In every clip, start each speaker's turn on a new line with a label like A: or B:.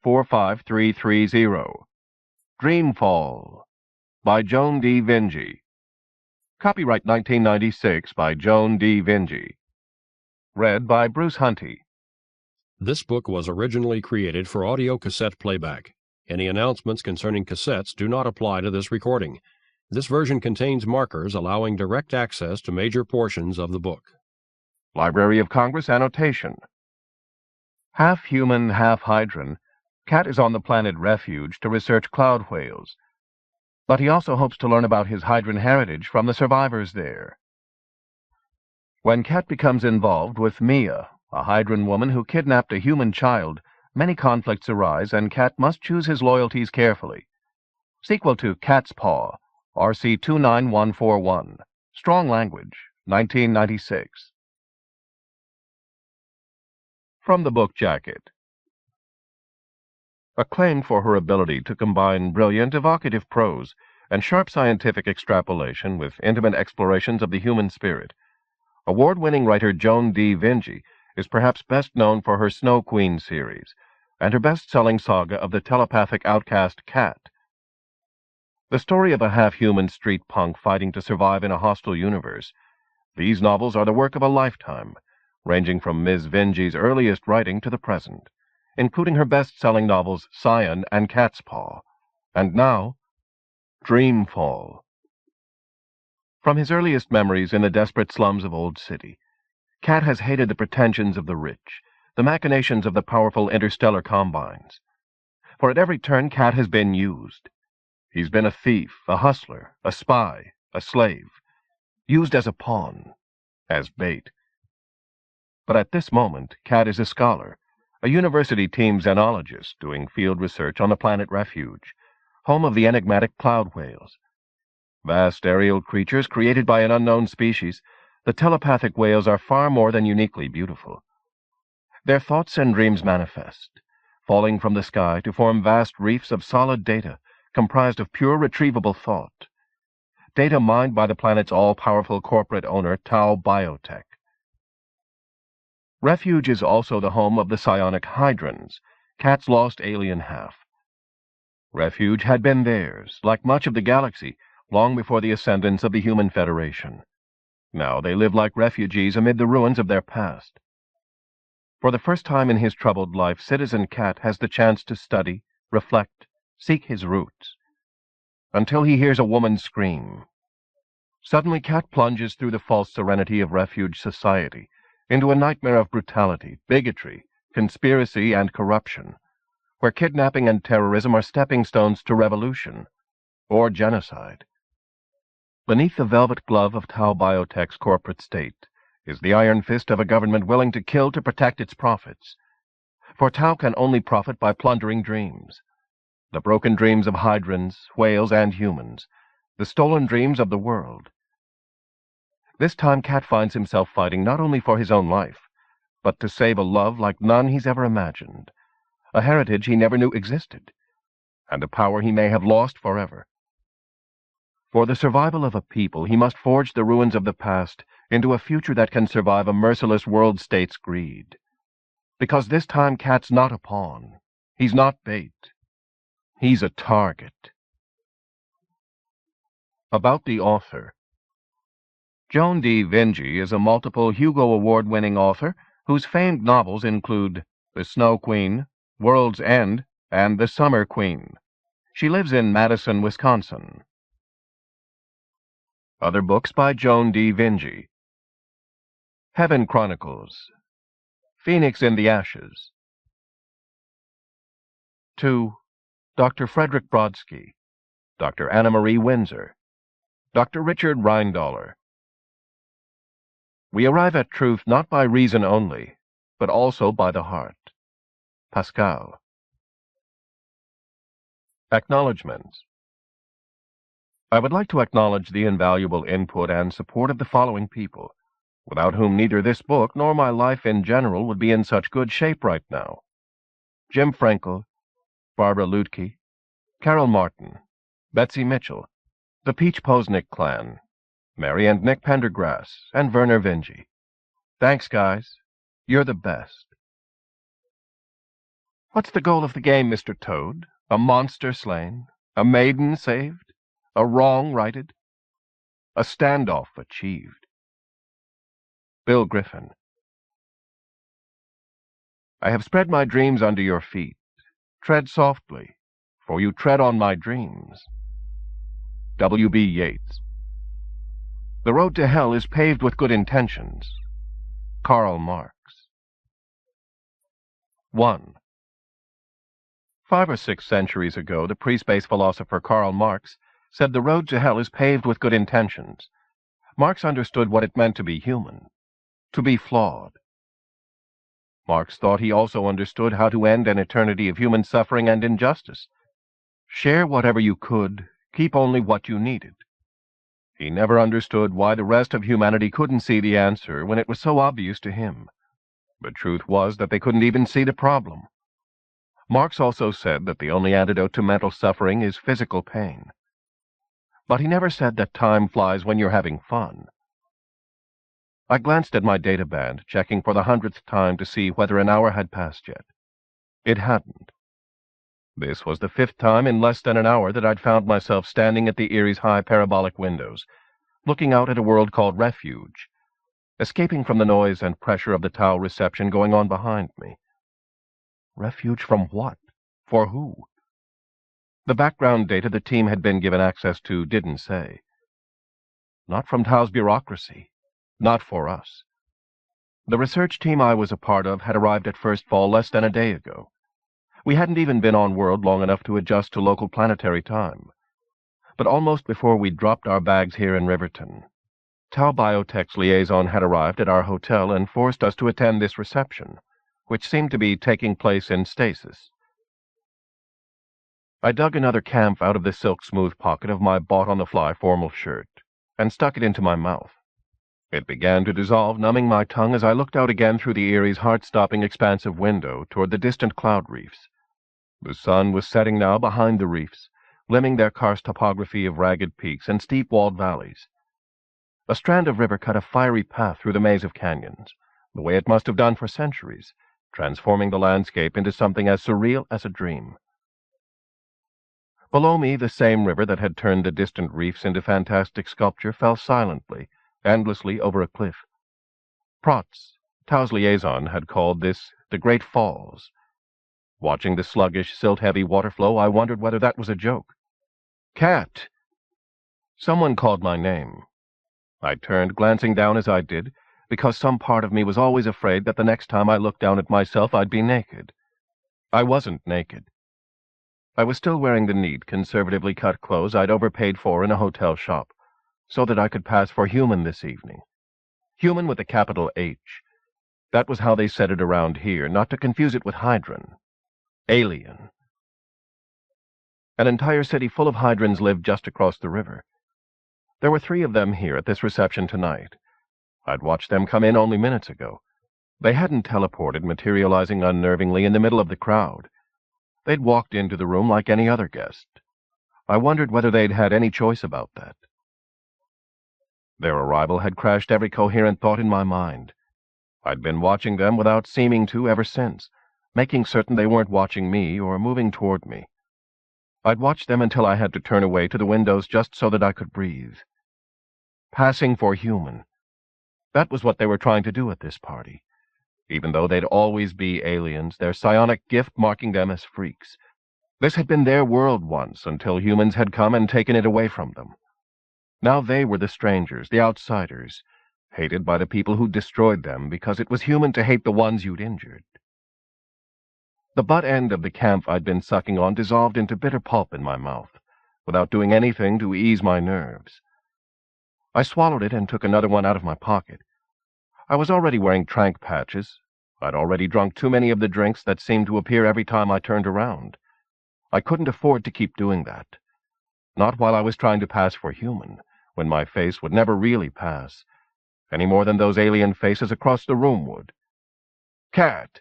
A: 45330. Dreamfall by Joan D. Vinge. Copyright 1996 by Joan D. Vinge. Read by Bruce Huntey.
B: This book was originally created for audio cassette playback. Any announcements concerning cassettes do not apply to this recording. This version contains markers allowing direct access to major portions of the book.
A: Library of Congress annotation. Half human, half Hydran, Cat is on the planet Refuge to research cloud whales. But he also hopes to learn about his Hydran heritage from the survivors there. When Cat becomes involved with Miya, a Hydran woman who kidnapped a human child, many conflicts arise and Cat must choose his loyalties carefully. Sequel to Cat's Paw, RC 29141. Strong Language, 1996. From the book jacket. Acclaimed for her ability to combine brilliant, evocative prose and sharp scientific extrapolation with intimate explorations of the human spirit, award-winning writer Joan D. Vinge is perhaps best known for her Snow Queen series and her best-selling saga of the telepathic outcast Cat. The story of a half-human street punk fighting to survive in a hostile universe, these novels are the work of a lifetime, ranging from Ms. Vinge's earliest writing to the present, including her best-selling novels Scion and Cat's Paw, and now, Dreamfall. From his earliest memories in the desperate slums of Old City, Cat has hated the pretensions of the rich, the machinations of the powerful interstellar combines. For at every turn, Cat has been used. He's been a thief, a hustler, a spy, a slave, used as a pawn, as bait. But at this moment, Cat is a scholar, a university team xenologist doing field research on the planet Refuge, home of the enigmatic cloud whales. Vast aerial creatures created by an unknown species, the telepathic whales are far more than uniquely beautiful. Their thoughts and dreams manifest, falling from the sky to form vast reefs of solid data comprised of pure retrievable thought. Data mined by the planet's all-powerful corporate owner, Tau Biotech. Refuge is also the home of the psionic Hydrans, Cat's lost alien half. Refuge had been theirs, like much of the galaxy, long before the ascendance of the Human Federation. Now they live like refugees amid the ruins of their past. For the first time in his troubled life, Citizen Cat has the chance to study, reflect, seek his roots, until he hears a woman scream. Suddenly Cat plunges through the false serenity of Refuge society, into a nightmare of brutality, bigotry, conspiracy, and corruption, where kidnapping and terrorism are stepping stones to revolution, or genocide. Beneath the velvet glove of Tau Biotech's corporate state is the iron fist of a government willing to kill to protect its profits. For Tau can only profit by plundering dreams, the broken dreams of Hydrans, whales, and humans, the stolen dreams of the world. This time Cat finds himself fighting not only for his own life, but to save a love like none he's ever imagined, a heritage he never knew existed, and a power he may have lost forever. For the survival of a people, he must forge the ruins of the past into a future that can survive a merciless world state's greed. Because this time Cat's not a pawn. He's not bait. He's a target. About the author. Joan D. Vinge is a multiple Hugo Award-winning author whose famed novels include The Snow Queen, World's End, and The Summer Queen. She lives in Madison, Wisconsin. Other books by Joan D. Vinge. Heaven Chronicles. Phoenix in the Ashes. 2. Dr. Frederick Brodsky. Dr. Anna Marie Windsor. Dr. Richard Reindaller. We arrive at truth not by reason only, but also by the heart. Pascal. Acknowledgements. I would like to acknowledge the invaluable input and support of the following people, without whom neither this book nor my life in general would be in such good shape right now. Jim Frankel, Barbara Lutke, Carol Martin, Betsy Mitchell, the Peach Posnick clan, Mary and Nick Pendergrass, and Werner Vinge. Thanks, guys. You're the best. What's the goal of the game, Mr. Toad? A monster slain? A maiden saved? A wrong righted? A standoff achieved? Bill Griffin. I have spread my dreams under your feet. Tread softly, for you tread on my dreams. W.B. Yeats. The road to hell is paved with good intentions. Karl Marx. 1. 5 or 6 centuries ago, the pre-space philosopher Karl Marx said the road to hell is paved with good intentions. Marx understood what it meant to be human, to be flawed. Marx thought he also understood how to end an eternity of human suffering and injustice. Share whatever you could, keep only what you needed. He never understood why the rest of humanity couldn't see the answer when it was so obvious to him. The truth was that they couldn't even see the problem. Marx also said that the only antidote to mental suffering is physical pain. But he never said that time flies when you're having fun. I glanced at my data band, checking for the 100th time to see whether an hour had passed yet. It hadn't. This was the 5th time in less than an hour that I'd found myself standing at the Erie's high parabolic windows, looking out at a world called Refuge, escaping from the noise and pressure of the Tau reception going on behind me. Refuge from what? For who? The background data the team had been given access to didn't say. Not from Tau's bureaucracy. Not for us. The research team I was a part of had arrived at First Fall less than a day ago. We hadn't even been on world long enough to adjust to local planetary time. But almost before we dropped our bags here in Riverton, Tau Biotech's liaison had arrived at our hotel and forced us to attend this reception, which seemed to be taking place in stasis. I dug another camp out of the silk-smooth pocket of my bought-on-the-fly formal shirt and stuck it into my mouth. It began to dissolve, numbing my tongue as I looked out again through the Erie's heart-stopping expansive window toward the distant cloud reefs. The sun was setting now behind the reefs, limning their karst topography of ragged peaks and steep-walled valleys. A strand of river cut a fiery path through the maze of canyons, the way it must have done for centuries, transforming the landscape into something as surreal as a dream. Below me, the same river that had turned the distant reefs into fantastic sculpture fell silently, endlessly over a cliff. Protz, Tau's liaison, had called this the Great Falls. Watching the sluggish, silt-heavy water flow, I wondered whether that was a joke. Cat! Someone called my name. I turned, glancing down as I did, because some part of me was always afraid that the next time I looked down at myself I'd be naked. I wasn't naked. I was still wearing the neat, conservatively cut clothes I'd overpaid for in a hotel shop, so that I could pass for human this evening. Human with a capital H. That was how they said it around here, not to confuse it with Hydran. Alien. An entire city full of Hydrans lived just across the river. There were 3 of them here at this reception tonight. I'd watched them come in only minutes ago. They hadn't teleported, materializing unnervingly in the middle of the crowd. They'd walked into the room like any other guest. I wondered whether they'd had any choice about that. Their arrival had crashed every coherent thought in my mind. I'd been watching them without seeming to ever since, making certain they weren't watching me or moving toward me. I'd watched them until I had to turn away to the windows just so that I could breathe. Passing for human. That was what they were trying to do at this party. Even though they'd always be aliens, their psionic gift marking them as freaks. This had been their world once, until humans had come and taken it away from them. Now they were the strangers, the outsiders, hated by the people who destroyed them because it was human to hate the ones you'd injured. The butt end of the camp I'd been sucking on dissolved into bitter pulp in my mouth, without doing anything to ease my nerves. I swallowed it and took another one out of my pocket. I was already wearing trank patches. I'd already drunk too many of the drinks that seemed to appear every time I turned around. I couldn't afford to keep doing that. Not while I was trying to pass for human, when my face would never really pass, any more than those alien faces across the room would. Cat!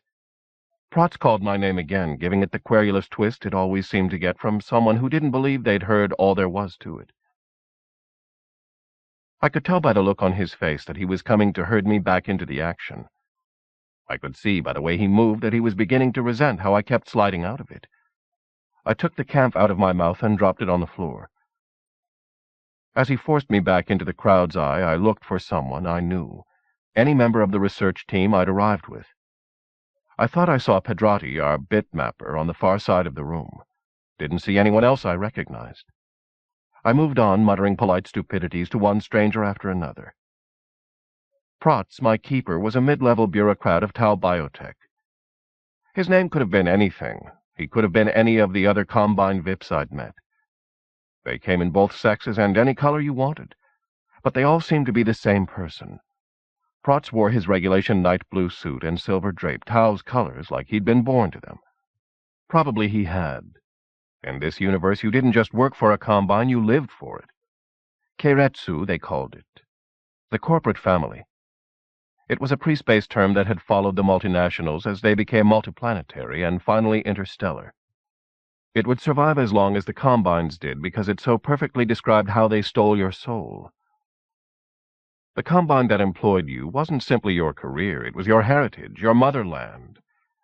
A: Protz called my name again, giving it the querulous twist it always seemed to get from someone who didn't believe they'd heard all there was to it. I could tell by the look on his face that he was coming to herd me back into the action. I could see by the way he moved that he was beginning to resent how I kept sliding out of it. I took the camp out of my mouth and dropped it on the floor. As he forced me back into the crowd's eye, I looked for someone I knew, any member of the research team I'd arrived with. I thought I saw Pedrati, our bitmapper, on the far side of the room. Didn't see anyone else I recognized. I moved on, muttering polite stupidities to one stranger after another. Protz, my keeper, was a mid-level bureaucrat of Tau Biotech. His name could have been anything. He could have been any of the other Combine VIPs I'd met. They came in both sexes and any color you wanted, but they all seemed to be the same person. Protz wore his regulation night blue suit and silver drape, Tau's colors, like he'd been born to them. Probably he had. In this universe, you didn't just work for a Combine, you lived for it. Keiretsu, they called it. The corporate family. It was a pre-space term that had followed the multinationals as they became multiplanetary and finally interstellar. It would survive as long as the Combines did because it so perfectly described how they stole your soul. The Combine that employed you wasn't simply your career, it was your heritage, your motherland,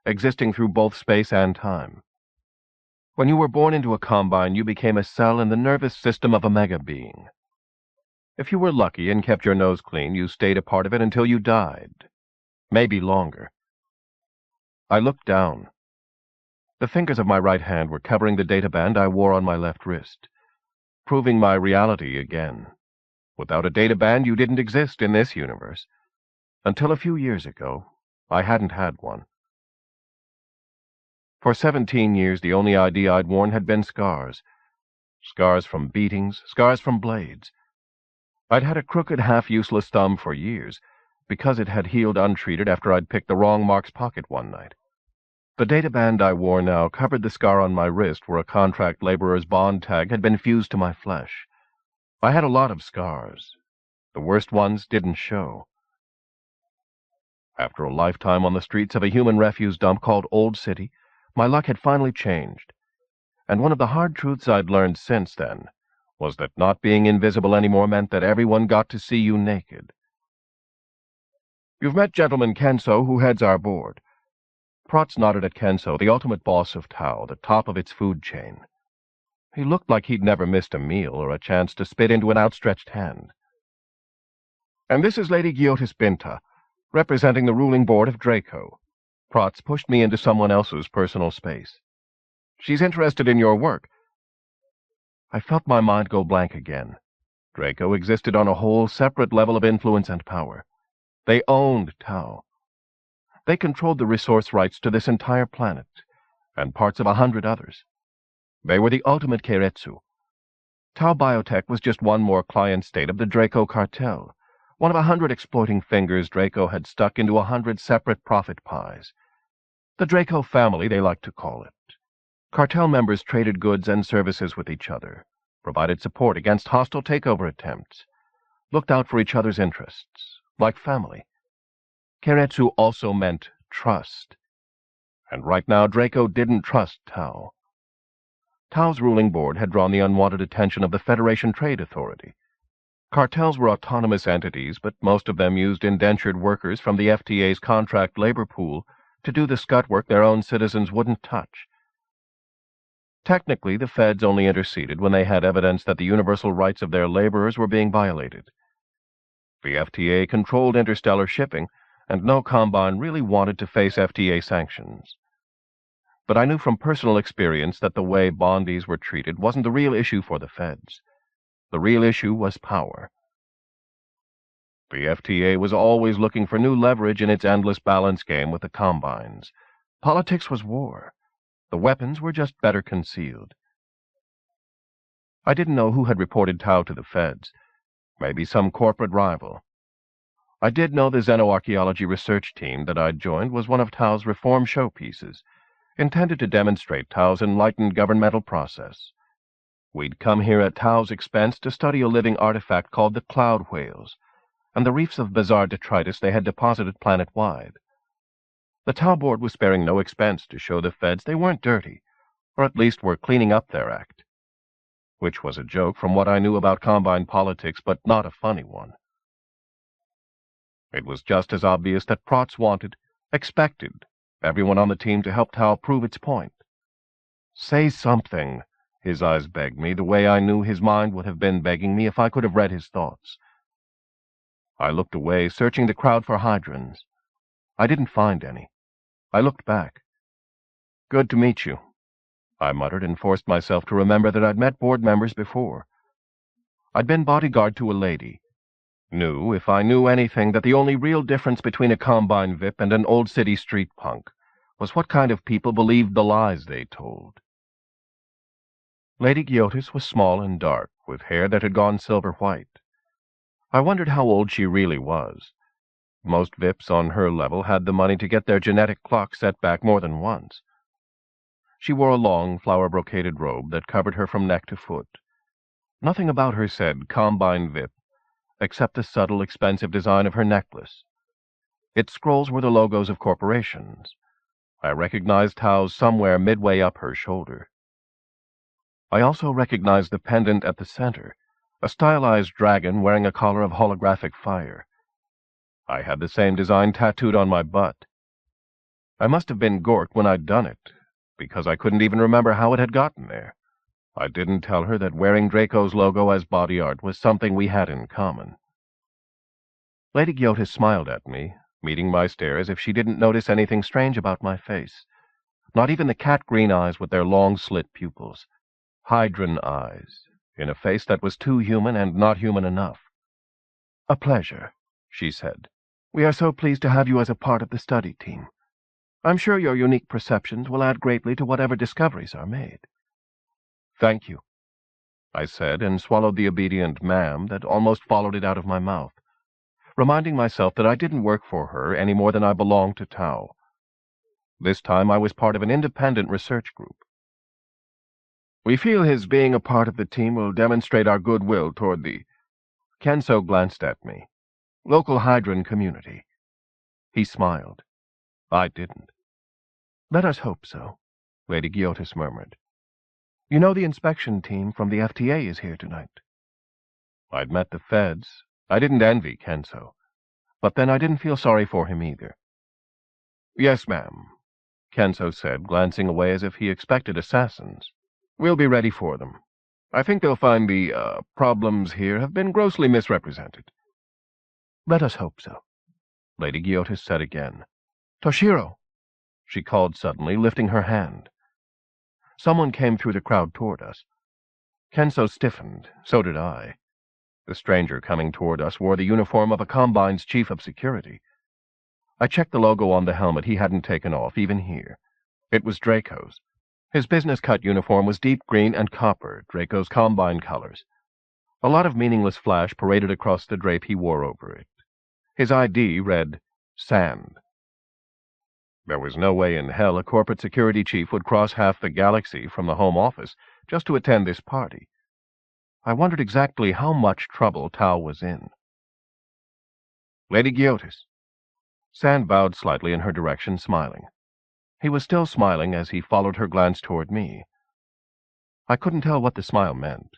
A: existing through both space and time. When you were born into a Combine, you became a cell in the nervous system of a mega-being. If you were lucky and kept your nose clean, you stayed a part of it until you died. Maybe longer. I looked down. The fingers of my right hand were covering the databand I wore on my left wrist, proving my reality again. Without a databand, you didn't exist in this universe. Until a few years ago, I hadn't had one. For 17 years, the only ID I'd worn had been scars. Scars from beatings, scars from blades. I'd had a crooked, half-useless thumb for years, because it had healed untreated after I'd picked the wrong Mark's pocket one night. The databand I wore now covered the scar on my wrist where a contract laborer's bond tag had been fused to my flesh. I had a lot of scars. The worst ones didn't show. After a lifetime on the streets of a human refuse dump called Old City, my luck had finally changed. And one of the hard truths I'd learned since then was that not being invisible anymore meant that everyone got to see you naked. You've met Gentleman Kenso, who heads our board. Protz nodded at Kenso, the ultimate boss of Tau, the top of its food chain. He looked like he'd never missed a meal or a chance to spit into an outstretched hand. And this is Lady Giotis Binta, representing the ruling board of Draco. Protz pushed me into someone else's personal space. She's interested in your work. I felt my mind go blank again. Draco existed on a whole separate level of influence and power. They owned Tau. They controlled the resource rights to this entire planet, and parts of 100 others. They were the ultimate Keiretsu. Tau Biotech was just one more client state of the Draco cartel, one of 100 exploiting fingers Draco had stuck into 100 separate profit pies. The Draco family, they liked to call it. Cartel members traded goods and services with each other, provided support against hostile takeover attempts, looked out for each other's interests, like family. Keiretsu also meant trust. And right now Draco didn't trust Tau. Tau's ruling board had drawn the unwanted attention of the Federation Trade Authority. Cartels were autonomous entities, but most of them used indentured workers from the FTA's contract labor pool to do the scut work their own citizens wouldn't touch. Technically, the feds only interceded when they had evidence that the universal rights of their laborers were being violated. The FTA controlled interstellar shipping, and no Combine really wanted to face FTA sanctions. But I knew from personal experience that the way bondies were treated wasn't the real issue for the feds. The real issue was power. The FTA was always looking for new leverage in its endless balance game with the Combines. Politics was war. The weapons were just better concealed. I didn't know who had reported Tau to the feds. Maybe some corporate rival. I did know the xenoarchaeology research team that I'd joined was one of Tau's reform showpieces, intended to demonstrate Tau's enlightened governmental process. We'd come here at Tau's expense to study a living artifact called the cloud whales, and the reefs of bizarre detritus they had deposited planet-wide. The Tau board was sparing no expense to show the feds they weren't dirty, or at least were cleaning up their act. Which was a joke from what I knew about Combine politics, but not a funny one. It was just as obvious that Protz wanted, Expected everyone on the team to help Tao prove its point. Say something, his eyes begged me, the way I knew his mind would have been begging me if I could have read his thoughts. I looked away, searching the crowd for Hydrans. I didn't find any. I looked back. Good to meet you, I muttered, and forced myself to remember that I'd met board members before. I'd been bodyguard to a lady. Knew, if I knew anything, that the only real difference between a Combine VIP and an old city street punk was what kind of people believed the lies they told. Lady Gyotis was small and dark, with hair that had gone silver-white. I wondered how old she really was. Most VIPs on her level had the money to get their genetic clock set back more than once. She wore a long, flower-brocaded robe that covered her from neck to foot. Nothing about her said Combine VIP, except the subtle, expensive design of her necklace. Its scrolls were the logos of corporations. I recognized Tao's somewhere midway up her shoulder. I also recognized the pendant at the center, a stylized dragon wearing a collar of holographic fire. I had the same design tattooed on my butt. I must have been gorked when I'd done it, because I couldn't even remember how it had gotten there. I didn't tell her that wearing Draco's logo as body art was something we had in common. Lady Gyotis smiled at me, meeting my stare as if she didn't notice anything strange about my face. Not even the cat-green eyes with their long slit pupils. Hydran eyes, in a face that was too human and not human enough. "A pleasure," she said. "We are so pleased to have you as a part of the study team. I'm sure your unique perceptions will add greatly to whatever discoveries are made." "Thank you," I said, and swallowed the obedient ma'am that almost followed it out of my mouth, reminding myself that I didn't work for her any more than I belonged to Tao. This time I was part of an independent research group. "We feel his being a part of the team will demonstrate our goodwill toward the—" Kenso glanced at me. "Local Hydran community." He smiled. I didn't. "Let us hope so," Lady Gyotis murmured. "You know the inspection team from the FTA is here tonight." I'd met the feds. I didn't envy Kenso. But then I didn't feel sorry for him either. "Yes, ma'am," Kenso said, glancing away as if he expected assassins. "We'll be ready for them. I think they'll find the, problems here have been grossly misrepresented." "Let us hope so," Lady Gyotis said again. "Toshiro!" she called suddenly, lifting her hand. Someone came through the crowd toward us. Kenso stiffened. So did I. The stranger coming toward us wore the uniform of a Combine's chief of security. I checked the logo on the helmet he hadn't taken off, even here. It was Draco's. His business-cut uniform was deep green and copper, Draco's Combine colors. A lot of meaningless flash paraded across the drape he wore over it. His ID read, Sand. There was no way in hell a corporate security chief would cross half the galaxy from the home office just to attend this party. I wondered exactly how much trouble Tao was in. "Lady Gyotis." Sand bowed slightly in her direction, smiling. He was still smiling as he followed her glance toward me. I couldn't tell what the smile meant.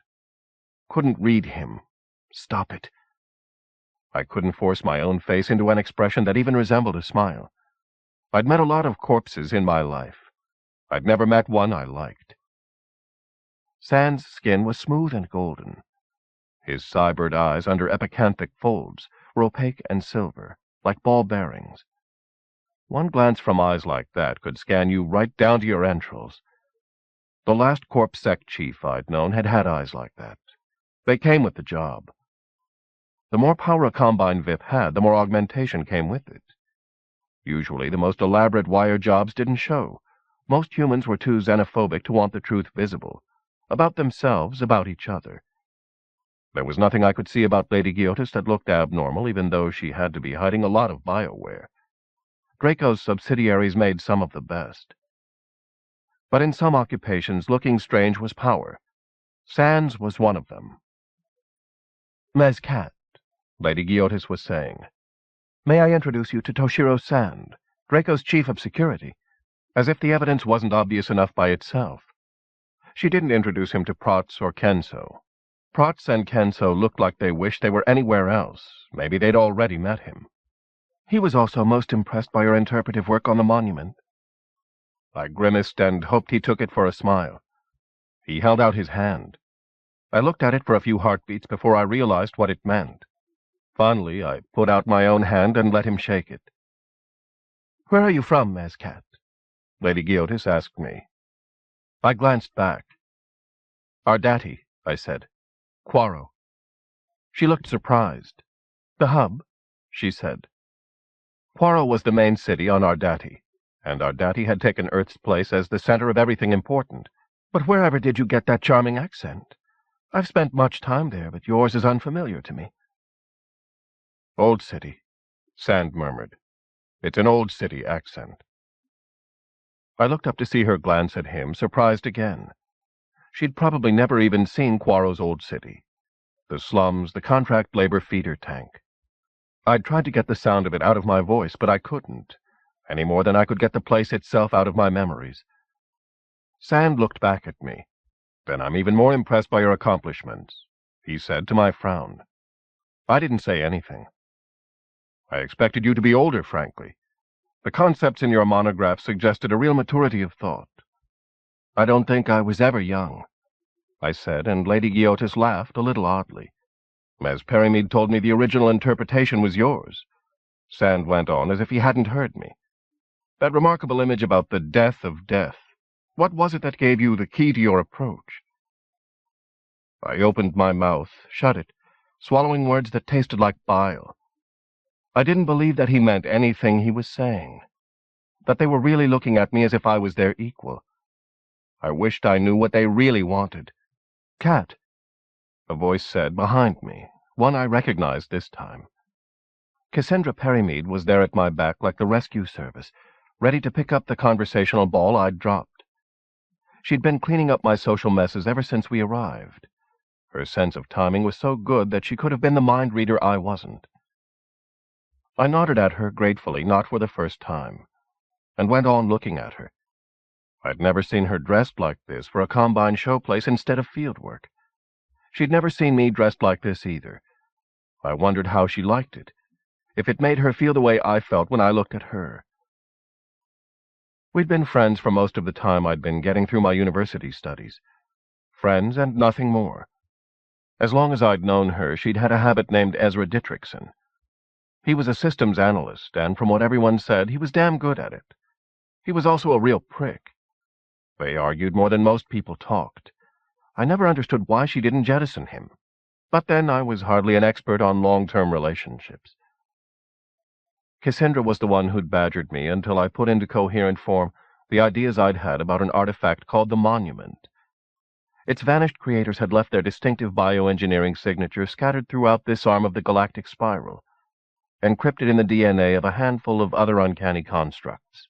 A: Couldn't read him. Stop it. I couldn't force my own face into an expression that even resembled a smile. I'd met a lot of corpses in my life. I'd never met one I liked. Sand's skin was smooth and golden. His cybered eyes, under epicanthic folds, were opaque and silver, like ball bearings. One glance from eyes like that could scan you right down to your entrails. The last CorpSec chief I'd known had had eyes like that. They came with the job. The more power a Combine VIP had, the more augmentation came with it. Usually the most elaborate wire jobs didn't show. Most humans were too xenophobic to want the truth visible. About themselves, about each other. There was nothing I could see about Lady Gyotis that looked abnormal, even though she had to be hiding a lot of bioware. Draco's subsidiaries made some of the best. But in some occupations, looking strange was power. Sand's was one of them. "Ms. Cat," Lady Gyotis was saying, "may I introduce you to Toshiro Sand, Draco's chief of security?" As if the evidence wasn't obvious enough by itself. She didn't introduce him to Protz or Kenso. Protz and Kenso looked like they wished they were anywhere else. Maybe they'd already met him. He was also most impressed by your interpretive work on the monument. I grimaced and hoped he took it for a smile. He held out his hand. I looked at it for a few heartbeats before I realized what it meant. Finally, I put out my own hand and let him shake it. "Where are you from, Mescat?" Lady Giotis asked me. I glanced back. "Ardati," I said. "Quarro." She looked surprised. "The hub?" she said. Quarro was the main city on Ardati, and Ardati had taken Earth's place as the center of everything important. "But wherever did you get that charming accent? I've spent much time there, but yours is unfamiliar to me." "Old city," Sand murmured. "It's an old city accent." I looked up to see her glance at him, surprised again. She'd probably never even seen Quarro's old city. The slums, the contract labor feeder tank. I'd tried to get the sound of it out of my voice, but I couldn't, any more than I could get the place itself out of my memories. Sand looked back at me. "Then I'm even more impressed by your accomplishments," he said to my frown. I didn't say anything. "I expected you to be older, frankly. The concepts in your monograph suggested a real maturity of thought." "I don't think I was ever young," I said, and Lady Giotis laughed a little oddly. "As Perimead told me the original interpretation was yours," Sand went on as if he hadn't heard me. "That remarkable image about the death of death. What was it that gave you the key to your approach?" I opened my mouth, shut it, swallowing words that tasted like bile. I didn't believe that he meant anything he was saying, that they were really looking at me as if I was their equal. I wished I knew what they really wanted. "Cat," a voice said behind me, one I recognized this time. Cassandra Perimead was there at my back like the rescue service, ready to pick up the conversational ball I'd dropped. She'd been cleaning up my social messes ever since we arrived. Her sense of timing was so good that she could have been the mind reader I wasn't. I nodded at her gratefully, not for the first time, and went on looking at her. I'd never seen her dressed like this for a combine showplace instead of fieldwork. She'd never seen me dressed like this either. I wondered how she liked it, if it made her feel the way I felt when I looked at her. We'd been friends for most of the time I'd been getting through my university studies. Friends and nothing more. As long as I'd known her, she'd had a habit named Ezra Dittrickson. He was a systems analyst, and from what everyone said, he was damn good at it. He was also a real prick. They argued more than most people talked. I never understood why she didn't jettison him. But then I was hardly an expert on long-term relationships. Cassandra was the one who'd badgered me until I put into coherent form the ideas I'd had about an artifact called the Monument. Its vanished creators had left their distinctive bioengineering signature scattered throughout this arm of the galactic spiral, encrypted in the DNA of a handful of other uncanny constructs,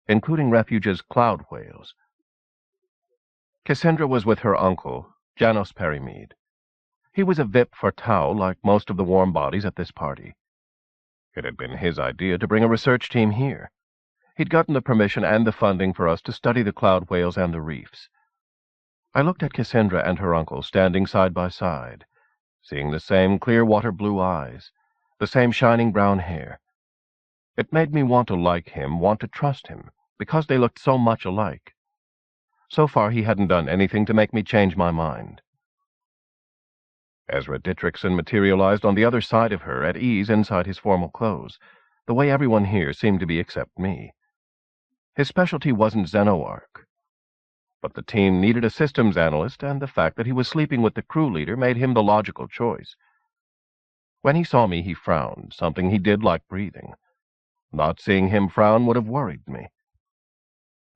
A: including Refuge's cloud whales. Cassandra was with her uncle, Janos Perimead. He was a VIP for Tau, like most of the warm bodies at this party. It had been his idea to bring a research team here. He'd gotten the permission and the funding for us to study the cloud whales and the reefs. I looked at Cassandra and her uncle standing side by side, seeing the same clear water blue eyes, the same shining brown hair. It made me want to like him, want to trust him, because they looked so much alike. So far he hadn't done anything to make me change my mind. Ezra Dittrickson materialized on the other side of her, at ease inside his formal clothes, the way everyone here seemed to be except me. His specialty wasn't Xenoarch. But the team needed a systems analyst, and the fact that he was sleeping with the crew leader made him the logical choice. When he saw me, he frowned, something he did like breathing. Not seeing him frown would have worried me.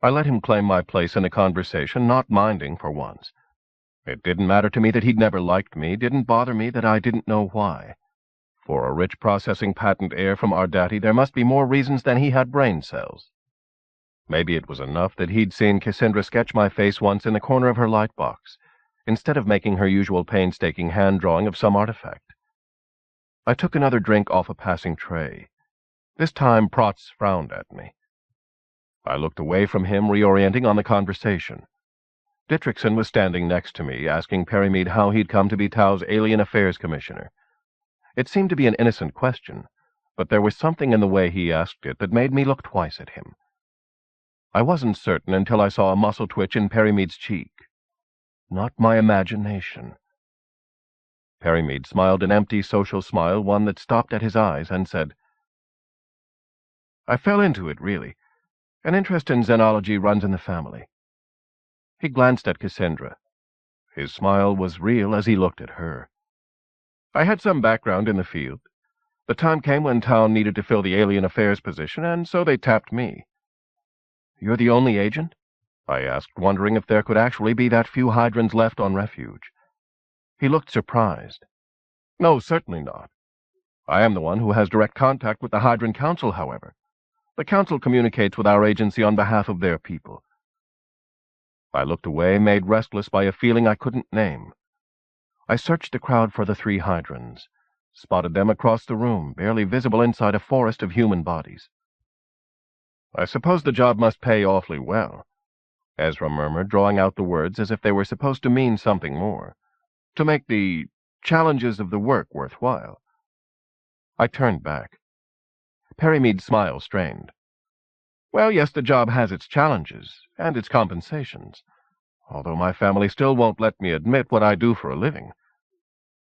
A: I let him claim my place in the conversation, not minding for once. It didn't matter to me that he'd never liked me, didn't bother me that I didn't know why. For a rich processing patent heir from Ardati, there must be more reasons than he had brain cells. Maybe it was enough that he'd seen Cassandra sketch my face once in the corner of her lightbox, instead of making her usual painstaking hand-drawing of some artifact. I took another drink off a passing tray. This time Protz frowned at me. I looked away from him, reorienting on the conversation. Dittrickson was standing next to me, asking Perimead how he'd come to be Tau's Alien Affairs Commissioner. It seemed to be an innocent question, but there was something in the way he asked it that made me look twice at him. I wasn't certain until I saw a muscle twitch in Perimead's cheek. Not my imagination. Perimead smiled an empty social smile, one that stopped at his eyes, and said, "I fell into it, really. An interest in xenology runs in the family." He glanced at Cassandra. His smile was real as he looked at her. "I had some background in the field. The time came when town needed to fill the alien affairs position, and so they tapped me." "You're the only agent?" I asked, wondering if there could actually be that few Hydrans left on Refuge. He looked surprised. "No, certainly not. I am the one who has direct contact with the Hydran Council, however. The Council communicates with our agency on behalf of their people." I looked away, made restless by a feeling I couldn't name. I searched the crowd for the 3 Hydrans, spotted them across the room, barely visible inside a forest of human bodies. "I suppose the job must pay awfully well," Ezra murmured, drawing out the words as if they were supposed to mean something more, to make the challenges of the work worthwhile. I turned back. Perimead's smile strained. "Well, yes, the job has its challenges and its compensations, although my family still won't let me admit what I do for a living."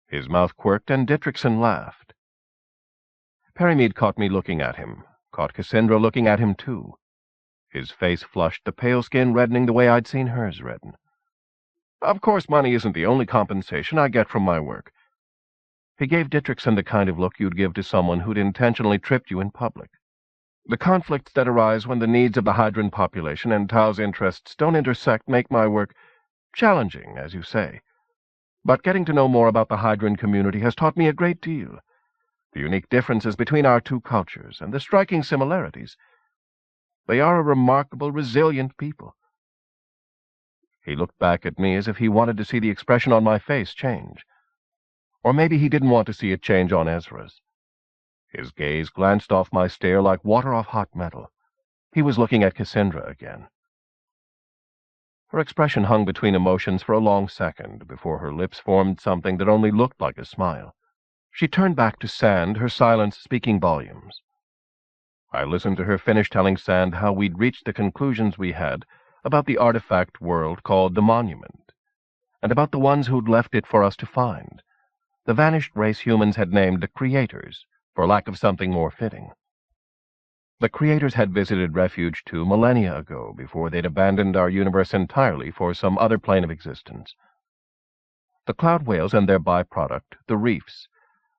A: His mouth quirked, and Dietrichson laughed. Perimead caught me looking at him, caught Cassandra looking at him too. His face flushed, the pale skin reddening the way I'd seen hers redden. "Of course, money isn't the only compensation I get from my work." He gave Dietrichson the kind of look you'd give to someone who'd intentionally tripped you in public. "The conflicts that arise when the needs of the Hydran population and Tau's interests don't intersect make my work challenging, as you say. But getting to know more about the Hydran community has taught me a great deal. The unique differences between our 2 cultures and the striking similarities. They are a remarkable, resilient people." He looked back at me as if he wanted to see the expression on my face change. Or maybe he didn't want to see it change on Ezra's. His gaze glanced off my stare like water off hot metal. He was looking at Cassandra again. Her expression hung between emotions for a long second before her lips formed something that only looked like a smile. She turned back to Sand, her silence speaking volumes. I listened to her finish telling Sand how we'd reached the conclusions we had about the artifact world called the Monument, and about the ones who'd left it for us to find, the vanished race humans had named the Creators, for lack of something more fitting. The Creators had visited Refuge 2 millennia ago, before they'd abandoned our universe entirely for some other plane of existence. The cloud whales and their byproduct, the reefs,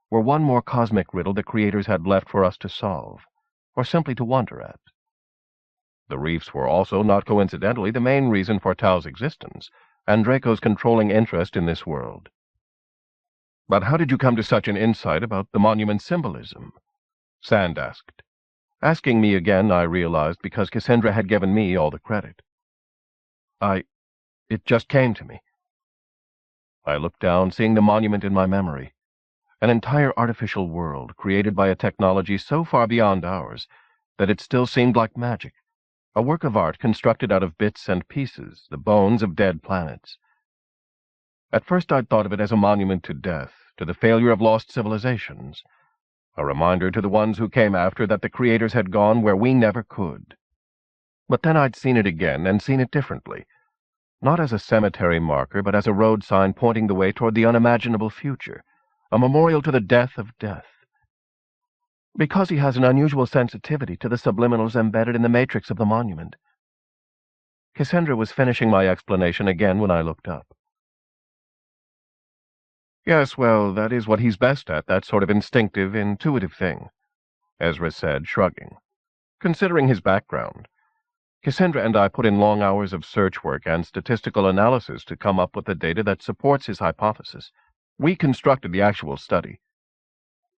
A: were one more cosmic riddle the Creators had left for us to solve, or simply to wonder at. The reefs were also, not coincidentally, the main reason for Tau's existence, and Draco's controlling interest in this world. "But how did you come to such an insight about the monument's symbolism?" Sand asked. Asking me again, I realized, because Cassandra had given me all the credit. It just came to me." I looked down, seeing the monument in my memory. An entire artificial world, created by a technology so far beyond ours that it still seemed like magic, a work of art constructed out of bits and pieces, the bones of dead planets. At first I'd thought of it as a monument to death, to the failure of lost civilizations, a reminder to the ones who came after that the Creators had gone where we never could. But then I'd seen it again, and seen it differently, not as a cemetery marker, but as a road sign pointing the way toward the unimaginable future, a memorial to the death of death. Because he has an unusual sensitivity to the subliminals embedded in the matrix of the monument. Cassandra was finishing my explanation again when I looked up. "Yes, well, that is what he's best at, that sort of instinctive, intuitive thing," Ezra said, shrugging. "Considering his background, Cassandra and I put in long hours of search work and statistical analysis to come up with the data that supports his hypothesis. We constructed the actual study."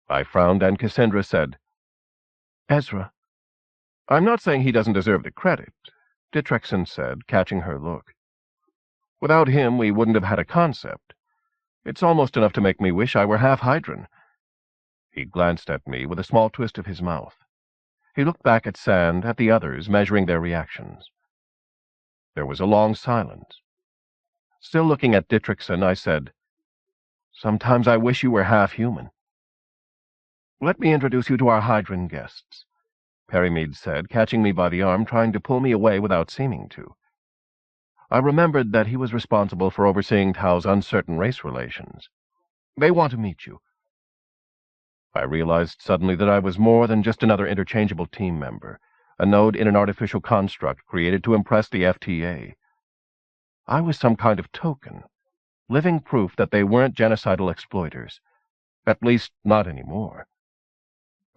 A: I frowned, and Cassandra said, "Ezra." "I'm not saying he doesn't deserve the credit," Dietrichson said, catching her look. "Without him, we wouldn't have had a concept. It's almost enough to make me wish I were half Hydran." He glanced at me with a small twist of his mouth. He looked back at Sand, at the others, measuring their reactions. There was a long silence. Still looking at Dietrichson, I said, "Sometimes I wish you were half human." "Let me introduce you to our Hydran guests," Perrymead said, catching me by the arm, trying to pull me away without seeming to. I remembered that he was responsible for overseeing Tau's uncertain race relations. "They want to meet you." I realized suddenly that I was more than just another interchangeable team member, a node in an artificial construct created to impress the FTA. I was some kind of token, living proof that they weren't genocidal exploiters. At least, not anymore.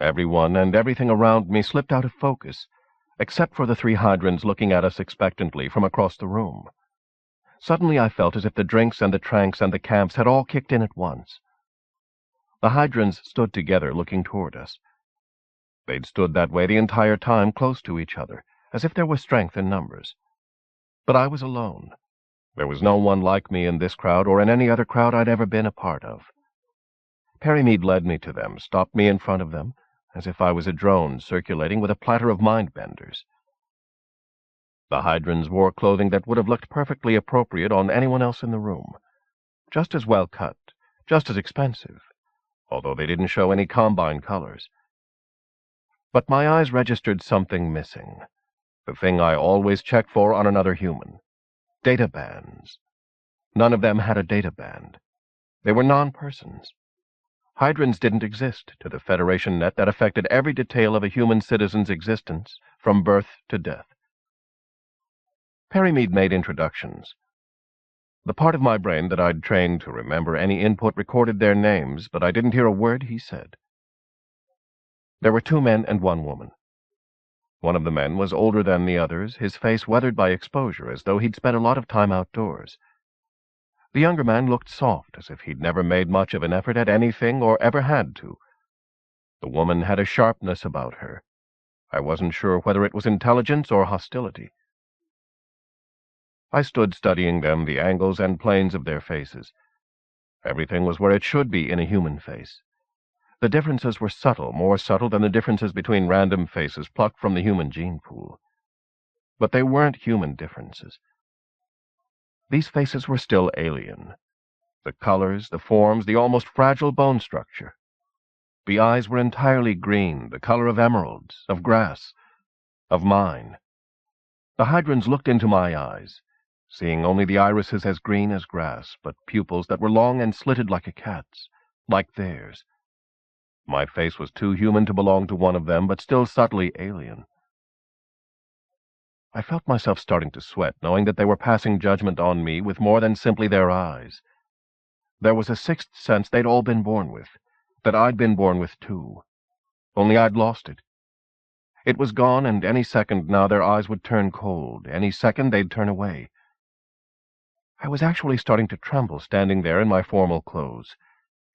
A: Everyone and everything around me slipped out of focus, except for the 3 Hydrans looking at us expectantly from across the room. Suddenly I felt as if the drinks and the tranks and the camps had all kicked in at once. The Hydrans stood together, looking toward us. They'd stood that way the entire time, close to each other, as if there was strength in numbers. But I was alone. There was no one like me in this crowd or in any other crowd I'd ever been a part of. Perrymead led me to them, stopped me in front of them, as if I was a drone circulating with a platter of mind-benders. The Hydrans wore clothing that would have looked perfectly appropriate on anyone else in the room. Just as well cut, just as expensive, although they didn't show any combine colors. But my eyes registered something missing, the thing I always check for on another human. Data bands. None of them had a data band. They were non-persons. Hydrans didn't exist to the Federation net that affected every detail of a human citizen's existence, from birth to death. Perrymead made introductions. The part of my brain that I'd trained to remember any input recorded their names, but I didn't hear a word he said. There were 2 men and 1 woman. One of the men was older than the others, his face weathered by exposure, as though he'd spent a lot of time outdoors. The younger man looked soft, as if he'd never made much of an effort at anything or ever had to. The woman had a sharpness about her. I wasn't sure whether it was intelligence or hostility. I stood studying them, the angles and planes of their faces. Everything was where it should be in a human face. The differences were subtle, more subtle than the differences between random faces plucked from the human gene pool. But they weren't human differences. These faces were still alien. The colors, the forms, the almost fragile bone structure. The eyes were entirely green, the color of emeralds, of grass, of mine. The Hydrans looked into my eyes, seeing only the irises as green as grass, but pupils that were long and slitted like a cat's, like theirs. My face was too human to belong to one of them, but still subtly alien. I felt myself starting to sweat, knowing that they were passing judgment on me with more than simply their eyes. There was a 6th sense they'd all been born with, that I'd been born with too. Only I'd lost it. It was gone, and any second now their eyes would turn cold. Any second they'd turn away. I was actually starting to tremble, standing there in my formal clothes,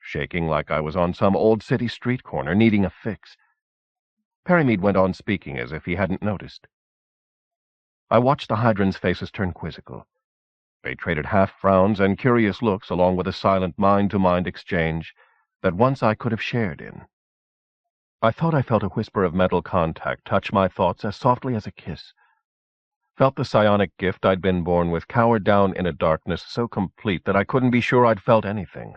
A: shaking like I was on some old city street corner, needing a fix. Perrymead went on speaking as if he hadn't noticed. I watched the Hydrans' faces turn quizzical. They traded half-frowns and curious looks along with a silent mind-to-mind exchange that once I could have shared in. I thought I felt a whisper of mental contact touch my thoughts as softly as a kiss. Felt the psionic gift I'd been born with cower down in a darkness so complete that I couldn't be sure I'd felt anything.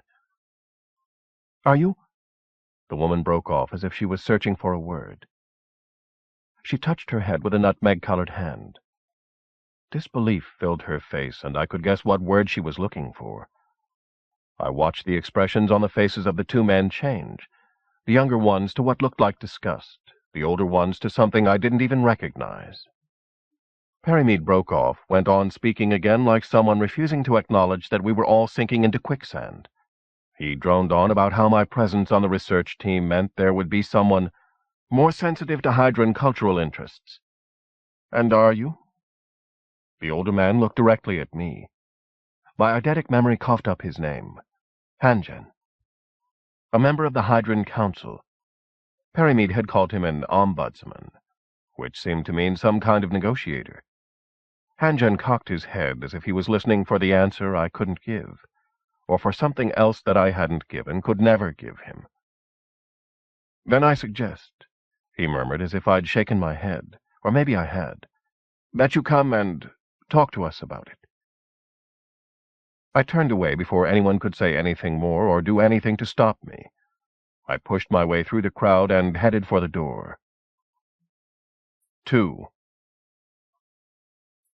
A: "Are you—" The woman broke off as if she was searching for a word. She touched her head with a nutmeg-colored hand. Disbelief filled her face, and I could guess what word she was looking for. I watched the expressions on the faces of the 2 men change, the younger ones to what looked like disgust, the older ones to something I didn't even recognize. Perrymead broke off, went on speaking again like someone refusing to acknowledge that we were all sinking into quicksand. He droned on about how my presence on the research team meant there would be someone more sensitive to Hydran cultural interests. "And are you?" The older man looked directly at me. My eidetic memory coughed up his name. Hanjan. A member of the Hydran Council. Perrymead had called him an ombudsman, which seemed to mean some kind of negotiator. Hanjan cocked his head as if he was listening for the answer I couldn't give, or for something else that I hadn't given, could never give him. "Then I suggest," he murmured as if I'd shaken my head, or maybe I had, "that you come and talk to us about it." I turned away before anyone could say anything more or do anything to stop me. I pushed my way through the crowd and headed for the door. 2.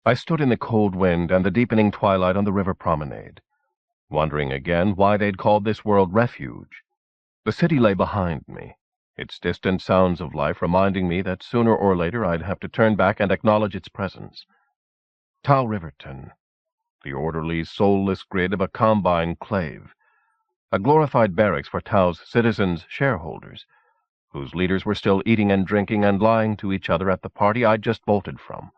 A: I stood in the cold wind and the deepening twilight on the river promenade, wondering again why they'd called this world Refuge. The city lay behind me, its distant sounds of life reminding me that sooner or later I'd have to turn back and acknowledge its presence. Tau Riverton, the orderly, soulless grid of a combine clave, a glorified barracks for Tau's citizens' shareholders, whose leaders were still eating and drinking and lying to each other at the party I'd just bolted from.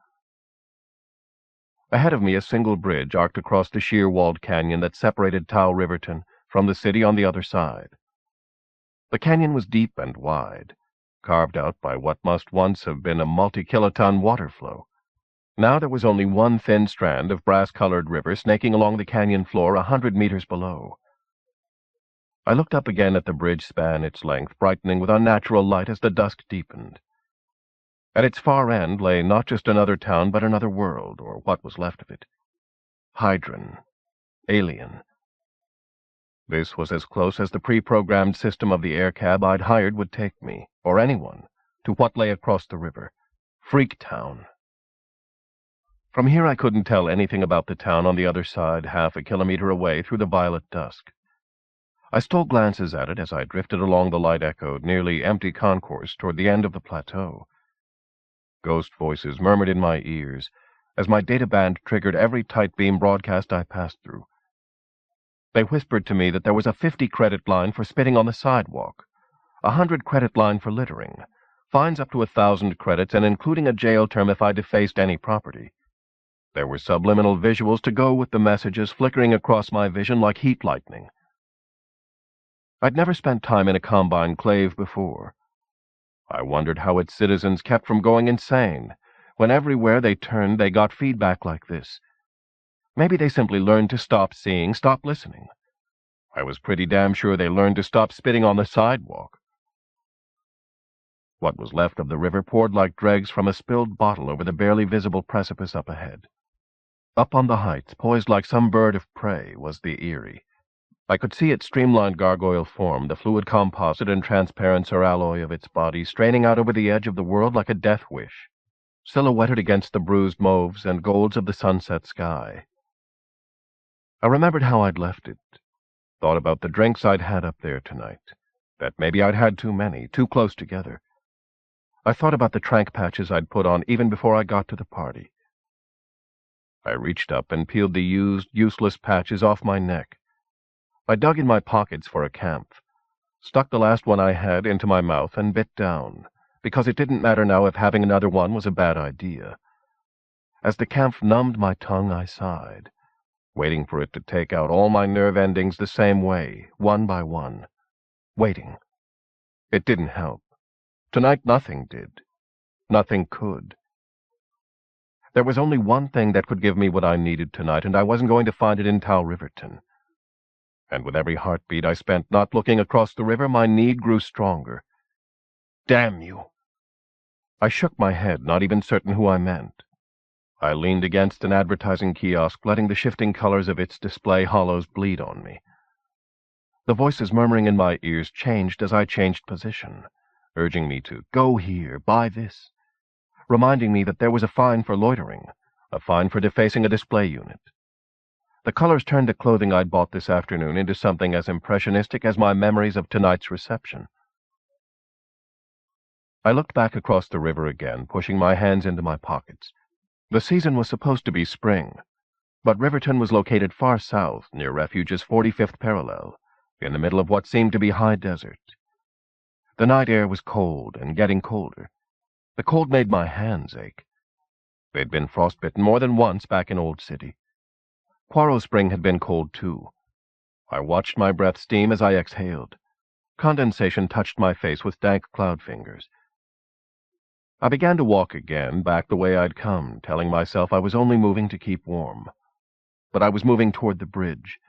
A: Ahead of me, a single bridge arced across the sheer-walled canyon that separated Tau Riverton from the city on the other side. The canyon was deep and wide, carved out by what must once have been a multi-kiloton water flow. Now there was only one thin strand of brass-colored river snaking along the canyon floor 100 meters below. I looked up again at the bridge span its length, brightening with unnatural light as the dusk deepened. At its far end lay not just another town, but another world, or what was left of it. Hydran. Alien. This was as close as the pre-programmed system of the air cab I'd hired would take me, or anyone, to what lay across the river. Freak Town. From here I couldn't tell anything about the town on the other side, half a kilometer away through the violet dusk. I stole glances at it as I drifted along the light-echoed, nearly empty concourse toward the end of the plateau. Ghost voices murmured in my ears as my databand triggered every tight-beam broadcast I passed through. They whispered to me that there was a 50-credit line for spitting on the sidewalk, a 100-credit line for littering, fines up to 1,000 credits, and including a jail term if I defaced any property. There were subliminal visuals to go with the messages flickering across my vision like heat lightning. I'd never spent time in a combine clave before. I wondered how its citizens kept from going insane, when everywhere they turned they got feedback like this. Maybe they simply learned to stop seeing, stop listening. I was pretty damn sure they learned to stop spitting on the sidewalk. What was left of the river poured like dregs from a spilled bottle over the barely visible precipice up ahead. Up on the heights, poised like some bird of prey, was the Erie. I could see its streamlined gargoyle form, the fluid composite and transparent alloy of its body straining out over the edge of the world like a death wish, silhouetted against the bruised mauves and golds of the sunset sky. I remembered how I'd left it, thought about the drinks I'd had up there tonight, that maybe I'd had too many, too close together. I thought about the trank patches I'd put on even before I got to the party. I reached up and peeled the used, useless patches off my neck. I dug in my pockets for a camphor, stuck the last one I had into my mouth and bit down, because it didn't matter now if having another one was a bad idea. As the camphor numbed my tongue, I sighed, waiting for it to take out all my nerve endings the same way, one by one. Waiting. It didn't help. Tonight nothing did. Nothing could. There was only one thing that could give me what I needed tonight, and I wasn't going to find it in Tau Riverton. And with every heartbeat I spent not looking across the river, my need grew stronger. Damn you! I shook my head, not even certain who I meant. I leaned against an advertising kiosk, letting the shifting colors of its display hollows bleed on me. The voices murmuring in my ears changed as I changed position, urging me to go here, buy this, reminding me that there was a fine for loitering, a fine for defacing a display unit. The colors turned the clothing I'd bought this afternoon into something as impressionistic as my memories of tonight's reception. I looked back across the river again, pushing my hands into my pockets. The season was supposed to be spring, but Riverton was located far south, near Refuge's 45th parallel, in the middle of what seemed to be high desert. The night air was cold and getting colder. The cold made my hands ache. They'd been frostbitten more than once back in Old City. Poirot Spring had been cold, too. I watched my breath steam as I exhaled. Condensation touched my face with dank cloud fingers. I began to walk again, back the way I'd come, telling myself I was only moving to keep warm. But I was moving toward the bridge,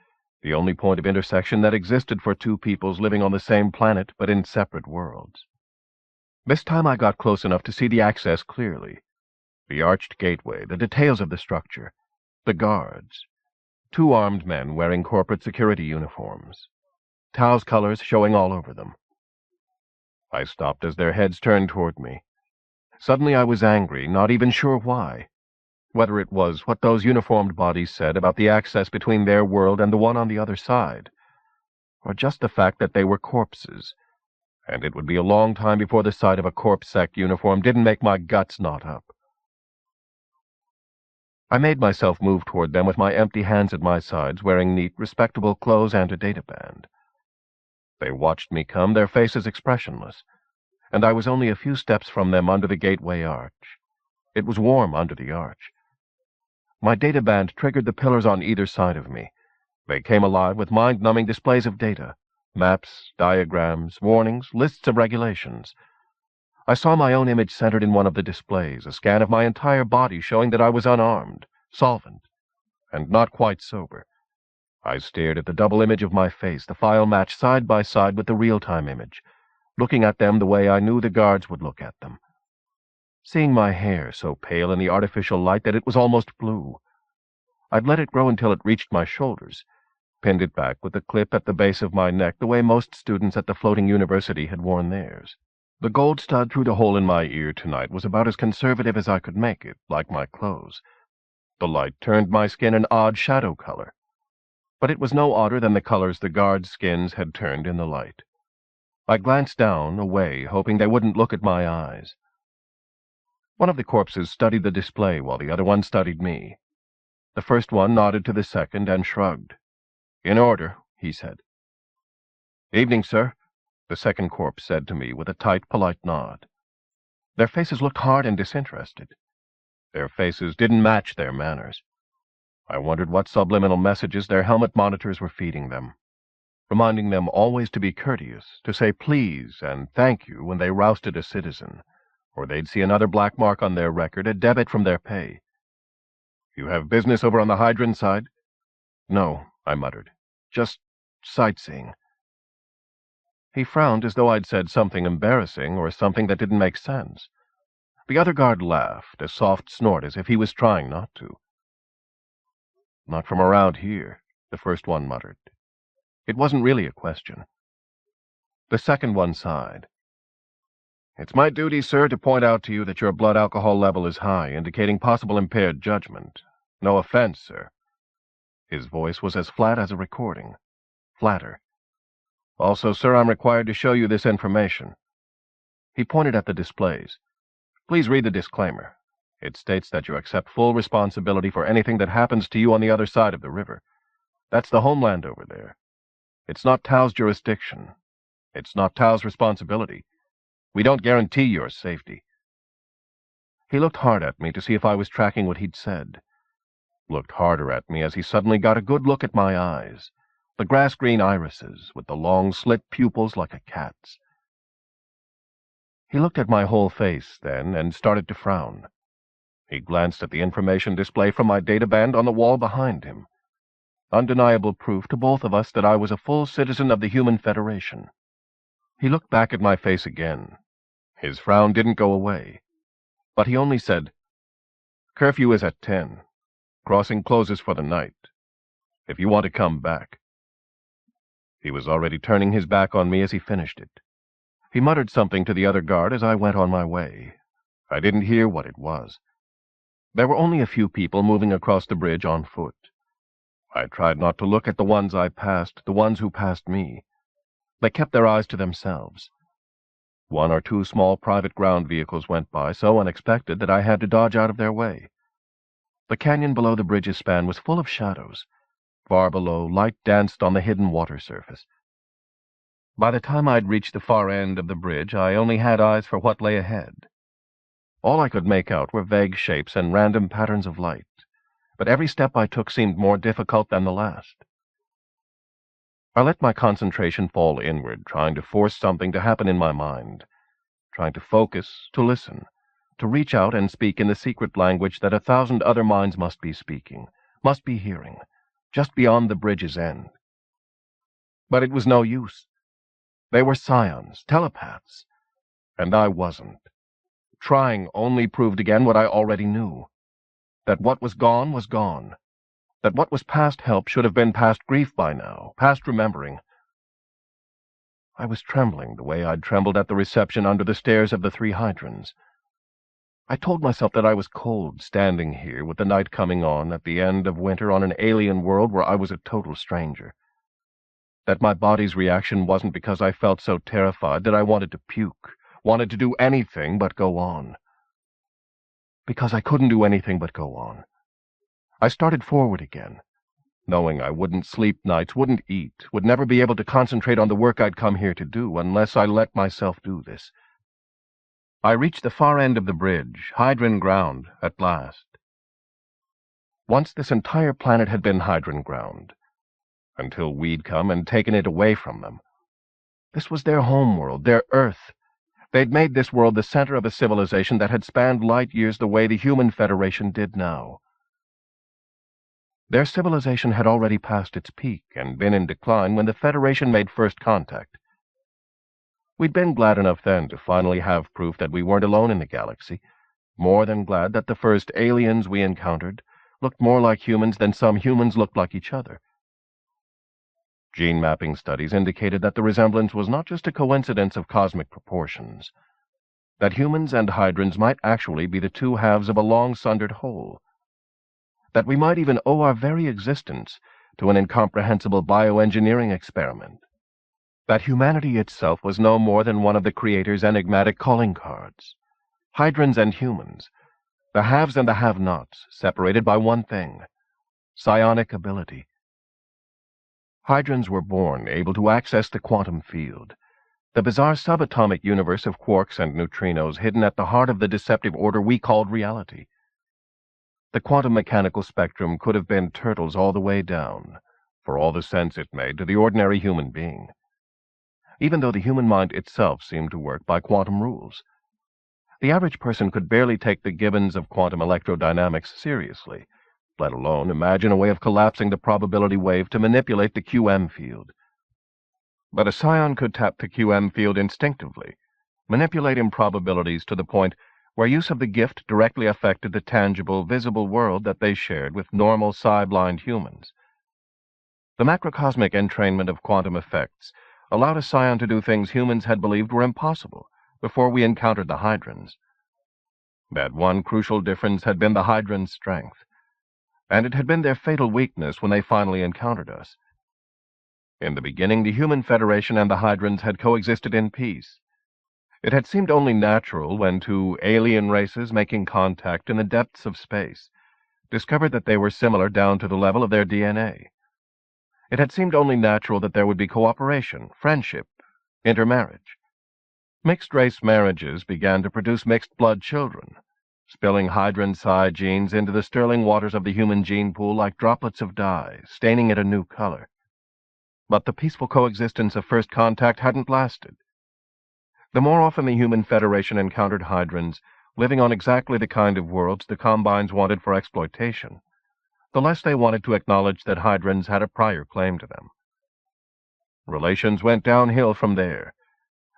A: the only point of intersection that existed for two peoples living on the same planet but in separate worlds. This time I got close enough to see the access clearly. The arched gateway, the details of the structure, the guards. 2 armed men wearing corporate security uniforms. Tau's colors showing all over them. I stopped as their heads turned toward me. Suddenly I was angry, not even sure why. Whether it was what those uniformed bodies said about the access between their world and the one on the other side, or just the fact that they were corpses, and it would be a long time before the sight of a corpsec uniform didn't make my guts knot up. I made myself move toward them with my empty hands at my sides, wearing neat, respectable clothes and a databand. They watched me come, their faces expressionless, and I was only a few steps from them under the gateway arch. It was warm under the arch. My databand triggered the pillars on either side of me. They came alive with mind-numbing displays of data, maps, diagrams, warnings, lists of regulations. I saw my own image centered in one of the displays, a scan of my entire body showing that I was unarmed, solvent, and not quite sober. I stared at the double image of my face, the file matched side by side with the real-time image, looking at them the way I knew the guards would look at them. Seeing my hair so pale in the artificial light that it was almost blue. I'd let it grow until it reached my shoulders, pinned it back with a clip at the base of my neck the way most students at the floating university had worn theirs. The gold stud through the hole in my ear tonight was about as conservative as I could make it, like my clothes. The light turned my skin an odd shadow color, but it was no odder than the colors the guards' skins had turned in the light. I glanced down, away, hoping they wouldn't look at my eyes. One of the corpses studied the display while the other one studied me. The first one nodded to the second and shrugged. "In order," he said. "Evening, sir," the second corpse said to me with a tight, polite nod. Their faces looked hard and disinterested. Their faces didn't match their manners. I wondered what subliminal messages their helmet monitors were feeding them, reminding them always to be courteous, to say please and thank you when they rousted a citizen, or they'd see another black mark on their record, a debit from their pay. "You have business over on the Hydran side?" "No," I muttered. "Just sightseeing." He frowned as though I'd said something embarrassing or something that didn't make sense. The other guard laughed, a soft snort as if he was trying not to. "Not from around here," the first one muttered. It wasn't really a question. The second one sighed. "It's my duty, sir, to point out to you that your blood alcohol level is high, indicating possible impaired judgment. No offense, sir." His voice was as flat as a recording. Flatter. "Also, sir, I'm required to show you this information." He pointed at the displays. "Please read the disclaimer. It states that you accept full responsibility for anything that happens to you on the other side of the river. That's the homeland over there. It's not Tao's jurisdiction. It's not Tao's responsibility. We don't guarantee your safety." He looked hard at me to see if I was tracking what he'd said. Looked harder at me as he suddenly got a good look at my eyes, the grass-green irises with the long slit pupils like a cat's. He looked at my whole face then and started to frown. He glanced at the information display from my databand on the wall behind him. Undeniable proof to both of us that I was a full citizen of the Human Federation. He looked back at my face again. His frown didn't go away, but he only said, "Curfew is at 10. Crossing closes for the night. If you want to come back." He was already turning his back on me as he finished it. He muttered something to the other guard as I went on my way. I didn't hear what it was. There were only a few people moving across the bridge on foot. I tried not to look at the ones I passed, the ones who passed me. They kept their eyes to themselves. One or two small private ground vehicles went by, so unexpected that I had to dodge out of their way. The canyon below the bridge's span was full of shadows. Far below, light danced on the hidden water surface. By the time I'd reached the far end of the bridge, I only had eyes for what lay ahead. All I could make out were vague shapes and random patterns of light, but every step I took seemed more difficult than the last. I let my concentration fall inward, trying to force something to happen in my mind, trying to focus, to listen, to reach out and speak in the secret language that 1,000 other minds must be speaking, must be hearing, just beyond the bridge's end. But it was no use. They were scions, telepaths, and I wasn't. Trying only proved again what I already knew, that what was gone, that what was past help should have been past grief by now, past remembering. I was trembling the way I'd trembled at the reception under the stairs of the 3 Hydrans. I told myself that I was cold, standing here with the night coming on at the end of winter on an alien world where I was a total stranger. That my body's reaction wasn't because I felt so terrified that I wanted to puke, wanted to do anything but go on. Because I couldn't do anything but go on. I started forward again, knowing I wouldn't sleep nights, wouldn't eat, would never be able to concentrate on the work I'd come here to do unless I let myself do this. I reached the far end of the bridge, Hydran ground, at last. Once this entire planet had been Hydran ground, until we'd come and taken it away from them. This was their home world, their Earth. They'd made this world the center of a civilization that had spanned light years the way the Human Federation did now. Their civilization had already passed its peak and been in decline when the Federation made first contact. We'd been glad enough then to finally have proof that we weren't alone in the galaxy, more than glad that the first aliens we encountered looked more like humans than some humans looked like each other. Gene mapping studies indicated that the resemblance was not just a coincidence of cosmic proportions, that humans and Hydrans might actually be the 2 halves of a long-sundered whole, that we might even owe our very existence to an incomprehensible bioengineering experiment, that humanity itself was no more than one of the Creator's enigmatic calling cards. Hydrans and humans, the haves and the have-nots, separated by one thing, psionic ability. Hydrans were born able to access the quantum field, the bizarre subatomic universe of quarks and neutrinos hidden at the heart of the deceptive order we called reality. The quantum mechanical spectrum could have been turtles all the way down, for all the sense it made to the ordinary human being, even though the human mind itself seemed to work by quantum rules. The average person could barely take the gibbons of quantum electrodynamics seriously, let alone imagine a way of collapsing the probability wave to manipulate the QM field. But a scion could tap the QM field instinctively, manipulate improbabilities to the point where use of the gift directly affected the tangible, visible world that they shared with normal psi-blind humans. The macrocosmic entrainment of quantum effects allowed a scion to do things humans had believed were impossible before we encountered the Hydrans. That one crucial difference had been the Hydrans' strength, and it had been their fatal weakness when they finally encountered us. In the beginning, the Human Federation and the Hydrans had coexisted in peace. It had seemed only natural when 2 alien races making contact in the depths of space discovered that they were similar down to the level of their DNA. It had seemed only natural that there would be cooperation, friendship, intermarriage. Mixed-race marriages began to produce mixed-blood children, spilling Hydran psi genes into the sterling waters of the human gene pool like droplets of dye, staining it a new color. But the peaceful coexistence of first contact hadn't lasted. The more often the Human Federation encountered Hydrans living on exactly the kind of worlds the Combines wanted for exploitation, the less they wanted to acknowledge that Hydrans had a prior claim to them. Relations went downhill from there,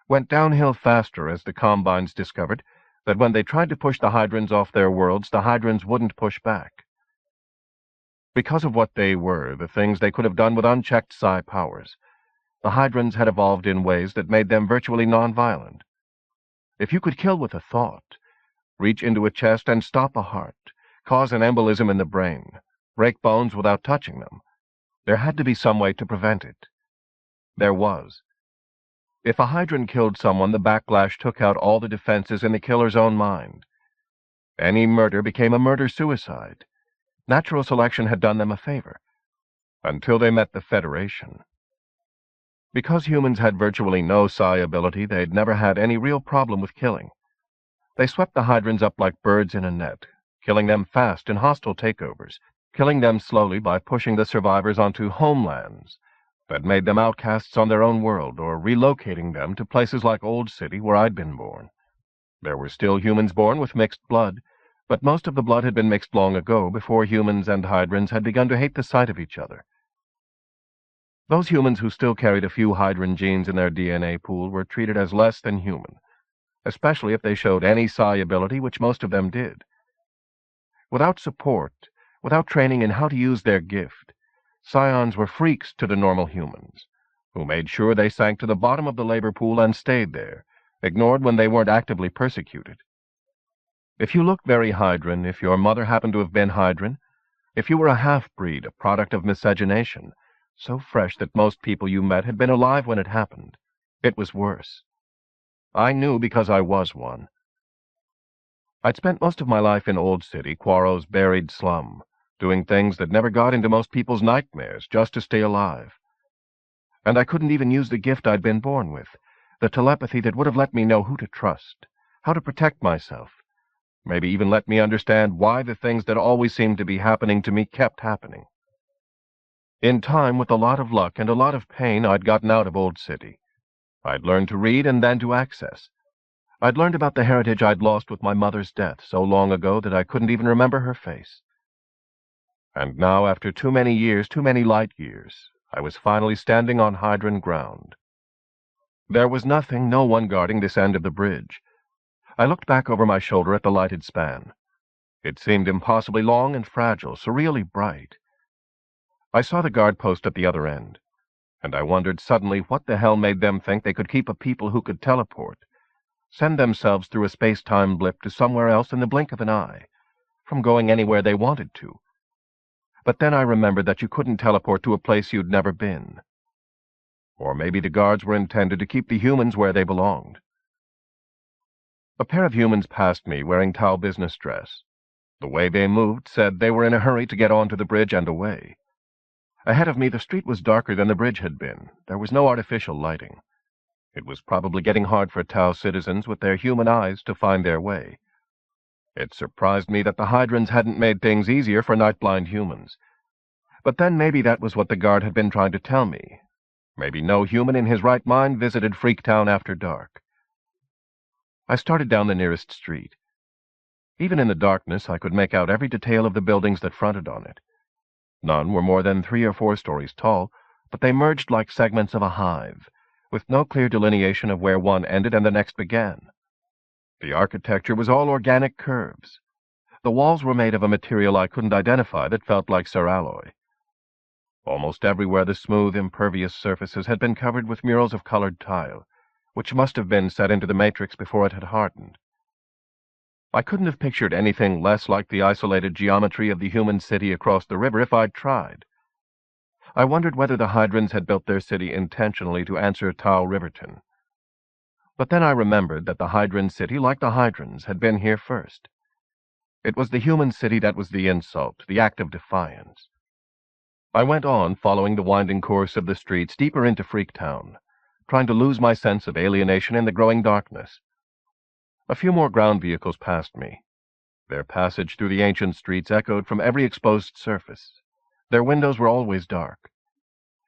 A: went downhill faster as the Combines discovered that when they tried to push the Hydrans off their worlds, the Hydrans wouldn't push back. Because of what they were, the things they could have done with unchecked psi powers, the Hydrans had evolved in ways that made them virtually non-violent. If you could kill with a thought, reach into a chest and stop a heart, cause an embolism in the brain, break bones without touching them, there had to be some way to prevent it. There was. If a Hydran killed someone, the backlash took out all the defenses in the killer's own mind. Any murder became a murder-suicide. Natural selection had done them a favor, until they met the Federation. Because humans had virtually no psi ability, they'd never had any real problem with killing. They swept the Hydrans up like birds in a net, killing them fast in hostile takeovers, killing them slowly by pushing the survivors onto homelands that made them outcasts on their own world, or relocating them to places like Old City, where I'd been born. There were still humans born with mixed blood, but most of the blood had been mixed long ago, before humans and Hydrans had begun to hate the sight of each other. Those humans who still carried a few Hydran genes in their DNA pool were treated as less than human, especially if they showed any psi ability, which most of them did. Without support, without training in how to use their gift, scions were freaks to the normal humans, who made sure they sank to the bottom of the labor pool and stayed there, ignored when they weren't actively persecuted. If you looked very Hydran, if your mother happened to have been Hydran, if you were a half-breed, a product of miscegenation, so fresh that most people you met had been alive when it happened, it was worse. I knew because I was one. I'd spent most of my life in Old City, Quaro's buried slum, doing things that never got into most people's nightmares just to stay alive. And I couldn't even use the gift I'd been born with, the telepathy that would have let me know who to trust, how to protect myself, maybe even let me understand why the things that always seemed to be happening to me kept happening. In time, with a lot of luck and a lot of pain, I'd gotten out of Old City. I'd learned to read and then to access. I'd learned about the heritage I'd lost with my mother's death so long ago that I couldn't even remember her face. And now, after too many years, too many light years, I was finally standing on Hydran ground. There was nothing, no one guarding this end of the bridge. I looked back over my shoulder at the lighted span. It seemed impossibly long and fragile, surreally bright. I saw the guard post at the other end, and I wondered suddenly what the hell made them think they could keep a people who could teleport, send themselves through a space-time blip to somewhere else in the blink of an eye, from going anywhere they wanted to. But then I remembered that you couldn't teleport to a place you'd never been. Or maybe the guards were intended to keep the humans where they belonged. A pair of humans passed me wearing towel business dress. The way they moved said they were in a hurry to get onto the bridge and away. Ahead of me, the street was darker than the bridge had been. There was no artificial lighting. It was probably getting hard for Tau citizens with their human eyes to find their way. It surprised me that the Hydrans hadn't made things easier for night-blind humans. But then maybe that was what the guard had been trying to tell me. Maybe no human in his right mind visited Freaktown after dark. I started down the nearest street. Even in the darkness, I could make out every detail of the buildings that fronted on it. None were more than 3 or 4 stories tall, but they merged like segments of a hive, with no clear delineation of where one ended and the next began. The architecture was all organic curves. The walls were made of a material I couldn't identify that felt like ceralloy. Almost everywhere the smooth, impervious surfaces had been covered with murals of colored tile, which must have been set into the matrix before it had hardened. I couldn't have pictured anything less like the isolated geometry of the human city across the river if I'd tried. I wondered whether the Hydrans had built their city intentionally to answer Tau Riverton. But then I remembered that the Hydran city, like the Hydrans, had been here first. It was the human city that was the insult, the act of defiance. I went on, following the winding course of the streets deeper into Freaktown, trying to lose my sense of alienation in the growing darkness. A few more ground vehicles passed me. Their passage through the ancient streets echoed from every exposed surface. Their windows were always dark.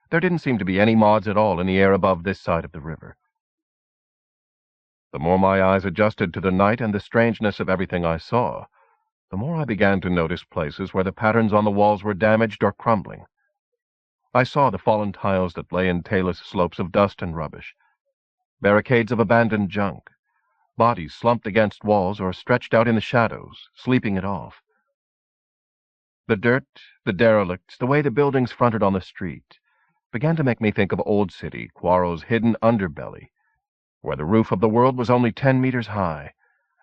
A: There didn't seem to be any mods at all in the air above this side of the river. The more my eyes adjusted to the night and the strangeness of everything I saw, the more I began to notice places where the patterns on the walls were damaged or crumbling. I saw the fallen tiles that lay in tailless slopes of dust and rubbish, barricades of abandoned junk, bodies slumped against walls or stretched out in the shadows, sleeping it off. The dirt, the derelicts, the way the buildings fronted on the street, began to make me think of Old City, Quaro's hidden underbelly, where the roof of the world was only 10 meters high,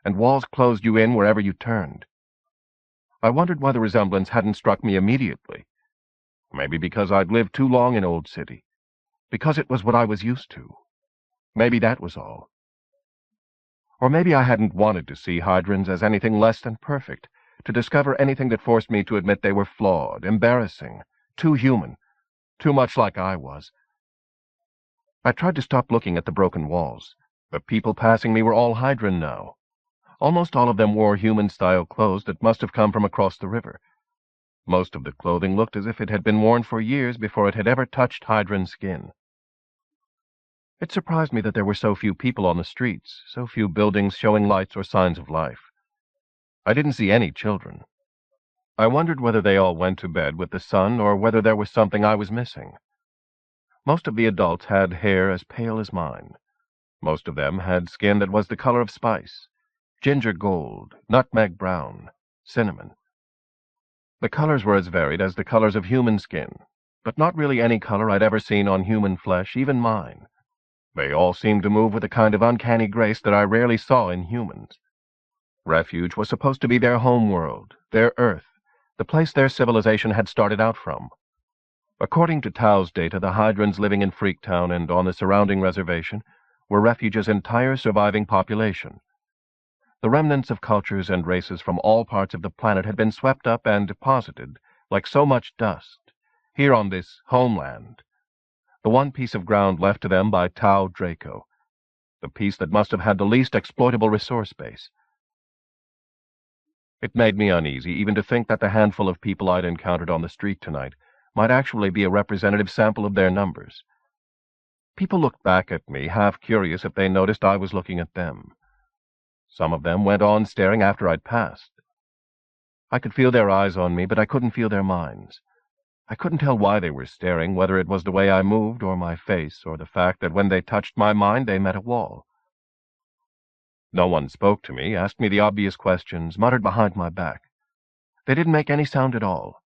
A: and walls closed you in wherever you turned. I wondered why the resemblance hadn't struck me immediately. Maybe because I'd lived too long in Old City, because it was what I was used to. Maybe that was all. Or maybe I hadn't wanted to see Hydrans as anything less than perfect, to discover anything that forced me to admit they were flawed, embarrassing, too human, too much like I was. I tried to stop looking at the broken walls. The people passing me were all Hydran now. Almost all of them wore human-style clothes that must have come from across the river. Most of the clothing looked as if it had been worn for years before it had ever touched Hydran skin. It surprised me that there were so few people on the streets, so few buildings showing lights or signs of life. I didn't see any children. I wondered whether they all went to bed with the sun or whether there was something I was missing. Most of the adults had hair as pale as mine. Most of them had skin that was the color of spice, ginger gold, nutmeg brown, cinnamon. The colors were as varied as the colors of human skin, but not really any color I'd ever seen on human flesh, even mine. They all seemed to move with a kind of uncanny grace that I rarely saw in humans. Refuge was supposed to be their home world, their Earth, the place their civilization had started out from. According to Tao's data, the Hydrans living in Freaktown and on the surrounding reservation were Refuge's entire surviving population. The remnants of cultures and races from all parts of the planet had been swept up and deposited, like so much dust, here on this homeland, the one piece of ground left to them by Tao Draco, the piece that must have had the least exploitable resource base. It made me uneasy even to think that the handful of people I'd encountered on the street tonight might actually be a representative sample of their numbers. People looked back at me, half curious if they noticed I was looking at them. Some of them went on staring after I'd passed. I could feel their eyes on me, but I couldn't feel their minds. I couldn't tell why they were staring, whether it was the way I moved or my face, or the fact that when they touched my mind they met a wall. No one spoke to me, asked me the obvious questions, muttered behind my back. They didn't make any sound at all.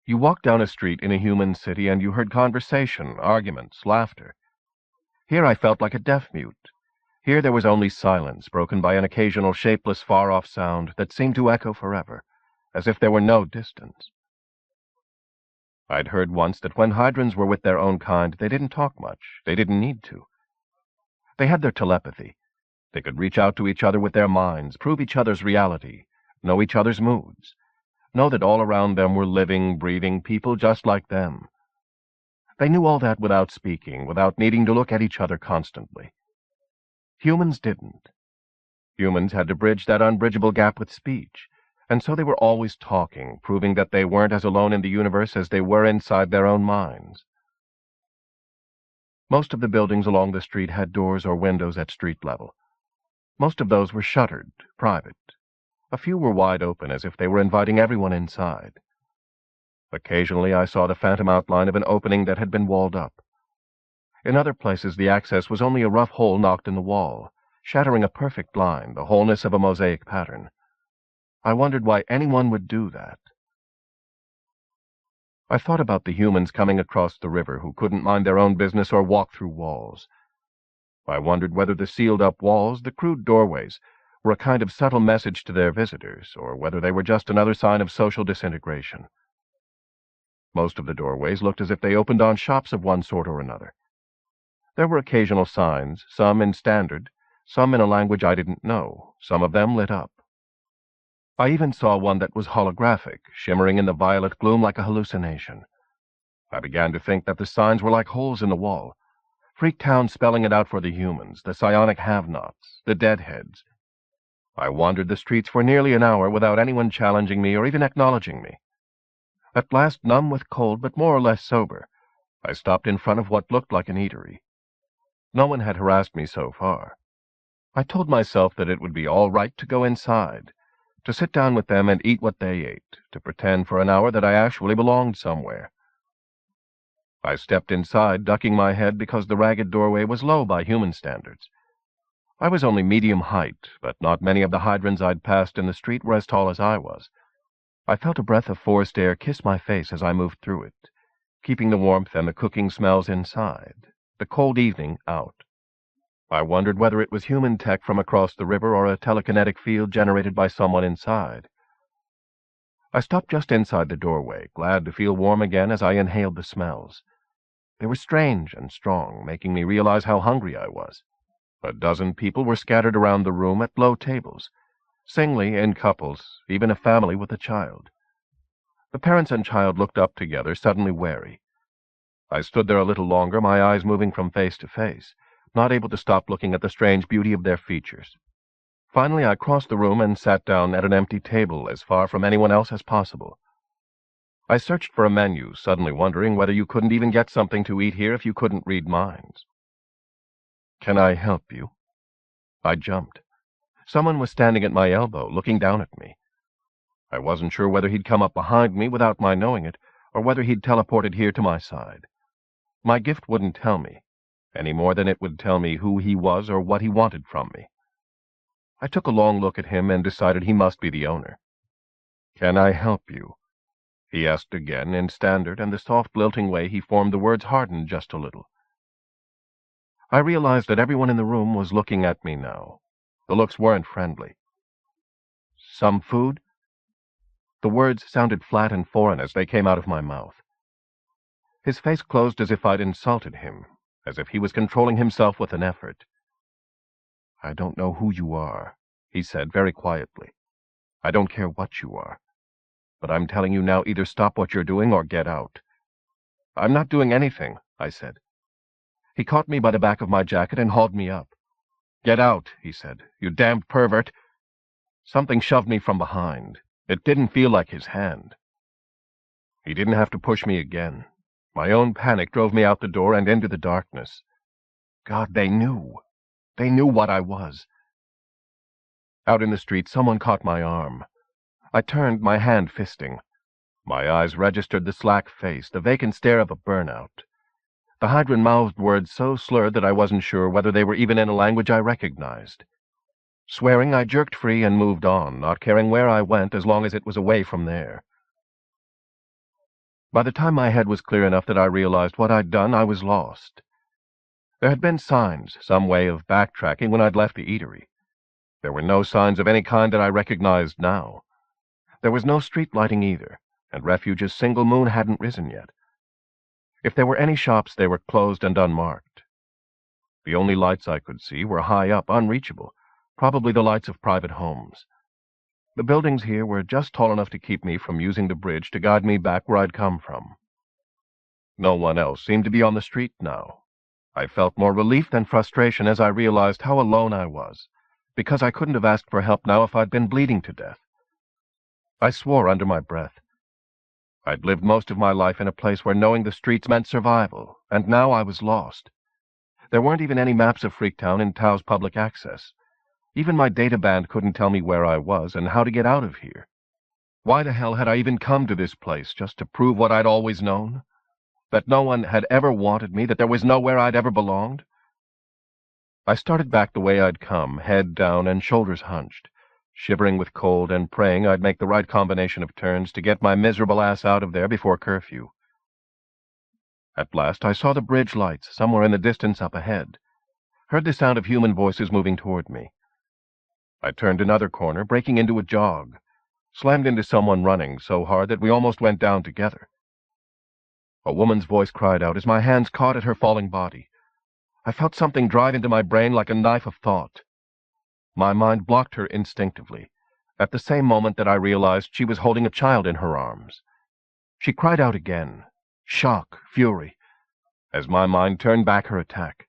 A: You walked down a street in a human city and you heard conversation, arguments, laughter. Here I felt like a deaf-mute. Here there was only silence, broken by an occasional shapeless, far-off sound that seemed to echo forever, as if there were no distance. I'd heard once that when Hydrans were with their own kind, they didn't talk much. They didn't need to. They had their telepathy. They could reach out to each other with their minds, prove each other's reality, know each other's moods, know that all around them were living, breathing people just like them. They knew all that without speaking, without needing to look at each other constantly. Humans didn't. Humans had to bridge that unbridgeable gap with speech, and so they were always talking, proving that they weren't as alone in the universe as they were inside their own minds. Most of the buildings along the street had doors or windows at street level. Most of those were shuttered, private. A few were wide open, as if they were inviting everyone inside. Occasionally I saw the phantom outline of an opening that had been walled up. In other places the access was only a rough hole knocked in the wall, shattering a perfect line, the wholeness of a mosaic pattern. I wondered why anyone would do that. I thought about the humans coming across the river who couldn't mind their own business or walk through walls. I wondered whether the sealed-up walls, the crude doorways, were a kind of subtle message to their visitors, or whether they were just another sign of social disintegration. Most of the doorways looked as if they opened on shops of one sort or another. There were occasional signs, some in standard, some in a language I didn't know, some of them lit up. I even saw one that was holographic, shimmering in the violet gloom like a hallucination. I began to think that the signs were like holes in the wall, Freaktown spelling it out for the humans, the psionic have-nots, the deadheads. I wandered the streets for nearly an hour without anyone challenging me or even acknowledging me. At last, numb with cold but more or less sober, I stopped in front of what looked like an eatery. No one had harassed me so far. I told myself that it would be all right to go inside, to sit down with them and eat what they ate, to pretend for an hour that I actually belonged somewhere. I stepped inside, ducking my head because the ragged doorway was low by human standards. I was only medium height, but not many of the Hydrans I'd passed in the street were as tall as I was. I felt a breath of forced air kiss my face as I moved through it, keeping the warmth and the cooking smells inside, the cold evening out. I wondered whether it was human tech from across the river or a telekinetic field generated by someone inside. I stopped just inside the doorway, glad to feel warm again as I inhaled the smells. They were strange and strong, making me realize how hungry I was. A dozen people were scattered around the room at low tables, singly, in couples, even a family with a child. The parents and child looked up together, suddenly wary. I stood there a little longer, my eyes moving from face to face, not able to stop looking at the strange beauty of their features. Finally, I crossed the room and sat down at an empty table, as far from anyone else as possible. I searched for a menu, suddenly wondering whether you couldn't even get something to eat here if you couldn't read minds. "Can I help you?" I jumped. Someone was standing at my elbow, looking down at me. I wasn't sure whether he'd come up behind me without my knowing it, or whether he'd teleported here to my side. My gift wouldn't tell me, any more than it would tell me who he was or what he wanted from me. I took a long look at him and decided he must be the owner. "Can I help you?" he asked again, in standard, and the soft, lilting way he formed the words hardened just a little. I realized that everyone in the room was looking at me now. The looks weren't friendly. Some food? The words sounded flat and foreign as they came out of my mouth. His face closed as if I'd insulted him, as if he was controlling himself with an effort. "I don't know who you are," he said very quietly. "I don't care what you are. But I'm telling you now, either stop what you're doing or get out." "I'm not doing anything," I said. He caught me by the back of my jacket and hauled me up. "Get out," he said. "You damned pervert." Something shoved me from behind. It didn't feel like his hand. He didn't have to push me again. My own panic drove me out the door and into the darkness. God, they knew. They knew what I was. Out in the street, someone caught my arm. I turned, my hand fisting. My eyes registered the slack face, the vacant stare of a burnout. The Hydran mouthed words so slurred that I wasn't sure whether they were even in a language I recognized. Swearing, I jerked free and moved on, not caring where I went as long as it was away from there. By the time my head was clear enough that I realized what I'd done, I was lost. There had been signs, some way of backtracking when I'd left the eatery. There were no signs of any kind that I recognized now. There was no street lighting either, and Refuge's single moon hadn't risen yet. If there were any shops, they were closed and unmarked. The only lights I could see were high up, unreachable, probably the lights of private homes. The buildings here were just tall enough to keep me from using the bridge to guide me back where I'd come from. No one else seemed to be on the street now. I felt more relief than frustration as I realized how alone I was, because I couldn't have asked for help now if I'd been bleeding to death. I swore under my breath. I'd lived most of my life in a place where knowing the streets meant survival, and now I was lost. There weren't even any maps of Freaktown in Tao's public access. Even my databand couldn't tell me where I was and how to get out of here. Why the hell had I even come to this place, just to prove what I'd always known? That no one had ever wanted me, that there was nowhere I'd ever belonged? I started back the way I'd come, head down and shoulders hunched, shivering with cold and praying I'd make the right combination of turns to get my miserable ass out of there before curfew. At last I saw the bridge lights somewhere in the distance up ahead, heard the sound of human voices moving toward me. I turned another corner, breaking into a jog, slammed into someone running so hard that we almost went down together. A woman's voice cried out as my hands caught at her falling body. I felt something drive into my brain like a knife of thought. My mind blocked her instinctively, at the same moment that I realized she was holding a child in her arms. She cried out again, shock, fury, as my mind turned back her attack.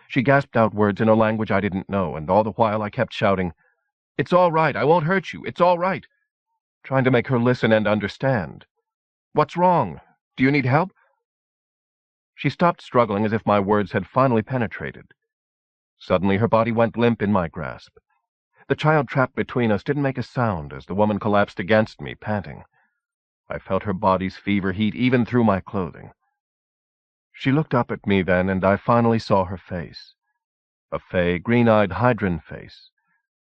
A: She gasped out words in a language I didn't know, and all the while I kept shouting, "It's all right, I won't hurt you, it's all right," trying to make her listen and understand. "What's wrong? Do you need help?" She stopped struggling as if my words had finally penetrated. Suddenly her body went limp in my grasp. The child trapped between us didn't make a sound as the woman collapsed against me, panting. I felt her body's fever heat even through my clothing. She looked up at me then, and I finally saw her face. A fey, green-eyed Hydran face,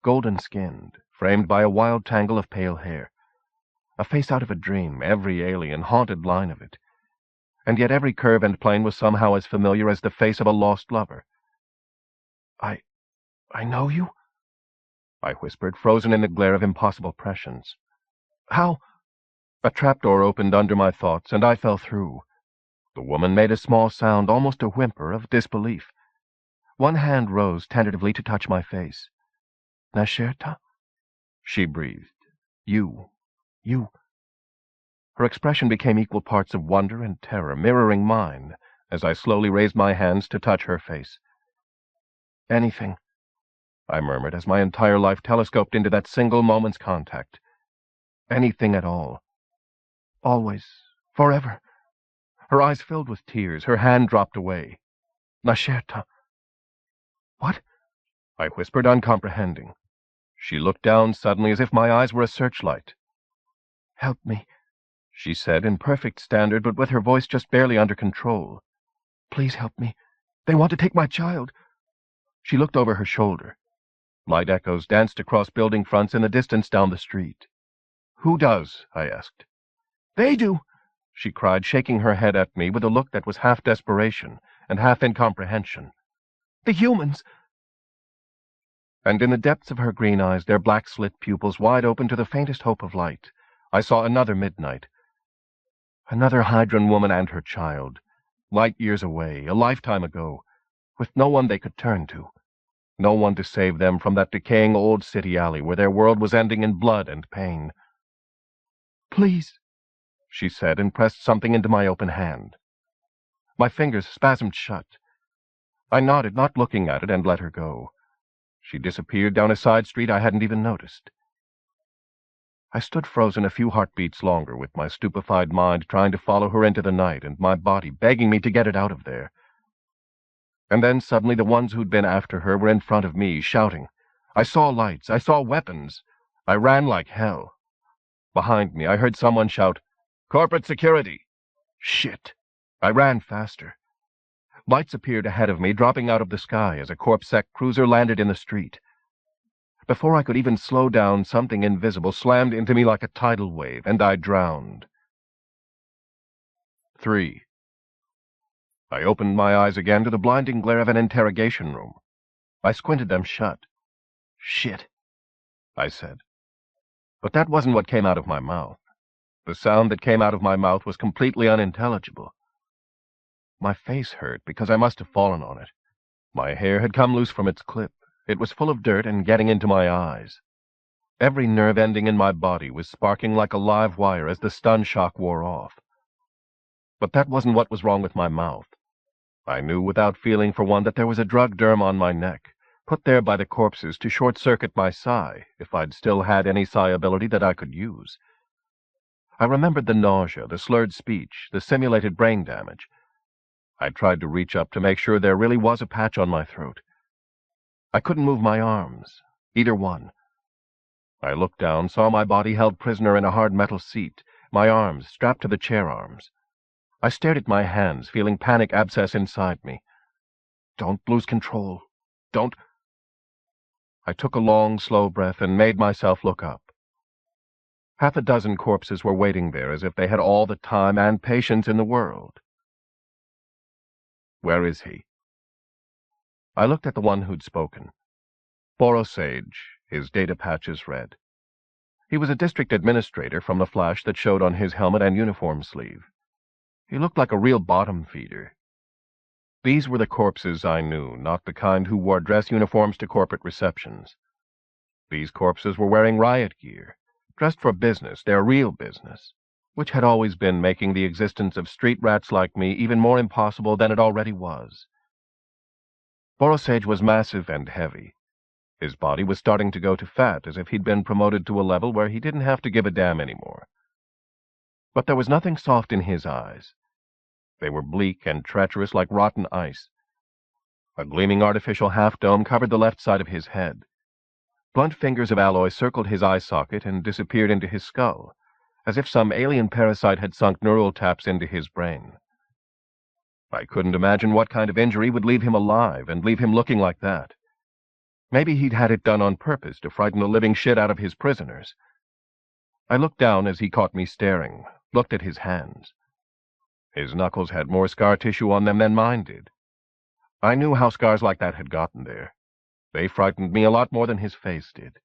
A: golden-skinned, framed by a wild tangle of pale hair. A face out of a dream, every alien, haunted line of it. And yet every curve and plane was somehow as familiar as the face of a lost lover. I know you?" I whispered, frozen in the glare of impossible prescience. "How?" A trapdoor opened under my thoughts, and I fell through. The woman made a small sound, almost a whimper, of disbelief. One hand rose tentatively to touch my face. "Nasherta?" she breathed. You. Her expression became equal parts of wonder and terror, mirroring mine, as I slowly raised my hands to touch her face. "Anything," I murmured as my entire life telescoped into that single moment's contact. "Anything at all. Always. Forever." Her eyes filled with tears, her hand dropped away. "Nasherta." "What?" I whispered, uncomprehending. She looked down suddenly as if my eyes were a searchlight. "Help me," she said, in perfect standard, but with her voice just barely under control. "Please help me. They want to take my child." She looked over her shoulder. Light echoes danced across building fronts in the distance down the street. "Who does?" I asked. They do, she cried, shaking her head at me with a look that was half desperation and half incomprehension. The humans! And in the depths of her green eyes, their black-slit pupils wide open to the faintest hope of light, I saw another midnight. Another Hydran woman and her child, light years away, a lifetime ago, with no one they could turn to, no one to save them from that decaying old city alley where their world was ending in blood and pain. Please, she said, and pressed something into my open hand. My fingers spasmed shut. I nodded, not looking at it, and let her go. She disappeared down a side street I hadn't even noticed. I stood frozen a few heartbeats longer, with my stupefied mind trying to follow her into the night and my body begging me to get it out of there. And then suddenly the ones who'd been after her were in front of me, shouting. I saw lights. I saw weapons. I ran like hell. Behind me, I heard someone shout, "Corporate security!" Shit! I ran faster. Lights appeared ahead of me, dropping out of the sky as a corpsec cruiser landed in the street. Before I could even slow down, something invisible slammed into me like a tidal wave, and I drowned. 3. I opened my eyes again to the blinding glare of an interrogation room. I squinted them shut. Shit, I said. But that wasn't what came out of my mouth. The sound that came out of my mouth was completely unintelligible. My face hurt because I must have fallen on it. My hair had come loose from its clip. It was full of dirt and getting into my eyes. Every nerve ending in my body was sparking like a live wire as the stun shock wore off. But that wasn't what was wrong with my mouth. I knew without feeling for one that there was a drug derm on my neck, put there by the corpses to short-circuit my sigh, if I'd still had any sigh ability that I could use. I remembered the nausea, the slurred speech, the simulated brain damage. I tried to reach up to make sure there really was a patch on my throat. I couldn't move my arms, either one. I looked down, saw my body held prisoner in a hard metal seat, my arms strapped to the chair arms. I stared at my hands, feeling panic abscess inside me. Don't lose control. Don't. I took a long, slow breath and made myself look up. Half a dozen corpses were waiting there as if they had all the time and patience in the world. Where is he? I looked at the one who'd spoken. Borosage, his data patches read. He was a district administrator from the flash that showed on his helmet and uniform sleeve. He looked like a real bottom feeder. These were the corpses I knew, not the kind who wore dress uniforms to corporate receptions. These corpses were wearing riot gear, dressed for business, their real business, which had always been making the existence of street rats like me even more impossible than it already was. Borosage was massive and heavy. His body was starting to go to fat, as if he'd been promoted to a level where he didn't have to give a damn anymore. But there was nothing soft in his eyes. They were bleak and treacherous like rotten ice. A gleaming artificial half-dome covered the left side of his head. Blunt fingers of alloy circled his eye socket and disappeared into his skull, as if some alien parasite had sunk neural taps into his brain. I couldn't imagine what kind of injury would leave him alive and leave him looking like that. Maybe he'd had it done on purpose to frighten the living shit out of his prisoners. I looked down as he caught me staring, looked at his hands. His knuckles had more scar tissue on them than mine did. I knew how scars like that had gotten there. They frightened me a lot more than his face did.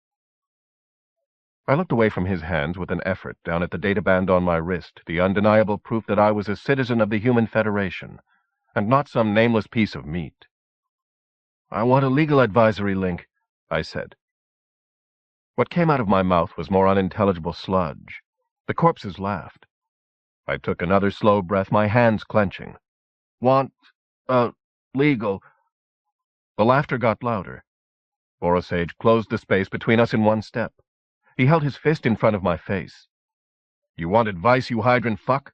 A: I looked away from his hands with an effort down at the databand on my wrist, the undeniable proof that I was a citizen of the Human Federation, and not some nameless piece of meat. I want a legal advisory link, I said. What came out of my mouth was more unintelligible sludge. The corpses laughed. I took another slow breath, my hands clenching. Want, legal. The laughter got louder. Borosage closed the space between us in one step. He held his fist in front of my face. You want advice, you Hydran fuck?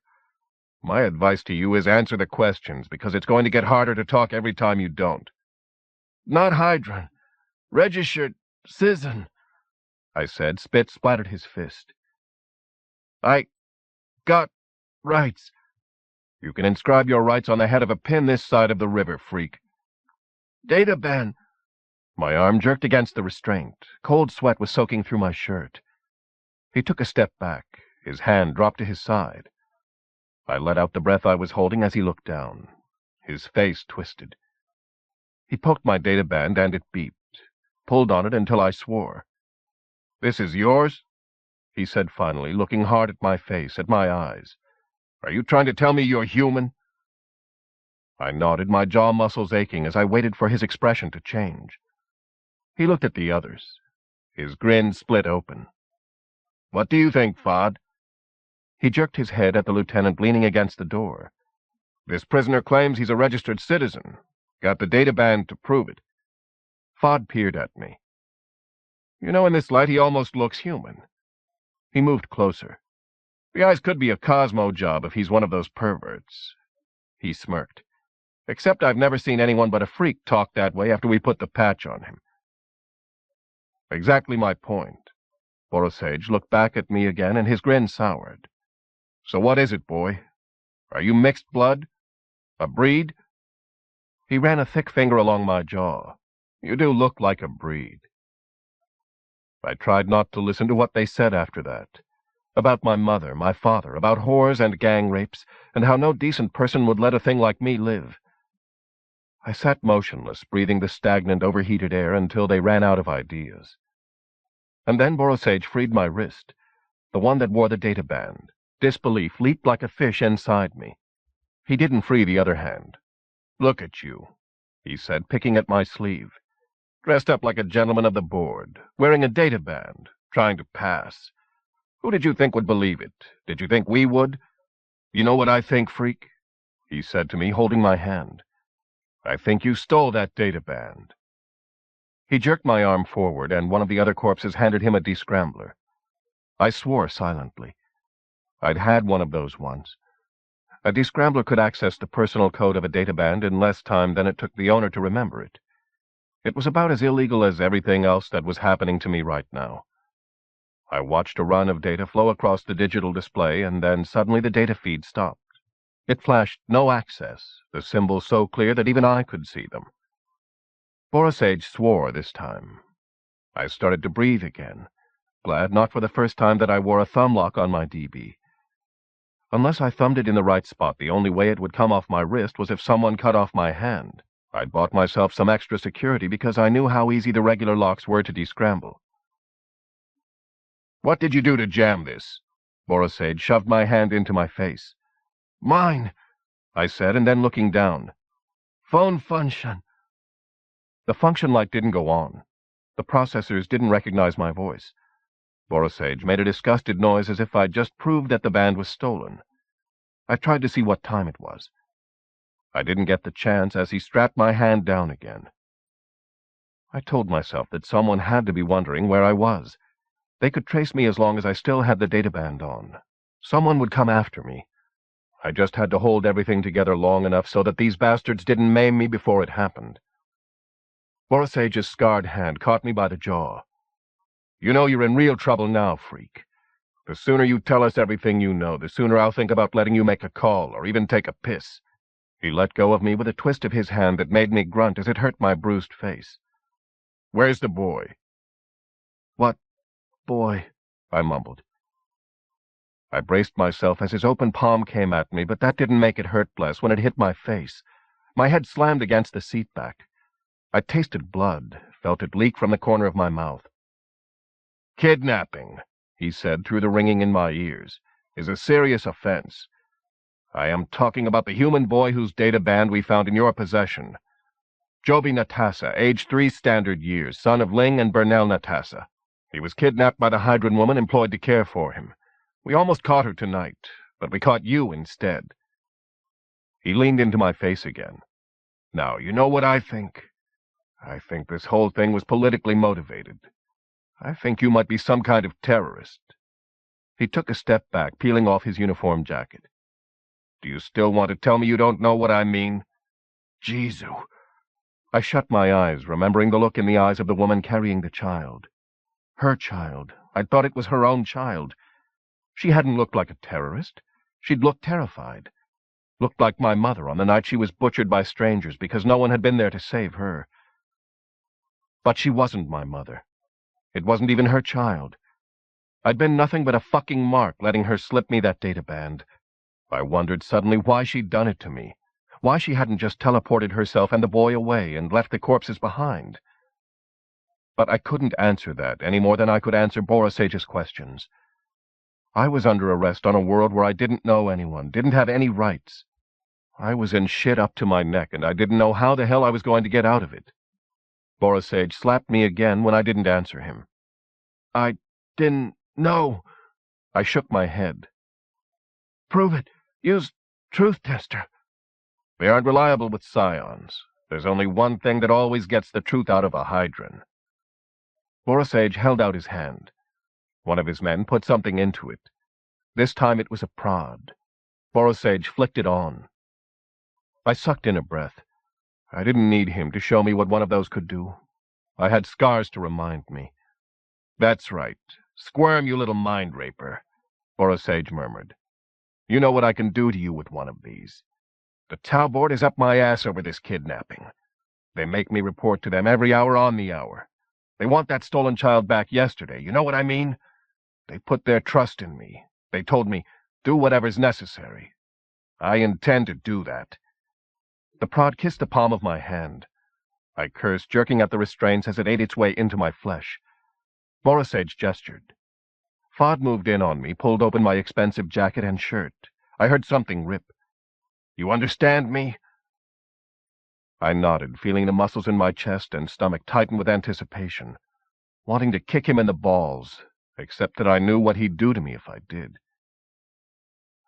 A: My advice to you is answer the questions, because it's going to get harder to talk every time you don't. Not Hydran. Registered citizen, I said. Spit splattered his fist. I got rights. You can inscribe your rights on the head of a pin this side of the river, freak. Data ban. My arm jerked against the restraint. Cold sweat was soaking through my shirt. He took a step back, His hand dropped to his side. I let out the breath I was holding as he looked down. His face twisted. He poked my databand and it beeped, pulled on it until I swore. "This is yours?" he said finally, looking hard at my face, at my eyes. "Are you trying to tell me you're human?" I nodded, my jaw muscles aching as I waited for his expression to change. He looked at the others. His grin split open. "What do you think, Fod?" He jerked his head at the lieutenant leaning against the door. "This prisoner claims he's a registered citizen. Got the databand to prove it." Fod peered at me. "You know, in this light he almost looks human." He moved closer. "The guy's could be a Cosmo job if he's one of those perverts." He smirked. "Except I've never seen anyone but a freak talk that way after we put the patch on him." "Exactly my point." Borosage looked back at me again, and his grin soured. "So what is it, boy? Are you mixed blood? A breed?" He ran a thick finger along my jaw. "You do look like a breed." I tried not to listen to what they said after that. About my mother, my father, about whores and gang rapes, and how no decent person would let a thing like me live. I sat motionless, breathing the stagnant, overheated air until they ran out of ideas. And then Borosage freed my wrist, the one that wore the databand. Disbelief leaped like a fish inside me. He didn't free the other hand. "Look at you," he said, picking at my sleeve. "Dressed up like a gentleman of the board, wearing a databand, trying to pass. Who did you think would believe it? Did you think we would? You know what I think, freak?" he said to me, holding my hand. "I think you stole that databand." He jerked my arm forward, and one of the other corpses handed him a descrambler. I swore silently. I'd had one of those once. A descrambler could access the personal code of a databand in less time than it took the owner to remember it. It was about as illegal as everything else that was happening to me right now. I watched a run of data flow across the digital display, and then suddenly the data feed stopped. It flashed "no access," the symbols so clear that even I could see them. Borosage swore this time. I started to breathe again, glad not for the first time that I wore a thumb lock on my DB. Unless I thumbed it in the right spot, the only way it would come off my wrist was if someone cut off my hand. I'd bought myself some extra security because I knew how easy the regular locks were to descramble. "What did you do to jam this?" Borosage shoved my hand into my face. "Mine," I said, and then looking down. "Phone function." The function light didn't go on. The processors didn't recognize my voice. Borosage made a disgusted noise as if I'd just proved that the band was stolen. I tried to see what time it was. I didn't get the chance as he strapped my hand down again. I told myself that someone had to be wondering where I was. They could trace me as long as I still had the databand on. Someone would come after me. I just had to hold everything together long enough so that these bastards didn't maim me before it happened. Borosage's scarred hand caught me by the jaw. "You know you're in real trouble now, freak. The sooner you tell us everything you know, the sooner I'll think about letting you make a call or even take a piss." He let go of me with a twist of his hand that made me grunt as it hurt my bruised face. "Where's the boy?" "What boy?" I mumbled. I braced myself as his open palm came at me, but that didn't make it hurt less when it hit my face. My head slammed against the seat back. I tasted blood, felt it leak from the corner of my mouth. "Kidnapping," he said through the ringing in my ears, "is a serious offense. I am talking about the human boy whose databand we found in your possession. Joby Natassa, age 3 standard years, son of Ling and Burnell Natassa. He was kidnapped by the Hydran woman employed to care for him. We almost caught her tonight, but we caught you instead." He leaned into my face again. "Now, you know what I think? I think this whole thing was politically motivated. I think you might be some kind of terrorist." He took a step back, peeling off his uniform jacket. "Do you still want to tell me you don't know what I mean?" "Jesu." I shut my eyes, remembering the look in the eyes of the woman carrying the child. Her child. I'd thought it was her own child. She hadn't looked like a terrorist. She'd looked terrified. Looked like my mother on the night she was butchered by strangers because no one had been there to save her. But she wasn't my mother. It wasn't even her child. I'd been nothing but a fucking mark, letting her slip me that databand. I wondered suddenly why she'd done it to me. Why she hadn't just teleported herself and the boy away and left the corpses behind. But I couldn't answer that any more than I could answer Borisage's questions. I was under arrest on a world where I didn't know anyone, didn't have any rights. I was in shit up to my neck, and I didn't know how the hell I was going to get out of it. Borisage slapped me again when I didn't answer him. I didn't know. I shook my head. Prove it. Use truth tester. They aren't reliable with psions. There's only one thing that always gets the truth out of a Hydran. Borisage held out his hand. One of his men put something into it. This time it was a prod. Borisage flicked it on. I sucked in a breath. I didn't need him to show me what one of those could do. I had scars to remind me. That's right. Squirm, you little mind raper, Borisage murmured. You know what I can do to you with one of these. The Tau board is up my ass over this kidnapping. They make me report to them every hour on the hour. They want that stolen child back yesterday, you know what I mean? They put their trust in me. They told me, do whatever's necessary. I intend to do that. The prod kissed the palm of my hand. I cursed, jerking at the restraints as it ate its way into my flesh. Borisage gestured. Fod moved in on me, pulled open my expensive jacket and shirt. I heard something rip. You understand me? I nodded, feeling the muscles in my chest and stomach tighten with anticipation, wanting to kick him in the balls, except that I knew what he'd do to me if I did.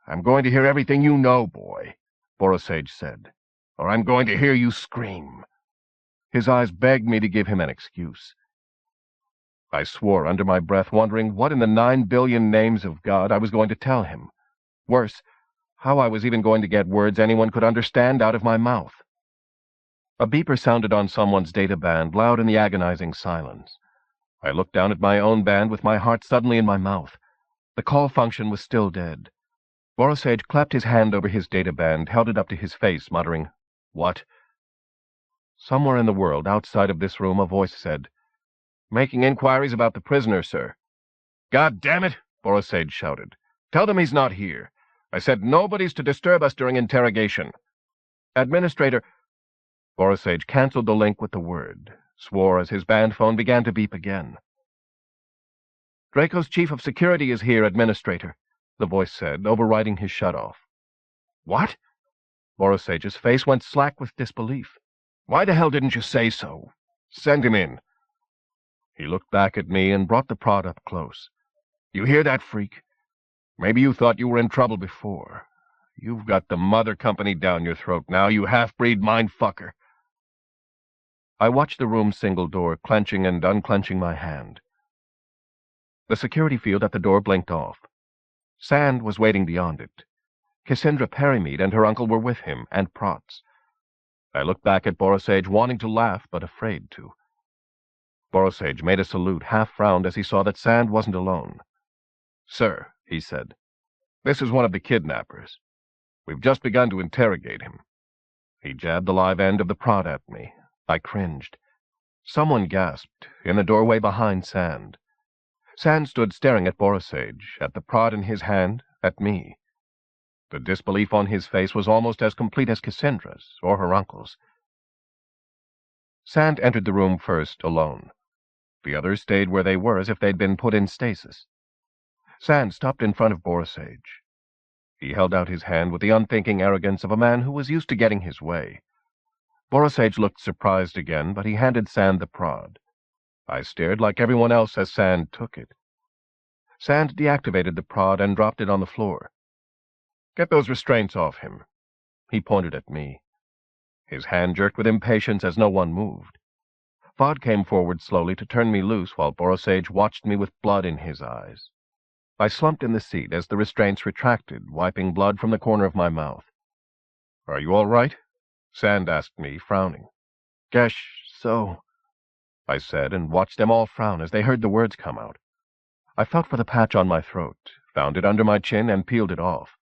A: I'm going to hear everything you know, boy, Borisage said, or I'm going to hear you scream. His eyes begged me to give him an excuse. I swore under my breath, wondering what in the 9 billion names of God I was going to tell him. Worse, how I was even going to get words anyone could understand out of my mouth. A beeper sounded on someone's data band, loud in the agonizing silence. I looked down at my own band with my heart suddenly in my mouth. The call function was still dead. Borisage clapped his hand over his data band, held it up to his face, muttering, "What?" Somewhere in the world, outside of this room, a voice said, "Making inquiries about the prisoner, sir." "God damn it!" Borisage shouted. "Tell them he's not here. I said nobody's to disturb us during interrogation." "Administrator—" Borisage canceled the link with the word, swore as his band phone began to beep again. "Draco's chief of security is here, Administrator," the voice said, overriding his shutoff. "What?" Borisage's face went slack with disbelief. "Why the hell didn't you say so? Send him in." He looked back at me and brought the prod up close. "You hear that, freak? Maybe you thought you were in trouble before. You've got the mother company down your throat now, you half-breed mind-fucker." I watched the room's single door, clenching and unclenching my hand. The security field at the door blinked off. Sand was waiting beyond it. Cassandra Perrymead and her uncle were with him, and Protz. I looked back at Borisage, wanting to laugh, but afraid to. Borisage made a salute, half-frowned as he saw that Sand wasn't alone. "Sir," he said, "this is one of the kidnappers. We've just begun to interrogate him." He jabbed the live end of the prod at me. I cringed. Someone gasped, in the doorway behind Sand. Sand stood staring at Borisage, at the prod in his hand, at me. The disbelief on his face was almost as complete as Cassandra's, or her uncle's. Sand entered the room first, alone. The others stayed where they were as if they'd been put in stasis. Sand stopped in front of Borisage. He held out his hand with the unthinking arrogance of a man who was used to getting his way. Borisage looked surprised again, but he handed Sand the prod. I stared like everyone else as Sand took it. Sand deactivated the prod and dropped it on the floor. "Get those restraints off him." He pointed at me. His hand jerked with impatience as no one moved. Fod came forward slowly to turn me loose while Borisage watched me with blood in his eyes. I slumped in the seat as the restraints retracted, wiping blood from the corner of my mouth. "Are you all right?" Sand asked me, frowning. "Guess so," I said, and watched them all frown as they heard the words come out. I felt for the patch on my throat, found it under my chin, and peeled it off.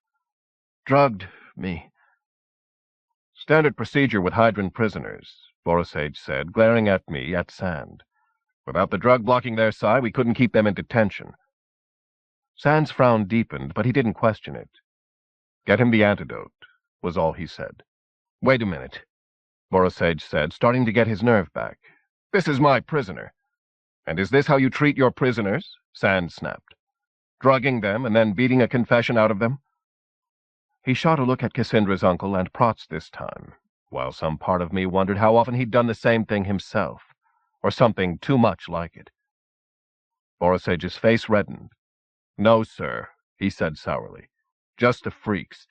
A: "Drugged me." "Standard procedure with Hydran prisoners," Borisage said, glaring at me, at Sand. "Without the drug blocking their psi, we couldn't keep them in detention." Sand's frown deepened, but he didn't question it. "Get him the antidote," was all he said. "Wait a minute," Borosage said, starting to get his nerve back. "This is my prisoner." "And is this how you treat your prisoners?" Sand snapped. "Drugging them and then beating a confession out of them?" He shot a look at Cassandra's uncle and Protz this time, while some part of me wondered how often he'd done the same thing himself, or something too much like it. Borosage's face reddened. "No, sir," he said sourly. "Just the freaks."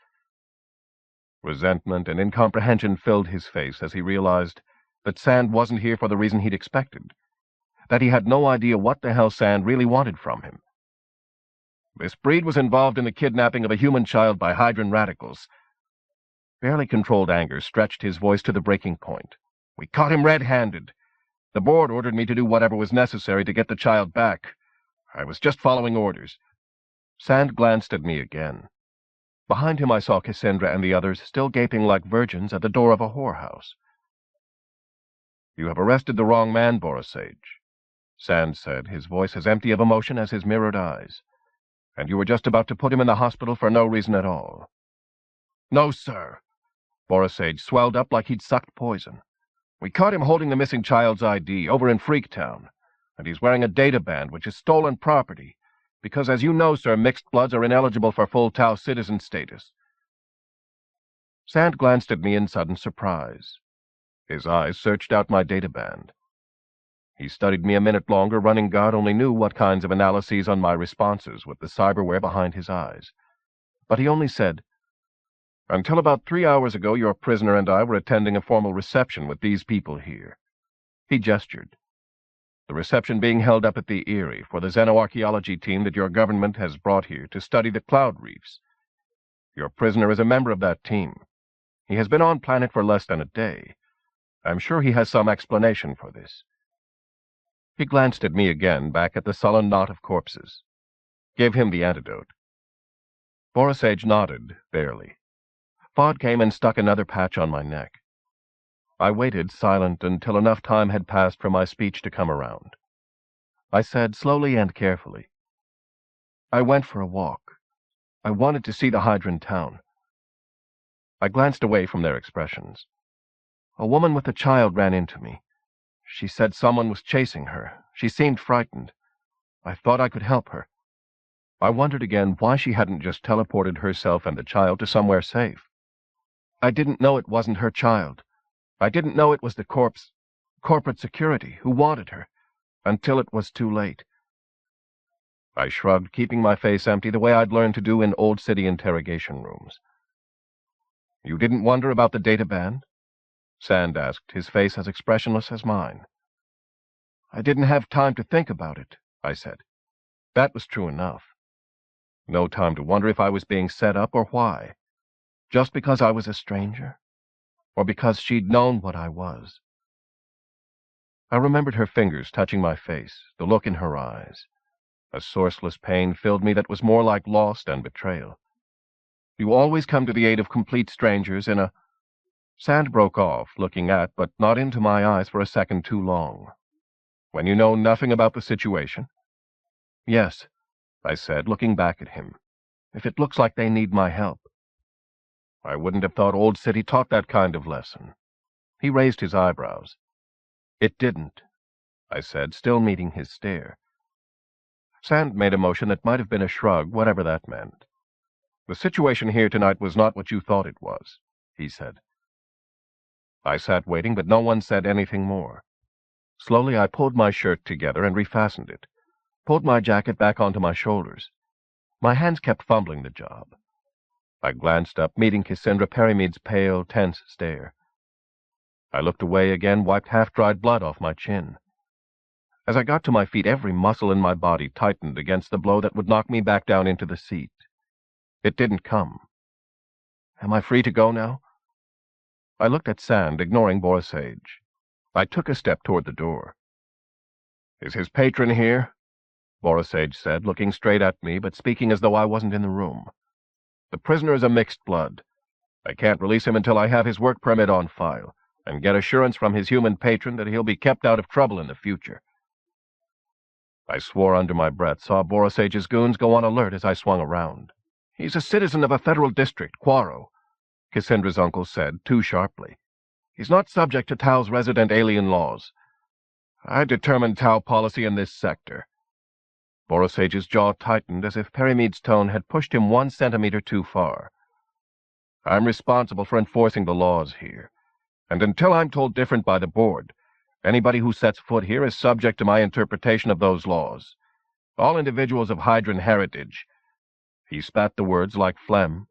A: Resentment and incomprehension filled his face as he realized that Sand wasn't here for the reason he'd expected, that he had no idea what the hell Sand really wanted from him. "This breed was involved in the kidnapping of a human child by Hydran radicals." Barely controlled anger stretched his voice to the breaking point. "We caught him red-handed. The board ordered me to do whatever was necessary to get the child back. I was just following orders." Sand glanced at me again. Behind him I saw Cassandra and the others still gaping like virgins at the door of a whorehouse. "You have arrested the wrong man, Borosage," Sand said, his voice as empty of emotion as his mirrored eyes. "And you were just about to put him in the hospital for no reason at all." "No, sir." Borosage swelled up like he'd sucked poison. "We caught him holding the missing child's ID over in Freaktown, and he's wearing a data band, which is stolen property, because, as you know, sir, mixed bloods are ineligible for full Tau citizen status." Sand glanced at me in sudden surprise. His eyes searched out my data band. He studied me a minute longer, running God only knew what kinds of analyses on my responses with the cyberware behind his eyes. But he only said, "Until about 3 hours ago, your prisoner and I were attending a formal reception with these people here." He gestured. "The reception being held up at the Erie for the xenoarchaeology team that your government has brought here to study the cloud reefs. Your prisoner is a member of that team. He has been on planet for less than a day. I'm sure he has some explanation for this." He glanced at me again, back at the sullen knot of corpses. "Give him the antidote." Borosage nodded, barely. Fod came and stuck another patch on my neck. I waited, silent, until enough time had passed for my speech to come around. I said, slowly and carefully, "I went for a walk. I wanted to see the Hydran town." I glanced away from their expressions. "A woman with a child ran into me. She said someone was chasing her. She seemed frightened. I thought I could help her." I wondered again why she hadn't just teleported herself and the child to somewhere safe. "I didn't know it wasn't her child. I didn't know it was the corporate security who wanted her, until it was too late." I shrugged, keeping my face empty the way I'd learned to do in old city interrogation rooms. "You didn't wonder about the data band?" Sand asked, his face as expressionless as mine. "I didn't have time to think about it," I said. That was true enough. No time to wonder if I was being set up or why. Just because I was a stranger? Or because she'd known what I was? I remembered her fingers touching my face, the look in her eyes. A sourceless pain filled me that was more like loss than betrayal. "You always come to the aid of complete strangers in a—" Sand broke off, looking at, but not into my eyes for a second too long. "When you know nothing about the situation?" "Yes," I said, looking back at him. "If it looks like they need my help." I wouldn't have thought Old City taught that kind of lesson. He raised his eyebrows. "It didn't," I said, still meeting his stare. Sand made a motion that might have been a shrug, whatever that meant. "The situation here tonight was not what you thought it was," he said. I sat waiting, but no one said anything more. Slowly I pulled my shirt together and refastened it, pulled my jacket back onto my shoulders. My hands kept fumbling the job. I glanced up, meeting Cassandra Perimede's pale, tense stare. I looked away again, wiped half-dried blood off my chin. As I got to my feet, every muscle in my body tightened against the blow that would knock me back down into the seat. It didn't come. "Am I free to go now?" I looked at Sand, ignoring Borosage. I took a step toward the door. "Is his patron here?" Borosage said, looking straight at me, but speaking as though I wasn't in the room. "The prisoner is a mixed blood. I can't release him until I have his work permit on file, and get assurance from his human patron that he'll be kept out of trouble in the future." I swore under my breath, saw Borisage's goons go on alert as I swung around. "He's a citizen of a federal district, Quarro," Cassandra's uncle said, too sharply. "He's not subject to Tau's resident alien laws. I determined Tau policy in this sector." Borisage's jaw tightened as if Perimede's tone had pushed him 1 centimeter too far. "I'm responsible for enforcing the laws here, and until I'm told different by the board, anybody who sets foot here is subject to my interpretation of those laws. All individuals of Hydran heritage," he spat the words like phlegm,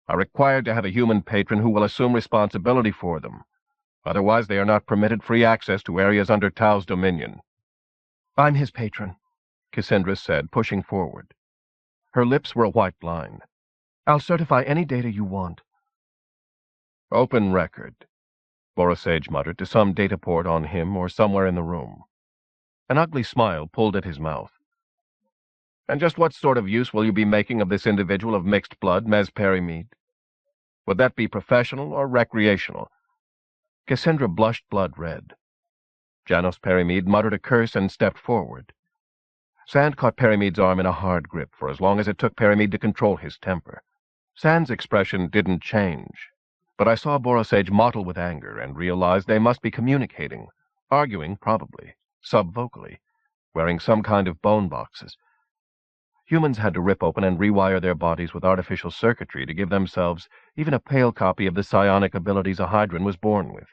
A: "are required to have a human patron who will assume responsibility for them. Otherwise they are not permitted free access to areas under Tau's dominion." "I'm his patron," Cassandra said, pushing forward. Her lips were a white line. "I'll certify any data you want." "Open record," Borisage muttered to some data port on him or somewhere in the room. An ugly smile pulled at his mouth. "And just what sort of use will you be making of this individual of mixed blood, Mez Perimede? Would that be professional or recreational?" Cassandra blushed blood red. Janos Perimede muttered a curse and stepped forward. Sand caught Perimede's arm in a hard grip for as long as it took Perimede to control his temper. Sand's expression didn't change, but I saw Borisage mottle with anger and realized they must be communicating, arguing probably, subvocally, wearing some kind of bone boxes. Humans had to rip open and rewire their bodies with artificial circuitry to give themselves even a pale copy of the psionic abilities a Hydran was born with.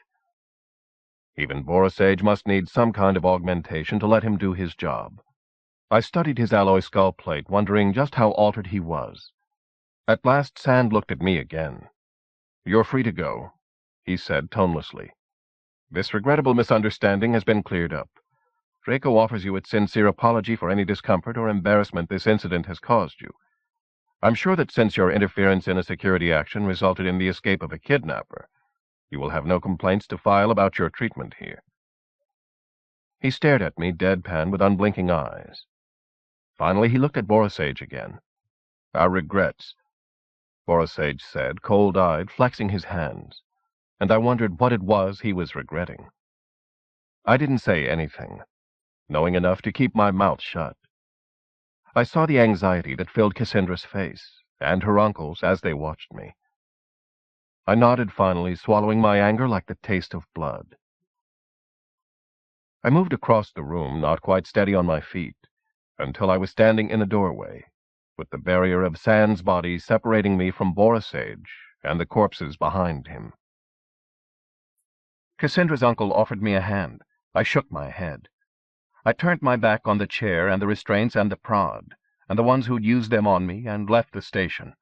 A: Even Borisage must need some kind of augmentation to let him do his job. I studied his alloy skull plate, wondering just how altered he was. At last Sand looked at me again. "You're free to go," he said tonelessly. "This regrettable misunderstanding has been cleared up. Draco offers you its sincere apology for any discomfort or embarrassment this incident has caused you. I'm sure that since your interference in a security action resulted in the escape of a kidnapper, you will have no complaints to file about your treatment here." He stared at me, deadpan, with unblinking eyes. Finally he looked at Borisage again. "Our regrets," Borisage said, cold-eyed, flexing his hands, and I wondered what it was he was regretting. I didn't say anything, knowing enough to keep my mouth shut. I saw the anxiety that filled Cassandra's face, and her uncle's, as they watched me. I nodded finally, swallowing my anger like the taste of blood. I moved across the room, not quite steady on my feet, until I was standing in a doorway, with the barrier of Sand's body separating me from Borisage and the corpses behind him. Cassandra's uncle offered me a hand. I shook my head. I turned my back on the chair and the restraints and the prod, and the ones who'd used them on me, and left the station.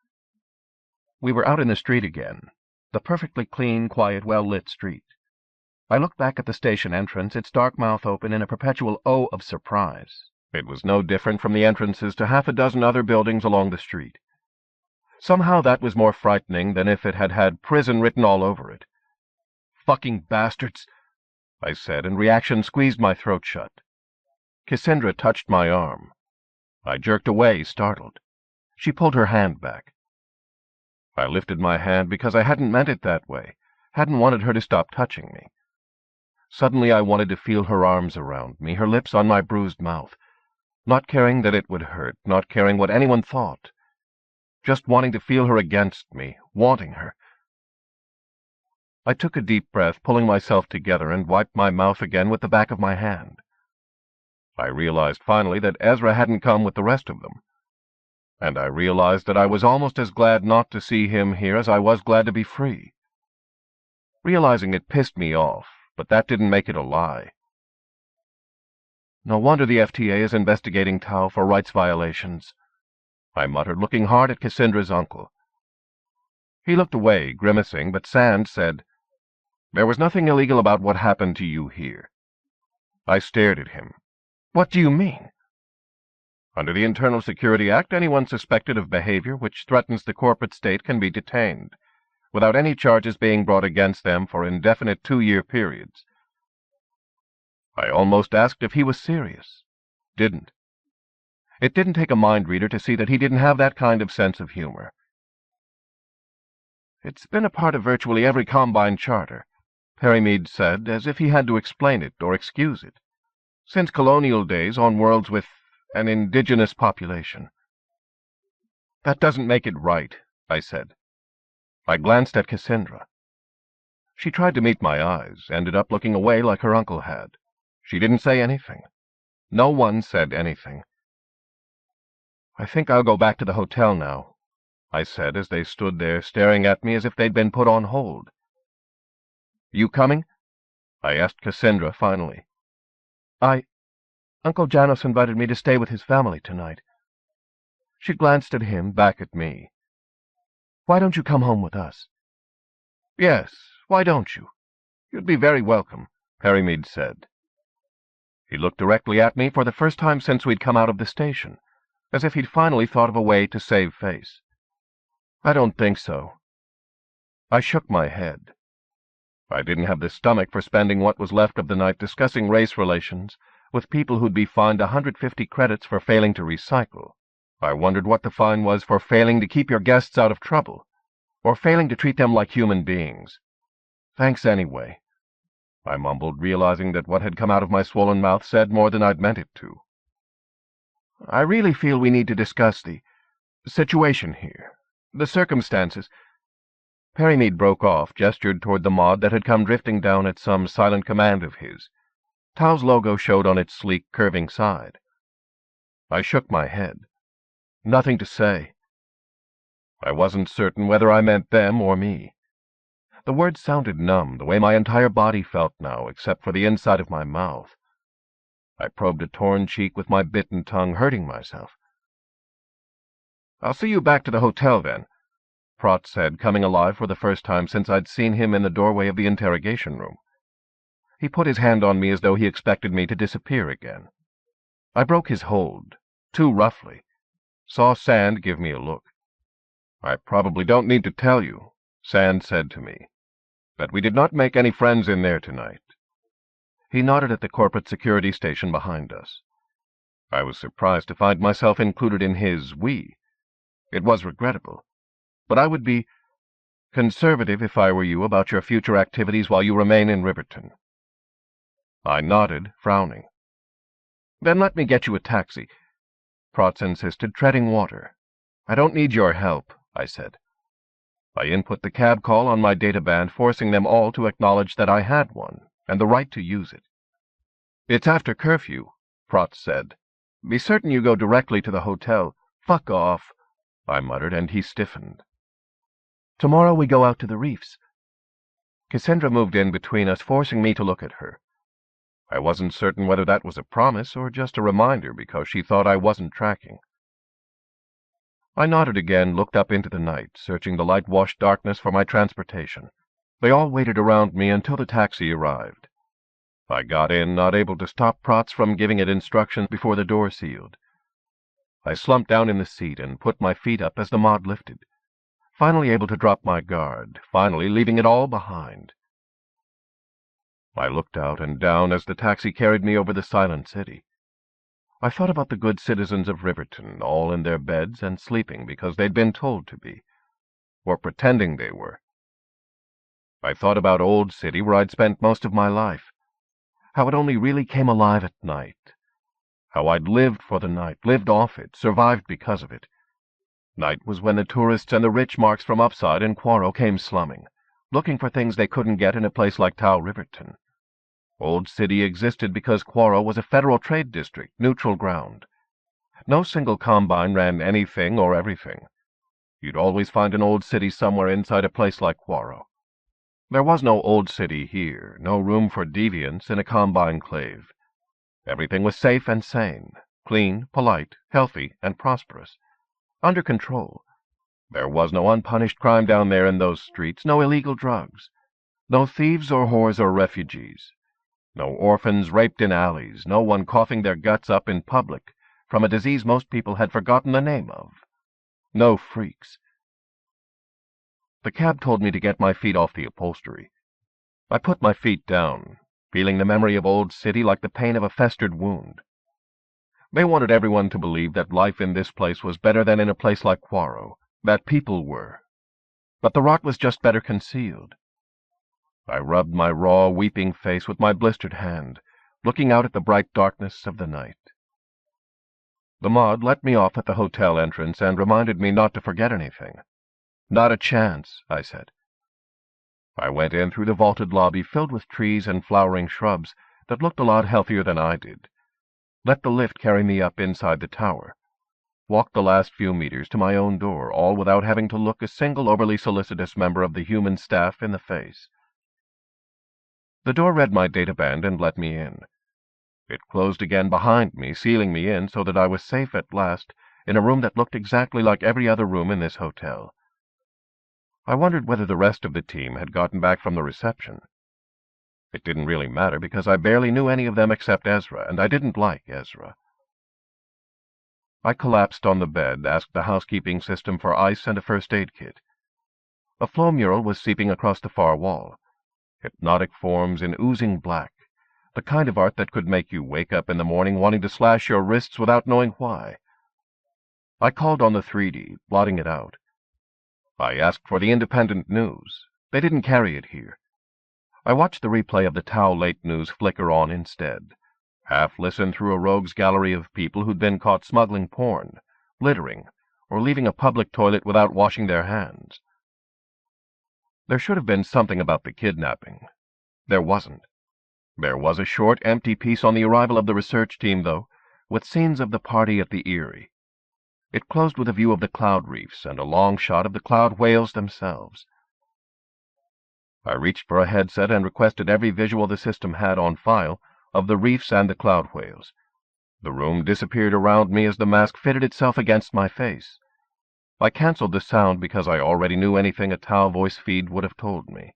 A: We were out in the street again, the perfectly clean, quiet, well-lit street. I looked back at the station entrance, its dark mouth open in a perpetual O of surprise. It was no different from the entrances to half a dozen other buildings along the street. Somehow that was more frightening than if it had had prison written all over it. "Fucking bastards," I said, and reaction squeezed my throat shut. Cassandra touched my arm. I jerked away, startled. She pulled her hand back. I lifted my hand because I hadn't meant it that way, hadn't wanted her to stop touching me. Suddenly I wanted to feel her arms around me, her lips on my bruised mouth, not caring that it would hurt, not caring what anyone thought, just wanting to feel her against me, wanting her. I took a deep breath, pulling myself together, and wiped my mouth again with the back of my hand. I realized finally that Ezra hadn't come with the rest of them, and I realized that I was almost as glad not to see him here as I was glad to be free. Realizing it pissed me off, but that didn't make it a lie. "No wonder the FTA is investigating Tau for rights violations," I muttered, looking hard at Cassandra's uncle. He looked away, grimacing, but Sand said, "There was nothing illegal about what happened to you here." I stared at him. "What do you mean?" "Under the Internal Security Act, anyone suspected of behavior which threatens the corporate state can be detained, without any charges being brought against them for indefinite 2-year periods." I almost asked if he was serious. Didn't. It didn't take a mind reader to see that he didn't have that kind of sense of humor. "It's been a part of virtually every Combine charter," Perimede said, as if he had to explain it or excuse it. Since colonial days on worlds with an indigenous population. That doesn't make it right, I said. I glanced at Cassandra. She tried to meet my eyes, ended up looking away like her uncle had. She didn't say anything. No one said anything. I think I'll go back to the hotel now, I said as they stood there staring at me as if they'd been put on hold. You coming? I asked Cassandra finally. Uncle Janos invited me to stay with his family tonight. She glanced at him, back at me. Why don't you come home with us? Yes, why don't you? You'd be very welcome, Perrymead said. He looked directly at me for the first time since we'd come out of the station, as if he'd finally thought of a way to save face. I don't think so. I shook my head. I didn't have the stomach for spending what was left of the night discussing race relations with people who'd be fined 150 credits for failing to recycle. I wondered what the fine was for failing to keep your guests out of trouble, or failing to treat them like human beings. Thanks anyway, I mumbled, realizing that what had come out of my swollen mouth said more than I'd meant it to. I really feel we need to discuss the situation here, the circumstances. Perrymead broke off, gestured toward the mod that had come drifting down at some silent command of his. Tao's logo showed on its sleek, curving side. I shook my head. Nothing to say. I wasn't certain whether I meant them or me. The words sounded numb, the way my entire body felt now, except for the inside of my mouth. I probed a torn cheek with my bitten tongue, hurting myself. I'll see you back to the hotel, then, Prot said, coming alive for the first time since I'd seen him in the doorway of the interrogation room. He put his hand on me as though he expected me to disappear again. I broke his hold, too roughly. Saw Sand give me a look. I probably don't need to tell you, Sand said to me, that we did not make any friends in there tonight. He nodded at the corporate security station behind us. I was surprised to find myself included in his we. It was regrettable, but I would be conservative if I were you about your future activities while you remain in Riverton. I nodded, frowning. Then let me get you a taxi, Protz insisted, treading water. I don't need your help, I said. I input the cab call on my databand, forcing them all to acknowledge that I had one, and the right to use it. It's after curfew, Protz said. Be certain you go directly to the hotel. Fuck off, I muttered, and he stiffened. Tomorrow we go out to the reefs. Cassandra moved in between us, forcing me to look at her. I wasn't certain whether that was a promise or just a reminder because she thought I wasn't tracking. I nodded again, looked up into the night, searching the light-washed darkness for my transportation. They all waited around me until the taxi arrived. I got in, not able to stop Protz from giving it instructions before the door sealed. I slumped down in the seat and put my feet up as the mod lifted, finally able to drop my guard, finally leaving it all behind. I looked out and down as the taxi carried me over the silent city. I thought about the good citizens of Riverton, all in their beds and sleeping because they'd been told to be, or pretending they were. I thought about Old City, where I'd spent most of my life, how it only really came alive at night, how I'd lived for the night, lived off it, survived because of it. Night was when the tourists and the rich marks from Upside and Quarrow came slumming, looking for things they couldn't get in a place like Tau Riverton. Old City existed because Quarrow was a federal trade district, neutral ground. No single combine ran anything or everything. You'd always find an Old City somewhere inside a place like Quarrow. There was no Old City here, no room for deviance in a combine clave. Everything was safe and sane, clean, polite, healthy, and prosperous. Under control. There was no unpunished crime down there in those streets, no illegal drugs, no thieves or whores or refugees. No orphans raped in alleys, no one coughing their guts up in public from a disease most people had forgotten the name of. No freaks. The cab told me to get my feet off the upholstery. I put my feet down, feeling the memory of Old City like the pain of a festered wound. They wanted everyone to believe that life in this place was better than in a place like Quarrow, that people were. But the rot was just better concealed. I rubbed my raw, weeping face with my blistered hand, looking out at the bright darkness of the night. The mod let me off at the hotel entrance and reminded me not to forget anything. "Not a chance," I said. I went in through the vaulted lobby filled with trees and flowering shrubs that looked a lot healthier than I did, let the lift carry me up inside the tower, walked the last few meters to my own door, all without having to look a single overly solicitous member of the human staff in the face. The door read my databand and let me in. It closed again behind me, sealing me in so that I was safe at last in a room that looked exactly like every other room in this hotel. I wondered whether the rest of the team had gotten back from the reception. It didn't really matter because I barely knew any of them except Ezra, and I didn't like Ezra. I collapsed on the bed, asked the housekeeping system for ice and a first aid kit. A flow mural was seeping across the far wall, hypnotic forms in oozing black, the kind of art that could make you wake up in the morning wanting to slash your wrists without knowing why. I called on the 3D, blotting it out. I asked for the Independent News. They didn't carry it here. I watched the replay of the Tau late news flicker on instead, half-listened through a rogues gallery of people who'd been caught smuggling porn, littering, or leaving a public toilet without washing their hands. There should have been something about the kidnapping. There wasn't. There was a short, empty piece on the arrival of the research team, though, with scenes of the party at the Erie. It closed with a view of the cloud reefs and a long shot of the cloud whales themselves. I reached for a headset and requested every visual the system had on file of the reefs and the cloud whales. The room disappeared around me as the mask fitted itself against my face. I canceled the sound because I already knew anything a Tau voice feed would have told me.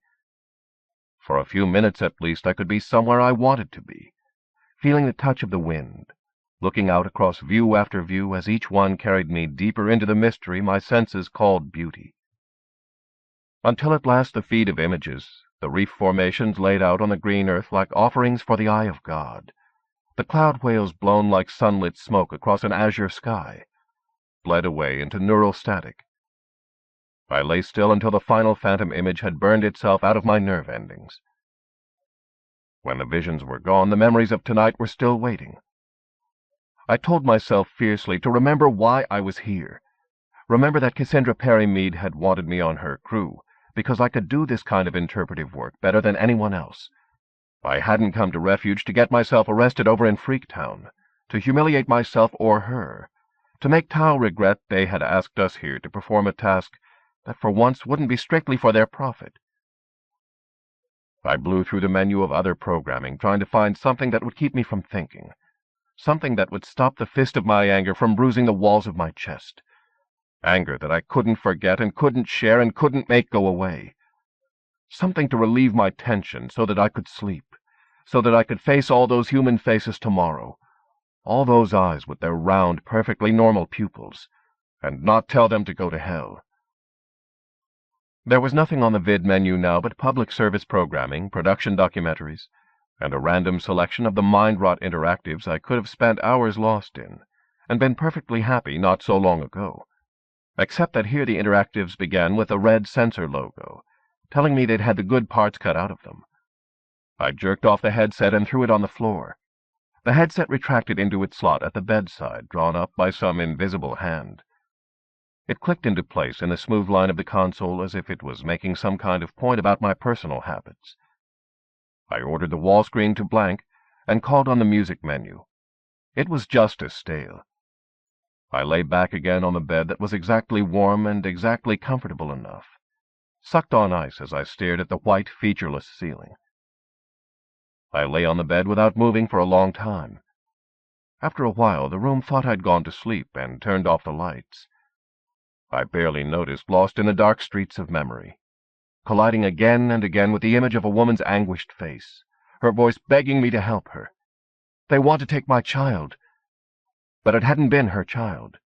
A: For a few minutes at least I could be somewhere I wanted to be, feeling the touch of the wind, looking out across view after view as each one carried me deeper into the mystery my senses called beauty. Until at last the feed of images, the reef formations laid out on the green earth like offerings for the eye of God, the cloud whales blown like sunlit smoke across an azure sky, bled away into neural static. I lay still until the final phantom image had burned itself out of my nerve endings. When the visions were gone, the memories of tonight were still waiting. I told myself fiercely to remember why I was here, remember that Cassandra Perry Mead had wanted me on her crew, because I could do this kind of interpretive work better than anyone else. I hadn't come to Refuge to get myself arrested over in Freaktown, to humiliate myself or her, to make Tau regret they had asked us here to perform a task that for once wouldn't be strictly for their profit. I blew through the menu of other programming, trying to find something that would keep me from thinking, something that would stop the fist of my anger from bruising the walls of my chest. Anger that I couldn't forget and couldn't share and couldn't make go away. Something to relieve my tension so that I could sleep, so that I could face all those human faces tomorrow, all those eyes with their round, perfectly normal pupils, and not tell them to go to hell. There was nothing on the vid menu now but public service programming, production documentaries, and a random selection of the mind-rot interactives I could have spent hours lost in, and been perfectly happy not so long ago. Except that here the interactives began with a red sensor logo, telling me they'd had the good parts cut out of them. I jerked off the headset and threw it on the floor. The headset retracted into its slot at the bedside, drawn up by some invisible hand. It clicked into place in the smooth line of the console as if it was making some kind of point about my personal habits. I ordered the wall screen to blank and called on the music menu. It was just as stale. I lay back again on the bed that was exactly warm and exactly comfortable enough, sucked on ice as I stared at the white, featureless ceiling. I lay on the bed without moving for a long time. After a while, the room thought I'd gone to sleep and turned off the lights. I barely noticed, lost in the dark streets of memory, colliding again and again with the image of a woman's anguished face, her voice begging me to help her. They want to take my child. But it hadn't been her child.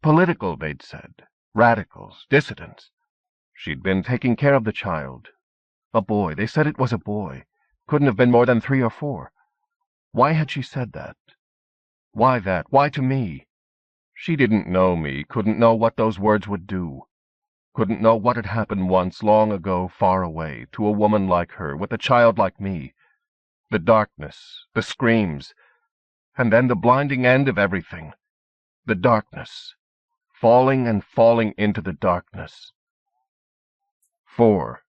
A: Political, they'd said. Radicals, dissidents. She'd been taking care of the child. A boy. They said it was a boy. Couldn't have been more than 3 or 4. Why had she said that? Why that? Why to me? She didn't know me, couldn't know what those words would do. Couldn't know what had happened once, long ago, far away, to a woman like her, with a child like me. The darkness, the screams, and then the blinding end of everything. The darkness, falling and falling into the darkness. 4.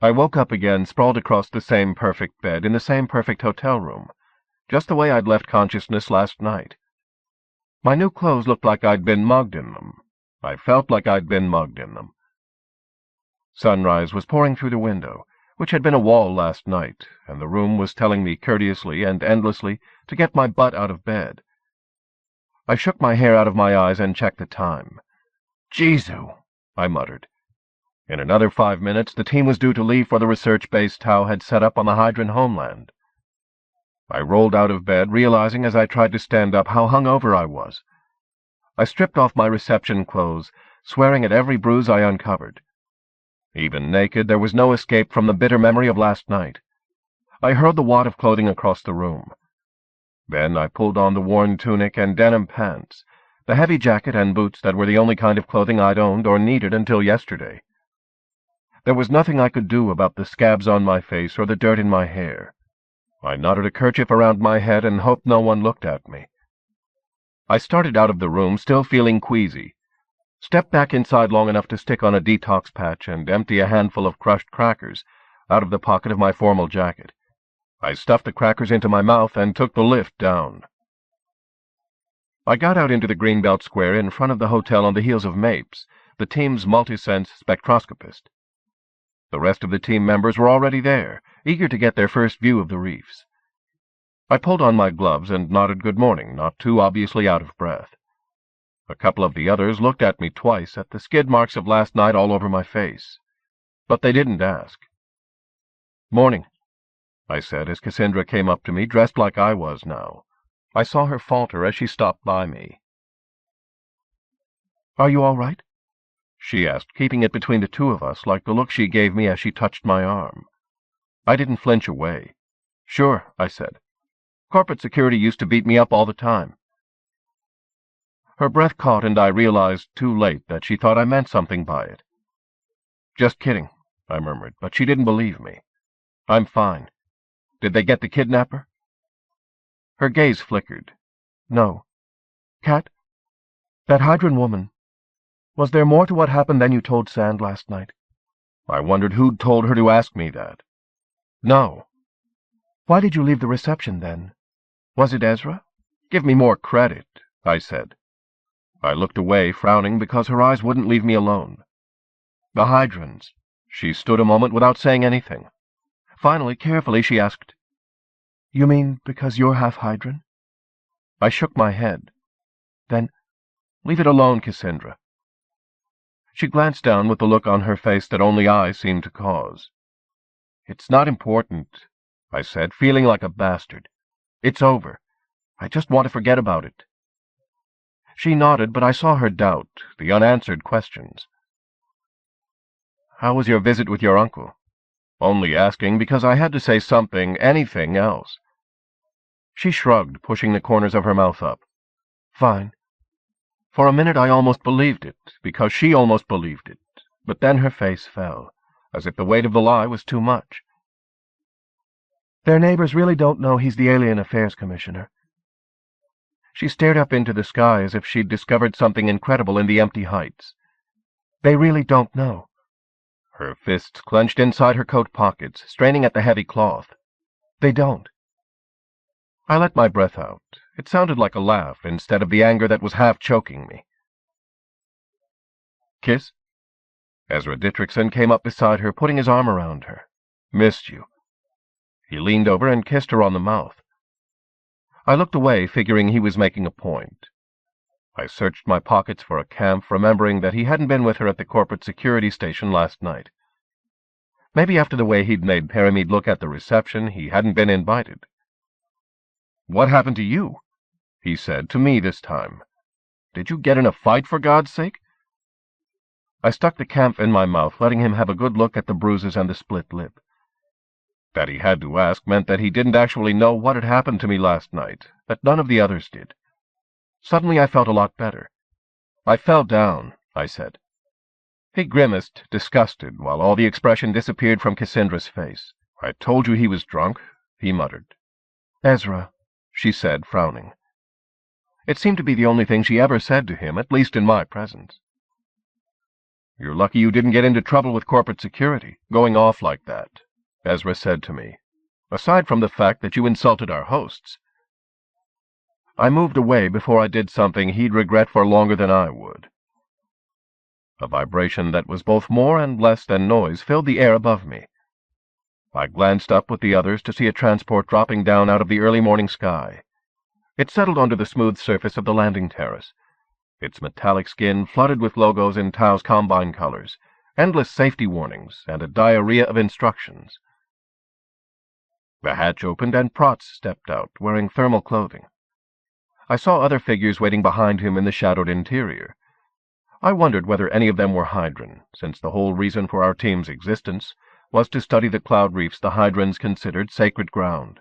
A: I woke up again, sprawled across the same perfect bed in the same perfect hotel room, just the way I'd left consciousness last night. My new clothes looked like I'd been mugged in them. I felt like I'd been mugged in them. Sunrise was pouring through the window, which had been a wall last night, and the room was telling me courteously and endlessly to get my butt out of bed. I shook my hair out of my eyes and checked the time. "Jesu," I muttered. In another 5 minutes, the team was due to leave for the research base Tau had set up on the Hydran homeland. I rolled out of bed, realizing as I tried to stand up how hungover I was. I stripped off my reception clothes, swearing at every bruise I uncovered. Even naked, there was no escape from the bitter memory of last night. I hurled the wad of clothing across the room. Then I pulled on the worn tunic and denim pants, the heavy jacket and boots that were the only kind of clothing I'd owned or needed until yesterday. There was nothing I could do about the scabs on my face or the dirt in my hair. I knotted a kerchief around my head and hoped no one looked at me. I started out of the room, still feeling queasy, stepped back inside long enough to stick on a detox patch and empty a handful of crushed crackers out of the pocket of my formal jacket. I stuffed the crackers into my mouth and took the lift down. I got out into the Greenbelt Square in front of the hotel on the heels of Mapes, the team's multi-sense spectroscopist. The rest of the team members were already there, eager to get their first view of the reefs. I pulled on my gloves and nodded good morning, not too obviously out of breath. A couple of the others looked at me twice at the skid marks of last night all over my face, but they didn't ask. "Morning," I said as Cassandra came up to me, dressed like I was now. I saw her falter as she stopped by me. "Are you all right?" she asked, keeping it between the two of us, like the look she gave me as she touched my arm. I didn't flinch away. "Sure," I said. "Corporate security used to beat me up all the time." Her breath caught, and I realized too late that she thought I meant something by it. "Just kidding," I murmured, but she didn't believe me. "I'm fine. Did they get the kidnapper?" Her gaze flickered. "No. Kat, that Hydran woman, was there more to what happened than you told Sand last night?" I wondered who'd told her to ask me that. "No." "Why did you leave the reception, then? Was it Ezra?" "Give me more credit," I said. I looked away, frowning, because her eyes wouldn't leave me alone. "The Hydrans." She stood a moment without saying anything. Finally, carefully, she asked, "You mean because you're half Hydran?" I shook my head. "Then leave it alone, Cassandra." She glanced down with the look on her face that only I seemed to cause. "It's not important," I said, feeling like a bastard. "It's over. I just want to forget about it." She nodded, but I saw her doubt, the unanswered questions. "How was your visit with your uncle?" Only asking because I had to say something, anything else. She shrugged, pushing the corners of her mouth up. "Fine." For a minute I almost believed it, because she almost believed it, but then her face fell, as if the weight of the lie was too much. "Their neighbors really don't know he's the Alien Affairs Commissioner." She stared up into the sky as if she'd discovered something incredible in the empty heights. "They really don't know." Her fists clenched inside her coat pockets, straining at the heavy cloth. "They don't." I let my breath out. It sounded like a laugh instead of the anger that was half choking me. "Kiss?" Ezra Dittrickson came up beside her, putting his arm around her. "Missed you." He leaned over and kissed her on the mouth. I looked away, figuring he was making a point. I searched my pockets for a camp, remembering that he hadn't been with her at the corporate security station last night. Maybe after the way he'd made Paramede look at the reception, he hadn't been invited. "What happened to you?" he said, to me this time. "Did you get in a fight, for God's sake?" I stuck the camp in my mouth, letting him have a good look at the bruises and the split lip. That he had to ask meant that he didn't actually know what had happened to me last night, that none of the others did. Suddenly I felt a lot better. "I fell down," I said. He grimaced, disgusted, while all the expression disappeared from Cassandra's face. I told you he was drunk, he muttered. Ezra, she said, frowning. It seemed to be the only thing she ever said to him, at least in my presence. You're lucky you didn't get into trouble with corporate security, going off like that, Ezra said to me, aside from the fact that you insulted our hosts. I moved away before I did something he'd regret for longer than I would. A vibration that was both more and less than noise filled the air above me. I glanced up with the others to see a transport dropping down out of the early morning sky. It settled onto the smooth surface of the landing terrace, its metallic skin flooded with logos in Tao's Combine colors, endless safety warnings, and a diarrhea of instructions. The hatch opened and Protz stepped out, wearing thermal clothing. I saw other figures waiting behind him in the shadowed interior. I wondered whether any of them were Hydran, since the whole reason for our team's existence was to study the cloud reefs the Hydrans considered sacred ground.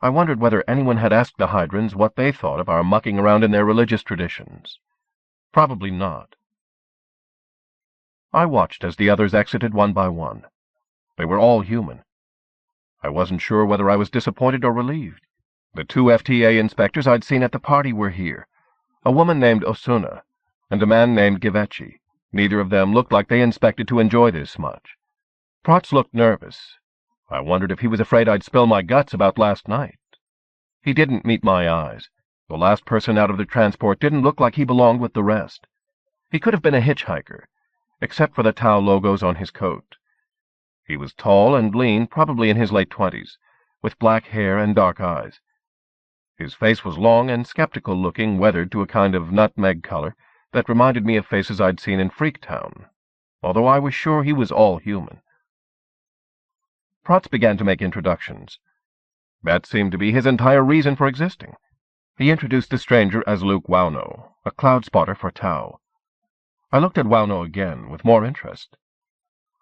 A: I wondered whether anyone had asked the Hydrans what they thought of our mucking around in their religious traditions. Probably not. I watched as the others exited one by one. They were all human. I wasn't sure whether I was disappointed or relieved. The 2 FTA inspectors I'd seen at the party were here, a woman named Osuna and a man named Givechi. Neither of them looked like they inspected to enjoy this much. Protz looked nervous. I wondered if he was afraid I'd spill my guts about last night. He didn't meet my eyes. The last person out of the transport didn't look like he belonged with the rest. He could have been a hitchhiker, except for the Tau logos on his coat. He was tall and lean, probably in his late 20s, with black hair and dark eyes. His face was long and skeptical-looking, weathered to a kind of nutmeg color that reminded me of faces I'd seen in Freaktown, although I was sure he was all human. Protz began to make introductions. That seemed to be his entire reason for existing. He introduced the stranger as Luke Wauno, a cloud spotter for Tau. I looked at Wauno again, with more interest.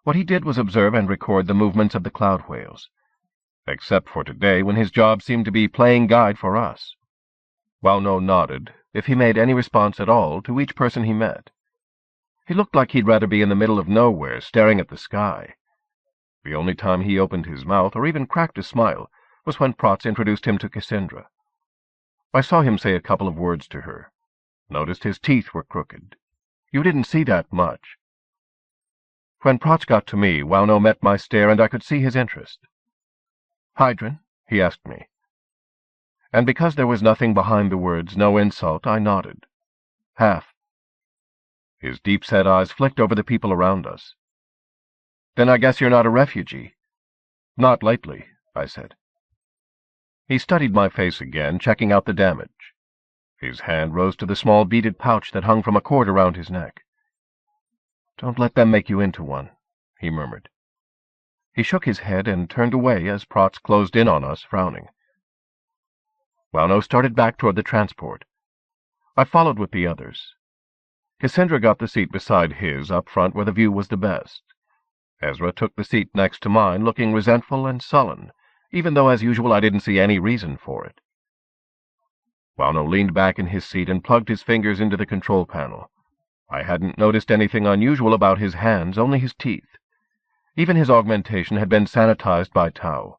A: What he did was observe and record the movements of the cloud whales, except for today when his job seemed to be playing guide for us. Wauno nodded, if he made any response at all, to each person he met. He looked like he'd rather be in the middle of nowhere, staring at the sky. The only time he opened his mouth, or even cracked a smile, was when Protz introduced him to Cassandra. I saw him say a couple of words to her. Noticed his teeth were crooked. You didn't see that much. When Protz got to me, Wauno met my stare, and I could see his interest. "Hydran?" he asked me. And because there was nothing behind the words, no insult, I nodded. "Half." His deep-set eyes flicked over the people around us. "Then I guess you're not a refugee." "Not lately," I said. He studied my face again, checking out the damage. His hand rose to the small beaded pouch that hung from a cord around his neck. "Don't let them make you into one," he murmured. He shook his head and turned away as Protz closed in on us, frowning. Wauno started back toward the transport. I followed with the others. Cassandra got the seat beside his, up front where the view was the best. Ezra took the seat next to mine, looking resentful and sullen, even though as usual I didn't see any reason for it. Wauno leaned back in his seat and plugged his fingers into the control panel. I hadn't noticed anything unusual about his hands, only his teeth. Even his augmentation had been sanitized by Tau.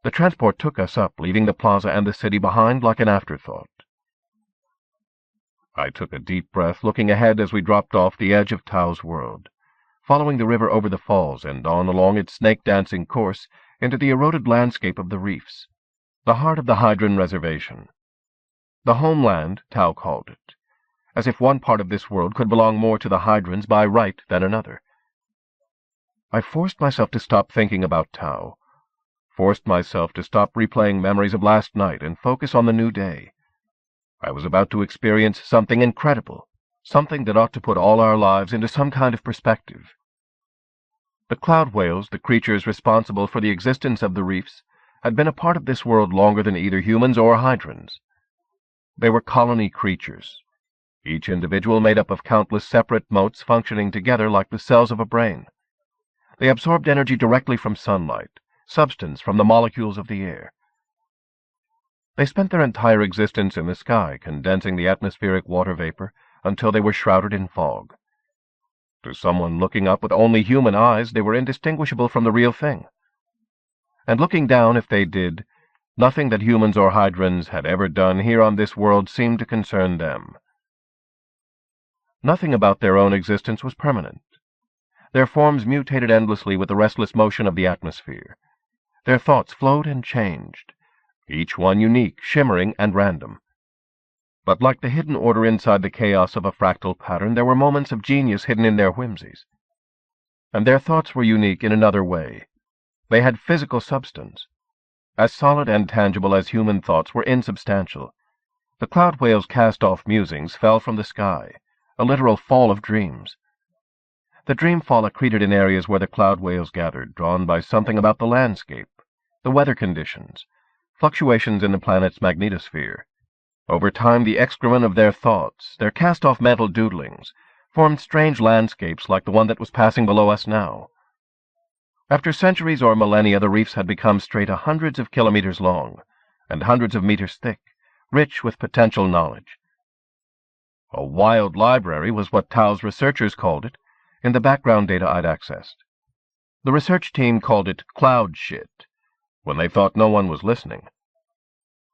A: The transport took us up, leaving the plaza and the city behind like an afterthought. I took a deep breath, looking ahead as we dropped off the edge of Tau's world, following the river over the falls and on along its snake-dancing course into the eroded landscape of the reefs, the heart of the Hydran Reservation. The homeland, Tau called it, as if one part of this world could belong more to the Hydrans by right than another. I forced myself to stop thinking about Tau, forced myself to stop replaying memories of last night and focus on the new day. I was about to experience something incredible, something that ought to put all our lives into some kind of perspective. The cloud whales, the creatures responsible for the existence of the reefs, had been a part of this world longer than either humans or Hydrans. They were colony creatures, each individual made up of countless separate motes functioning together like the cells of a brain. They absorbed energy directly from sunlight, substance from the molecules of the air. They spent their entire existence in the sky, condensing the atmospheric water vapor until they were shrouded in fog. To someone looking up with only human eyes, they were indistinguishable from the real thing. And looking down, if they did, nothing that humans or Hydrans had ever done here on this world seemed to concern them. Nothing about their own existence was permanent. Their forms mutated endlessly with the restless motion of the atmosphere. Their thoughts flowed and changed, each one unique, shimmering, and random. But like the hidden order inside the chaos of a fractal pattern, there were moments of genius hidden in their whimsies. And their thoughts were unique in another way. They had physical substance. As solid and tangible as human thoughts were insubstantial. The cloud whale's cast-off musings fell from the sky, a literal fall of dreams. The Dreamfall accreted in areas where the cloud whales gathered, drawn by something about the landscape, the weather conditions, fluctuations in the planet's magnetosphere. Over time, the excrement of their thoughts, their cast-off mental doodlings, formed strange landscapes like the one that was passing below us now. After centuries or millennia, the reefs had become strata hundreds of kilometers long and hundreds of meters thick, rich with potential knowledge. A wild library was what Tao's researchers called it, in the background data I'd accessed. The research team called it cloud shit, when they thought no one was listening.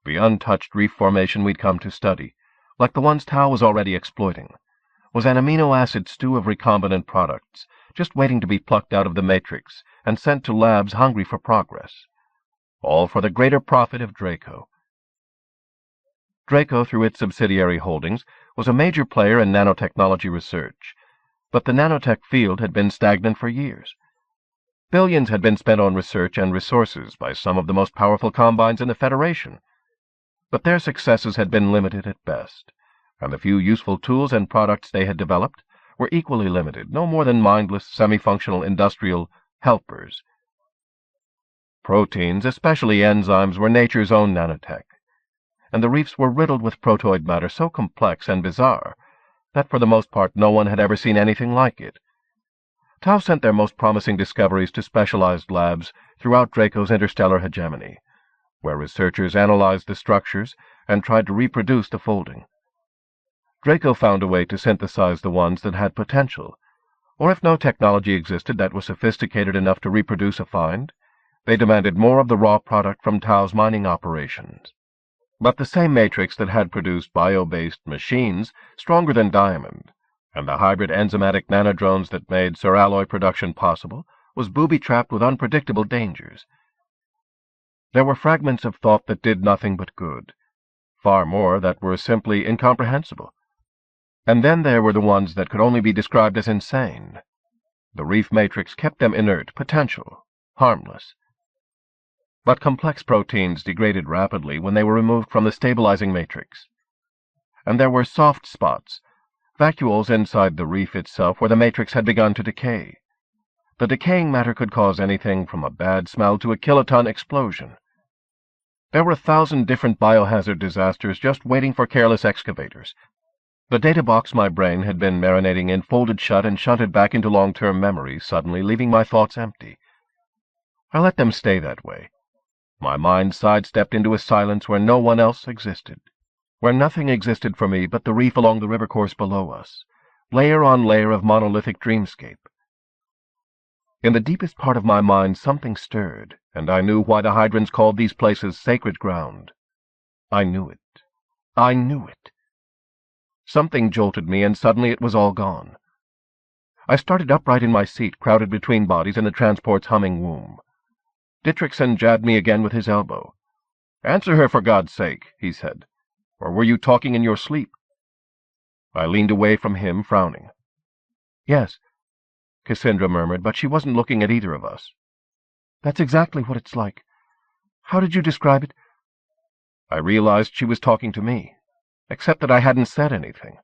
A: The untouched reef formation we'd come to study, like the ones Tao was already exploiting, was an amino acid stew of recombinant products, just waiting to be plucked out of the matrix and sent to labs hungry for progress. All for the greater profit of Draco. Draco, through its subsidiary holdings, was a major player in nanotechnology research, but the nanotech field had been stagnant for years. Billions had been spent on research and resources by some of the most powerful combines in the Federation, but their successes had been limited at best, and the few useful tools and products they had developed were equally limited, no more than mindless, semi-functional industrial helpers. Proteins, especially enzymes, were nature's own nanotech, and the reefs were riddled with protoid matter so complex and bizarre that for the most part no one had ever seen anything like it. Tau sent their most promising discoveries to specialized labs throughout Draco's interstellar hegemony, where researchers analyzed the structures and tried to reproduce the folding. Draco found a way to synthesize the ones that had potential, or if no technology existed that was sophisticated enough to reproduce a find, they demanded more of the raw product from Tau's mining operations. But the same matrix that had produced bio-based machines stronger than diamond, and the hybrid enzymatic nanodrones that made suralloy production possible, was booby-trapped with unpredictable dangers. There were fragments of thought that did nothing but good, far more that were simply incomprehensible. And then there were the ones that could only be described as insane. The reef matrix kept them inert, potential, harmless. But complex proteins degraded rapidly when they were removed from the stabilizing matrix. And there were soft spots, vacuoles inside the reef itself where the matrix had begun to decay. The decaying matter could cause anything from a bad smell to a kiloton explosion. There were 1,000 different biohazard disasters just waiting for careless excavators. The data box my brain had been marinating in folded shut and shunted back into long-term memory, suddenly leaving my thoughts empty. I let them stay that way. My mind sidestepped into a silence where no one else existed, where nothing existed for me but the reef along the river course below us, layer on layer of monolithic dreamscape. In the deepest part of my mind something stirred, and I knew why the Hydrans called these places sacred ground. I knew it. I knew it. Something jolted me, and suddenly it was all gone. I started upright in my seat, crowded between bodies in the transport's humming womb. Dietrichson jabbed me again with his elbow. "Answer her, for God's sake," he said. "Or were you talking in your sleep?" I leaned away from him, frowning. "Yes," Cassandra murmured, but she wasn't looking at either of us. "That's exactly what it's like. How did you describe it?" I realized she was talking to me, except that I hadn't said anything.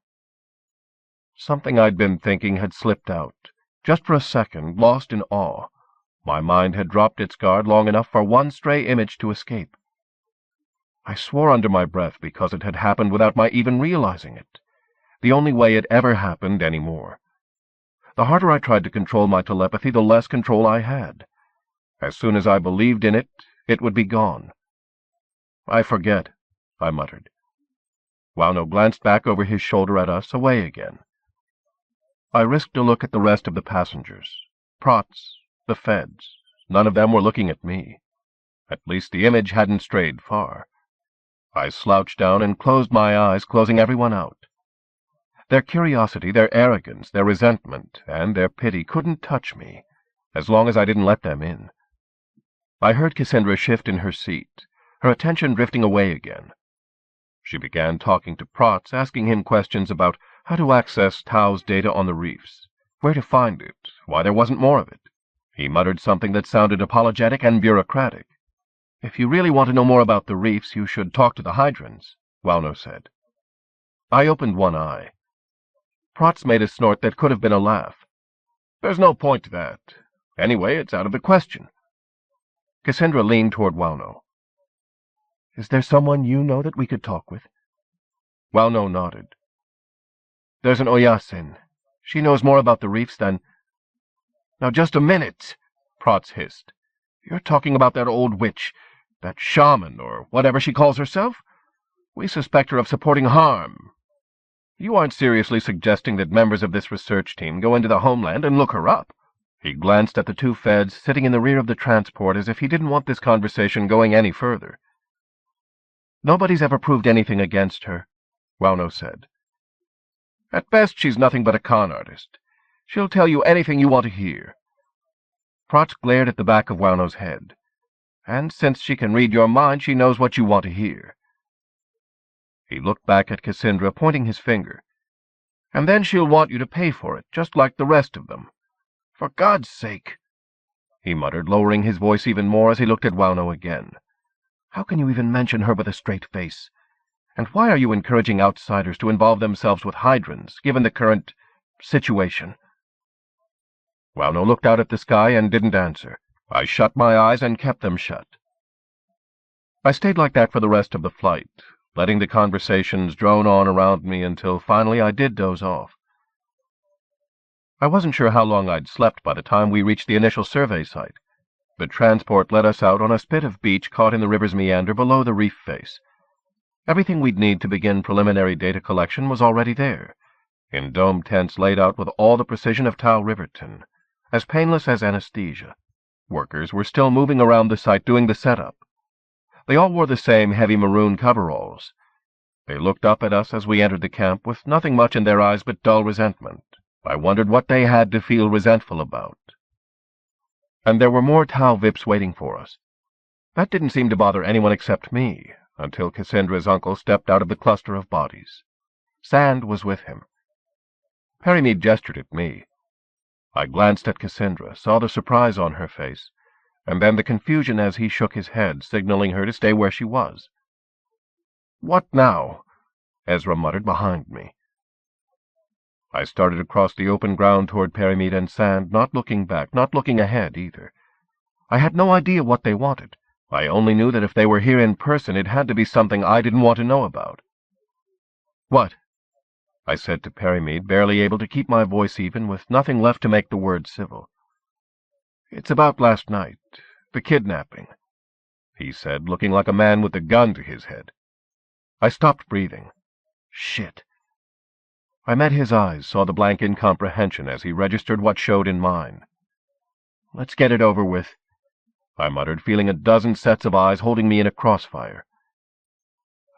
A: Something I'd been thinking had slipped out, just for a second, lost in awe. My mind had dropped its guard long enough for one stray image to escape. I swore under my breath because it had happened without my even realizing it, the only way it ever happened anymore. The harder I tried to control my telepathy, the less control I had. As soon as I believed in it, it would be gone. "I forget," I muttered. Wauno glanced back over his shoulder at us, away again. I risked a look at the rest of the passengers. Prots, the feds. None of them were looking at me. At least the image hadn't strayed far. I slouched down and closed my eyes, closing everyone out. Their curiosity, their arrogance, their resentment, and their pity couldn't touch me, as long as I didn't let them in. I heard Cassandra shift in her seat, her attention drifting away again. She began talking to Prots, asking him questions about how to access Tau's data on the reefs, where to find it, why there wasn't more of it. He muttered something that sounded apologetic and bureaucratic. "If you really want to know more about the reefs, you should talk to the Hydrans," Wauno said. I opened one eye. Prots made a snort that could have been a laugh. "There's no point to that. Anyway, it's out of the question." Cassandra leaned toward Wauno. "Is there someone you know that we could talk with?" Wauno nodded. "There's an Oyasin. She knows more about the reefs than—" "Now just a minute," Prots hissed. "You're talking about that old witch, that shaman, or whatever she calls herself? We suspect her of supporting harm. You aren't seriously suggesting that members of this research team go into the homeland and look her up?" He glanced at the two feds sitting in the rear of the transport as if he didn't want this conversation going any further. "Nobody's ever proved anything against her," Wauno said. "At best, she's nothing but a con artist. She'll tell you anything you want to hear." Prots glared at the back of Wauno's head. "And since she can read your mind, she knows what you want to hear." He looked back at Cassandra, pointing his finger. "And then she'll want you to pay for it, just like the rest of them. For God's sake," he muttered, lowering his voice even more as he looked at Wauno again. "How can you even mention her with a straight face? And why are you encouraging outsiders to involve themselves with Hydrans, given the current situation?" Wauno looked out at the sky and didn't answer. I shut my eyes and kept them shut. I stayed like that for the rest of the flight, letting the conversations drone on around me until finally I did doze off. I wasn't sure how long I'd slept by the time we reached the initial survey site. The transport led us out on a spit of beach caught in the river's meander below the reef face. Everything we'd need to begin preliminary data collection was already there, in dome tents laid out with all the precision of Tau Riverton, as painless as anesthesia. Workers were still moving around the site doing the setup. They all wore the same heavy maroon coveralls. They looked up at us as we entered the camp with nothing much in their eyes but dull resentment. I wondered what they had to feel resentful about. And there were more Tau Vips waiting for us. That didn't seem to bother anyone except me, until Cassandra's uncle stepped out of the cluster of bodies. Sand was with him. Perimead gestured at me. I glanced at Cassandra, saw the surprise on her face, and then the confusion as he shook his head, signaling her to stay where she was. "What now?" Ezra muttered behind me. I started across the open ground toward Perimead and Sand, not looking back, not looking ahead either. I had no idea what they wanted. I only knew that if they were here in person, it had to be something I didn't want to know about. "What?" I said to Perimead, barely able to keep my voice even, with nothing left to make the words civil. "It's about last night, the kidnapping," he said, looking like a man with a gun to his head. I stopped breathing. Shit. I met his eyes, saw the blank incomprehension as he registered what showed in mine. "Let's get it over with," I muttered, feeling a dozen sets of eyes holding me in a crossfire.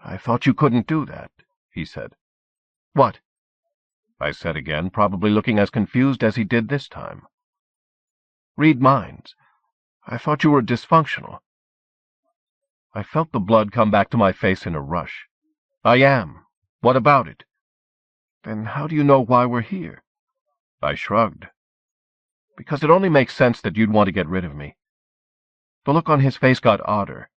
A: "I thought you couldn't do that," he said. "What?" I said again, probably looking as confused as he did this time. "Read minds. I thought you were dysfunctional." I felt the blood come back to my face in a rush. "I am. What about it?" "Then how do you know why we're here?" I shrugged. "Because it only makes sense that you'd want to get rid of me." The look on his face got odder.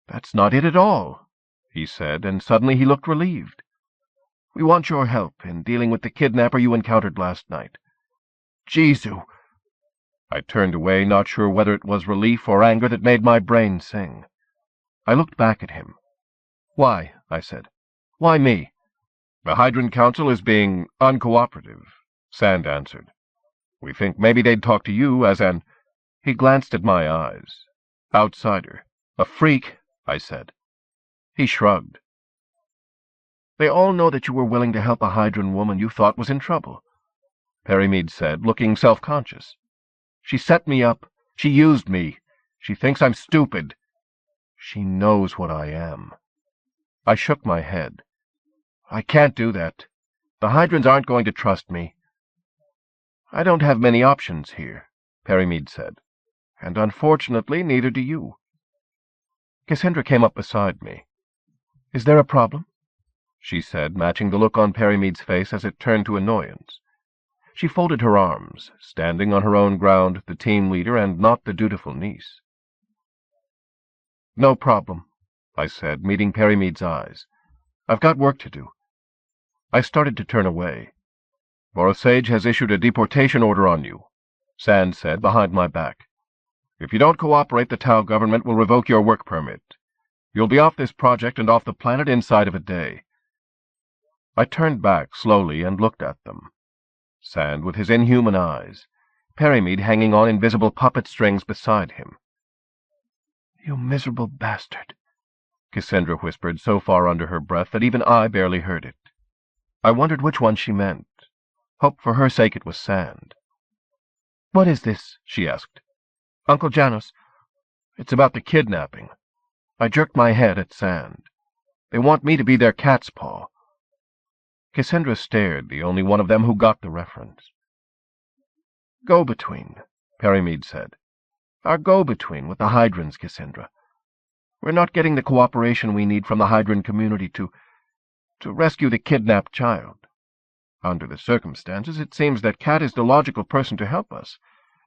A: "That's not it at all," he said, and suddenly he looked relieved. "We want your help in dealing with the kidnapper you encountered last night." "Jesu!" I turned away, not sure whether it was relief or anger that made my brain sing. I looked back at him. "Why?" I said. "Why me?" "The Hydran Council is being uncooperative," Sand answered. "We think maybe they'd talk to you as an—" He glanced at my eyes. "Outsider. A freak," I said. He shrugged. "They all know that you were willing to help a Hydran woman you thought was in trouble." Perrymead said, looking self-conscious. "She set me up. She used me. She thinks I'm stupid. She knows what I am." I shook my head. "I can't do that. The Hydrans aren't going to trust me." "I don't have many options here," Perrymead said. "And unfortunately, neither do you." Cassandra came up beside me. "Is there a problem?" she said, matching the look on Perrymead's face as it turned to annoyance. She folded her arms, standing on her own ground, the team leader and not the dutiful niece. "No problem," I said, meeting Perrymead's eyes. "I've got work to do." I started to turn away. "Borosage has issued a deportation order on you," Sand said behind my back. "If you don't cooperate, the Tau government will revoke your work permit. You'll be off this project and off the planet inside of a day." I turned back slowly and looked at them. Sand with his inhuman eyes, Perrymead hanging on invisible puppet strings beside him. "You miserable bastard," Cassandra whispered so far under her breath that even I barely heard it. I wondered which one she meant. Hoped for her sake it was Sand. "What is this?" she asked. "Uncle Janos." "It's about the kidnapping." I jerked my head at Sand. "They want me to be their cat's paw." Cassandra stared, the only one of them who got the reference. "Go-between," Perrymead said. "Our go-between with the Hydrans, Cassandra. We're not getting the cooperation we need from the Hydran community to rescue the kidnapped child. Under the circumstances, it seems that Cat is the logical person to help us,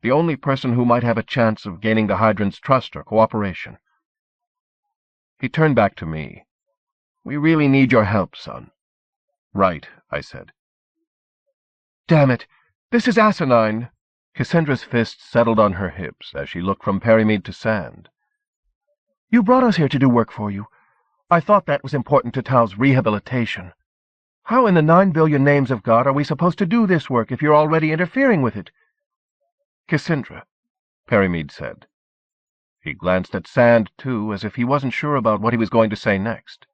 A: the only person who might have a chance of gaining the Hydrans' trust or cooperation." He turned back to me. "We really need your help, son." "Right," I said. "Damn it! This is asinine!" Cassandra's fists settled on her hips as she looked from Perrymead to Sand. "You brought us here to do work for you. I thought that was important to Tau's rehabilitation. How in the 9 billion names of God are we supposed to do this work if you're already interfering with it?" "Cassandra," Perrymead said. He glanced at Sand, too, as if he wasn't sure about what he was going to say next.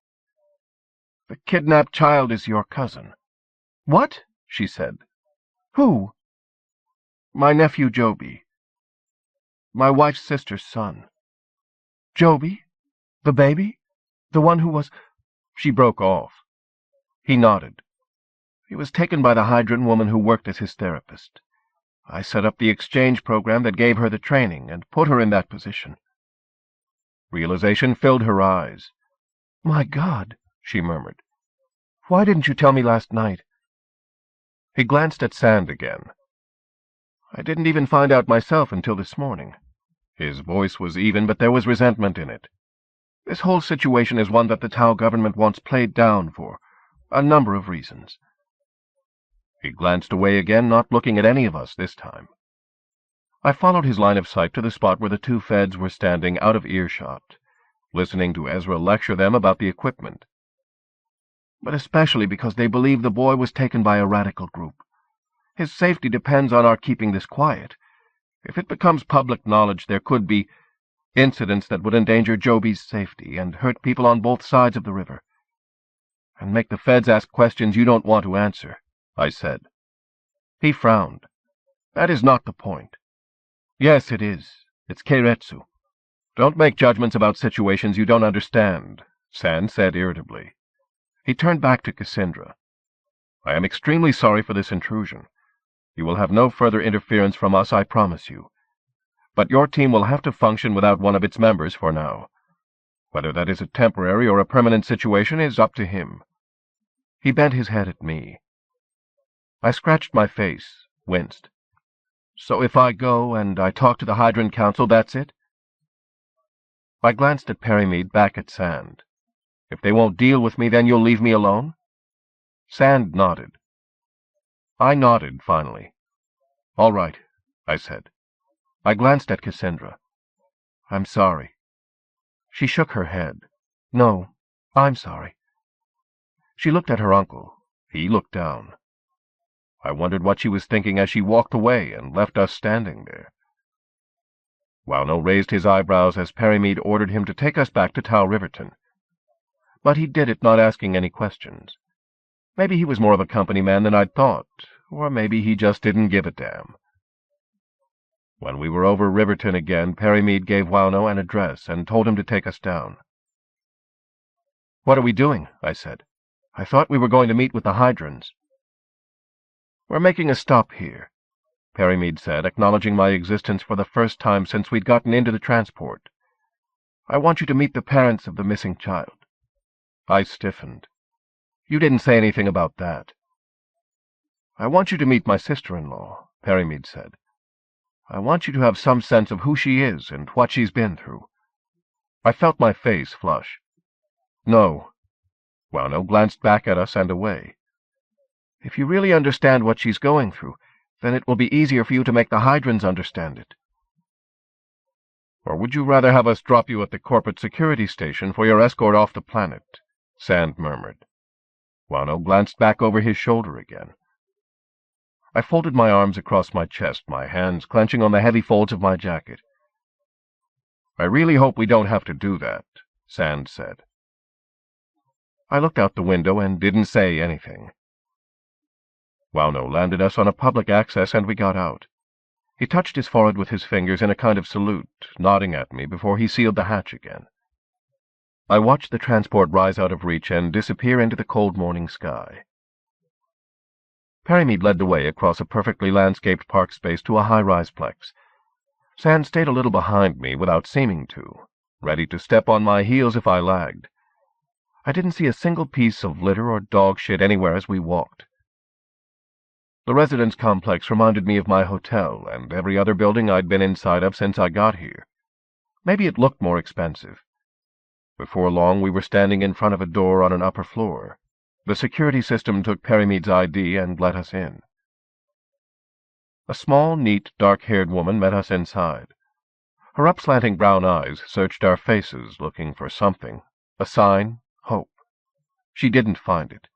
A: "The kidnapped child is your cousin." "What?" she said. "Who?" "My nephew Joby. My wife's sister's son." "Joby? The baby? The one who was—" She broke off. He nodded. "He was taken by the Hydran woman who worked as his therapist. I set up the exchange program that gave her the training and put her in that position." Realization filled her eyes. "My God," she murmured. "Why didn't you tell me last night?" He glanced at Sand again. "I didn't even find out myself until this morning." His voice was even, but there was resentment in it. "This whole situation is one that the Tau government wants played down for a number of reasons." He glanced away again, not looking at any of us this time. I followed his line of sight to the spot where the two feds were standing out of earshot, listening to Ezra lecture them about the equipment. "But especially because they believe the boy was taken by a radical group. His safety depends on our keeping this quiet. If it becomes public knowledge, there could be incidents that would endanger Joby's safety and hurt people on both sides of the river. And make the feds ask questions you don't want to answer," I said. He frowned. "That is not the point." "Yes, it is. It's Keiretsu. Don't make judgments about situations you don't understand," Sand said irritably. He turned back to Cassandra. "I am extremely sorry for this intrusion. You will have no further interference from us, I promise you. But your team will have to function without one of its members for now. Whether that is a temporary or a permanent situation is up to him." He bent his head at me. I scratched my face, winced. "So if I go and I talk to the Hydran Council, that's it?" I glanced at Perrymead, back at Sand. "If they won't deal with me, then you'll leave me alone?" Sand nodded. I nodded, finally. "All right," I said. I glanced at Cassandra. "I'm sorry." She shook her head. "No, I'm sorry." She looked at her uncle. He looked down. I wondered what she was thinking as she walked away and left us standing there. Wauno raised his eyebrows as Perrymead ordered him to take us back to Tau Riverton. But he did it not asking any questions. Maybe he was more of a company man than I'd thought, or maybe he just didn't give a damn. When we were over Riverton again, Perrymead gave Wauno an address and told him to take us down. "What are we doing?" I said. "I thought we were going to meet with the Hydrans." "We're making a stop here," Perrymead said, acknowledging my existence for the first time since we'd gotten into the transport. "I want you to meet the parents of the missing child." I stiffened. "You didn't say anything about that." "I want you to meet my sister-in-law," Perrymead said. "I want you to have some sense of who she is and what she's been through." I felt my face flush. "No." Wauno glanced back at us and away. "If you really understand what she's going through, then it will be easier for you to make the Hydrans understand it." "Or would you rather have us drop you at the corporate security station for your escort off the planet?" Sand murmured. Wauno glanced back over his shoulder again. I folded my arms across my chest, my hands clenching on the heavy folds of my jacket. "I really hope we don't have to do that," Sand said. I looked out the window and didn't say anything. Wauno landed us on a public access and we got out. He touched his forehead with his fingers in a kind of salute, nodding at me before he sealed the hatch again. I watched the transport rise out of reach and disappear into the cold morning sky. Perrymead led the way across a perfectly landscaped park space to a high-rise plex. Sand stayed a little behind me without seeming to, ready to step on my heels if I lagged. I didn't see a single piece of litter or dog shit anywhere as we walked. The residence complex reminded me of my hotel and every other building I'd been inside of since I got here. Maybe it looked more expensive. Before long we were standing in front of a door on an upper floor. The security system took Perrymead's ID and let us in. A small, neat, dark-haired woman met us inside. Her upslanting brown eyes searched our faces, looking for something, a sign, hope. She didn't find it.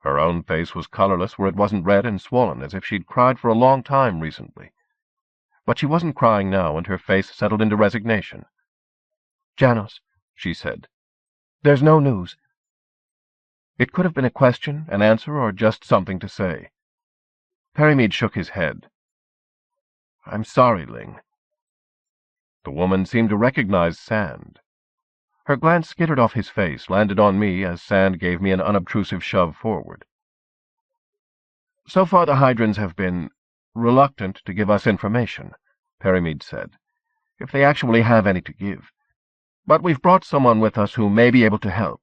A: Her own face was colorless where it wasn't red and swollen, as if she'd cried for a long time recently. But she wasn't crying now, and her face settled into resignation. "Janos," she said, "there's no news." It could have been a question, an answer, or just something to say. Perrymead shook his head. "I'm sorry, Ling." The woman seemed to recognize Sand. Her glance skittered off his face, landed on me as Sand gave me an unobtrusive shove forward. "So far the Hydrans have been reluctant to give us information," Perrymead said, "if they actually have any to give. But we've brought someone with us who may be able to help."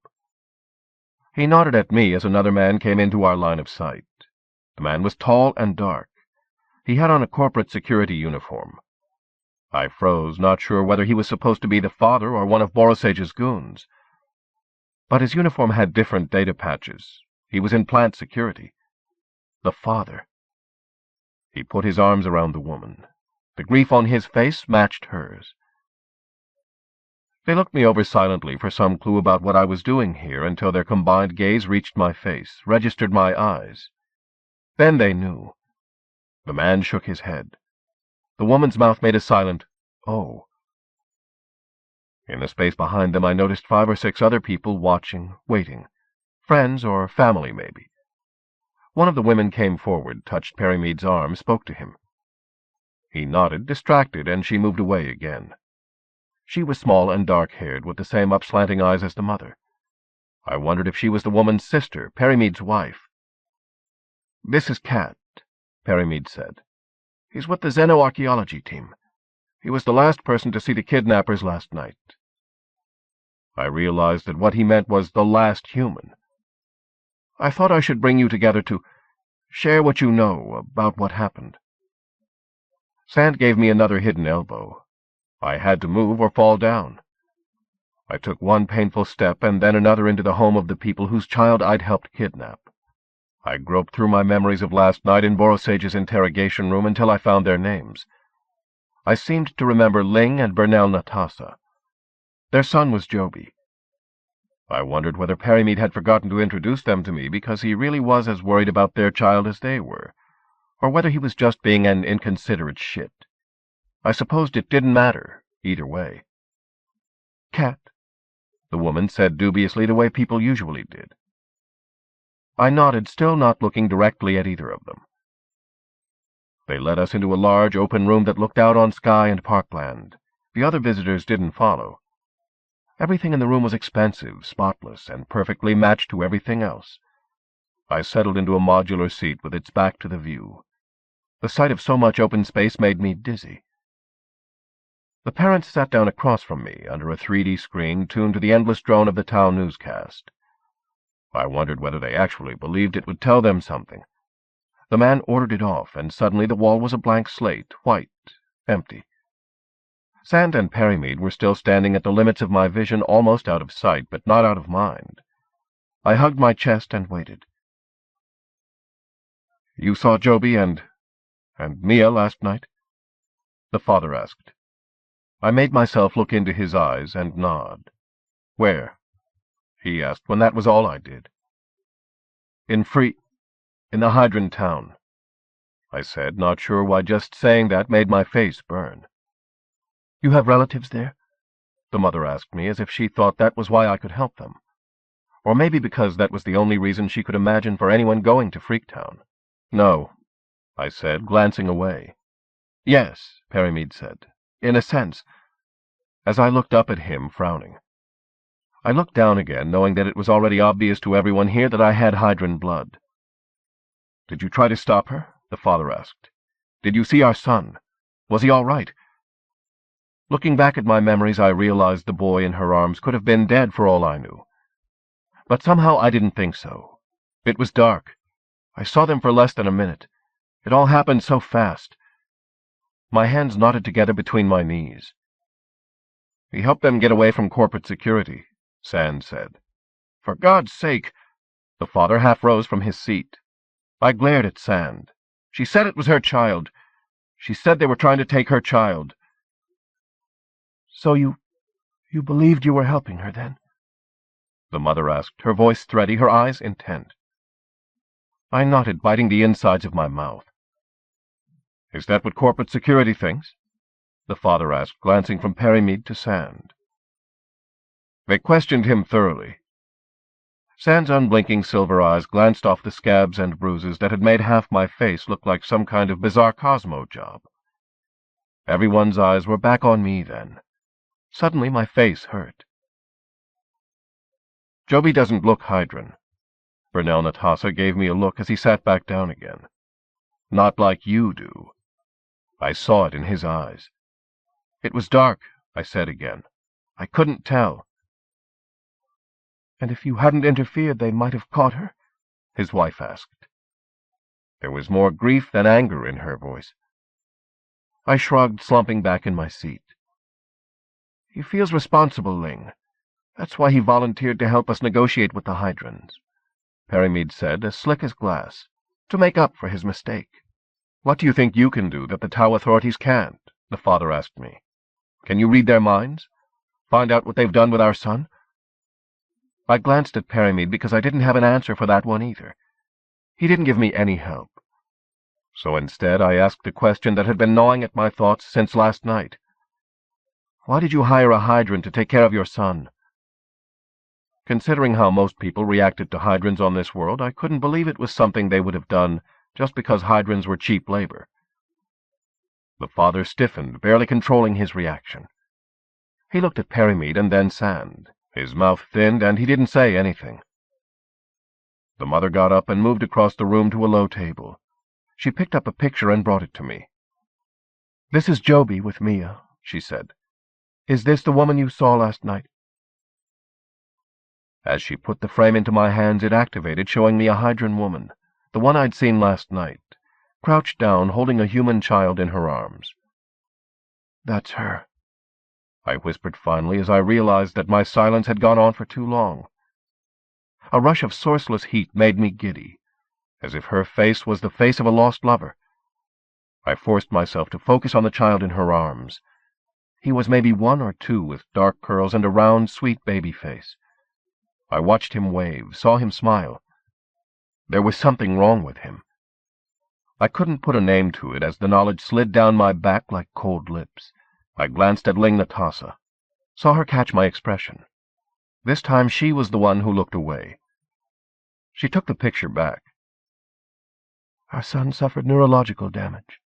A: He nodded at me as another man came into our line of sight. The man was tall and dark. He had on a corporate security uniform. I froze, not sure whether he was supposed to be the father or one of Borosage's goons. But his uniform had different data patches. He was in plant security. The father. He put his arms around the woman. The grief on his face matched hers. They looked me over silently for some clue about what I was doing here until their combined gaze reached my face, registered my eyes. Then they knew. The man shook his head. The woman's mouth made a silent, "Oh." In the space behind them I noticed 5 or 6 other people watching, waiting. Friends or family, maybe. One of the women came forward, touched Perrymead's arm, spoke to him. He nodded, distracted, and she moved away again. She was small and dark-haired, with the same upslanting eyes as the mother. I wondered if she was the woman's sister, Perrymead's wife. "This is Cat," Perrymead said. "He's with the xenoarchaeology team. He was the last person to see the kidnappers last night." I realized that what he meant was the last human. "I thought I should bring you together to share what you know about what happened." Sand gave me another hidden elbow. I had to move or fall down. I took one painful step and then another into the home of the people whose child I'd helped kidnap. I groped through my memories of last night in Borosage's interrogation room until I found their names. I seemed to remember Ling and Bernal Natasa. Their son was Joby. I wondered whether Perrymead had forgotten to introduce them to me because he really was as worried about their child as they were, or whether he was just being an inconsiderate shit. I supposed it didn't matter, either way. "Cat," the woman said dubiously the way people usually did. I nodded, still not looking directly at either of them. They led us into a large open room that looked out on sky and parkland. The other visitors didn't follow. Everything in the room was expensive, spotless, and perfectly matched to everything else. I settled into a modular seat with its back to the view. The sight of so much open space made me dizzy. The parents sat down across from me under a 3D screen tuned to the endless drone of the town newscast. I wondered whether they actually believed it would tell them something. The man ordered it off, and suddenly the wall was a blank slate, white, empty. Sand and Perrymead were still standing at the limits of my vision, almost out of sight, but not out of mind. I hugged my chest and waited. "You saw Joby and Miya last night?" the father asked. I made myself look into his eyes and nod. "Where?" he asked, when that was all I did. In the Hydran town," I said, not sure why just saying that made my face burn. "You have relatives there?" the mother asked me, as if she thought that was why I could help them. Or maybe because that was the only reason she could imagine for anyone going to Freaktown. "No," I said, glancing away. "Yes," Perrymead said, "in a sense," as I looked up at him, frowning. I looked down again, knowing that it was already obvious to everyone here that I had Hydran blood. "Did you try to stop her?" the father asked. "Did you see our son? Was he all right?" Looking back at my memories, I realized the boy in her arms could have been dead for all I knew. But somehow I didn't think so. It was dark. I saw them for less than a minute. It all happened so fast. My hands knotted together between my knees. "He helped them get away from corporate security," Sand said. "For God's sake!" The father half rose from his seat. I glared at Sand. "She said it was her child. She said they were trying to take her child." "So you believed you were helping her, then?" the mother asked, her voice thready, her eyes intent. I nodded, biting the insides of my mouth. "Is that what corporate security thinks?" the father asked, glancing from Perrymead to Sand. They questioned him thoroughly. Sand's unblinking silver eyes glanced off the scabs and bruises that had made half my face look like some kind of bizarre Cosmo job. Everyone's eyes were back on me then. Suddenly my face hurt. "Joby doesn't look Hydran." Bernal Natasa gave me a look as he sat back down again. "Not like you do." I saw it in his eyes. "It was dark," I said again. "I couldn't tell." "And if you hadn't interfered, they might have caught her?" his wife asked. There was more grief than anger in her voice. I shrugged, slumping back in my seat. "He feels responsible, Ling. That's why he volunteered to help us negotiate with the Hydrans," Perrymead said, as slick as glass, "to make up for his mistake." "What do you think you can do that the Tau authorities can't?" the father asked me. "Can you read their minds? Find out what they've done with our son?" I glanced at Perrymead because I didn't have an answer for that one either. He didn't give me any help. So instead I asked the question that had been gnawing at my thoughts since last night. "Why did you hire a Hydran to take care of your son?" Considering how most people reacted to Hydrans on this world, I couldn't believe it was something they would have done just because Hydrans were cheap labor. The father stiffened, barely controlling his reaction. He looked at Perrymead and then Sand. His mouth thinned, and he didn't say anything. The mother got up and moved across the room to a low table. She picked up a picture and brought it to me. "This is Joby with Miya," she said. "Is this the woman you saw last night?" As she put the frame into my hands, it activated, showing me a Hydran woman, the one I'd seen last night, crouched down, holding a human child in her arms. "That's her," I whispered finally, as I realized that my silence had gone on for too long. A rush of sourceless heat made me giddy, as if her face was the face of a lost lover. I forced myself to focus on the child in her arms. He was maybe 1 or 2, with dark curls and a round, sweet baby face. I watched him wave, saw him smile. There was something wrong with him. I couldn't put a name to it as the knowledge slid down my back like cold lips. I glanced at Ling Natasa, saw her catch my expression. This time she was the one who looked away. She took the picture back. "Our son suffered neurological damage,"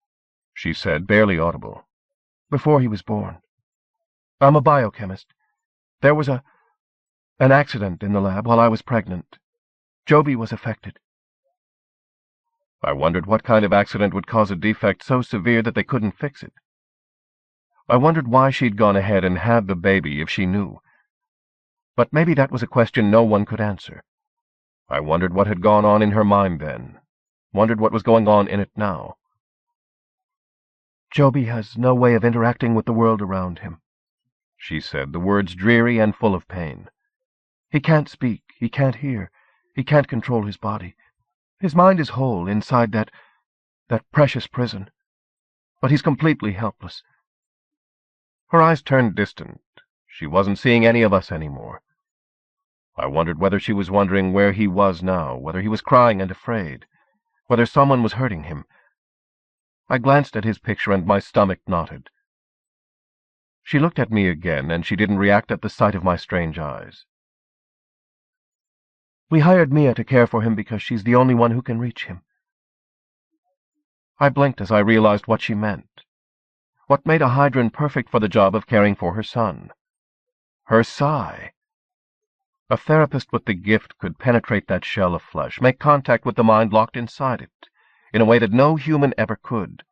A: she said, barely audible, "before he was born. I'm a biochemist. There was an accident in the lab while I was pregnant. Joby was affected." I wondered what kind of accident would cause a defect so severe that they couldn't fix it. I wondered why she'd gone ahead and had the baby if she knew. But maybe that was a question no one could answer. I wondered what had gone on in her mind then, wondered what was going on in it now. "Joby has no way of interacting with the world around him," she said, the words dreary and full of pain. "He can't speak, he can't hear, he can't control his body. His mind is whole inside that precious prison, but he's completely helpless." Her eyes turned distant. She wasn't seeing any of us anymore. I wondered whether she was wondering where he was now, whether he was crying and afraid, whether someone was hurting him. I glanced at his picture and my stomach knotted. She looked at me again, and she didn't react at the sight of my strange eyes. "We hired Miya to care for him because she's the only one who can reach him." I blinked as I realized what she meant. What made a Hydran perfect for the job of caring for her son? Her sigh. A therapist with the gift could penetrate that shell of flesh, make contact with the mind locked inside it, in a way that no human ever could,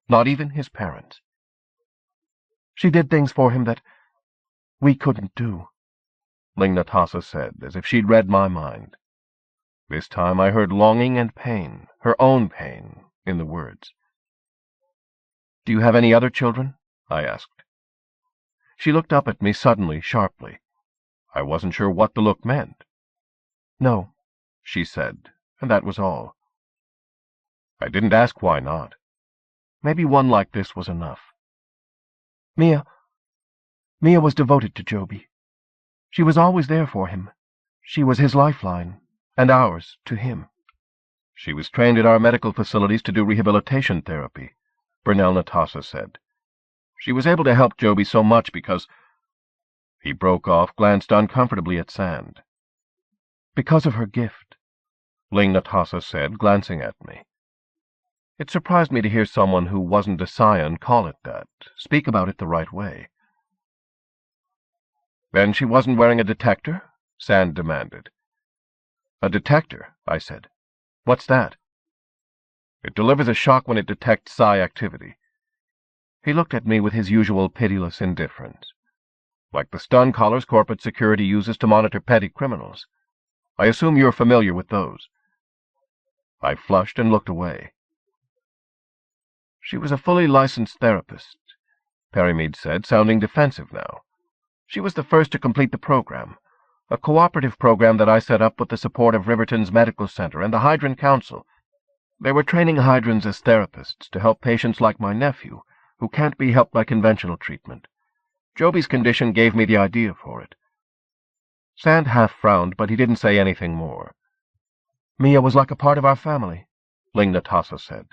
A: not even his parents. She did things for him that we couldn't do, Ling Natasa said, as if she'd read my mind. This time I heard longing and pain, her own pain, in the words. "Do you have any other children?" I asked. She looked up at me suddenly, sharply. I wasn't sure what the look meant. "No," she said, and that was all. I didn't ask why not. Maybe one like this was enough. Miya was devoted to Joby. She was always there for him. She was his lifeline, and ours to him. She was trained at our medical facilities to do rehabilitation therapy, Brunel Natasa said. She was able to help Joby so much because— He broke off, glanced uncomfortably at Sand. "Because of her gift," Ling Natasa said, glancing at me. It surprised me to hear someone who wasn't a scion call it that, speak about it the right way. "Then she wasn't wearing a detector?" Sand demanded. "A detector?" I said. "What's that?" "It delivers a shock when it detects psi activity." He looked at me with his usual pitiless indifference. "Like the stun collars corporate security uses to monitor petty criminals. I assume you're familiar with those." I flushed and looked away. "She was a fully licensed therapist," Perimead said, sounding defensive now. "She was the first to complete the program, a cooperative program that I set up with the support of Riverton's Medical Center and the Hydran Council. They were training Hydrans as therapists to help patients like my nephew, who can't be helped by conventional treatment. Joby's condition gave me the idea for it." Sand half frowned, but he didn't say anything more. "Miya was like a part of our family," Ling Natasa said.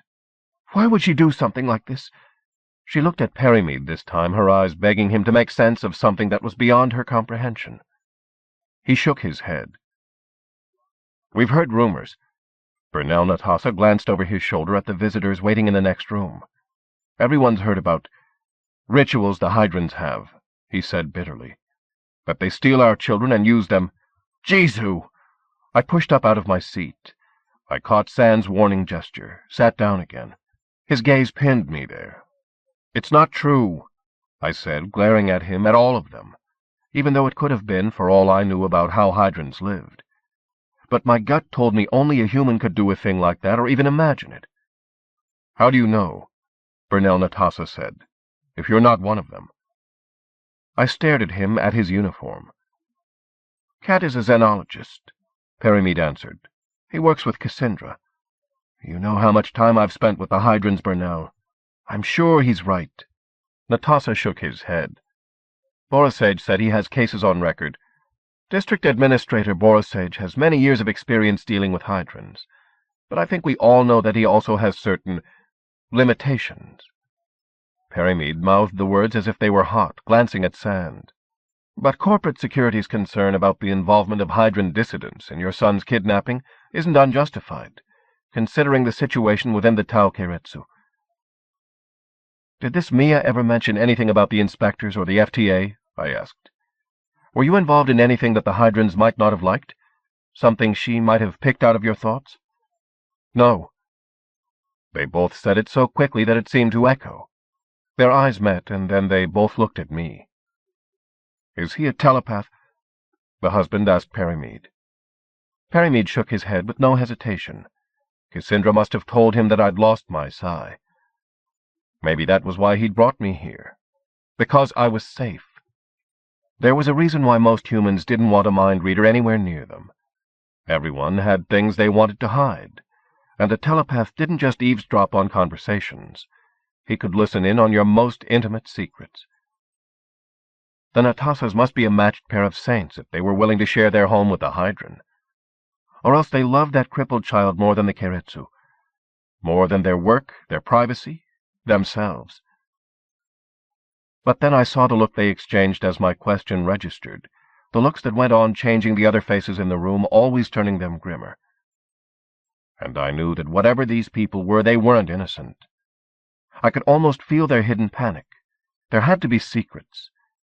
A: "Why would she do something like this?" She looked at Perimead this time, her eyes begging him to make sense of something that was beyond her comprehension. He shook his head. "We've heard rumors." Brunel Natasa glanced over his shoulder at the visitors waiting in the next room. "Everyone's heard about rituals the Hydrans have," he said bitterly. "That they steal our children and use them—" "Jesu!" I pushed up out of my seat. I caught Sand's warning gesture, sat down again. His gaze pinned me there. "It's not true," I said, glaring at him, at all of them, even though it could have been for all I knew about how Hydrans lived. But my gut told me only a human could do a thing like that, or even imagine it. "How do you know?" Brunel Natasa said. "If you're not one of them." I stared at him, at his uniform. "Cat is a xenologist," Perimead answered. "He works with Cassandra. You know how much time I've spent with the Hydrans, Brunel. I'm sure he's right." Natasa shook his head. "Borisage said he has cases on record. District Administrator Borisage has many years of experience dealing with Hydrans, but I think we all know that he also has certain limitations." Perimead mouthed the words as if they were hot, glancing at Sand. But corporate security's concern about the involvement of Hydran dissidents in your son's kidnapping isn't unjustified, considering the situation within the Tau Keiretsu. Did this Miya ever mention anything about the inspectors or the FTA? I asked. Were you involved in anything that the Hydrans might not have liked? Something she might have picked out of your thoughts? No. They both said it so quickly that it seemed to echo. Their eyes met, and then they both looked at me. Is he a telepath? The husband asked Perimead. Perimead shook his head with no hesitation. Cassandra must have told him that I'd lost my Psi. Maybe that was why he'd brought me here. Because I was safe. There was a reason why most humans didn't want a mind reader anywhere near them. Everyone had things they wanted to hide, and a telepath didn't just eavesdrop on conversations. He could listen in on your most intimate secrets. The Natasas must be a matched pair of saints if they were willing to share their home with the Hydran. Or else they loved that crippled child more than the Keiretsu, more than their work, their privacy, themselves. But then I saw the look they exchanged as my question registered, the looks that went on changing the other faces in the room, always turning them grimmer. And I knew that whatever these people were, they weren't innocent. I could almost feel their hidden panic. There had to be secrets,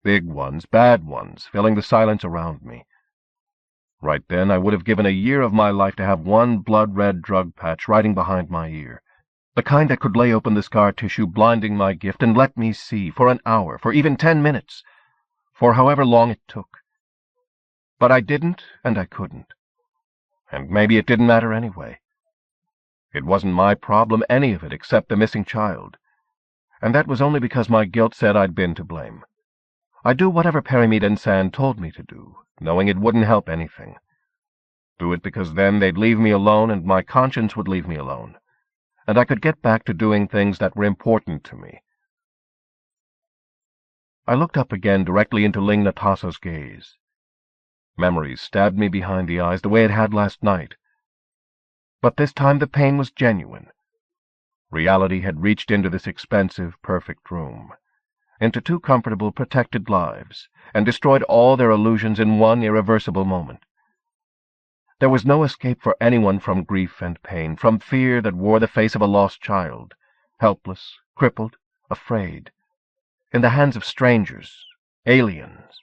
A: big ones, bad ones, filling the silence around me. Right then I would have given a year of my life to have one blood-red drug patch riding behind my ear, the kind that could lay open the scar tissue blinding my gift and let me see, for an hour, for even 10 minutes, for however long it took. But I didn't, and I couldn't. And maybe it didn't matter anyway. It wasn't my problem, any of it, except the missing child. And that was only because my guilt said I'd been to blame. I'd do whatever Perimead and Sand told me to do, knowing it wouldn't help anything. Do it because then they'd leave me alone and my conscience would leave me alone, and I could get back to doing things that were important to me. I looked up again directly into Ling Natasa's gaze. Memories stabbed me behind the eyes the way it had last night. But this time the pain was genuine. Reality had reached into this expensive, perfect room, into 2 comfortable, protected lives, and destroyed all their illusions in one irreversible moment. There was no escape for anyone from grief and pain, from fear that wore the face of a lost child, helpless, crippled, afraid, in the hands of strangers, aliens.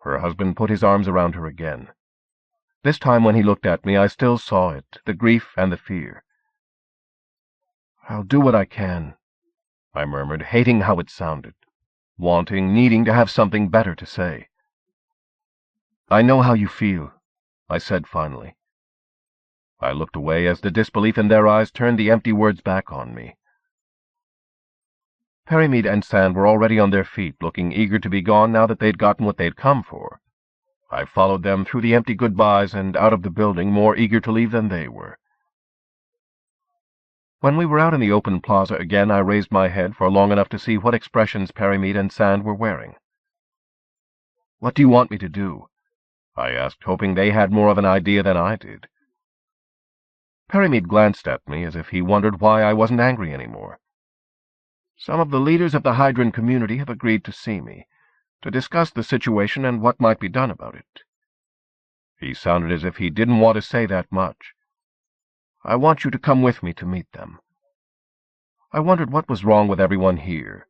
A: Her husband put his arms around her again. This time when he looked at me, I still saw it, the grief and the fear. "I'll do what I can," I murmured, hating how it sounded, wanting, needing to have something better to say. "I know how you feel," I said finally. I looked away as the disbelief in their eyes turned the empty words back on me. Perimead and Sand were already on their feet, looking eager to be gone now that they'd gotten what they'd come for. I followed them through the empty goodbyes and out of the building, more eager to leave than they were. When we were out in the open plaza again, I raised my head for long enough to see what expressions Perimead and Sand were wearing. "What do you want me to do?" I asked, hoping they had more of an idea than I did. Perimead glanced at me as if he wondered why I wasn't angry anymore. "Some of the leaders of the Hydran community have agreed to see me, to discuss the situation and what might be done about it." He sounded as if he didn't want to say that much. "I want you to come with me to meet them." I wondered what was wrong with everyone here,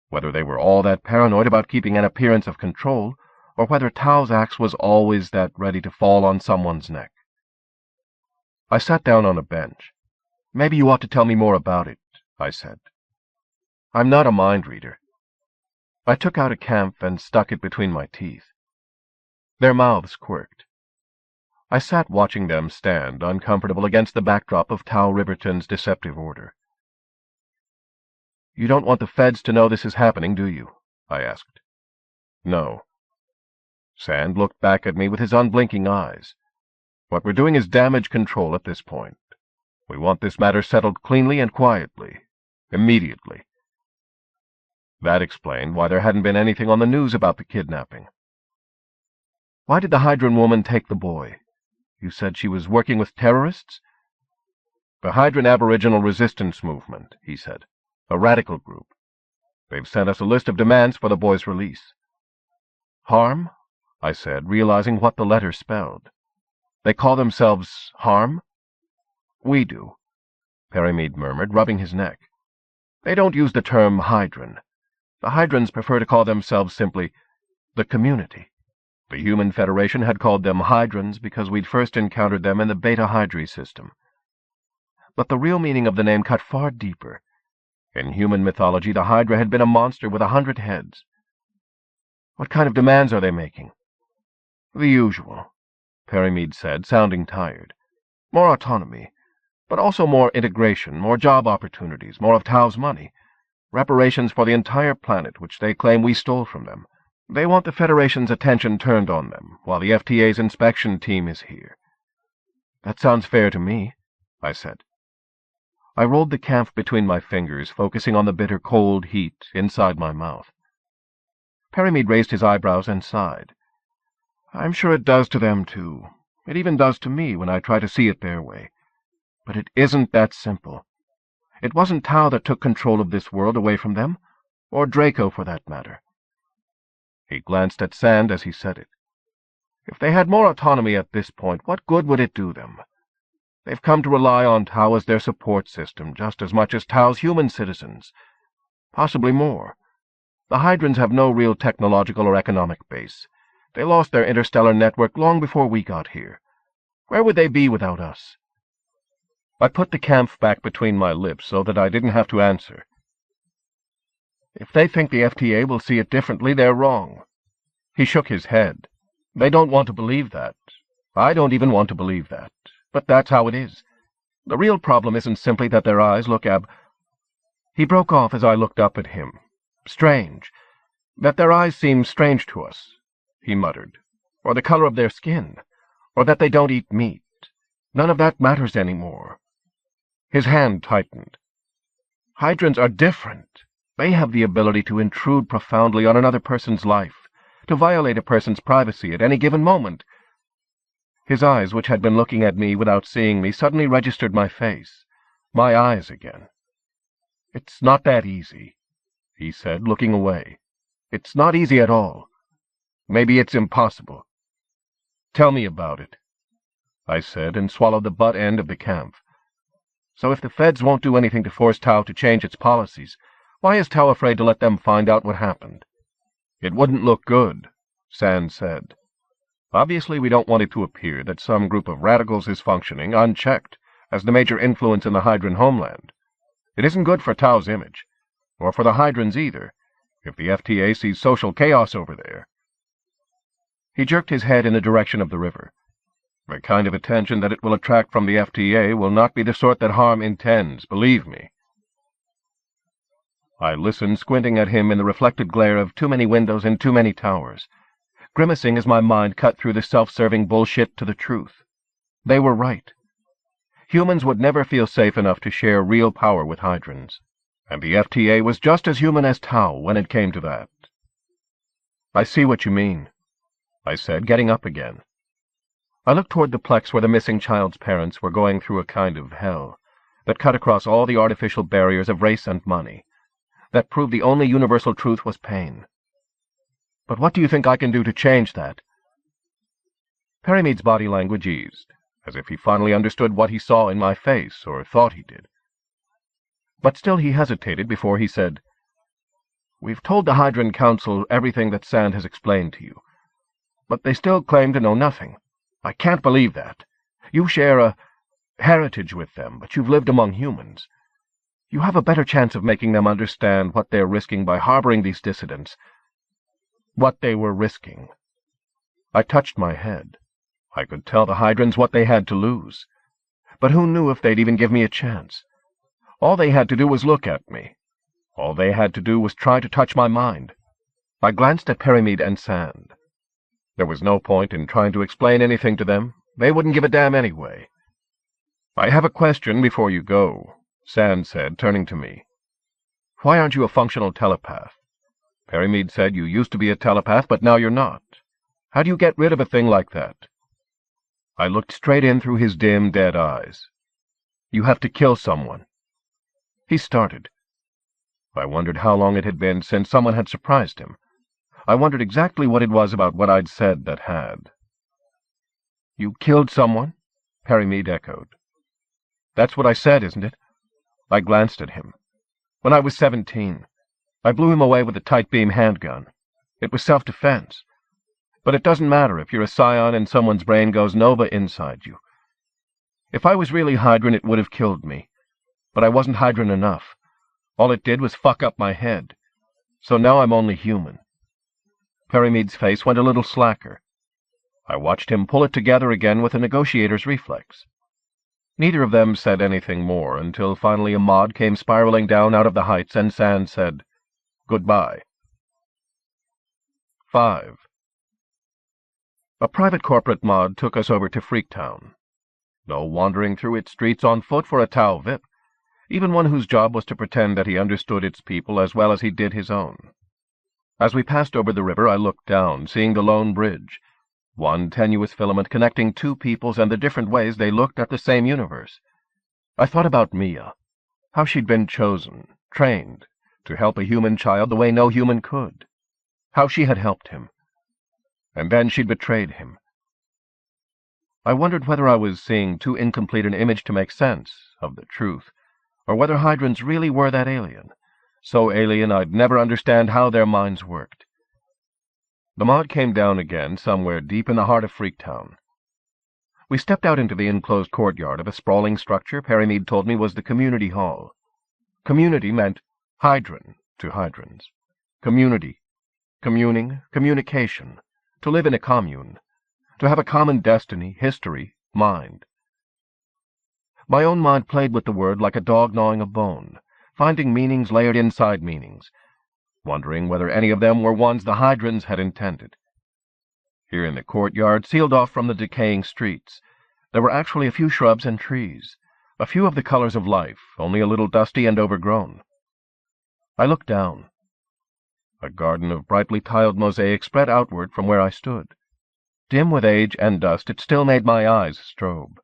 A: whether they were all that paranoid about keeping an appearance of control, or whether Tau's axe was always that ready to fall on someone's neck. I sat down on a bench. "Maybe you ought to tell me more about it," I said. "I'm not a mind reader." I took out a camp and stuck it between my teeth. Their mouths quirked. I sat watching them stand, uncomfortable against the backdrop of Tau Riverton's deceptive order. "You don't want the feds to know this is happening, do you?" I asked. "No." Sand looked back at me with his unblinking eyes. "What we're doing is damage control at this point. We want this matter settled cleanly and quietly, immediately." That explained why there hadn't been anything on the news about the kidnapping. "Why did the Hydran woman take the boy? You said she was working with terrorists?" "The Hydran Aboriginal Resistance Movement," he said. "A radical group. They've sent us a list of demands for the boy's release." Harm? I said, realizing what the letter spelled. They call themselves Harm? We do, Perimead murmured, rubbing his neck. They don't use the term Hydran. The Hydrans prefer to call themselves simply the Community. The Human Federation had called them Hydrans because we'd first encountered them in the Beta Hydri system. But the real meaning of the name cut far deeper. In human mythology, the Hydra had been a monster with 100 heads. What kind of demands are they making? The usual, Perimead said, sounding tired. More autonomy, but also more integration, more job opportunities, more of Tau's money, reparations for the entire planet which they claim we stole from them. They want the Federation's attention turned on them, while the FTA's inspection team is here. That sounds fair to me, I said. I rolled the camp between my fingers, focusing on the bitter cold heat inside my mouth. Perimead raised his eyebrows and sighed. I'm sure it does to them, too. It even does to me when I try to see it their way. But it isn't that simple. It wasn't Tau that took control of this world away from them, or Draco for that matter. He glanced at Sand as he said it. If they had more autonomy at this point, what good would it do them? They've come to rely on Tau as their support system, just as much as Tau's human citizens. Possibly more. The Hydrans have no real technological or economic base. They lost their interstellar network long before we got here. Where would they be without us? I put the camp back between my lips so that I didn't have to answer. If they think the FTA will see it differently, they're wrong. He shook his head. They don't want to believe that. I don't even want to believe that. But that's how it is. The real problem isn't simply that their eyes look He broke off as I looked up at him. Strange. That their eyes seem strange to us, he muttered. Or the color of their skin. Or that they don't eat meat. None of that matters anymore. His hand tightened. Hydrans are different. They have the ability to intrude profoundly on another person's life, to violate a person's privacy at any given moment. His eyes, which had been looking at me without seeing me, suddenly registered my face, my eyes again. It's not that easy, he said, looking away. It's not easy at all. Maybe it's impossible. Tell me about it, I said, and swallowed the butt end of the camp. So if the feds won't do anything to force Tau to change its policies, why is Tau afraid to let them find out what happened? It wouldn't look good, Sand said. Obviously, we don't want it to appear that some group of radicals is functioning, unchecked, as the major influence in the Hydran homeland. It isn't good for Tau's image, or for the Hydrans either, if the FTA sees social chaos over there. He jerked his head in the direction of the river. The kind of attention that it will attract from the FTA will not be the sort that harm intends, believe me. I listened, squinting at him in the reflected glare of too many windows and too many towers, grimacing as my mind cut through the self-serving bullshit to the truth. They were right. Humans would never feel safe enough to share real power with Hydrans, and the FTA was just as human as Tau when it came to that. I see what you mean, I said, getting up again. I looked toward the plex where the missing child's parents were going through a kind of hell that cut across all the artificial barriers of race and money, that proved the only universal truth was pain. But what do you think I can do to change that? Perimead's body language eased, as if he finally understood what he saw in my face, or thought he did. But still he hesitated before he said, We've told the Hydran Council everything that Sand has explained to you, but they still claim to know nothing. I can't believe that. You share a heritage with them, but you've lived among humans. You have a better chance of making them understand what they're risking by harboring these dissidents. What they were risking. I touched my head. I could tell the Hydrans what they had to lose. But who knew if they'd even give me a chance? All they had to do was look at me. All they had to do was try to touch my mind. I glanced at Perimead and Sand. There was no point in trying to explain anything to them. They wouldn't give a damn anyway. I have a question before you go, Sand said, turning to me. Why aren't you a functional telepath? Perimead said you used to be a telepath, but now you're not. How do you get rid of a thing like that? I looked straight in through his dim, dead eyes. You have to kill someone. He started. I wondered how long it had been since someone had surprised him. I wondered exactly what it was about what I'd said that had. "You killed someone?" Perry echoed. "That's what I said, isn't it?" I glanced at him. "When I was 17, I blew him away with a tight-beam handgun. It was self-defense. But it doesn't matter if you're a scion and someone's brain goes nova inside you. If I was really Hydran, it would have killed me. But I wasn't Hydran enough. All it did was fuck up my head. So now I'm only human." Perrymead's face went a little slacker. I watched him pull it together again with a negotiator's reflex. Neither of them said anything more until finally a mod came spiraling down out of the heights and Sand said, "Goodbye." 5. A private corporate mod took us over to Freaktown. No wandering through its streets on foot for a Tau VIP, even one whose job was to pretend that he understood its people as well as he did his own. As we passed over the river, I looked down, seeing the lone bridge, one tenuous filament connecting two peoples and the different ways they looked at the same universe. I thought about Miya, how she'd been chosen, trained, to help a human child the way no human could, how she had helped him. And then she'd betrayed him. I wondered whether I was seeing too incomplete an image to make sense of the truth, or whether Hydrans really were that alien, so alien I'd never understand how their minds worked. The mod came down again somewhere deep in the heart of Freaktown. We stepped out into the enclosed courtyard of a sprawling structure Perrymead told me was the community hall. Community meant Hydran to Hydrans. Community, communing, communication, to live in a commune, to have a common destiny, history, mind. My own mind played with the word like a dog gnawing a bone, finding meanings layered inside meanings, wondering whether any of them were ones the Hydrans had intended. Here in the courtyard, sealed off from the decaying streets, there were actually a few shrubs and trees, a few of the colors of life, only a little dusty and overgrown. I looked down. A garden of brightly tiled mosaic spread outward from where I stood. Dim with age and dust, it still made my eyes strobe.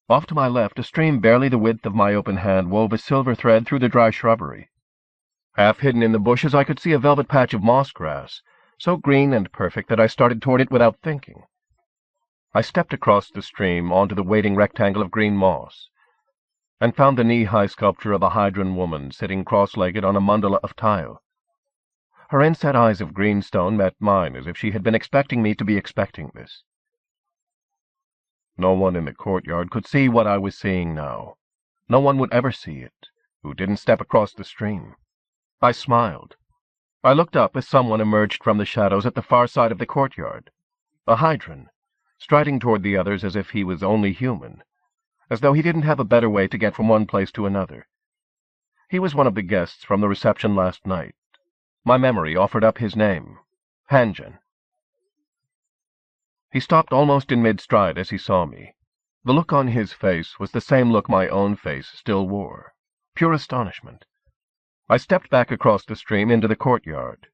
A: Off to my left, a stream barely the width of my open hand wove a silver thread through the dry shrubbery. Half hidden in the bushes, I could see a velvet patch of moss grass, so green and perfect that I started toward it without thinking. I stepped across the stream onto the waiting rectangle of green moss, and found the knee-high sculpture of a Hydran woman sitting cross-legged on a mandala of tile. Her inset eyes of green stone met mine as if she had been expecting me to be expecting this. No one in the courtyard could see what I was seeing now. No one would ever see it, who didn't step across the stream. I smiled. I looked up as someone emerged from the shadows at the far side of the courtyard. A Hydran, striding toward the others as if he was only human, as though he didn't have a better way to get from one place to another. He was one of the guests from the reception last night. My memory offered up his name, Hanjan. He stopped almost in mid-stride as he saw me. The look on his face was the same look my own face still wore, pure astonishment. I stepped back across the stream into the courtyard.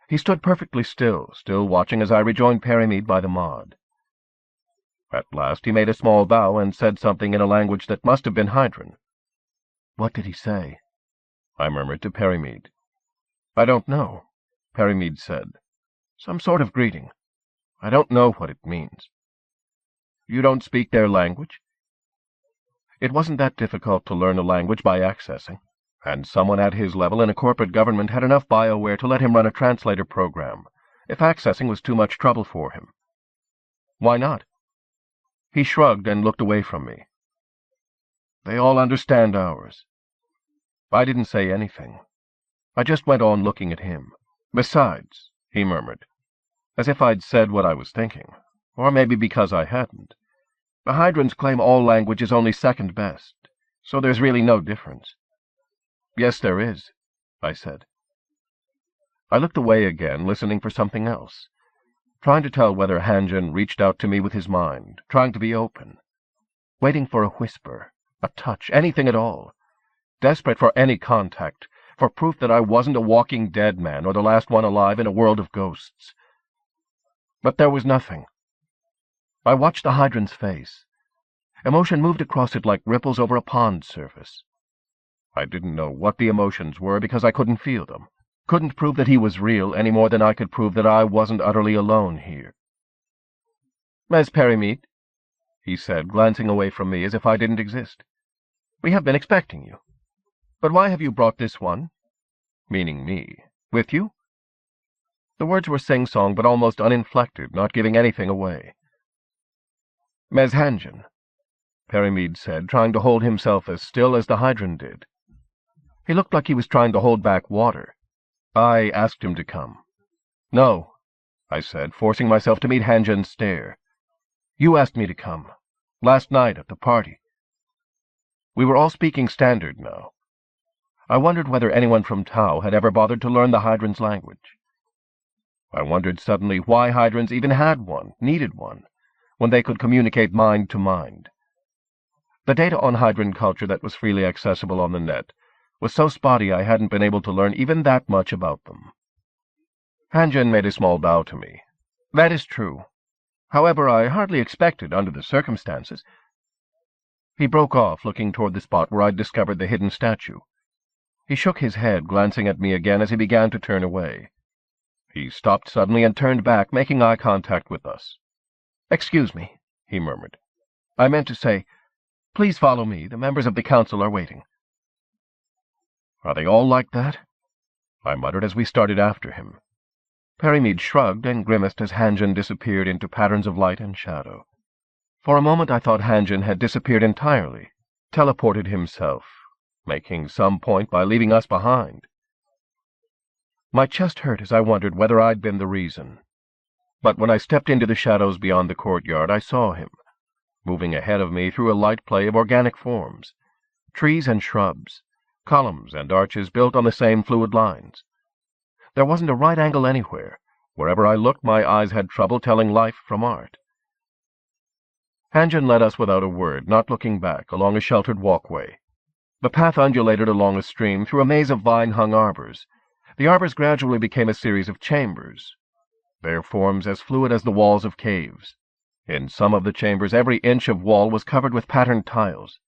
A: He stood perfectly still watching as I rejoined Perrymead by the mod. At last he made a small bow and said something in a language that must have been Hydran. "What did he say?" I murmured to Perrymead. "I don't know," Perrymead said. "Some sort of greeting. I don't know what it means." "You don't speak their language?" It wasn't that difficult to learn a language by accessing, and someone at his level in a corporate government had enough BioWare to let him run a translator program, if accessing was too much trouble for him. "Why not?" He shrugged and looked away from me. "They all understand ours." I didn't say anything. I just went on looking at him. "Besides," he murmured, as if I'd said what I was thinking, or maybe because I hadn't, "the Hydrans claim all language is only second best, so there's really no difference." "Yes, there is," I said. I looked away again, listening for something else, trying to tell whether Hanjan reached out to me with his mind, trying to be open, waiting for a whisper, a touch, anything at all, desperate for any contact, for proof that I wasn't a walking dead man or the last one alive in a world of ghosts. But there was nothing. I watched the Hydran's face. Emotion moved across it like ripples over a pond surface. I didn't know what the emotions were because I couldn't feel them. Couldn't prove that he was real any more than I could prove that I wasn't utterly alone here. "Miss Perrymead," he said, glancing away from me as if I didn't exist. "We have been expecting you. But why have you brought this one," meaning me, "with you?" The words were sing-song but almost uninflected, not giving anything away. "Mes Hangen," Perrymead said, trying to hold himself as still as the Hydran did. He looked like he was trying to hold back water. "I asked him to come." "No," I said, forcing myself to meet Hangen's stare. "You asked me to come. Last night at the party." We were all speaking standard now. I wondered whether anyone from Tau had ever bothered to learn the Hydran's language. I wondered suddenly why Hydrans even had one, needed one, when they could communicate mind to mind. The data on Hydran culture that was freely accessible on the net was so spotty I hadn't been able to learn even that much about them. Hangen made a small bow to me. "That is true. However, I hardly expected, under the circumstances—" He broke off, looking toward the spot where I'd discovered the hidden statue. He shook his head, glancing at me again as he began to turn away. He stopped suddenly and turned back, making eye contact with us. "Excuse me," he murmured. "I meant to say, please follow me. The members of the council are waiting." "Are they all like that?" I muttered as we started after him. Perrymead shrugged and grimaced as Hangen disappeared into patterns of light and shadow. For a moment I thought Hangen had disappeared entirely, teleported himself, making some point by leaving us behind. My chest hurt as I wondered whether I'd been the reason. But when I stepped into the shadows beyond the courtyard, I saw him, moving ahead of me through a light play of organic forms, trees and shrubs, columns and arches built on the same fluid lines. There wasn't a right angle anywhere. Wherever I looked, my eyes had trouble telling life from art. Hangen led us without a word, not looking back, along a sheltered walkway. The path undulated along a stream through a maze of vine-hung arbors. The arbors gradually became a series of chambers, their forms as fluid as the walls of caves. In some of the chambers, every inch of wall was covered with patterned tiles.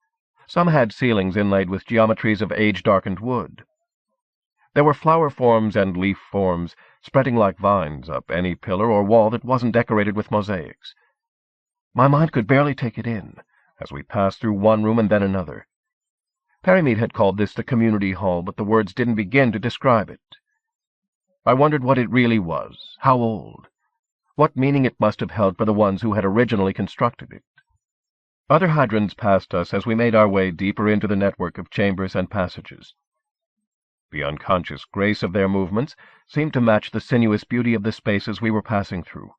A: Some had ceilings inlaid with geometries of age-darkened wood. There were flower forms and leaf forms spreading like vines up any pillar or wall that wasn't decorated with mosaics. My mind could barely take it in, as we passed through one room and then another. Perrymead had called this the community hall, but the words didn't begin to describe it. I wondered what it really was, how old, what meaning it must have held for the ones who had originally constructed it. Other Hydrans passed us as we made our way deeper into the network of chambers and passages. The unconscious grace of their movements seemed to match the sinuous beauty of the spaces we were passing through.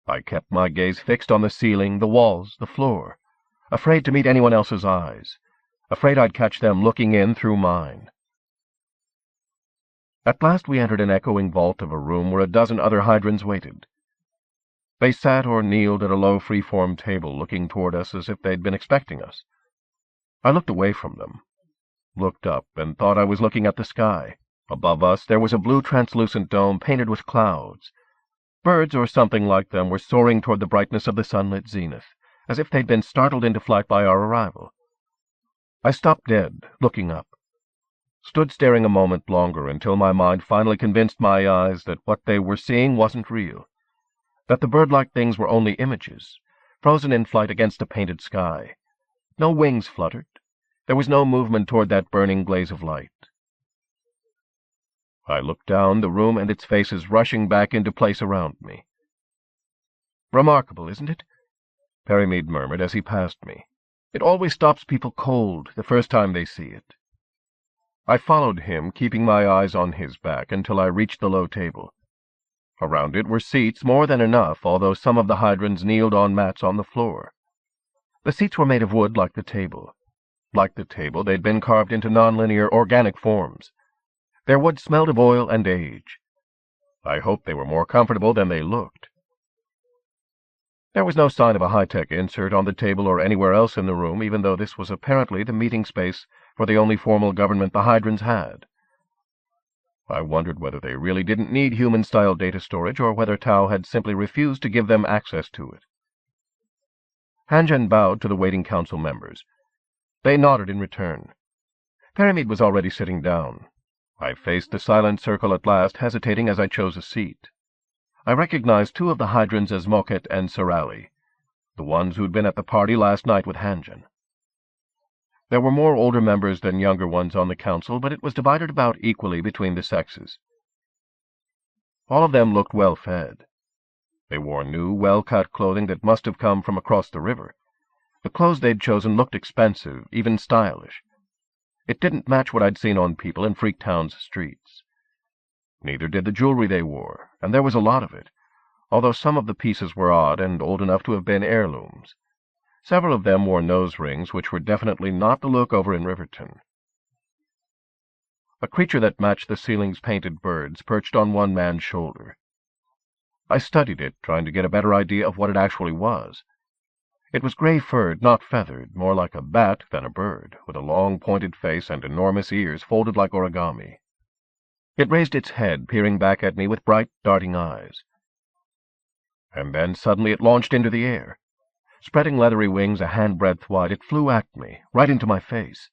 A: I kept my gaze fixed on the ceiling, the walls, the floor, afraid to meet anyone else's eyes, afraid I'd catch them looking in through mine. At last we entered an echoing vault of a room where a dozen other Hydrans waited. They sat or kneeled at a low free-form table, looking toward us as if they'd been expecting us. I looked away from them, looked up, and thought I was looking at the sky. Above us there was a blue translucent dome painted with clouds. Birds or something like them were soaring toward the brightness of the sunlit zenith, as if they'd been startled into flight by our arrival. I stopped dead, looking up, stood staring a moment longer until my mind finally convinced my eyes that what they were seeing wasn't real, that the bird-like things were only images, frozen in flight against a painted sky. No wings fluttered. There was no movement toward that burning blaze of light. I looked down, the room and its faces rushing back into place around me. "Remarkable, isn't it?" Perrymead murmured as he passed me. "It always stops people cold the first time they see it." I followed him, keeping my eyes on his back, until I reached the low table. Around it were seats, more than enough, although some of the Hydrans kneeled on mats on the floor. The seats were made of wood like the table. Like the table, they'd been carved into nonlinear, organic forms. Their wood smelled of oil and age. I hoped they were more comfortable than they looked. There was no sign of a high-tech insert on the table or anywhere else in the room, even though this was apparently the meeting space for the only formal government the Hydrans had. I wondered whether they really didn't need human-style data storage, or whether Tau had simply refused to give them access to it. Hangen bowed to the waiting council members. They nodded in return. Perrymead was already sitting down. I faced the silent circle at last, hesitating as I chose a seat. I recognized two of the Hydrans as Moket and Sorali, the ones who'd been at the party last night with Hanjan. There were more older members than younger ones on the council, but it was divided about equally between the sexes. All of them looked well-fed. They wore new, well-cut clothing that must have come from across the river. The clothes they'd chosen looked expensive, even stylish. It didn't match what I'd seen on people in Freaktown's streets. Neither did the jewelry they wore, and there was a lot of it, although some of the pieces were odd and old enough to have been heirlooms. Several of them wore nose rings, which were definitely not the look over in Riverton. A creature that matched the ceiling's painted birds perched on one man's shoulder. I studied it, trying to get a better idea of what it actually was. It was gray-furred, not feathered, more like a bat than a bird, with a long pointed face and enormous ears folded like origami. It raised its head, peering back at me with bright, darting eyes. And then suddenly it launched into the air. Spreading leathery wings a handbreadth wide, it flew at me, right into my face.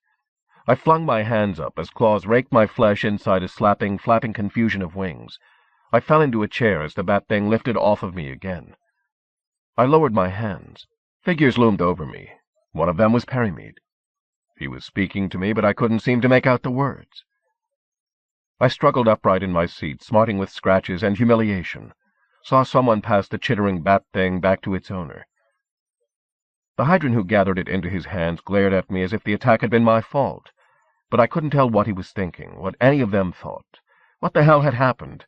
A: I flung my hands up as claws raked my flesh inside a slapping, flapping confusion of wings. I fell into a chair as the bat thing lifted off of me again. I lowered my hands. Figures loomed over me. One of them was Perimead. He was speaking to me, but I couldn't seem to make out the words. I struggled upright in my seat, smarting with scratches and humiliation. Saw someone pass the chittering bat thing back to its owner. The Hydran who gathered it into his hands glared at me as if the attack had been my fault, but I couldn't tell what he was thinking, what any of them thought. What the hell had happened?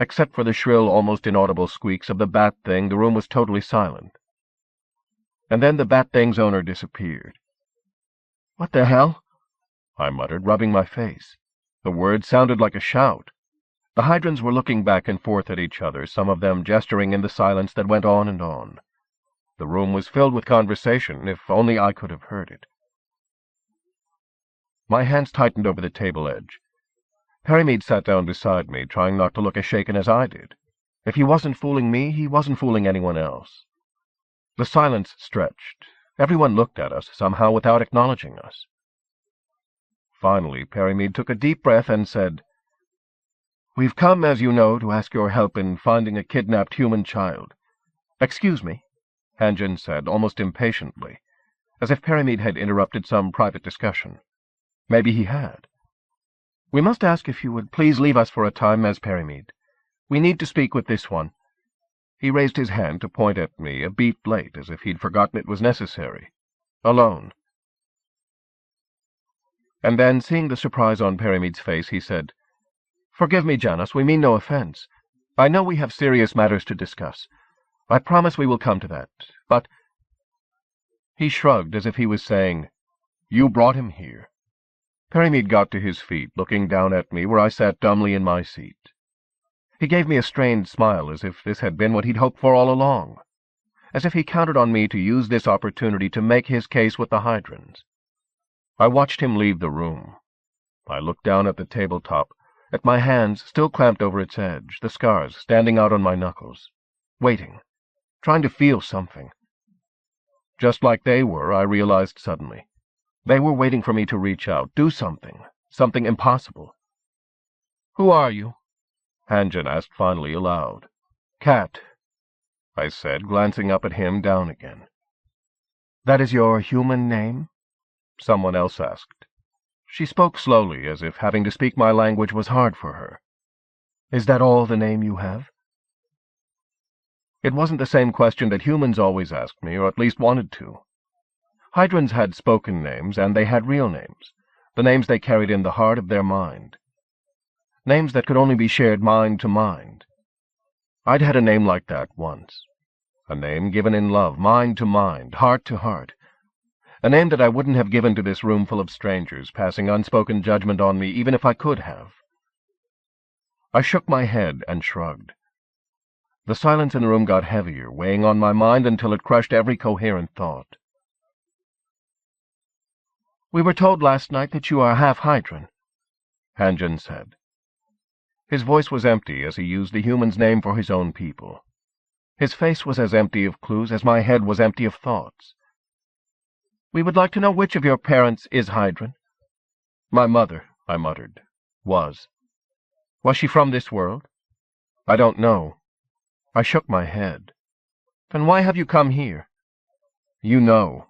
A: Except for the shrill, almost inaudible squeaks of the bat thing, the room was totally silent. And then the bat thing's owner disappeared. "What the hell?" I muttered, rubbing my face. The words sounded like a shout. The Hydrans were looking back and forth at each other, some of them gesturing in the silence that went on and on. The room was filled with conversation, if only I could have heard it. My hands tightened over the table edge. Perimead sat down beside me, trying not to look as shaken as I did. If he wasn't fooling me, he wasn't fooling anyone else. The silence stretched. Everyone looked at us, somehow without acknowledging us. Finally, Perimead took a deep breath and said, "We've come, as you know, to ask your help in finding a kidnapped human child." "Excuse me," Hanjan said, almost impatiently, as if Perimead had interrupted some private discussion. Maybe he had. "We must ask if you would please leave us for a time, Ms. Perimead. We need to speak with this one." He raised his hand to point at me, a beat late, as if he'd forgotten it was necessary. "Alone." And then, seeing the surprise on Perimead's face, he said, "Forgive me, Janus, we mean no offense. I know we have serious matters to discuss. I promise we will come to that, but—" He shrugged as if he was saying, "You brought him here." Perimead got to his feet, looking down at me where I sat dumbly in my seat. He gave me a strained smile, as if this had been what he'd hoped for all along, as if he counted on me to use this opportunity to make his case with the Hydrans. I watched him leave the room. I looked down at the tabletop, at my hands still clamped over its edge, the scars standing out on my knuckles, waiting, trying to feel something. Just like they were, I realized suddenly. They were waiting for me to reach out, do something, something impossible. "Who are you?" Hanjan asked finally aloud. "Cat," I said, glancing up at him, down again. "That is your human name?" someone else asked. She spoke slowly, as if having to speak my language was hard for her. "Is that all the name you have?" It wasn't the same question that humans always asked me, or at least wanted to. Hydrans had spoken names, and they had real names, the names they carried in the heart of their mind. Names that could only be shared mind to mind. I'd had a name like that once. A name given in love, mind to mind, heart to heart. A name that I wouldn't have given to this room full of strangers, passing unspoken judgment on me, even if I could have. I shook my head and shrugged. The silence in the room got heavier, weighing on my mind until it crushed every coherent thought. "We were told last night that you are half Hydran," Hanjan said. His voice was empty as he used the human's name for his own people. His face was as empty of clues as my head was empty of thoughts. "We would like to know which of your parents is Hydran." "My mother," I muttered. Was. Was she from this world? I don't know. I shook my head. Then why have you come here? You know.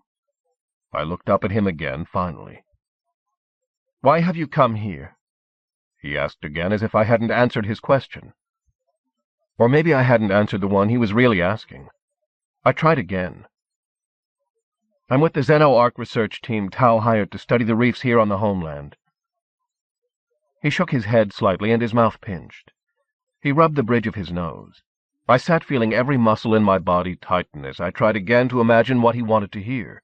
A: I looked up at him again, finally. Why have you come here? He asked again, as if I hadn't answered his question. Or maybe I hadn't answered the one he was really asking. I tried again. I'm with the Xeno-Arc research team Tau hired to study the reefs here on the homeland. He shook his head slightly and his mouth pinched. He rubbed the bridge of his nose. I sat feeling every muscle in my body tighten as I tried again to imagine what he wanted to hear.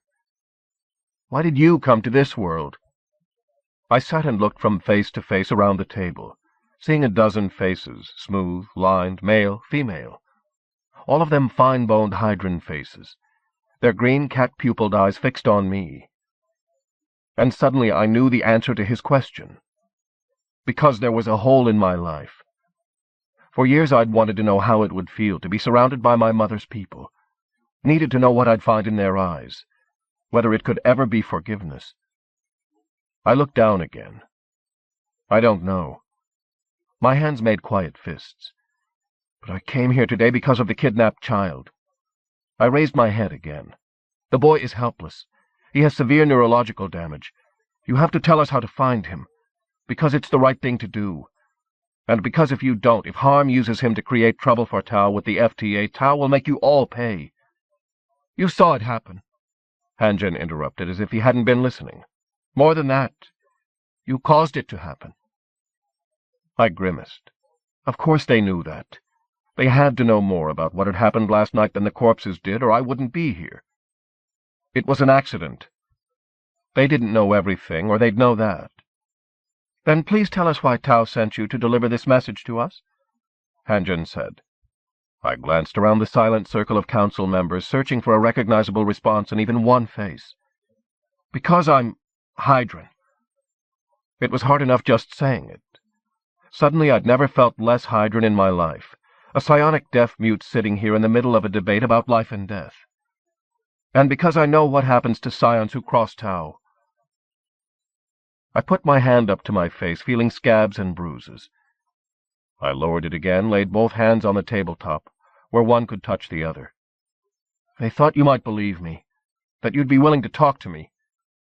A: Why did you come to this world? I sat and looked from face to face around the table, seeing a dozen faces, smooth, lined, male, female. All of them fine-boned Hydran faces, their green cat-pupiled eyes fixed on me. And suddenly I knew the answer to his question. Because there was a hole in my life. For years I'd wanted to know how it would feel to be surrounded by my mother's people, needed to know what I'd find in their eyes, whether it could ever be forgiveness. I looked down again. I don't know. My hands made quiet fists. But I came here today because of the kidnapped child. I raised my head again. The boy is helpless. He has severe neurological damage. You have to tell us how to find him, because it's the right thing to do. And because if you don't, if harm uses him to create trouble for Tau with the FTA, Tau will make you all pay. You saw it happen. Hanjin interrupted as if he hadn't been listening. More than that, you caused it to happen. I grimaced. Of course they knew that. They had to know more about what had happened last night than the corpses did, or I wouldn't be here. It was an accident. They didn't know everything, or they'd know that. Then please tell us why Tau sent you to deliver this message to us, Hanjin said. I glanced around the silent circle of council members, searching for a recognizable response in even one face. Because I'm Hydran. It was hard enough just saying it. Suddenly I'd never felt less Hydran in my life, a psionic deaf-mute sitting here in the middle of a debate about life and death. And because I know what happens to scions who cross Tau. I put my hand up to my face, feeling scabs and bruises. I lowered it again, laid both hands on the tabletop, where one could touch the other. They thought you might believe me, that you'd be willing to talk to me,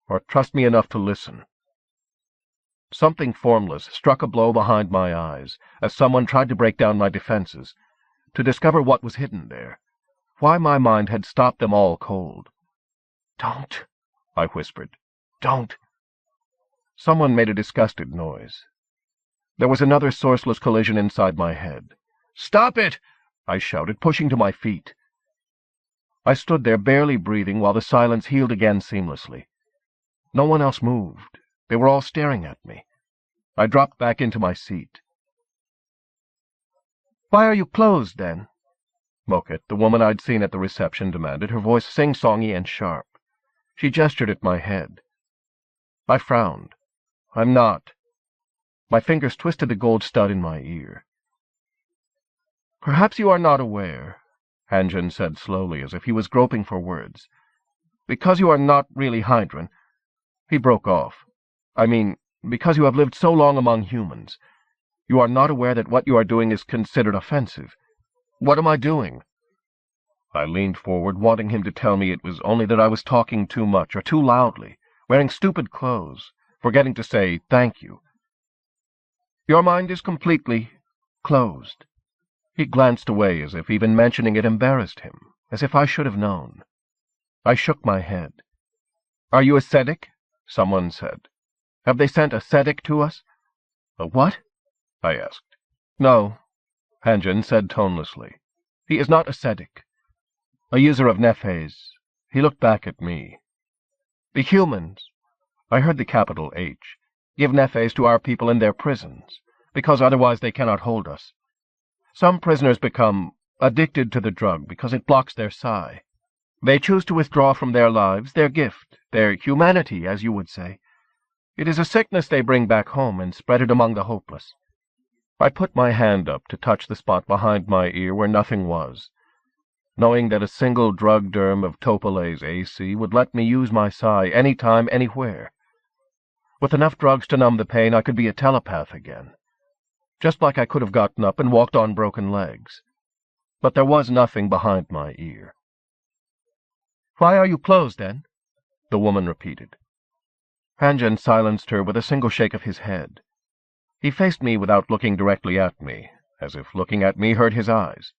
A: or trust me enough to listen. Something formless struck a blow behind my eyes, as someone tried to break down my defenses, to discover what was hidden there, why my mind had stopped them all cold. "Don't," I whispered. "Don't." Someone made a disgusted noise. There was another sourceless collision inside my head. "Stop it!" I shouted, pushing to my feet. I stood there, barely breathing, while the silence healed again seamlessly. No one else moved. They were all staring at me. I dropped back into my seat. "Why are you closed, then?" Moket, the woman I'd seen at the reception, demanded, her voice sing-songy and sharp. She gestured at my head. I frowned. "I'm not." My fingers twisted the gold stud in my ear. "Perhaps you are not aware," Hanjin said slowly, as if he was groping for words. "Because you are not really Hydran." He broke off. "I mean, because you have lived so long among humans. You are not aware that what you are doing is considered offensive. What am I doing?" I leaned forward, wanting him to tell me it was only that I was talking too much or too loudly, wearing stupid clothes, forgetting to say thank you. "Your mind is completely closed." He glanced away as if even mentioning it embarrassed him, as if I should have known. I shook my head. "Are you ascetic?" someone said. "Have they sent a ascetic to us?" "A what?" I asked. "No," Hanjin said tonelessly. "He is not ascetic. A user of Nefes." He looked back at me. "The humans," I heard the capital H, "give Nefes to our people in their prisons, because otherwise they cannot hold us. Some prisoners become addicted to the drug because it blocks their psi. They choose to withdraw from their lives, their gift, their humanity, as you would say. It is a sickness they bring back home and spread it among the hopeless." I put my hand up to touch the spot behind my ear where nothing was, knowing that a single drug derm of Topolase AC would let me use my psi any time, anywhere. With enough drugs to numb the pain, I could be a telepath again. Just like I could have gotten up and walked on broken legs. But there was nothing behind my ear. "Why are you closed, then?" the woman repeated. Hydran silenced her with a single shake of his head. He faced me without looking directly at me, as if looking at me hurt his eyes.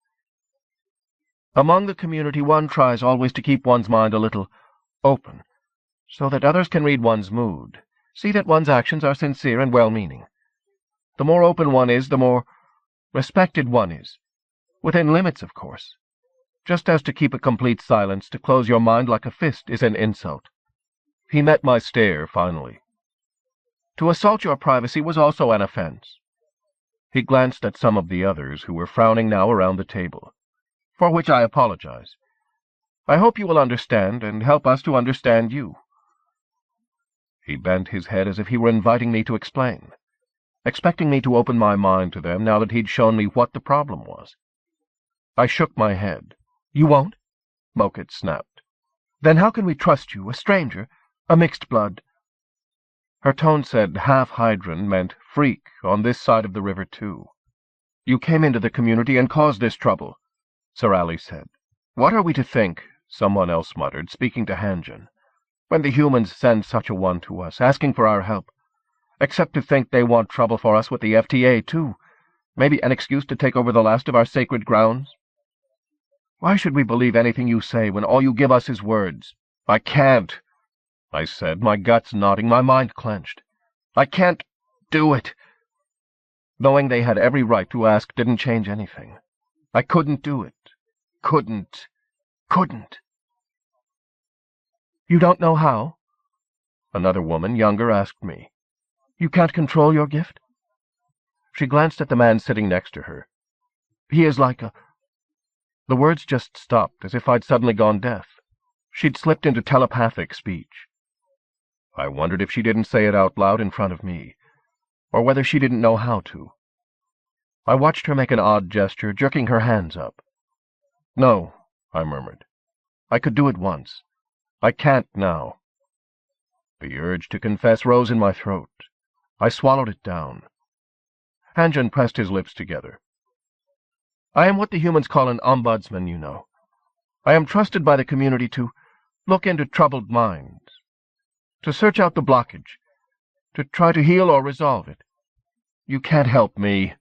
A: "Among the community, one tries always to keep one's mind a little open, so that others can read one's mood, see that one's actions are sincere and well-meaning. The more open one is, the more respected one is. Within limits, of course. Just as to keep a complete silence, to close your mind like a fist, is an insult." He met my stare, finally. "To assault your privacy was also an offense." He glanced at some of the others, who were frowning now around the table. "For which I apologize. I hope you will understand, and help us to understand you." He bent his head as if he were inviting me to explain, expecting me to open my mind to them now that he'd shown me what the problem was. I shook my head. "You won't?" Moket snapped. "Then how can we trust you, a stranger, a mixed blood?" Her tone said half Hydran meant freak on this side of the river, too. "You came into the community and caused this trouble," Sir Ali said. "What are we to think," someone else muttered, speaking to Hydran, "when the humans send such a one to us, asking for our help? Except to think they want trouble for us with the FTA, too. Maybe an excuse to take over the last of our sacred grounds? Why should we believe anything you say when all you give us is words?" "I can't," I said, my guts knotting, my mind clenched. "I can't do it." Knowing they had every right to ask didn't change anything. I couldn't do it. Couldn't. "You don't know how?" Another woman, younger, asked me. "You can't control your gift?" She glanced at the man sitting next to her. "He is like a—" The words just stopped, as if I'd suddenly gone deaf. She'd slipped into telepathic speech. I wondered if she didn't say it out loud in front of me, or whether she didn't know how to. I watched her make an odd gesture, jerking her hands up. "No," I murmured. "I could do it once. I can't now." The urge to confess rose in my throat. I swallowed it down. Hydran pressed his lips together. "I am what the humans call an ombudsman, you know. I am trusted by the community to look into troubled minds, to search out the blockage, to try to heal or resolve it." "You can't help me,"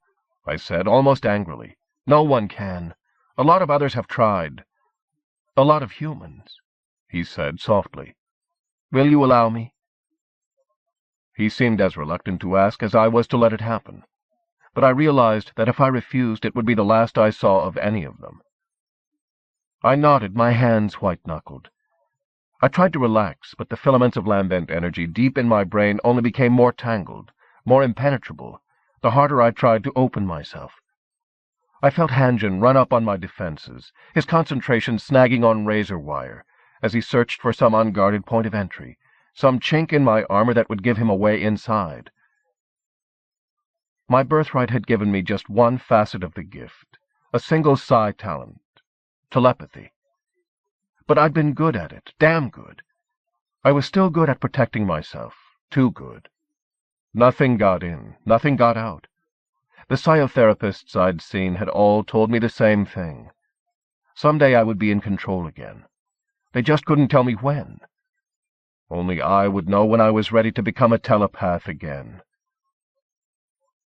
A: I said, almost angrily. "No one can. A lot of others have tried." "A lot of humans," he said softly. "Will you allow me?" He seemed as reluctant to ask as I was to let it happen, but I realized that if I refused it would be the last I saw of any of them. I nodded, my hands white-knuckled. I tried to relax, but the filaments of lambent energy deep in my brain only became more tangled, more impenetrable, the harder I tried to open myself. I felt Hydran run up on my defenses, his concentration snagging on razor wire, as he searched for some unguarded point of entry, some chink in my armor that would give him a way inside. My birthright had given me just one facet of the gift, a single psi talent, telepathy. But I'd been good at it, damn good. I was still good at protecting myself, too good. Nothing got in, nothing got out. The psychotherapists I'd seen had all told me the same thing. Someday I would be in control again. They just couldn't tell me when. Only I would know when I was ready to become a telepath again.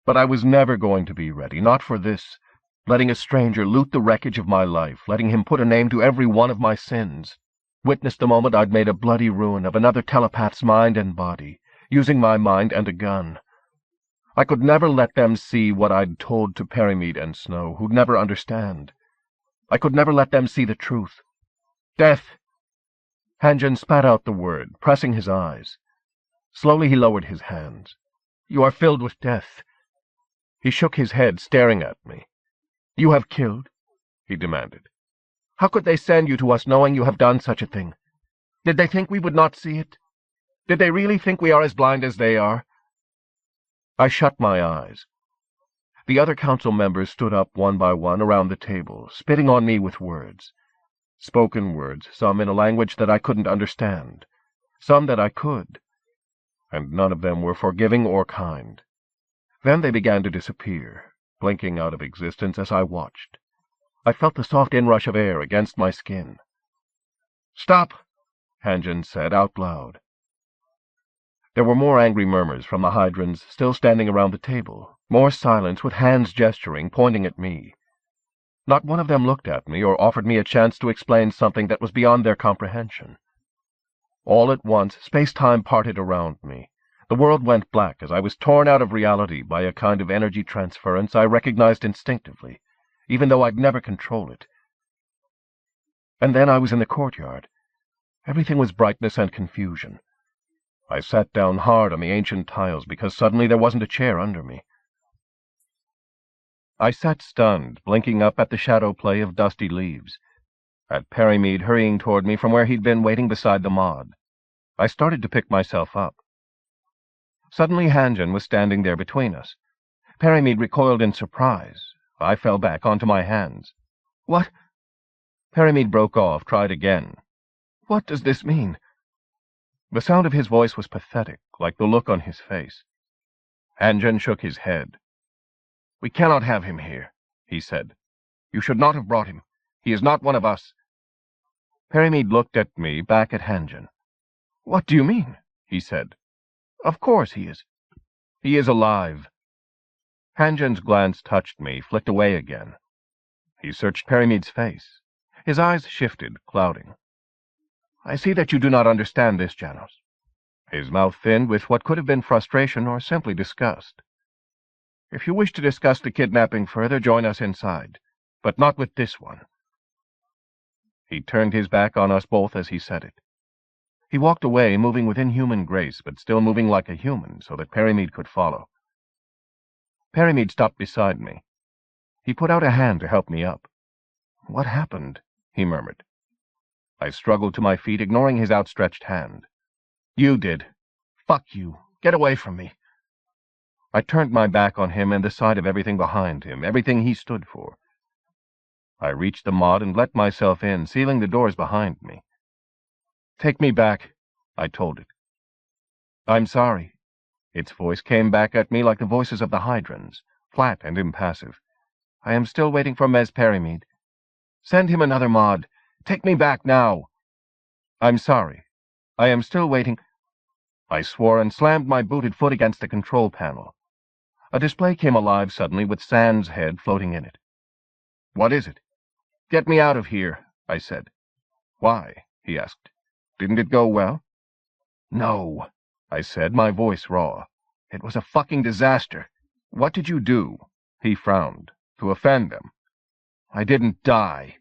A: But I was never going to be ready, not for this, letting a stranger loot the wreckage of my life, letting him put a name to every one of my sins, witness the moment I'd made a bloody ruin of another telepath's mind and body, using my mind and a gun. I could never let them see what I'd told to Perimead and Snow, who'd never understand. I could never let them see the truth. Death! Hydran spat out the word, pressing his eyes. Slowly he lowered his hands. "You are filled with death." He shook his head, staring at me. "You have killed?" he demanded. "How could they send you to us knowing you have done such a thing? Did they think we would not see it? Did they really think we are as blind as they are?" I shut my eyes. The other council members stood up one by one around the table, spitting on me with words. Spoken words, some in a language that I couldn't understand, some that I could. and none of them were forgiving or kind. Then they began to disappear, blinking out of existence as I watched. I felt the soft inrush of air against my skin. "Stop!" Hangen said out loud. There were more angry murmurs from the Hydrans still standing around the table, more silence with hands gesturing, pointing at me. Not one of them looked at me or offered me a chance to explain something that was beyond their comprehension. All at once, space-time parted around me. The world went black as I was torn out of reality by a kind of energy transference I recognized instinctively, even though I'd never controlled it. And then I was in the courtyard. Everything was brightness and confusion. I sat down hard on the ancient tiles because suddenly there wasn't a chair under me. I sat stunned, blinking up at the shadow play of dusty leaves, at Perimead hurrying toward me from where he'd been waiting beside the mod. I started to pick myself up. Suddenly Hangen was standing there between us. Perimead recoiled in surprise. I fell back onto my hands. "What?" Perimead broke off, tried again. "What does this mean?" The sound of his voice was pathetic, like the look on his face. Hangen shook his head. "We cannot have him here," he said. "You should not have brought him. He is not one of us." Perimead looked at me, back at Hangen. "What do you mean?" he said. "Of course he is." "He is alive." Hangen's glance touched me, flicked away again. He searched Perimead's face. His eyes shifted, clouding. "I see that you do not understand this, Janos." His mouth thinned with what could have been frustration or simply disgust. "If you wish to discuss the kidnapping further, join us inside, but not with this one." He turned his back on us both as he said it. He walked away, moving with inhuman grace, but still moving like a human, so that Perimead could follow. Perimead stopped beside me. He put out a hand to help me up. "What happened?" he murmured. I struggled to my feet, ignoring his outstretched hand. "You did. Fuck you. Get away from me." I turned my back on him and the sight of everything behind him, everything he stood for. I reached the mod and let myself in, sealing the doors behind me. "Take me back," I told it. "I'm sorry." Its voice came back at me like the voices of the Hydrans, flat and impassive. "I am still waiting for Mez Perimead." "Send him another mod. Take me back now." "I'm sorry. I am still waiting." I swore and slammed my booted foot against the control panel. A display came alive suddenly with Sand's head floating in it. "What is it?" "Get me out of here," I said. "Why?" he asked. "Didn't it go well?" "No," I said, my voice raw. "It was a fucking disaster." "What did you do?" He frowned. "To offend them?" "I didn't die."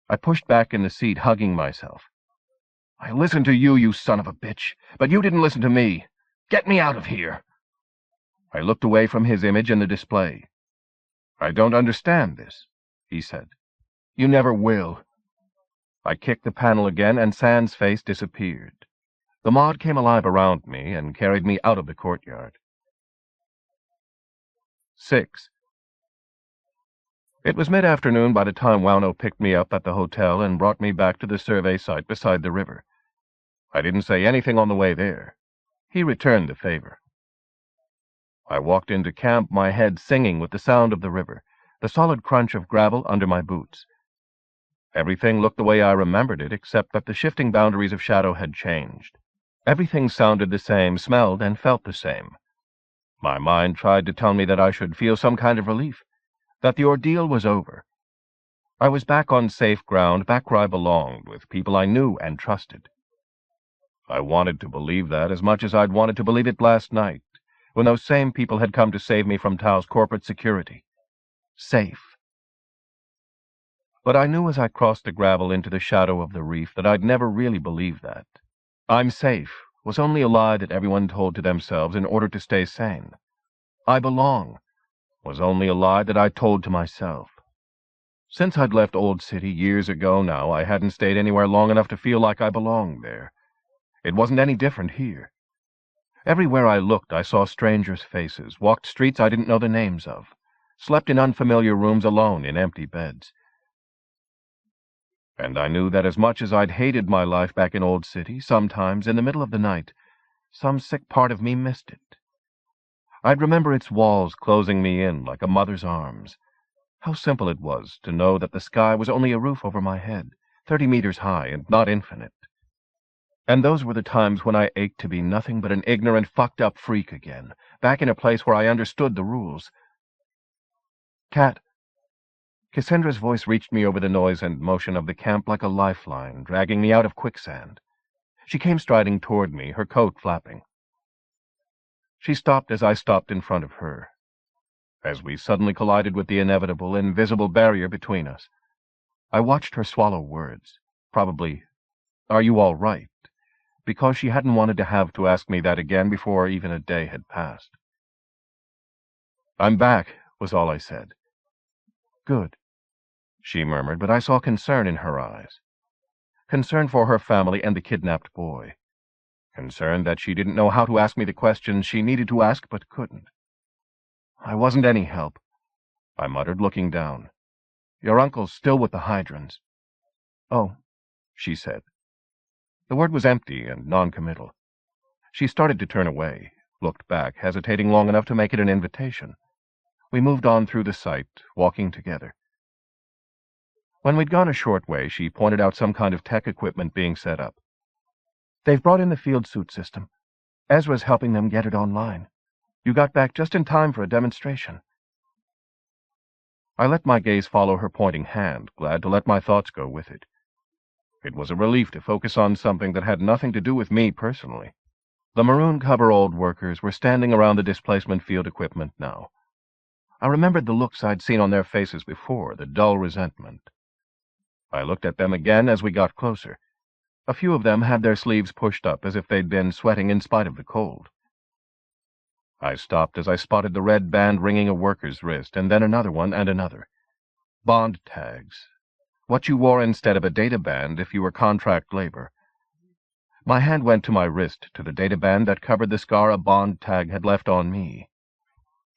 A: I pushed back in the seat, hugging myself. "I listened to you, you son of a bitch, but you didn't listen to me. Get me out of here." I looked away from his image in the display. "I don't understand this," he said. "You never will." I kicked the panel again, and Sand's face disappeared. The mod came alive around me and carried me out of the courtyard. 6. It was mid-afternoon by the time Wauno picked me up at the hotel and brought me back to the survey site beside the river. I didn't say anything on the way there. He returned the favor. I walked into camp, my head singing with the sound of the river, the solid crunch of gravel under my boots. Everything looked the way I remembered it, except that the shifting boundaries of shadow had changed. Everything sounded the same, smelled and felt the same. My mind tried to tell me that I should feel some kind of relief, that the ordeal was over. I was back on safe ground, back where I belonged, with people I knew and trusted. I wanted to believe that as much as I'd wanted to believe it last night, when those same people had come to save me from Tao's corporate security. Safe. But I knew as I crossed the gravel into the shadow of the reef that I'd never really believe that. "I'm safe" was only a lie that everyone told to themselves in order to stay sane. "I belong" was only a lie that I told to myself. Since I'd left Old City years ago now, I hadn't stayed anywhere long enough to feel like I belonged there. It wasn't any different here. Everywhere I looked, I saw strangers' faces, walked streets I didn't know the names of, slept in unfamiliar rooms alone in empty beds. And I knew that as much as I'd hated my life back in Old City, sometimes, in the middle of the night, some sick part of me missed it. I'd remember its walls closing me in like a mother's arms. How simple it was to know that the sky was only a roof over my head, 30 meters high and not infinite. And those were the times when I ached to be nothing but an ignorant, fucked-up freak again, back in a place where I understood the rules. Cat. Cassandra's voice reached me over the noise and motion of the camp like a lifeline, dragging me out of quicksand. She came striding toward me, her coat flapping. She stopped as I stopped in front of her. As we suddenly collided with the inevitable, invisible barrier between us, I watched her swallow words. Probably, "Are you all right?" because she hadn't wanted to have to ask me that again before even a day had passed. "I'm back," was all I said. "Good," she murmured, but I saw concern in her eyes. Concern for her family and the kidnapped boy. Concern that she didn't know how to ask me the questions she needed to ask but couldn't. "I wasn't any help," I muttered, looking down. "Your uncle's still with the Hydrans." "Oh," she said. The word was empty and non-committal. She started to turn away, looked back, hesitating long enough to make it an invitation. We moved on through the site, walking together. When we'd gone a short way, she pointed out some kind of tech equipment being set up. "They've brought in the field suit system. Ezra's helping them get it online. You got back just in time for a demonstration." I let my gaze follow her pointing hand, glad to let my thoughts go with it. It was a relief to focus on something that had nothing to do with me personally. The maroon coveralled workers were standing around the displacement field equipment now. I remembered the looks I'd seen on their faces before, the dull resentment. I looked at them again as we got closer. A few of them had their sleeves pushed up as if they'd been sweating in spite of the cold. I stopped as I spotted the red band ringing a worker's wrist, and then another one and another. Bond tags. What you wore instead of a data band if you were contract labor. My hand went to my wrist, to the data band that covered the scar a bond tag had left on me,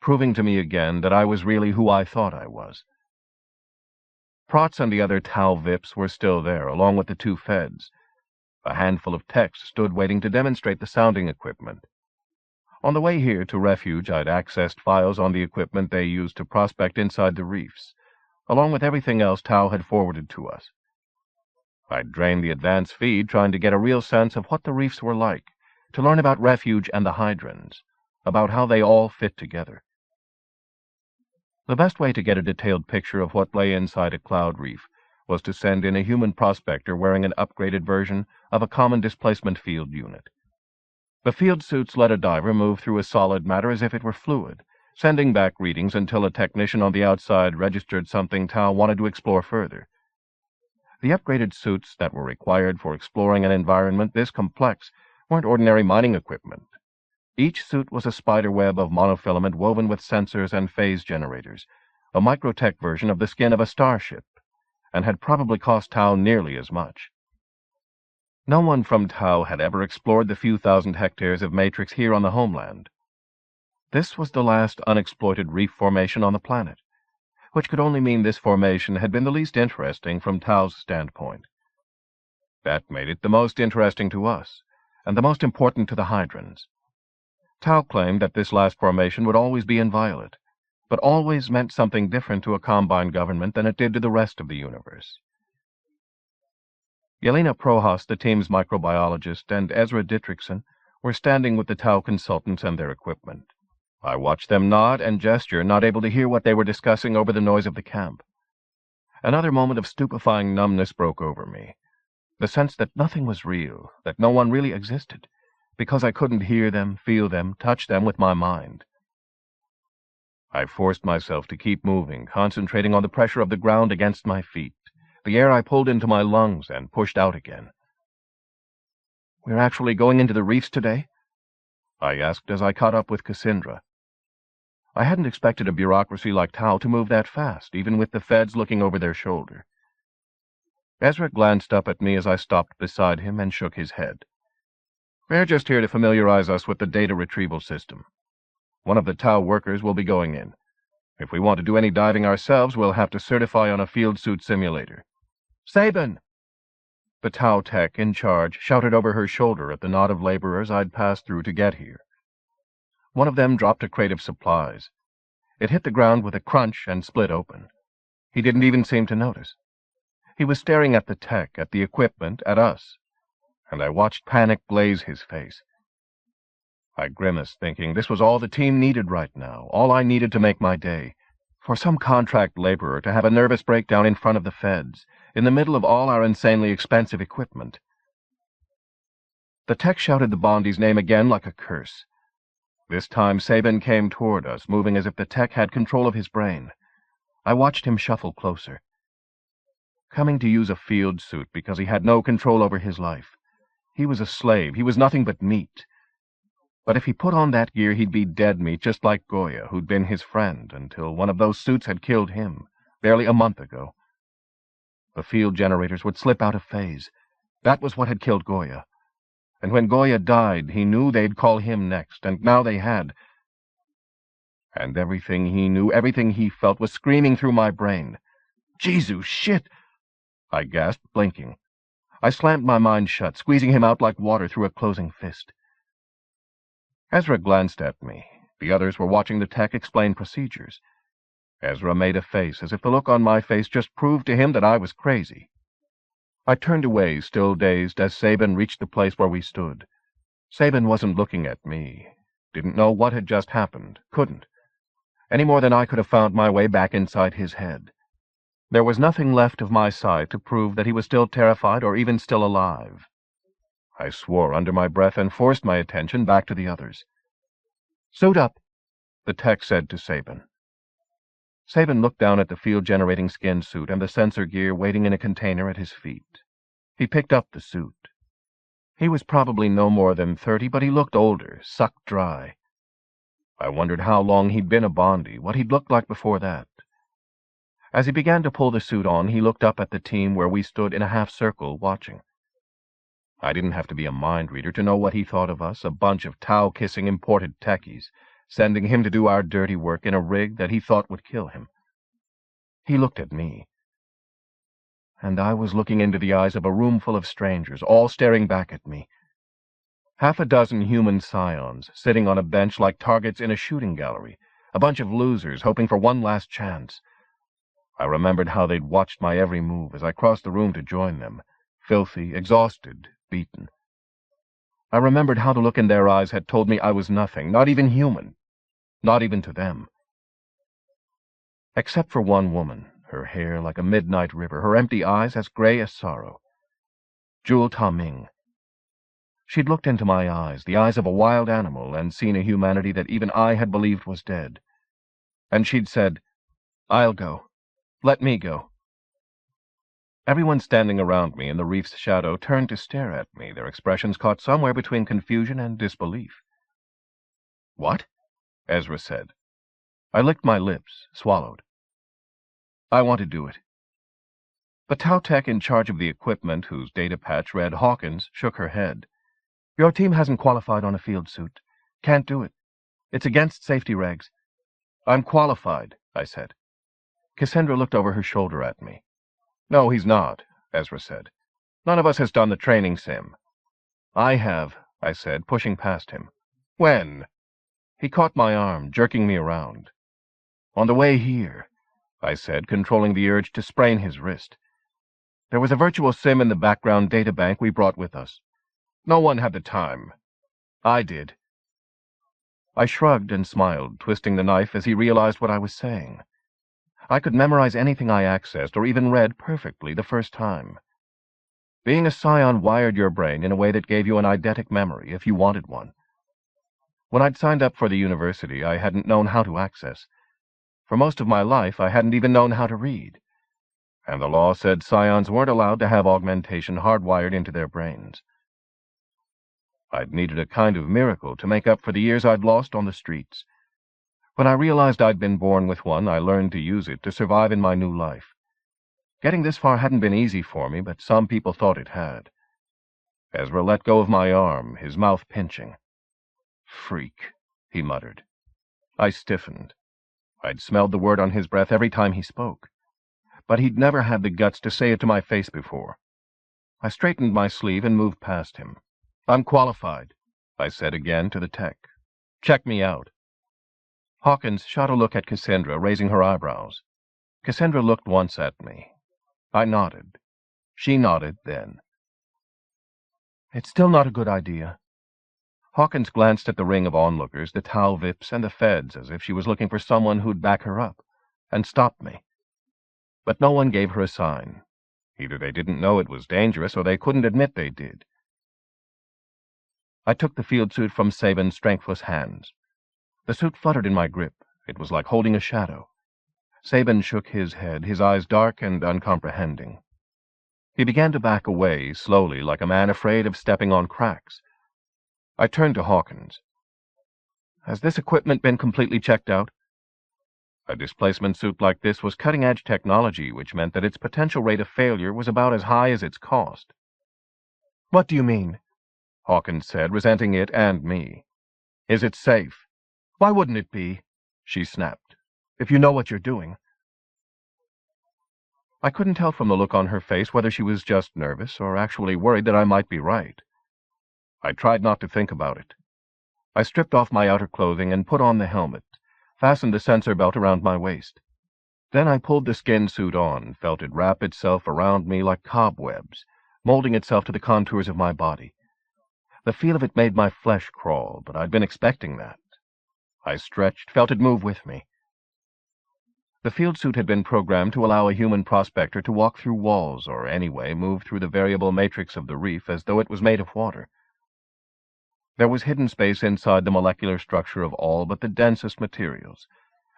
A: proving to me again that I was really who I thought I was. Protz and the other Tau Vips were still there, along with the two feds. A handful of techs stood waiting to demonstrate the sounding equipment. On the way here to Refuge, I'd accessed files on the equipment they used to prospect inside the reefs, along with everything else Tau had forwarded to us. I'd drained the advance feed trying to get a real sense of what the reefs were like, to learn about Refuge and the Hydrans, about how they all fit together. The best way to get a detailed picture of what lay inside a cloud reef was to send in a human prospector wearing an upgraded version of a common displacement field unit. The field suits let a diver move through a solid matter as if it were fluid, sending back readings until a technician on the outside registered something Tau wanted to explore further. The upgraded suits that were required for exploring an environment this complex weren't ordinary mining equipment. Each suit was a spider web of monofilament woven with sensors and phase generators, a microtech version of the skin of a starship, and had probably cost Tau nearly as much. No one from Tau had ever explored the few thousand hectares of matrix here on the homeland. This was the last unexploited reef formation on the planet, which could only mean this formation had been the least interesting from Tau's standpoint. That made it the most interesting to us, and the most important to the Hydrans. Tau claimed that this last formation would always be inviolate, but always meant something different to a Combine government than it did to the rest of the universe. Yelena Prohas, the team's microbiologist, and Ezra Dietrichson were standing with the Tau consultants and their equipment. I watched them nod and gesture, not able to hear what they were discussing over the noise of the camp. Another moment of stupefying numbness broke over me, the sense that nothing was real, that no one really existed, because I couldn't hear them, feel them, touch them with my mind. I forced myself to keep moving, concentrating on the pressure of the ground against my feet, the air I pulled into my lungs and pushed out again. "We're actually going into the reefs today?" I asked as I caught up with Cassandra. I hadn't expected a bureaucracy like Tau to move that fast, even with the feds looking over their shoulder. Ezra glanced up at me as I stopped beside him and shook his head. "We're just here to familiarize us with the data retrieval system. One of the Tau workers will be going in. If we want to do any diving ourselves, we'll have to certify on a field suit simulator." "Sabin!" The Tau tech in charge shouted over her shoulder at the knot of laborers I'd passed through to get here. One of them dropped a crate of supplies. It hit the ground with a crunch and split open. He didn't even seem to notice. He was staring at the tech, at the equipment, at us, and I watched panic glaze his face. I grimaced, thinking this was all the team needed right now, all I needed to make my day. For some contract laborer to have a nervous breakdown in front of the feds, in the middle of all our insanely expensive equipment. The tech shouted the Bondi's name again like a curse. This time Sabin came toward us, moving as if the tech had control of his brain. I watched him shuffle closer. Coming to use a field suit because he had no control over his life. He was a slave. He was nothing but meat. But if he put on that gear, he'd be dead meat, just like Goya, who'd been his friend, until one of those suits had killed him, barely a month ago. The field generators would slip out of phase. That was what had killed Goya. And when Goya died, he knew they'd call him next, and now they had. And everything he knew, everything he felt, was screaming through my brain. Jesus, shit! I gasped, blinking. I slammed my mind shut, squeezing him out like water through a closing fist. Ezra glanced at me. The others were watching the tech explain procedures. Ezra made a face, as if the look on my face just proved to him that I was crazy. I turned away, still dazed, as Sabin reached the place where we stood. Sabin wasn't looking at me. Didn't know what had just happened. Couldn't. Any more than I could have found my way back inside his head. There was nothing left of my sight to prove that he was still terrified or even still alive. I swore under my breath and forced my attention back to the others. "Suit up," the tech said to Sabin. Sabin looked down at the field-generating skin suit and the sensor gear waiting in a container at his feet. He picked up the suit. He was probably no more than 30, but he looked older, sucked dry. I wondered how long he'd been a Bondi, what he'd looked like before that. As he began to pull the suit on, he looked up at the team where we stood in a half-circle, watching. I didn't have to be a mind-reader to know what he thought of us, a bunch of Tau-kissing imported techies, sending him to do our dirty work in a rig that he thought would kill him. He looked at me. And I was looking into the eyes of a room full of strangers, all staring back at me. Half a dozen human scions, sitting on a bench like targets in a shooting gallery, a bunch of losers hoping for one last chance. I remembered how they'd watched my every move as I crossed the room to join them, filthy, exhausted, beaten. I remembered how the look in their eyes had told me I was nothing, not even human, not even to them. Except for one woman, her hair like a midnight river, her empty eyes as gray as sorrow. Jewel Ta-Ming. She'd looked into my eyes, the eyes of a wild animal, and seen a humanity that even I had believed was dead. And she'd said, "I'll go. Let me go." Everyone standing around me in the reef's shadow turned to stare at me, their expressions caught somewhere between confusion and disbelief. "What?" Ezra said. I licked my lips, swallowed. "I want to do it." The Tau tech in charge of the equipment, whose data patch read Hawkins, shook her head. "Your team hasn't qualified on a field suit. Can't do it. It's against safety regs." "I'm qualified," I said. Cassandra looked over her shoulder at me. "No, he's not," Ezra said. "None of us has done the training sim." "I have," I said, pushing past him. "When?" He caught my arm, jerking me around. "On the way here," I said, controlling the urge to sprain his wrist. "There was a virtual sim in the background databank we brought with us. No one had the time. I did." I shrugged and smiled, twisting the knife as he realized what I was saying. I could memorize anything I accessed or even read perfectly the first time. Being a scion wired your brain in a way that gave you an eidetic memory, if you wanted one. When I'd signed up for the university, I hadn't known how to access. For most of my life, I hadn't even known how to read. And the law said scions weren't allowed to have augmentation hardwired into their brains. I'd needed a kind of miracle to make up for the years I'd lost on the streets. When I realized I'd been born with one, I learned to use it to survive in my new life. Getting this far hadn't been easy for me, but some people thought it had. Ezra let go of my arm, his mouth pinching. "Freak," he muttered. I stiffened. I'd smelled the word on his breath every time he spoke. But he'd never had the guts to say it to my face before. I straightened my sleeve and moved past him. "I'm qualified," I said again to the tech. "Check me out." Hawkins shot a look at Cassandra, raising her eyebrows. Cassandra looked once at me. I nodded. She nodded then. "It's still not a good idea." Hawkins glanced at the ring of onlookers, the Tau Vips, and the feds, as if she was looking for someone who'd back her up, and stopped me. But no one gave her a sign. Either they didn't know it was dangerous, or they couldn't admit they did. I took the field suit from Sabin's strengthless hands. The suit fluttered in my grip. It was like holding a shadow. Sabin shook his head, his eyes dark and uncomprehending. He began to back away, slowly, like a man afraid of stepping on cracks. I turned to Hawkins. "Has this equipment been completely checked out?" A displacement suit like this was cutting-edge technology, which meant that its potential rate of failure was about as high as its cost. "What do you mean?" Hawkins said, resenting it and me. "Is it safe?" "Why wouldn't it be?" she snapped. "If you know what you're doing." I couldn't tell from the look on her face whether she was just nervous or actually worried that I might be right. I tried not to think about it. I stripped off my outer clothing and put on the helmet, fastened the sensor belt around my waist. Then I pulled the skin suit on, felt it wrap itself around me like cobwebs, molding itself to the contours of my body. The feel of it made my flesh crawl, but I'd been expecting that. I stretched, felt it move with me. The field suit had been programmed to allow a human prospector to walk through walls, or anyway move through the variable matrix of the reef as though it was made of water. There was hidden space inside the molecular structure of all but the densest materials,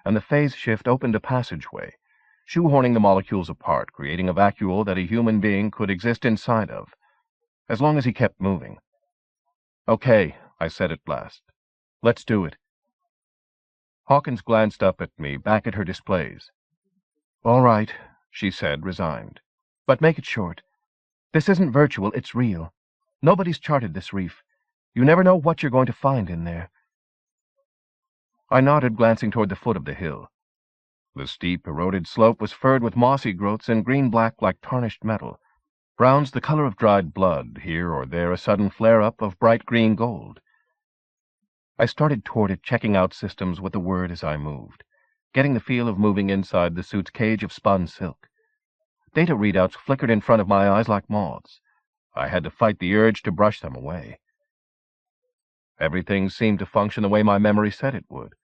A: and the phase shift opened a passageway, shoehorning the molecules apart, creating a vacuole that a human being could exist inside of, as long as he kept moving. "Okay," I said at last. "Let's do it." Hawkins glanced up at me, back at her displays. "All right," she said, resigned. "But make it short. This isn't virtual, it's real. Nobody's charted this reef. You never know what you're going to find in there." I nodded, glancing toward the foot of the hill. The steep, eroded slope was furred with mossy growths in green-black like tarnished metal, browns the color of dried blood, here or there a sudden flare-up of bright green gold. I started toward it, checking out systems with the word as I moved, getting the feel of moving inside the suit's cage of spun silk. Data readouts flickered in front of my eyes like moths. I had to fight the urge to brush them away. Everything seemed to function the way my memory said it would,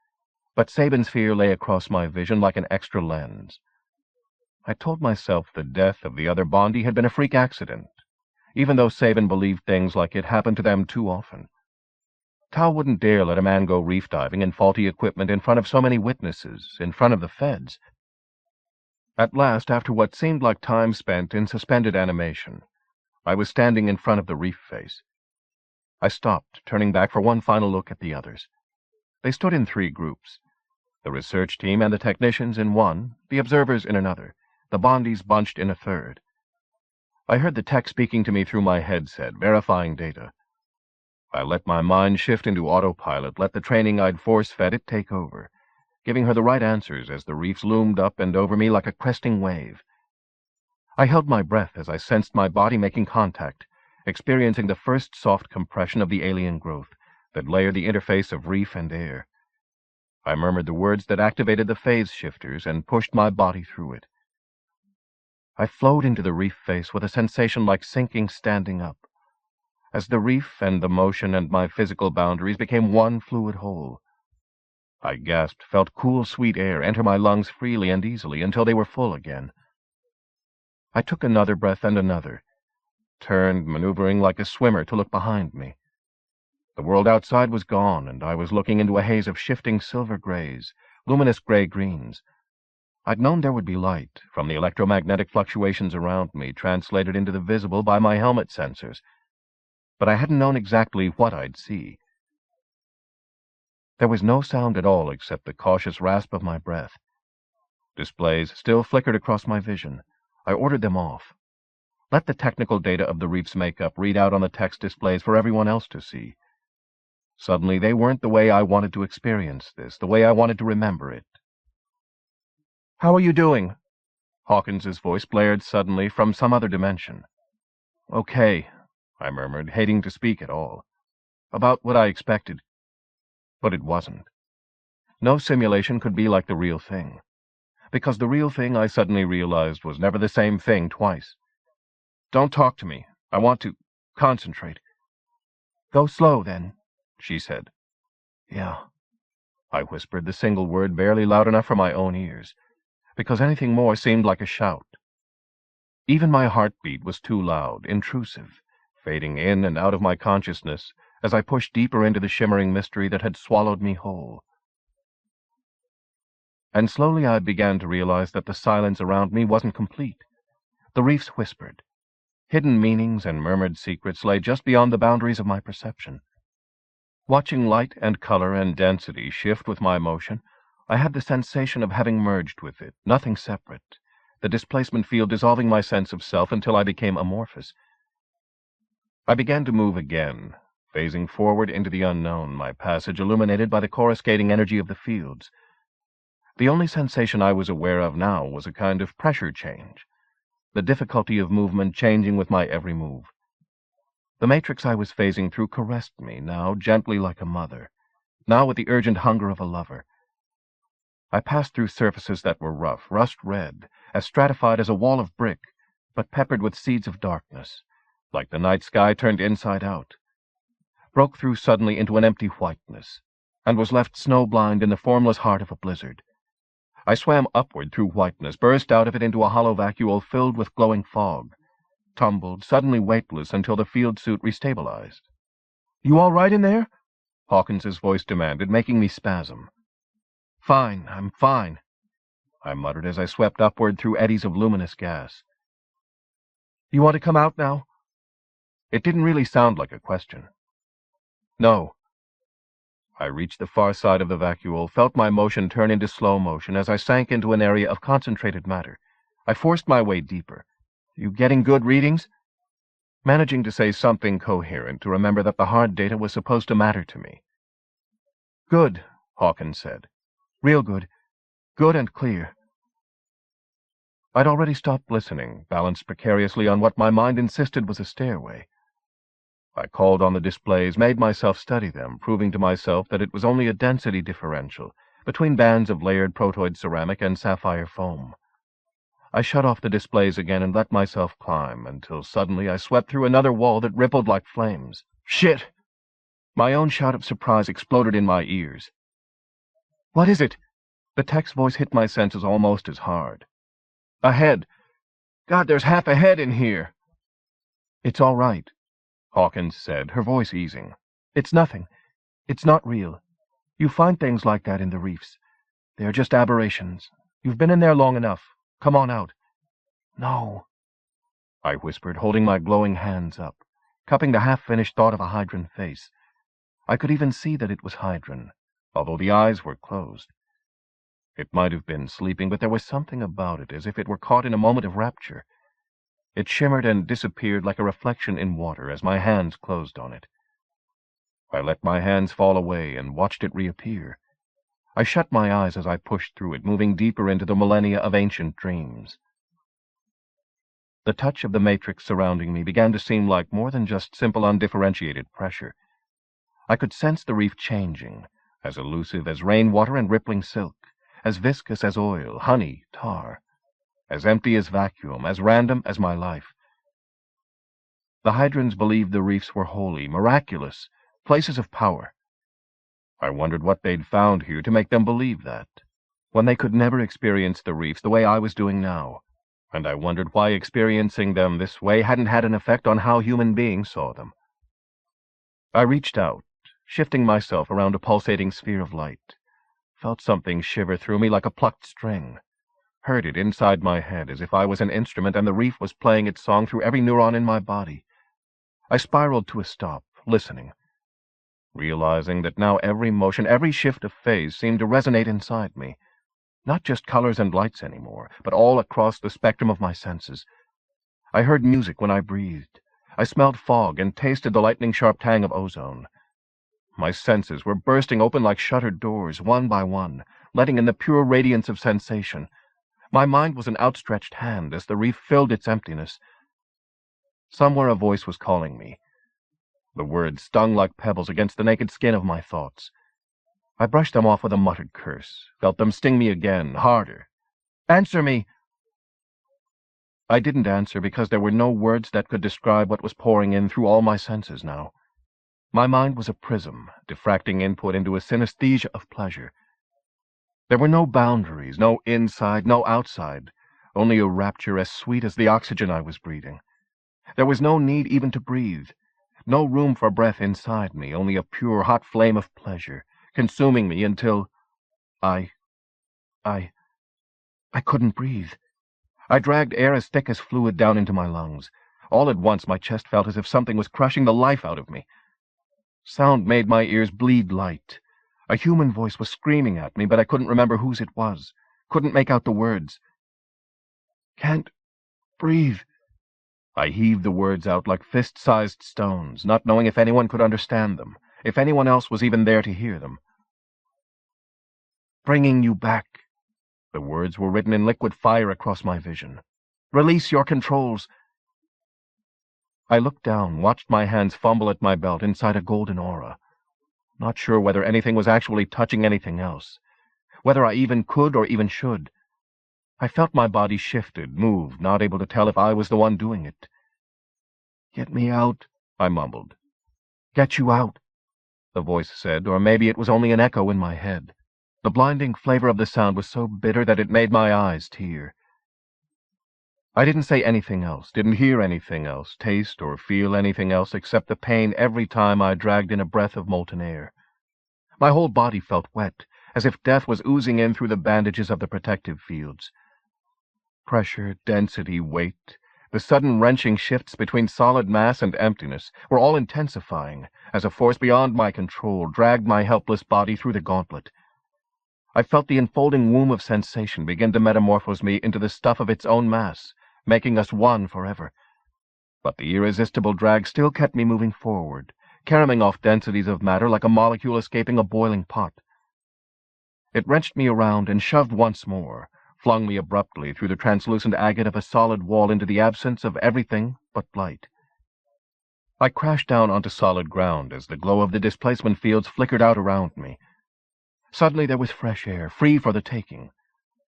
A: but Sabin's fear lay across my vision like an extra lens. I told myself the death of the other Bondi had been a freak accident, even though Sabin believed things like it happened to them too often. Tau wouldn't dare let a man go reef diving in faulty equipment in front of so many witnesses, in front of the feds. At last, after what seemed like time spent in suspended animation, I was standing in front of the reef face. I stopped, turning back for one final look at the others. They stood in 3 groups. The research team and the technicians in one, the observers in another, the Bondis bunched in a third. I heard the tech speaking to me through my headset, verifying data. I let my mind shift into autopilot, let the training I'd force-fed it take over, giving her the right answers as the reefs loomed up and over me like a cresting wave. I held my breath as I sensed my body making contact, experiencing the first soft compression of the alien growth that layered the interface of reef and air. I murmured the words that activated the phase shifters and pushed my body through it. I flowed into the reef face with a sensation like sinking standing up, as the reef and the motion and my physical boundaries became one fluid whole. I gasped, felt cool, sweet air enter my lungs freely and easily until they were full again. I took another breath and another, turned, maneuvering like a swimmer, to look behind me. The world outside was gone, and I was looking into a haze of shifting silver grays, luminous gray-greens. I'd known there would be light, from the electromagnetic fluctuations around me, translated into the visible by my helmet sensors, but I hadn't known exactly what I'd see. There was no sound at all except the cautious rasp of my breath. Displays still flickered across my vision. I ordered them off. Let the technical data of the reef's makeup read out on the text displays for everyone else to see. Suddenly, they weren't the way I wanted to experience this, the way I wanted to remember it. "How are you doing?" Hawkins's voice blared suddenly from some other dimension. Okay, I murmured, hating to speak at all. About what I expected. But it wasn't. No simulation could be like the real thing. Because the real thing, I suddenly realized, was never the same thing twice. Don't talk to me. I want to concentrate. Go slow, then, she said. Yeah, I whispered, the single word barely loud enough for my own ears, because anything more seemed like a shout. Even my heartbeat was too loud, intrusive, fading in and out of my consciousness as I pushed deeper into the shimmering mystery that had swallowed me whole. And slowly I began to realize that the silence around me wasn't complete. The reefs whispered. Hidden meanings and murmured secrets lay just beyond the boundaries of my perception. Watching light and color and density shift with my motion, I had the sensation of having merged with it, nothing separate, the displacement field dissolving my sense of self until I became amorphous. I began to move again, phasing forward into the unknown, my passage illuminated by the coruscating energy of the fields. The only sensation I was aware of now was a kind of pressure change, the difficulty of movement changing with my every move. The matrix I was phasing through caressed me, now gently like a mother, now with the urgent hunger of a lover. I passed through surfaces that were rough, rust-red, as stratified as a wall of brick, but peppered with seeds of darkness, like the night sky turned inside out. Broke through suddenly into an empty whiteness, and was left snow-blind in the formless heart of a blizzard. I swam upward through whiteness, burst out of it into a hollow vacuole filled with glowing fog, tumbled, suddenly weightless, until the field suit restabilized. "You all right in there?" Hawkins's voice demanded, making me spasm. "Fine, I'm fine," I muttered as I swept upward through eddies of luminous gas. "You want to come out now?" It didn't really sound like a question. "No." I reached the far side of the vacuole, felt my motion turn into slow motion as I sank into an area of concentrated matter. I forced my way deeper. "You getting good readings?" Managing to say something coherent to remember that the hard data was supposed to matter to me. "Good," Hawkins said. "Real good. Good and clear." I'd already stopped listening, balanced precariously on what my mind insisted was a stairway. I called on the displays, made myself study them, proving to myself that it was only a density differential between bands of layered protoid ceramic and sapphire foam. I shut off the displays again and let myself climb, until suddenly I swept through another wall that rippled like flames. "Shit!" My own shout of surprise exploded in my ears. "What is it?" The tech's voice hit my senses almost as hard. "Ahead! God, there's half a head in here!" "It's all right," Hawkins said, her voice easing. "It's nothing. It's not real. You find things like that in the reefs. They're just aberrations. You've been in there long enough. Come on out." "No," I whispered, holding my glowing hands up, cupping the half-finished thought of a Hydran face. I could even see that it was Hydran, although the eyes were closed. It might have been sleeping, but there was something about it, as if it were caught in a moment of rapture. It shimmered and disappeared like a reflection in water as my hands closed on it. I let my hands fall away and watched it reappear. I shut my eyes as I pushed through it, moving deeper into the millennia of ancient dreams. The touch of the matrix surrounding me began to seem like more than just simple undifferentiated pressure. I could sense the reef changing, as elusive as rainwater and rippling silk, as viscous as oil, honey, tar, as empty as vacuum, as random as my life. The Hydrans believed the reefs were holy, miraculous, places of power. I wondered what they'd found here to make them believe that, when they could never experience the reefs the way I was doing now, and I wondered why experiencing them this way hadn't had an effect on how human beings saw them. I reached out, shifting myself around a pulsating sphere of light, felt something shiver through me like a plucked string, heard it inside my head as if I was an instrument and the reef was playing its song through every neuron in my body. I spiraled to a stop, listening, realizing that now every motion, every shift of phase seemed to resonate inside me, not just colors and lights anymore, but all across the spectrum of my senses. I heard music when I breathed. I smelled fog and tasted the lightning-sharp tang of ozone. My senses were bursting open like shuttered doors, one by one, letting in the pure radiance of sensation. My mind was an outstretched hand as the reef filled its emptiness. Somewhere a voice was calling me. The words stung like pebbles against the naked skin of my thoughts. I brushed them off with a muttered curse, felt them sting me again, harder. "Answer me!" I didn't answer because there were no words that could describe what was pouring in through all my senses now. My mind was a prism, diffracting input into a synesthesia of pleasure. There were no boundaries, no inside, no outside, only a rapture as sweet as the oxygen I was breathing. There was no need even to breathe, no room for breath inside me, only a pure, hot flame of pleasure, consuming me until I couldn't breathe. I dragged air as thick as fluid down into my lungs. All at once my chest felt as if something was crushing the life out of me. Sound made my ears bleed light. A human voice was screaming at me, but I couldn't remember whose it was, couldn't make out the words. "Can't breathe." I heaved the words out like fist-sized stones, not knowing if anyone could understand them, if anyone else was even there to hear them. "Bringing you back." The words were written in liquid fire across my vision. "Release your controls." I looked down, watched my hands fumble at my belt inside a golden aura. Not sure whether anything was actually touching anything else, whether I even could or even should. I felt my body shifted, moved, not able to tell if I was the one doing it. "Get me out," I mumbled. "Get you out," the voice said, or maybe it was only an echo in my head. The blinding flavor of the sound was so bitter that it made my eyes tear. I didn't say anything else, didn't hear anything else, taste or feel anything else except the pain every time I dragged in a breath of molten air. My whole body felt wet, as if death was oozing in through the bandages of the protective fields. Pressure, density, weight, the sudden wrenching shifts between solid mass and emptiness were all intensifying, as a force beyond my control dragged my helpless body through the gauntlet. I felt the enfolding womb of sensation begin to metamorphose me into the stuff of its own mass, making us one forever. But the irresistible drag still kept me moving forward, caroming off densities of matter like a molecule escaping a boiling pot. It wrenched me around and shoved once more, flung me abruptly through the translucent agate of a solid wall into the absence of everything but light. I crashed down onto solid ground as the glow of the displacement fields flickered out around me. Suddenly there was fresh air, free for the taking.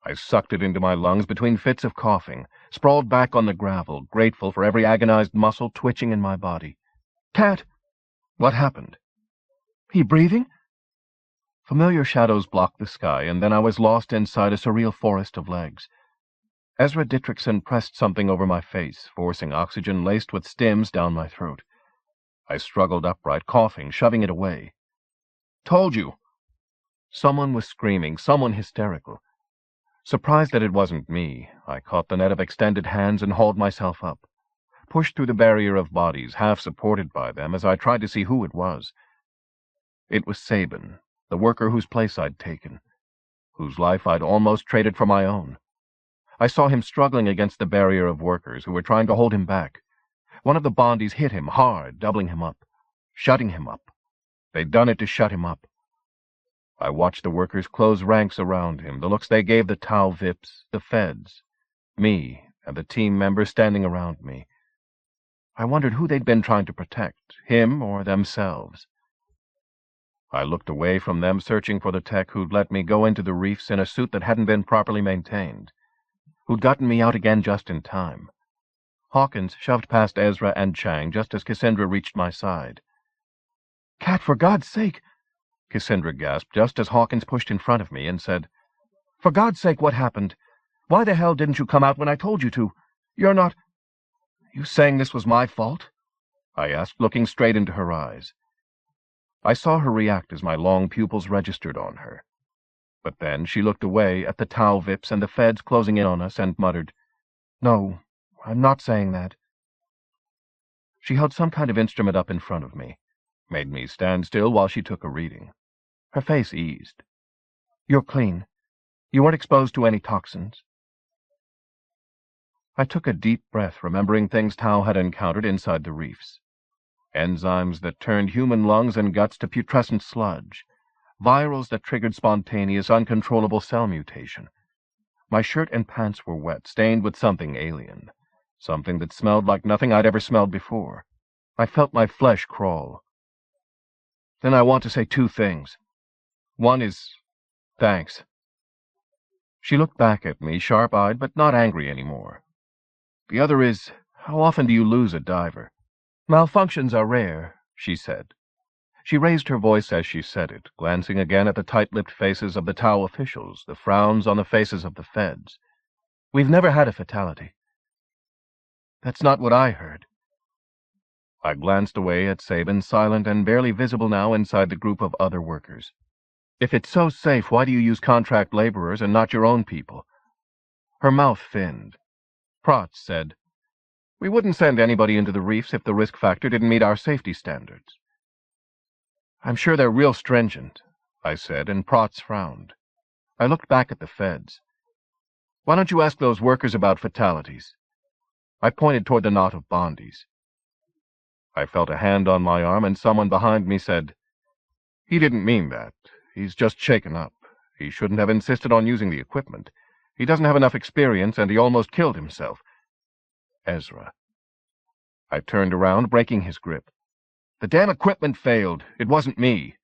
A: I sucked it into my lungs between fits of coughing, sprawled back on the gravel, grateful for every agonized muscle twitching in my body. "Cat!" What happened? "He breathing?" Familiar shadows blocked the sky, and then I was lost inside a surreal forest of legs. Ezra Dietrichson pressed something over my face, forcing oxygen laced with stims down my throat. I struggled upright, coughing, shoving it away. "Told you!" Someone was screaming, someone hysterical. Surprised that it wasn't me, I caught the net of extended hands and hauled myself up, pushed through the barrier of bodies, half supported by them, as I tried to see who it was. It was Sabin, the worker whose place I'd taken, whose life I'd almost traded for my own. I saw him struggling against the barrier of workers who were trying to hold him back. One of the Bondies hit him hard, doubling him up, shutting him up. They'd done it to shut him up. I watched the workers close ranks around him, the looks they gave the Tau Vips, the feds, me, and the team members standing around me. I wondered who they'd been trying to protect, him or themselves. I looked away from them, searching for the tech who'd let me go into the reefs in a suit that hadn't been properly maintained, who'd gotten me out again just in time. Hawkins shoved past Ezra and Chang just as Cassandra reached my side. "Cat, for God's sake!" Cassandra gasped just as Hawkins pushed in front of me and said, "For God's sake, what happened? Why the hell didn't you come out when I told you to? You're not— You saying this was my fault?" I asked, looking straight into her eyes. I saw her react as my long pupils registered on her. But then she looked away at the Tau Vips and the feds closing in on us and muttered, "No, I'm not saying that." She held some kind of instrument up in front of me, made me stand still while she took a reading. Her face eased. "You're clean. You weren't exposed to any toxins." I took a deep breath, remembering things Tau had encountered inside the reefs. Enzymes that turned human lungs and guts to putrescent sludge. Virals that triggered spontaneous, uncontrollable cell mutation. My shirt and pants were wet, stained with something alien. something that smelled like nothing I'd ever smelled before. I felt my flesh crawl. Then I want to say two things. One is, thanks. She looked back at me, sharp-eyed but not angry anymore. The other is, how often do you lose a diver? Malfunctions are rare, she said. She raised her voice as she said it, glancing again at the tight-lipped faces of the Tau officials, the frowns on the faces of the feds. We've never had a fatality. That's not what I heard. I glanced away at Sabin, silent and barely visible now inside the group of other workers. If it's so safe, why do you use contract laborers and not your own people? Her mouth thinned. Protz said, We wouldn't send anybody into the reefs if the risk factor didn't meet our safety standards. I'm sure they're real stringent, I said, and Protz frowned. I looked back at the feds. Why don't you ask those workers about fatalities? I pointed toward the knot of bondies. I felt a hand on my arm, and someone behind me said, He didn't mean that. He's just shaken up. He shouldn't have insisted on using the equipment. He doesn't have enough experience, and he almost killed himself. Ezra. I turned around, breaking his grip. The damn equipment failed. It wasn't me.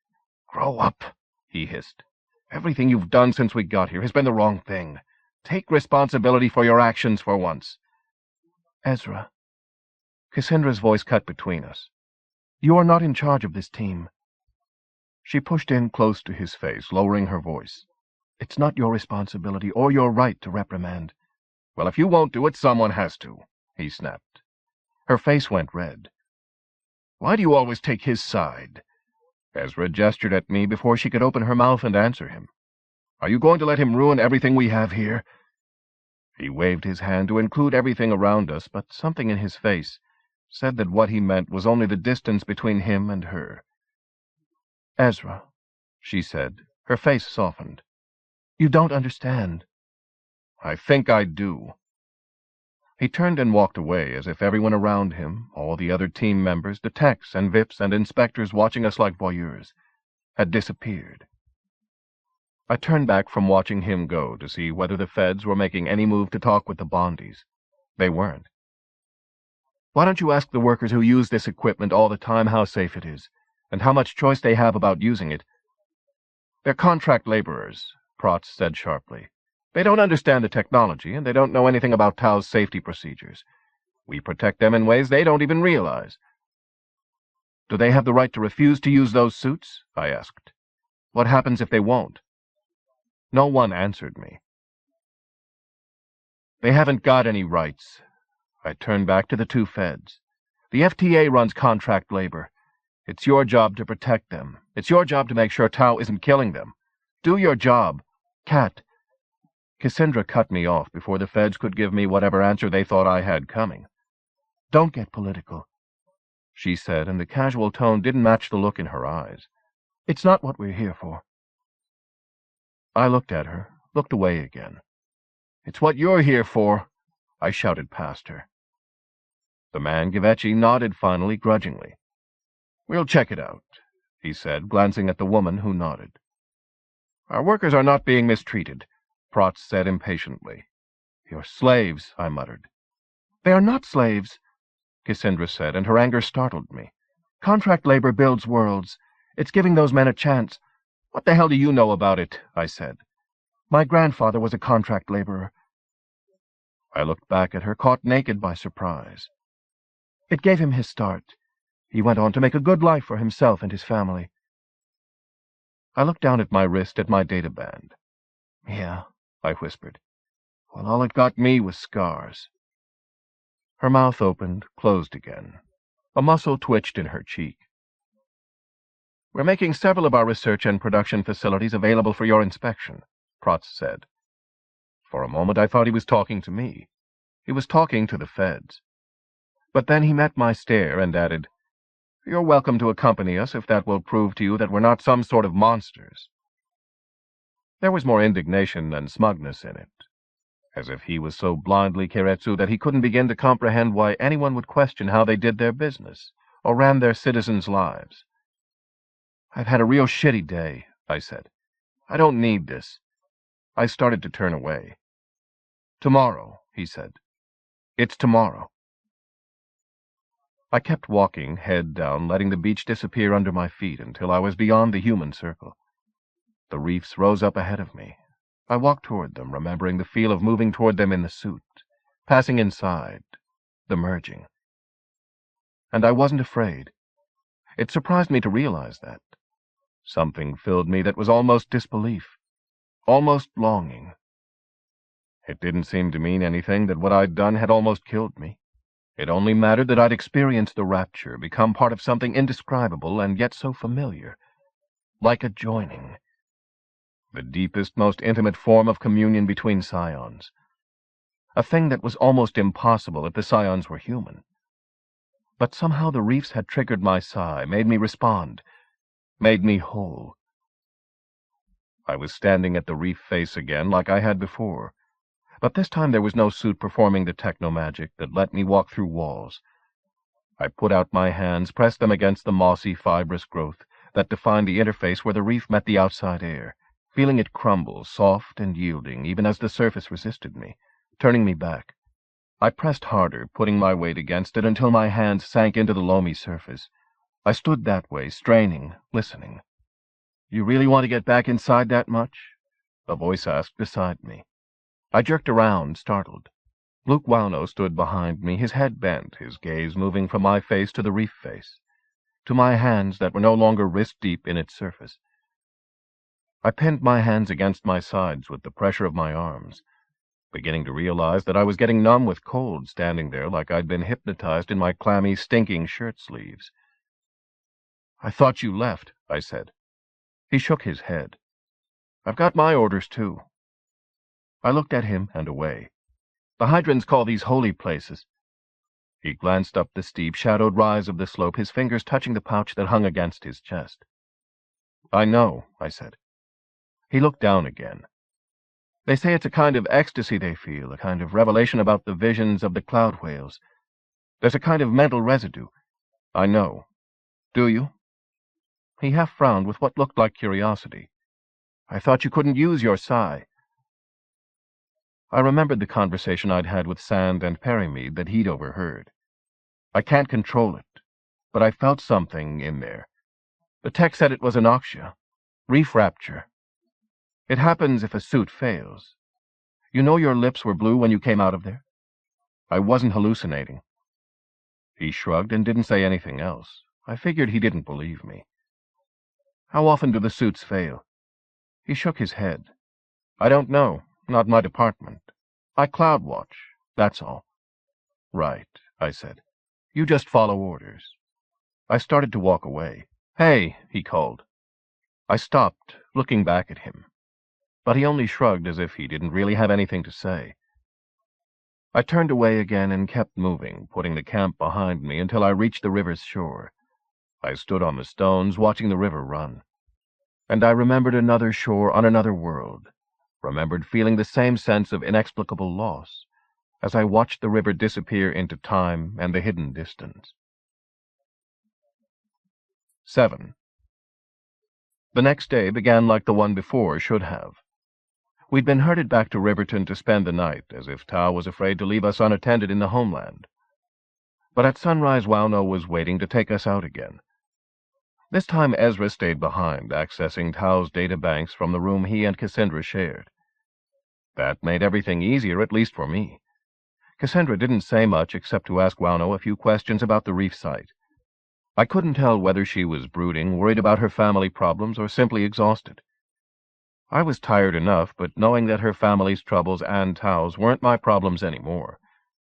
A: Grow up, he hissed. Everything you've done since we got here has been the wrong thing. Take responsibility for your actions for once. Ezra. Cassandra's voice cut between us. You are not in charge of this team. She pushed in close to his face, lowering her voice. It's not your responsibility or your right to reprimand. Well, if you won't do it, someone has to, he snapped. Her face went red. Why do you always take his side? Ezra gestured at me before she could open her mouth and answer him. Are you going to let him ruin everything we have here? He waved his hand to include everything around us, but something in his face said that what he meant was only the distance between him and her. Ezra, she said, her face softened. You don't understand. I think I do. He turned and walked away as if everyone around him, all the other team members, the techs and VIPs and inspectors watching us like voyeurs, had disappeared. I turned back from watching him go to see whether the feds were making any move to talk with the bondies. They weren't. Why don't you ask the workers who use this equipment all the time how safe it is, and how much choice they have about using it? They're contract laborers, Protz said sharply. They don't understand the technology, and they don't know anything about Tau's safety procedures. We protect them in ways they don't even realize. Do they have the right to refuse to use those suits? I asked. What happens if they won't? No one answered me. They haven't got any rights. I turned back to the two feds. The FTA runs contract labor. It's your job to protect them. It's your job to make sure Tau isn't killing them. Do your job. Cat. Cassandra cut me off before the feds could give me whatever answer they thought I had coming. Don't get political, she said, and the casual tone didn't match the look in her eyes. It's not what we're here for. I looked at her, looked away again. It's what you're here for, I shouted past her. The man, Givenchy, nodded finally, grudgingly. We'll check it out, he said, glancing at the woman who nodded. Our workers are not being mistreated, Protz said impatiently. You're slaves, I muttered. They are not slaves, Cassandra said, and her anger startled me. Contract labor builds worlds. It's giving those men a chance. What the hell do you know about it? I said. My grandfather was a contract laborer. I looked back at her, caught naked by surprise. It gave him his start. He went on to make a good life for himself and his family. I looked down at my wrist at my data band. Yeah, I whispered. Well, all it got me was scars. Her mouth opened, closed again. A muscle twitched in her cheek. We're making several of our research and production facilities available for your inspection, Protz said. For a moment I thought he was talking to me. He was talking to the feds. But then he met my stare and added, You're welcome to accompany us if that will prove to you that we're not some sort of monsters. There was more indignation than smugness in it, as if he was so blindly Keiretsu that he couldn't begin to comprehend why anyone would question how they did their business or ran their citizens' lives. I've had a real shitty day, I said. I don't need this. I started to turn away. Tomorrow, he said. It's tomorrow. I kept walking, head down, letting the beach disappear under my feet until I was beyond the human circle. The reefs rose up ahead of me. I walked toward them, remembering the feel of moving toward them in the suit, passing inside, the merging. And I wasn't afraid. It surprised me to realize that. Something filled me that was almost disbelief, almost longing. It didn't seem to mean anything that what I'd done had almost killed me. It only mattered that I'd experienced the rapture, become part of something indescribable and yet so familiar, like a joining. The deepest, most intimate form of communion between scions. A thing that was almost impossible if the scions were human. But somehow the reefs had triggered my sigh, made me respond, made me whole. I was standing at the reef face again like I had before. But this time there was no suit performing the techno-magic that let me walk through walls. I put out my hands, pressed them against the mossy, fibrous growth that defined the interface where the reef met the outside air, feeling it crumble, soft and yielding, even as the surface resisted me, turning me back. I pressed harder, putting my weight against it until my hands sank into the loamy surface. I stood that way, straining, listening. "You really want to get back inside that much?" a voice asked beside me. I jerked around, startled. Luke Wauno stood behind me, his head bent, his gaze moving from my face to the reef face, to my hands that were no longer wrist-deep in its surface. I pinned my hands against my sides with the pressure of my arms, beginning to realize that I was getting numb with cold standing there like I'd been hypnotized in my clammy, stinking shirt sleeves. "I thought you left," I said. He shook his head. "I've got my orders, too." I looked at him and away. "The Hydrans call these holy places." He glanced up the steep, shadowed rise of the slope, his fingers touching the pouch that hung against his chest. "I know," I said. He looked down again. "They say it's a kind of ecstasy they feel, a kind of revelation about the visions of the cloud whales. There's a kind of mental residue." "I know. Do you?" He half frowned with what looked like curiosity. "I thought you couldn't use your psi." I remembered the conversation I'd had with Sand and Perrymead that he'd overheard. "I can't control it, but I felt something in there. The tech said it was anoxia, reef rapture. It happens if a suit fails. You know your lips were blue when you came out of there? I wasn't hallucinating." He shrugged and didn't say anything else. I figured he didn't believe me. "How often do the suits fail?" He shook his head. "I don't know. Not my department. I cloud watch, that's all." "Right," I said. "You just follow orders." I started to walk away. "Hey," he called. I stopped, looking back at him. But he only shrugged as if he didn't really have anything to say. I turned away again and kept moving, putting the camp behind me until I reached the river's shore. I stood on the stones, watching the river run. And I remembered another shore on another world, remembered feeling the same sense of inexplicable loss as I watched the river disappear into time and the hidden distance. 7. The next day began like the one before should have. We'd been herded back to Riverton to spend the night, as if Tau was afraid to leave us unattended in the homeland. But at sunrise, Wauno was waiting to take us out again. This time Ezra stayed behind, accessing Tau's data banks from the room he and Cassandra shared. That made everything easier, at least for me. Cassandra didn't say much except to ask Wauno a few questions about the reef site. I couldn't tell whether she was brooding, worried about her family problems, or simply exhausted. I was tired enough, but knowing that her family's troubles and Tau's weren't my problems anymore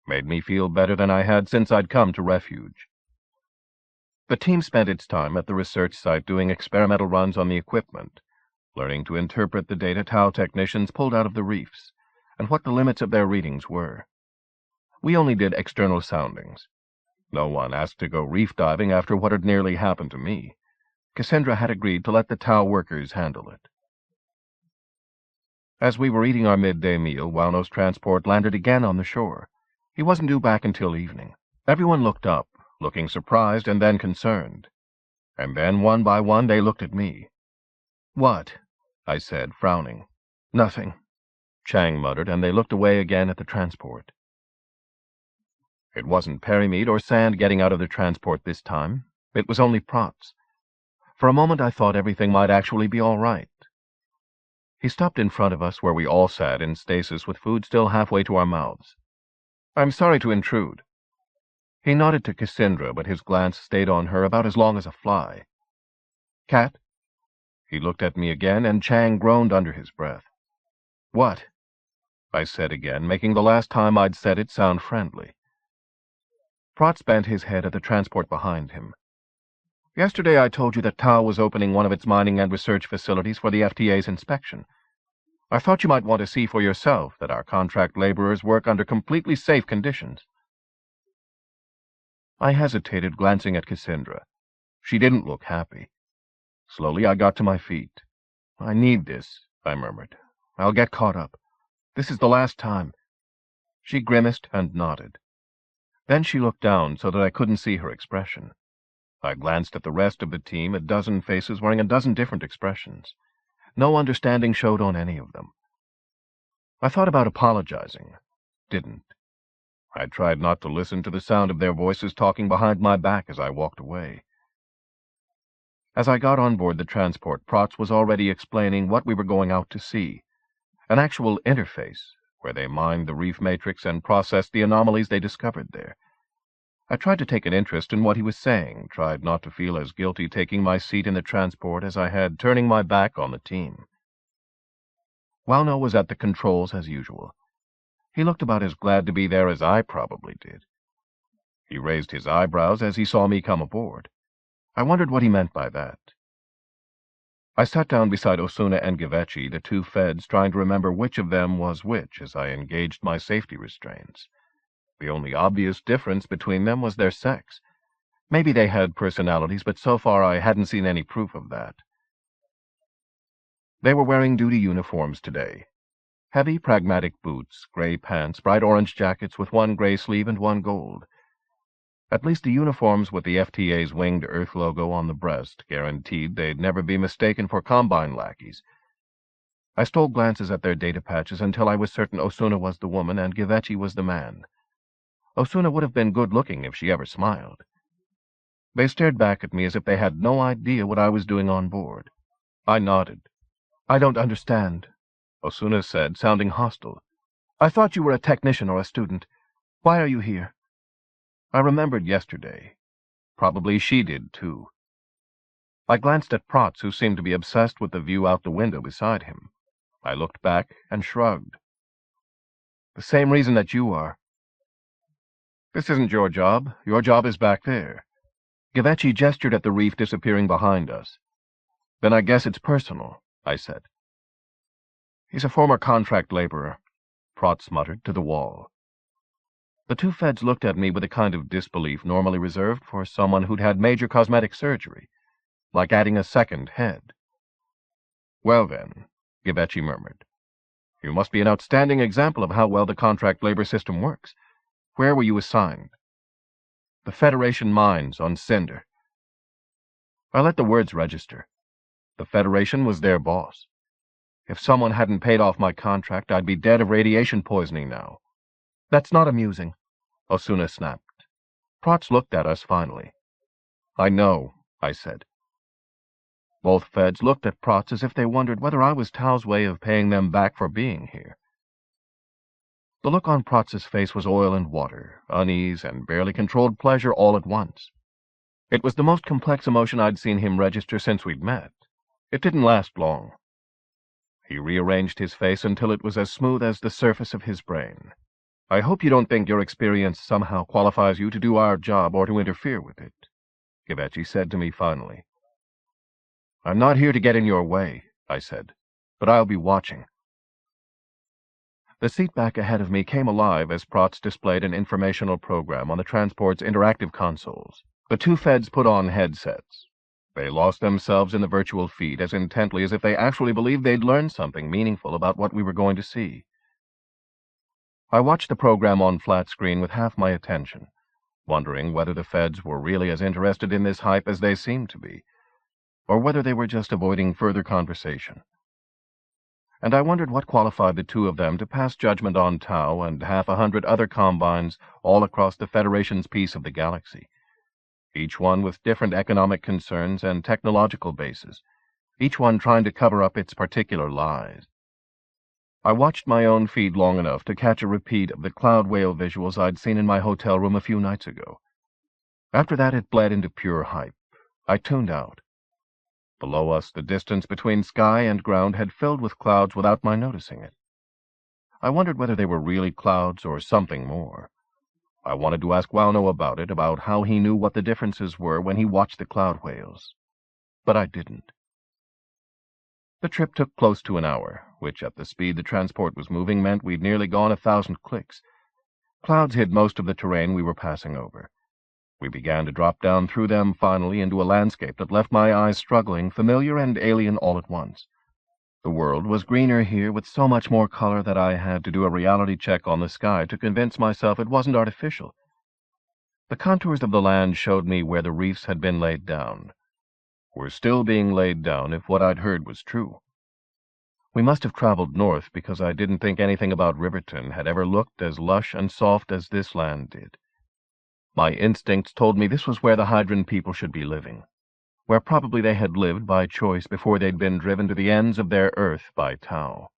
A: made me feel better than I had since I'd come to Refuge. The team spent its time at the research site doing experimental runs on the equipment, learning to interpret the data Tau technicians pulled out of the reefs, and what the limits of their readings were. We only did external soundings. No one asked to go reef diving after what had nearly happened to me. Cassandra had agreed to let the Tau workers handle it. As we were eating our midday meal, Wauno's transport landed again on the shore. He wasn't due back until evening. Everyone looked up, looking surprised and then concerned. And then, one by one, they looked at me. "What?" I said, frowning. "Nothing," Chang muttered, and they looked away again at the transport. It wasn't Perimead or Sand getting out of the transport this time. It was only Protz. For a moment I thought everything might actually be all right. He stopped in front of us where we all sat in stasis with food still halfway to our mouths. "I'm sorry to intrude." He nodded to Cassandra, but his glance stayed on her about as long as a fly. "Cat?" He looked at me again, and Chang groaned under his breath. "What?" I said again, making the last time I'd said it sound friendly. Protz bent his head at the transport behind him. "Yesterday I told you that Tau was opening one of its mining and research facilities for the FTA's inspection. I thought you might want to see for yourself that our contract laborers work under completely safe conditions." I hesitated, glancing at Cassandra. She didn't look happy. Slowly I got to my feet. "I need this," I murmured. "I'll get caught up. This is the last time." She grimaced and nodded. Then she looked down so that I couldn't see her expression. I glanced at the rest of the team, a dozen faces wearing a dozen different expressions. No understanding showed on any of them. I thought about apologizing. Didn't. I tried not to listen to the sound of their voices talking behind my back as I walked away. As I got on board the transport, Protz was already explaining what we were going out to see. An actual interface, where they mined the reef matrix and processed the anomalies they discovered there. I tried to take an interest in what he was saying, tried not to feel as guilty taking my seat in the transport as I had turning my back on the team. Wauno was at the controls as usual. He looked about as glad to be there as I probably did. He raised his eyebrows as he saw me come aboard. I wondered what he meant by that. I sat down beside Osuna and Givechi, the two feds, trying to remember which of them was which as I engaged my safety restraints. The only obvious difference between them was their sex. Maybe they had personalities, but so far I hadn't seen any proof of that. They were wearing duty uniforms today. Heavy, pragmatic boots, gray pants, bright orange jackets with one gray sleeve and one gold. At least the uniforms with the FTA's winged Earth logo on the breast guaranteed they'd never be mistaken for Combine lackeys. I stole glances at their data patches until I was certain Osuna was the woman and Givechi was the man. Osuna would have been good-looking if she ever smiled. They stared back at me as if they had no idea what I was doing on board. I nodded. "I don't understand," Osuna said, sounding hostile. "I thought you were a technician or a student. Why are you here?" I remembered yesterday. Probably she did, too. I glanced at Protz, who seemed to be obsessed with the view out the window beside him. I looked back and shrugged. "The same reason that you are." "This isn't your job. Your job is back there." Givechi gestured at the reef disappearing behind us. "Then I guess it's personal," I said. "He's a former contract laborer," Protz muttered to the wall. The two feds looked at me with a kind of disbelief normally reserved for someone who'd had major cosmetic surgery, like adding a second head. "Well then," Givechi murmured, "you must be an outstanding example of how well the contract labor system works. Where were you assigned?" "The Federation mines on Cinder." I let the words register. The Federation was their boss. If someone hadn't paid off my contract, I'd be dead of radiation poisoning now. "That's not amusing," Osuna snapped. Protz looked at us finally. "I know," I said. Both feds looked at Protz as if they wondered whether I was Tau's way of paying them back for being here. The look on Protz's face was oil and water, unease and barely controlled pleasure all at once. It was the most complex emotion I'd seen him register since we'd met. It didn't last long. He rearranged his face until it was as smooth as the surface of his brain. "I hope you don't think your experience somehow qualifies you to do our job or to interfere with it," Givechi said to me finally. "I'm not here to get in your way," I said, "but I'll be watching." The seat back ahead of me came alive as Protz displayed an informational program on the transport's interactive consoles. The two feds put on headsets. They lost themselves in the virtual feed as intently as if they actually believed they'd learned something meaningful about what we were going to see. I watched the program on flat screen with half my attention, wondering whether the feds were really as interested in this hype as they seemed to be, or whether they were just avoiding further conversation. and I wondered what qualified the two of them to pass judgment on Tau and 100 other combines all across the Federation's piece of the galaxy, each one with different economic concerns and technological bases, each one trying to cover up its particular lies. I watched my own feed long enough to catch a repeat of the cloud whale visuals I'd seen in my hotel room a few nights ago. After that, it bled into pure hype. I tuned out. Below us, the distance between sky and ground had filled with clouds without my noticing it. I wondered whether they were really clouds or something more. I wanted to ask Wauno about it, about how he knew what the differences were when he watched the cloud whales. But I didn't. The trip took close to an hour, which at the speed the transport was moving meant we'd nearly gone 1,000 clicks. Clouds hid most of the terrain we were passing over. We began to drop down through them finally into a landscape that left my eyes struggling, familiar and alien all at once. The world was greener here with so much more color that I had to do a reality check on the sky to convince myself it wasn't artificial. The contours of the land showed me where the reefs had been laid down. Were still being laid down if what I'd heard was true. We must have traveled north because I didn't think anything about Riverton had ever looked as lush and soft as this land did. My instincts told me this was where the Hydran people should be living, where probably they had lived by choice before they'd been driven to the ends of their earth by Tau.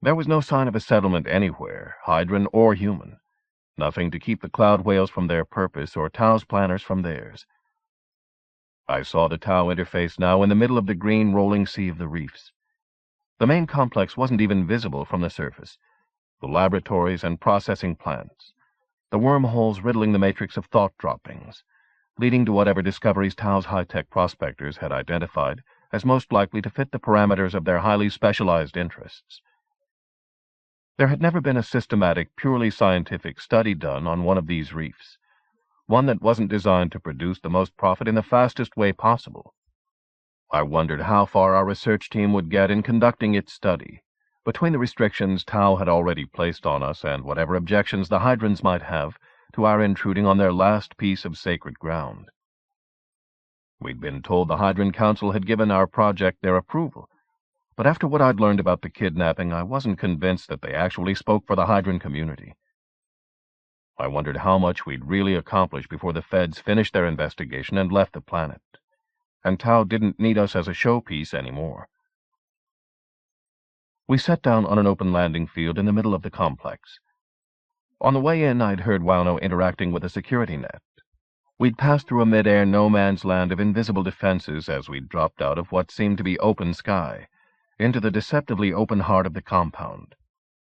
A: There was no sign of a settlement anywhere, Hydran or human, nothing to keep the cloud whales from their purpose or Tau's planners from theirs. I saw the Tau interface now in the middle of the green rolling sea of the reefs. The main complex wasn't even visible from the surface. The laboratories and processing plants, the wormholes riddling the matrix of thought droppings, leading to whatever discoveries Tau's high-tech prospectors had identified as most likely to fit the parameters of their highly specialized interests. There had never been a systematic, purely scientific study done on one of these reefs, one that wasn't designed to produce the most profit in the fastest way possible. I wondered how far our research team would get in conducting its study, between the restrictions Tau had already placed on us and whatever objections the Hydrans might have to our intruding on their last piece of sacred ground. We'd been told the Hydran Council had given our project their approval, but after what I'd learned about the kidnapping, I wasn't convinced that they actually spoke for the Hydran community. I wondered how much we'd really accomplished before the feds finished their investigation and left the planet, and Tau didn't need us as a showpiece anymore. We sat down on an open landing field in the middle of the complex. On the way in, I'd heard Wauno interacting with a security net. We'd passed through a mid-air no-man's land of invisible defenses as we'd dropped out of what seemed to be open sky, into the deceptively open heart of the compound.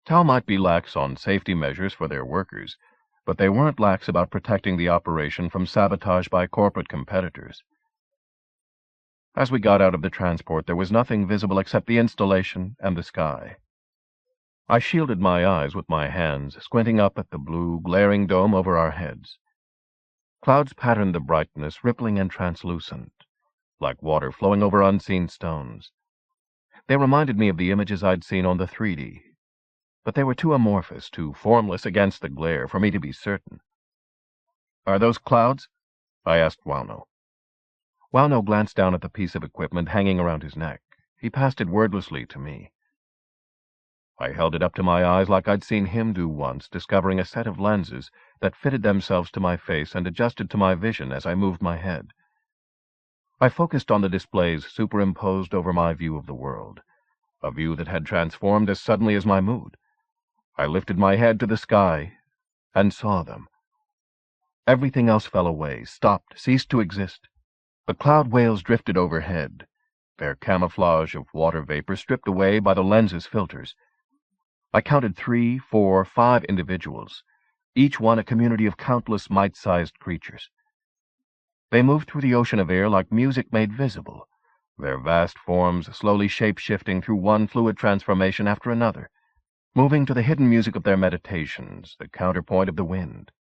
A: Tau might be lax on safety measures for their workers, but they weren't lax about protecting the operation from sabotage by corporate competitors. As we got out of the transport, there was nothing visible except the installation and the sky. I shielded my eyes with my hands, squinting up at the blue, glaring dome over our heads. Clouds patterned the brightness, rippling and translucent, like water flowing over unseen stones. They reminded me of the images I'd seen on the 3D, but they were too amorphous, too formless against the glare for me to be certain. "Are those clouds?" I asked Wauno. Wauno glanced down at the piece of equipment hanging around his neck. He passed it wordlessly to me. I held it up to my eyes like I'd seen him do once, discovering a set of lenses that fitted themselves to my face and adjusted to my vision as I moved my head. I focused on the displays superimposed over my view of the world, a view that had transformed as suddenly as my mood. I lifted my head to the sky and saw them. Everything else fell away, stopped, ceased to exist. The cloud whales drifted overhead, their camouflage of water vapor stripped away by the lens's filters. I counted 3, 4, 5 individuals, each one a community of countless mite-sized creatures. They moved through the ocean of air like music made visible, their vast forms slowly shape-shifting through one fluid transformation after another, moving to the hidden music of their meditations, the counterpoint of the wind.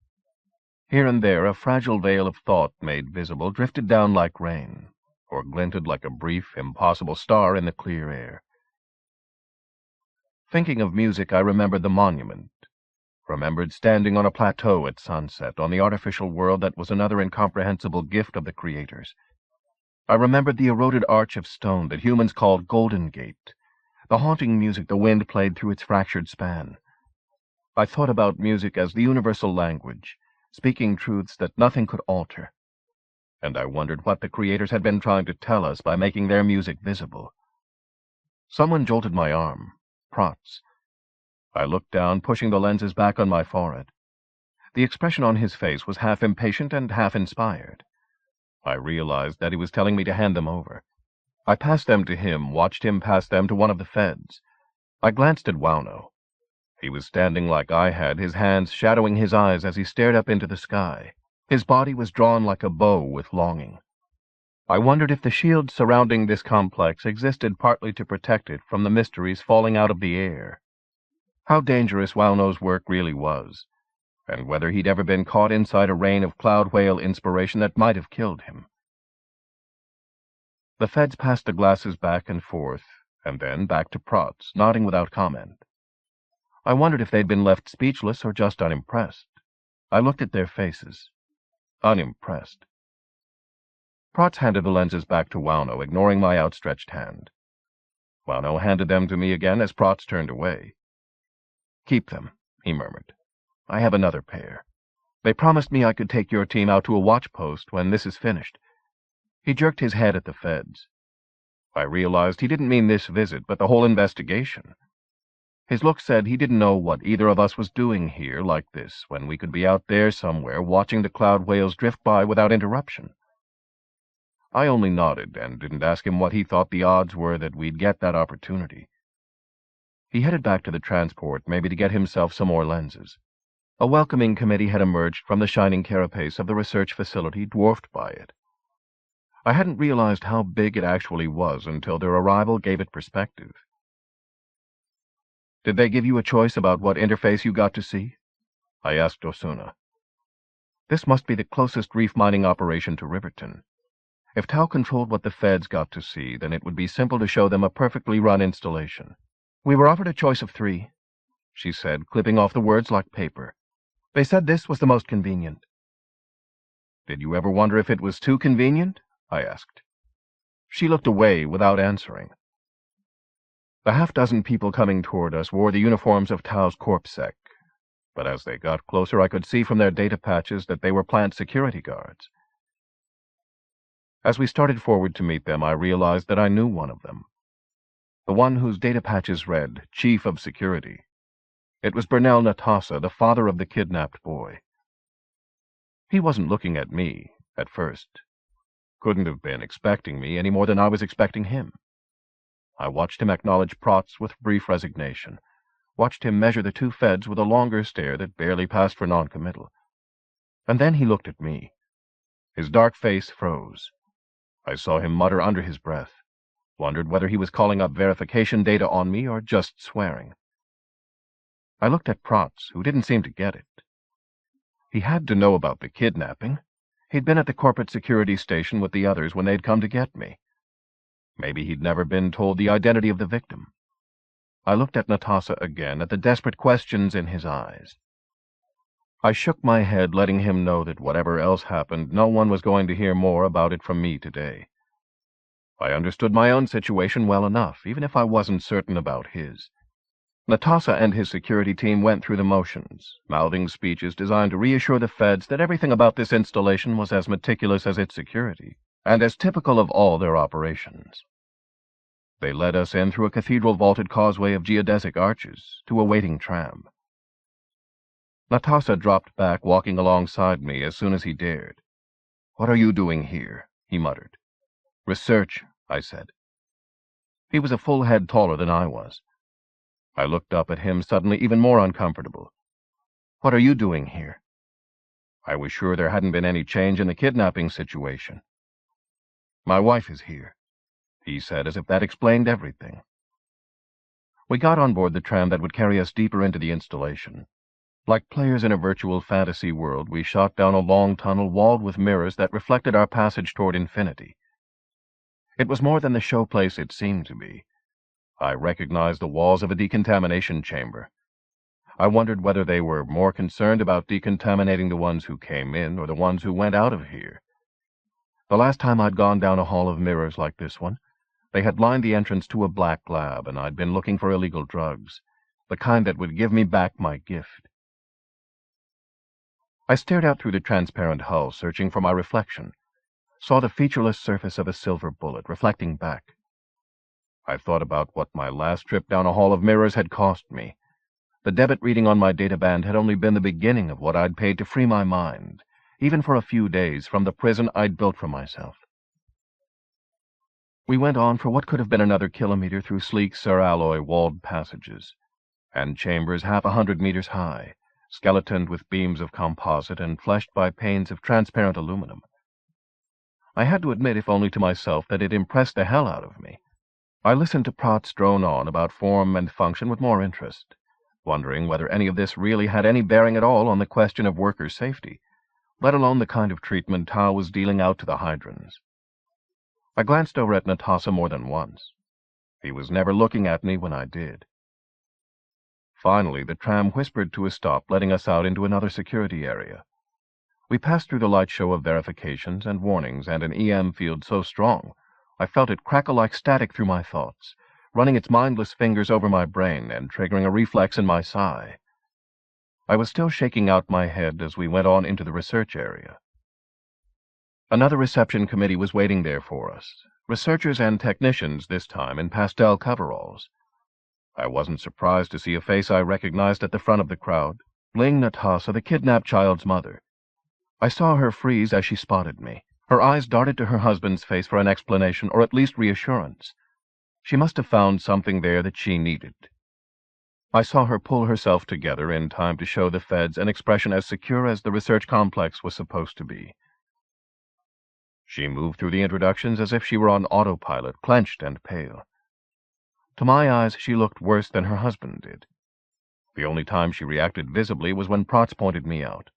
A: Here and there a fragile veil of thought made visible drifted down like rain, or glinted like a brief, impossible star in the clear air. Thinking of music, I remembered the monument, remembered standing on a plateau at sunset on the artificial world that was another incomprehensible gift of the creators. I remembered the eroded arch of stone that humans called Golden Gate, the haunting music the wind played through its fractured span. I thought about music as the universal language, speaking truths that nothing could alter. And I wondered what the creators had been trying to tell us by making their music visible. Someone jolted my arm. Protz. I looked down, pushing the lenses back on my forehead. The expression on his face was half impatient and half inspired. I realized that he was telling me to hand them over. I passed them to him, watched him pass them to one of the feds. I glanced at Wauno. He was standing like I had, his hands shadowing his eyes as he stared up into the sky. His body was drawn like a bow with longing. I wondered if the shields surrounding this complex existed partly to protect it from the mysteries falling out of the air. How dangerous Wauno's work really was, and whether he'd ever been caught inside a rain of cloud whale inspiration that might have killed him. The feds passed the glasses back and forth, and then back to Protz, nodding without comment. I wondered if they'd been left speechless or just unimpressed. I looked at their faces. Unimpressed. Protz handed the lenses back to Wauno, ignoring my outstretched hand. Wauno handed them to me again as Protz turned away. "Keep them," he murmured. "I have another pair. They promised me I could take your team out to a watch post when this is finished." He jerked his head at the feds. I realized he didn't mean this visit, but the whole investigation. His look said he didn't know what either of us was doing here like this when we could be out there somewhere watching the cloud whales drift by without interruption. I only nodded and didn't ask him what he thought the odds were that we'd get that opportunity. He headed back to the transport, maybe to get himself some more lenses. A welcoming committee had emerged from the shining carapace of the research facility, dwarfed by it. I hadn't realized how big it actually was until their arrival gave it perspective. "Did they give you a choice about what interface you got to see?" I asked Osuna. This must be the closest reef mining operation to Riverton. If Tau controlled what the feds got to see, then it would be simple to show them a perfectly run installation. "We were offered a choice of 3, she said, clipping off the words like paper. "They said this was the most convenient." "Did you ever wonder if it was too convenient?" I asked. She looked away without answering. The half-dozen people coming toward us wore the uniforms of Tau's CorpSec, but as they got closer I could see from their data patches that they were plant security guards. As we started forward to meet them, I realized that I knew one of them. The one whose data patches read, Chief of Security. It was Bernal Natasa, the father of the kidnapped boy. He wasn't looking at me, at first. Couldn't have been expecting me any more than I was expecting him. I watched him acknowledge Protz with brief resignation, watched him measure the 2 feds with a longer stare that barely passed for noncommittal. And then he looked at me. His dark face froze. I saw him mutter under his breath, wondered whether he was calling up verification data on me or just swearing. I looked at Protz, who didn't seem to get it. He had to know about the kidnapping. He'd been at the corporate security station with the others when they'd come to get me. Maybe he'd never been told the identity of the victim. I looked at Natasa again, at the desperate questions in his eyes. I shook my head, letting him know that whatever else happened, no one was going to hear more about it from me today. I understood my own situation well enough, even if I wasn't certain about his. Natasa and his security team went through the motions, mouthing speeches designed to reassure the feds that everything about this installation was as meticulous as its security, and as typical of all their operations. They led us in through a cathedral-vaulted causeway of geodesic arches to a waiting tram. Natasa dropped back, walking alongside me as soon as he dared. "What are you doing here?" he muttered. "Research," I said. He was a full head taller than I was. I looked up at him, suddenly even more uncomfortable. "What are you doing here?" I was sure there hadn't been any change in the kidnapping situation. "My wife is here," he said, as if that explained everything. We got on board the tram that would carry us deeper into the installation. Like players in a virtual fantasy world, we shot down a long tunnel walled with mirrors that reflected our passage toward infinity. It was more than the showplace it seemed to be. I recognized the walls of a decontamination chamber. I wondered whether they were more concerned about decontaminating the ones who came in or the ones who went out of here. The last time I'd gone down a hall of mirrors like this one, They had lined the entrance to a black lab, and I'd been looking for illegal drugs, the kind that would give me back my gift. I stared out through the transparent hull, searching for my reflection, saw the featureless surface of a silver bullet reflecting back. I thought about what my last trip down a hall of mirrors had cost me. The debit reading on my databand had only been the beginning of what I'd paid to free my mind, even for a few days, from the prison I'd built for myself. We went on for what could have been another kilometer through sleek ceralloy walled passages, and chambers 100 meters high, skeletoned with beams of composite and fleshed by panes of transparent aluminum. I had to admit, if only to myself, that it impressed the hell out of me. I listened to Protz drone on about form and function with more interest, wondering whether any of this really had any bearing at all on the question of worker safety, let alone the kind of treatment Tao was dealing out to the Hydrans. I glanced over at Natasha more than once. He was never looking at me when I did. Finally, the tram whispered to a stop, letting us out into another security area. We passed through the light show of verifications and warnings and an EM field so strong I felt it crackle like static through my thoughts, running its mindless fingers over my brain and triggering a reflex in my sigh. I was still shaking out my head as we went on into the research area. Another reception committee was waiting there for us, researchers and technicians this time in pastel coveralls. I wasn't surprised to see a face I recognized at the front of the crowd, Ling Natasha, the kidnapped child's mother. I saw her freeze as she spotted me. Her eyes darted to her husband's face for an explanation, or at least reassurance. She must have found something there that she needed. I saw her pull herself together in time to show the feds an expression as secure as the research complex was supposed to be. She moved through the introductions as if she were on autopilot, clenched and pale. To my eyes, she looked worse than her husband did. The only time she reacted visibly was when Protz pointed me out.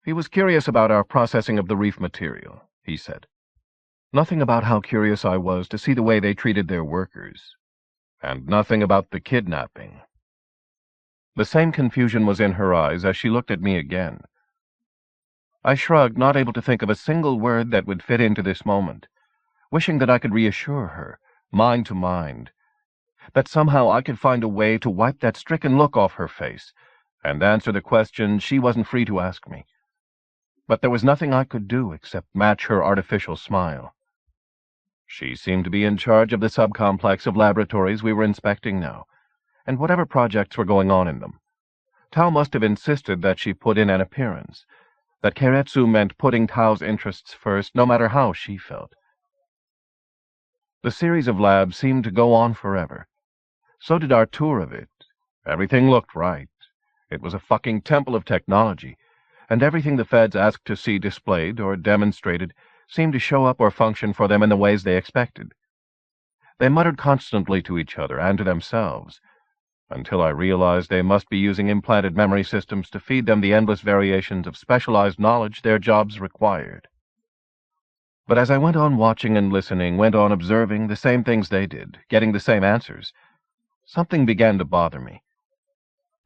A: He was curious about our processing of the reef material, he said. Nothing about how curious I was to see the way they treated their workers, and nothing about the kidnapping. The same confusion was in her eyes as she looked at me again. I shrugged, not able to think of a single word that would fit into this moment, wishing that I could reassure her, mind to mind, that somehow I could find a way to wipe that stricken look off her face and answer the question she wasn't free to ask me. But there was nothing I could do except match her artificial smile. She seemed to be in charge of the subcomplex of laboratories we were inspecting now, and whatever projects were going on in them. Tao must have insisted that she put in an appearance, that Keiretsu meant putting Tao's interests first, no matter how she felt. The series of labs seemed to go on forever. So did our tour of it. Everything looked right. It was a fucking temple of technology, and everything the feds asked to see displayed or demonstrated seemed to show up or function for them in the ways they expected. They muttered constantly to each other and to themselves, until I realized they must be using implanted memory systems to feed them the endless variations of specialized knowledge their jobs required. But as I went on watching and listening, went on observing the same things they did, getting the same answers, something began to bother me.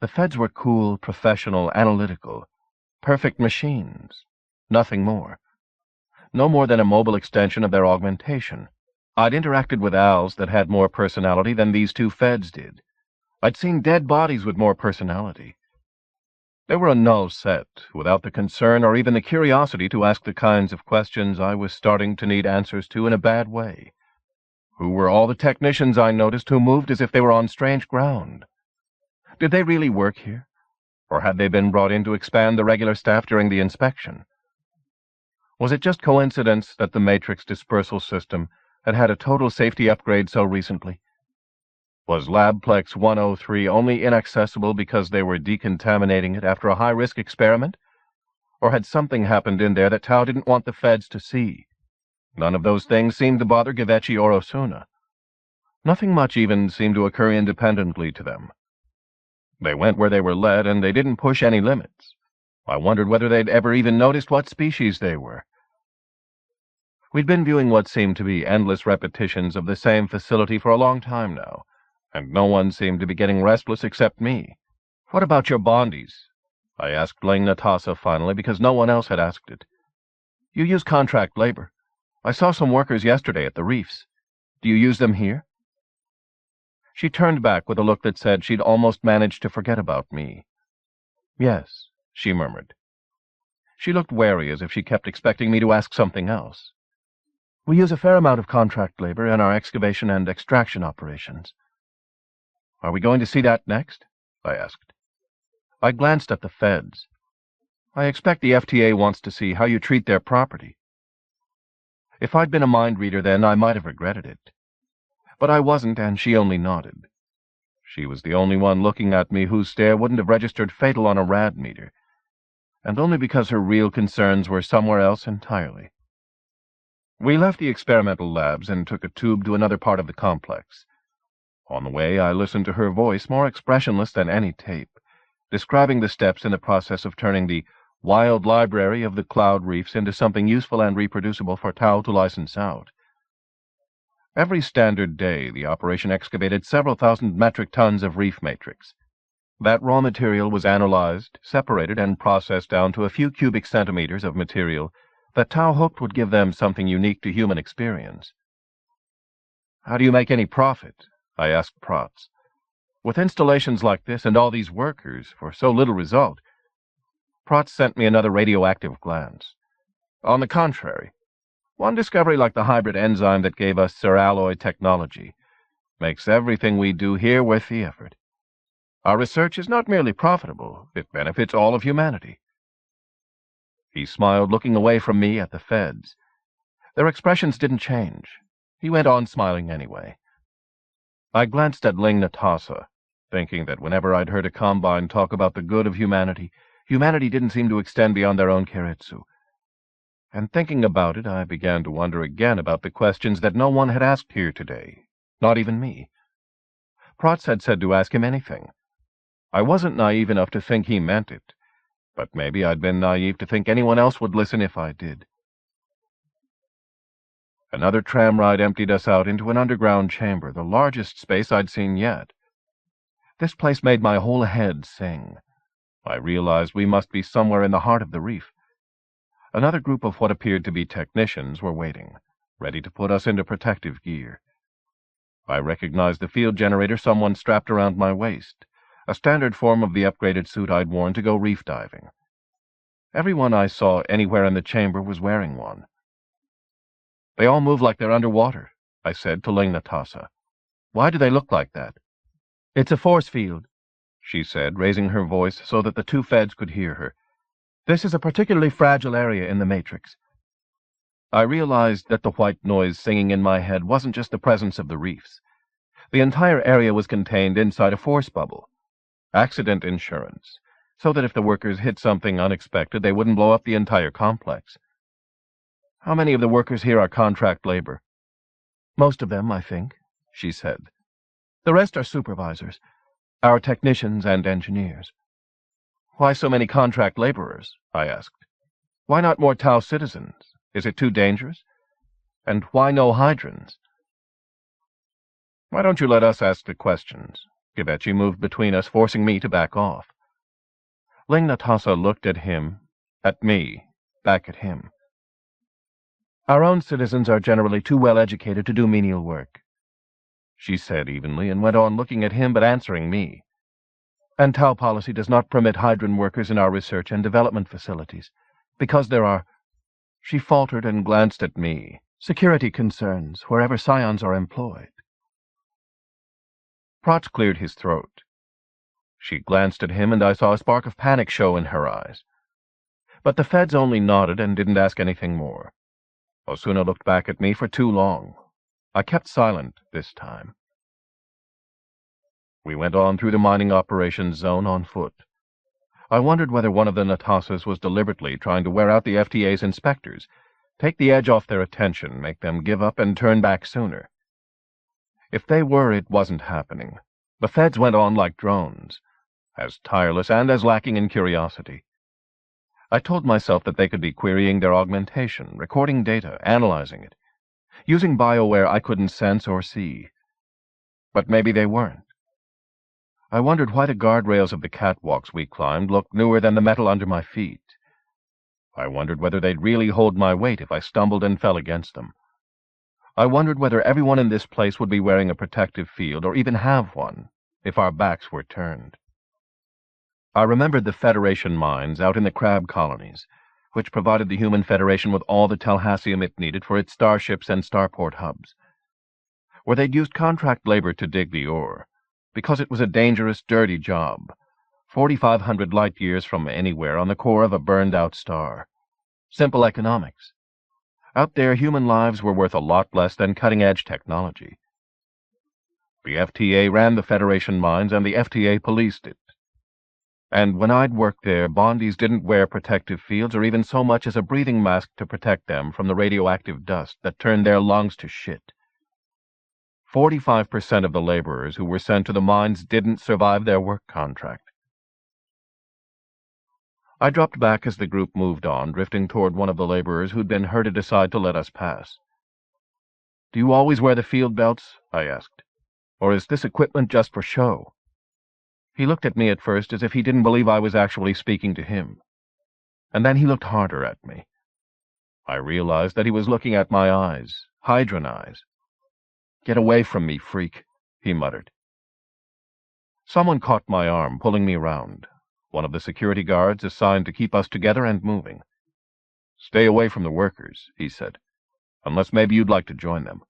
A: The feds were cool, professional, analytical, perfect machines, nothing more. No more than a mobile extension of their augmentation. I'd interacted with ALs that had more personality than these two feds did. I'd seen dead bodies with more personality. They were a null set, without the concern or even the curiosity to ask the kinds of questions I was starting to need answers to in a bad way. Who were all the technicians I noticed who moved as if they were on strange ground? Did they really work here? Or had they been brought in to expand the regular staff during the inspection? Was it just coincidence that the Matrix dispersal system had had a total safety upgrade so recently? Was Labplex 103 only inaccessible because they were decontaminating it after a high-risk experiment? Or had something happened in there that Tao didn't want the feds to see? None of those things seemed to bother Givechi or Osuna. Nothing much even seemed to occur independently to them. They went where they were led, and they didn't push any limits. I wondered whether they'd ever even noticed what species they were. We'd been viewing what seemed to be endless repetitions of the same facility for a long time now, and no one seemed to be getting restless except me. "What about your bondies?" I asked Ling Natasha finally, because no one else had asked it. "You use contract labor. I saw some workers yesterday at the reefs." Do you use them here?" She turned back with a look that said she'd almost managed to forget about me. "Yes," she murmured. She looked wary, as if she kept expecting me to ask something else. "We use a fair amount of contract labor in our excavation and extraction operations." "Are we going to see that next?" I asked. I glanced at the feds. "I expect the FTA wants to see how you treat their property." If I'd been a mind reader then, I might have regretted it. But I wasn't, and she only nodded. She was the only one looking at me whose stare wouldn't have registered fatal on a rad meter, and only because her real concerns were somewhere else entirely. We left the experimental labs and took a tube to another part of the complex. On the way, I listened to her voice, more expressionless than any tape, describing the steps in the process of turning the wild library of the cloud reefs into something useful and reproducible for Tau to license out. Every standard day, the operation excavated several thousand metric tons of reef matrix. That raw material was analyzed, separated, and processed down to a few cubic centimeters of material that Tau hoped would give them something unique to human experience. "How do you make any profit?" I asked Protz. "With installations like this and all these workers, for so little result." Protz sent me another radioactive glance. "On the contrary, one discovery like the hybrid enzyme that gave us ceralloy technology makes everything we do here worth the effort. Our research is not merely profitable, it benefits all of humanity." He smiled, looking away from me at the feds. Their expressions didn't change. He went on smiling anyway. I glanced at Ling Natasa, thinking that whenever I'd heard a Combine talk about the good of humanity, humanity didn't seem to extend beyond their own Keiretsu. And thinking about it, I began to wonder again about the questions that no one had asked here today, not even me. Protz had said to ask him anything. I wasn't naive enough to think he meant it, but maybe I'd been naive to think anyone else would listen if I did. Another tram ride emptied us out into an underground chamber, the largest space I'd seen yet. This place made my whole head sing. I realized we must be somewhere in the heart of the reef. Another group of what appeared to be technicians were waiting, ready to put us into protective gear. I recognized the field generator someone strapped around my waist, a standard form of the upgraded suit I'd worn to go reef diving. Everyone I saw anywhere in the chamber was wearing one. "They all move like they're underwater," I said to Ling Natasa. "Why do they look like that?" "It's a force field," she said, raising her voice so that the two feds could hear her. "This is a particularly fragile area in the Matrix." I realized that the white noise singing in my head wasn't just the presence of the reefs. The entire area was contained inside a force bubble. Accident insurance, so that if the workers hit something unexpected, they wouldn't blow up the entire complex. "How many of the workers here are contract labor?" "Most of them, I think," she said. "The rest are supervisors, our technicians and engineers." "Why so many contract laborers?" I asked. "Why not more Tau citizens? Is it too dangerous? And why no Hydrans?" "Why don't you let us ask the questions?" Givenchy moved between us, forcing me to back off. Ling Natasa looked at him, at me, back at him. "Our own citizens are generally too well educated to do menial work," she said evenly, and went on looking at him but answering me. "And Tau policy does not permit Hydran workers in our research and development facilities, because there are—" She faltered and glanced at me. "Security concerns wherever scions are employed." Protz cleared his throat. She glanced at him, and I saw a spark of panic show in her eyes. But the feds only nodded and didn't ask anything more. Osuna looked back at me for too long. I kept silent this time. We went on through the mining operations zone on foot. I wondered whether one of the Natasas was deliberately trying to wear out the FTA's inspectors, take the edge off their attention, make them give up and turn back sooner. If they were, it wasn't happening. The feds went on like drones, as tireless and as lacking in curiosity. I told myself that they could be querying their augmentation, recording data, analyzing it, using bioware I couldn't sense or see. But maybe they weren't. I wondered why the guardrails of the catwalks we climbed looked newer than the metal under my feet. I wondered whether they'd really hold my weight if I stumbled and fell against them. I wondered whether everyone in this place would be wearing a protective field, or even have one, if our backs were turned. I remembered the Federation mines out in the crab colonies, which provided the Human Federation with all the Telhassium it needed for its starships and starport hubs. Where they'd used contract labor to dig the ore, because it was a dangerous, dirty job, 4,500 light-years from anywhere on the core of a burned-out star. Simple economics. Out there, human lives were worth a lot less than cutting-edge technology. The FTA ran the Federation mines, and the FTA policed it. And when I'd worked there, Bondies didn't wear protective fields or even so much as a breathing mask to protect them from the radioactive dust that turned their lungs to shit. 45% of the laborers who were sent to the mines didn't survive their work contract. I dropped back as the group moved on, drifting toward one of the laborers who'd been herded aside to let us pass. "Do you always wear the field belts?" I asked. "Or is this equipment just for show?" He looked at me at first as if he didn't believe I was actually speaking to him. And then he looked harder at me. I realized that he was looking at my eyes, Hydran eyes. "Get away from me, freak," he muttered. Someone caught my arm, pulling me around. One of the security guards assigned to keep us together and moving. "Stay away from the workers," he said, "unless maybe you'd like to join them."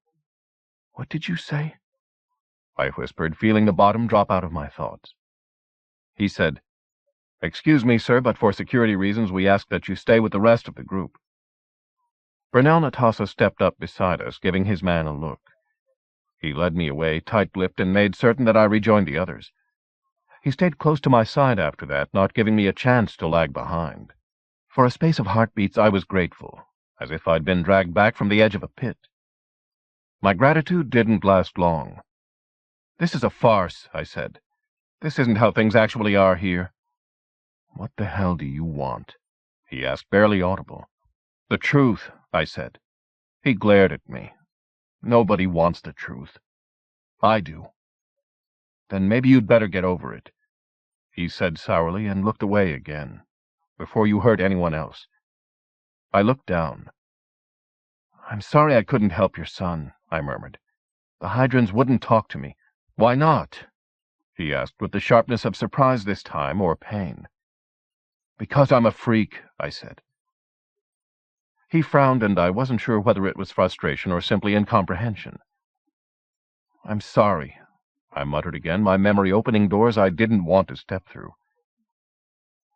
A: "What did you say?" I whispered, feeling the bottom drop out of my thoughts. He said, "Excuse me, sir, but for security reasons we ask that you stay with the rest of the group." Brunel Natassa stepped up beside us, giving his man a look. He led me away, tight-lipped, and made certain that I rejoined the others. He stayed close to my side after that, not giving me a chance to lag behind. For a space of heartbeats I was grateful, as if I'd been dragged back from the edge of a pit. My gratitude didn't last long. "This is a farce," I said. "This isn't how things actually are here." "What the hell do you want?" he asked, barely audible. "The truth," I said. He glared at me. "Nobody wants the truth." "I do." "Then maybe you'd better get over it," he said sourly and looked away again, "before you hurt anyone else." I looked down. "I'm sorry I couldn't help your son," I murmured. "The Hydrans wouldn't talk to me." "Why not?" he asked, with the sharpness of surprise this time, or pain. "Because I'm a freak," I said. He frowned, and I wasn't sure whether it was frustration or simply incomprehension. "I'm sorry," I muttered again, my memory opening doors I didn't want to step through.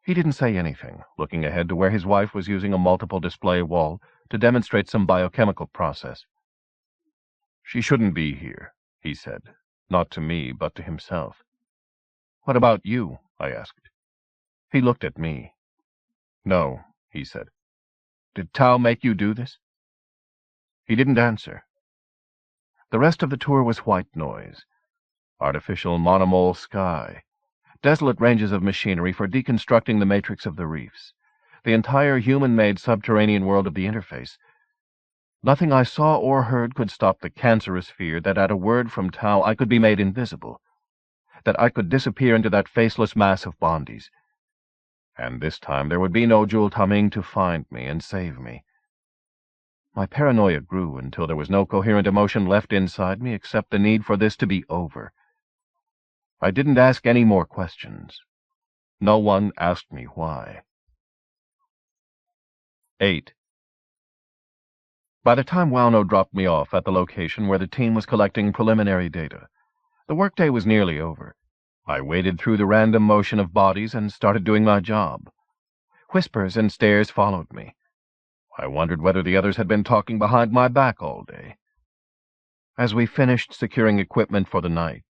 A: He didn't say anything, looking ahead to where his wife was using a multiple display wall to demonstrate some biochemical process. "She shouldn't be here," he said, not to me, but to himself. "What about you?" I asked. He looked at me. "No," he said. "Did Tao make you do this?" He didn't answer. The rest of the tour was white noise. Artificial monomole sky. Desolate ranges of machinery for deconstructing the matrix of the reefs. The entire human-made subterranean world of the interface. Nothing I saw or heard could stop the cancerous fear that at a word from Tao I could be made invisible. That I could disappear into that faceless mass of Bondies. And this time there would be no Jul Taming to find me and save me. My paranoia grew until there was no coherent emotion left inside me except the need for this to be over. I didn't ask any more questions. No one asked me why. 8. By the time Wauno dropped me off at the location where the team was collecting preliminary data, the workday was nearly over. I waded through the random motion of bodies and started doing my job. Whispers and stares followed me. I wondered whether the others had been talking behind my back all day. As we finished securing equipment for the night,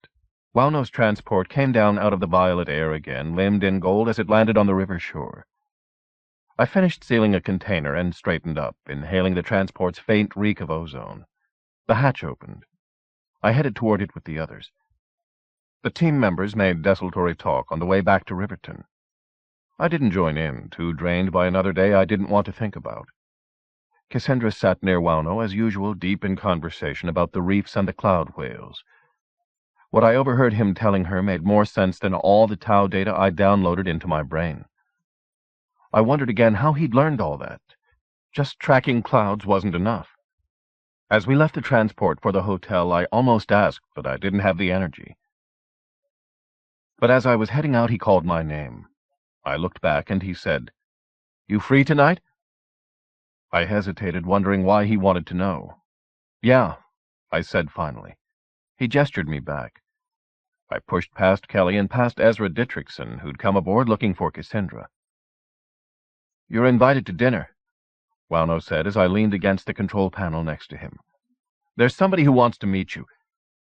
A: Wauno's transport came down out of the violet air again, limned in gold as it landed on the river shore. I finished sealing a container and straightened up, inhaling the transport's faint reek of ozone. The hatch opened. I headed toward it with the others. The team members made desultory talk on the way back to Riverton. I didn't join in, too drained by another day I didn't want to think about. Cassandra sat near Wauno, as usual, deep in conversation about the reefs and the cloud whales. What I overheard him telling her made more sense than all the Tau data I downloaded into my brain. I wondered again how he'd learned all that. Just tracking clouds wasn't enough. As we left the transport for the hotel, I almost asked, but I didn't have the energy. But as I was heading out, he called my name. I looked back, and he said, "You free tonight?" I hesitated, wondering why he wanted to know. "Yeah," I said finally. He gestured me back. I pushed past Kelly and past Ezra Dietrichson, who'd come aboard looking for Cassandra. "You're invited to dinner," Wauno said as I leaned against the control panel next to him. "There's somebody who wants to meet you.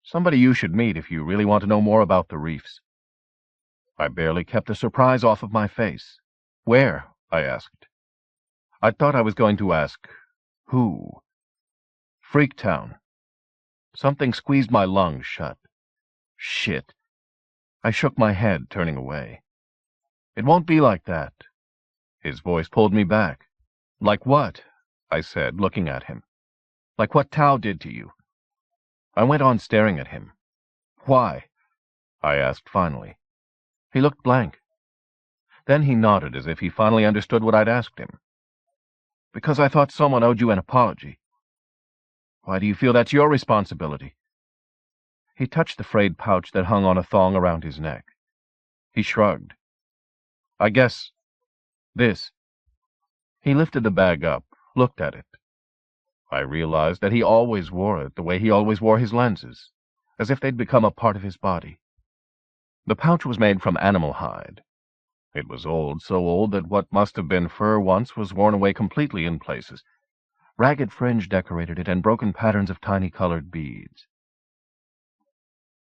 A: Somebody you should meet if you really want to know more about the reefs." I barely kept the surprise off of my face. "Where?" I asked. I thought I was going to ask, "Who?" "Freaktown." Something squeezed my lungs shut. Shit. I shook my head, turning away. "It won't be like that." His voice pulled me back. "Like what?" I said, looking at him. "Like what Tao did to you." I went on staring at him. "Why?" I asked finally. He looked blank. Then he nodded as if he finally understood what I'd asked him. "Because I thought someone owed you an apology." "Why do you feel that's your responsibility?" He touched the frayed pouch that hung on a thong around his neck. He shrugged. "I guess... this." He lifted the bag up, looked at it. I realized that he always wore it the way he always wore his lenses, as if they'd become a part of his body. The pouch was made from animal hide. It was old, so old that what must have been fur once was worn away completely in places. Ragged fringe decorated it and broken patterns of tiny colored beads.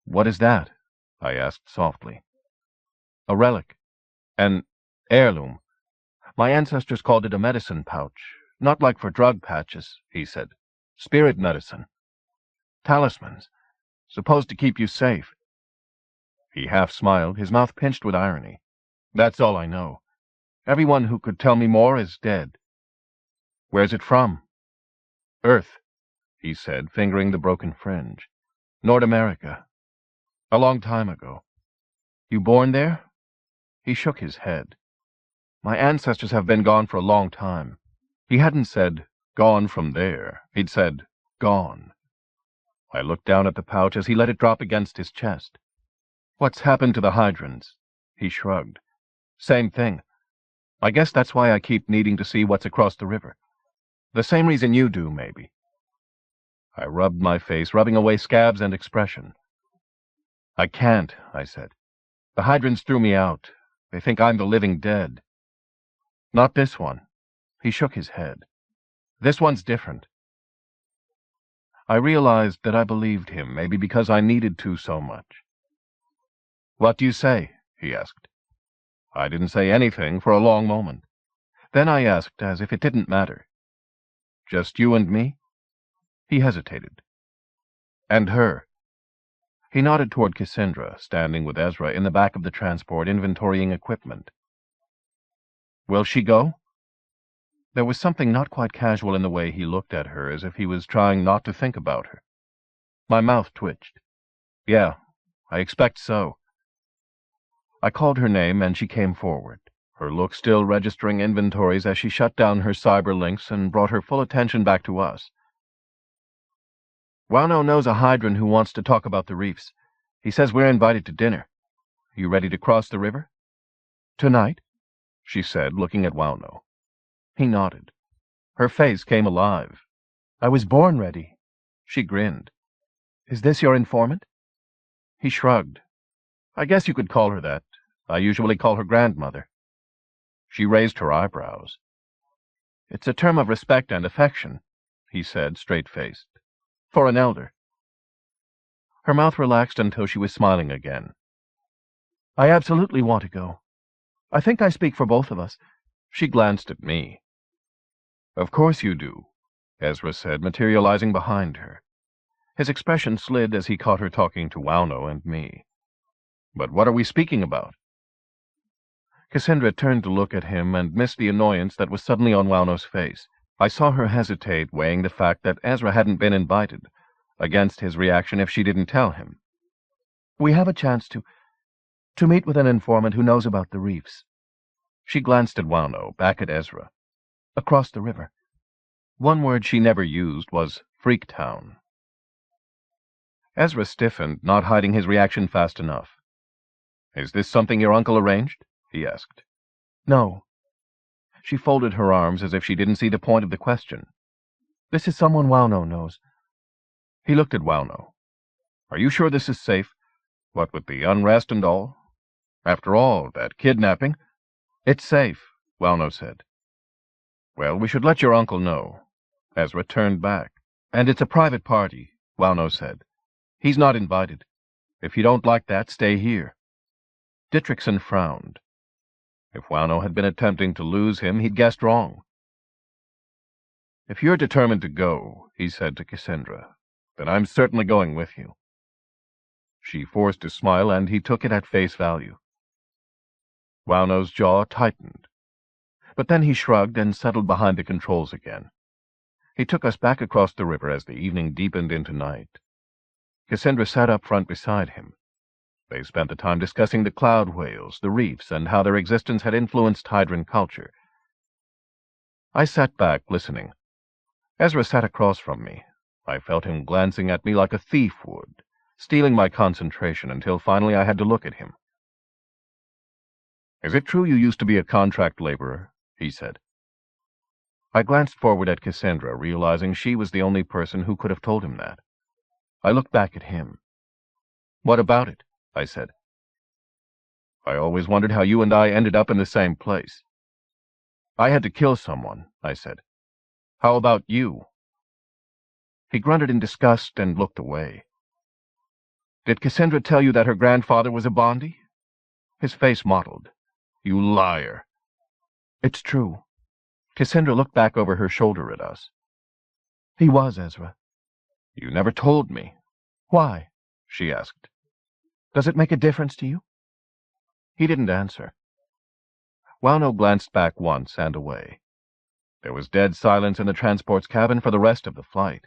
A: "What is that?" I asked softly. "A relic. An heirloom. My ancestors called it a medicine pouch. Not like for drug patches," he said. "Spirit medicine. Talismans. Supposed to keep you safe." He half smiled, his mouth pinched with irony. "That's all I know. Everyone who could tell me more is dead." "Where's it from?" "Earth," he said, fingering the broken fringe. "North America. A long time ago." "You born there?" He shook his head. "My ancestors have been gone for a long time." He hadn't said, "gone from there." He'd said, "gone." I looked down at the pouch as he let it drop against his chest. "What's happened to the Hydrans?" He shrugged. "Same thing. I guess that's why I keep needing to see what's across the river. The same reason you do, maybe." I rubbed my face, rubbing away scabs and expression. "I can't," I said. "The Hydrans threw me out. They think I'm the living dead." "Not this one." He shook his head. "This one's different." I realized that I believed him, maybe because I needed to so much. "What do you say?" he asked. I didn't say anything for a long moment. Then I asked, as if it didn't matter, "Just you and me?" He hesitated. "And her?" He nodded toward Cassandra, standing with Ezra in the back of the transport, inventorying equipment. "Will she go?" There was something not quite casual in the way he looked at her, as if he was trying not to think about her. My mouth twitched. "Yeah, I expect so." I called her name, and she came forward, her look still registering inventories as she shut down her cyber links and brought her full attention back to us. "Wauno knows a Hydran who wants to talk about the reefs. He says we're invited to dinner. You ready to cross the river?" "Tonight?" she said, looking at Wauno. He nodded. Her face came alive. "I was born ready." She grinned. "Is this your informant?" He shrugged. "I guess you could call her that. I usually call her grandmother." She raised her eyebrows. "It's a term of respect and affection," he said, straight-faced. "For an elder." Her mouth relaxed until she was smiling again. "I absolutely want to go. I think I speak for both of us." She glanced at me. "Of course you do," Ezra said, materializing behind her. His expression slid as he caught her talking to Wauno and me. "But what are we speaking about?" Cassandra turned to look at him and missed the annoyance that was suddenly on Wauno's face. I saw her hesitate, weighing the fact that Ezra hadn't been invited, against his reaction if she didn't tell him. "We have a chance to meet with an informant who knows about the reefs." She glanced at Wauno, back at Ezra. "Across the river." One word she never used was Freaktown. Ezra stiffened, not hiding his reaction fast enough. "Is this something your uncle arranged?" he asked.
C: No.
A: She folded her arms as if she didn't see the point of the question.
C: This is someone Wauno knows.
A: He looked at Wauno. "Are you sure this is safe? What with the unrest and all? After all, that kidnapping—" "It's safe," Wauno said. "Well, we should let your uncle know." Ezra turned back. "And it's a private party," Wauno said. "He's not invited. If you don't like that, stay here." Dietrichson frowned. If Wauno had been attempting to lose him, he'd guessed wrong. "If you're determined to go," he said to Cassandra, "then I'm certainly going with you." She forced a smile, and he took it at face value. Wauno's jaw tightened. But then he shrugged and settled behind the controls again. He took us back across the river as the evening deepened into night. Cassandra sat up front beside him. They spent the time discussing the cloud whales, the reefs, and how their existence had influenced Hydran culture. I sat back, listening. Ezra sat across from me. I felt him glancing at me like a thief would, stealing my concentration until finally I had to look at him. "Is it true you used to be a contract laborer?" he said. I glanced forward at Cassandra, realizing she was the only person who could have told him that. I looked back at him. "What about it?" I said. "I always wondered how you and I ended up in the same place." "I had to kill someone," I said. "How about you?" He grunted in disgust and looked away. "Did Cassandra tell you that her grandfather was a Bondi?" His face mottled. "You liar." "It's true." Cassandra looked back over her shoulder at us. "He was, Ezra." "You never told me." "Why?" she asked. "Does it make a difference to you?" He didn't answer. Wauno glanced back once and away. There was dead silence in the transport's cabin for the rest of the flight.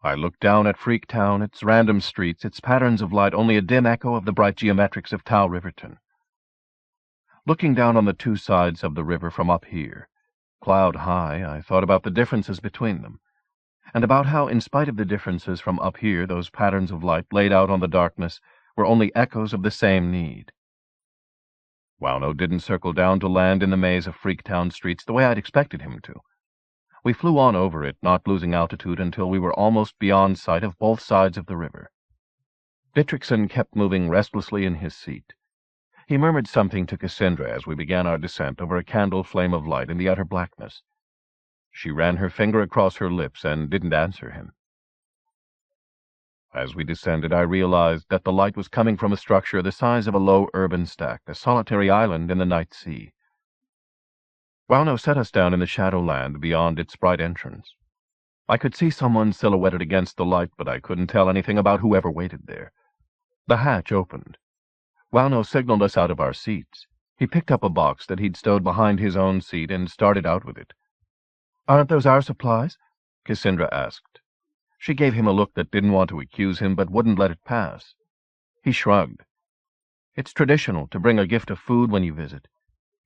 A: I looked down at Freaktown, its random streets, its patterns of light only a dim echo of the bright geometrics of Tau Riverton. Looking down on the two sides of the river from up here, cloud high, I thought about the differences between them, and about how, in spite of the differences from up here, those patterns of light laid out on the darkness were only echoes of the same need. Wauno didn't circle down to land in the maze of Freaktown streets the way I'd expected him to. We flew on over it, not losing altitude until we were almost beyond sight of both sides of the river. Dietrichson kept moving restlessly in his seat. He murmured something to Cassandra as we began our descent over a candle flame of light in the utter blackness. She ran her finger across her lips and didn't answer him. As we descended, I realized that the light was coming from a structure the size of a low urban stack, a solitary island in the night sea. Wauno set us down in the shadowland beyond its bright entrance. I could see someone silhouetted against the light, but I couldn't tell anything about whoever waited there. The hatch opened. Wauno signaled us out of our seats. He picked up a box that he'd stowed behind his own seat and started out with it. "Aren't those our supplies?" Cassandra asked. She gave him a look that didn't want to accuse him but wouldn't let it pass. He shrugged. "It's traditional to bring a gift of food when you visit.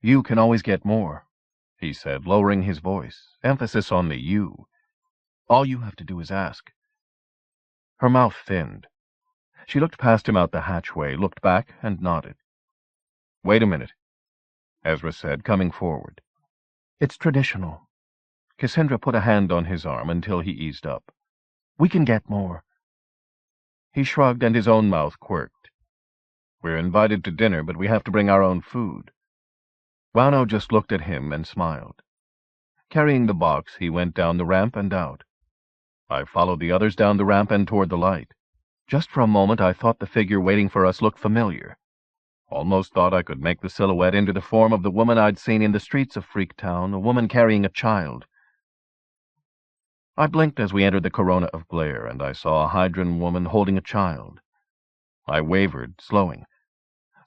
A: You can always get more," he said, lowering his voice, emphasis on the you. "All you have to do is ask." Her mouth thinned. She looked past him out the hatchway, looked back, and nodded. "Wait a minute," Ezra said, coming forward. "It's traditional." Cassandra put a hand on his arm until he eased up. "We can get more." He shrugged and his own mouth quirked. "We're invited to dinner, but we have to bring our own food." Wauno just looked at him and smiled. Carrying the box, he went down the ramp and out. I followed the others down the ramp and toward the light. Just for a moment I thought the figure waiting for us looked familiar. Almost thought I could make the silhouette into the form of the woman I'd seen in the streets of Freaktown, a woman carrying a child. I blinked as we entered the corona of glare, and I saw a Hydran woman holding a child. I wavered, slowing.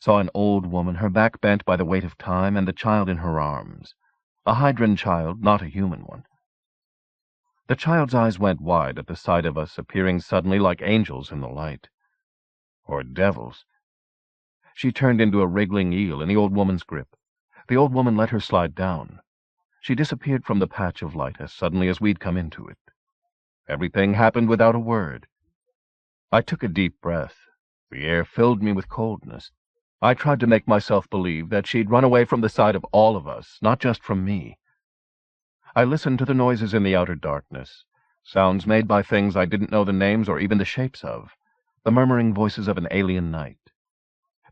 A: Saw an old woman, her back bent by the weight of time, and the child in her arms. A Hydran child, not a human one. The child's eyes went wide at the sight of us, appearing suddenly like angels in the light. Or devils. She turned into a wriggling eel in the old woman's grip. The old woman let her slide down. She disappeared from the patch of light as suddenly as we'd come into it. Everything happened without a word. I took a deep breath. The air filled me with coldness. I tried to make myself believe that she'd run away from the sight of all of us, not just from me. I listened to the noises in the outer darkness, sounds made by things I didn't know the names or even the shapes of, the murmuring voices of an alien night.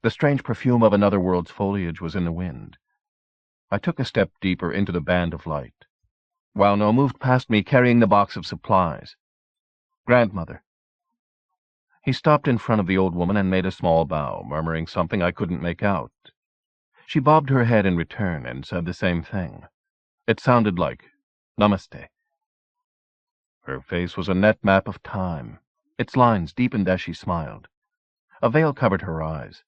A: The strange perfume of another world's foliage was in the wind. I took a step deeper into the band of light. Wauno moved past me carrying the box of supplies. "Grandmother." He stopped in front of the old woman and made a small bow, murmuring something I couldn't make out. She bobbed her head in return and said the same thing. It sounded like "Namaste." Her face was a net map of time. Its lines deepened as she smiled. A veil covered her eyes.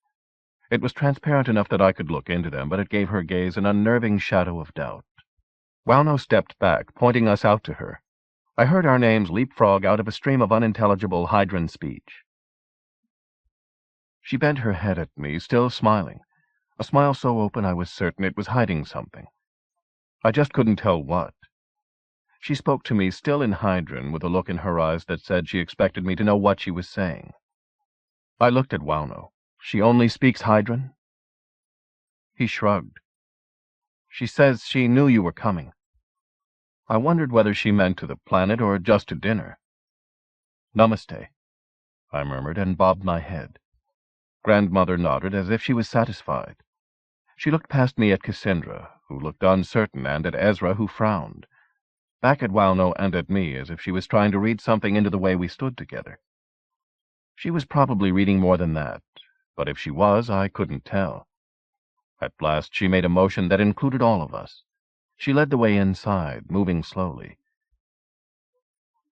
A: It was transparent enough that I could look into them, but it gave her gaze an unnerving shadow of doubt. Wauno stepped back, pointing us out to her. I heard our names leapfrog out of a stream of unintelligible Hydran speech. She bent her head at me, still smiling, a smile so open I was certain it was hiding something. I just couldn't tell what. She spoke to me still in Hydran, with a look in her eyes that said she expected me to know what she was saying. I looked at Wauno. "She only speaks Hydran?" He shrugged. "She says she knew you were coming." I wondered whether she meant to the planet or just to dinner. "Namaste," I murmured and bobbed my head. Grandmother nodded as if she was satisfied. She looked past me at Cassandra, who looked uncertain, and at Ezra, who frowned. Back at Wauno and at me, as if she was trying to read something into the way we stood together. She was probably reading more than that, but if she was, I couldn't tell. At last she made a motion that included all of us. She led the way inside, moving slowly.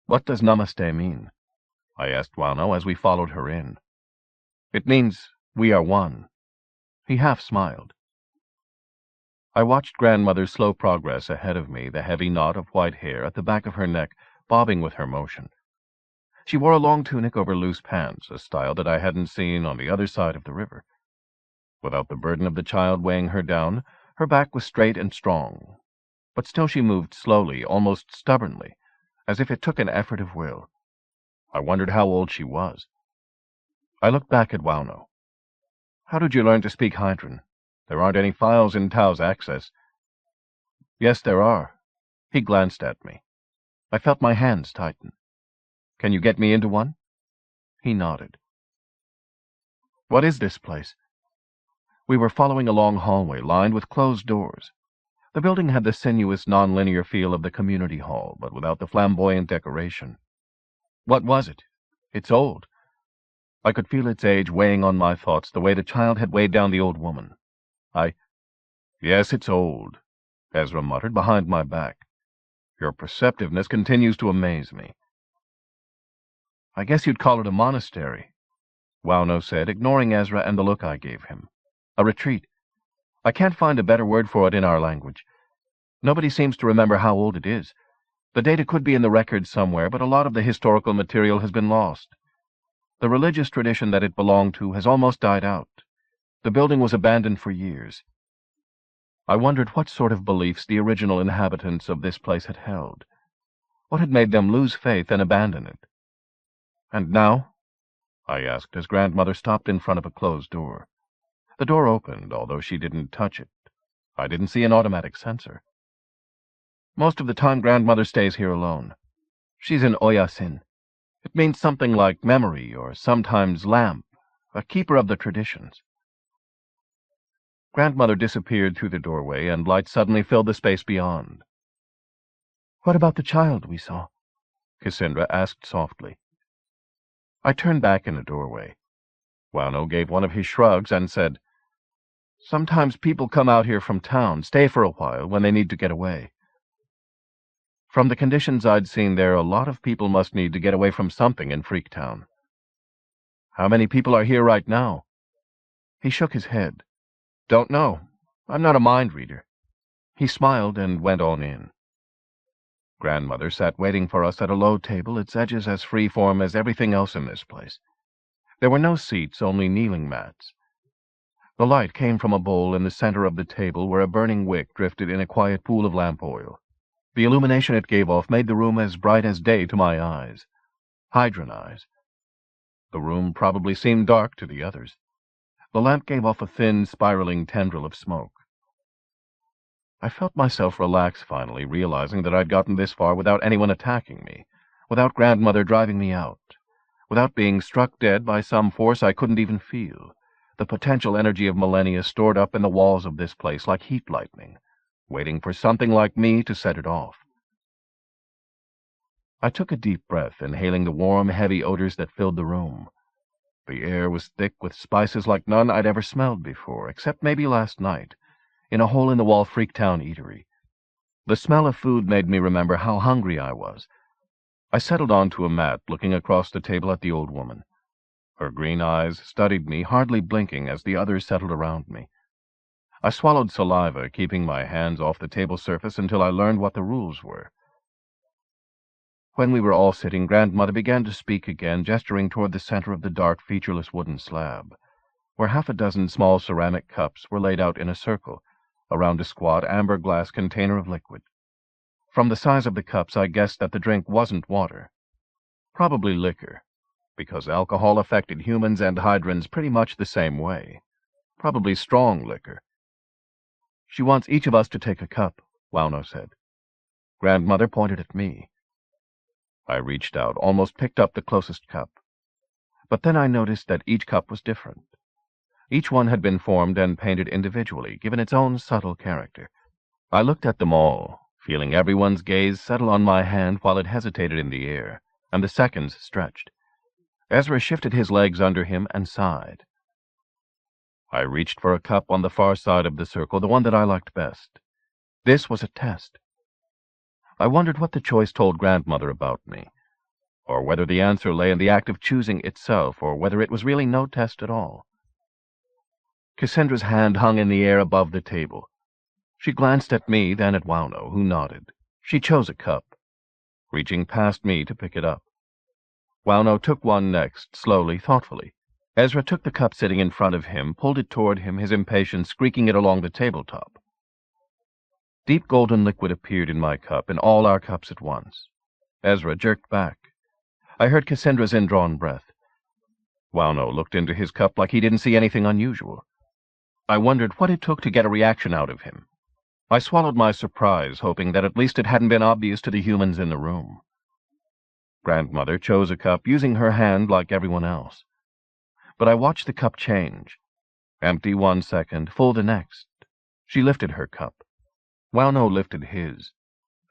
A: "What does Namaste mean?" I asked Wauno as we followed her in. "It means we are one." He half smiled. I watched Grandmother's slow progress ahead of me, the heavy knot of white hair at the back of her neck bobbing with her motion. She wore a long tunic over loose pants, a style that I hadn't seen on the other side of the river. Without the burden of the child weighing her down, her back was straight and strong, but still she moved slowly, almost stubbornly, as if it took an effort of will. I wondered how old she was. I looked back at Wauno. "How did you learn to speak Hydran? There aren't any files in Tao's access." "Yes, there are." He glanced at me. I felt my hands tighten. "Can you get me into one?" He nodded. "What is this place?" We were following a long hallway lined with closed doors. The building had the sinuous, non-linear feel of the community hall, but without the flamboyant decoration. "What was it? It's old." I could feel its age weighing on my thoughts the way the child had weighed down the old woman. "Yes, it's old," Ezra muttered behind my back. "Your perceptiveness continues to amaze me." "I guess you'd call it a monastery," Wauno said, ignoring Ezra and the look I gave him. "A retreat. I can't find a better word for it in our language. Nobody seems to remember how old it is. The data could be in the records somewhere, but a lot of the historical material has been lost. The religious tradition that it belonged to has almost died out. The building was abandoned for years." I wondered what sort of beliefs the original inhabitants of this place had held. What had made them lose faith and abandon it? "And now?" I asked as Grandmother stopped in front of a closed door. The door opened, although she didn't touch it. I didn't see an automatic sensor. "Most of the time Grandmother stays here alone. She's an Oyasin. It means something like memory, or sometimes lamp, a keeper of the traditions." Grandmother disappeared through the doorway, and light suddenly filled the space beyond. "What about the child we saw?" Cassandra asked softly. I turned back in the doorway. Wauno gave one of his shrugs and said, "Sometimes people come out here from town, stay for a while when they need to get away." From the conditions I'd seen there, a lot of people must need to get away from something in Freaktown. "How many people are here right now?" He shook his head. "Don't know. I'm not a mind reader." He smiled and went on in. Grandmother sat waiting for us at a low table, its edges as free-form as everything else in this place. There were no seats, only kneeling mats. The light came from a bowl in the center of the table where a burning wick drifted in a quiet pool of lamp oil.
C: The illumination it gave off made the room as bright as day to my eyes. Hydran eyes. The room probably seemed dark to the others. The lamp gave off a thin, spiraling tendril of smoke. I felt myself relax finally, realizing that I'd gotten this far without anyone attacking me, without Grandmother driving me out, without being struck dead by some force I couldn't even feel, the potential energy of millennia stored up in the walls of this place like heat lightning, waiting for something like me to set it off. I took a deep breath, inhaling the warm, heavy odors that filled the room. The air was thick with spices like none I'd ever smelled before, except maybe last night, in a hole-in-the-wall Freaktown eatery. The smell of food made me remember how hungry I was. I settled onto a mat, looking across the table at the old woman. Her green eyes studied me, hardly blinking, as the others settled around me. I swallowed saliva, keeping my hands off the table surface until I learned what the rules were. When we were all sitting, Grandmother began to speak again, gesturing toward the center of the dark, featureless wooden slab, where half a dozen small ceramic cups were laid out in a circle, around a squat amber glass container of liquid. From the size of the cups, I guessed that the drink wasn't water. Probably liquor, because alcohol affected humans and Hydrans pretty much the same way. Probably strong liquor. "She wants each of us to take a cup," Wauno said. Grandmother pointed at me. I reached out, almost picked up the closest cup. But then I noticed that each cup was different. Each one had been formed and painted individually, given its own subtle character. I looked at them all, feeling everyone's gaze settle on my hand while it hesitated in the air, and the seconds stretched. Ezra shifted his legs under him and sighed. I reached for a cup on the far side of the circle, the one that I liked best. This was a test. I wondered what the choice told Grandmother about me, or whether the answer lay in the act of choosing itself, or whether it was really no test at all. Cassandra's hand hung in the air above the table. She glanced at me, then at Wauno, who nodded. She chose a cup, reaching past me to pick it up. Wauno took one next, slowly, thoughtfully. Ezra took the cup sitting in front of him, pulled it toward him, his impatience squeaking it along the tabletop. Deep golden liquid appeared in my cup, in all our cups at once. Ezra jerked back. I heard Cassandra's indrawn breath. Wauno looked into his cup like he didn't see anything unusual. I wondered what it took to get a reaction out of him. I swallowed my surprise, hoping that at least it hadn't been obvious to the humans in the room. Grandmother chose a cup, using her hand like everyone else. But I watched the cup change. Empty 1 second, full the next. She lifted her cup. Wauno lifted his,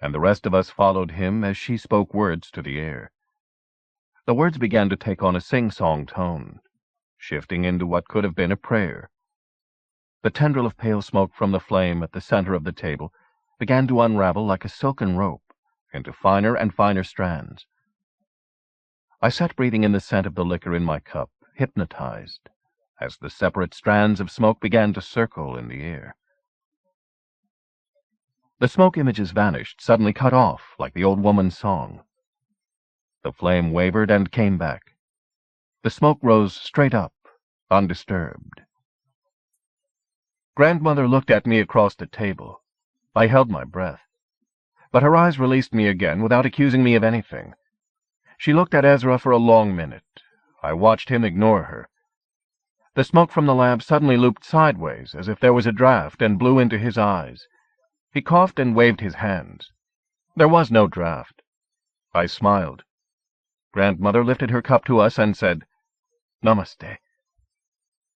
C: and the rest of us followed him as she spoke words to the air. The words began to take on a sing-song tone, shifting into what could have been a prayer. The tendril of pale smoke from the flame at the center of the table began to unravel like a silken rope into finer and finer strands. I sat breathing in the scent of the liquor in my cup, hypnotized, as the separate strands of smoke began to circle in the air. The smoke images vanished, suddenly cut off, like the old woman's song. The flame wavered and came back. The smoke rose straight up, undisturbed. Grandmother looked at me across the table. I held my breath. But her eyes released me again without accusing me of anything. She looked at Ezra for a long minute. I watched him ignore her. The smoke from the lamp suddenly looped sideways, as if there was a draft, and blew into his eyes. He coughed and waved his hands. There was no draft. I smiled. Grandmother lifted her cup to us and said, "Namaste."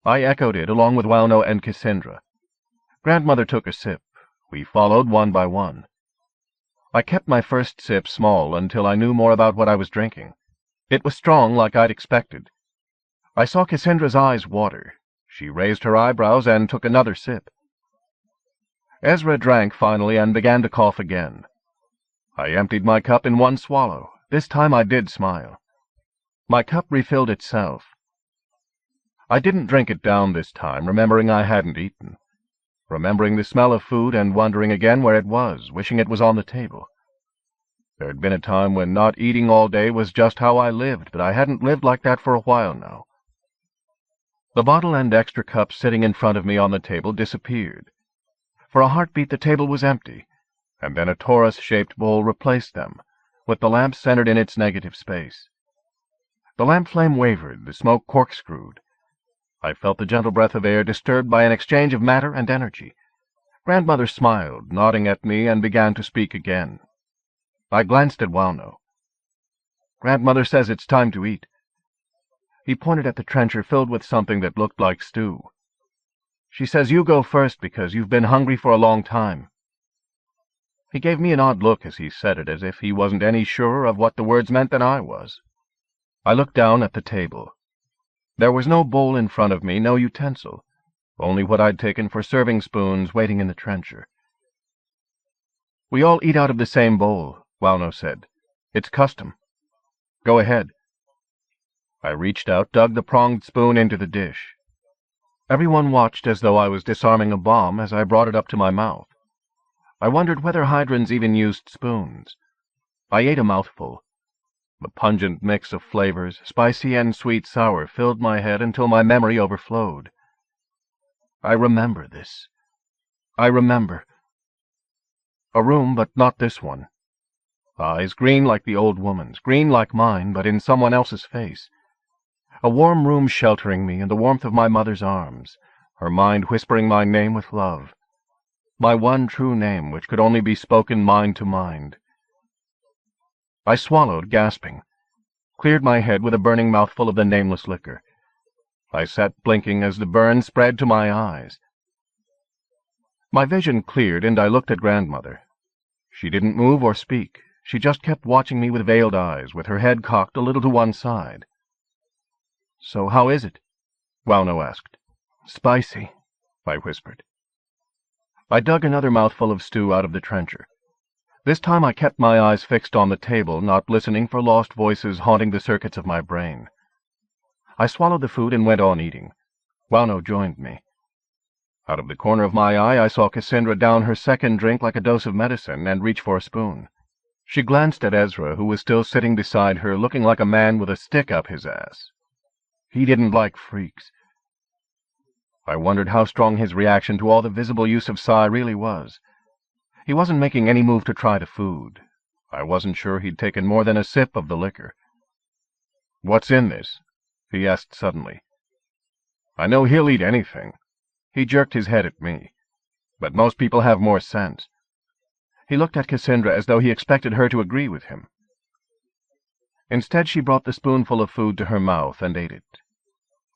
C: I echoed it, along with Wauno and Cassandra. Grandmother took a sip. We followed one by one. I kept my first sip small until I knew more about what I was drinking. It was strong, like I'd expected. I saw Cassandra's eyes water. She raised her eyebrows and took another sip. Ezra drank finally and began to cough again. I emptied my cup in one swallow. This time I did smile. My cup refilled itself. I didn't drink it down this time, remembering I hadn't eaten, remembering the smell of food and wondering again where it was, wishing it was on the table. There had been a time when not eating all day was just how I lived, but I hadn't lived like that for a while now. The bottle and extra cup sitting in front of me on the table disappeared. For a heartbeat the table was empty, and then a torus-shaped bowl replaced them, with the lamp centered in its negative space. The lamp flame wavered, the smoke corkscrewed. I felt the gentle breath of air disturbed by an exchange of matter and energy. Grandmother smiled, nodding at me, and began to speak again. I glanced at Wauno. "Grandmother says it's time to eat." He pointed at the trencher filled with something that looked like stew. "She says you go first because you've been hungry for a long time." He gave me an odd look as he said it, as if he wasn't any surer of what the words meant than I was. I looked down at the table. There was no bowl in front of me, no utensil, only what I'd taken for serving spoons waiting in the trencher. "We all eat out of the same bowl," Wauno said. "It's custom. Go ahead." I reached out, dug the pronged spoon into the dish. Everyone watched as though I was disarming a bomb as I brought it up to my mouth. I wondered whether Hydrans even used spoons. I ate a mouthful. The pungent mix of flavors, spicy and sweet-sour, filled my head until my memory overflowed. I remember this. I remember. A room, but not this one. Eyes green like the old woman's, green like mine, but in someone else's face. A warm room sheltering me in the warmth of my mother's arms, her mind whispering my name with love. My one true name, which could only be spoken mind to mind. I swallowed, gasping, cleared my head with a burning mouthful of the nameless liquor. I sat blinking as the burn spread to my eyes. My vision cleared, and I looked at Grandmother. She didn't move or speak. She just kept watching me with veiled eyes, with her head cocked a little to one side. "So how is it?" Wauno asked. "Spicy," I whispered. I dug another mouthful of stew out of the trencher. This time I kept my eyes fixed on the table, not listening for lost voices haunting the circuits of my brain. I swallowed the food and went on eating. Wauno joined me. Out of the corner of my eye I saw Cassandra down her second drink like a dose of medicine and reach for a spoon. She glanced at Ezra, who was still sitting beside her, looking like a man with a stick up his ass. He didn't like freaks. I wondered how strong his reaction to all the visible use of psi really was. He wasn't making any move to try the food. I wasn't sure he'd taken more than a sip of the liquor. "What's in this?" he asked suddenly. "I know he'll eat anything." He jerked his head at me. "But most people have more sense." He looked at Cassandra as though he expected her to agree with him. Instead, she brought the spoonful of food to her mouth and ate it.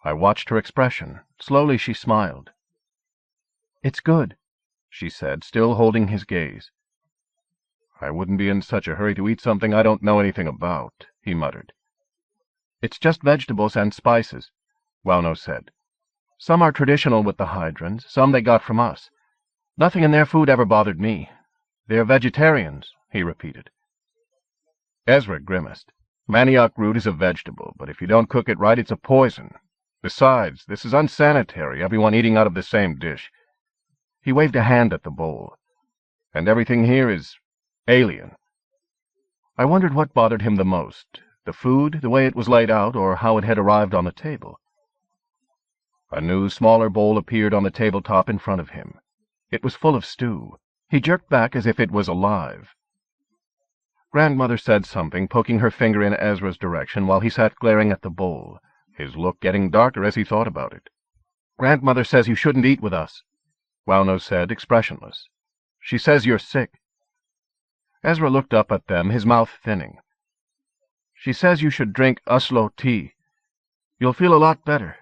C: I watched her expression. Slowly she smiled. "It's good," she said, still holding his gaze. "I wouldn't be in such a hurry to eat something I don't know anything about," he muttered. "It's just vegetables and spices," Wauno said. "Some are traditional with the Hydrans, some they got from us. Nothing in their food ever bothered me. They're vegetarians," he repeated. Ezra grimaced. "Manioc root is a vegetable, but if you don't cook it right, it's a poison. Besides, this is unsanitary, everyone eating out of the same dish." He waved a hand at the bowl. "And everything here is alien." I wondered what bothered him the most, the food, the way it was laid out, or how it had arrived on the table. A new, smaller bowl appeared on the tabletop in front of him. It was full of stew. He jerked back as if it was alive. Grandmother said something, poking her finger in Ezra's direction while he sat glaring at the bowl, his look getting darker as he thought about it. "Grandmother says you shouldn't eat with us," Wauno said, expressionless. "She says you're sick." Ezra looked up at them, his mouth thinning. "She says you should drink Uslo tea. You'll feel a lot better."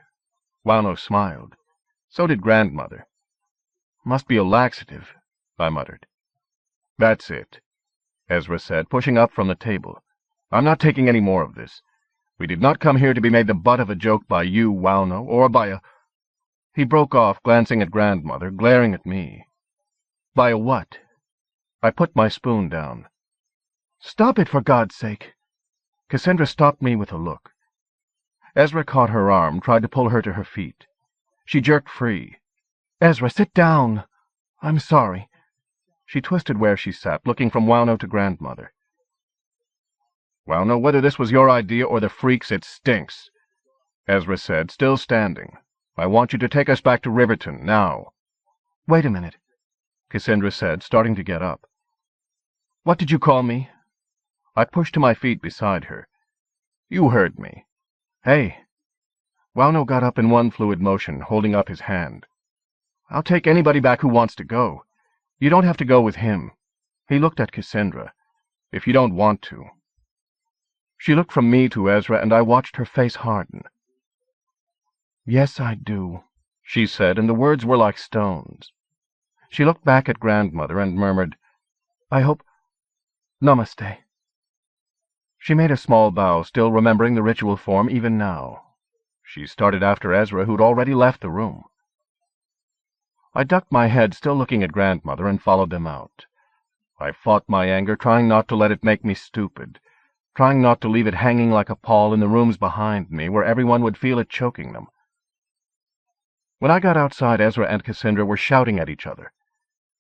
C: Wauno smiled. So did Grandmother. "Must be a laxative," I muttered. "That's it," Ezra said, pushing up from the table. "I'm not taking any more of this. We did not come here to be made the butt of a joke by you, Wauno, or by a—" He broke off, glancing at Grandmother, glaring at me. "By a what?" I put my spoon down. "Stop it, for God's sake!" Cassandra stopped me with a look. Ezra caught her arm, tried to pull her to her feet. She jerked free. "Ezra, sit down. I'm sorry." She twisted where she sat, looking from Wauno to Grandmother. "Wauno, whether this was your idea or the freak's, it stinks," Ezra said, still standing. "I want you to take us back to Riverton, now." "Wait a minute," Cassandra said, starting to get up. What did you call me?" I pushed to my feet beside her. "You heard me. Hey." Wauno got up in one fluid motion, holding up his hand. "I'll take anybody back who wants to go. You don't have to go with him." He looked at Cassandra. "If you don't want to." She looked from me to Ezra, and I watched her face harden. "Yes, I do," she said, and the words were like stones. She looked back at Grandmother and murmured, "I hope... Namaste." She made a small bow, still remembering the ritual form even now. She started after Ezra, who'd already left the room. I ducked my head, still looking at Grandmother, and followed them out. I fought my anger, trying not to let it make me stupid, trying not to leave it hanging like a pall in the rooms behind me, where everyone would feel it choking them. When I got outside, Ezra and Cassandra were shouting at each other.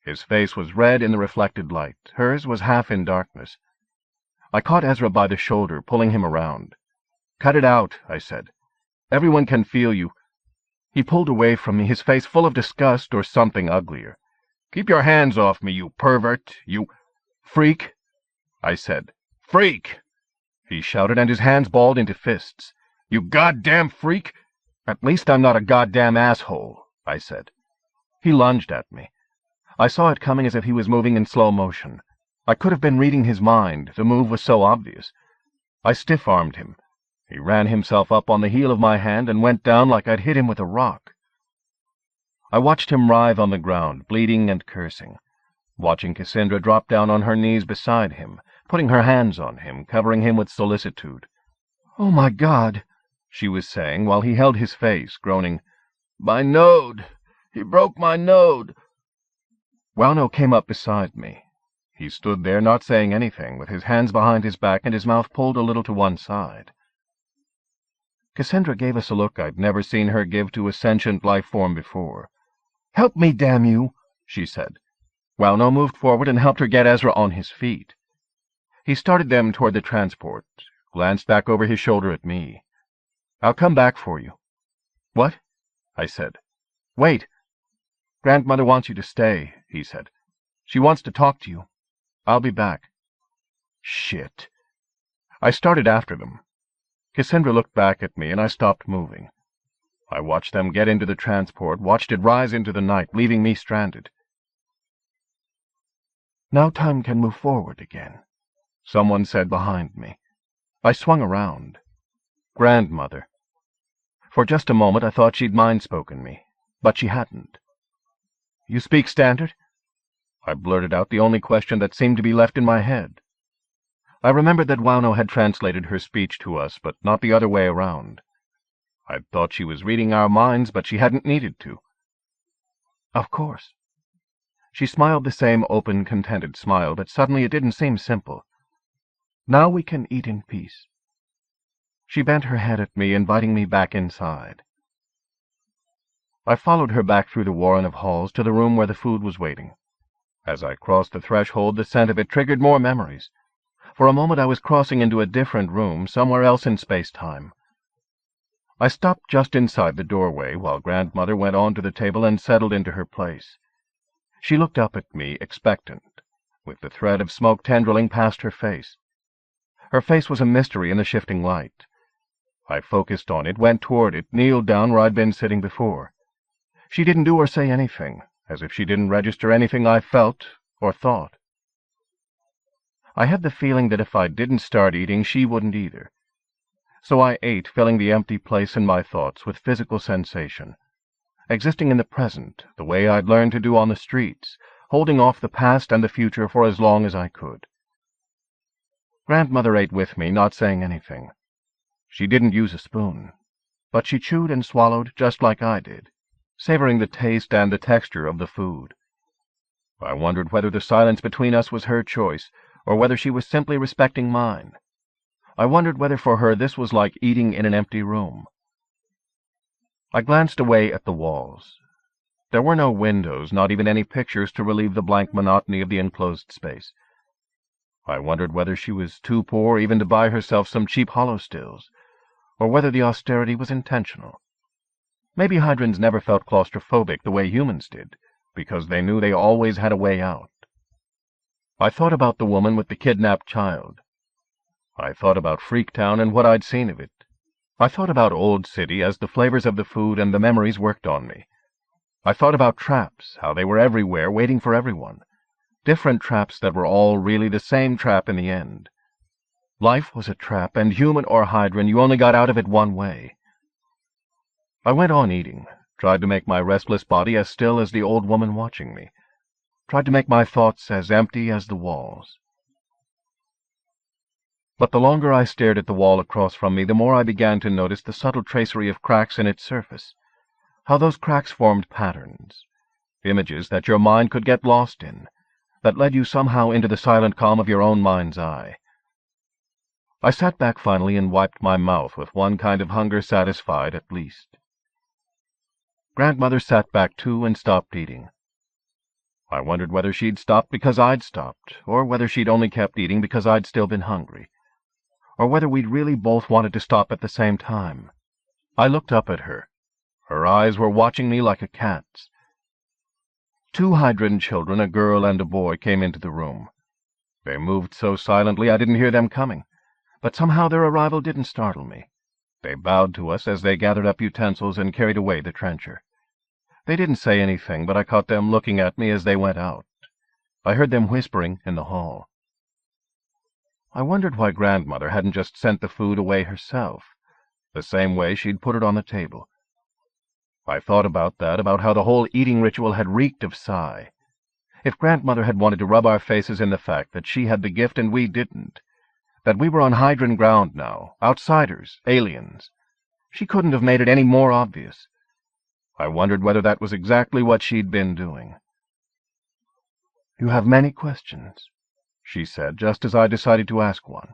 C: His face was red in the reflected light. Hers was half in darkness. I caught Ezra by the shoulder, pulling him around. "Cut it out," I said. "Everyone can feel you." He pulled away from me, his face full of disgust or something uglier. "Keep your hands off me, you pervert, you—" "Freak," I said. "Freak!" he shouted, and his hands balled into fists. "You goddamn freak!" "At least I'm not a goddamn asshole," I said. He lunged at me. I saw it coming as if he was moving in slow motion. I could have been reading his mind, the move was so obvious. I stiff-armed him. He ran himself up on the heel of my hand and went down like I'd hit him with a rock. I watched him writhe on the ground, bleeding and cursing, watching Cassandra drop down on her knees beside him, putting her hands on him, covering him with solicitude. "Oh, my God," she was saying, while he held his face, groaning, "My node! He broke my node!" Wauno came up beside me. He stood there, not saying anything, with his hands behind his back and his mouth pulled a little to one side. Cassandra gave us a look I'd never seen her give to a sentient life form before. "Help me, damn you," she said. Wauno moved forward and helped her get Ezra on his feet. He started them toward the transport, glanced back over his shoulder at me. "I'll come back for you." "What?" I said. "Wait. Grandmother wants you to stay," he said. "She wants to talk to you. I'll be back." Shit. I started after them. Cassandra looked back at me, and I stopped moving. I watched them get into the transport, watched it rise into the night, leaving me stranded. "Now time can move forward again," someone said behind me. I swung around. Grandmother. For just a moment I thought she'd mind-spoken me, but she hadn't. "You speak Standard?" I blurted out the only question that seemed to be left in my head. I remembered that Wauno had translated her speech to us, but not the other way around. I'd thought she was reading our minds, but she hadn't needed to. "Of course." She smiled the same open, contented smile, but suddenly it didn't seem simple. "Now we can eat in peace." She bent her head at me, inviting me back inside. I followed her back through the warren of halls to the room where the food was waiting. As I crossed the threshold, the scent of it triggered more memories. For a moment I was crossing into a different room, somewhere else in space-time. I stopped just inside the doorway while Grandmother went on to the table and settled into her place. She looked up at me, expectant, with the thread of smoke tendriling past her face. Her face was a mystery in the shifting light. I focused on it, went toward it, kneeled down where I'd been sitting before. She didn't do or say anything, as if she didn't register anything I felt or thought. I had the feeling that if I didn't start eating, she wouldn't either. So I ate, filling the empty place in my thoughts with physical sensation, existing in the present, the way I'd learned to do on the streets, holding off the past and the future for as long as I could. Grandmother ate with me, not saying anything. She didn't use a spoon, but she chewed and swallowed just like I did, savoring the taste and the texture of the food. I wondered whether the silence between us was her choice, or whether she was simply respecting mine. I wondered whether for her this was like eating in an empty room. I glanced away at the walls. There were no windows, not even any pictures to relieve the blank monotony of the enclosed space. I wondered whether she was too poor even to buy herself some cheap hollow-stills, or whether the austerity was intentional. Maybe Hydrans never felt claustrophobic the way humans did, because they knew they always had a way out. I thought about the woman with the kidnapped child. I thought about Freaktown and what I'd seen of it. I thought about Old City as the flavors of the food and the memories worked on me. I thought about traps, how they were everywhere, waiting for everyone. Different traps that were all really the same trap in the end. Life was a trap, and human or Hydran, you only got out of it one way. I went on eating, tried to make my restless body as still as the old woman watching me, tried to make my thoughts as empty as the walls. But the longer I stared at the wall across from me, the more I began to notice the subtle tracery of cracks in its surface, how those cracks formed patterns, images that your mind could get lost in, that led you somehow into the silent calm of your own mind's eye. I sat back finally and wiped my mouth with one kind of hunger satisfied at least. Grandmother sat back too and stopped eating. I wondered whether she'd stopped because I'd stopped, or whether she'd only kept eating because I'd still been hungry, or whether we'd really both wanted to stop at the same time. I looked up at her. Her eyes were watching me like a cat's. 2 Hydran children, a girl and a boy, came into the room. They moved so silently I didn't hear them coming, but somehow their arrival didn't startle me. They bowed to us as they gathered up utensils and carried away the trencher. They didn't say anything, but I caught them looking at me as they went out. I heard them whispering in the hall. I wondered why Grandmother hadn't just sent the food away herself, the same way she'd put it on the table. I thought about that, about how the whole eating ritual had reeked of Psy. If Grandmother had wanted to rub our faces in the fact that she had the gift and we didn't, that we were on Hydran ground now, outsiders, aliens, she couldn't have made it any more obvious. I wondered whether that was exactly what she'd been doing. "You have many questions," she said, just as I decided to ask one.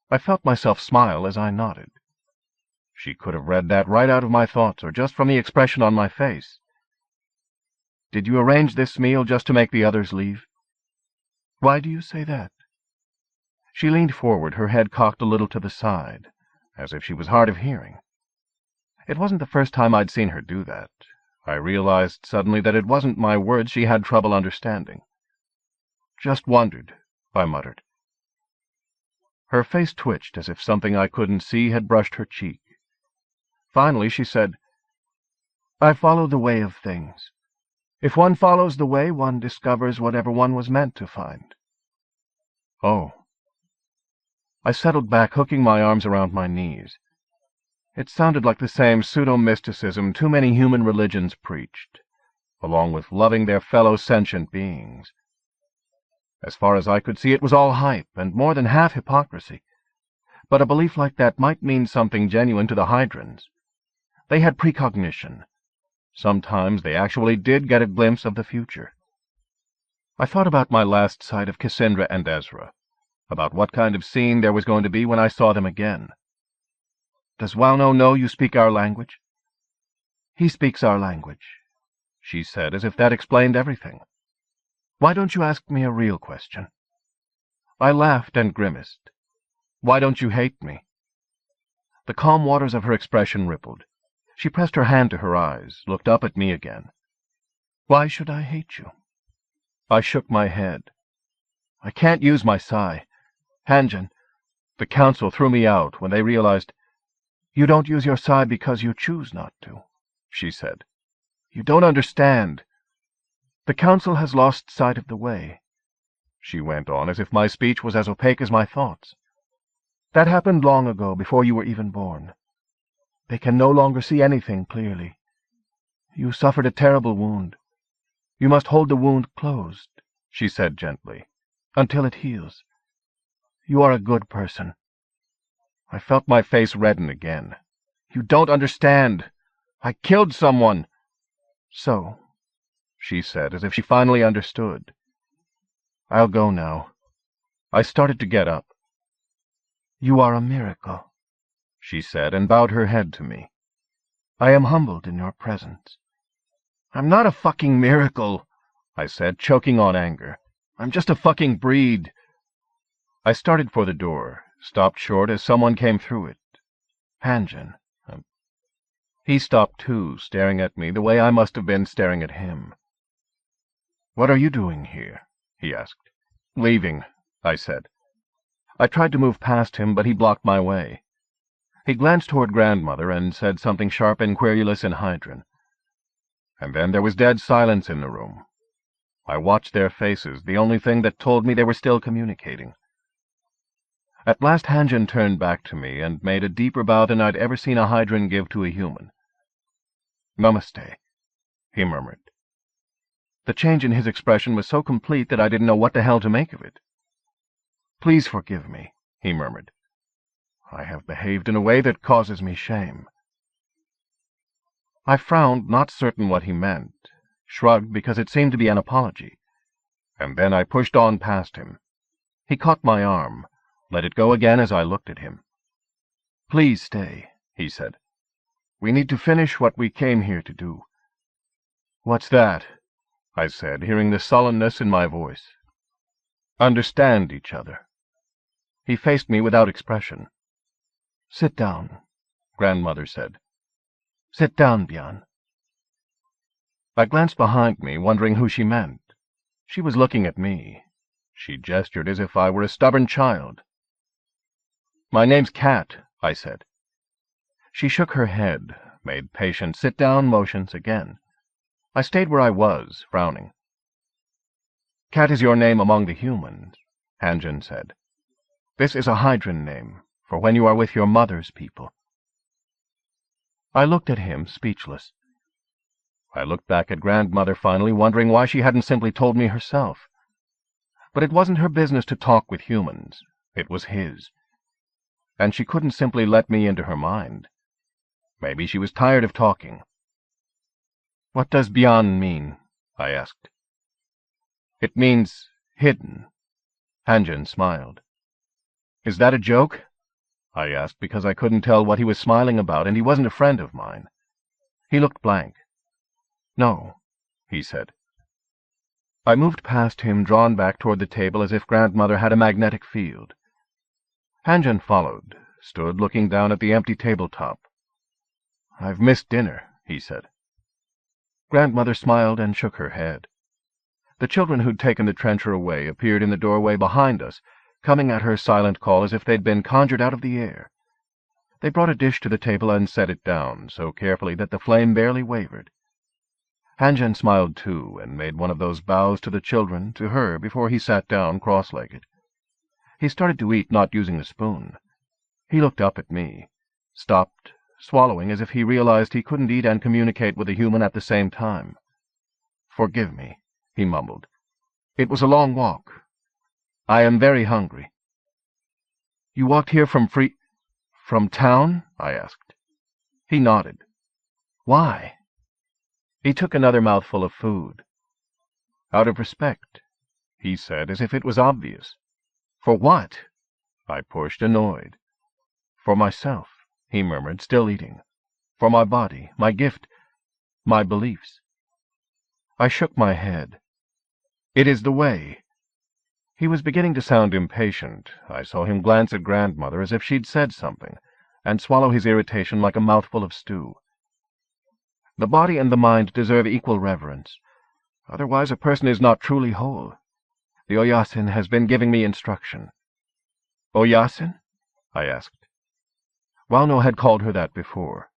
C: I felt myself smile as I nodded. She could have read that right out of my thoughts, or just from the expression on my face. "Did you arrange this meal just to make the others leave?" "Why do you say that?" She leaned forward, her head cocked a little to the side, as if she was hard of hearing. It wasn't the first time I'd seen her do that. I realized suddenly that it wasn't my words she had trouble understanding. "Just wondered," I muttered. Her face twitched as if something I couldn't see had brushed her cheek. Finally she said, "I follow the way of things. If one follows the way, one discovers whatever one was meant to find." "Oh." I settled back, hooking my arms around my knees. It sounded like the same pseudo-mysticism too many human religions preached, along with loving their fellow sentient beings. As far as I could see, it was all hype, and more than half hypocrisy. But a belief like that might mean something genuine to the Hydrans. They had precognition. Sometimes they actually did get a glimpse of the future. I thought about my last sight of Cassandra and Ezra, about what kind of scene there was going to be when I saw them again. "Does Wano know you speak our language?" "He speaks our language," she said, as if that explained everything. "Why don't you ask me a real question?" I laughed and grimaced. "Why don't you hate me?" The calm waters of her expression rippled. She pressed her hand to her eyes, looked up at me again. "Why should I hate you?" I shook my head. "I can't use my Psy. Hanjin, the council threw me out when they realized—" "You don't use your Psy because you choose not to," she said. "You don't understand. The council has lost sight of the way," she went on, as if my speech was as opaque as my thoughts. "That happened long ago, before you were even born. They can no longer see anything clearly. You suffered a terrible wound. You must hold the wound closed," she said gently, "until it heals. You are a good person." I felt my face redden again. "You don't understand. I killed someone." "So," she said, as if she finally understood. "I'll go now." I started to get up. "You are a miracle," she said, and bowed her head to me. "I am humbled in your presence." "I'm not a fucking miracle," I said, choking on anger. "I'm just a fucking breed." I started for the door, stopped short as someone came through it. Hanjin. He stopped too, staring at me the way I must have been staring at him. "What are you doing here?" he asked. Leaving, I said. I tried to move past him, but he blocked my way. He glanced toward Grandmother and said something sharp and querulous in Hydran. And then there was dead silence in the room. I watched their faces, the only thing that told me they were still communicating. At last Hanjan turned back to me and made a deeper bow than I'd ever seen a Hydran give to a human. "Namaste," he murmured. The change in his expression was so complete that I didn't know what the hell to make of it. "Please forgive me," he murmured. "I have behaved in a way that causes me shame." I frowned, not certain what he meant, shrugged because it seemed to be an apology, and then I pushed on past him. He caught my arm, let it go again as I looked at him. "Please stay," he said. "We need to finish what we came here to do." "What's that?" I said, hearing the sullenness in my voice. "Understand each other." He faced me without expression. "Sit down," Grandmother said. "Sit down, Bian." I glanced behind me, wondering who she meant. She was looking at me. She gestured as if I were a stubborn child. "My name's Kat," I said. She shook her head, made patient sit-down motions again. I stayed where I was, frowning. "Kat is your name among the humans," Hanjan said. "This is a Hydran name, for when you are with your mother's people." I looked at him, speechless. I looked back at Grandmother finally, wondering why she hadn't simply told me herself. But it wasn't her business to talk with humans. It was his. And she couldn't simply let me into her mind. Maybe she was tired of talking. "What does Bian mean?" I asked. "It means hidden." Hanjan smiled. "Is that a joke?" I asked, because I couldn't tell what he was smiling about, and he wasn't a friend of mine. He looked blank. "No," he said. I moved past him, drawn back toward the table as if Grandmother had a magnetic field. Hanjan followed, stood looking down at the empty tabletop. "I've missed dinner," he said. Grandmother smiled and shook her head. The children who'd taken the trencher away appeared in the doorway behind us, coming at her silent call as if they'd been conjured out of the air. They brought a dish to the table and set it down, so carefully that the flame barely wavered. Hanjan smiled too, and made one of those bows to the children, to her, before he sat down cross-legged. He started to eat, not using the spoon. He looked up at me, stopped, swallowing as if he realized he couldn't eat and communicate with a human at the same time. "Forgive me," he mumbled. "It was a long walk. I am very hungry." "You walked here from town?" I asked. He nodded. "Why?" He took another mouthful of food. "Out of respect," he said, as if it was obvious. "For what?" I pushed, annoyed. "For myself," he murmured, still eating. "For my body, my gift, my beliefs." I shook my head. "It is the way." He was beginning to sound impatient. I saw him glance at Grandmother as if she'd said something, and swallow his irritation like a mouthful of stew. "The body and the mind deserve equal reverence. Otherwise a person is not truly whole. The Oyasin has been giving me instruction." "Oyasin?" I asked. Walno had called her that before.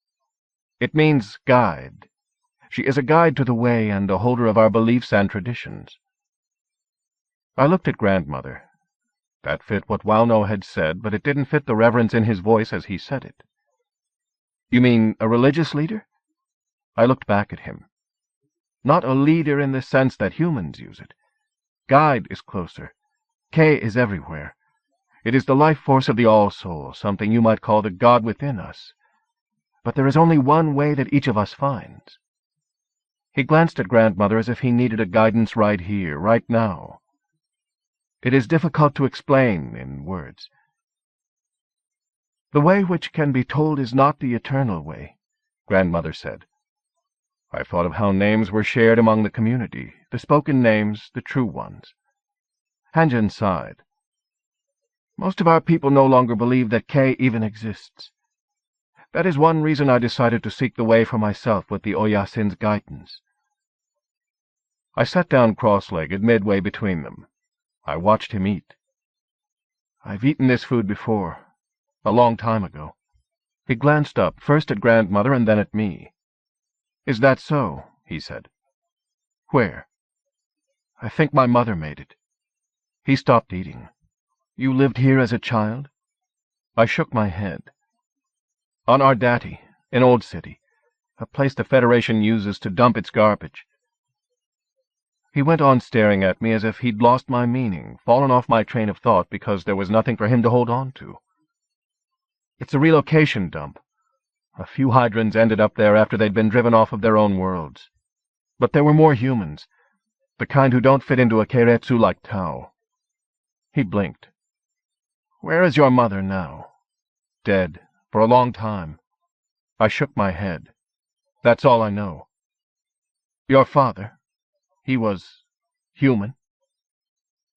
C: "It means guide. She is a guide to the way and a holder of our beliefs and traditions." I looked at Grandmother. That fit what Walno had said, but it didn't fit the reverence in his voice as he said it. "You mean a religious leader?" I looked back at him. "Not a leader in the sense that humans use it. Guide is closer. K is everywhere. It is the life force of the All-Soul, something you might call the God within us. But there is only one way that each of us finds." He glanced at Grandmother as if he needed a guidance right here, right now. "It is difficult to explain in words. The way which can be told is not the eternal way," Grandmother said. I thought of how names were shared among the community, the spoken names, the true ones. Hanjan sighed. "Most of our people no longer believe that K even exists. That is one reason I decided to seek the way for myself with the Oyasin's guidance." I sat down cross-legged midway between them. I watched him eat. "I've eaten this food before, a long time ago." He glanced up, first at grandmother and then at me. "Is that so?" he said. "Where?" "I think my mother made it." He stopped eating. "You lived here as a child?" I shook my head. "On Ardati, an old city, a place the Federation uses to dump its garbage." He went on staring at me as if he'd lost my meaning, fallen off my train of thought because there was nothing for him to hold on to. "It's a relocation dump. A few Hydrans ended up there after they'd been driven off of their own worlds. But there were more humans, the kind who don't fit into a keiretsu like Tau." He blinked. "Where is your mother now?" "Dead, for a long time." I shook my head. "That's all I know." "Your father? He was human?"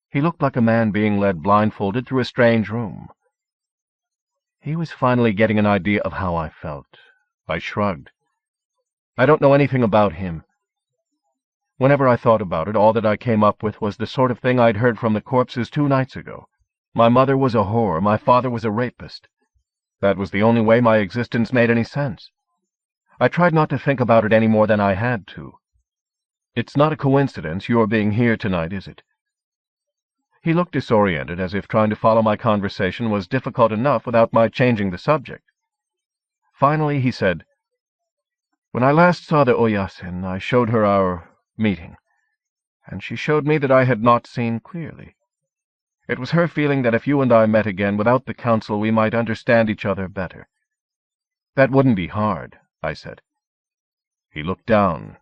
C: He looked like a man being led blindfolded through a strange room. He was finally getting an idea of how I felt. I shrugged. "I don't know anything about him." Whenever I thought about it, all that I came up with was the sort of thing I'd heard from the corpses 2 nights ago. My mother was a whore, my father was a rapist. That was the only way my existence made any sense. I tried not to think about it any more than I had to. "It's not a coincidence your being here tonight, is it?" He looked disoriented, as if trying to follow my conversation was difficult enough without my changing the subject. Finally he said, "When I last saw the Oyasin, I showed her our meeting, and she showed me that I had not seen clearly. It was her feeling that if you and I met again without the council, we might understand each other better." "That wouldn't be hard," I said. He looked down.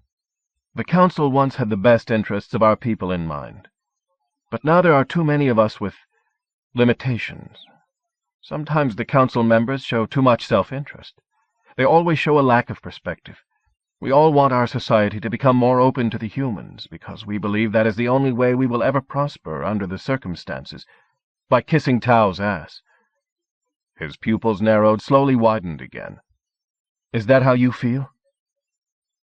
C: "The council once had the best interests of our people in mind. But now there are too many of us with limitations. Sometimes the council members show too much self-interest. They always show a lack of perspective. We all want our society to become more open to the humans, because we believe that is the only way we will ever prosper under the circumstances, by kissing Tau's ass." His pupils narrowed, slowly widened again. "Is that how you feel?"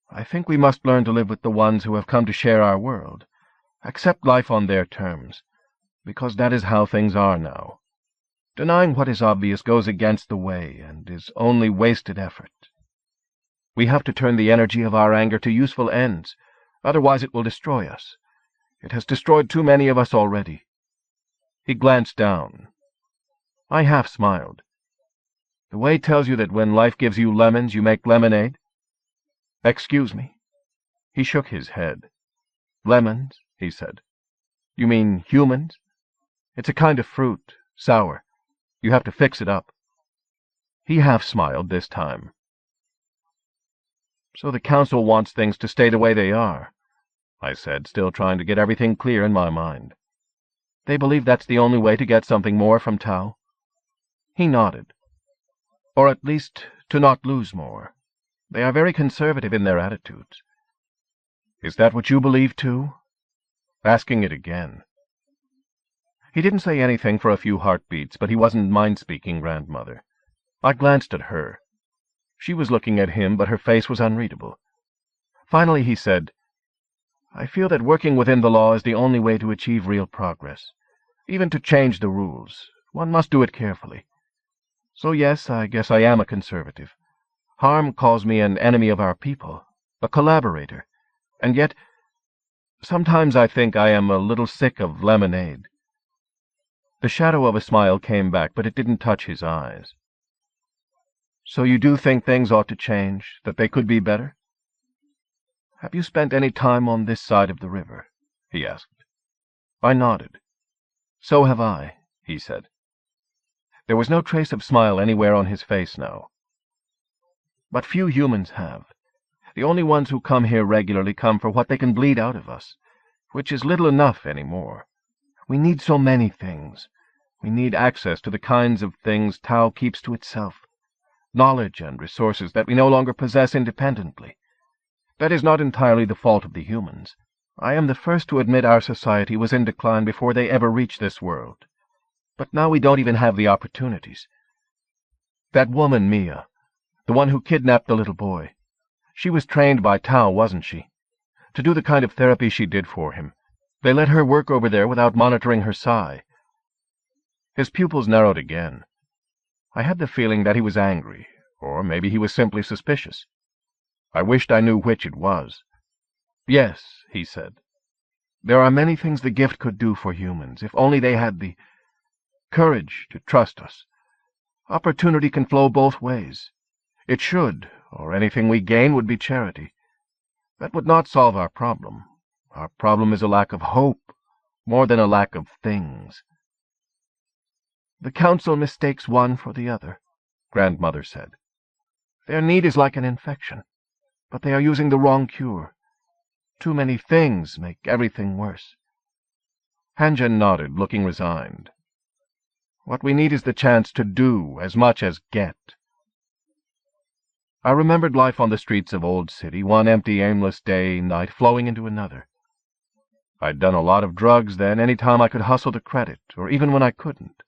C: "I think we must learn to live with the ones who have come to share our world. Accept life on their terms, because that is how things are now. Denying what is obvious goes against the way and is only wasted effort. We have to turn the energy of our anger to useful ends, otherwise it will destroy us. It has destroyed too many of us already." He glanced down. I half smiled. "The way tells you that when life gives you lemons, you make lemonade?" "Excuse me?" He shook his head. "Lemons," he said. "You mean humans? It's a kind of fruit, sour. You have to fix it up." He half smiled this time. "So the council wants things to stay the way they are," I said, still trying to get everything clear in my mind. "They believe that's the only way to get something more from Tau?" He nodded. "Or at least to not lose more. They are very conservative in their attitudes." "Is that what you believe, too?" Asking it again. He didn't say anything for a few heartbeats, but he wasn't mind-speaking grandmother. I glanced at her. She was looking at him, but her face was unreadable. Finally he said, "I feel that working within the law is the only way to achieve real progress. Even to change the rules, one must do it carefully. So yes, I guess I am a conservative. Harm calls me an enemy of our people, a collaborator, and yet sometimes I think I am a little sick of lemonade." The shadow of a smile came back, but it didn't touch his eyes. "So you do think things ought to change, that they could be better?" "Have you spent any time on this side of the river?" he asked. I nodded. "So have I," he said. There was no trace of smile anywhere on his face now. "But few humans have. The only ones who come here regularly come for what they can bleed out of us, which is little enough any more. We need so many things. We need access to the kinds of things Tau keeps to itself, knowledge and resources that we no longer possess independently. That is not entirely the fault of the humans. I am the first to admit our society was in decline before they ever reached this world. But now we don't even have the opportunities. That woman, Miya, the one who kidnapped the little boy, she was trained by Tau, wasn't she? To do the kind of therapy she did for him. They let her work over there without monitoring her psi. His pupils narrowed again. I had the feeling that he was angry, or maybe he was simply suspicious. I wished I knew which it was. Yes, he said. There are many things the gift could do for humans, if only they had the courage to trust us. Opportunity can flow both ways. It should, or anything we gain would be charity. That would not solve our problem. Our problem is a lack of hope, more than a lack of things. The Council mistakes one for the other, Grandmother said. Their need is like an infection, but they are using the wrong cure. Too many things make everything worse. Hangen nodded, looking resigned. What we need is the chance to do as much as get. I remembered life on the streets of Old City, one empty, aimless day, night, flowing into another. I'd done a lot of drugs then, any time I could hustle the credit, or even when I couldn't.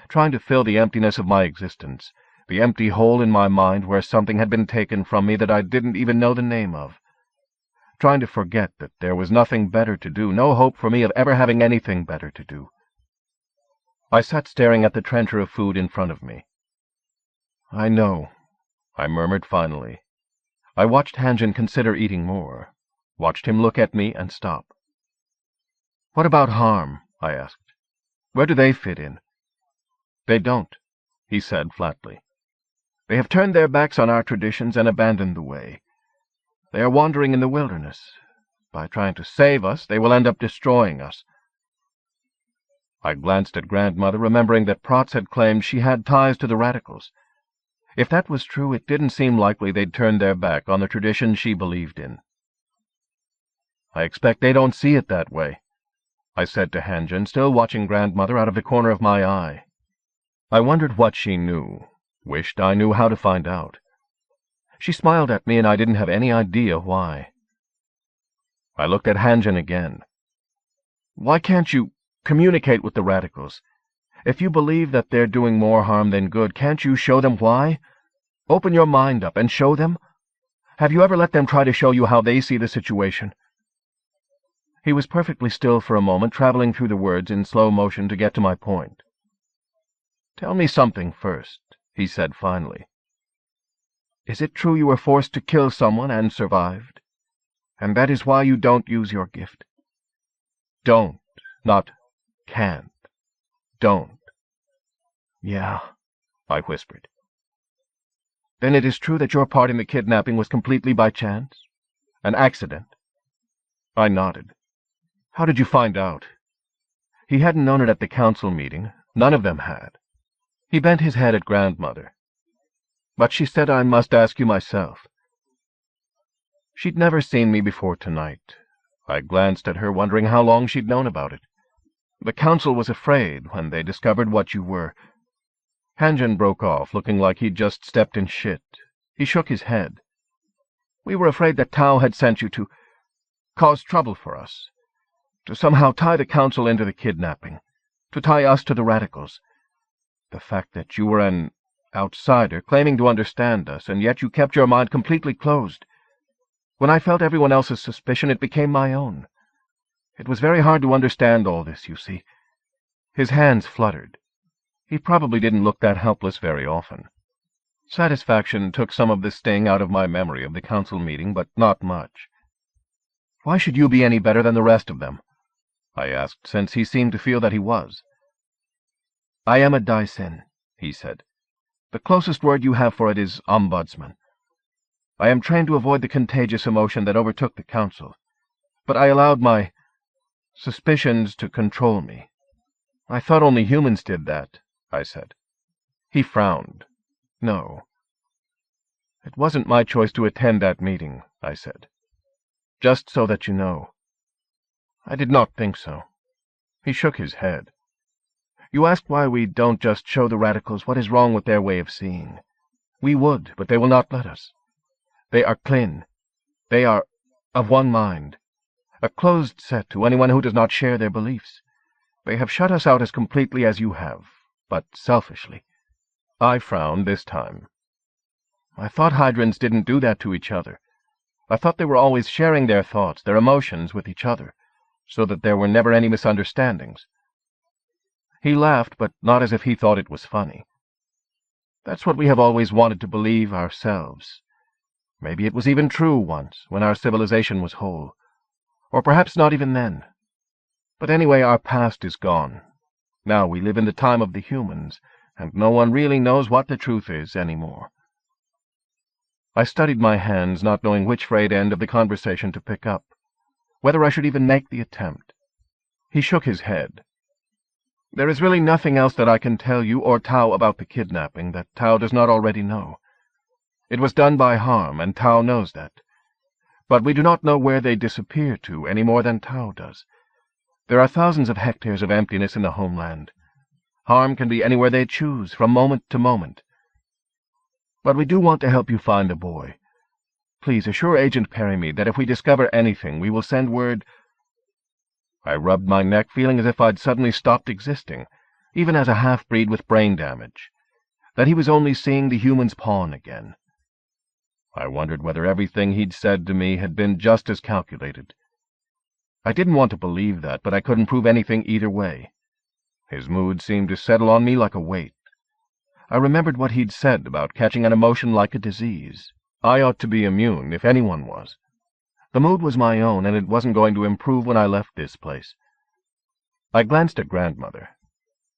C: Trying to fill the emptiness of my existence, the empty hole in my mind where something had been taken from me that I didn't even know the name of. Trying to forget that there was nothing better to do, no hope for me of ever having anything better to do. I sat staring at the trencher of food in front of me. I know, I murmured finally. I watched Hangen consider eating more, watched him look at me and stop. What about harm? I asked. Where do they fit in? They don't, he said flatly. They have turned their backs on our traditions and abandoned the way. They are wandering in the wilderness. By trying to save us, they will end up destroying us. I glanced at Grandmother, remembering that Protz had claimed she had ties to the radicals. If that was true, it didn't seem likely they'd turn their back on the tradition she believed in. I expect they don't see it that way, I said to Hangen, still watching Grandmother out of the corner of my eye. I wondered what she knew, wished I knew how to find out. She smiled at me, and I didn't have any idea why. I looked at Hangen again. Why can't you communicate with the radicals? If you believe that they're doing more harm than good, can't you show them why? Open your mind up and show them? Have you ever let them try to show you how they see the situation? He was perfectly still for a moment, traveling through the words in slow motion to get to my point. Tell me something first, he said finally. Is it true you were forced to kill someone and survived? And that is why you don't use your gift? Don't, not can't. Don't. Yeah, I whispered. Then it is true that your part in the kidnapping was completely by chance? An accident? I nodded. How did you find out? He hadn't known it at the council meeting. None of them had. He bent his head at Grandmother. But she said I must ask you myself. She'd never seen me before tonight. I glanced at her, wondering how long she'd known about it. The council was afraid when they discovered what you were. Hangen broke off, looking like he'd just stepped in shit. He shook his head. We were afraid that Tau had sent you to cause trouble for us, to somehow tie the council into the kidnapping, to tie us to the radicals. The fact that you were an outsider, claiming to understand us, and yet you kept your mind completely closed. When I felt everyone else's suspicion, it became my own. It was very hard to understand all this, you see. His hands fluttered. He probably didn't look that helpless very often. Satisfaction took some of the sting out of my memory of the council meeting, but not much. Why should you be any better than the rest of them? I asked, since he seemed to feel that he was. I am a Daisen, he said. The closest word you have for it is ombudsman. I am trained to avoid the contagious emotion that overtook the council, but I allowed my suspicions to control me. I thought only humans did that, I said. He frowned. No. It wasn't my choice to attend that meeting, I said. Just so that you know. I did not think so. He shook his head. You ask why we don't just show the radicals what is wrong with their way of seeing. We would, but they will not let us. They are clean. They are of one mind. A closed set to anyone who does not share their beliefs. They have shut us out as completely as you have, but selfishly. I frowned this time. I thought Hydrans didn't do that to each other. I thought they were always sharing their thoughts, their emotions with each other.
A: so that there were never any misunderstandings. He laughed, but not as if he thought it was funny. That's what we have always wanted to believe ourselves. Maybe it was even true once, when our civilization was whole. Or perhaps not even then. But anyway, our past is gone. Now we live in the time of the humans, and no one really knows what the truth is anymore. I studied my hands, not knowing which frayed end of the conversation to pick up, whether I should even make the attempt. He shook his head. There is really nothing else that I can tell you or Tao about the kidnapping that Tao does not already know. It was done by harm, and Tao knows that. But we do not know where they disappear to any more than Tao does. There are thousands of hectares of emptiness in the homeland. Harm can be anywhere they choose, from moment to moment. But we do want to help you find the boy. Please assure Agent Perrymead that if we discover anything, we will send word. I rubbed my neck, feeling as if I'd suddenly stopped existing, even as a half-breed with brain damage, that he was only seeing the human's pawn again. I wondered whether everything he'd said to me had been just as calculated. I didn't want to believe that, but I couldn't prove anything either way. His mood seemed to settle on me like a weight. I remembered what he'd said about catching an emotion like a disease. I ought to be immune, if anyone was. The mood was my own, and it wasn't going to improve when I left this place. I glanced at Grandmother.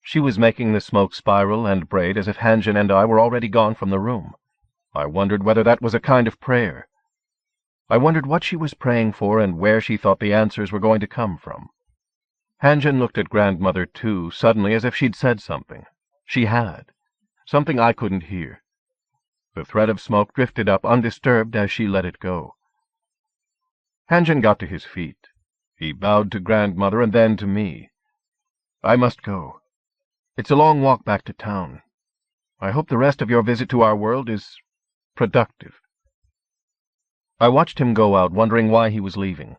A: She was making the smoke spiral and braid as if Hanjin and I were already gone from the room. I wondered whether that was a kind of prayer. I wondered what she was praying for and where she thought the answers were going to come from. Hanjin looked at Grandmother, too, suddenly, as if she'd said something. She had. Something I couldn't hear. The thread of smoke drifted up undisturbed as she let it go. Hanjin got to his feet. He bowed to Grandmother and then to me. I must go. It's a long walk back to town. I hope the rest of your visit to our world is productive. I watched him go out, wondering why he was leaving.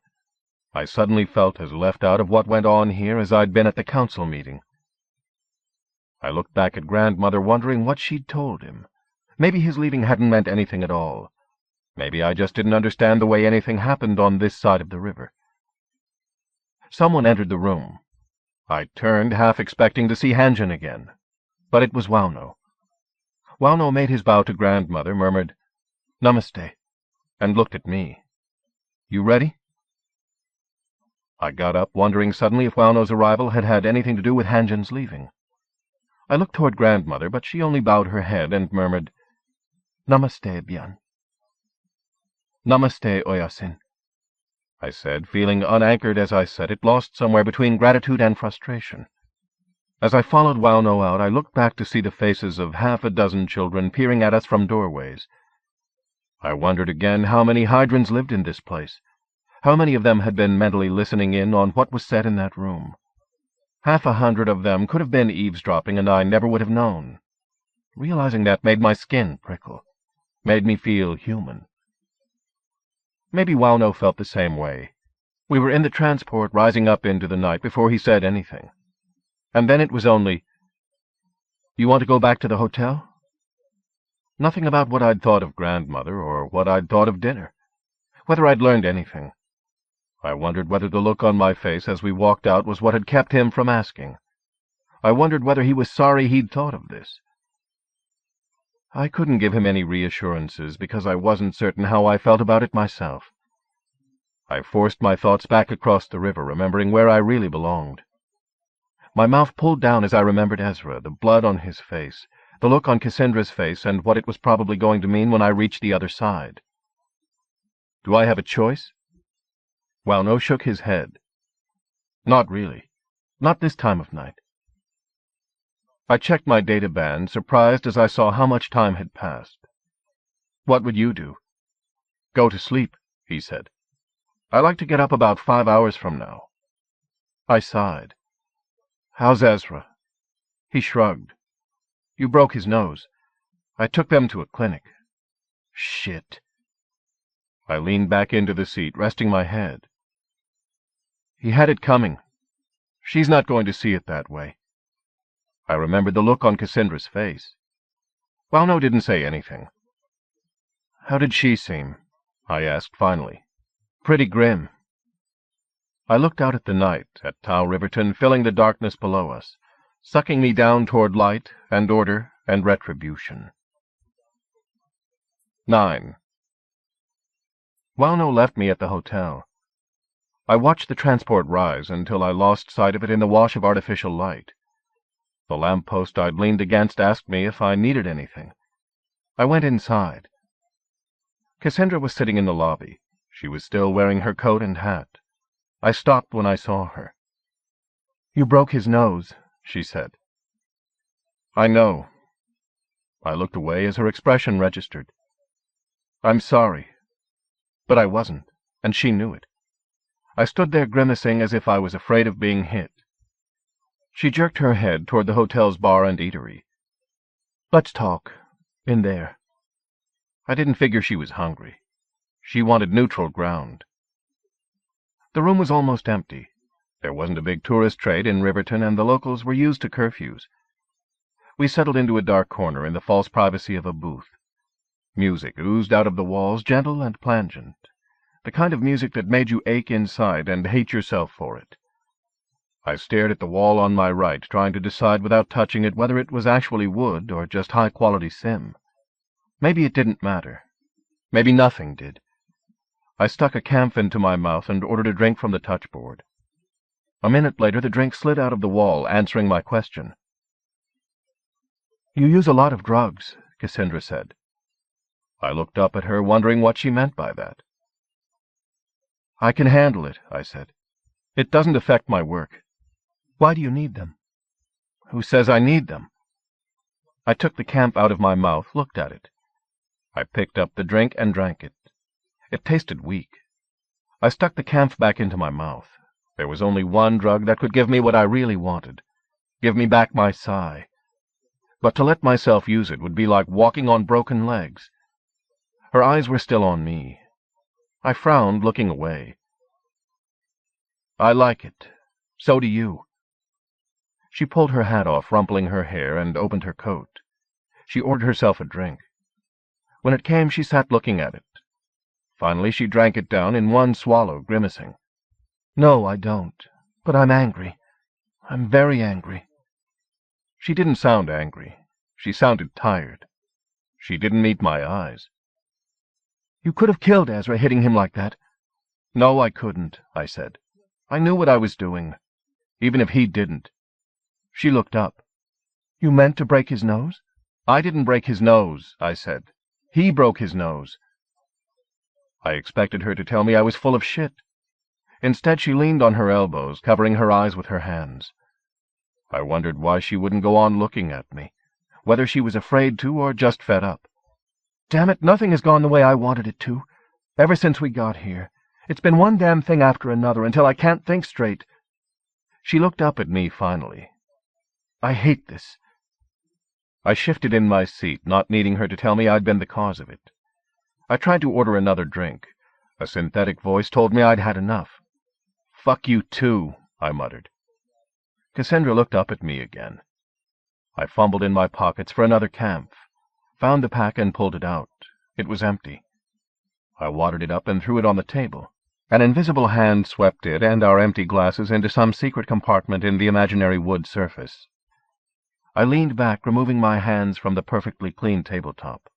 A: I suddenly felt as left out of what went on here as I'd been at the council meeting. I looked back at Grandmother, wondering what she'd told him. Maybe his leaving hadn't meant anything at all. Maybe I just didn't understand the way anything happened on this side of the river. Someone entered the room. I turned, half expecting to see Hanjin again. But it was Wauno. Wauno made his bow to Grandmother, murmured, "Namaste," and looked at me. "You ready?" I got up, wondering suddenly if Wauno's arrival had had anything to do with Hanjin's leaving. I looked toward Grandmother, but she only bowed her head and murmured, "Namaste, Bian." "Namaste, Oyasin," I said, feeling unanchored as I said it, lost somewhere between gratitude and frustration. As I followed Wauno out, I looked back to see the faces of half a dozen children peering at us from doorways. I wondered again how many Hydrans lived in this place. How many of them had been mentally listening in on what was said in that room? 100 of them could have been eavesdropping, and I never would have known. Realizing that made my skin prickle, made me feel human. Maybe Wauno felt the same way. We were in the transport rising up into the night before he said anything. And then it was only, "You want to go back to the hotel?" Nothing about what I'd thought of Grandmother or what I'd thought of dinner. Whether I'd learned anything. I wondered whether the look on my face as we walked out was what had kept him from asking. I wondered whether he was sorry he'd thought of this. I couldn't give him any reassurances because I wasn't certain how I felt about it myself. I forced my thoughts back across the river, remembering where I really belonged. My mouth pulled down as I remembered Ezra, the blood on his face, the look on Cassandra's face, and what it was probably going to mean when I reached the other side. Do I have a choice? Wauno shook his head. Not really. Not this time of night. I checked my data band, surprised as I saw how much time had passed. What would you do? Go to sleep, he said. I like to get up about 5 hours from now. I sighed. How's Ezra? He shrugged. You broke his nose. I took them to a clinic. Shit. I leaned back into the seat, resting my head. He had it coming. She's not going to see it that way. I remembered the look on Cassandra's face. Wauno didn't say anything. How did she seem? I asked finally. Pretty grim. I looked out at the night, at Tau Riverton filling the darkness below us, sucking me down toward light and order and retribution. 9. Wauno left me at the hotel. I watched the transport rise until I lost sight of it in the wash of artificial light. The lamp-post I'd leaned against asked me if I needed anything. I went inside. Cassandra was sitting in the lobby. She was still wearing her coat and hat. I stopped when I saw her. "You broke his nose," she said. "I know." I looked away as her expression registered. "I'm sorry." But I wasn't, and she knew it. I stood there grimacing as if I was afraid of being hit. She jerked her head toward the hotel's bar and eatery. "Let's talk. In there." I didn't figure she was hungry. She wanted neutral ground. The room was almost empty. There wasn't a big tourist trade in Riverton, and the locals were used to curfews. We settled into a dark corner in the false privacy of a booth. Music oozed out of the walls, gentle and plangent, the kind of music that made you ache inside and hate yourself for it. I stared at the wall on my right, trying to decide without touching it whether it was actually wood or just high-quality sim. Maybe it didn't matter. Maybe nothing did. I stuck a camphor into my mouth and ordered a drink from the touchboard. A minute later, the drink slid out of the wall, answering my question. "You use a lot of drugs," Cassandra said. I looked up at her, wondering what she meant by that. "I can handle it," I said. "It doesn't affect my work." "Why do you need them?" "Who says I need them?" I took the camp out of my mouth, looked at it. I picked up the drink and drank it. It tasted weak. I stuck the camp back into my mouth. There was only one drug that could give me what I really wanted. Give me back my sigh. But to let myself use it would be like walking on broken legs. Her eyes were still on me. I frowned, looking away. "I like it. So do you." She pulled her hat off, rumpling her hair, and opened her coat. She ordered herself a drink. When it came, she sat looking at it. Finally, she drank it down in one swallow, grimacing. "No, I don't. But I'm angry. I'm very angry." She didn't sound angry. She sounded tired. She didn't meet my eyes. "You could have killed Ezra hitting him like that." "No, I couldn't," I said. "I knew what I was doing, even if he didn't." She looked up. "You meant to break his nose?" "I didn't break his nose," I said. "He broke his nose." I expected her to tell me I was full of shit. Instead, she leaned on her elbows, covering her eyes with her hands. I wondered why she wouldn't go on looking at me, whether she was afraid to or just fed up. "Damn it, nothing has gone the way I wanted it to. Ever since we got here. It's been one damn thing after another until I can't think straight." She looked up at me finally. "I hate this." I shifted in my seat, not needing her to tell me I'd been the cause of it. I tried to order another drink. A synthetic voice told me I'd had enough. "Fuck you too," I muttered. Cassandra looked up at me again. I fumbled in my pockets for another camp, found the pack and pulled it out. It was empty. I watered it up and threw it on the table. An invisible hand swept it and our empty glasses into some secret compartment in the imaginary wood surface. I leaned back, removing my hands from the perfectly clean tabletop.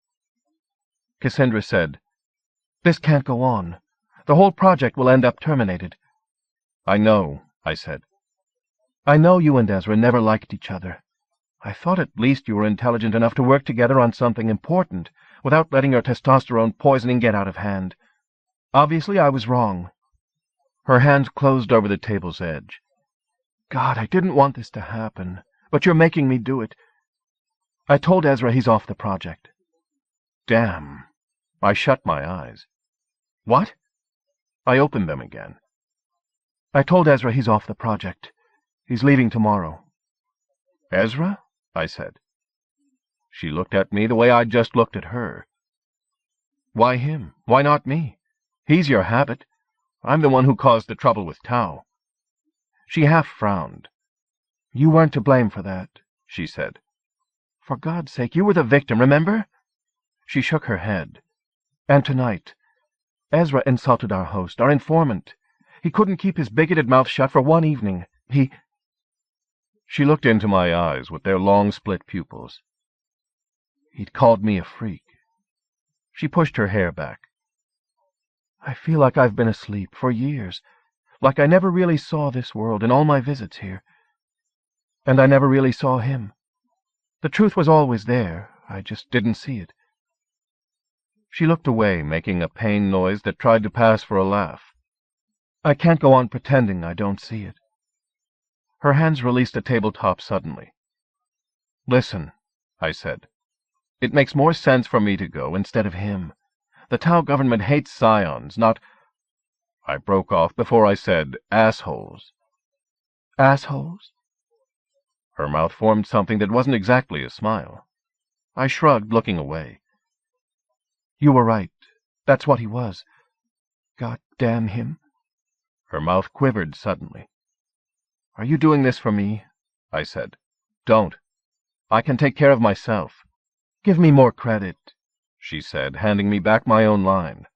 A: Cassandra said, "This can't go on. The whole project will end up terminated." "I know," I said. "I know you and Ezra never liked each other. I thought at least you were intelligent enough to work together on something important, without letting your testosterone poisoning get out of hand. Obviously, I was wrong." Her hands closed over the table's edge. "God, I didn't want this to happen, but you're making me do it. I told Ezra he's off the project." "Damn." I shut my eyes. "What?" I opened them again. "I told Ezra he's off the project. He's leaving tomorrow." "Ezra?" I said. She looked at me the way I'd just looked at her. "Why him? Why not me? He's your habit. I'm the one who caused the trouble with Tau." She half frowned. "You weren't to blame for that," she said. "For God's sake, you were the victim, remember?" She shook her head. "And tonight, Ezra insulted our host, our informant.
C: He couldn't keep his bigoted mouth shut for one evening. She looked into my eyes with their long split pupils. He'd called me a freak. She pushed her hair back. I feel like I've been asleep for years, like I never really saw this world in all my visits here. And I never really saw him. The truth was always there, I just didn't see it. She looked away, making a pain noise that tried to pass for a laugh. I can't go on pretending I don't see it. Her hands released a tabletop suddenly. Listen, I said. It makes more sense for me to go instead of him. The Tau government hates scions, not... I broke off before I said assholes. Assholes? Her mouth formed something that wasn't exactly a smile. I shrugged, looking away. You were right. That's what he was. God damn him. Her mouth quivered suddenly. Are you doing this for me? I said. Don't. I can take care of myself. Give me more credit, she said, handing me back my own line.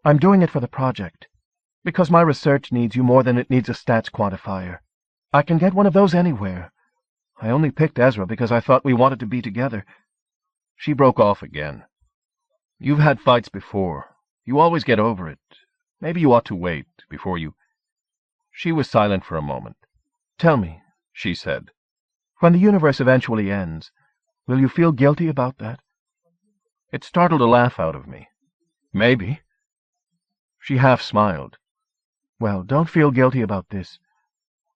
C: I'm doing it for the project, because my research needs you more than it needs a stats quantifier. I can get one of those anywhere. I only picked Ezra because I thought we wanted to be together. She broke off again. You've had fights before. You always get over it. Maybe you ought to wait before you... She was silent for a moment. Tell me, she said, when the universe eventually ends, will you feel guilty about that? It startled a laugh out of me. Maybe. She half smiled. Well, don't feel guilty about this.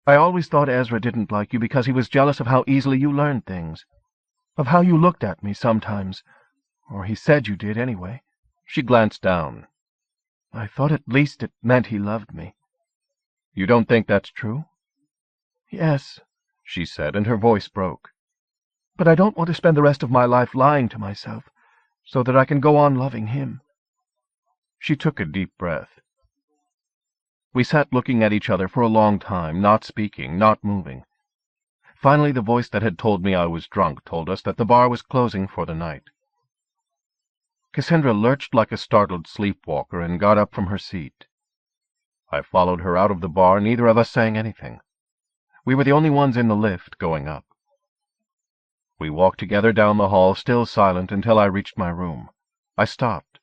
C: I always thought Ezra didn't like you because he was jealous of how easily you learned things, of how you looked at me sometimes, or he said you did anyway. She glanced down. I thought at least it meant he loved me. You don't think that's true? Yes, she said, and her voice broke. But I don't want to spend the rest of my life lying to myself, so that I can go on loving him. She took a deep breath. We sat looking at each other for a long time, not speaking, not moving. Finally, the voice that had told me I was drunk told us that the bar was closing for the night. Cassandra lurched like a startled sleepwalker and got up from her seat. I followed her out of the bar, neither of us saying anything. We were the only ones in the lift going up. We walked together down the hall, still silent, until I reached my room. I stopped.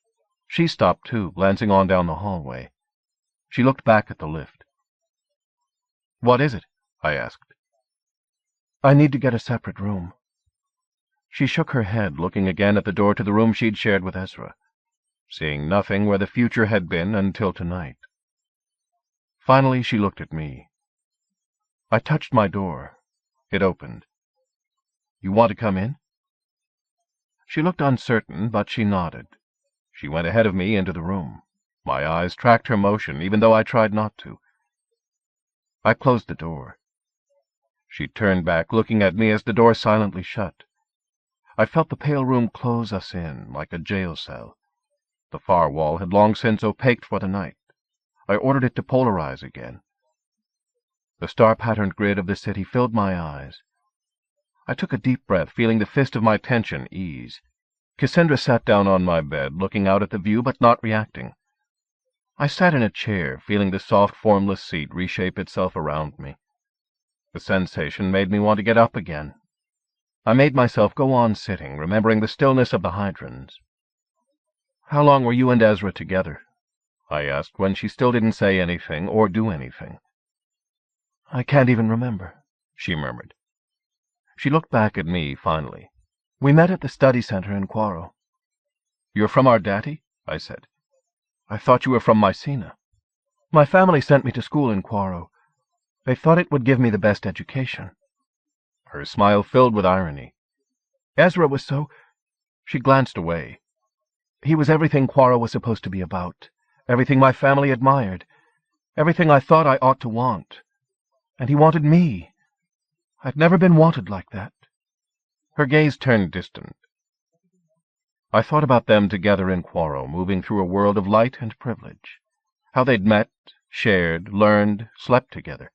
C: She stopped, too, glancing on down the hallway. She looked back at the lift. What is it? I asked. I need to get a separate room. She shook her head, looking again at the door to the room she'd shared with Ezra, seeing nothing where the future had been until tonight. Finally, she looked at me. I touched my door. It opened. You want to come in? She looked uncertain, but she nodded. She went ahead of me into the room. My eyes tracked her motion, even though I tried not to. I closed the door. She turned back, looking at me as the door silently shut. I felt the pale room close us in, like a jail cell. The far wall had long since opaqued for the night. I ordered it to polarize again. The star-patterned grid of the city filled my eyes. I took a deep breath, feeling the fist of my tension ease. Cassandra sat down on my bed, looking out at the view, but not reacting. I sat in a chair, feeling the soft, formless seat reshape itself around me. The sensation made me want to get up again. I made myself go on sitting, remembering the stillness of the Hydrans. How long were you and Ezra together? I asked, when she still didn't say anything or do anything. I can't even remember, she murmured. She looked back at me, finally. We met at the study center in Quarro. You're from Ardati? I said. I thought you were from Mycena. My family sent me to school in Quarro. They thought it would give me the best education. Her smile filled with irony. Ezra was so... She glanced away. He was everything Quarro was supposed to be about, everything my family admired, everything I thought I ought to want. And he wanted me. I'd never been wanted like that. Her gaze turned distant. I thought about them together in Quarro, moving through a world of light and privilege. How they'd met, shared, learned, slept together.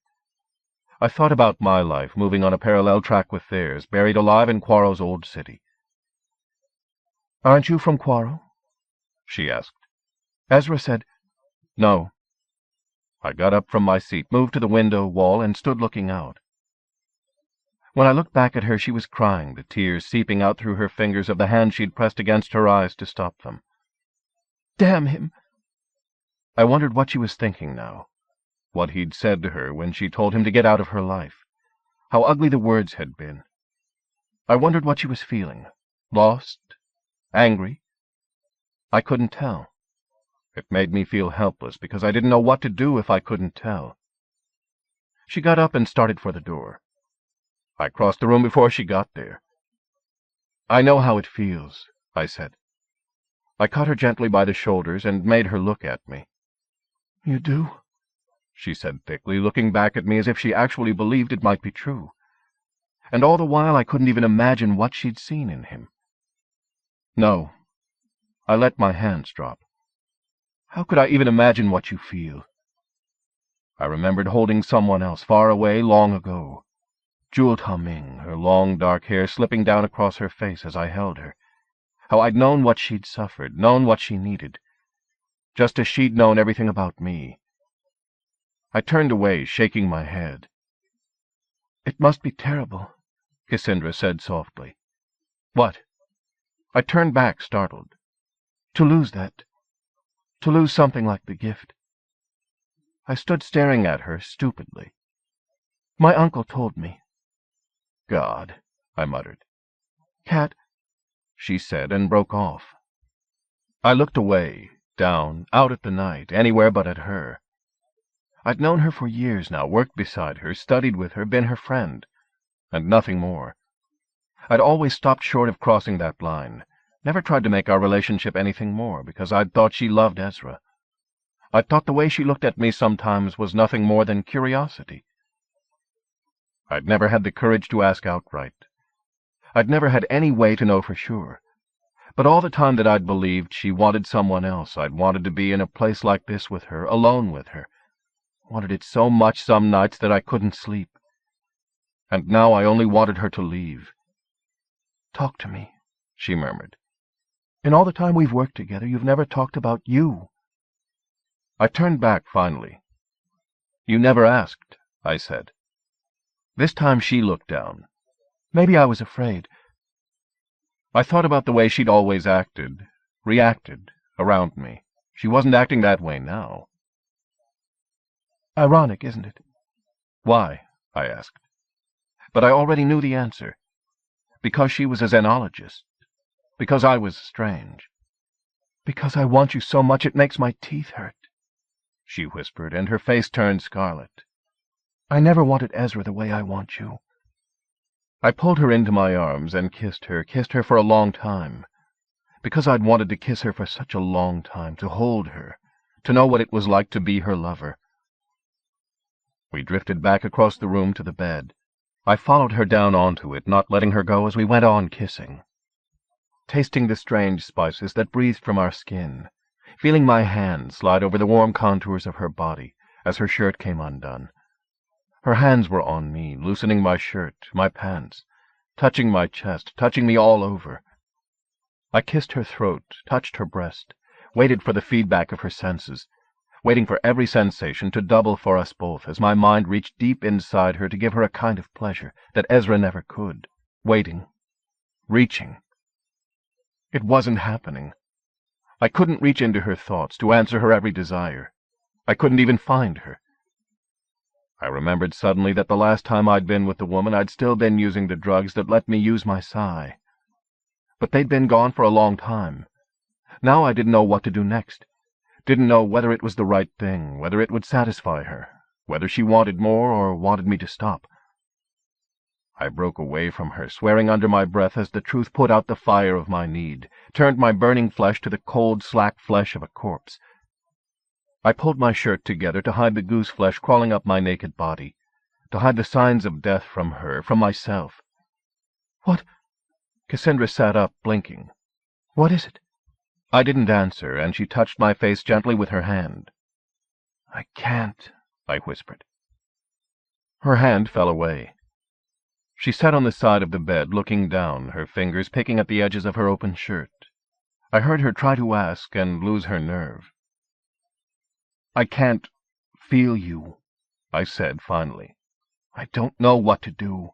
C: I thought about my life, moving on a parallel track with theirs, buried alive in Quarro's old city. Aren't you from Quarro? She asked. Ezra said, No. I got up from my seat, moved to the window wall, and stood looking out. When I looked back at her, she was crying, the tears seeping out through her fingers of the hand she'd pressed against her eyes to stop them. Damn him! I wondered what she was thinking now, what he'd said to her when she told him to get out of her life, how ugly the words had been. I wondered what she was feeling, lost, angry. I couldn't tell. It made me feel helpless because I didn't know what to do if I couldn't tell. She got up and started for the door. I crossed the room before she got there. I know how it feels, I said. I caught her gently by the shoulders and made her look at me. You do? She said thickly, looking back at me as if she actually believed it might be true. And all the while I couldn't even imagine what she'd seen in him. No. I let my hands drop. How could I even imagine what you feel? I remembered holding someone else far away long ago. Jewel Ming, her long dark hair slipping down across her face as I held her. How I'd known what she'd suffered, known what she needed, just as she'd known everything about me. I turned away, shaking my head. It must be terrible, Cassandra said softly. What? I turned back, startled. To lose that. To lose something like the gift. I stood staring at her stupidly. My uncle told me. God, I muttered. Cat, she said, and broke off. I looked away, down, out at the night, anywhere but at her. I'd known her for years now, worked beside her, studied with her, been her friend, and nothing more. I'd always stopped short of crossing that line, never tried to make our relationship anything more, because I'd thought she loved Ezra. I'd thought the way she looked at me sometimes was nothing more than curiosity. I'd never had the courage to ask outright. I'd never had any way to know for sure. But all the time that I'd believed she wanted someone else, I'd wanted to be in a place like this with her, alone with her. Wanted it so much some nights that I couldn't sleep. And now I only wanted her to leave. Talk to me, she murmured. In all the time we've worked together, you've never talked about you. I turned back finally. You never asked, I said. This time she looked down. Maybe I was afraid. I thought about the way she'd always acted, reacted, around me. She wasn't acting that way now. Ironic, isn't it? Why? I asked. But I already knew the answer. Because she was a xenologist. Because I was strange. Because I want you so much it makes my teeth hurt, she whispered, and her face turned scarlet. I never wanted Ezra the way I want you. I pulled her into my arms and kissed her for a long time. Because I'd wanted to kiss her for such a long time, to hold her, to know what it was like to be her lover. We drifted back across the room to the bed. I followed her down onto it, not letting her go as we went on kissing. Tasting the strange spices that breathed from our skin, feeling my hand slide over the warm contours of her body as her shirt came undone. Her hands were on me, loosening my shirt, my pants, touching my chest, touching me all over. I kissed her throat, touched her breast, waited for the feedback of her senses, waiting for every sensation to double for us both as my mind reached deep inside her to give her a kind of pleasure that Ezra never could. Waiting. Reaching. It wasn't happening. I couldn't reach into her thoughts to answer her every desire. I couldn't even find her. I remembered suddenly that the last time I'd been with the woman I'd still been using the drugs that let me use my sigh. But they'd been gone for a long time. Now I didn't know what to do next. Didn't know whether it was the right thing, whether it would satisfy her, whether she wanted more or wanted me to stop. I broke away from her, swearing under my breath as the truth put out the fire of my need, turned my burning flesh to the cold, slack flesh of a corpse. I pulled my shirt together to hide the goose flesh crawling up my naked body, to hide the signs of death from her, from myself. What? Cassandra sat up, blinking. What is it? I didn't answer, and she touched my face gently with her hand. I can't, I whispered. Her hand fell away. She sat on the side of the bed, looking down, her fingers picking at the edges of her open shirt. I heard her try to ask and lose her nerve. I can't feel you," I said finally. "I don't know what to do."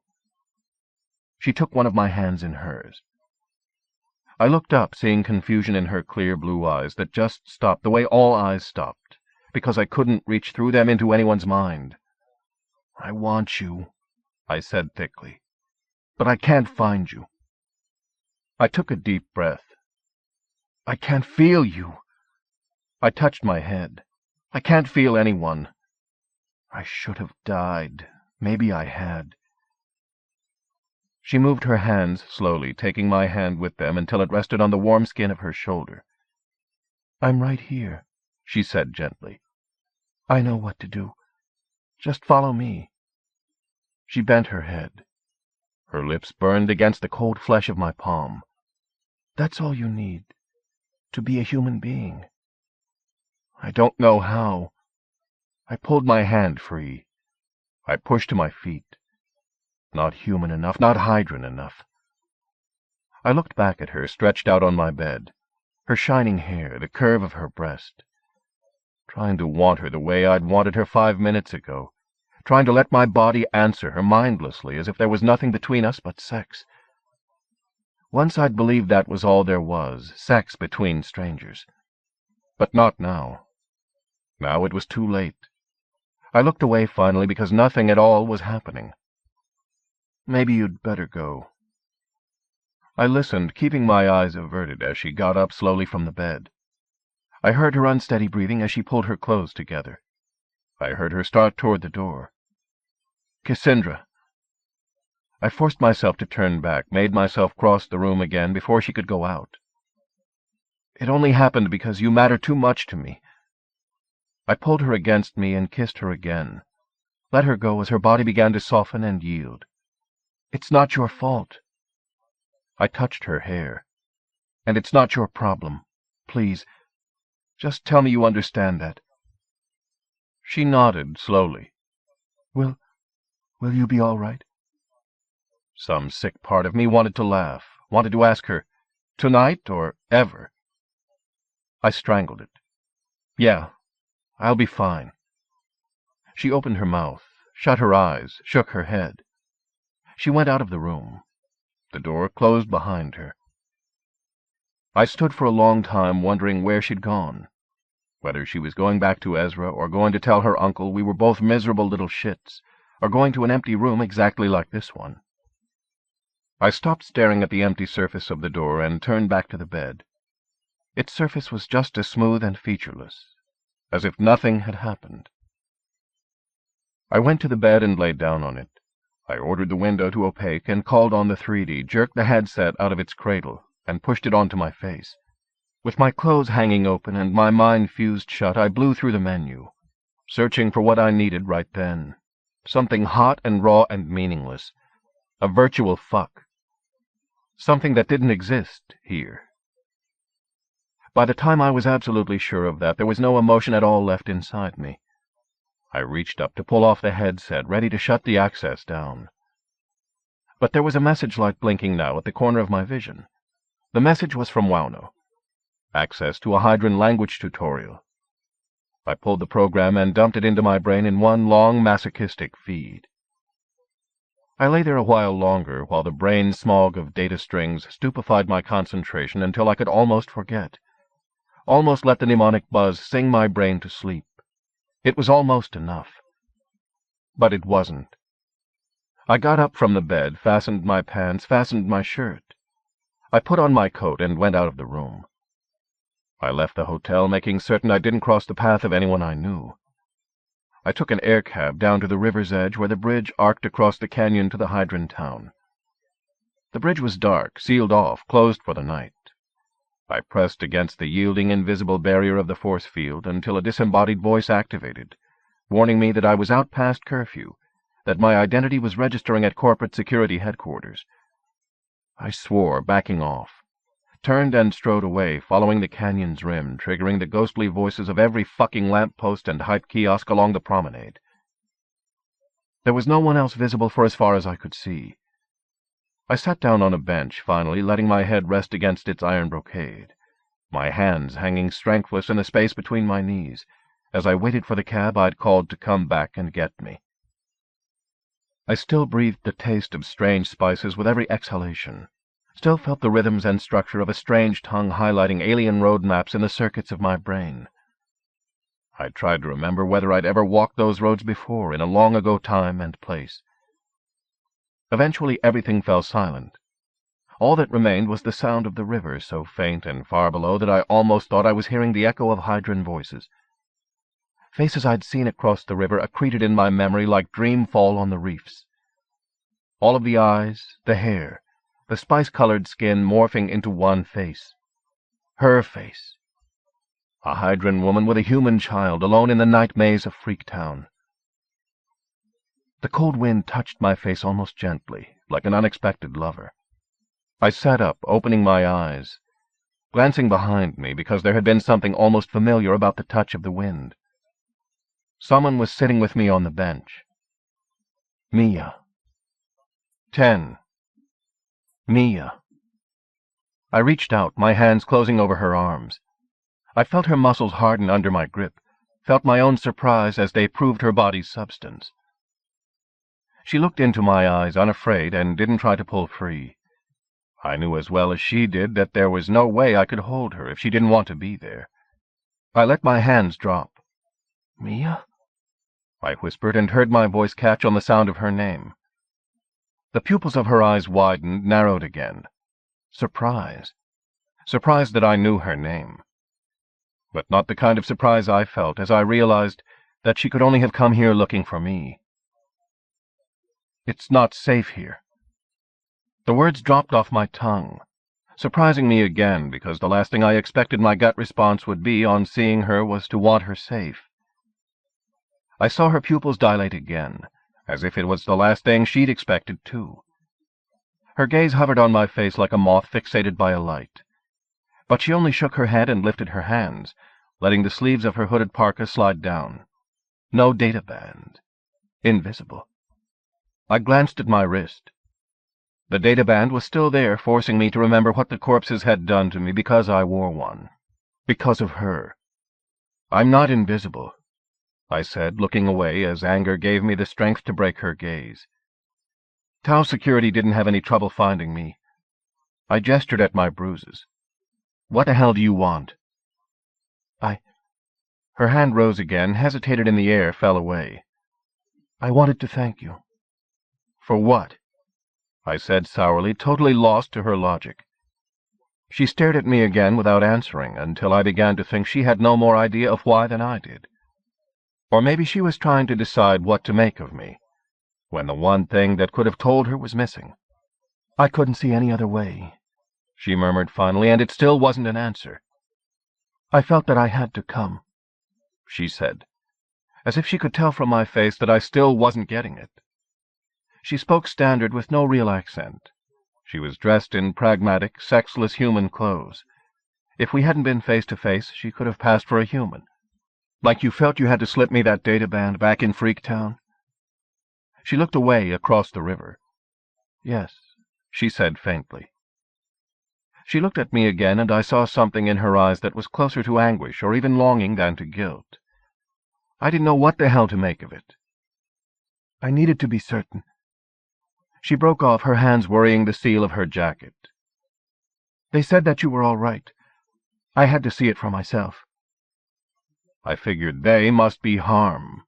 C: She took one of my hands in hers. I looked up, seeing confusion in her clear blue eyes that just stopped the way all eyes stopped, because I couldn't reach through them into anyone's mind. "I want you," I said thickly, "but I can't find you." I took a deep breath. "I can't feel you." I touched my head. "I can't feel anyone." I should have died. Maybe I had. She moved her hands slowly, taking my hand with them until it rested on the warm skin of her shoulder. "I'm right here," she said gently. "I know what to do. Just follow me." She bent her head. Her lips burned against the cold flesh of my palm. "That's all you need, to be a human being." I don't know how. I pulled my hand free. I pushed to my feet. Not human enough, not Hydran enough. I looked back at her, stretched out on my bed, her shining hair, the curve of her breast. Trying to want her the way I'd wanted her 5 minutes ago. Trying to let my body answer her mindlessly, as if there was nothing between us but sex. Once I'd believed that was all there was, sex between strangers. But not now. Now it was too late. I looked away finally because nothing at all was happening. "Maybe you'd better go." I listened, keeping my eyes averted as she got up slowly from the bed. I heard her unsteady breathing as she pulled her clothes together. I heard her start toward the door. "Cassandra." I forced myself to turn back, made myself cross the room again before she could go out. "It only happened because you matter too much to me." I pulled her against me and kissed her again, let her go as her body began to soften and yield. "It's not your fault." I touched her hair. "And it's not your problem. Please, just tell me you understand that." She nodded slowly. Will you be all right?" Some sick part of me wanted to laugh, wanted to ask her, "Tonight or ever?" I strangled it. "Yeah, I'll be fine." She opened her mouth, shut her eyes, shook her head. She went out of the room. The door closed behind her. I stood for a long time wondering where she'd gone, whether she was going back to Ezra or going to tell her uncle we were both miserable little shits, or going to an empty room exactly like this one. I stopped staring at the empty surface of the door and turned back to the bed. Its surface was just as smooth and featureless, as if nothing had happened. I went to the bed and laid down on it. I ordered the window to opaque and called on the 3D, jerked the headset out of its cradle, and pushed it onto my face. With my clothes hanging open and my mind fused shut, I blew through the menu, searching for what I needed right then. Something hot and raw and meaningless. A virtual fuck. Something that didn't exist here. By the time I was absolutely sure of that, there was no emotion at all left inside me. I reached up to pull off the headset, ready to shut the access down. But there was a message light blinking now at the corner of my vision. The message was from Wauno. Access to a Hydran language tutorial. I pulled the program and dumped it into my brain in one long masochistic feed. I lay there a while longer, while the brain smog of data strings stupefied my concentration until I could almost forget. Almost let the mnemonic buzz sing my brain to sleep. It was almost enough. But it wasn't. I got up from the bed, fastened my pants, fastened my shirt. I put on my coat and went out of the room. I left the hotel, making certain I didn't cross the path of anyone I knew. I took an air cab down to the river's edge where the bridge arced across the canyon to the Hydran town. The bridge was dark, sealed off, closed for the night. I pressed against the yielding, invisible barrier of the force field until a disembodied voice activated, warning me that I was out past curfew, that my identity was registering at corporate security headquarters. I swore, backing off, turned and strode away, following the canyon's rim, triggering the ghostly voices of every fucking lamp-post and hype kiosk along the promenade. There was no one else visible for as far as I could see. I sat down on a bench, finally, letting my head rest against its iron brocade, my hands hanging strengthless in the space between my knees, as I waited for the cab I'd called to come back and get me. I still breathed the taste of strange spices with every exhalation, still felt the rhythms and structure of a strange tongue highlighting alien road maps in the circuits of my brain. I tried to remember whether I'd ever walked those roads before in a long-ago time and place. Eventually everything fell silent. All that remained was the sound of the river, so faint and far below that I almost thought I was hearing the echo of Hydran voices. Faces I'd seen across the river accreted in my memory like Dreamfall on the reefs. All of the eyes, the hair, the spice-colored skin morphing into one face. Her face. A Hydran woman with a human child, alone in the night maze of Freaktown. The cold wind touched my face almost gently, like an unexpected lover. I sat up, opening my eyes, glancing behind me because there had been something almost familiar about the touch of the wind. Someone was sitting with me on the bench. Miya. 10. Miya. I reached out, my hands closing over her arms. I felt her muscles harden under my grip, felt my own surprise as they proved her body's substance. She looked into my eyes, unafraid, and didn't try to pull free. I knew as well as she did that there was no way I could hold her if she didn't want to be there. I let my hands drop. "Miya?" I whispered, and heard my voice catch on the sound of her name. The pupils of her eyes widened, narrowed again. Surprise. Surprise that I knew her name. But not the kind of surprise I felt as I realized that she could only have come here looking for me. "It's not safe here." The words dropped off my tongue, surprising me again because the last thing I expected my gut response would be on seeing her was to want her safe. I saw her pupils dilate again, as if it was the last thing she'd expected, too. Her gaze hovered on my face like a moth fixated by a light. But she only shook her head and lifted her hands, letting the sleeves of her hooded parka slide down. No data band. Invisible. I glanced at my wrist. The data band was still there, forcing me to remember what the corpses had done to me because I wore one. Because of her. "I'm not invisible," I said, looking away as anger gave me the strength to break her gaze. Tau security didn't have any trouble finding me. I gestured at my bruises. "What the hell do you want?" Her hand rose again, hesitated in the air, fell away. "I wanted to thank you." "For what?" I said sourly, totally lost to her logic. She stared at me again without answering, until I began to think she had no more idea of why than I did. Or maybe she was trying to decide what to make of me, when the one thing that could have told her was missing. "I couldn't see any other way," she murmured finally, and it still wasn't an answer. "I felt that I had to come," she said, as if she could tell from my face that I still wasn't getting it. She spoke standard with no real accent. She was dressed in pragmatic, sexless human clothes. If we hadn't been face to face, she could have passed for a human. "Like you felt you had to slip me that data band back in Freaktown?" She looked away across the river. "Yes," she said faintly. She looked at me again, and I saw something in her eyes that was closer to anguish or even longing than to guilt. I didn't know what the hell to make of it. "I needed to be certain." She broke off, her hands worrying the seal of her jacket. "They said that you were all right. I had to see it for myself." I figured they must be harm.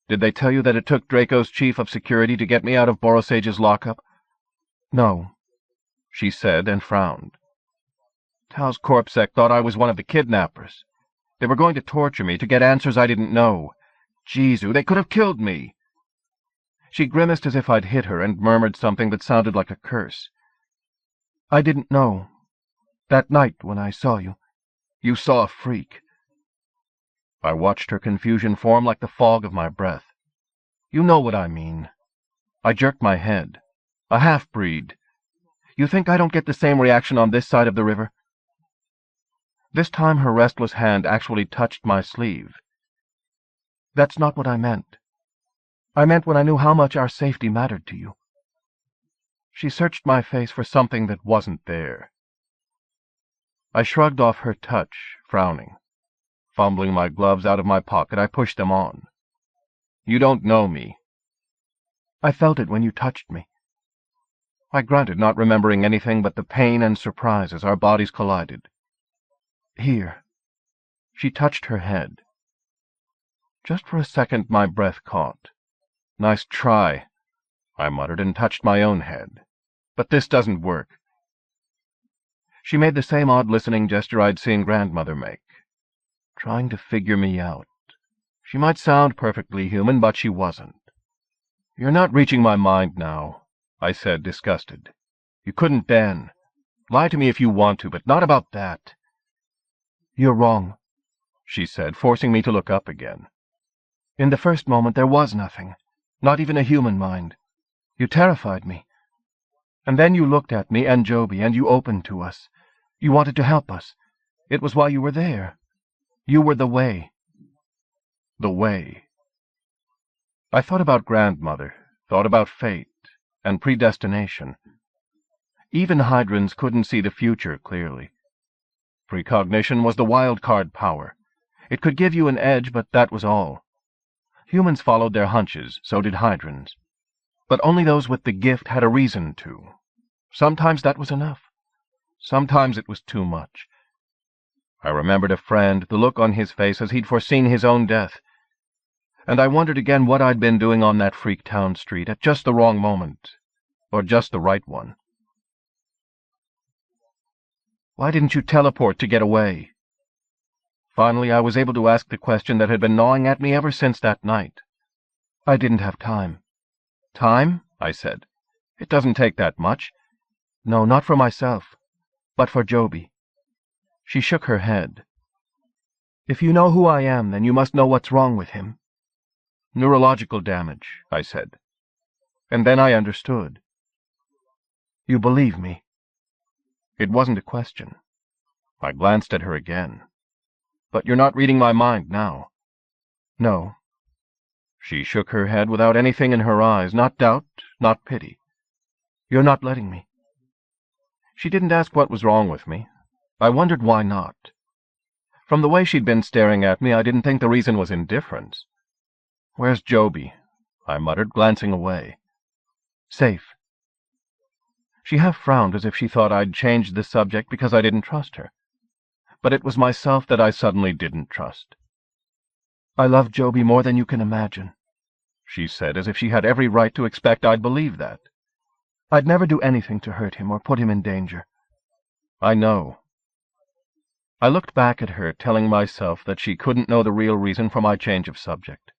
C: "Did they tell you that it took Draco's chief of security to get me out of Borosage's lockup?" "No," she said, and frowned. "Tau's corpsec thought I was one of the kidnappers. They were going to torture me to get answers I didn't know. Jesu, they could have killed me." She grimaced as if I'd hit her and murmured something that sounded like a curse. "I didn't know. That night when I saw you. You saw a freak." I watched her confusion form like the fog of my breath. "You know what I mean." I jerked my head. "A half-breed. You think I don't get the same reaction on this side of the river?" This time her restless hand actually touched my sleeve. "That's not what I meant. I meant when I knew how much our safety mattered to you." She searched my face for something that wasn't there. I shrugged off her touch, frowning.
A: Fumbling my gloves out of my pocket, I pushed them on. "You don't know me."
C: "I felt it when you touched me."
A: I grunted, not remembering anything but the pain and surprise as our bodies collided.
C: "Here." She touched her head.
A: Just for a second my breath caught. "Nice try," I muttered and touched my own head. "But this doesn't work." She made the same odd listening gesture I'd seen Grandmother make, trying to figure me out. She might sound perfectly human, but she wasn't. "You're not reaching my mind now," I said, disgusted. "You couldn't then. Lie to me if you want to, but not about that."
C: "You're wrong,"
A: she said, forcing me to look up again.
C: "In the first moment there was nothing, not even a human mind. You terrified me. And then you looked at me and Joby, and you opened to us. You wanted to help us. It was why you were there. You were the way."
A: The way. I thought about Grandmother, thought about fate and predestination. Even Hydrans couldn't see the future clearly. Precognition was the wild card power. It could give you an edge, but that was all. Humans followed their hunches, so did Hydrans. But only those with the gift had a reason to. Sometimes that was enough. Sometimes it was too much. I remembered a friend, the look on his face as he'd foreseen his own death. And I wondered again what I'd been doing on that freak town street at just the wrong moment, or just the right one. "Why didn't you teleport to get away?" Finally, I was able to ask the question that had been gnawing at me ever since that night.
C: "I didn't have time."
A: "Time?" I said. "It doesn't take that much."
C: "No, not for myself, but for Joby." She shook her head. "If you know who I am, then you must know what's wrong with him."
A: "Neurological damage," I said. And then I understood.
C: "You believe me?"
A: It wasn't a question. I glanced at her again. "But you're not reading my mind now."
C: "No."
A: She shook her head without anything in her eyes, not doubt, not pity.
C: "You're not letting me."
A: She didn't ask what was wrong with me. I wondered why not. From the way she'd been staring at me, I didn't think the reason was indifference. "Where's Joby?" I muttered, glancing away.
C: "Safe."
A: She half frowned as if she thought I'd changed the subject because I didn't trust her. But it was myself that I suddenly didn't trust.
C: "I love Joby more than you can imagine,"
A: she said, as if she had every right to expect I'd believe that.
C: "I'd never do anything to hurt him or put him in danger."
A: "I know." I looked back at her, telling myself that she couldn't know the real reason for my change of subject,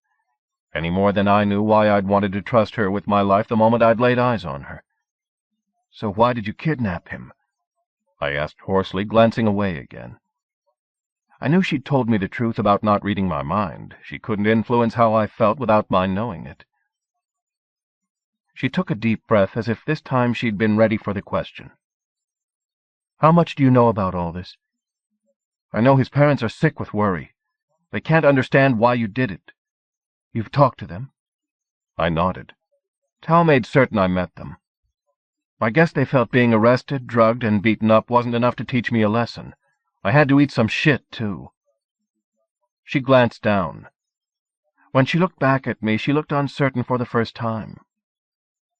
A: any more than I knew why I'd wanted to trust her with my life the moment I'd laid eyes on her.
C: "So why did you kidnap him?"
A: I asked hoarsely, glancing away again. I knew she'd told me the truth about not reading my mind. She couldn't influence how I felt without my knowing it. She took a deep breath, as if this time she'd been ready for the question.
C: "How much do you know about all this?"
A: "I know his parents are sick with worry. They can't understand why you did it."
C: "You've talked to them?"
A: I nodded. Tao made certain I met them. I guess they felt being arrested, drugged, and beaten up wasn't enough to teach me a lesson. I had to eat some shit, too. She glanced down. When she looked back at me, she looked uncertain for the first time.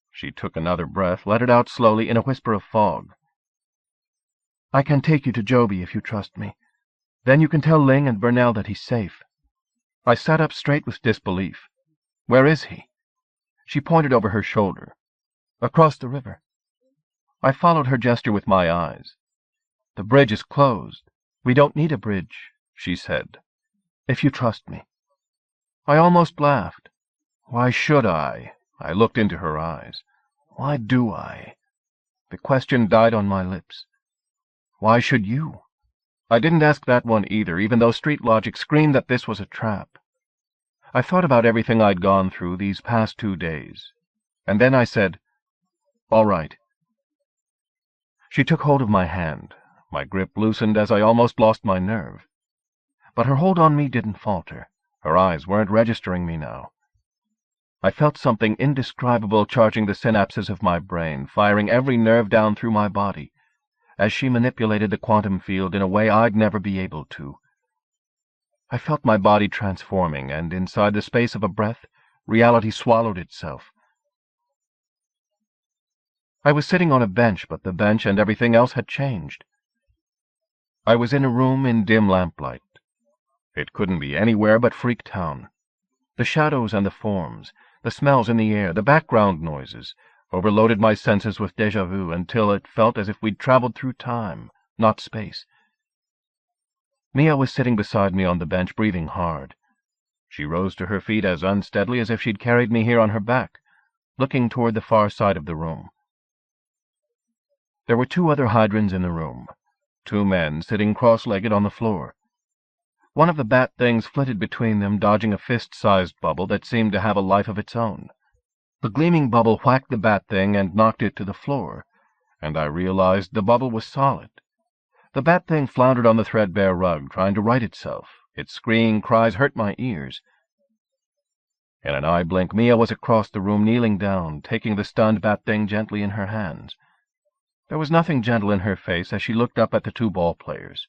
A: She took another breath, let it out slowly in a whisper of fog.
C: "I can take you to Joby if you trust me. Then you can tell Ling and Burnell that he's safe."
A: I sat up straight with disbelief. "Where is he?" She pointed over her shoulder.
C: "Across the river."
A: I followed her gesture with my eyes. "The bridge is closed."
C: "We don't need a bridge,"
A: she said.
C: "if you trust me."
A: I almost laughed. Why should I? I looked into her eyes. Why do I? The question died on my lips. Why should you? I didn't ask that one either, even though street logic screamed that this was a trap. I thought about everything I'd gone through these past 2 days. And then I said, "All right." She took hold of my hand. My grip loosened as I almost lost my nerve. But her hold on me didn't falter. Her eyes weren't registering me now. I felt something indescribable charging the synapses of my brain, firing every nerve down through my body, as she manipulated the quantum field in a way I'd never be able to.
C: I felt my body transforming, and inside the space of a breath, reality swallowed itself. I was sitting on a bench, but the bench and everything else had changed. I was in a room in dim lamplight. It couldn't be anywhere but Freak Town. The shadows and the forms, the smells in the air, the background noises, overloaded my senses with déjà vu until it felt as if we'd traveled through time, not space. Miya was sitting beside me on the bench, breathing hard. She rose to her feet as unsteadily as if she'd carried me here on her back, looking toward the far side of the room. There were 2 other Hydrans in the room, 2 men sitting cross-legged on the floor. One of the bat things flitted between them, dodging a fist-sized bubble that seemed to have a life of its own. The gleaming bubble whacked the bat thing and knocked it to the floor, and I realized the bubble was solid. The bat thing floundered on the threadbare rug, trying to right itself. Its screaming cries hurt my ears. In an eye blink, Miya was across the room, kneeling down, taking the stunned bat thing gently in her hands. There was nothing gentle in her face as she looked up at the 2 ball players.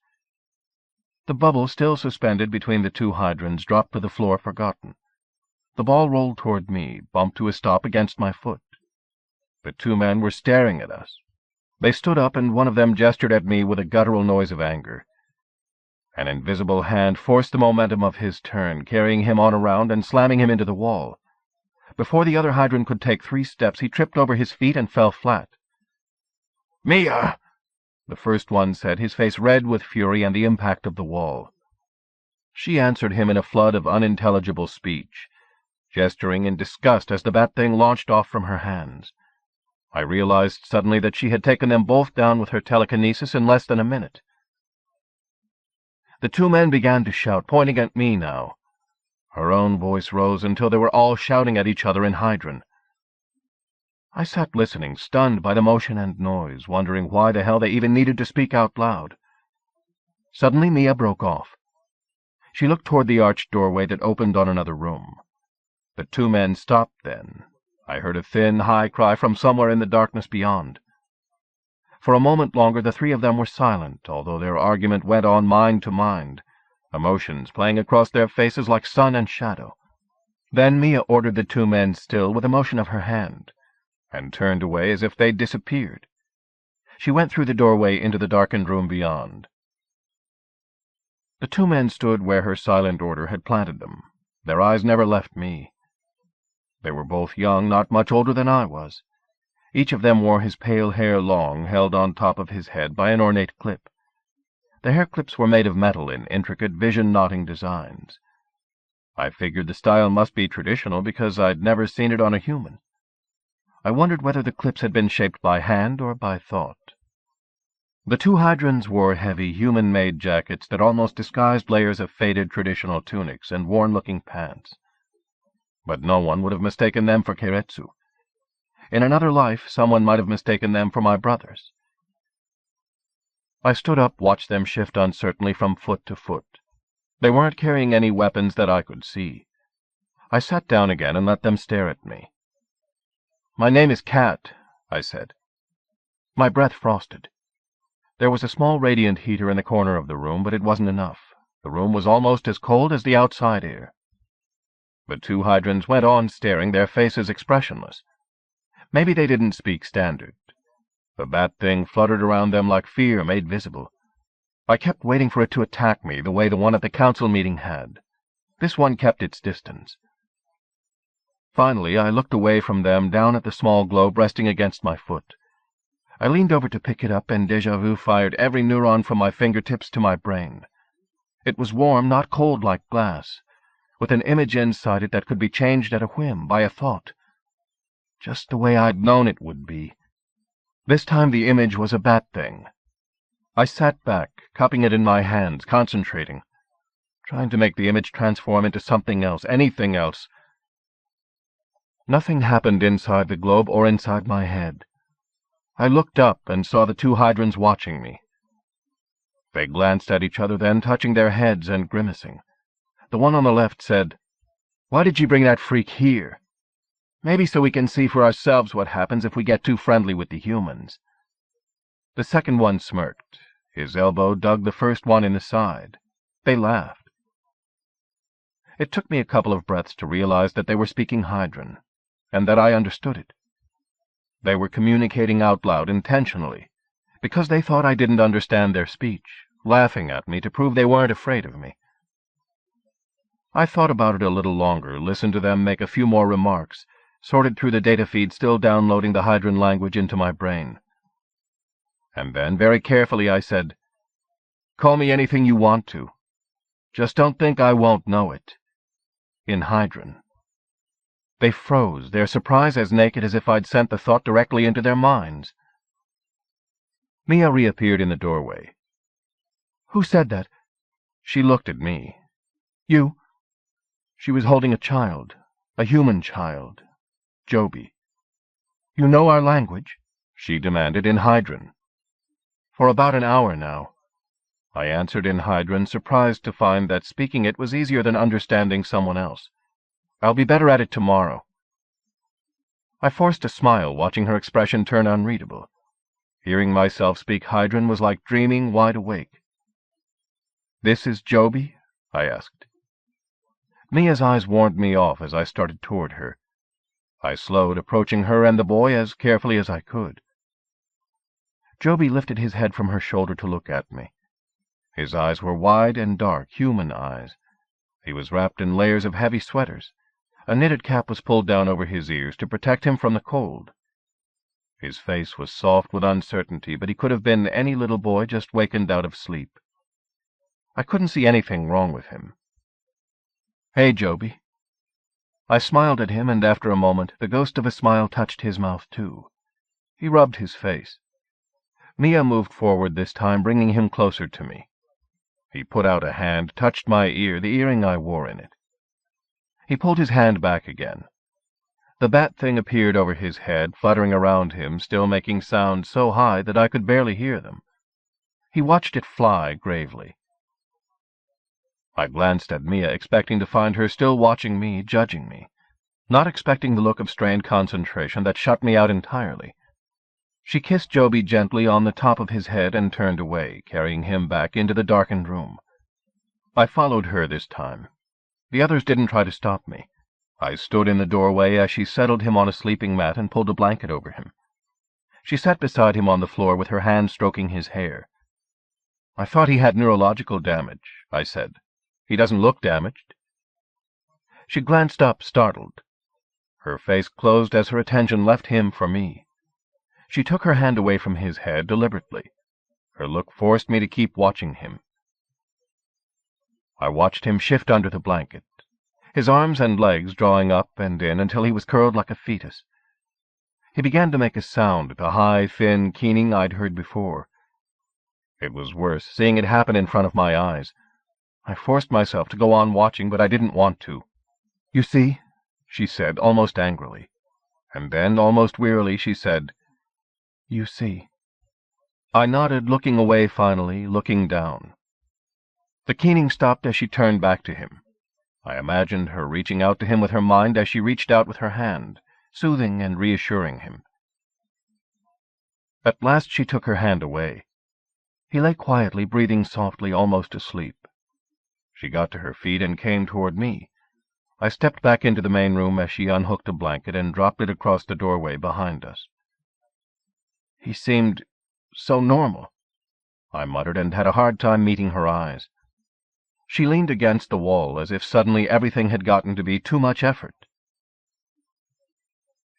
C: The bubble, still suspended between the 2 Hydrans, dropped to the floor forgotten. The ball rolled toward me, bumped to a stop against my foot. The 2 men were staring at us. They stood up, and one of them gestured at me with a guttural noise of anger. An invisible hand forced the momentum of his turn, carrying him on around and slamming him into the wall. Before the other Hydran could take 3 steps, he tripped over his feet and fell flat. "Miya!" the first one said, his face red with fury and the impact of the wall. She answered him in a flood of unintelligible speech, gesturing in disgust as the bat thing launched off from her hands. I realized suddenly that she had taken them both down with her telekinesis in less than a minute. The 2 men began to shout, pointing at me now. Her own voice rose until they were all shouting at each other in Hydran. I sat listening, stunned by the motion and noise, wondering why the hell they even needed to speak out loud. Suddenly Miya broke off. She looked toward the arched doorway that opened on another room. The 2 men stopped then. I heard a thin, high cry from somewhere in the darkness beyond. For a moment longer the 3 of them were silent, although their argument went on mind to mind, emotions playing across their faces like sun and shadow. Then Miya ordered the 2 men still with a motion of her hand, and turned away as if they'd disappeared. She went through the doorway into the darkened room beyond. The 2 men stood where her silent order had planted them. Their eyes never left me. They were both young, not much older than I was. Each of them wore his pale hair long, held on top of his head by an ornate clip. The hair clips were made of metal in intricate, vision-knotting designs. I figured the style must be traditional because I'd never seen it on a human. I wondered whether the clips had been shaped by hand or by thought. The 2 Hydrans wore heavy, human-made jackets that almost disguised layers of faded traditional tunics and worn-looking pants. But no one would have mistaken them for Keiretsu. In another life, someone might have mistaken them for my brothers. I stood up, watched them shift uncertainly from foot to foot. They weren't carrying any weapons that I could see. I sat down again and let them stare at me. "My name is Cat," I said. My breath frosted. There was a small radiant heater in the corner of the room, but it wasn't enough. The room was almost as cold as the outside air. The 2 Hydrans went on staring, their faces expressionless. Maybe they didn't speak standard. The bat thing fluttered around them like fear made visible. I kept waiting for it to attack me the way the one at the council meeting had. This one kept its distance. Finally, I looked away from them down at the small globe resting against my foot. I leaned over to pick it up, and déjà vu fired every neuron from my fingertips to my brain. It was warm, not cold like glass, with an image inside it that could be changed at a whim, by a thought. Just the way I'd known it would be. This time the image was a bat thing. I sat back, cupping it in my hands, concentrating, trying to make the image transform into something else, anything else. Nothing happened inside the globe or inside my head. I looked up and saw the 2 Hydrans watching me. They glanced at each other then, touching their heads and grimacing. The one on the left said, "Why did you bring that freak here?" "Maybe so we can see for ourselves what happens if we get too friendly with the humans." The second one smirked. His elbow dug the first one in the side. They laughed. It took me a couple of breaths to realize that they were speaking Hydran, and that I understood it. They were communicating out loud intentionally, because they thought I didn't understand their speech, laughing at me to prove they weren't afraid of me. I thought about it a little longer, listened to them make a few more remarks, sorted through the data feed still downloading the Hydran language into my brain. And then, very carefully, I said, "Call me anything you want to. Just don't think I won't know it. In Hydran." They froze, their surprise as naked as if I'd sent the thought directly into their minds. Miya reappeared in the doorway. "Who said that?" She looked at me. "You?" She was holding a child, a human child, Joby. "You know our language?" she demanded in Hydran. "For about an hour now." I answered in Hydran, surprised to find that speaking it was easier than understanding someone else. "I'll be better at it tomorrow." I forced a smile, watching her expression turn unreadable. Hearing myself speak Hydran was like dreaming wide awake. "This is Joby?" I asked. Mia's eyes warned me off as I started toward her. I slowed, approaching her and the boy as carefully as I could. Joby lifted his head from her shoulder to look at me. His eyes were wide and dark, human eyes. He was wrapped in layers of heavy sweaters. A knitted cap was pulled down over his ears to protect him from the cold. His face was soft with uncertainty, but he could have been any little boy just wakened out of sleep. I couldn't see anything wrong with him. "Hey, Joby." I smiled at him, and after a moment the ghost of a smile touched his mouth too. He rubbed his face. Miya moved forward this time, bringing him closer to me. He put out a hand, touched my ear, the earring I wore in it. He pulled his hand back again. The bat thing appeared over his head, fluttering around him, still making sounds so high that I could barely hear them. He watched it fly gravely. I glanced at Miya, expecting to find her still watching me, judging me, not expecting the look of strained concentration that shut me out entirely. She kissed Joby gently on the top of his head and turned away, carrying him back into the darkened room. I followed her this time. The others didn't try to stop me. I stood in the doorway as she settled him on a sleeping mat and pulled a blanket over him. She sat beside him on the floor with her hand stroking his hair. "I thought he had neurological damage," I said. "He doesn't look damaged." She glanced up, startled. Her face closed as her attention left him for me. She took her hand away from his head deliberately. Her look forced me to keep watching him. I watched him shift under the blanket, his arms and legs drawing up and in until he was curled like a fetus. He began to make a sound, the high, thin keening I'd heard before. It was worse, seeing it happen in front of my eyes. I forced myself to go on watching, but I didn't want to. "You see?" she said, almost angrily. And then, almost wearily, she said, "You see." I nodded, looking away finally, looking down. The keening stopped as she turned back to him. I imagined her reaching out to him with her mind as she reached out with her hand, soothing and reassuring him. At last she took her hand away. He lay quietly, breathing softly, almost asleep. She got to her feet and came toward me. I stepped back into the main room as she unhooked a blanket and dropped it across the doorway behind us. "He seemed so normal," I muttered, and had a hard time meeting her eyes. She leaned against the wall as if suddenly everything had gotten to be too much effort.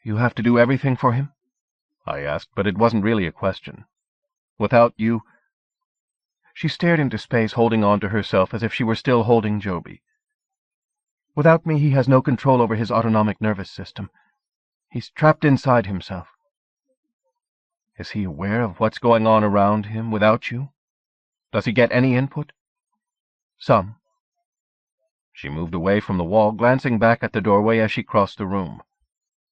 C: "You have to do everything for him?" I asked, but it wasn't really a question. "Without you—" She stared into space, holding on to herself as if she were still holding Joby. "Without me, he has no control over his autonomic nervous system. He's trapped inside himself." "Is he aware of what's going on around him without you? Does he get any input?" "Some." She moved away from the wall, glancing back at the doorway as she crossed the room.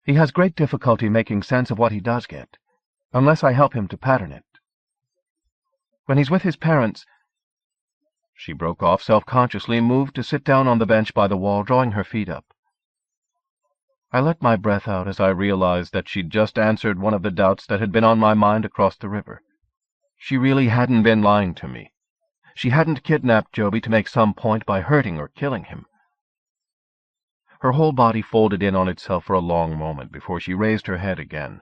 C: "He has great difficulty making sense of what he does get, unless I help him to pattern it. When he's with his parents—" She broke off self-consciously, moved to sit down on the bench by the wall, drawing her feet up. I let my breath out as I realized that she'd just answered one of the doubts that had been on my mind across the river. She really hadn't been lying to me. She hadn't kidnapped Joby to make some point by hurting or killing him. Her whole body folded in on itself for a long moment before she raised her head again.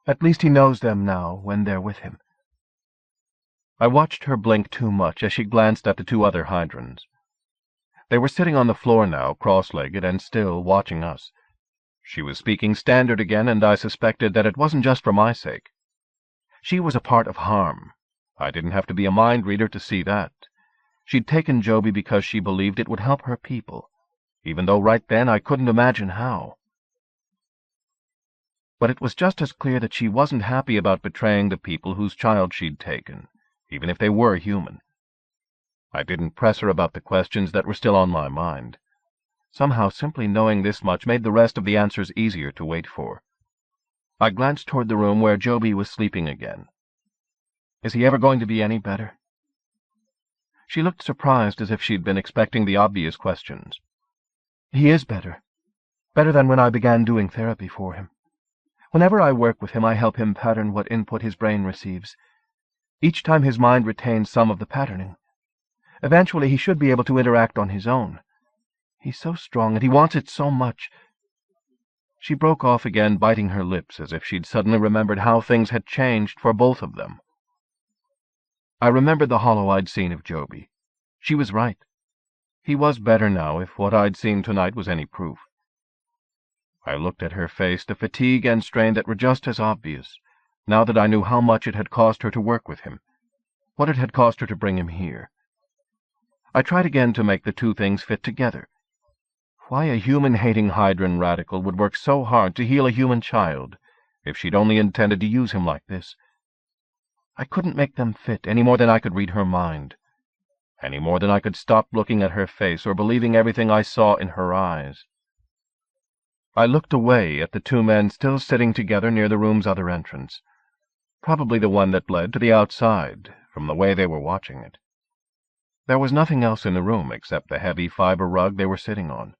D: At least he knows them now when they're with him.
C: I watched her blink too much as she glanced at the two other Hydrans. They were sitting on the floor now, cross-legged and still watching us. She was speaking standard again, and I suspected that it wasn't just for my sake. She was a part of harm. I didn't have to be a mind reader to see that. She'd taken Joby because she believed it would help her people, even though right then I couldn't imagine how. But it was just as clear that she wasn't happy about betraying the people whose child she'd taken, even if they were human. I didn't press her about the questions that were still on my mind. Somehow, simply knowing this much made the rest of the answers easier to wait for. I glanced toward the room where Joby was sleeping again.
D: Is he ever going to be any better?
C: She looked surprised, as if she'd been expecting the obvious questions.
D: He is better. Better than when I began doing therapy for him. Whenever I work with him, I help him pattern what input his brain receives. Each time his mind retains some of the patterning. Eventually he should be able to interact on his own. He's so strong, and he wants it so much.
C: She broke off again, biting her lips, as if she'd suddenly remembered how things had changed for both of them. I remembered the hollow-eyed scene of Joby. She was right. He was better now, if what I'd seen tonight was any proof. I looked at her face, the fatigue and strain that were just as obvious, now that I knew how much it had cost her to work with him, what it had cost her to bring him here. I tried again to make the two things fit together. Why a human-hating Hydran radical would work so hard to heal a human child, if she'd only intended to use him like this. I couldn't make them fit any more than I could read her mind, any more than I could stop looking at her face or believing everything I saw in her eyes. I looked away at the two men still sitting together near the room's other entrance, probably the one that led to the outside, from the way they were watching it. There was nothing else in the room except the heavy fiber rug they were sitting on.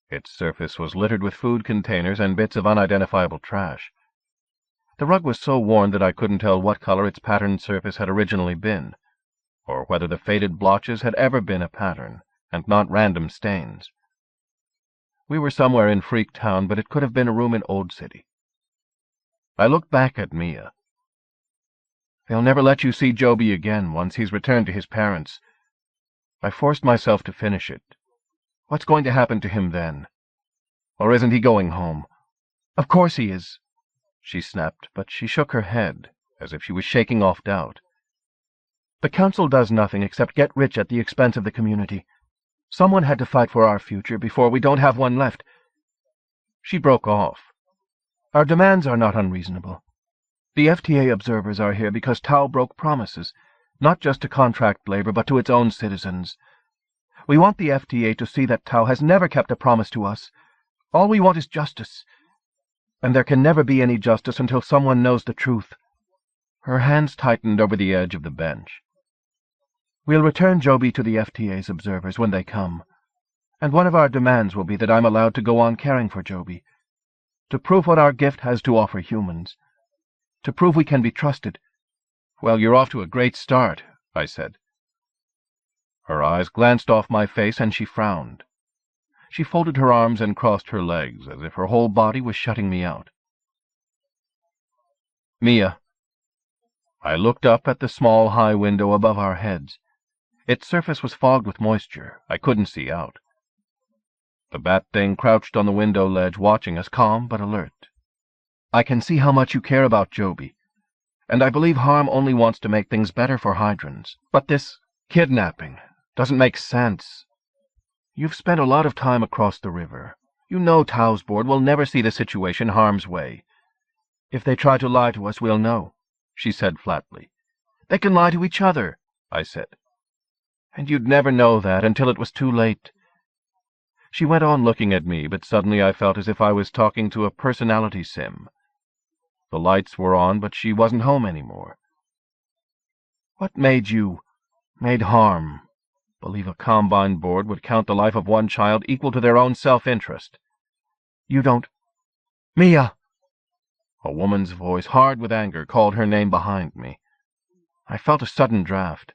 C: Its surface was littered with food containers and bits of unidentifiable trash. The rug was so worn that I couldn't tell what color its patterned surface had originally been, or whether the faded blotches had ever been a pattern, and not random stains. We were somewhere in Freak Town, but it could have been a room in Old City. I looked back at Miya.
D: They'll never let you see Joby again once he's returned to his parents.
C: I forced myself to finish it. What's going to happen to him then? Or isn't he going home?
D: Of course he is,
C: she snapped, but she shook her head, as if she was shaking off doubt.
D: The council does nothing except get rich at the expense of the community. Someone had to fight for our future before we don't have one left.
C: She broke off.
D: Our demands are not unreasonable. The FTA observers are here because Tau broke promises, not just to contract labor, but to its own citizens. We want the FTA to see that Tau has never kept a promise to us. All we want is justice. And there can never be any justice until someone knows the truth.
C: Her hands tightened over the edge of the bench.
D: We'll return Joby to the FTA's observers when they come, and one of our demands will be that I'm allowed to go on caring for Joby, to prove what our gift has to offer humans, to prove we can be trusted.
C: Well, you're off to a great start, I said. Her eyes glanced off my face, and she frowned. She folded her arms and crossed her legs, as if her whole body was shutting me out.
D: Miya.
C: I looked up at the small high window above our heads. Its surface was fogged with moisture. I couldn't see out. The bat thing crouched on the window ledge, watching us, calm but alert. I can see how much you care about Joby, and I believe harm only wants to make things better for Hydrans. But this kidnapping doesn't make sense. You've spent a lot of time across the river. You know Tau's board will never see the situation harm's way.
D: If they try to lie to us, we'll know, she said flatly.
C: They can lie to each other, I said. And you'd never know that until it was too late. She went on looking at me, but suddenly I felt as if I was talking to a personality sim. The lights were on, but she wasn't home anymore. What made harm, believe a Combine board would count the life of one child equal to their own self-interest?
D: You don't... Miya!
C: A woman's voice, hard with anger, called her name behind me. I felt a sudden draft.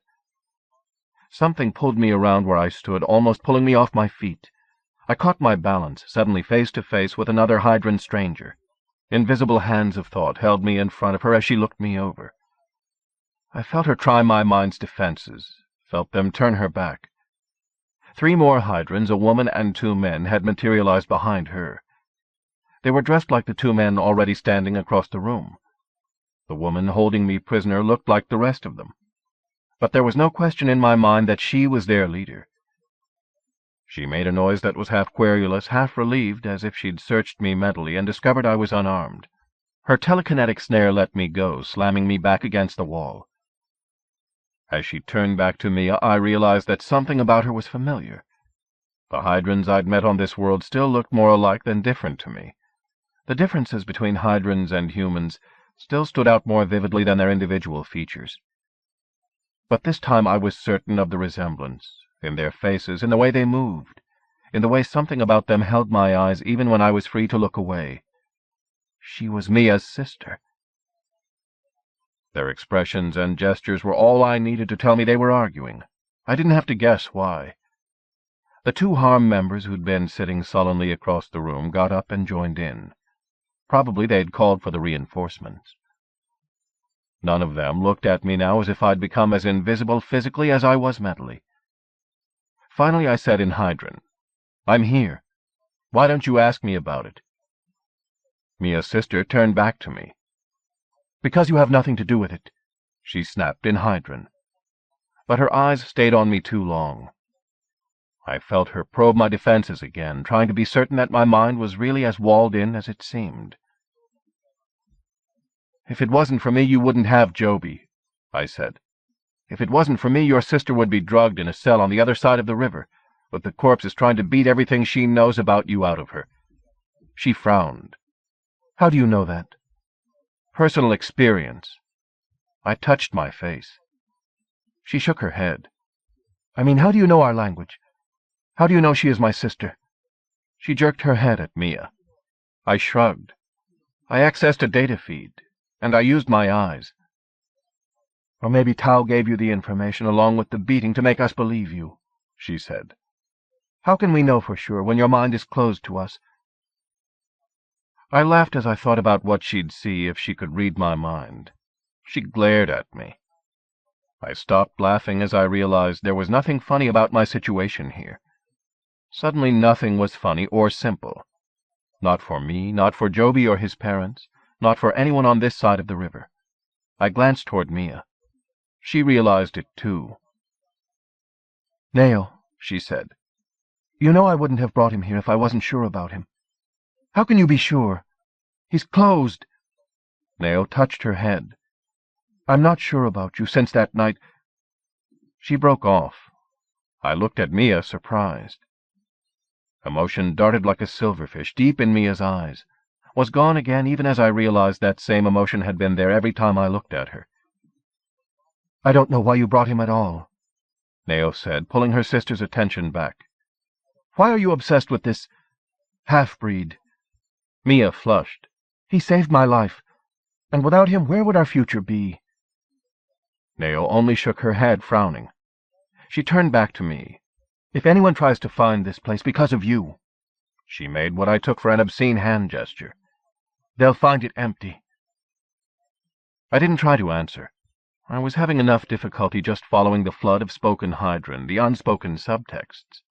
C: Something pulled me around where I stood, almost pulling me off my feet.
D: I caught my balance, suddenly face to face with another Hydran stranger. Invisible hands of thought held me in front of her as she looked me over. I felt her try my mind's defenses, felt them turn her back. 3 more Hydrans, a woman and 2 men, had materialized behind her. They were dressed like the 2 men already standing across the room. The woman holding me prisoner looked like the rest of them. But there was no question in my mind that she was their leader. She made a noise that was half querulous, half relieved, as if she'd searched me mentally and discovered I was unarmed. Her telekinetic snare let me go, slamming me back against the wall. As she turned back to Miya, I realized that something about her was familiar. The Hydrans I'd met on this world still looked more alike than different to me. The differences between Hydrans and humans still stood out more vividly than their individual features. But this time I was certain of the resemblance, in their faces, in the way they moved, in the way something about them held my eyes even when I was free to look away. She was Miya's sister. Their expressions and gestures were all I needed to tell me they were arguing. I didn't have to guess why. The 2 Harm members who'd been sitting sullenly across the room got up and joined in. Probably they'd called for the reinforcements. None of them looked at me now as if I'd become as invisible physically as I was mentally. Finally I said in Hydran, "I'm here. Why don't you ask me about it?" Miya's sister turned back to me. "Because you have nothing to do with it," she snapped in Hydran. But her eyes stayed on me too long. I felt her probe my defenses again, trying to be certain that my mind was really as walled in as it seemed. "If it wasn't for me, you wouldn't have Joby," I said. "If it wasn't for me, your sister would be drugged in a cell on the other side of the river, with the corpses trying to beat everything she knows about you out of her." She frowned. "How do you know that?" "Personal experience." I touched my face. She shook her head. "I mean, how do you know our language? How do you know she is my sister?" She jerked her head at Miya. I shrugged. "I accessed a data feed, and I used my eyes." "Or maybe Tau gave you the information along with the beating to make us believe you," she said. "How can we know for sure when your mind is closed to us?" I laughed as I thought about what she'd see if she could read my mind. She glared at me. I stopped laughing as I realized there was nothing funny about my situation here. Suddenly nothing was funny or simple. Not for me, not for Joby or his parents, not for anyone on this side of the river. I glanced toward Miya. She realized it too. "Nao," she said, "you know I wouldn't have brought him here if I wasn't sure about him. How can you be sure? He's closed." Nao touched her head. "I'm not sure about you since that night—" She broke off. I looked at Miya, surprised. Emotion darted like a silverfish deep in Miya's eyes, was gone again even as I realized that same emotion had been there every time I looked at her. "I don't know why you brought him at all," Nao said, pulling her sister's attention back. "Why are you obsessed with this half-breed?" Miya flushed. "He saved my life, and without him, where would our future be?" Nao only shook her head, frowning. She turned back to me. "If anyone tries to find this place because of you," she made what I took for an obscene hand gesture, "they'll find it empty." I didn't try to answer. I was having enough difficulty just following the flood of spoken Hydran, the unspoken subtexts.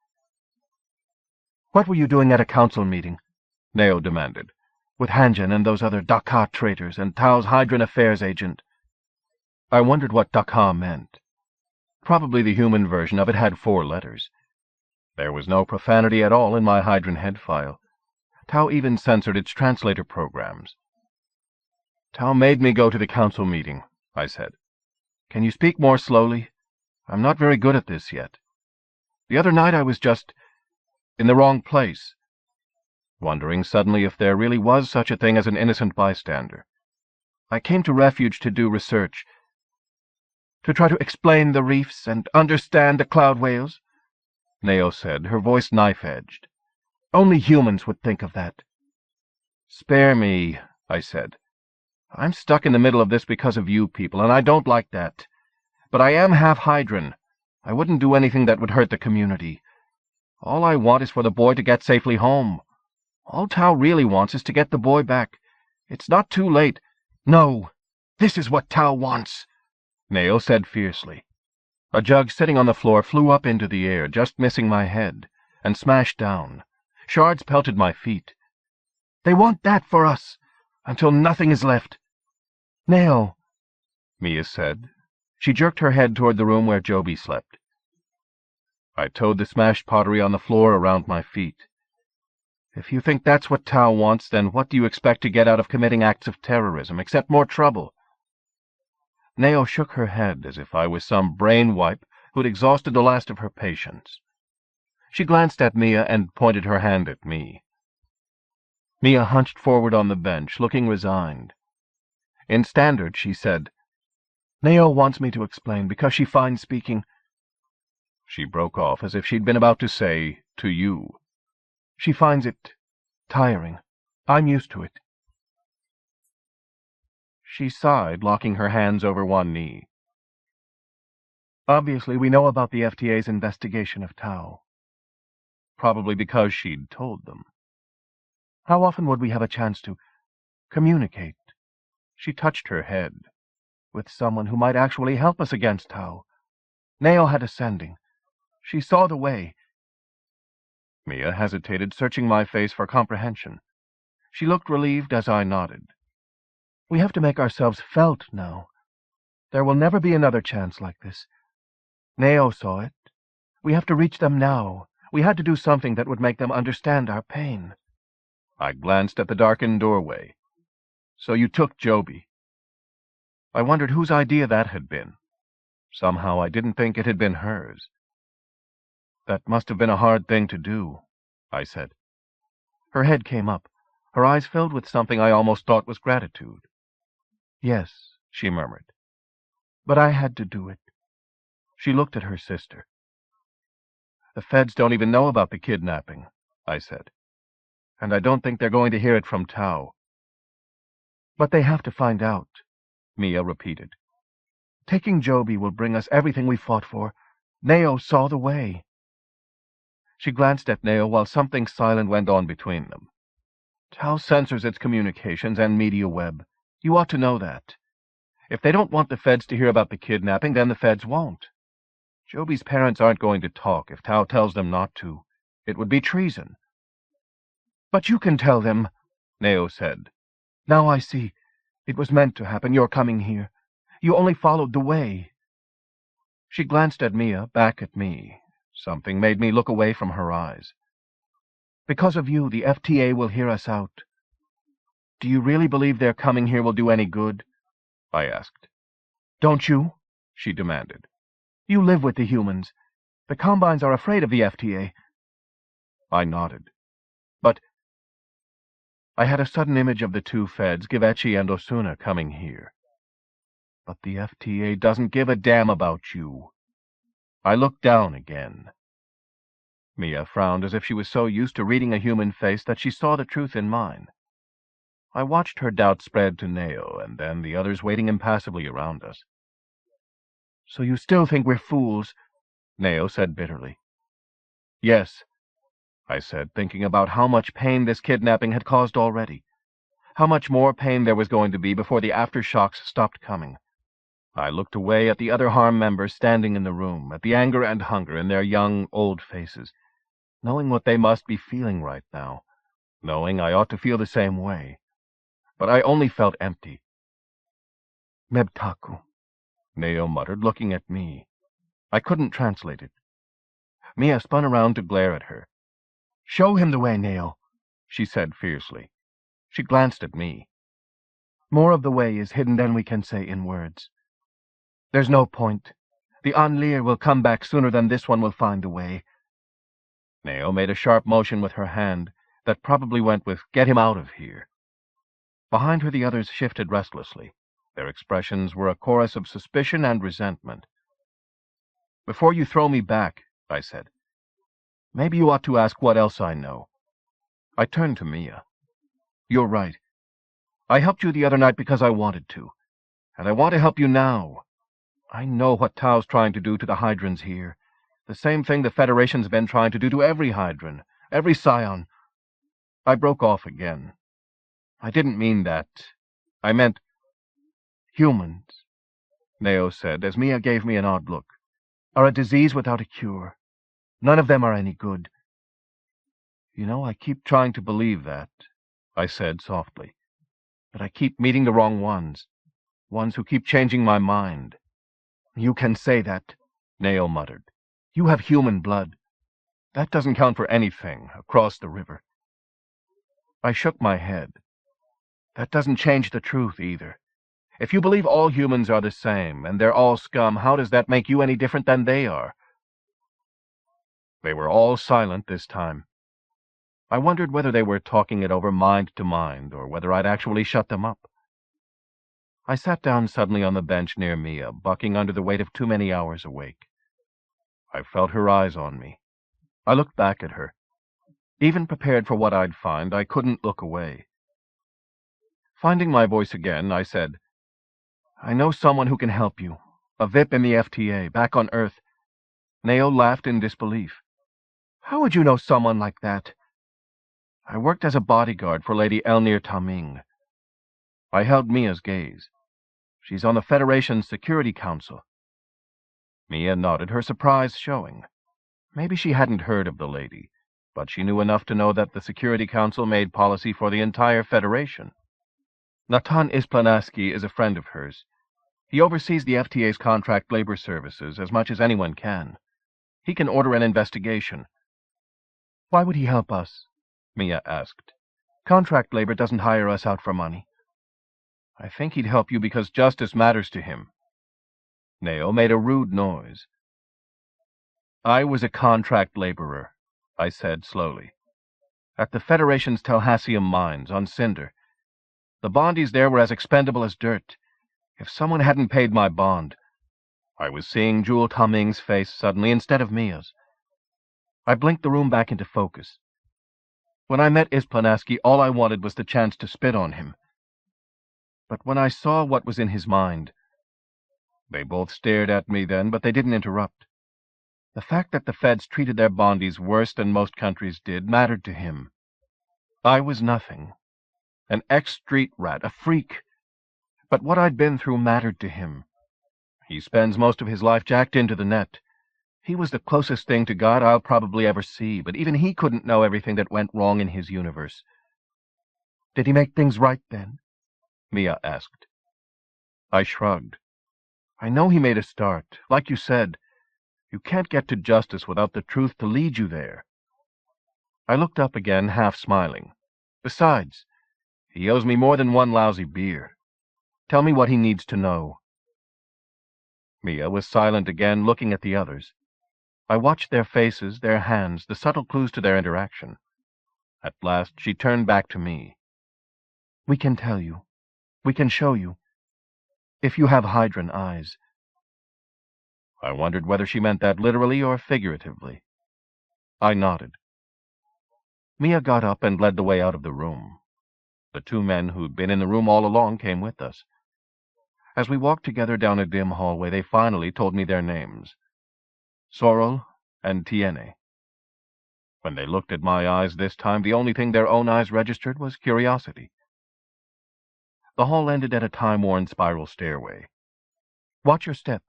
D: "What were you doing at a council meeting?" Nao demanded, "with Hanjan and those other Dakar traitors and Tau's Hydran affairs agent?" I wondered what Dakar meant. Probably the human version of it had 4 letters. There was no profanity at all in my Hydran head file. Tau even censored its translator programs. "Tau made me go to the council meeting," I said. "Can you speak more slowly? I'm not very good at this yet. The other night I was just in the wrong place," wondering suddenly if there really was such a thing as an innocent bystander. "I came to Refuge to do research, to try to explain the reefs and understand the cloud whales," Nao said, her voice knife-edged. "Only humans would think of that." "Spare me," I said. "I'm stuck in the middle of this because of you people, and I don't like that. But I am half Hydran. I wouldn't do anything that would hurt the community. All I want is for the boy to get safely home. All Tao really wants is to get the boy back. It's not too late. No, this is what Tao wants, Nao said fiercely. A jug sitting on the floor flew up into the air, just missing my head, and smashed down. Shards pelted my feet. They want that for us, until nothing is left. Nao, Miya said. She jerked her head toward the room where Joby slept. I towed the smashed pottery on the floor around my feet. If you think that's what Tao wants, then what do you expect to get out of committing acts of terrorism, except more trouble? Nao shook her head as if I was some brain wipe who'd exhausted the last of her patience. She glanced at Miya and pointed her hand at me. Miya hunched forward on the bench, looking resigned. In Standard, she said, Nao wants me to explain because she finds speaking. She broke off as if she'd been about to say, to you. She finds it tiring. I'm used to it. She sighed, locking her hands over one knee. Obviously, we know about the FTA's investigation of Tao. Probably because she'd told them. How often would we have a chance to communicate? She touched her head. With someone who might actually help us against Tao. Nao had ascending. She saw the way. Miya hesitated, searching my face for comprehension. She looked relieved as I nodded. We have to make ourselves felt now. There will never be another chance like this. Nao saw it. We have to reach them now. We had to do something that would make them understand our pain. I glanced at the darkened doorway. So you took Joby. I wondered whose idea that had been. Somehow I didn't think it had been hers. That must have been a hard thing to do, I said. Her head came up, her eyes filled with something I almost thought was gratitude. Yes, she murmured. But I had to do it. She looked at her sister. The feds don't even know about the kidnapping, I said. And I don't think they're going to hear it from Tao. But they have to find out, Miya repeated. Taking Joby will bring us everything we fought for. Nao saw the way. She glanced at Nao while something silent went on between them. Tao censors its communications and media web. You ought to know that. If they don't want the feds to hear about the kidnapping, then the feds won't. Joby's parents aren't going to talk if Tao tells them not to. It would be treason. But you can tell them, Nao said. Now I see. It was meant to happen, your coming here. You only followed the way. She glanced at Miya, back at me. Something made me look away from her eyes. Because of you, the FTA will hear us out. Do you really believe their coming here will do any good? I asked. Don't you? She demanded. You live with the humans. The Combines are afraid of the FTA. I nodded. But I had a sudden image of the two feds, Givenchy and Osuna, coming here. But the FTA doesn't give a damn about you. I looked down again. Miya frowned as if she was so used to reading a human face that she saw the truth in mine. I watched her doubt spread to Nao, and then the others waiting impassively around us. So you still think we're fools? Nao said bitterly. Yes, I said, thinking about how much pain this kidnapping had caused already. How much more pain there was going to be before the aftershocks stopped coming. I looked away at the other harm members standing in the room, at the anger and hunger in their young, old faces, knowing what they must be feeling right now, knowing I ought to feel the same way. But I only felt empty. Mebtaku, Nao muttered, looking at me. I couldn't translate it. Miya spun around to glare at her. Show him the way, Nao, she said fiercely. She glanced at me. More of the way is hidden than we can say in words. There's no point. The Anlir will come back sooner than this one will find the way. Nao made a sharp motion with her hand that probably went with, get him out of here. Behind her the others shifted restlessly. Their expressions were a chorus of suspicion and resentment. Before you throw me back, I said, maybe you ought to ask what else I know. I turned to Miya. You're right. I helped you the other night because I wanted to. And I want to help you now. I know what Tao's trying to do to the Hydrans here. The same thing the Federation's been trying to do to every Hydran, every Scion. I broke off again. I didn't mean that. I meant humans, Neo said, as Miya gave me an odd look, are a disease without a cure. None of them are any good. You know, I keep trying to believe that, I said softly. But I keep meeting the wrong ones who keep changing my mind. You can say that, Neo muttered. You have human blood. That doesn't count for anything across the river. I shook my head. That doesn't change the truth either. If you believe all humans are the same, and they're all scum, how does that make you any different than they are? They were all silent this time. I wondered whether they were talking it over mind to mind, or whether I'd actually shut them up. I sat down suddenly on the bench near Miya, bucking under the weight of too many hours awake. I felt her eyes on me. I looked back at her. Even prepared for what I'd find, I couldn't look away. Finding my voice again, I said, I know someone who can help you. A VIP in the FTA, back on Earth. Neo laughed in disbelief. How would you know someone like that? I worked as a bodyguard for Lady Elnir Taming. I held Mia's gaze. She's on the Federation's Security Council. Miya nodded, her surprise showing. Maybe she hadn't heard of the lady, but she knew enough to know that the Security Council made policy for the entire Federation. Natan Isplanaski is a friend of hers. He oversees the FTA's contract labor services as much as anyone can. He can order an investigation. Why would he help us? Miya asked. Contract labor doesn't hire us out for money. I think he'd help you because justice matters to him. Neo made a rude noise. I was a contract laborer, I said slowly, at the Federation's Telhassium mines on Cinder. The bondies there were as expendable as dirt. If someone hadn't paid my bond... I was seeing Jewel Taming's face suddenly instead of Mia's. I blinked the room back into focus. When I met Isplanaski, all I wanted was the chance to spit on him. But when I saw what was in his mind... They both stared at me then, but they didn't interrupt. The fact that the feds treated their bondies worse than most countries did mattered to him. I was nothing. An ex-street rat, a freak. But what I'd been through mattered to him. He spends most of his life jacked into the net. He was the closest thing to God I'll probably ever see, but even he couldn't know everything that went wrong in his universe. Did he make things right then? Miya asked. I shrugged. I know he made a start. Like you said, you can't get to justice without the truth to lead you there. I looked up again, half smiling. Besides, he owes me more than one lousy beer. Tell me what he needs to know. Miya was silent again, looking at the others. I watched their faces, their hands, the subtle clues to their interaction. At last she turned back to me. We can tell you. We can show you. If you have Hydran eyes. I wondered whether she meant that literally or figuratively. I nodded. Miya got up and led the way out of the room. The two men who'd been in the room all along came with us. As we walked together down a dim hallway, they finally told me their names. Sorrel and Tiene. When they looked at my eyes this time, the only thing their own eyes registered was curiosity. The hall ended at a time-worn spiral stairway. Watch your step,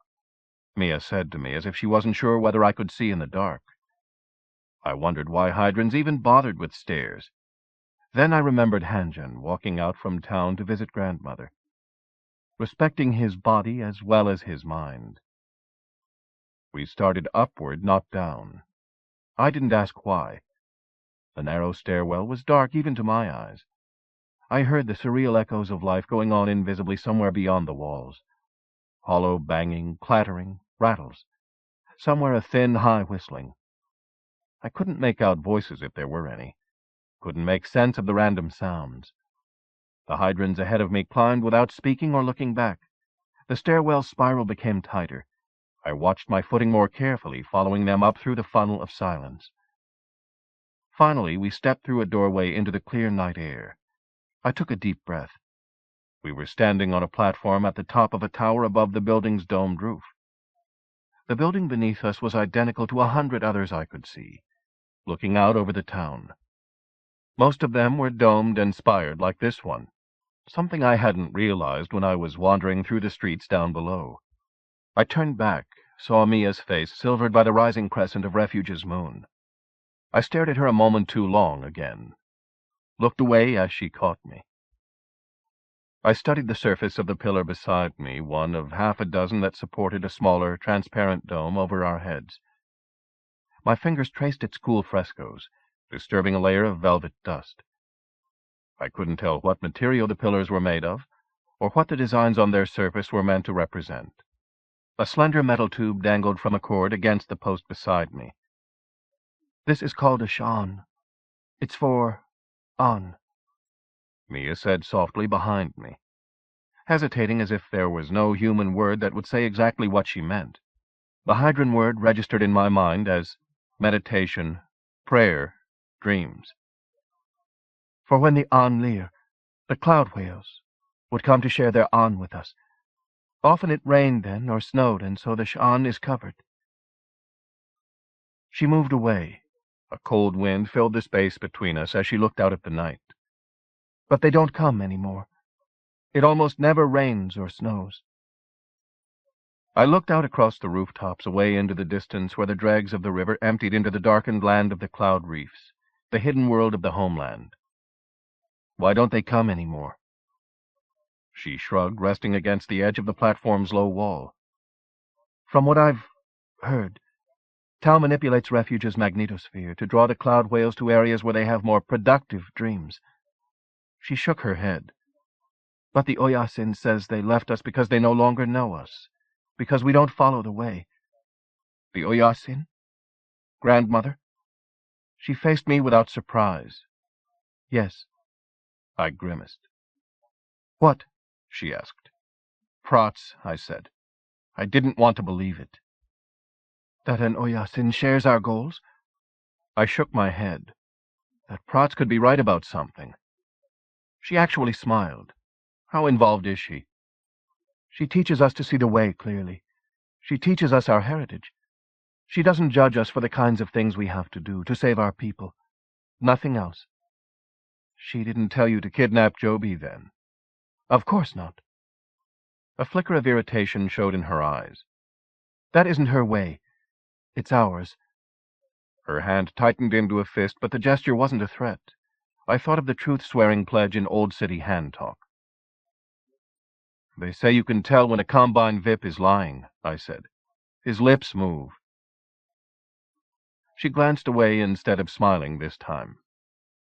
D: Miya said to me, as if she wasn't sure whether I could see in the dark. I wondered why Hydrans even bothered with stairs. Then I remembered Hanjan walking out from town to visit grandmother, respecting his body as well as his mind. We started upward, not down. I didn't ask why. The narrow stairwell was dark even to my eyes. I heard the surreal echoes of life going on invisibly somewhere beyond the walls. Hollow banging, clattering, rattles. Somewhere a thin, high whistling. I couldn't make out voices if there were any. Couldn't make sense of the random sounds. The Hydrans ahead of me climbed without speaking or looking back. The stairwell spiral became tighter. I watched my footing more carefully, following them up through the funnel of silence. Finally, we stepped through a doorway into the clear night air. I took a deep breath. We were standing on a platform at the top of a tower above the building's domed roof.
C: The building beneath us was identical to 100 others I could see, looking out over the town. Most of them were domed and spired like this one, something I hadn't realized when I was wandering through the streets down below. I turned back, saw Miya's face silvered by the rising crescent of Refuge's moon. I stared at her a moment too long again, looked away as she caught me. I studied the surface of the pillar beside me, one of half a dozen that supported a smaller, transparent dome over our heads. My fingers traced its cool frescoes, disturbing a layer of velvet dust. I couldn't tell what material the pillars were made of, or what the designs on their surface were meant to represent. A slender metal tube dangled from a cord against the post beside me. "This is called a shan. It's for on," Miya said softly behind me, hesitating as if there was no human word that would say exactly what she meant. The Hydran word registered in my mind as meditation, prayer, dreams. For when the An-Lir, the cloud whales, would come to share their An with us. Often it rained then, or snowed, and so the Shan is covered. She moved away. A cold wind filled the space between us as she looked out at the night. But they don't come any more. It almost never rains or snows. I looked out across the rooftops away into the distance where the dregs of the river emptied into the darkened land of the cloud reefs, the hidden world of the homeland. Why don't they come any more? She shrugged, resting against the edge of the platform's low wall. From what I've heard, Tau manipulates Refuge's magnetosphere to draw the cloud whales to areas where they have more productive dreams. She shook her head. But the Oyasin says they left us because they no longer know us, because we don't follow the way. The Oyasin? Grandmother? She faced me without surprise. Yes. I grimaced. What? She asked. Prots, I said. I didn't want to believe it. That an Oyasin shares our goals? I shook my head. That Prots could be right about something. She actually smiled. How involved is she? She teaches us to see the way clearly. She teaches us our heritage. She doesn't judge us for the kinds of things we have to do to save our people. Nothing else. She didn't tell you to kidnap Joby, then? Of course not. A flicker of irritation showed in her eyes. That isn't her way. It's ours. Her hand tightened into a fist, but the gesture wasn't a threat. I thought of the truth-swearing pledge in Old City hand talk. They say you can tell when a Combine VIP is lying, I said. His lips move. She glanced away instead of smiling this time.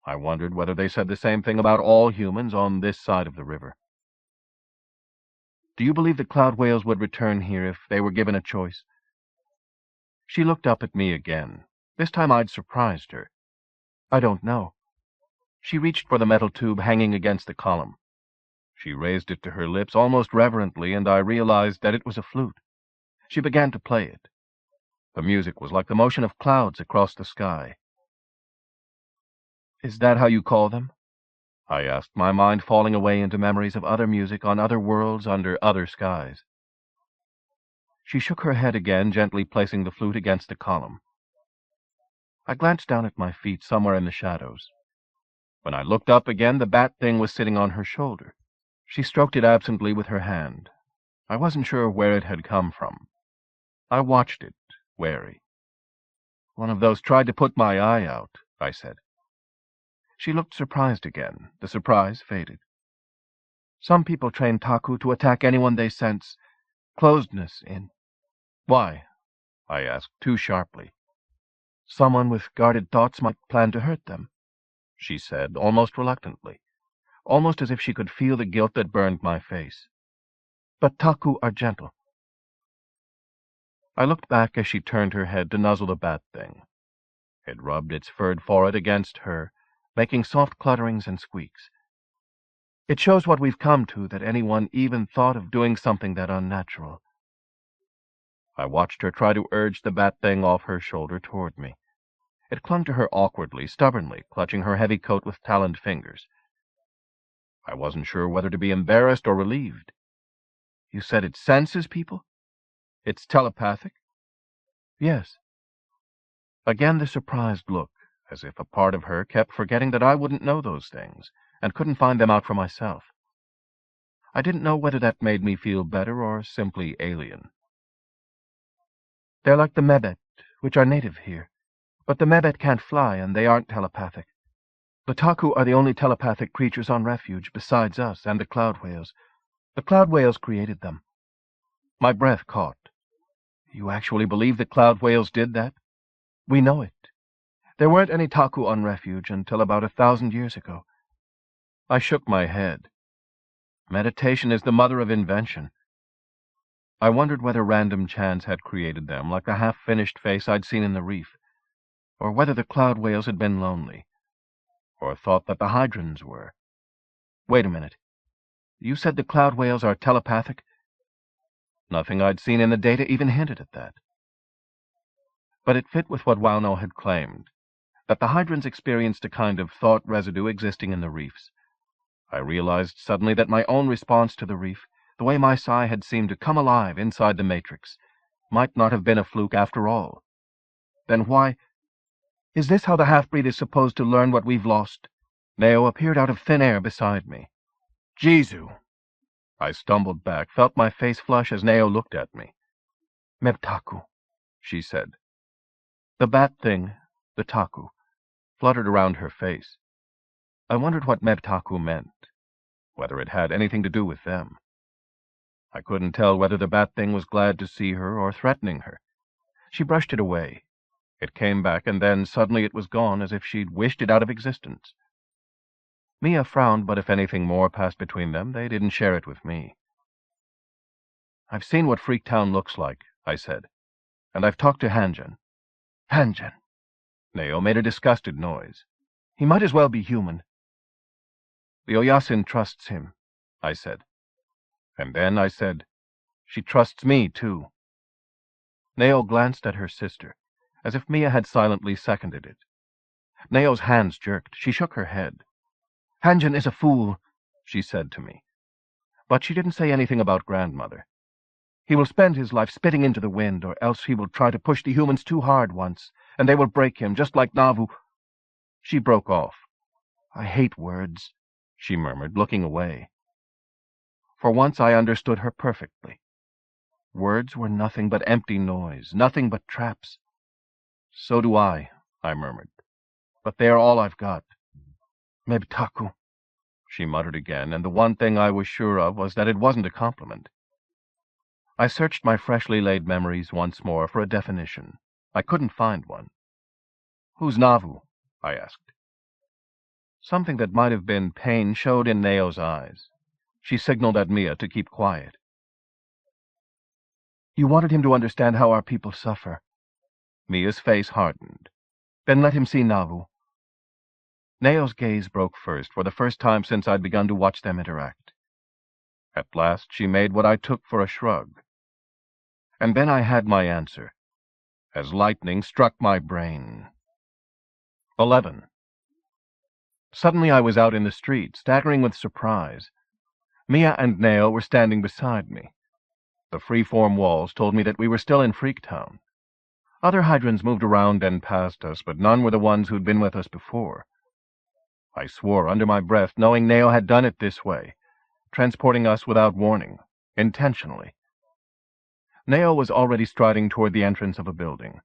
C: I wondered whether they said the same thing about all humans on this side of the river. Do you believe the cloud whales would return here if they were given a choice? She looked up at me again. This time I'd surprised her. I don't know. She reached for the metal tube hanging against the column. She raised it to her lips almost reverently, and I realized that it was a flute. She began to play it. The music was like the motion of clouds across the sky. Is that how you call them? I asked, my mind falling away into memories of other music on other worlds under other skies. She shook her head again, gently placing the flute against the column. I glanced down at my feet somewhere in the shadows. When I looked up again, the bat thing was sitting on her shoulder. She stroked it absently with her hand. I wasn't sure where it had come from. I watched it, wary. One of those tried to put my eye out, I said. She looked surprised again. The surprise faded. Some people train Taku to attack anyone they sense closedness in. Why? I asked, too sharply. Someone with guarded thoughts might plan to hurt them, she said, almost reluctantly, almost as if she could feel the guilt that burned my face. But Taku are gentle. I looked back as she turned her head to nuzzle the bat thing. It rubbed its furred forehead against her, making soft clutterings and squeaks. It shows what we've come to, that anyone even thought of doing something that unnatural. I watched her try to urge the bat thing off her shoulder toward me. It clung to her awkwardly, stubbornly, clutching her heavy coat with taloned fingers. I wasn't sure whether to be embarrassed or relieved. You said it senses people? It's telepathic?
D: Yes.
C: Again the surprised look, as if a part of her kept forgetting that I wouldn't know those things, and couldn't find them out for myself. I didn't know whether that made me feel better or simply alien.
D: They're like the Mebet, which are native here. But the Mebet can't fly, and they aren't telepathic. The Taku are the only telepathic creatures on Refuge, besides us and the cloud whales. The cloud whales created them.
C: My breath caught. You actually believe the cloud whales did that?
D: We know it. There weren't any Taku on Refuge until about 1,000 years ago.
C: I shook my head. Meditation is the mother of invention. I wondered whether random chance had created them, like the half-finished face I'd seen in the reef, or whether the cloud whales had been lonely, or thought that the Hydrans were. Wait a minute. You said the cloud whales are telepathic? Nothing I'd seen in the data even hinted at that. But it fit with what Wauno had claimed, that the Hydrans experienced a kind of thought residue existing in the reefs. I realized suddenly that my own response to the reef, the way my psi had seemed to come alive inside the matrix, might not have been a fluke after all. Then why—
D: Is this how the half-breed is supposed to learn what we've lost?
C: Neo appeared out of thin air beside me.
D: Jizu!
C: I stumbled back, felt my face flush as Neo looked at me.
D: Mebtaku,
C: she said. The bat thing, the Taku, fluttered around her face. I wondered what Mebtaku meant, whether it had anything to do with them. I couldn't tell whether the bat thing was glad to see her or threatening her. She brushed it away. It came back, and then suddenly it was gone, as if she'd wished it out of existence. Miya frowned, but if anything more passed between them, they didn't share it with me. I've seen what Freaktown looks like, I said, and I've talked to Hanjan.
D: Hanjan.
C: Neo made a disgusted noise.
D: He might as well be human.
C: The Oyasin trusts him, I said. And then I said, she trusts me, too. Neo glanced at her sister, as if Miya had silently seconded it. Neo's hands jerked. She shook her head.
D: Hanjan is a fool,
C: she said to me. But she didn't say anything about grandmother.
D: He will spend his life spitting into the wind, or else he will try to push the humans too hard once, and they will break him, just like Navu.
C: She broke off.
D: I hate words,
C: she murmured, looking away. For once I understood her perfectly. Words were nothing but empty noise, nothing but traps. So do I murmured. But they are all I've got.
D: Mebtaku,
C: she muttered again, and the one thing I was sure of was that it wasn't a compliment. I searched my freshly laid memories once more for a definition. I couldn't find one. Who's Navu? I asked. Something that might have been pain showed in Neo's eyes. She signaled at Miya to keep quiet.
D: You wanted him to understand how our people suffer.
C: Mia's face hardened.
D: Then let him see Navu.
C: Neo's gaze broke first, for the first time since I'd begun to watch them interact. At last she made what I took for a shrug. And then I had my answer, as lightning struck my brain. 11. Suddenly I was out in the street, staggering with surprise. Miya and Neo were standing beside me. The free-form walls told me that we were still in Freaktown. Other Hydrans moved around and past us, but none were the ones who'd been with us before. I swore under my breath, knowing Neo had done it this way, transporting us without warning, intentionally. Neo was already striding toward the entrance of a building.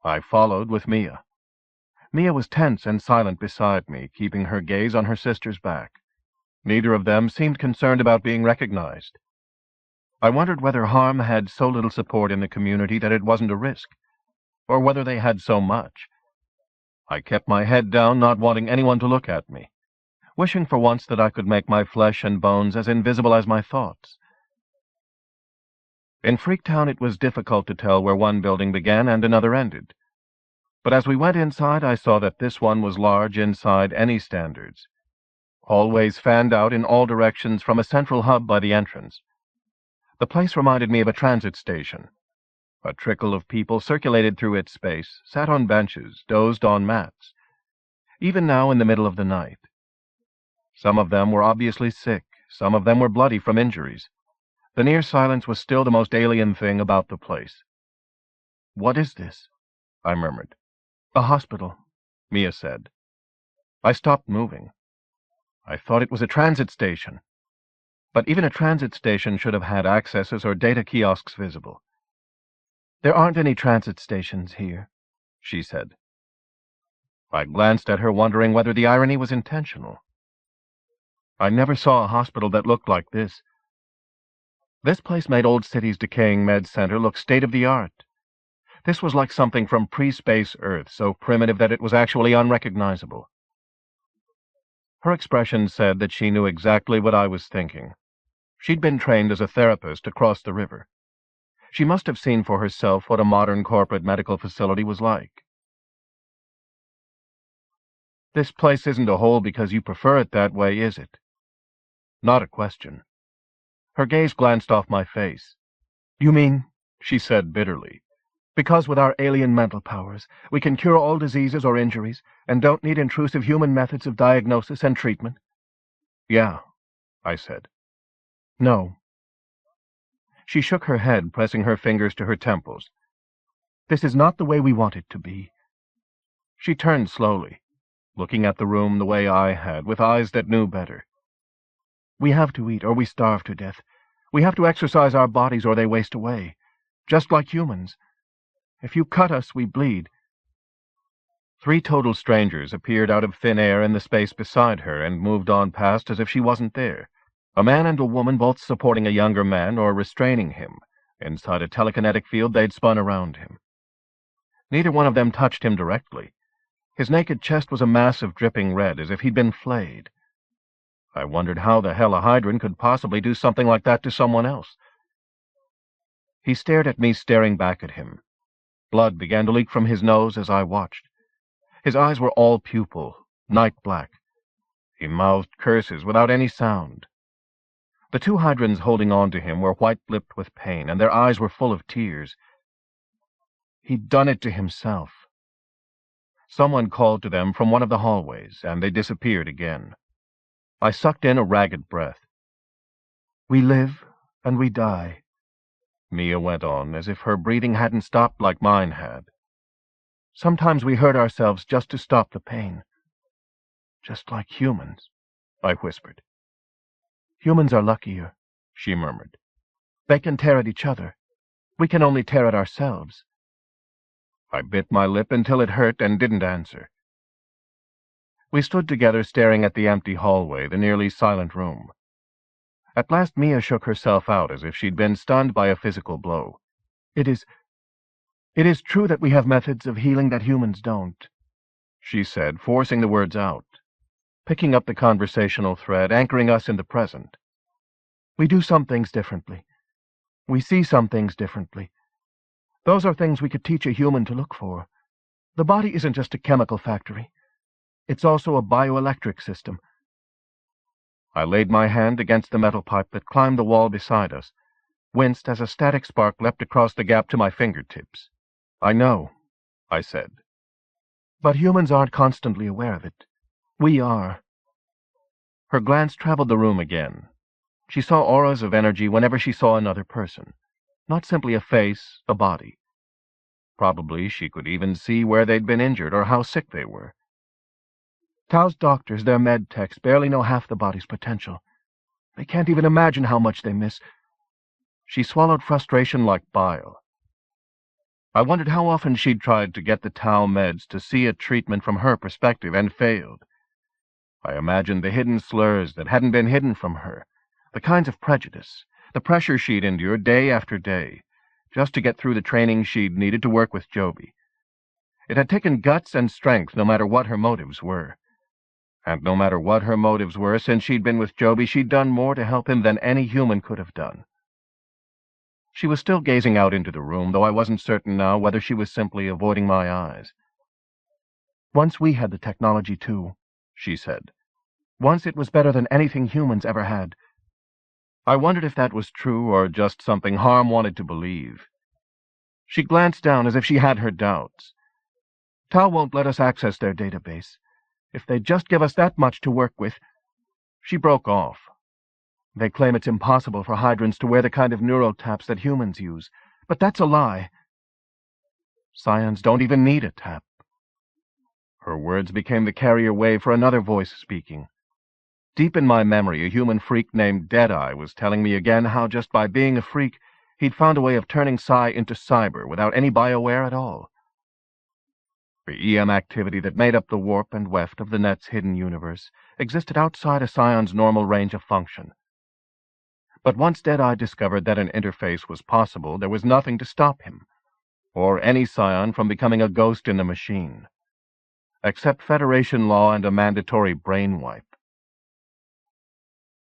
C: I followed with Miya. Miya was tense and silent beside me, keeping her gaze on her sister's back. Neither of them seemed concerned about being recognized. I wondered whether harm had so little support in the community that it wasn't a risk, or whether they had so much. I kept my head down, not wanting anyone to look at me, wishing for once that I could make my flesh and bones as invisible as my thoughts. In Freaktown it was difficult to tell where one building began and another ended. But as we went inside, I saw that this one was large inside any standards. Hallways fanned out in all directions from a central hub by the entrance. The place reminded me of a transit station. A trickle of people circulated through its space, sat on benches, dozed on mats. Even now in the middle of the night. Some of them were obviously sick, some of them were bloody from injuries. The near silence was still the most alien thing about the place.
D: What is this? I murmured. A hospital, Miya said. I stopped moving. I thought it was a transit station. But even a transit station should have had accesses or data kiosks visible. There aren't any transit stations here, she said. I glanced at her, wondering whether the irony was intentional. I never saw a hospital that looked like this. This place made Old City's decaying med center look state-of-the-art. This was like something from pre-space Earth, so primitive that it was actually unrecognizable. Her expression said that she knew exactly what I was thinking. She'd been trained as a therapist across the river. She must have seen for herself what a modern corporate medical facility was like. This place isn't a hole because you prefer it that way, is it? Not a question. Her gaze glanced off my face. You mean, she said bitterly, because with our alien mental powers, we can cure all diseases or injuries and don't need intrusive human methods of diagnosis and treatment? Yeah, I said. No. She shook her head, pressing her fingers to her temples. This is not the way we want it to be. She turned slowly, looking at the room the way I had, with eyes that knew better. We have to eat, or we starve to death. We have to exercise our bodies, or they waste away, just like humans. If you cut us, we bleed. 3 total strangers appeared out of thin air in the space beside her and moved on past as if she wasn't there. A man and a woman both supporting a younger man or restraining him. Inside a telekinetic field they'd spun around him. Neither one of them touched him directly. His naked chest was a mass of dripping red, as if he'd been flayed. I wondered how the hell a Hydran could possibly do something like that to someone else. He stared at me, staring back at him. Blood began to leak from his nose as I watched. His eyes were all pupil, night black. He mouthed curses without any sound. The 2 Hydrans holding on to him were white-lipped with pain, and their eyes were full of tears. He'd done it to himself. Someone called to them from one of the hallways, and they disappeared again. I sucked in a ragged breath. We live, and we die, Miya went on, as if her breathing hadn't stopped like mine had. Sometimes we hurt ourselves just to stop the pain. Just like humans, I whispered. Humans are luckier, she murmured. They can tear at each other. We can only tear at ourselves. I bit my lip until it hurt and didn't answer. We stood together, staring at the empty hallway, the nearly silent room. At last Miya shook herself out as if she'd been stunned by a physical blow. It is true that we have methods of healing that humans don't, she said, forcing the words out, picking up the conversational thread, anchoring us in the present. We do some things differently. We see some things differently. Those are things we could teach a human to look for. The body isn't just a chemical factory. It's also a bioelectric system. I laid my hand against the metal pipe that climbed the wall beside us, winced as a static spark leapt across the gap to my fingertips. I know, I said. But humans aren't constantly aware of it. We are. Her glance traveled the room again. She saw auras of energy whenever she saw another person, not simply a face, a body. Probably she could even see where they'd been injured or how sick they were. Tao's doctors, their med techs, barely know half the body's potential. They can't even imagine how much they miss. She swallowed frustration like bile. I wondered how often she'd tried to get the Tao meds to see a treatment from her perspective and failed. I imagined the hidden slurs that hadn't been hidden from her, the kinds of prejudice, the pressure she'd endured day after day, just to get through the training she'd needed to work with Joby. It had taken guts and strength no matter what her motives were. And no matter what her motives were, since she'd been with Joby, she'd done more to help him than any human could have done. She was still gazing out into the room, though I wasn't certain now whether she was simply avoiding my eyes. Once we had the technology, too, she said. Once it was better than anything humans ever had. I wondered if that was true or just something Harm wanted to believe. She glanced down as if she had her doubts. Tao won't let us access their database. If they'd just give us that much to work with. She broke off. They claim it's impossible for Hydrans to wear the kind of neural taps that humans use, but that's a lie. Scions don't even need a tap. Her words became the carrier wave for another voice speaking. Deep in my memory, a human freak named Deadeye was telling me again how just by being a freak, he'd found a way of turning Psi into cyber without any bioware at all. The EM activity that made up the warp and weft of the net's hidden universe existed outside a Scion's normal range of function. But once Deadeye discovered that an interface was possible, there was nothing to stop him, or any Scion from becoming a ghost in the machine, except Federation law and a mandatory brain wipe.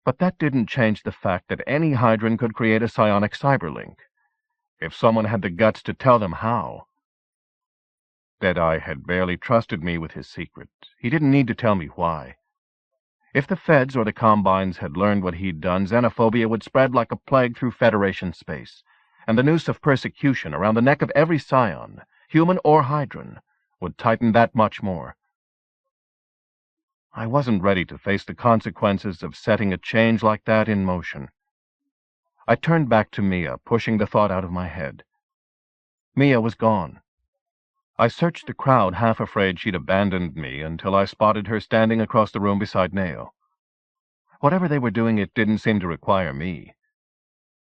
D: But that didn't change the fact that any Hydran could create a psionic cyberlink, if someone had the guts to tell them how. Deadeye had barely trusted me with his secret. He didn't need to tell me why. If the Feds or the Combines had learned what he'd done, xenophobia would spread like a plague through Federation space, and the noose of persecution around the neck of every Scion, human or Hydran, would tighten that much more. I wasn't ready to face the consequences of setting a change like that in motion. I turned back to Miya, pushing the thought out of my head. Miya was gone. I searched the crowd, half afraid she'd abandoned me, until I spotted her standing across the room beside Nao. Whatever they were doing, it didn't seem to require me.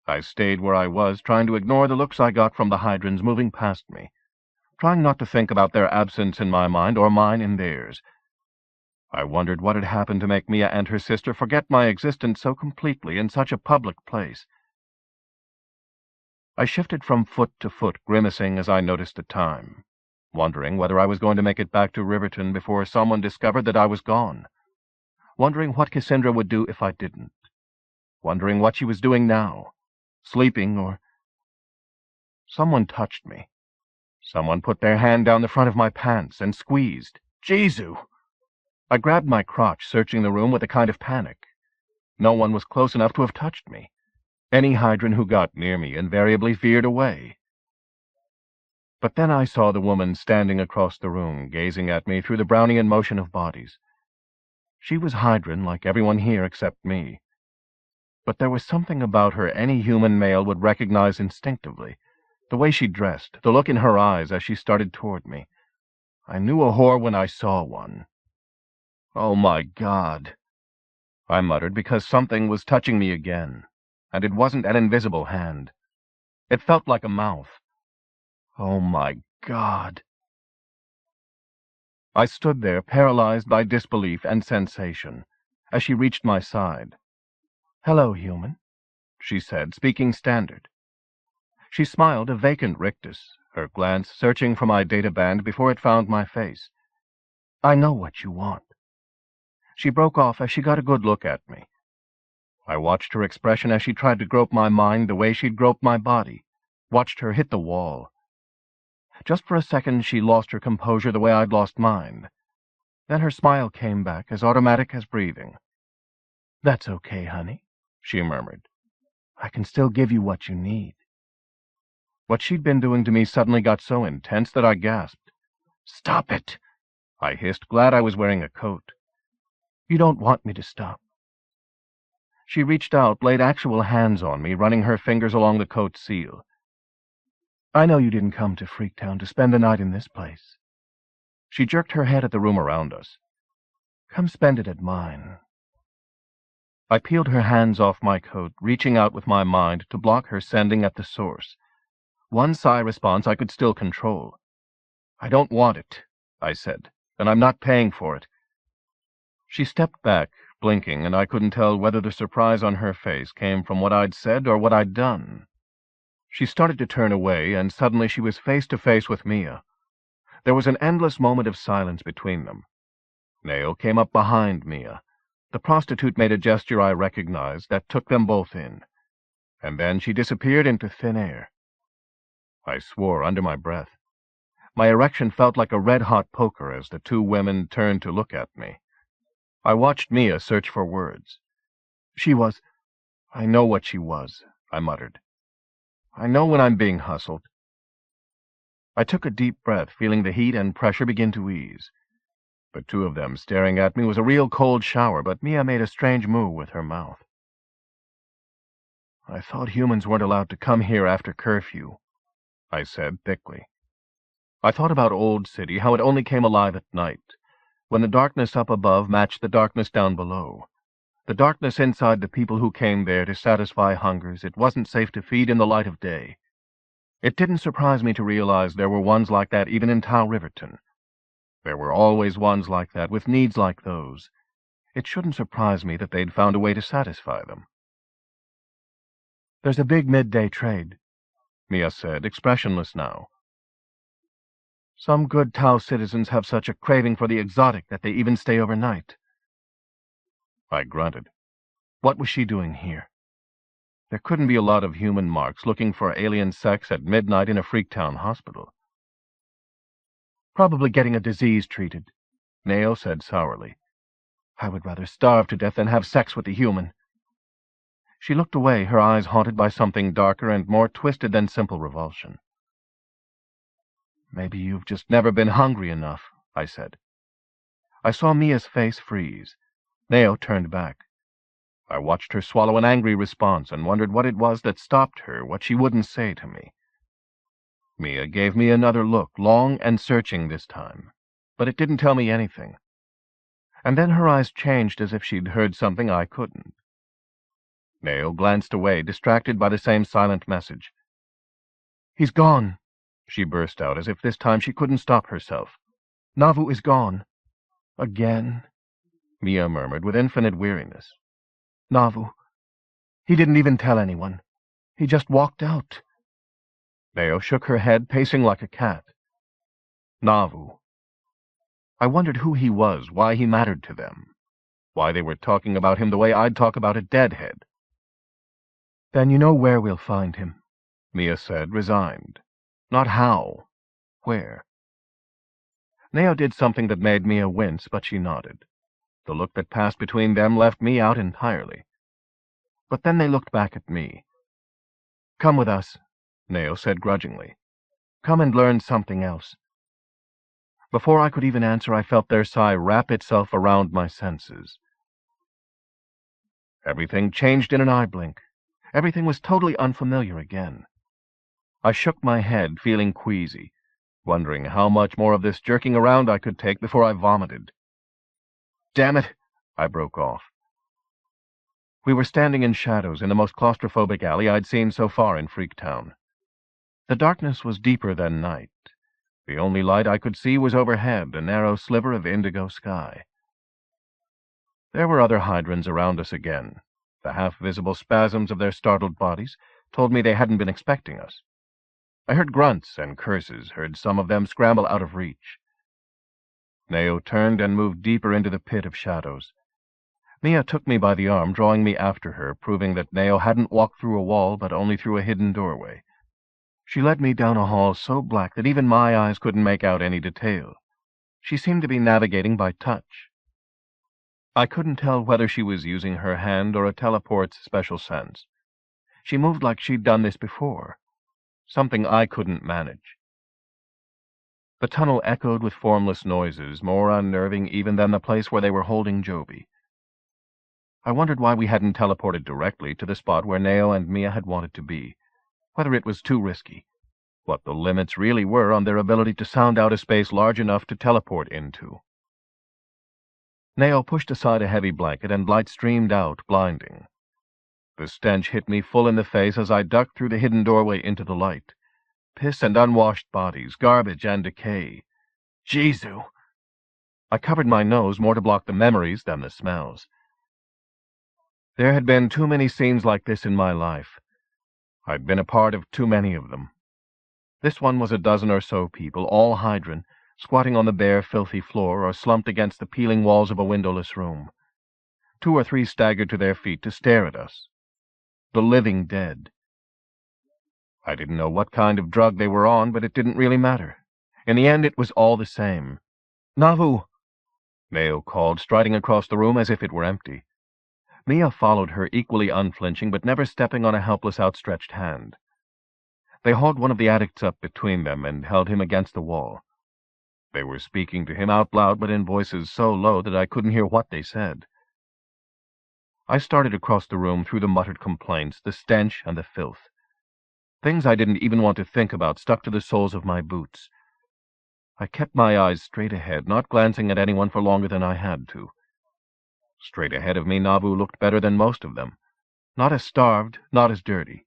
D: I stayed where I was, trying to ignore the looks I got from the Hydrans moving past me, trying not to think about their absence in my mind or mine in theirs. I wondered what had happened to make Miya and her sister forget my existence so completely in such a public place. I shifted from foot to foot, grimacing as I noticed the time, wondering whether I was going to make it back to Riverton before someone discovered that I was gone, wondering what Cassandra would do if I didn't, wondering what she was doing now, sleeping or... Someone touched me. Someone put their hand down the front of my pants and squeezed. Jesu! I grabbed my crotch, searching the room with a kind of panic. No one was close enough to have touched me. Any Hydran who got near me invariably veered away. But then I saw the woman standing across the room, gazing at me through the Brownian motion of bodies. She was Hydran, like everyone here except me. But there was something about her any human male would recognize instinctively. The way she dressed, the look in her eyes as she started toward me. I knew a whore when I saw one. "Oh, my God," I muttered, because something was touching me again, and it wasn't an invisible hand. It felt like a mouth. Oh, my God. I stood there, paralyzed by disbelief and sensation, as she reached my side. "Hello, human," she said, speaking standard. She smiled a vacant rictus, her glance searching for my databand before it found my face. "I know what you want." She broke off as she got a good look at me. I watched her expression as she tried to grope my mind the way she'd groped my body, watched her hit the wall. Just for a second she lost her composure the way I'd lost mine. Then her smile came back, as automatic as breathing. "That's okay, honey," she murmured. "I can still give you what you need." What she'd been doing to me suddenly got so intense that I gasped. "Stop it!" I hissed, glad I was wearing a coat. "You don't want me to stop." She reached out, laid actual hands on me, running her fingers along the coat seal. "I know you didn't come to Freaktown to spend the night in this place." She jerked her head at the room around us. "Come spend it at mine." I peeled her hands off my coat, reaching out with my mind to block her sending at the source. One sigh response I could still control. "I don't want it," I said, "and I'm not paying for it." She stepped back, blinking, and I couldn't tell whether the surprise on her face came from what I'd said or what I'd done. She started to turn away, and suddenly she was face to face with Miya. There was an endless moment of silence between them. Nao came up behind Miya. The prostitute made a gesture I recognized that took them both in, and then she disappeared into thin air. I swore under my breath. My erection felt like a red-hot poker as the two women turned to look at me. I watched Miya search for words. "She was—" "I know what she was," I muttered. "I know when I'm being hustled." I took a deep breath, feeling the heat and pressure begin to ease. The two of them staring at me was a real cold shower, but Miya made a strange move with her mouth. "I thought humans weren't allowed to come here after curfew," I said thickly. I thought about Old City, how it only came alive at night, when the darkness up above matched the darkness down below. The darkness inside the people who came there to satisfy hungers it wasn't safe to feed in the light of day. It didn't surprise me to realize there were ones like that even in Tau Riverton. There were always ones like that, with needs like those. It shouldn't surprise me that they'd found a way to satisfy them.
C: There's a big midday trade,
D: Miya said, expressionless now.
C: Some good Tau citizens have such a craving for the exotic that they even stay overnight.
D: I grunted. What was she doing here? There couldn't be a lot of human marks looking for alien sex at midnight in a Freaktown hospital.
C: Probably getting a disease treated,
D: Nao said sourly.
C: I would rather starve to death than have sex with a human.
D: She looked away, her eyes haunted by something darker and more twisted than simple revulsion.
C: Maybe you've just never been hungry enough, I said.
D: I saw Mia's face freeze. Nao turned back. I watched her swallow an angry response and wondered what it was that stopped her, what she wouldn't say to me. Miya gave me another look, long and searching this time, but it didn't tell me anything. And then her eyes changed as if she'd heard something I couldn't. Nao glanced away, distracted by the same silent message.
C: He's gone,
D: she burst out, as if this time she couldn't stop herself.
C: Nauvoo is gone. Again,
D: Miya murmured with infinite weariness.
C: Nauvoo. He didn't even tell anyone. He just walked out.
D: Nao shook her head, pacing like a cat. Nauvoo. I wondered who he was, why he mattered to them, why they were talking about him the way I'd talk about a deadhead.
C: Then you know where we'll find him,
D: Miya said, resigned. Not how. Where? Nao did something that made Miya wince, but she nodded. The look that passed between them left me out entirely. But then they looked back at me.
C: Come with us,
D: Nao said grudgingly.
C: Come and learn something else.
D: Before I could even answer, I felt their sigh wrap itself around my senses. Everything changed in an eye blink. Everything was totally unfamiliar again. I shook my head, feeling queasy, wondering how much more of this jerking around I could take before I vomited. Damn it, I broke off. We were standing in shadows in the most claustrophobic alley I'd seen so far in Freaktown. The darkness was deeper than night. The only light I could see was overhead, a narrow sliver of indigo sky. There were other Hydrans around us again. The half-visible spasms of their startled bodies told me they hadn't been expecting us. I heard grunts and curses, heard some of them scramble out of reach. Nao turned and moved deeper into the pit of shadows. Miya took me by the arm, drawing me after her, proving that Nao hadn't walked through a wall, but only through a hidden doorway. She led me down a hall so black that even my eyes couldn't make out any detail. She seemed to be navigating by touch. I couldn't tell whether she was using her hand or a teleport's special sense. She moved like she'd done this before, something I couldn't manage. The tunnel echoed with formless noises, more unnerving even than the place where they were holding Joby. I wondered why we hadn't teleported directly to the spot where Nao and Miya had wanted to be, whether it was too risky, what the limits really were on their ability to sound out a space large enough to teleport into. Nao pushed aside a heavy blanket and light streamed out, blinding. The stench hit me full in the face as I ducked through the hidden doorway into the light. Piss and unwashed bodies, garbage and decay. Jesu! I covered my nose more to block the memories than the smells. There had been too many scenes like this in my life. I'd been a part of too many of them. This one was a dozen or so people, all Hydran, squatting on the bare, filthy floor or slumped against the peeling walls of a windowless room. 2 or 3 staggered to their feet to stare at us. The living dead. I didn't know what kind of drug they were on, but it didn't really matter. In the end, it was all the same.
C: Nauvoo!
D: Nao called, striding across the room as if it were empty. Miya followed her, equally unflinching, but never stepping on a helpless outstretched hand. They hauled one of the addicts up between them and held him against the wall. They were speaking to him out loud, but in voices so low that I couldn't hear what they said. I started across the room through the muttered complaints, the stench and the filth. Things I didn't even want to think about stuck to the soles of my boots.
C: I kept my eyes straight ahead, not glancing at anyone for longer than I had to. Straight ahead of me, Nauvoo looked better than most of them. Not as starved, not as dirty.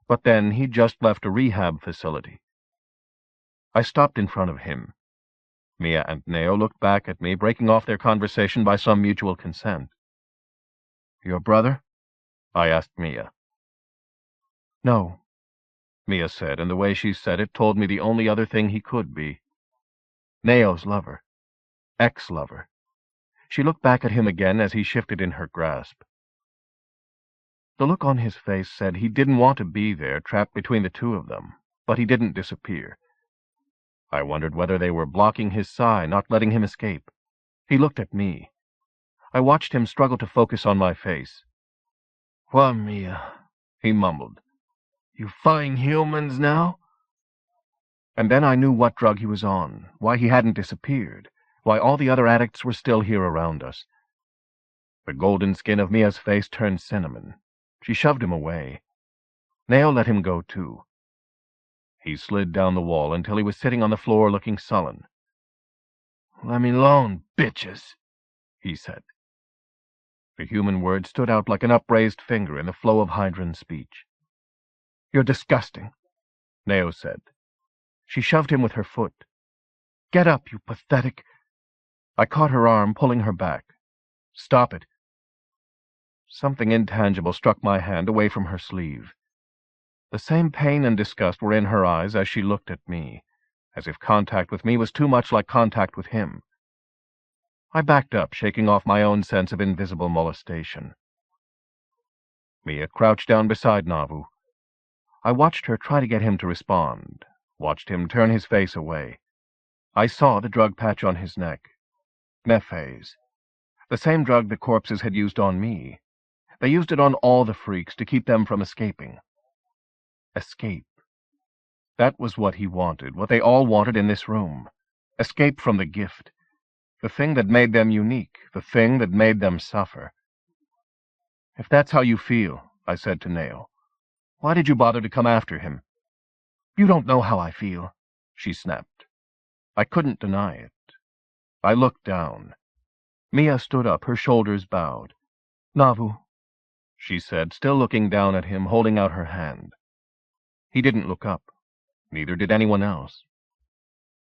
C: But then he'd just left a rehab facility. I stopped in front of him. Miya and Neo looked back at me, breaking off their conversation by some mutual consent. "Your brother?" I asked Miya. "No," Miya said, and the way she said it told me the only other thing he could be. "Neo's lover. Ex-lover." She looked back at him again as he shifted in her grasp. The look on his face said he didn't want to be there, trapped between the two of them, but he didn't disappear. I wondered whether they were blocking his sigh, not letting him escape. He looked at me. I watched him struggle to focus on my face. "What, Miya?" he mumbled. "You fighting humans now?" And then I knew what drug he was on, why he hadn't disappeared, why all the other addicts were still here around us. The golden skin of Mia's face turned cinnamon. She shoved him away. Neo let him go, too. He slid down the wall until he was sitting on the floor looking sullen. "Let me alone, bitches," he said. The human word stood out like an upraised finger in the flow of Hydran's speech. "You're disgusting," Neo said. She shoved him with her foot. "Get up, you pathetic—" I caught her arm, pulling her back. "Stop it." Something intangible struck my hand away from her sleeve. The same pain and disgust were in her eyes as she looked at me, as if contact with me was too much like contact with him. I backed up, shaking off my own sense of invisible molestation. Miya crouched down beside Nauvoo. I watched her try to get him to respond, watched him turn his face away. I saw the drug patch on his neck. Nephase. The same drug the corpses had used on me. They used it on all the freaks to keep them from escaping. Escape. That was what he wanted, what they all wanted in this room. Escape from the gift. The thing that made them unique, the thing that made them suffer. "If that's how you feel," I said to Neo, "why did you bother to come after him?" "You don't know how I feel," she snapped. I couldn't deny it. I looked down. Miya stood up, her shoulders bowed. "Nauvoo," she said, still looking down at him, holding out her hand. He didn't look up. Neither did anyone else.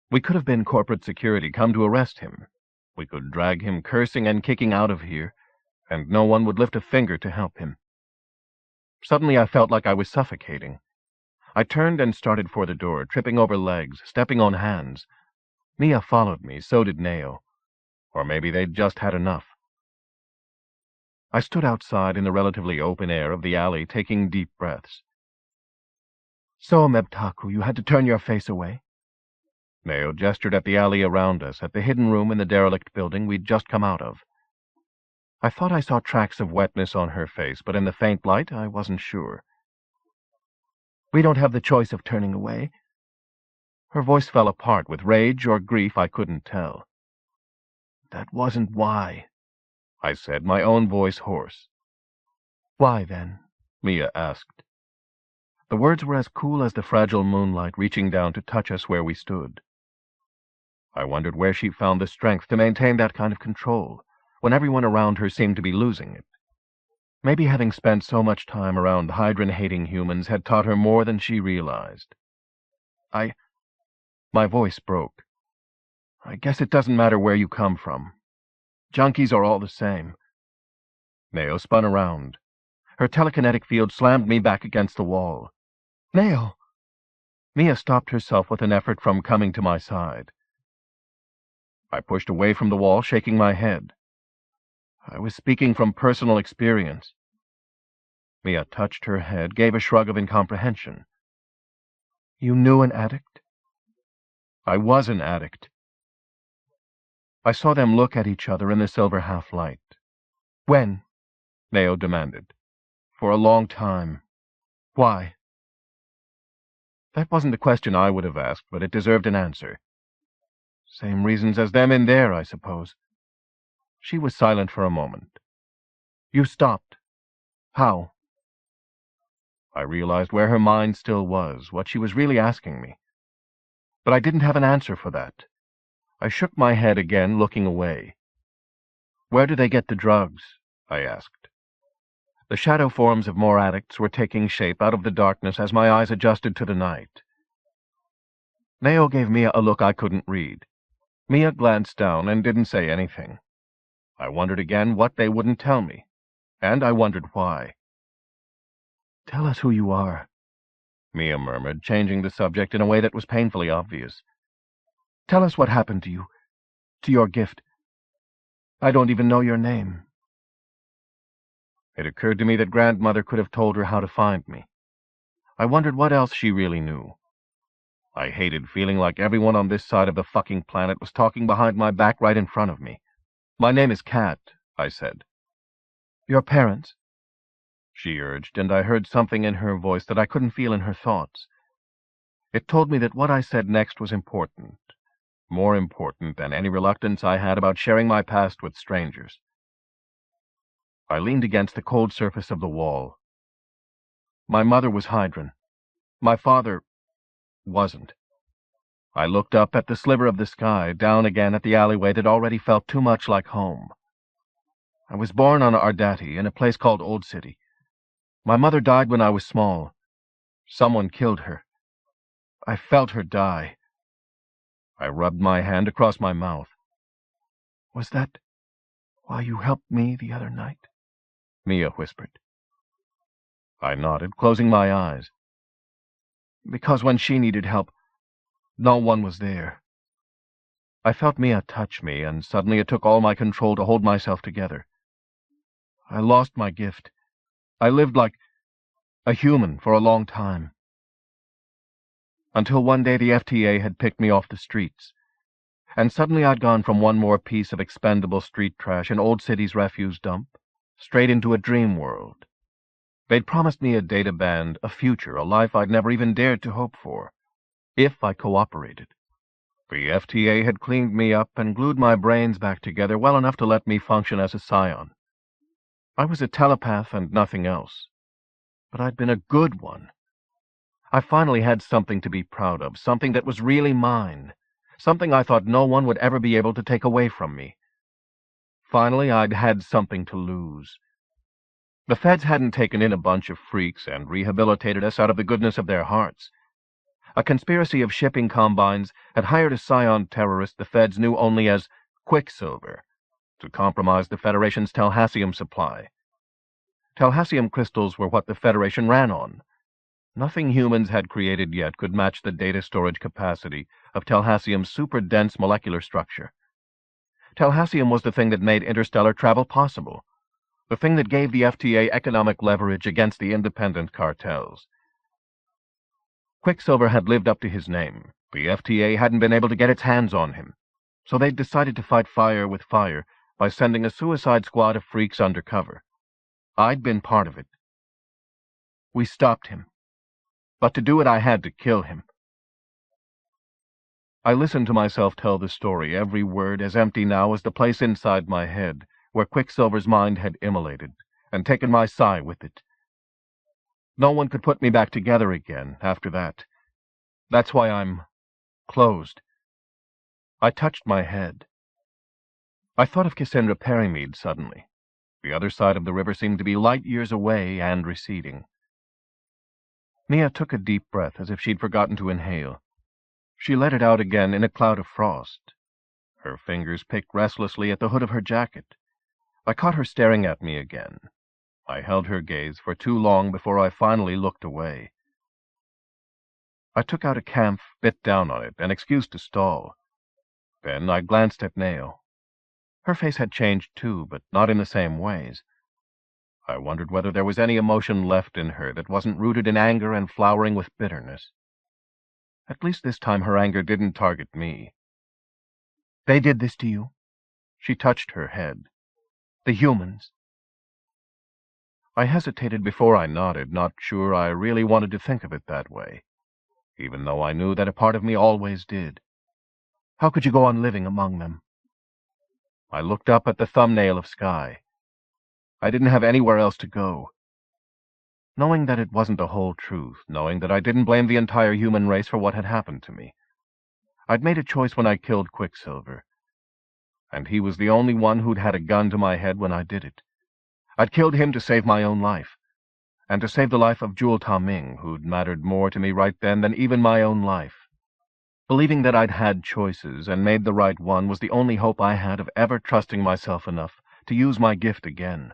C: We could have been corporate security come to arrest him. We could drag him cursing and kicking out of here, and no one would lift a finger to help him. Suddenly I felt like I was suffocating. I turned and started for the door, tripping over legs, stepping on hands. Miya followed me, so did Neo. Or maybe they'd just had enough. I stood outside in the relatively open air of the alley, taking deep breaths. "So, Mebtaku, you had to turn your face away?" Neo gestured at the alley around us, at the hidden room in the derelict building we'd just come out of. I thought I saw tracks of wetness on her face, but in the faint light I wasn't sure. "We don't have the choice of turning away." Her voice fell apart with rage or grief, I couldn't tell. "That wasn't why," I said, my own voice hoarse. "Why, then?" Miya asked. The words were as cool as the fragile moonlight reaching down to touch us where we stood. I wondered where she found the strength to maintain that kind of control, when everyone around her seemed to be losing it. Maybe having spent so much time around Hydran-hating humans had taught her more than she realized. My voice broke. "I guess it doesn't matter where you come from. Junkies are all the same." Neo spun around. Her telekinetic field slammed me back against the wall. "Neo!" Miya stopped herself with an effort from coming to my side. I pushed away from the wall, shaking my head. I was speaking from personal experience. Miya touched her head, gave a shrug of incomprehension. "You knew an addict?" "I was an addict." I saw them look at each other in the silver half-light. "When?" Neo demanded. "For a long time." "Why?" That wasn't the question I would have asked, but it deserved an answer. "Same reasons as them in there, I suppose." She was silent for a moment. "You stopped. How?" I realized where her mind still was, what she was really asking me. But I didn't have an answer for that. I shook my head again, looking away. "Where do they get the drugs?" I asked. The shadow forms of more addicts were taking shape out of the darkness as my eyes adjusted to the night. Nao gave Miya a look I couldn't read. Miya glanced down and didn't say anything. I wondered again what they wouldn't tell me, and I wondered why. "Tell us who you are," Miya murmured, changing the subject in a way that was painfully obvious. "Tell us what happened to you, to your gift. I don't even know your name." It occurred to me that Grandmother could have told her how to find me. I wondered what else she really knew. I hated feeling like everyone on this side of the fucking planet was talking behind my back right in front of me. "My name is Kat," I said. "Your parents?" she urged, and I heard something in her voice that I couldn't feel in her thoughts. It told me that what I said next was important, more important than any reluctance I had about sharing my past with strangers. I leaned against the cold surface of the wall. My mother was Hydran. My father wasn't. I looked up at the sliver of the sky, down again at the alleyway that already felt too much like home. I was born on Ardati, in a place called Old City. My mother died when I was small. Someone killed her. I felt her die. I rubbed my hand across my mouth. "Was that why you helped me the other night?" Miya whispered. I nodded, closing my eyes. "Because when she needed help, no one was there." I felt Miya touch me, and suddenly it took all my control to hold myself together. I lost my gift. I lived like a human for a long time. Until one day the FTA had picked me off the streets, and suddenly I'd gone from one more piece of expendable street trash in Old City's refuse dump straight into a dream world. They'd promised me a data band, a future, a life I'd never even dared to hope for, if I cooperated. The FTA had cleaned me up and glued my brains back together well enough to let me function as a scion. I was a telepath and nothing else, but I'd been a good one. I finally had something to be proud of, something that was really mine, something I thought no one would ever be able to take away from me. Finally, I'd had something to lose. The feds hadn't taken in a bunch of freaks and rehabilitated us out of the goodness of their hearts. A conspiracy of shipping combines had hired a scion terrorist the feds knew only as Quicksilver to compromise the Federation's telhassium supply. Telhassium crystals were what the Federation ran on. Nothing humans had created yet could match the data storage capacity of telhassium's super-dense molecular structure. Telhassium was the thing that made interstellar travel possible, the thing that gave the FTA economic leverage against the independent cartels. Quicksilver had lived up to his name. The FTA hadn't been able to get its hands on him, so they'd decided to fight fire with fire by sending a suicide squad of freaks undercover. I'd been part of it. We stopped him. But to do it, I had to kill him. I listened to myself tell the story, every word as empty now as the place inside my head, where Quicksilver's mind had immolated, and taken my psi with it. No one could put me back together again after that. That's why I'm closed. I touched my head. I thought of Cassandra Perrymead suddenly. The other side of the river seemed to be light years away and receding. Miya took a deep breath as if she'd forgotten to inhale. She let it out again in a cloud of frost. Her fingers picked restlessly at the hood of her jacket. I caught her staring at me again. I held her gaze for too long before I finally looked away. I took out a camp, bit down on it, and excused to stall. Then I glanced at Nao. Her face had changed too, but not in the same ways. I wondered whether there was any emotion left in her that wasn't rooted in anger and flowering with bitterness. At least this time her anger didn't target me. "They did this to you?" She touched her head. "The humans?" I hesitated before I nodded, not sure I really wanted to think of it that way, even though I knew that a part of me always did. "How could you go on living among them?" I looked up at the thumbnail of sky. I didn't have anywhere else to go. Knowing that it wasn't the whole truth, knowing that I didn't blame the entire human race for what had happened to me, I'd made a choice when I killed Quicksilver. And he was the only one who'd had a gun to my head when I did it. I'd killed him to save my own life, and to save the life of Jewel Ta-Ming, who'd mattered more to me right then than even my own life. Believing that I'd had choices and made the right one was the only hope I had of ever trusting myself enough to use my gift again.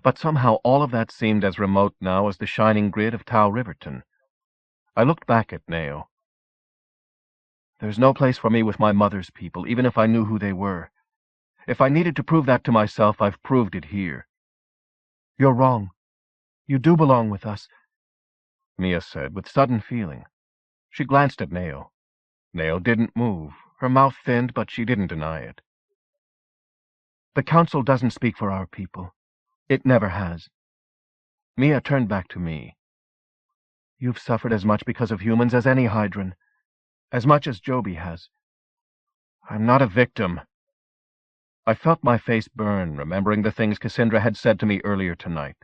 C: But somehow all of that seemed as remote now as the shining grid of Tau Riverton. I looked back at Nao. There's no place for me with my mother's people, even if I knew who they were. If I needed to prove that to myself, I've proved it here.
D: You're wrong. You do belong with us,
C: Miya said with sudden feeling. She glanced at Nao. Nao didn't move. Her mouth thinned, but she didn't deny it.
D: The Council doesn't speak for our people. It never has.
C: Miya turned back to me.
D: You've suffered as much because of humans as any Hydran. As much as Joby has.
C: I'm not a victim. I felt my face burn, remembering the things Cassandra had said to me earlier tonight.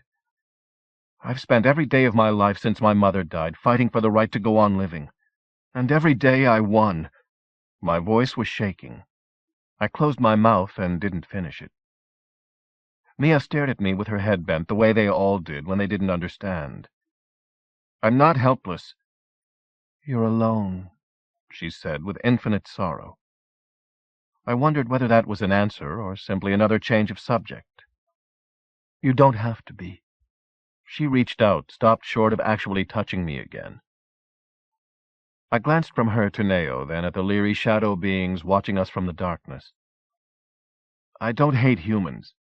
C: I've spent every day of my life since my mother died fighting for the right to go on living. And every day I won. My voice was shaking. I closed my mouth and didn't finish it. Miya stared at me with her head bent the way they all did when they didn't understand. I'm not helpless.
D: You're alone,
C: she said with infinite sorrow. I wondered whether that was an answer or simply another change of subject.
D: You don't have to be.
C: She reached out, stopped short of actually touching me again. I glanced from her to Nao, then at the leery shadow beings watching us from the darkness. I don't hate humans.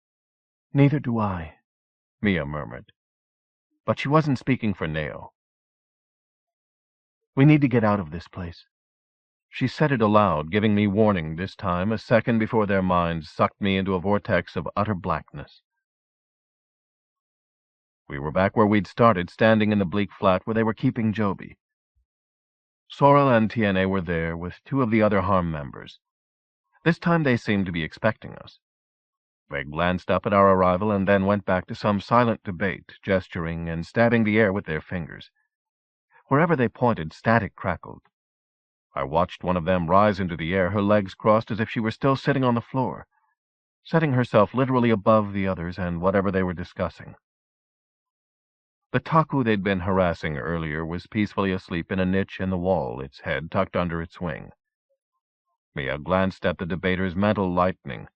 D: Neither do I,
C: Miya murmured. But she wasn't speaking for Nao.
D: We need to get out of this place.
C: She said it aloud, giving me warning this time, a second before their minds sucked me into a vortex of utter blackness. We were back where we'd started, standing in the bleak flat where they were keeping Joby. Sorrel and Tiene were there, with two of the other Harm members. This time they seemed to be expecting us. They glanced up at our arrival and then went back to some silent debate, gesturing and stabbing the air with their fingers. Wherever they pointed, static crackled. I watched one of them rise into the air, her legs crossed as if she were still sitting on the floor, setting herself literally above the others and whatever they were discussing. The Taku they'd been harassing earlier was peacefully asleep in a niche in the wall, its head tucked under its wing. Miya glanced at the debaters' mental lightening,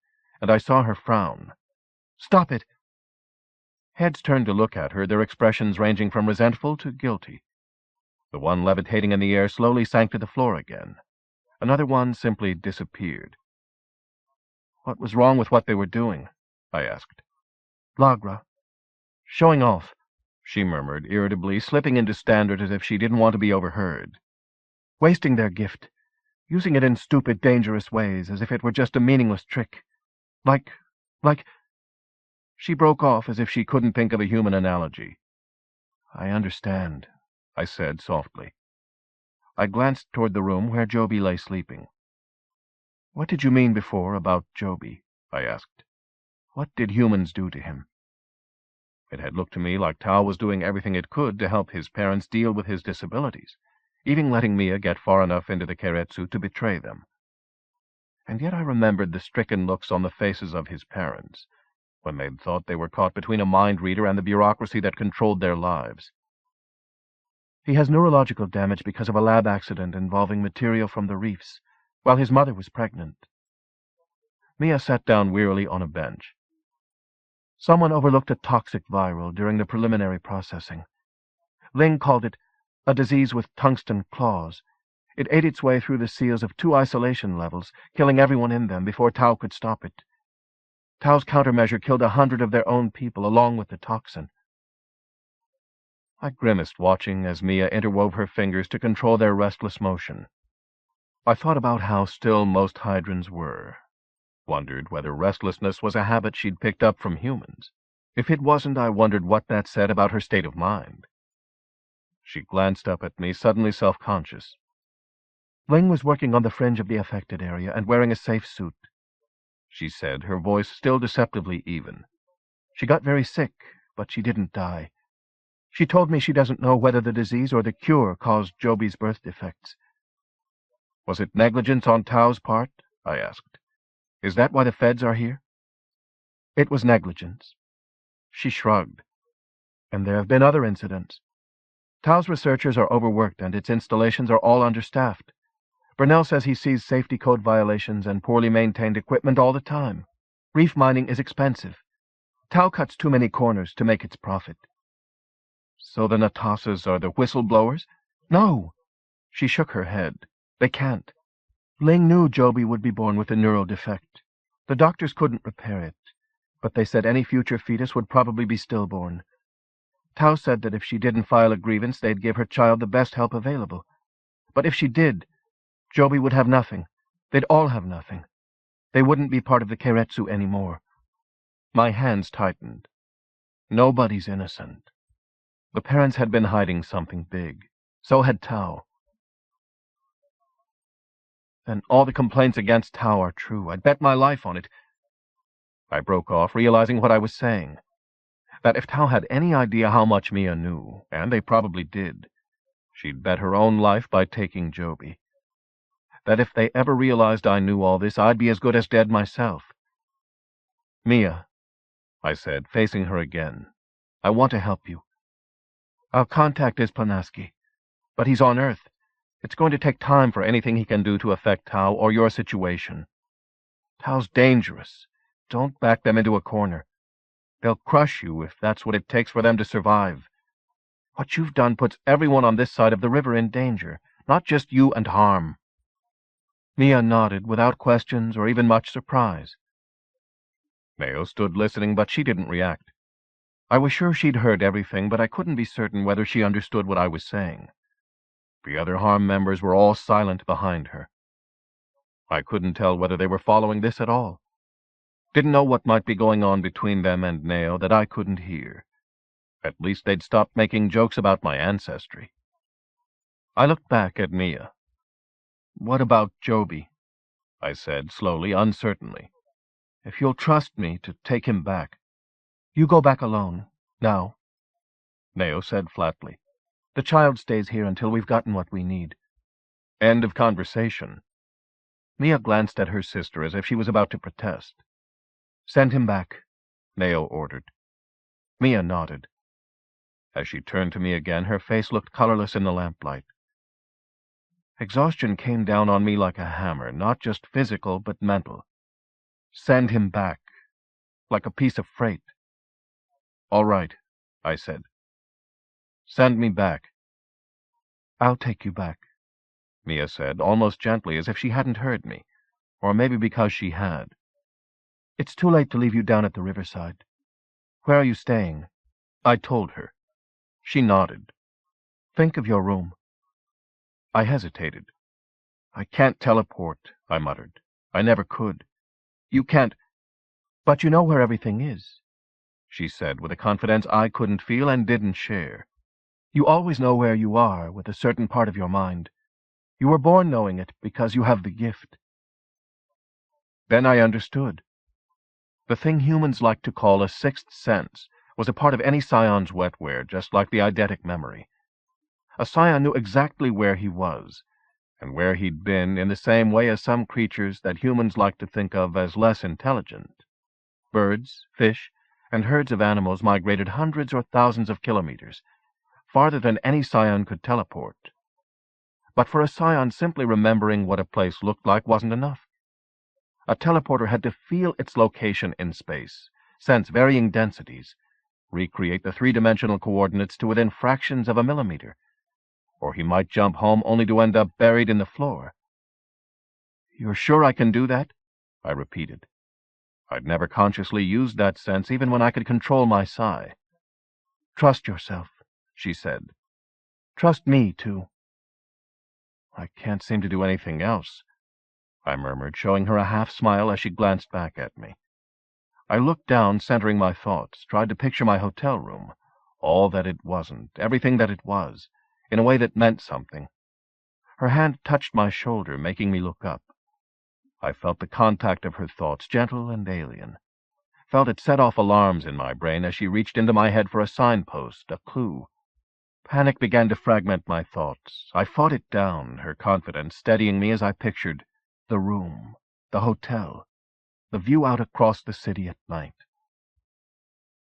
C: and I saw her frown.
D: Stop it!
C: Heads turned to look at her, their expressions ranging from resentful to guilty. The one levitating in the air slowly sank to the floor again. Another one simply disappeared. What was wrong with what they were doing? I asked.
D: Lagra.
C: Showing off, she murmured irritably, slipping into standard as if she didn't want to be overheard.
D: Wasting their gift. Using it in stupid, dangerous ways, as if it were just a meaningless trick. Like...
C: She broke off as if she couldn't think of a human analogy. I understand, I said softly. I glanced toward the room where Joby lay sleeping. What did you mean before about Joby? I asked. What did humans do to him? It had looked to me like Tau was doing everything it could to help his parents deal with his disabilities, even letting Miya get far enough into the Keiretsu to betray them. And yet I remembered the stricken looks on the faces of his parents, when they'd thought they were caught between a mind reader and the bureaucracy that controlled their lives.
D: He has neurological damage because of a lab accident involving material from the reefs, while his mother was pregnant.
C: Miya sat down wearily on a bench.
D: Someone overlooked a toxic viral during the preliminary processing. Ling called it a disease with tungsten claws. It ate its way through the seals of 2 isolation levels, killing everyone in them before Tau could stop it. Tau's countermeasure killed 100 of their own people, along with the toxin. I grimaced, watching as Miya interwove her fingers to control their restless motion. I thought about how still most Hydrans were. Wondered whether restlessness was a habit she'd picked up from humans. If it wasn't, I wondered what that said about her state of mind. She glanced up at me, suddenly self-conscious. Ling was working on the fringe of the affected area and wearing a safe suit,
C: she said, her voice still deceptively even.
D: She got very sick, but she didn't die. She told me she doesn't know whether the disease or the cure caused Joby's birth defects. Was it negligence on Tao's part? I asked. Is that why the feds are here? It was negligence. She shrugged. And there have been other incidents. Tao's researchers are overworked and its installations are all understaffed. Burnell says he sees safety code violations and poorly maintained equipment all the time. Reef mining is expensive. Tao cuts too many corners to make its profit. So the Natasas are the whistleblowers? No. She shook her head. They can't. Ling knew Joby would be born with a neural defect. The doctors couldn't repair it, but they said any future fetus would probably be stillborn. Tao said that if she didn't file a grievance, they'd give her child the best help available. But if she did, Joby would have nothing. They'd all have nothing. They wouldn't be part of the Keiretsu anymore. My hands tightened. Nobody's innocent. The parents had been hiding something big. So had Tao. Then all the complaints against Tao are true. I'd bet my life on it. I broke off, realizing what I was saying. That if Tao had any idea how much Miya knew, and they probably did, she'd bet her own life by taking Joby. That if they ever realized I knew all this, I'd be as good as dead myself. Miya, I said, facing her again, I want to help you. Our contact is Panaski, but he's on Earth. It's going to take time for anything he can do to affect Tao or your situation. Tao's dangerous. Don't back them into a corner. They'll crush you if that's what it takes for them to survive. What you've done puts everyone on this side of the river in danger, not just you and harm. Miya nodded without questions or even much surprise. Mayo stood listening, but she didn't react. I was sure she'd heard everything, but I couldn't be certain whether she understood what I was saying. The other harm members were all silent behind her. I couldn't tell whether they were following this at all. Didn't know what might be going on between them and Neo that I couldn't hear. At least they'd stopped making jokes about my ancestry. I looked back at Miya. What about Joby? I said, slowly, uncertainly. If you'll trust me to take him back. You go back alone, now. Neo said flatly. The child stays here until we've gotten what we need. End of conversation. Miya glanced at her sister as if she was about to protest. Send him back, Neo ordered. Miya nodded. As she turned to me again, her face looked colorless in the lamplight. Exhaustion came down on me like a hammer, not just physical, but mental. Send him back, like a piece of freight. All right, I said. Send me back. I'll take you back, Miya said, almost gently, as if she hadn't heard me, or maybe because she had. It's too late to leave you down at the riverside. Where are you staying? I told her. She nodded. Think of your room. I hesitated. I can't teleport, I muttered. I never could. You can't. But you know where everything is, she said with a confidence I couldn't feel and didn't share. You always know where you are with a certain part of your mind. You were born knowing it because you have the gift. Then I understood. The thing humans like to call a sixth sense was a part of any scion's wetware, just like the eidetic memory. A scion knew exactly where he was, and where he'd been in the same way as some creatures that humans like to think of as less intelligent. Birds, fish, and herds of animals migrated hundreds or thousands of kilometers, farther than any scion could teleport. But for a scion, simply remembering what a place looked like wasn't enough. A teleporter had to feel its location in space, sense varying densities, recreate the three-dimensional coordinates to within fractions of a millimeter, or he might jump home only to end up buried in the floor. You're sure I can do that? I repeated. I'd never consciously used that sense, even when I could control my psi. Trust yourself, she said. Trust me, too. I can't seem to do anything else, I murmured, showing her a half-smile as she glanced back at me. I looked down, centering my thoughts, tried to picture my hotel room, all that it wasn't, everything that it was, in a way that meant something. Her hand touched my shoulder, making me look up. I felt the contact of her thoughts, gentle and alien. Felt it set off alarms in my brain as she reached into my head for a signpost, a clue.
C: Panic began to fragment my thoughts. I fought it down, her confidence steadying me as I pictured the room, the hotel, the view out across the city at night.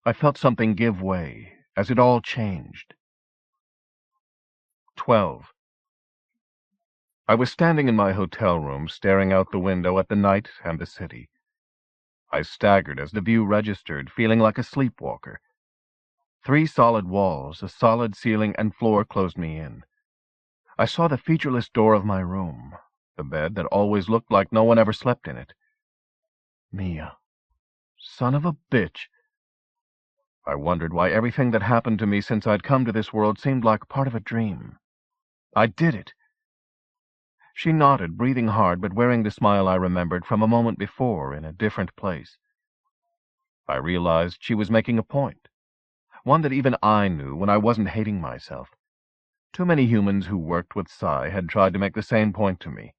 C: I felt something give way as it all changed. 12. I was standing in my hotel room, staring out the window at the night and the city. I staggered as the view registered, feeling like a sleepwalker. 3 solid walls, a solid ceiling and floor closed me in. I saw the featureless door of my room, the bed that always looked like no one ever slept in it. Miya. Son of a bitch. I wondered why everything that happened to me since I'd come to this world seemed like part of a dream. I did it. She nodded, breathing hard, but wearing the smile I remembered from a moment before in a different place. I realized she was making a point, one that even I knew when I wasn't hating myself. Too many humans who worked with Psi had tried to make the same point to me,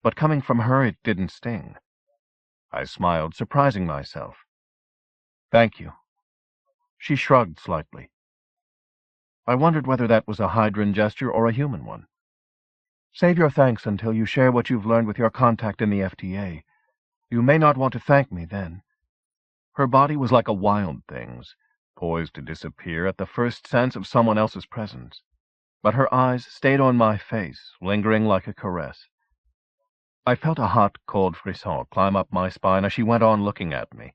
C: but coming from her it didn't sting. I smiled, surprising myself. Thank you. She shrugged slightly. I wondered whether that was a Hydran gesture or a human one. Save your thanks until you share what you've learned with your contact in the FTA. You may not want to thank me then. Her body was like a wild thing's, poised to disappear at the first sense of someone else's presence. But her eyes stayed on my face, lingering like a caress. I felt a hot, cold frisson climb up my spine as she went on looking at me.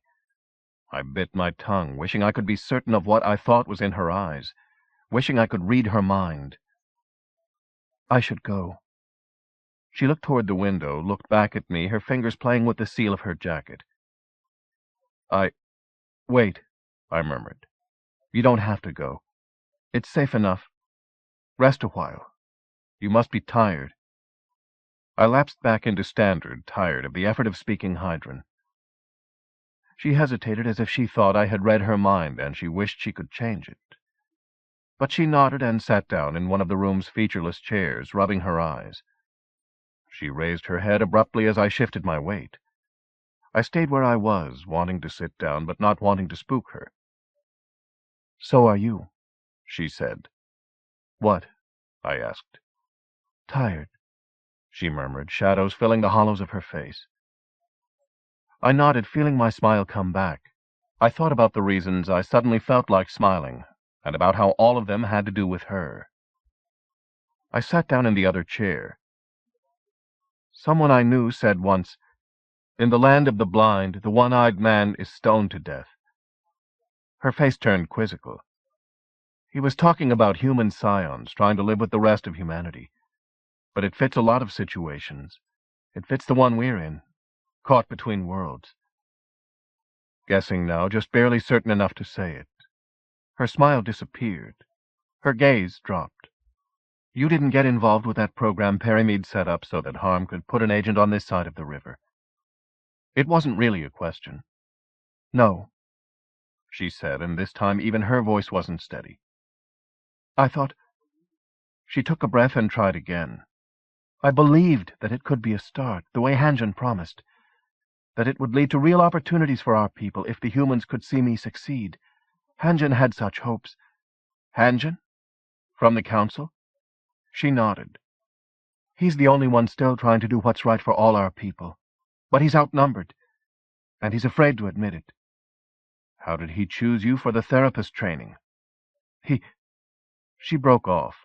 C: I bit my tongue, wishing I could be certain of what I thought was in her eyes, wishing I could read her mind. I should go. She looked toward the window, looked back at me, her fingers playing with the seal of her jacket. Wait, I murmured. You don't have to go. It's safe enough. Rest a while. You must be tired. I lapsed back into standard, tired of the effort of speaking Hydran. She hesitated as if she thought I had read her mind and she wished she could change it. But she nodded and sat down in one of the room's featureless chairs, rubbing her eyes. She raised her head abruptly as I shifted my weight. I stayed where I was, wanting to sit down but not wanting to spook her. So are you, she said. What? I asked. Tired, she murmured, shadows filling the hollows of her face. I nodded, feeling my smile come back. I thought about the reasons I suddenly felt like smiling, and about how all of them had to do with her. I sat down in the other chair. Someone I knew said once, "In the land of the blind, the one-eyed man is stoned to death." Her face turned quizzical. He was talking about human scions trying to live with the rest of humanity. But it fits a lot of situations. It fits the one we're in, caught between worlds. Guessing now, just barely certain enough to say it. Her smile disappeared. Her gaze dropped. You didn't get involved with that program Perimead set up so that harm could put an agent on this side of the river. It wasn't really a question. No, she said, and this time even her voice wasn't steady. I thought... She took a breath and tried again. I believed that it could be a start, the way Hanjan promised. That it would lead to real opportunities for our people if the humans could see me succeed. Hanjan had such hopes. Hanjan? From the council? She nodded. He's the only one still trying to do what's right for all our people. But he's outnumbered, and he's afraid to admit it. How did he choose you for the therapist training? She broke off.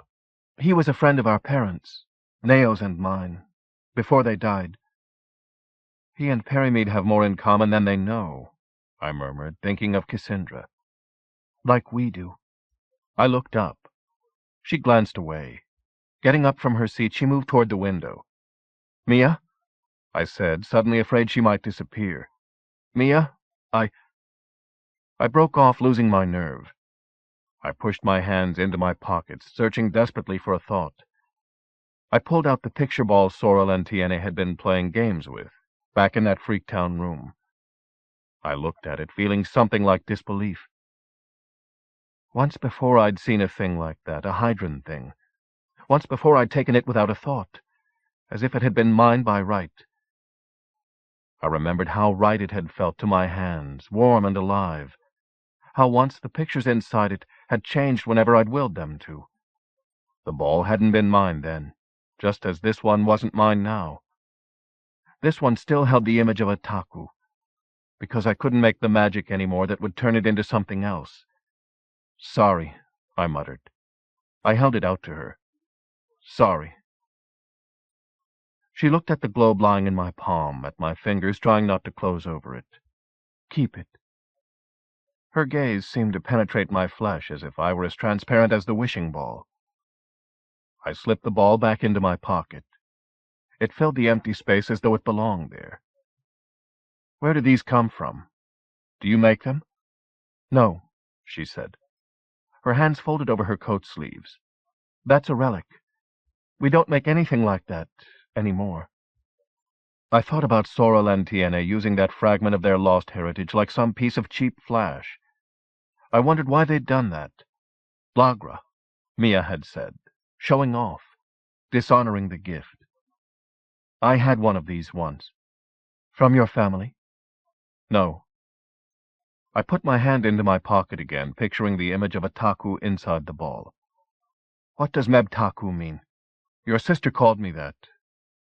C: He was a friend of our parents, Neo's and mine, before they died. He and Perimead have more in common than they know, I murmured, thinking of Cassandra. Like we do. I looked up. She glanced away. Getting up from her seat, she moved toward the window. Miya? I said, suddenly afraid she might disappear. Miya? I broke off, losing my nerve. I pushed my hands into my pockets, searching desperately for a thought. I pulled out the picture ball Sorrel and Tiene had been playing games with, back in that Freaktown room. I looked at it, feeling something like disbelief. Once before I'd seen a thing like that, a Hydran thing. Once before I'd taken it without a thought, as if it had been mine by right. I remembered how right it had felt to my hands, warm and alive. How once the pictures inside it had changed whenever I'd willed them to. The ball hadn't been mine then, just as this one wasn't mine now. This one still held the image of a Taku, because I couldn't make the magic anymore that would turn it into something else. "Sorry," I muttered. I held it out to her. "Sorry." She looked at the globe lying in my palm, at my fingers, trying not to close over it. "Keep it." Her gaze seemed to penetrate my flesh as if I were as transparent as the wishing ball. I slipped the ball back into my pocket. It filled the empty space as though it belonged there. "Where do these come from? Do you make them?" "No," she said. Her hands folded over her coat sleeves. "That's a relic. We don't make anything like that anymore." I thought about Sorel and Tiene using that fragment of their lost heritage like some piece of cheap flash. I wondered why they'd done that. Blagra, Miya had said, showing off, dishonoring the gift. I had one of these once. "From your family?" "No." I put my hand into my pocket again, picturing the image of a Taku inside the ball. "What does Meb Taku mean? Your sister called me that.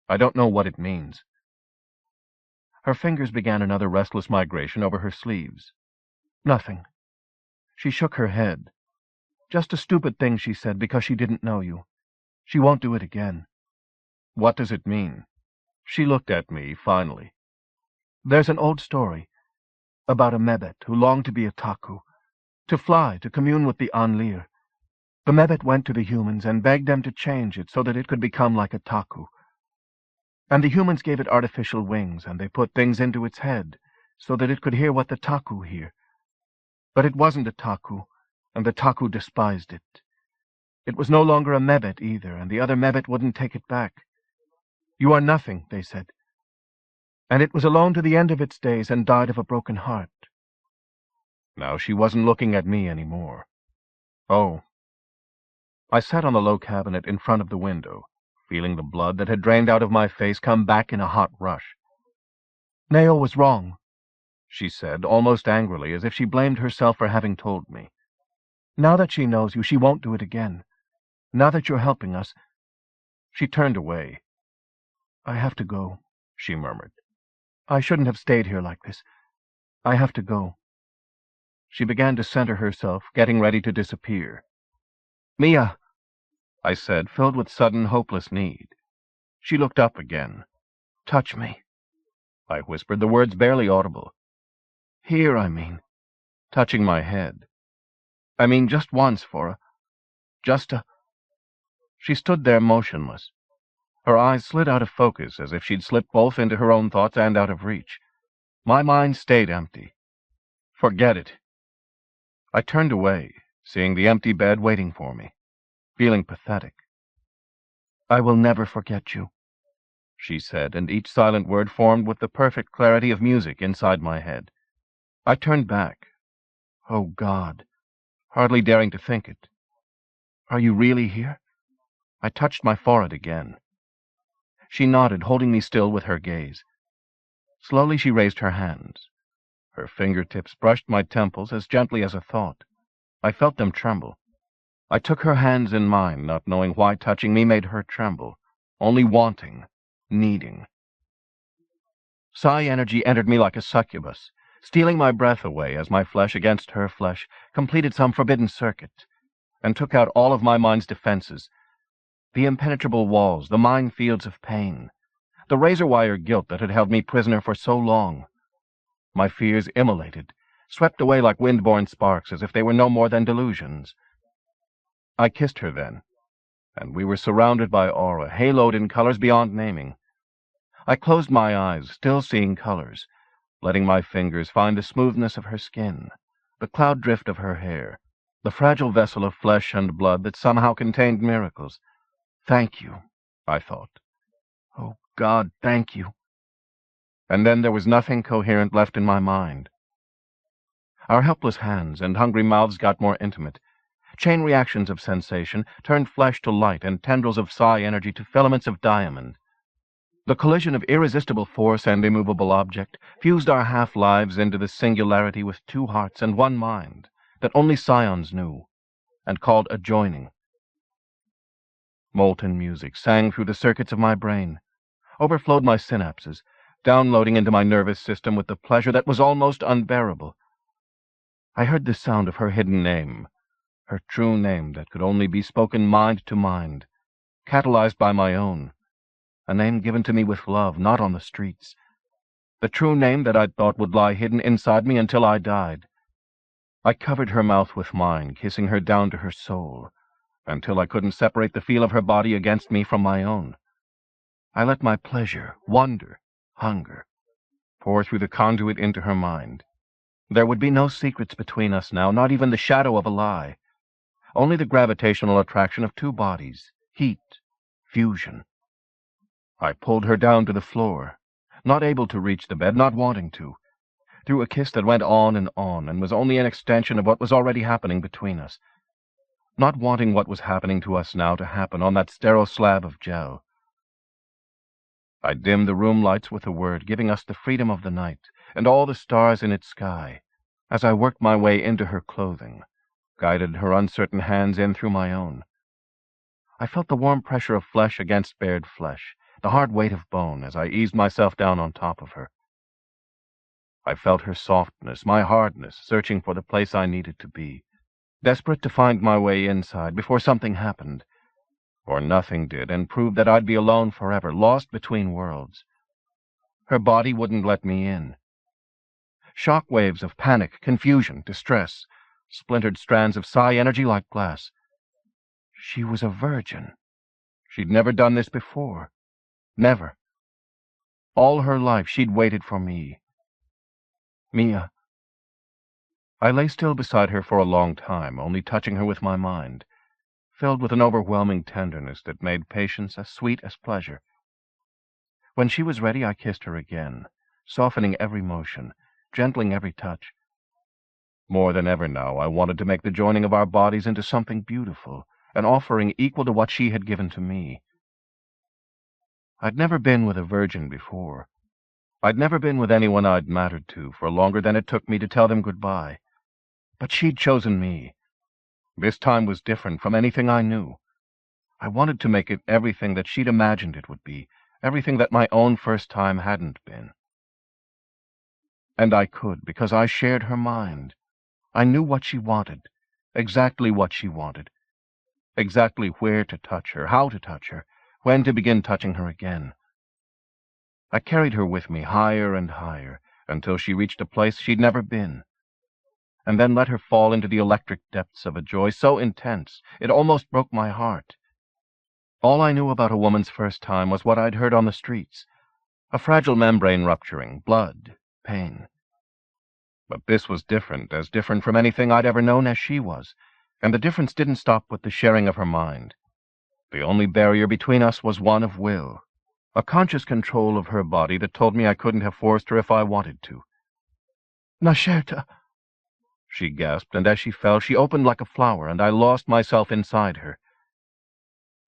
C: I don't know what it means." Her fingers began another restless migration over her sleeves. "Nothing." She shook her head. "Just a stupid thing she said because she didn't know you. She won't do it again." "What does it mean?" She looked at me, finally. "There's an old story about a Mebet who longed to be a Taku, to fly, to commune with the Anlir. The Mebet went to the humans and begged them to change it so that it could become like a Taku. And the humans gave it artificial wings, and they put things into its head so that it could hear what the Taku hear. But it wasn't a Taku, and the Taku despised it. It was no longer a Mebet either, and the other Mebet wouldn't take it back. 'You are nothing,' they said. And it was alone to the end of its days and died of a broken heart." Now she wasn't looking at me anymore. "Oh." I sat on the low cabinet in front of the window, feeling the blood that had drained out of my face come back in a hot rush. "Nao was wrong," she said, almost angrily, as if she blamed herself for having told me. "Now that she knows you, she won't do it again. Now that you're helping us—" She turned away. "I have to go," she murmured. "I shouldn't have stayed here like this. I have to go." She began to center herself, getting ready to disappear. "Miya," I said, filled with sudden, hopeless need. She looked up again. "Touch me," I whispered, the words barely audible. "Here, I mean," touching my head. "I mean just once just a—" She stood there motionless. Her eyes slid out of focus as if she'd slipped both into her own thoughts and out of reach. My mind stayed empty. Forget it. I turned away, seeing the empty bed waiting for me, feeling pathetic. "I will never forget you," she said, and each silent word formed with the perfect clarity of music inside my head. I turned back. Oh, God, hardly daring to think it. "Are you really here?" I touched my forehead again. She nodded, holding me still with her gaze. Slowly she raised her hands. Her fingertips brushed my temples as gently as a thought. I felt them tremble. I took her hands in mine, not knowing why touching me made her tremble, only wanting, needing. Psi energy entered me like a succubus, stealing my breath away as my flesh against her flesh completed some forbidden circuit, and took out all of my mind's defenses, the impenetrable walls, the minefields of pain, the razor-wire guilt that had held me prisoner for so long. My fears immolated, swept away like wind-borne sparks as if they were no more than delusions. I kissed her then, and we were surrounded by aura, haloed in colors beyond naming. I closed my eyes, still seeing colors, letting my fingers find the smoothness of her skin, the cloud drift of her hair, the fragile vessel of flesh and blood that somehow contained miracles. "Thank you," I thought. "Oh, God, thank you." And then there was nothing coherent left in my mind. Our helpless hands and hungry mouths got more intimate. Chain reactions of sensation turned flesh to light and tendrils of psi energy to filaments of diamond. The collision of irresistible force and immovable object fused our half-lives into the singularity with two hearts and one mind that only scions knew, and called a joining.
D: Molten music sang through the circuits of my brain, overflowed my synapses, downloading into my nervous system with the pleasure that was almost unbearable. I heard the sound of her hidden name, her true name that could only be spoken mind to mind, catalyzed by my own, a name given to me with love, not on the streets, the true name that I'd thought would lie hidden inside me until I died. I covered her mouth with mine, kissing her down to her soul, until I couldn't separate the feel of her body against me from my own. I let my pleasure, wonder, hunger, pour through the conduit into her mind. There would be no secrets between us now, not even the shadow of a lie. Only the gravitational attraction of two bodies, heat, fusion. I pulled her down to the floor, not able to reach the bed, not wanting to, through a kiss that went on and was only an extension of what was already happening between us, not wanting what was happening to us now to happen on that sterile slab of gel. I dimmed the room lights with a word, giving us the freedom of the night and all the stars in its sky, as I worked my way into her clothing, guided her uncertain hands in through my own. I felt the warm pressure of flesh against bared flesh, the hard weight of bone, as I eased myself down on top of her. I felt her softness, my hardness, searching for the place I needed to be, desperate to find my way inside before something happened, or nothing did, and proved that I'd be alone forever, lost between worlds. Her body wouldn't let me in. Shock waves of panic, confusion, distress, splintered strands of psi energy like glass. She was a virgin. She'd never done this before. Never. All her life she'd waited for me. Miya. I lay still beside her for a long time, only touching her with my mind, filled with an overwhelming tenderness that made patience as sweet as pleasure. When she was ready, I kissed her again, softening every motion, gentling every touch. More than ever now, I wanted to make the joining of our bodies into something beautiful, an offering equal to what she had given to me. I'd never been with a virgin before. I'd never been with anyone I'd mattered to for longer than it took me to tell them goodbye. But she'd chosen me. This time was different from anything I knew. I wanted to make it everything that she'd imagined it would be, everything that my own first time hadn't been. And I could, because I shared her mind. I knew what she wanted, exactly what she wanted, exactly where to touch her, how to touch her, when to begin touching her again. I carried her with me higher and higher, until she reached a place she'd never been, and then let her fall into the electric depths of a joy so intense it almost broke my heart. All I knew about a woman's first time was what I'd heard on the streets, a fragile membrane rupturing, blood, pain. But this was different, as different from anything I'd ever known as she was, and the difference didn't stop with the sharing of her mind. The only barrier between us was one of will, a conscious control of her body that told me I couldn't have forced her if I wanted to. "Nasherta," she gasped, and as she fell, she opened like a flower, and I lost myself inside her.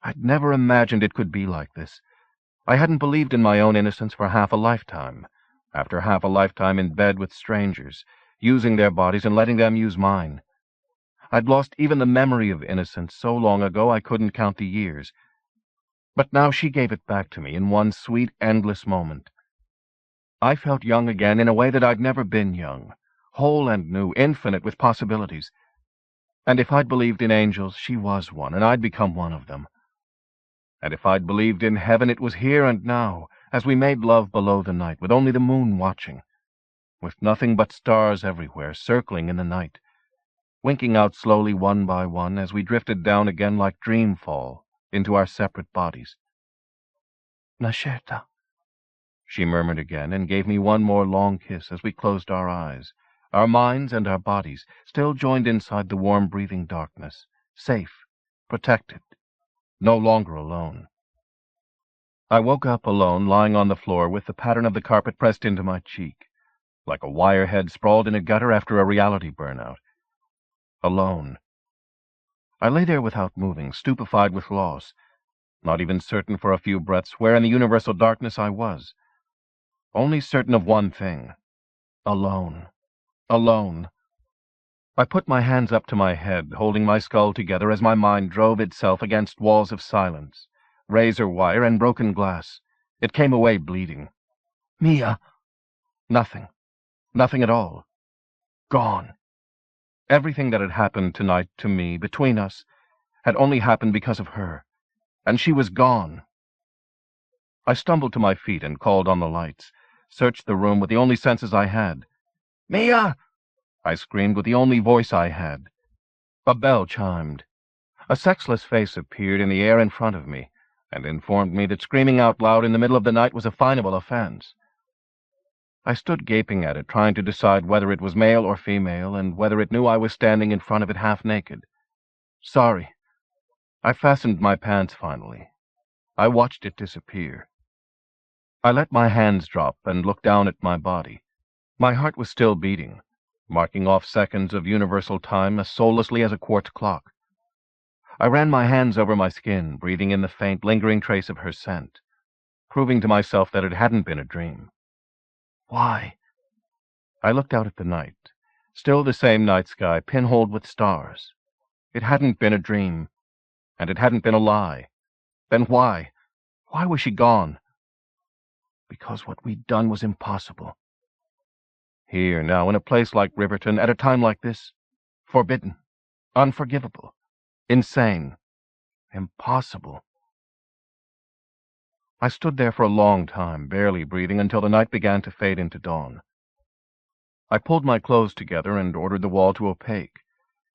D: I'd never imagined it could be like this. I hadn't believed in my own innocence for half a lifetime, after half a lifetime in bed with strangers, using their bodies and letting them use mine. I'd lost even the memory of innocence so long ago I couldn't count the years. But now she gave it back to me in one sweet, endless moment. I felt young again in a way that I'd never been young, whole and new, infinite with possibilities. And if I'd believed in angels, she was one, and I'd become one of them. And if I'd believed in heaven, it was here and now, as we made love below the night, with only the moon watching, with nothing but stars everywhere, circling in the night, winking out slowly one by one as we drifted down again like Dreamfall into our separate bodies. "Nasherta," she murmured again, and gave me one more long kiss as we closed our eyes, our minds and our bodies still joined inside the warm breathing darkness, safe, protected, no longer alone. I woke up alone, lying on the floor with the pattern of the carpet pressed into my cheek, like a wire head sprawled in a gutter after a reality burnout. Alone. I lay there without moving, stupefied with loss, not even certain for a few breaths where in the universal darkness I was. Only certain of one thing. Alone. Alone. I put my hands up to my head, holding my skull together as my mind drove itself against walls of silence, razor wire and broken glass. It came away bleeding. Miya! Nothing. Nothing at all. Gone. Everything that had happened tonight to me, between us, had only happened because of her, and she was gone. I stumbled to my feet and called on the lights, searched the room with the only senses I had. Miya! I screamed with the only voice I had. A bell chimed. A sexless face appeared in the air in front of me, and informed me that screaming out loud in the middle of the night was a finable offense. I stood gaping at it, trying to decide whether it was male or female, and whether it knew I was standing in front of it half naked. Sorry. I fastened my pants finally. I watched it disappear. I let my hands drop and looked down at my body. My heart was still beating, marking off seconds of universal time as soullessly as a quartz clock. I ran my hands over my skin, breathing in the faint, lingering trace of her scent, proving to myself that it hadn't been a dream. Why? I looked out at the night, still the same night sky, pinholed with stars. It hadn't been a dream, and it hadn't been a lie. Then why? Why was she gone? Because what we'd done was impossible. Here, now, in a place like Riverton, at a time like this, forbidden, unforgivable, insane, impossible. I stood there for a long time, barely breathing, until the night began to fade into dawn. I pulled my clothes together and ordered the wall to opaque,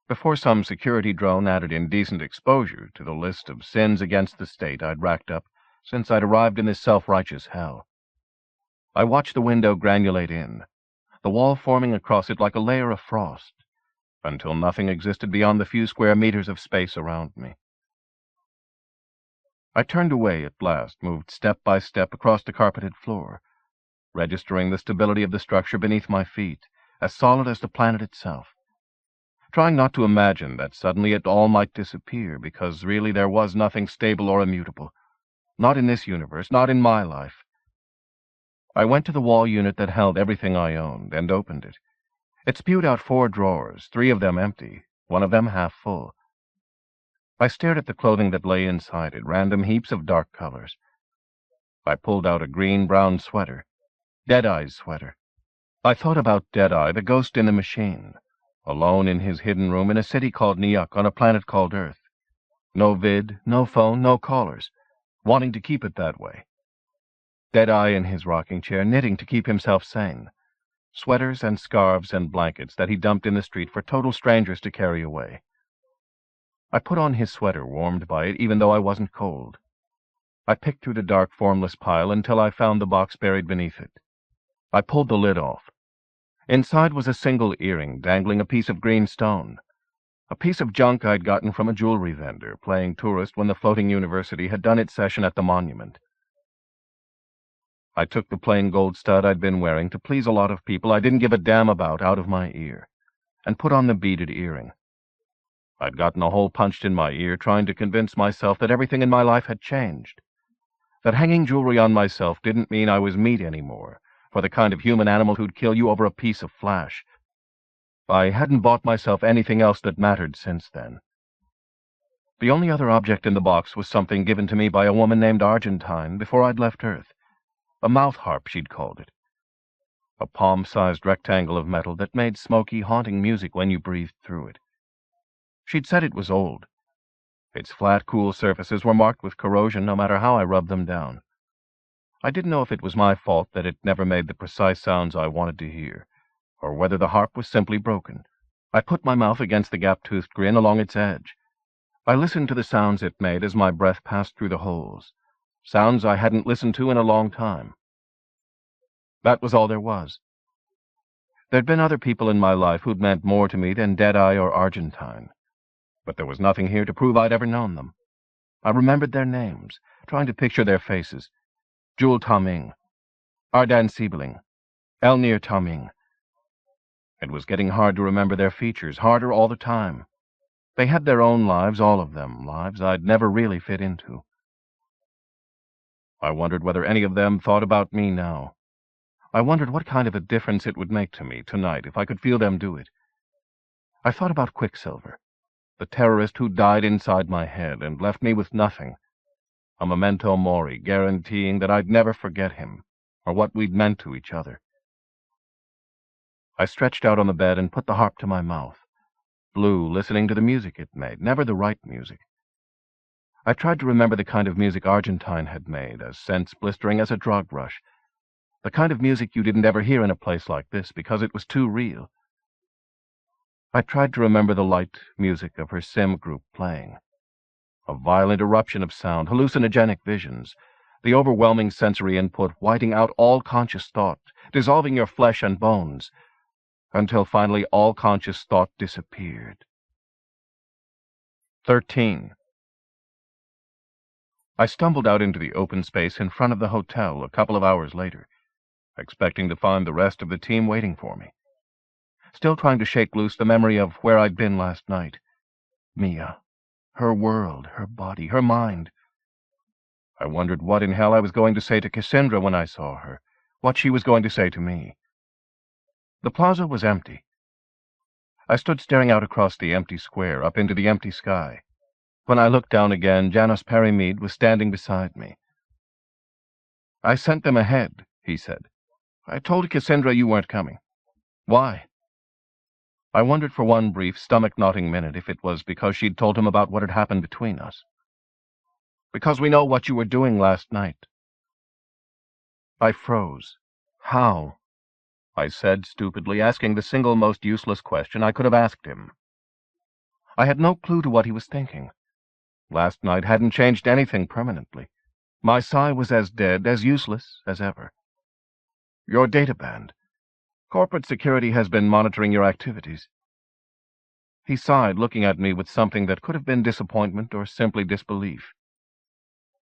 D: before some security drone added indecent exposure to the list of sins against the state I'd racked up since I'd arrived in this self-righteous hell. I watched the window granulate in, the wall forming across it like a layer of frost, until nothing existed beyond the few square meters of space around me. I turned away at last, moved step by step across the carpeted floor, registering the stability of the structure beneath my feet, as solid as the planet itself, trying not to imagine that suddenly it all might disappear, because really there was nothing stable or immutable, not in this universe, not in my life. I went to the wall unit that held everything I owned, and opened it. It spewed out 4 drawers, 3 of them empty, one of them half full. I stared at the clothing that lay inside it, random heaps of dark colors. I pulled out a green-brown sweater, Deadeye's sweater. I thought about Deadeye, the ghost in the machine, alone in his hidden room in a city called Nyuk on a planet called Earth. No vid, no phone, no callers, wanting to keep it that way. Deadeye in his rocking chair, knitting to keep himself sane. Sweaters and scarves and blankets that he dumped in the street for total strangers to carry away. I put on his sweater, warmed by it, even though I wasn't cold. I picked through the dark, formless pile until I found the box buried beneath it. I pulled the lid off. Inside was a single earring, dangling a piece of green stone. A piece of junk I'd gotten from a jewelry vendor, playing tourist when the floating university had done its session at the monument. I took the plain gold stud I'd been wearing to please a lot of people I didn't give a damn about out of my ear, and put on the beaded earring. I'd gotten a hole punched in my ear trying to convince myself that everything in my life had changed, that hanging jewelry on myself didn't mean I was meat anymore, for the kind of human animal who'd kill you over a piece of flesh. I hadn't bought myself anything else that mattered since then. The only other object in the box was something given to me by a woman named Argentine before I'd left Earth. A mouth harp, she'd called it. A palm-sized rectangle of metal that made smoky, haunting music when you breathed through it. She'd said it was old. Its flat, cool surfaces were marked with corrosion no matter how I rubbed them down. I didn't know if it was my fault that it never made the precise sounds I wanted to hear, or whether the harp was simply broken. I put my mouth against the gap-toothed grin along its edge. I listened to the sounds it made as my breath passed through the holes, sounds I hadn't listened to in a long time. That was all there was. There'd been other people in my life who'd meant more to me than Deadeye or Argentine, but there was nothing here to prove I'd ever known them. I remembered their names, trying to picture their faces. Jewel Taming, Ardan Siebeling, Elnir Taming. It was getting hard to remember their features, harder all the time. They had their own lives, all of them, lives I'd never really fit into. I wondered whether any of them thought about me now. I wondered what kind of a difference it would make to me tonight if I could feel them do it.
C: I thought about Quicksilver, the terrorist who died inside my head and left me with nothing, a memento mori guaranteeing that I'd never forget him or what we'd meant to each other. I stretched out on the bed and put the harp to my mouth, blue, listening to the music it made, never the right music. I tried to remember the kind of music Argentine had made, as sense-blistering as a drug rush, the kind of music you didn't ever hear in a place like this because it was too real. I tried to remember the light music of her sim group playing, a violent eruption of sound, hallucinogenic visions, the overwhelming sensory input whiting out all conscious thought, dissolving your flesh and bones, until finally all conscious thought disappeared. 13. I stumbled out into the open space in front of the hotel a couple of hours later, expecting to find the rest of the team waiting for me. Still trying to shake loose the memory of where I'd been last night. Miya, her world, her body, her mind. I wondered what in hell I was going to say to Cassandra when I saw her, what she was going to say to me. The plaza was empty. I stood staring out across the empty square, up into the empty sky. When I looked down again, Janos Perrymead was standing beside me. "I sent them ahead," he said. "I told Cassandra you weren't coming." "Why?" I wondered for one brief, stomach-knotting minute if it was because she'd told him about what had happened between us. "Because we know what you were doing last night." I froze. "How?" I said stupidly, asking the single most useless question I could have asked him. I had no clue to what he was thinking. Last night hadn't changed anything permanently. My sigh was as dead, as useless as ever. "Your databand. Corporate security has been monitoring your activities." He sighed, looking at me with something that could have been disappointment or simply disbelief.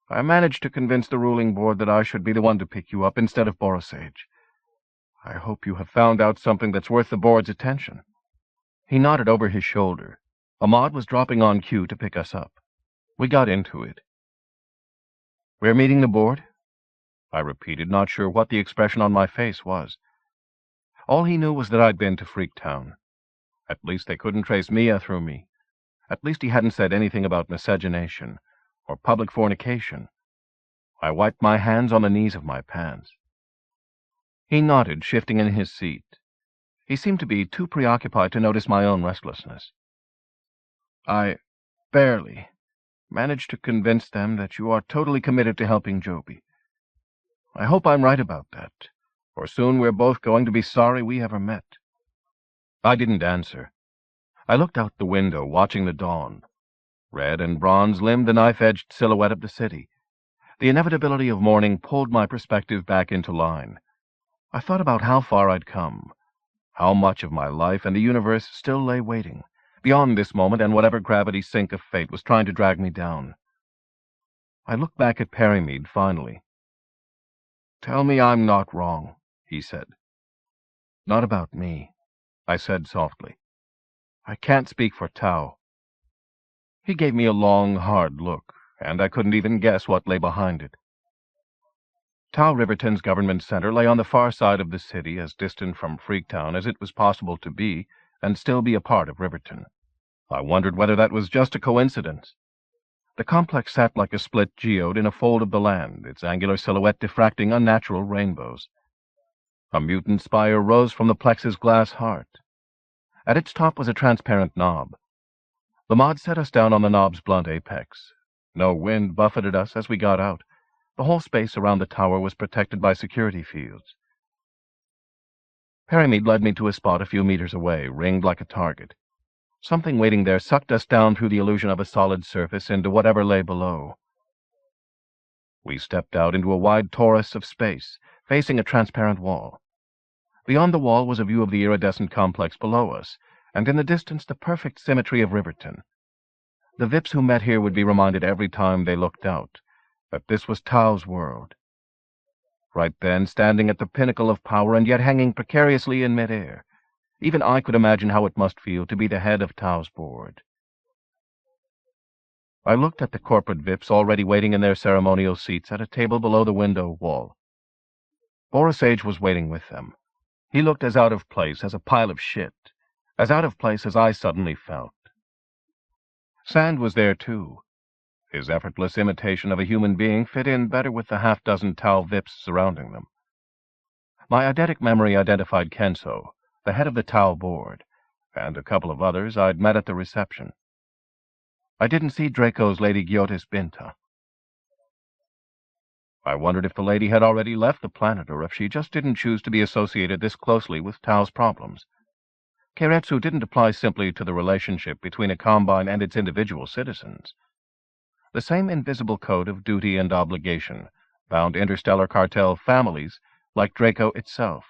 C: "I managed to convince the ruling board that I should be the one to pick you up instead of Borosage. I hope you have found out something that's worth the board's attention." He nodded over his shoulder. Ahmad was dropping on cue to pick us up. We got into it. "We're meeting the board?" I repeated, not sure what the expression on my face was. All he knew was that I'd been to Freaktown. At least they couldn't trace Miya through me. At least he hadn't said anything about miscegenation or public fornication. I wiped my hands on the knees of my pants. He nodded, shifting in his seat. He seemed to be too preoccupied to notice my own restlessness. "I barely managed to convince them that you are totally committed to helping Joby. I hope I'm right about that, for soon we're both going to be sorry we ever met." I didn't answer. I looked out the window, watching the dawn. Red and bronze limned the knife-edged silhouette of the city. The inevitability of morning pulled my perspective back into line. I thought about how far I'd come, how much of my life and the universe still lay waiting, beyond this moment and whatever gravity sink of fate was trying to drag me down. I looked back at Perrymead finally. "Tell me I'm not wrong," he said. "Not about me," I said softly. "I can't speak for Tau." He gave me a long, hard look, and I couldn't even guess what lay behind it. Tau Riverton's government center lay on the far side of the city, as distant from Freaktown as it was possible to be, and still be a part of Riverton. I wondered whether that was just a coincidence. The complex sat like a split geode in a fold of the land, its angular silhouette diffracting unnatural rainbows. A mutant spire rose from the plex's glass heart. At its top was a transparent knob. The mod set us down on the knob's blunt apex. No wind buffeted us as we got out. The whole space around the tower was protected by security fields. Perrymead led me to a spot a few meters away, ringed like a target. Something waiting there sucked us down through the illusion of a solid surface into whatever lay below. We stepped out into a wide torus of space, facing a transparent wall. Beyond the wall was a view of the iridescent complex below us, and in the distance the perfect symmetry of Riverton. The Vips who met here would be reminded every time they looked out that this was Tau's world. Right then, standing at the pinnacle of power and yet hanging precariously in midair, even I could imagine how it must feel to be the head of Tau's board. I looked at the corporate Vips already waiting in their ceremonial seats at a table below the window wall. Borosage was waiting with them. He looked as out of place as a pile of shit, as out of place as I suddenly felt. Sand was there, too. His effortless imitation of a human being fit in better with the half-dozen Tau Vips surrounding them. My eidetic memory identified Kenso, the head of the Tau board, and a couple of others I'd met at the reception. I didn't see Draco's Lady Gyotis Binta. I wondered if the lady had already left the planet, or if she just didn't choose to be associated this closely with Tau's problems. Keiretsu didn't apply simply to the relationship between a Combine and its individual citizens. The same invisible code of duty and obligation bound interstellar cartel families like Draco itself,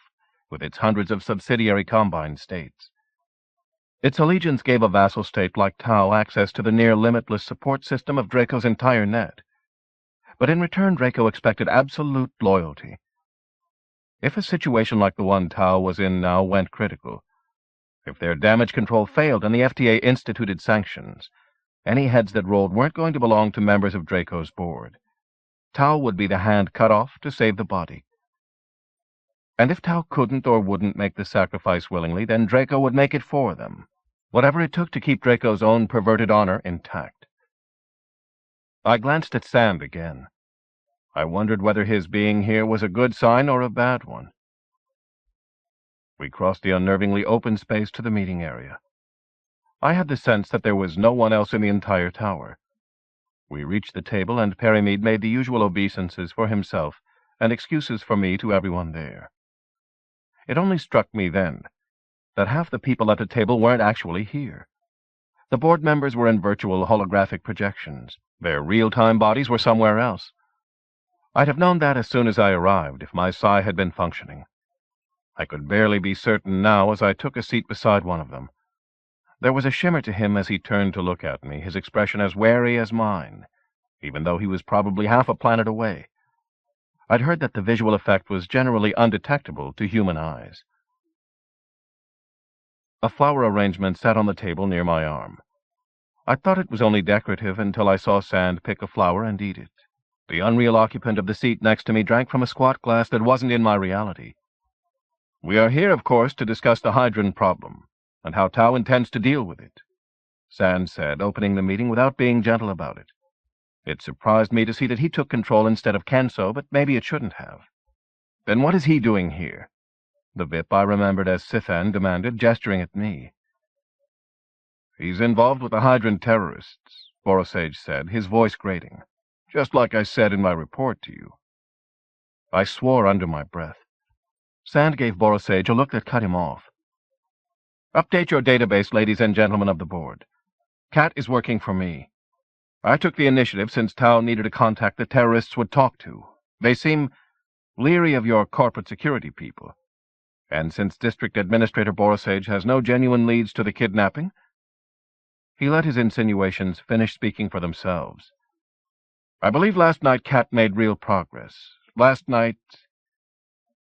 C: with its hundreds of subsidiary Combine states. Its allegiance gave a vassal state like Tau access to the near-limitless support system of Draco's entire net. But in return, Draco expected absolute loyalty. If a situation like the one Tau was in now went critical, if their damage control failed and the FTA instituted sanctions, any heads that rolled weren't going to belong to members of Draco's board. Tau would be the hand cut off to save the body. And if Tau couldn't or wouldn't make the sacrifice willingly, then Draco would make it for them, whatever it took to keep Draco's own perverted honor intact. I glanced at Sand again. I wondered whether his being here was a good sign or a bad one. We crossed the unnervingly open space to the meeting area. I had the sense that there was no one else in the entire tower. We reached the table, and Perimead made the usual obeisances for himself and excuses for me to everyone there. It only struck me then that half the people at the table weren't actually here. The board members were in virtual holographic projections. Their real-time bodies were somewhere else. I'd have known that as soon as I arrived if my psi had been functioning. I could barely be certain now as I took a seat beside one of them. There was a shimmer to him as he turned to look at me, his expression as wary as mine, even though he was probably half a planet away. I'd heard that the visual effect was generally undetectable to human eyes. A flower arrangement sat on the table near my arm. I thought it was only decorative until I saw Sand pick a flower and eat it. The unreal occupant of the seat next to me drank from a squat glass that wasn't in my reality. "We are here, of course, to discuss the Hydran problem, and how Tau intends to deal with it," Sand said, opening the meeting without being gentle about it. It surprised me to see that he took control instead of Kenso, but maybe it shouldn't have. "Then what is he doing here?" the VIP I remembered as Sithan demanded, gesturing at me. "He's involved with the Hydran terrorists," Borosage said, his voice grating. "Just like I said in my report to you." I swore under my breath. Sand gave Borosage a look that cut him off. "Update your database, ladies and gentlemen of the board. Cat is working for me. I took the initiative since Tau needed a contact the terrorists would talk to. They seem leery of your corporate security people. And since District Administrator Borosage has no genuine leads to the kidnapping..." He let his insinuations finish speaking for themselves. "I believe last night Cat made real progress. Last night..."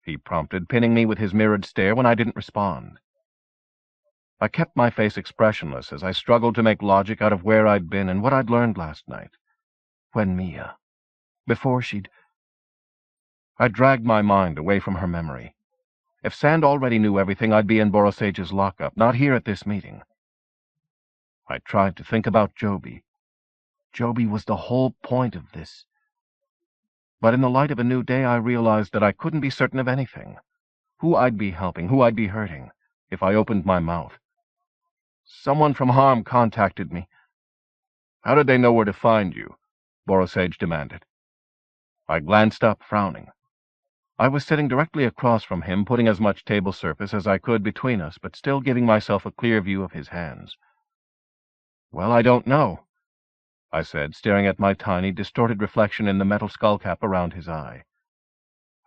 C: he prompted, pinning me with his mirrored stare when I didn't respond. I kept my face expressionless as I struggled to make logic out of where I'd been and what I'd learned last night. When Miya... before she'd... I dragged my mind away from her memory. If Sand already knew everything, I'd be in Borosage's lockup, not here at this meeting. I tried to think about Joby. Joby was the whole point of this. But in the light of a new day, I realized that I couldn't be certain of anything. Who I'd be helping, who I'd be hurting, if I opened my mouth. "Someone from Harm contacted me." "How did they know where to find you?" Borosage demanded. I glanced up, frowning. I was sitting directly across from him, putting as much table surface as I could between us, but still giving myself a clear view of his hands. "Well, I don't know," I said, staring at my tiny, distorted reflection in the metal skullcap around his eye.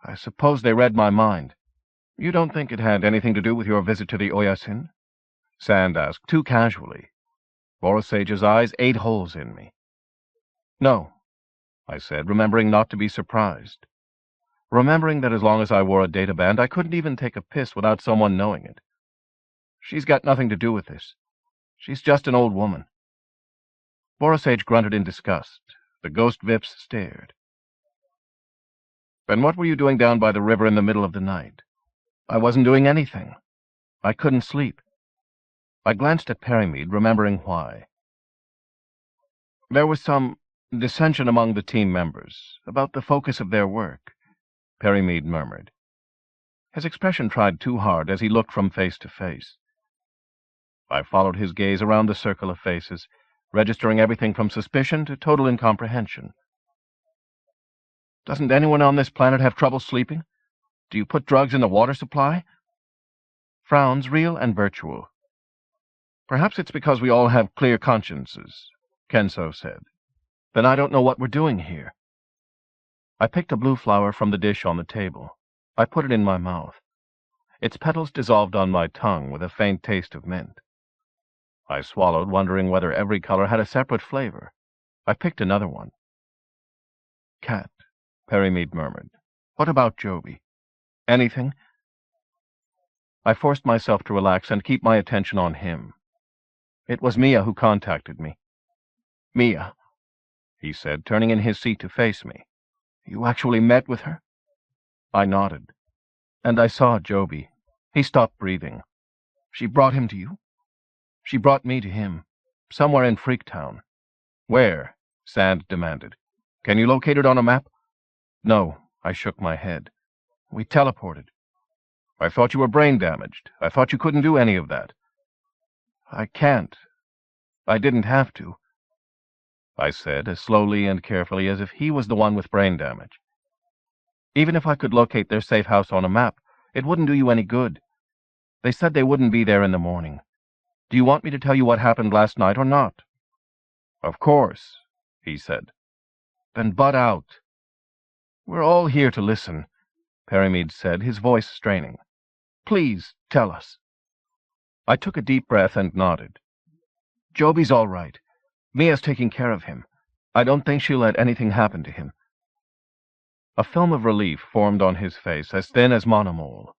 C: "I suppose they read my mind." "You don't think it had anything to do with your visit to the Oyasin?" Sand asked, too casually. Borosage's eyes ate holes in me. "No," I said, remembering not to be surprised. Remembering that as long as I wore a databand, I couldn't even take a piss without someone knowing it. "She's got nothing to do with this. She's just an old woman." Borosage grunted in disgust. The ghost Vips stared. "Then what were you doing down by the river in the middle of the night?" "I wasn't doing anything. I couldn't sleep." I glanced at Perimead, remembering why. There was some dissension among the team members about the focus of their work, Perimead murmured. His expression tried too hard as he looked from face to face. I followed his gaze around the circle of faces, registering everything from suspicion to total incomprehension. Doesn't anyone on this planet have trouble sleeping? Do you put drugs in the water supply? Frowns, real and virtual. Perhaps it's because we all have clear consciences, Kenso said. Then I don't know what we're doing here. I picked a blue flower from the dish on the table. I put it in my mouth. Its petals dissolved on my tongue with a faint taste of mint. I swallowed, wondering whether every color had a separate flavor. I picked another one. Cat, Perimead murmured. What about Joby? Anything? I forced myself to relax and keep my attention on him. It was Miya who contacted me. Miya, he said, turning in his seat to face me. You actually met with her? I nodded. And I saw Joby. He stopped breathing. She brought him to you? She brought me to him, somewhere in Freaktown. Where? Sand demanded. Can you locate it on a map? No, I shook my head. We teleported. I thought you were brain damaged. I thought you couldn't do any of that. I can't. I didn't have to, I said, as slowly and carefully as if he was the one with brain damage. Even if I could locate their safe house on a map, it wouldn't do you any good. They said they wouldn't be there in the morning. Do you want me to tell you what happened last night or not? Of course, he said. Then butt out. We're all here to listen, Perimead said, his voice straining. Please, tell us. I took a deep breath and nodded. Joby's all right. Mia's taking care of him. I don't think she'll let anything happen to him. A film of relief formed on his face, as thin as monomole.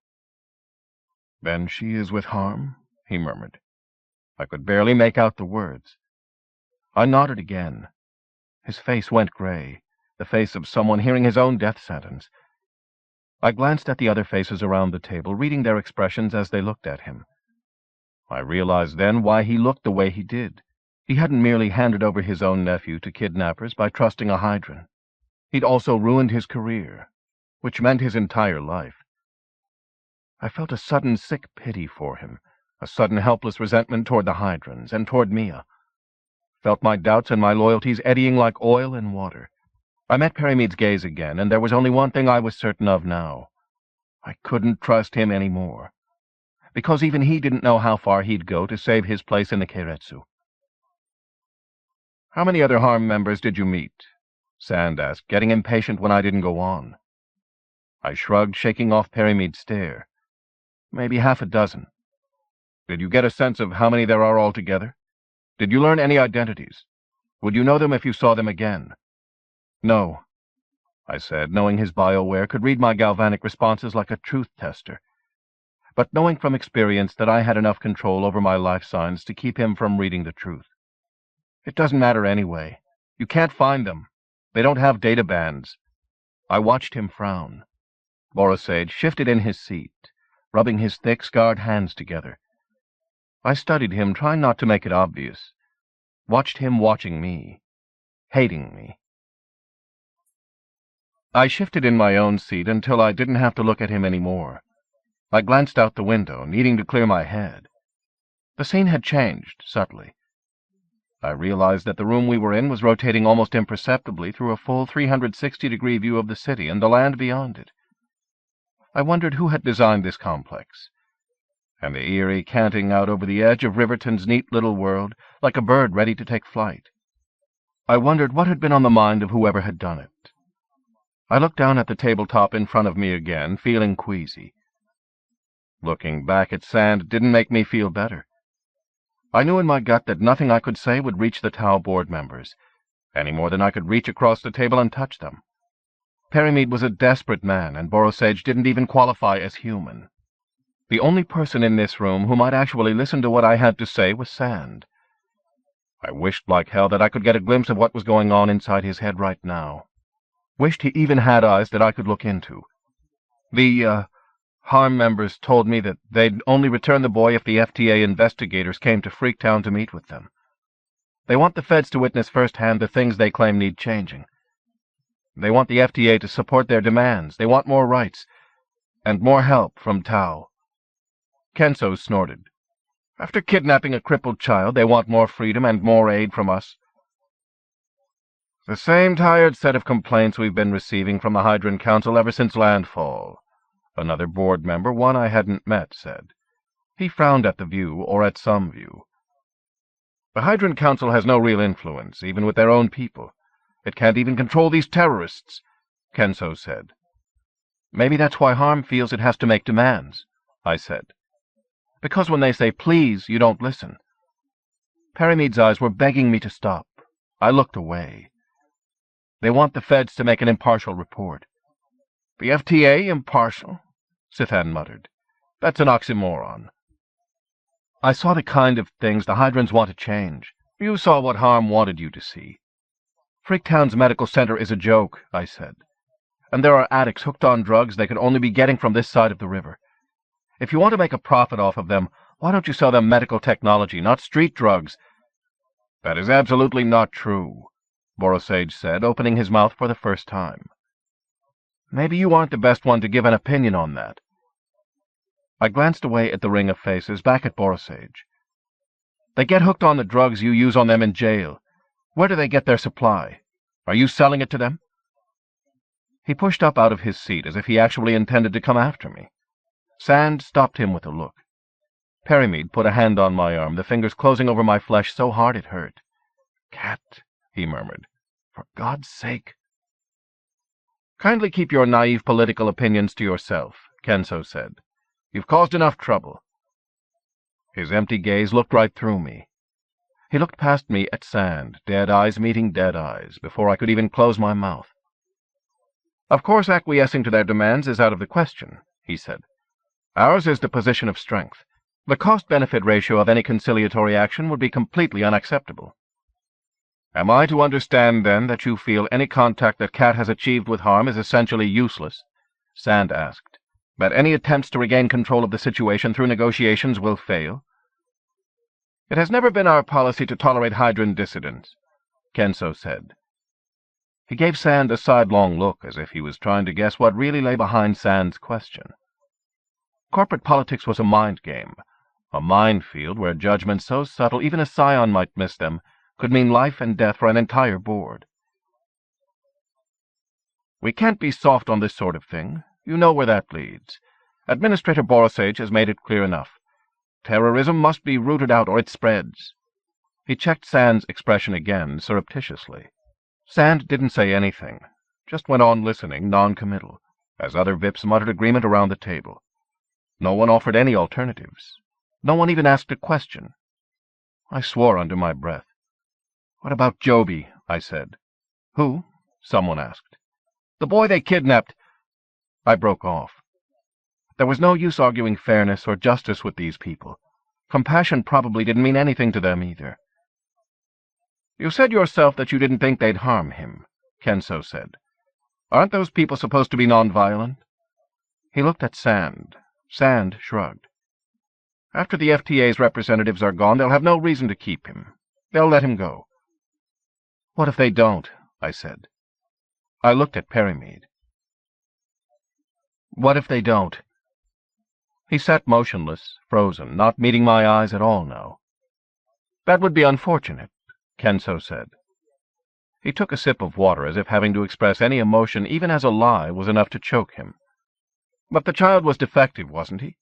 C: Then she is with harm, he murmured. I could barely make out the words. I nodded again. His face went gray, the face of someone hearing his own death sentence. I glanced at the other faces around the table, reading their expressions as they looked at him. I realized then why he looked the way he did. He hadn't merely handed over his own nephew to kidnappers by trusting a Hydran. He'd also ruined his career, which meant his entire life. I felt a sudden sick pity for him, a sudden helpless resentment toward the Hydrans and toward Miya. Felt my doubts and my loyalties eddying like oil in water. I met Perimead's gaze again, and there was only one thing I was certain of now. I couldn't trust him any more, because even he didn't know how far he'd go to save his place in the Keiretsu. How many other Harm members did you meet? Sand asked, getting impatient when I didn't go on. I shrugged, shaking off Perimead's stare. Maybe half a dozen. Did you get a sense of how many there are altogether? Did you learn any identities? Would you know them if you saw them again? No, I said, knowing his BioWare could read my galvanic responses like a truth tester, but knowing from experience that I had enough control over my life signs to keep him from reading the truth. It doesn't matter anyway. You can't find them. They don't have data bands. I watched him frown. Borosage shifted in his seat, rubbing his thick, scarred hands together. I studied him, trying not to make it obvious. Watched him watching me, hating me. I shifted in my own seat until I didn't have to look at him anymore. I glanced out the window, needing to clear my head. The scene had changed, subtly. I realized that the room we were in was rotating almost imperceptibly through a full 360-degree view of the city and the land beyond it. I wondered who had designed this complex, and the eerie canting out over the edge of Riverton's neat little world, like a bird ready to take flight. I wondered what had been on the mind of whoever had done it. I looked down at the tabletop in front of me again, feeling queasy. Looking back at Sand didn't make me feel better. I knew in my gut that nothing I could say would reach the Tau board members, any more than I could reach across the table and touch them. Perimead was a desperate man, and Borosage didn't even qualify as human. The only person in this room who might actually listen to what I had to say was Sand. I wished like hell that I could get a glimpse of what was going on inside his head right now. Wished he even had eyes that I could look into.
D: Harm members told me that they'd only return the boy if the FTA investigators came to Freaktown to meet with them. They want the feds to witness firsthand the things they claim need changing. They want the FTA to support their demands. They want more rights and more help from Tau. Kenso snorted. After kidnapping a crippled child, they want more freedom and more aid from us. The same tired set of complaints we've been receiving from the Hydran Council ever since landfall, another board member, one I hadn't met, said. He frowned at the view, or at some view. The Hydran Council has no real influence, even with their own people. It can't even control these terrorists, Kenso said. Maybe that's why Harm feels it has to make demands, I said. Because when they say please, you don't listen. Perimede's eyes were begging me to stop. I looked away. They want the feds to make an impartial report. The FTA impartial? Sithan muttered. That's an oxymoron. I saw the kind of things the Hydrans want to change. You saw what Harm wanted you to see. Freaktown's medical center is a joke, I said. And there are addicts hooked on drugs they could only be getting from this side of the river. If you want to make a profit off of them, why don't you sell them medical technology, not street drugs? That is absolutely not true, Borosage said, opening his mouth for the first time. Maybe you aren't the best one to give an opinion on that. I glanced away at the ring of faces, back at Borosage. They get hooked on the drugs you use on them in jail. Where do they get their supply? Are you selling it to them? He pushed up out of his seat as if he actually intended to come after me. Sand stopped him with a look. Perimede put a hand on my arm, the fingers closing over my flesh so hard it hurt. Cat, he murmured. For God's sake. Kindly keep your naive political opinions to yourself, Kenso said. You've caused enough trouble. His empty gaze looked right through me. He looked past me at Sand, dead eyes meeting dead eyes, before I could even close my mouth. Of course, acquiescing to their demands is out of the question, he said. Ours is the position of strength. The cost-benefit ratio of any conciliatory action would be completely unacceptable. Am I to understand, then, that you feel any contact that Cat has achieved with Harm is essentially useless? Sand asked. That any attempts to regain control of the situation through negotiations will fail? It has never been our policy to tolerate Hydran dissidents, Kenso said. He gave Sand a sidelong look, as if he was trying to guess what really lay behind Sand's question. Corporate politics was a mind game, a minefield where judgments so subtle even a scion might miss them could mean life and death for an entire board. We can't be soft on this sort of thing. You know where that leads. Administrator Borosage has made it clear enough. Terrorism must be rooted out or it spreads. He checked Sand's expression again, surreptitiously. Sand didn't say anything, just went on listening, non-committal, as other VIPs muttered agreement around the table. No one offered any alternatives. No one even asked a question. I swore under my breath. What about Joby? I said. Who? Someone asked. The boy they kidnapped. I broke off. There was no use arguing fairness or justice with these people. Compassion probably didn't mean anything to them either. You said yourself that you didn't think they'd harm him, Kenso said. Aren't those people supposed to be nonviolent? He looked at Sand. Sand shrugged. After the FTA's representatives are gone, they'll have no reason to keep him. They'll let him go. What if they don't? I said. I looked at Perimede. What if they don't? He sat motionless, frozen, not meeting my eyes at all now. That would be unfortunate, Kenso said. He took a sip of water as if having to express any emotion, even as a lie, was enough to choke him. But the child was defective, wasn't he?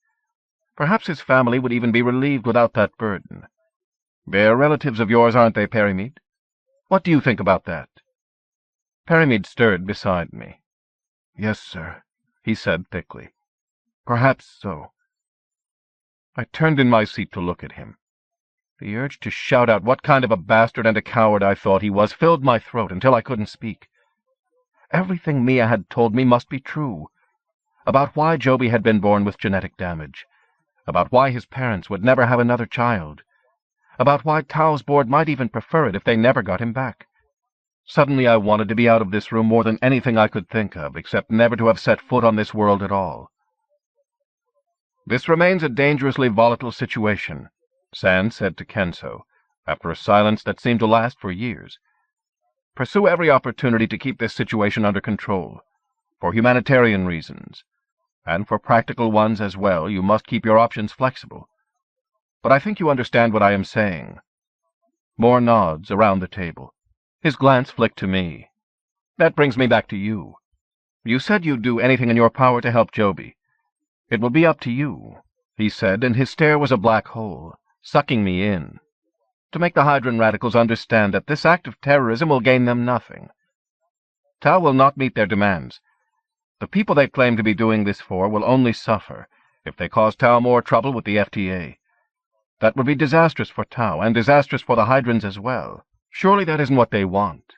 D: Perhaps his family would even be relieved without that burden. They're relatives of yours, aren't they, Perimede? What do you think about that? Perimede stirred beside me. Yes, sir, he said thickly. Perhaps so. I turned in my seat to look at him. The urge to shout out what kind of a bastard and a coward I thought he was filled my throat until I couldn't speak. Everything Miya had told me must be true. About why Joby had been born with genetic damage. About why his parents would never have another child. About why Tau's board might even prefer it if they never got him back. Suddenly I wanted to be out of this room more than anything I could think of, except never to have set foot on this world at all.
A: This remains a dangerously volatile situation, Sand said to Kenso, after a silence that seemed to last for years. Pursue every opportunity to keep this situation under control. For humanitarian reasons, and for practical ones as well, you must keep your options flexible. But I think you understand what I am saying. More nods around the table. His glance flicked to me. That brings me back to you. You said you'd do anything in your power to help Joby. It will be up to you, he said, and his stare was a black hole, sucking me in, to make the Hydran radicals understand that this act of terrorism will gain them nothing. Tau will not meet their demands. The people they claim to be doing this for will only suffer if they cause Tau more trouble with the FTA. That would be disastrous for Tau, and disastrous for the Hydrans as well. Surely that isn't what they want.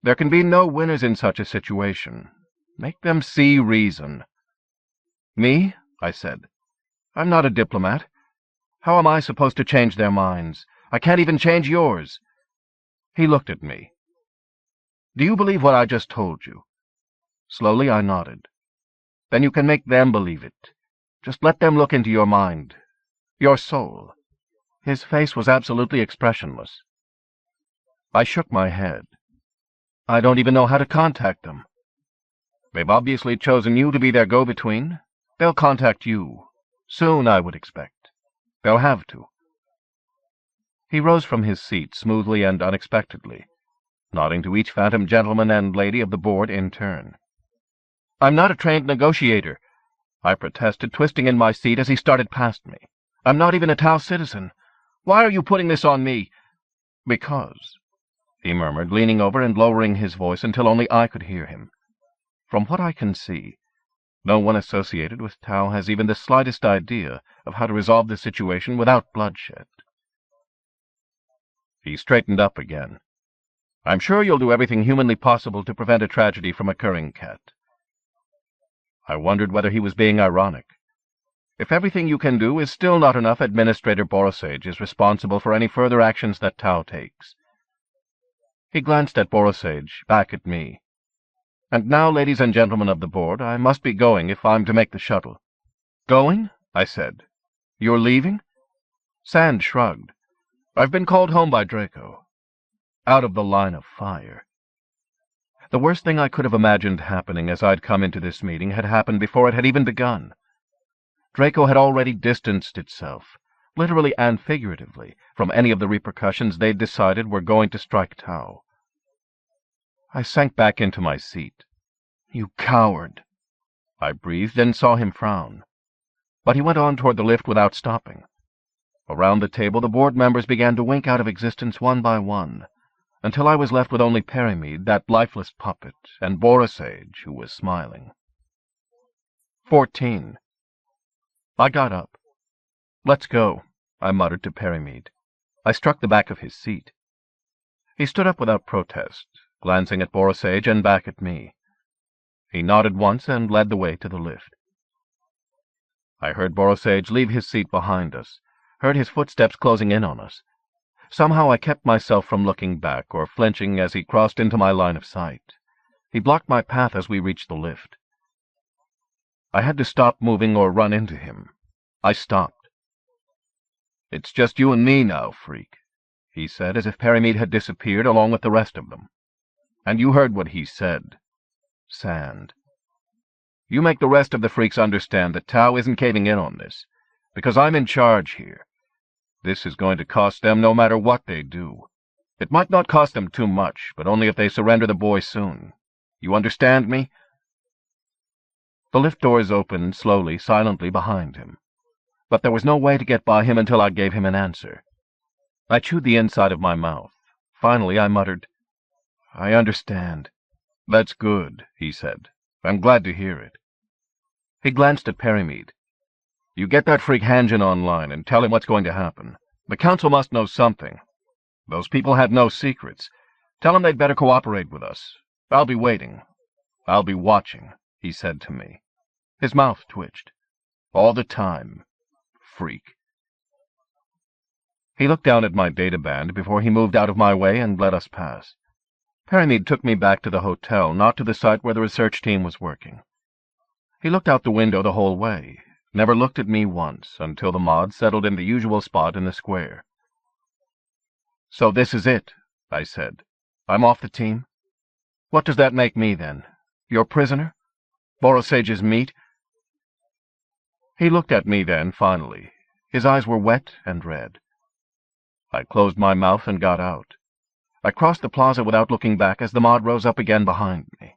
A: There can be no winners in such a situation. Make them see reason. Me? I said. I'm not a diplomat. How am I supposed to change their minds? I can't even change yours. He looked at me. Do you believe what I just told you? Slowly I nodded. Then you can make them believe it. Just let them look into your mind, your soul. His face was absolutely expressionless. I shook my head. I don't even know how to contact them. They've obviously chosen you to be their go-between. They'll contact you. Soon, I would expect. They'll have to. He rose from his seat smoothly and unexpectedly, nodding to each phantom gentleman and lady of the board in turn. I'm not a trained negotiator, I protested, twisting in my seat as he started past me. I'm not even a Tau citizen. Why are you putting this on me? Because, he murmured, leaning over and lowering his voice until only I could hear him. From what I can see, no one associated with Tau has even the slightest idea of how to resolve the situation without bloodshed. He straightened up again. I'm sure you'll do everything humanly possible to prevent a tragedy from occurring, Cat. I wondered whether he was being ironic. If everything you can do is still not enough, Administrator Borosage is responsible for any further actions that Tau takes. He glanced at Borosage, back at me. And now, ladies and gentlemen of the board, I must be going if I'm to make the shuttle. Going? I said. You're leaving? Sand shrugged. I've been called home by Draco. Out of the line of fire. The worst thing I could have imagined happening as I'd come into this meeting had happened before it had even begun. Draco had already distanced itself, literally and figuratively, from any of the repercussions they'd decided were going to strike Tau. I sank back into my seat. You coward! I breathed and saw him frown. But he went on toward the lift without stopping. Around the table the board members began to wink out of existence one by one, until I was left with only Perimead, that lifeless puppet, and Borosage, who was smiling. 14. I got up. Let's go, I muttered to Perimead. I struck the back of his seat. He stood up without protest, glancing at Borosage and back at me. He nodded once and led the way to the lift. I heard Borosage leave his seat behind us, heard his footsteps closing in on us. Somehow I kept myself from looking back or flinching as he crossed into my line of sight. He blocked my path as we reached the lift. I had to stop moving or run into him. I stopped. It's just you and me now, freak, he said, as if Perimead had disappeared along with the rest of them. And you heard what he said. Sand. You make the rest of the freaks understand that Tau isn't caving in on this, because I'm in charge here. This is going to cost them no matter what they do. It might not cost them too much, but only if they surrender the boy soon. You understand me? The lift doors opened slowly, silently behind him. But there was no way to get by him until I gave him an answer. I chewed the inside of my mouth. Finally I muttered, I understand. That's good, he said. I'm glad to hear it. He glanced at Perimead. You get that freak Hanjin online and tell him what's going to happen. The council must know something. Those people had no secrets. Tell them they'd better cooperate with us. I'll be waiting. I'll be watching, he said to me. His mouth twitched. All the time. Freak. He looked down at my databand before he moved out of my way and let us pass. Perimead took me back to the hotel, not to the site where the research team was working. He looked out the window the whole way,
C: never looked at me once until the mod settled in the usual spot in the square. "So this is it," I said. "I'm off the team? What does that make me, then? Your prisoner? Borosage's meat?" He looked at me then, finally. His eyes were wet and red. I closed my mouth and got out. I crossed the plaza without looking back as the mod rose up again behind me.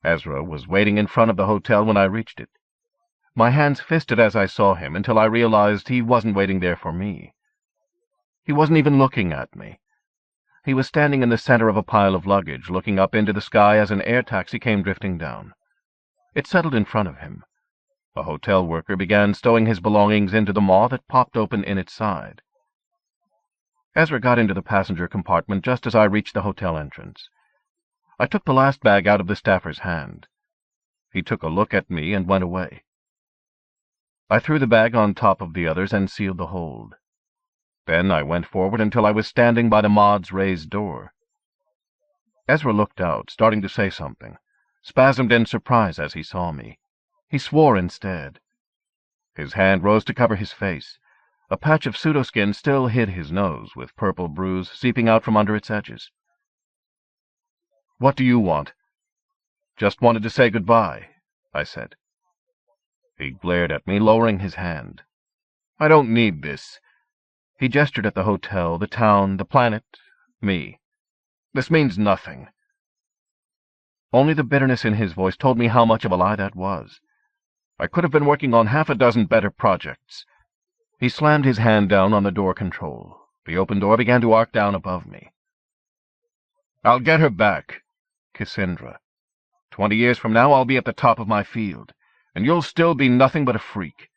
C: Ezra was waiting in front of the hotel when I reached it. My hands fisted as I saw him until I realized he wasn't waiting there for me. He wasn't even looking at me. He was standing in the center of a pile of luggage, looking up into the sky as an air taxi came drifting down. It settled in front of him. A hotel worker began stowing his belongings into the maw that popped open in its side. Ezra got into the passenger compartment just as I reached the hotel entrance. I took the last bag out of the staffer's hand. He took a look at me and went away. I threw the bag on top of the others and sealed the hold. Then I went forward until I was standing by the mod's raised door. Ezra looked out, starting to say something, spasmed in surprise as he saw me. He swore instead. His hand rose to cover his face. A patch of pseudoskin still hid his nose, with purple bruise seeping out from under its edges. "What do you want?" "Just wanted to say goodbye," I said. He glared at me, lowering his hand. "I don't need this." He gestured at the hotel, the town, the planet, me. "This means nothing." Only the bitterness in his voice told me how much of a lie that was. I could have been working on half a dozen better projects. He slammed his hand down on the door control. The open door began to arc down above me. "I'll get her back, Cassandra. 20 years from now I'll be at the top of my field, and you'll still be nothing but a freak."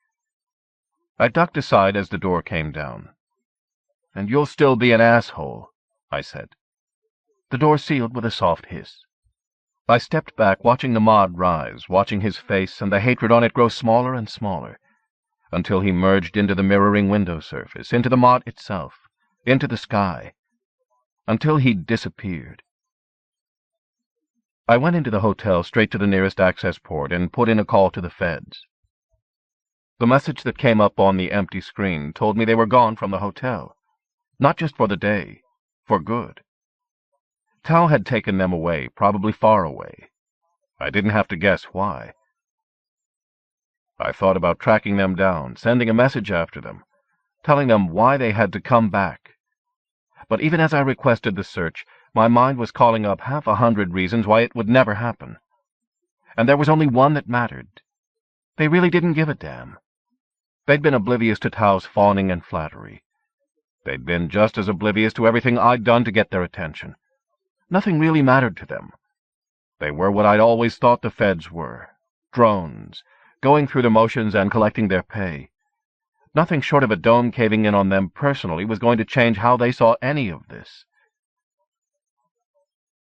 C: I ducked aside as the door came down. "And you'll still be an asshole," I said. The door sealed with a soft hiss. I stepped back, watching the mod rise, watching his face and the hatred on it grow smaller and smaller, until he merged into the mirroring window surface, into the mod itself, into the sky, until he disappeared. I went into the hotel straight to the nearest access port and put in a call to the feds. The message that came up on the empty screen told me they were gone from the hotel, not just for the day, for good. Tao had taken them away, probably far away. I didn't have to guess why. I thought about tracking them down, sending a message after them, telling them why they had to come back. But even as I requested the search, my mind was calling up 100 reasons why it would never happen. And there was only one that mattered. They really didn't give a damn. They'd been oblivious to Tao's fawning and flattery. They'd been just as oblivious to everything I'd done to get their attention. Nothing really mattered to them. They were what I'd always thought the feds were. Drones, going through the motions and collecting their pay. Nothing short of a dome caving in on them personally was going to change how they saw any of this.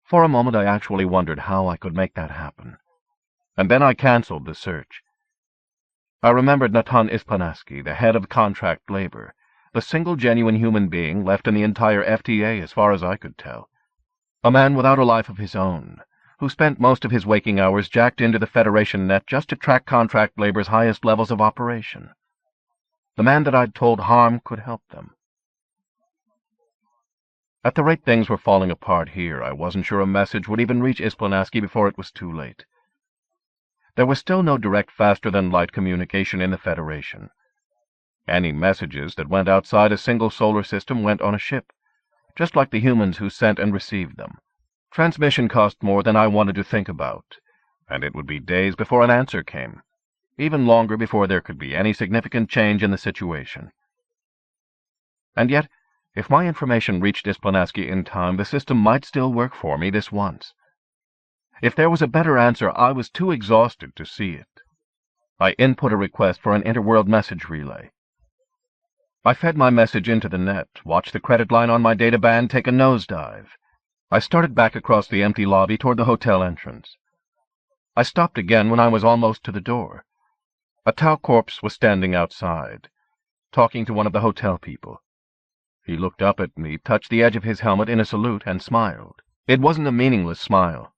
C: For a moment I actually wondered how I could make that happen. And then I canceled the search. I remembered Natan Ispanaski, the head of contract labor, the single genuine human being left in the entire FTA as far as I could tell. A man without a life of his own, who spent most of his waking hours jacked into the Federation net just to track contract labor's highest levels of operation. The man that I'd told harm could help them. At the rate things were falling apart here, I wasn't sure a message would even reach Ispanaski before it was too late. There was still no direct faster-than-light communication in the Federation. Any messages that went outside a single solar system went on a ship, just like the humans who sent and received them. Transmission cost more than I wanted to think about, and it would be days before an answer came, even longer before there could be any significant change in the situation. And yet, if my information reached Ispanaski in time, the system might still work for me this once. If there was a better answer, I was too exhausted to see it. I input a request for an interworld message relay. I fed my message into the net, watched the credit line on my data band take a nosedive. I started back across the empty lobby toward the hotel entrance. I stopped again when I was almost to the door. A Tau corpse was standing outside, talking to one of the hotel people. He looked up at me, touched the edge of his helmet in a salute, and smiled. It wasn't a meaningless smile.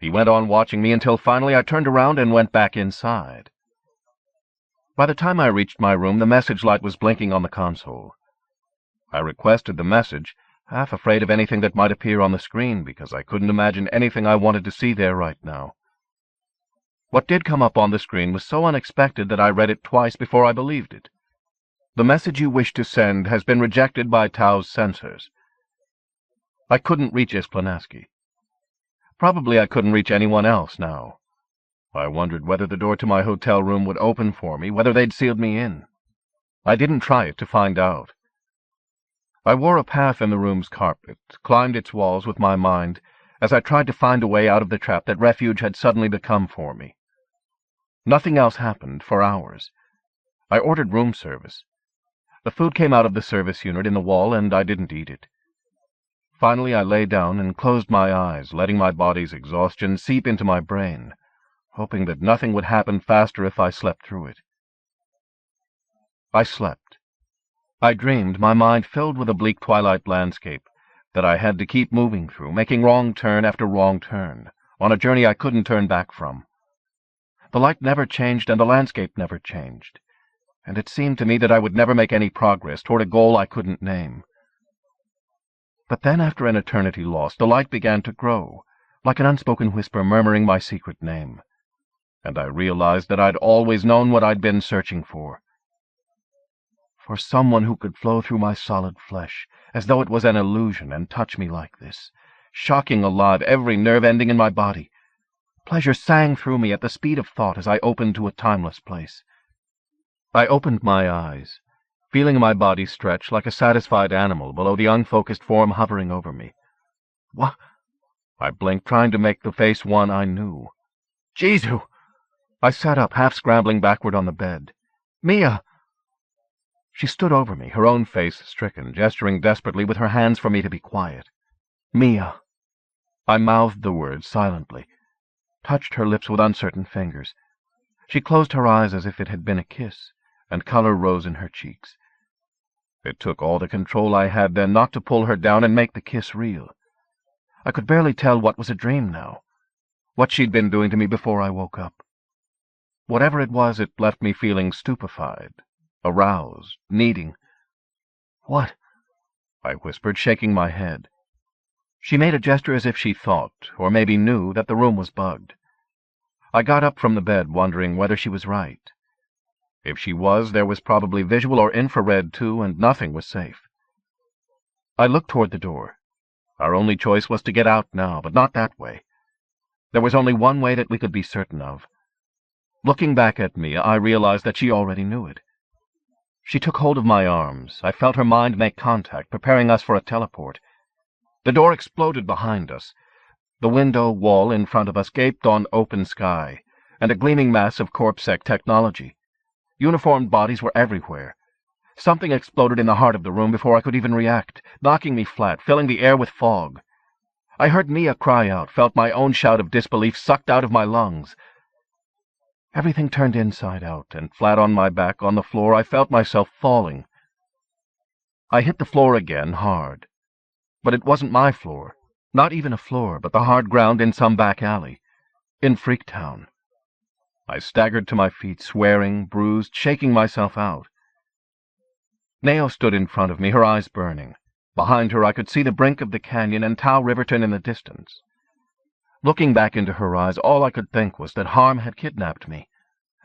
C: He went on watching me until finally I turned around and went back inside. By the time I reached my room, the message light was blinking on the console. I requested the message, half afraid of anything that might appear on the screen, because I couldn't imagine anything I wanted to see there right now. What did come up on the screen was so unexpected that I read it twice before I believed it. The message you wish to send has been rejected by Tau's sensors. I couldn't reach Esplanaski. Probably I couldn't reach anyone else now. I wondered whether the door to my hotel room would open for me, whether they'd sealed me in. I didn't try it to find out. I wore a path in the room's carpet, climbed its walls with my mind, as I tried to find a way out of the trap that Refuge had suddenly become for me. Nothing else happened for hours. I ordered room service. The food came out of the service unit in the wall, and I didn't eat it. Finally, I lay down and closed my eyes, letting my body's exhaustion seep into my brain, hoping that nothing would happen faster if I slept through it. I slept. I dreamed, my mind filled with a bleak twilight landscape that I had to keep moving through, making wrong turn after wrong turn, on a journey I couldn't turn back from. The light never changed and the landscape never changed, and it seemed to me that I would never make any progress toward a goal I couldn't name. But then, after an eternity lost, the light began to grow, like an unspoken whisper murmuring my secret name, and I realized that I'd always known what I'd been searching for someone who could flow through my solid flesh, as though it was an illusion, and touch me like this, shocking alive every nerve ending in my body. Pleasure sang through me at the speed of thought as I opened to a timeless place. I opened my eyes, feeling my body stretch like a satisfied animal below the unfocused form hovering over me. What? I blinked, trying to make the face one I knew. Jesu! I sat up, half scrambling backward on the bed. Miya! She stood over me, her own face stricken, gesturing desperately with her hands for me to be quiet. Miya! I mouthed the words silently, touched her lips with uncertain fingers. She closed her eyes as if it had been a kiss, and color rose in her cheeks. It took all the control I had then not to pull her down and make the kiss real. I could barely tell what was a dream now, what she'd been doing to me before I woke up. Whatever it was, it left me feeling stupefied, aroused, needing. What? I whispered, shaking my head. She made a gesture as if she thought, or maybe knew, that the room was bugged. I got up from the bed, wondering whether she was right. If she was, there was probably visual or infrared too, and nothing was safe. I looked toward the door. Our only choice was to get out now, but not that way. There was only one way that we could be certain of. Looking back at Miya, I realized that she already knew it. She took hold of my arms. I felt her mind make contact, preparing us for a teleport. The door exploded behind us. The window wall in front of us gaped on open sky, and a gleaming mass of CorpSec technology. Uniformed bodies were everywhere. Something exploded in the heart of the room before I could even react, knocking me flat, filling the air with fog. I heard Miya cry out, felt my own shout of disbelief sucked out of my lungs. Everything turned inside out, and flat on my back on the floor I felt myself falling. I hit the floor again, hard. But it wasn't my floor. Not even a floor, but the hard ground in some back alley. In Freaktown. I staggered to my feet, swearing, bruised, shaking myself out. Nao stood in front of me, her eyes burning. Behind her I could see the brink of the canyon and Tau Riverton in the distance. Looking back into her eyes, all I could think was that harm had kidnapped me.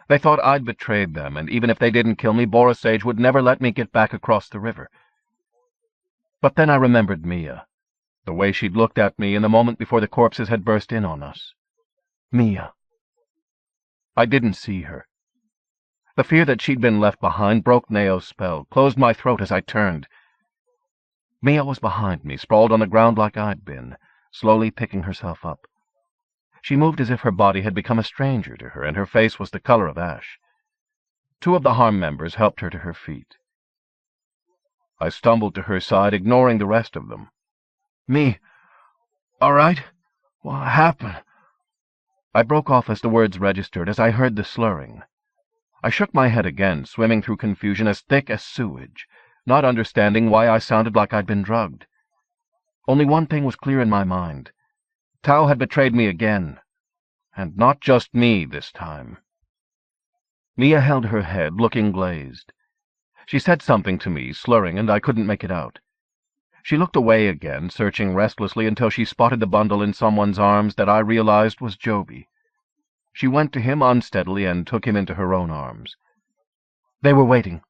C: They thought I'd betrayed them, and even if they didn't kill me, Borisage would never let me get back across the river. But then I remembered Miya, the way she'd looked at me in the moment before the corpses had burst in on us. Miya. I didn't see her. The fear that she'd been left behind broke Nao's spell, closed my throat as I turned. Miya was behind me, sprawled on the ground like I'd been, slowly picking herself up. She moved as if her body had become a stranger to her, and her face was the color of ash. Two of the harm members helped her to her feet. I stumbled to her side, ignoring the rest of them. Me, all right? What happened? I broke off as the words registered, as I heard the slurring. I shook my head again, swimming through confusion as thick as sewage, not understanding why I sounded like I'd been drugged. Only one thing was clear in my mind. Tau had betrayed me again, and not just me this time. Miya held her head, looking glazed. She said something to me, slurring, and I couldn't make it out. She looked away again, searching restlessly until she spotted the bundle in someone's arms that I realized was Joby. She went to him unsteadily and took him into her own arms.
D: "They were waiting,"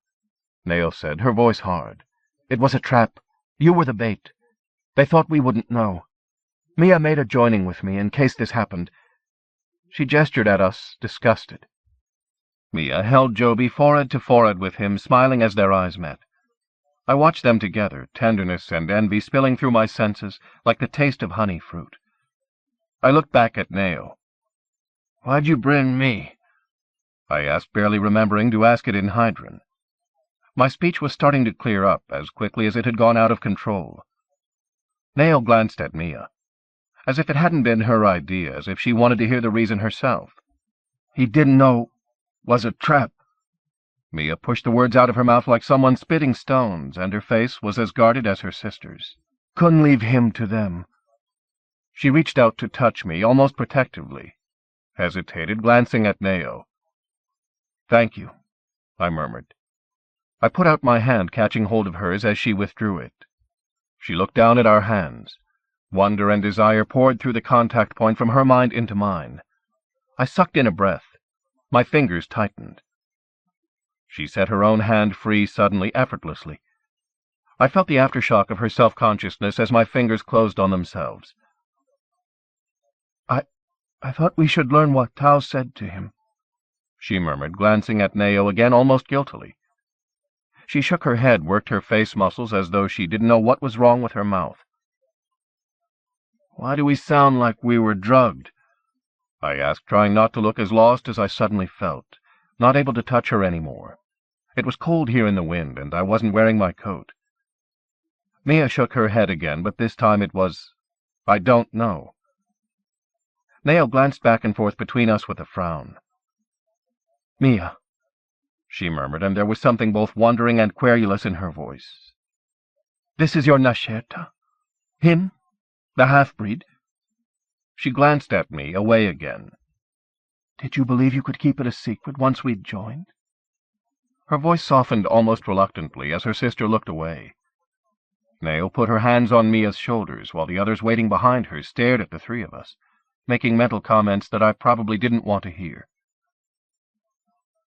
C: Nao said, her voice hard.
D: "It was a trap. You were the bait. They thought we wouldn't know. Miya made a joining with me in case this happened."
C: She gestured at us, disgusted. Miya held Joby forehead to forehead with him, smiling as their eyes met. I watched them together, tenderness and envy spilling through my senses like the taste of honey fruit. I looked back at Nao. "Why'd you bring me?" I asked, barely remembering to ask it in Hydran. My speech was starting to clear up as quickly as it had gone out of control. Nao glanced at Miya, as if it hadn't been her idea, as if she wanted to hear the reason herself.
D: "He didn't know was a trap."
C: Miya pushed the words out of her mouth like someone spitting stones, and her face was as guarded as her sister's.
D: "Couldn't leave him to them."
C: She reached out to touch me, almost protectively, hesitated, glancing at Nao. "Thank you," I murmured. I put out my hand, catching hold of hers as she withdrew it. She looked down at our hands. Wonder and desire poured through the contact point from her mind into mine. I sucked in a breath. My fingers tightened. She set her own hand free suddenly, effortlessly. I felt the aftershock of her self-consciousness as my fingers closed on themselves.
D: I thought we should learn what Tao said to him,"
C: she murmured, glancing at Nao again almost guiltily. She shook her head, worked her face muscles as though she didn't know what was wrong with her mouth. "Why do we sound like we were drugged?" I asked, trying not to look as lost as I suddenly felt, not able to touch her anymore. It was cold here in the wind, and I wasn't wearing my coat. Miya shook her head again, but this time it was, "I don't know." Nao glanced back and forth between us with a frown.
D: "Miya,"
C: she murmured, and there was something both wondering and querulous in her voice.
D: "This is your Nasherta? Him? The half-breed?"
C: She glanced at me, away again.
D: "Did you believe you could keep it a secret once we'd joined?"
C: Her voice softened almost reluctantly as her sister looked away. Nao put her hands on Mia's shoulders, while the others waiting behind her stared at the three of us, making mental comments that I probably didn't want to hear.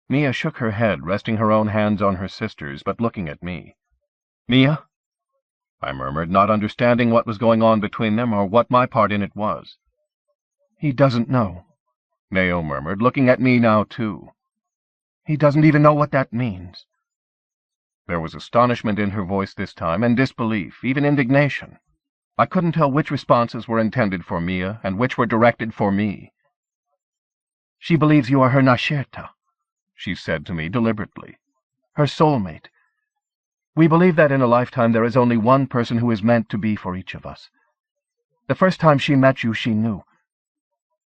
C: Miya shook her head, resting her own hands on her sister's, but looking at me. "Miya?" I murmured, not understanding what was going on between them or what my part in it was.
D: "He doesn't know,"
C: Nao murmured, looking at me now, too.
D: "He doesn't even know what that means."
C: There was astonishment in her voice this time, and disbelief, even indignation. I couldn't tell which responses were intended for Miya and which were directed for me.
D: "She believes you are her Nasherta,"
C: she said to me deliberately.
D: "Her soulmate. We believe that in a lifetime there is only one person who is meant to be for each of us. The first time she met you, she knew."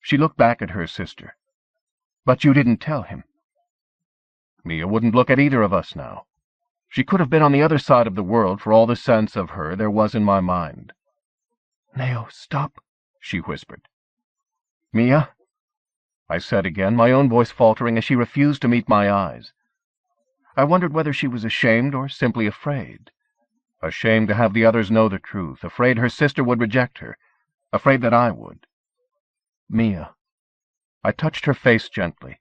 D: She looked back at her sister. "But you didn't tell him."
C: Miya wouldn't look at either of us now. She could have been on the other side of the world for all the sense of her there was in my mind.
D: "Nao, stop," she whispered.
C: "Miya?" I said again, my own voice faltering as she refused to meet my eyes. I wondered whether she was ashamed or simply afraid. Ashamed to have the others know the truth, afraid her sister would reject her, afraid that I would. "Miya." I touched her face gently.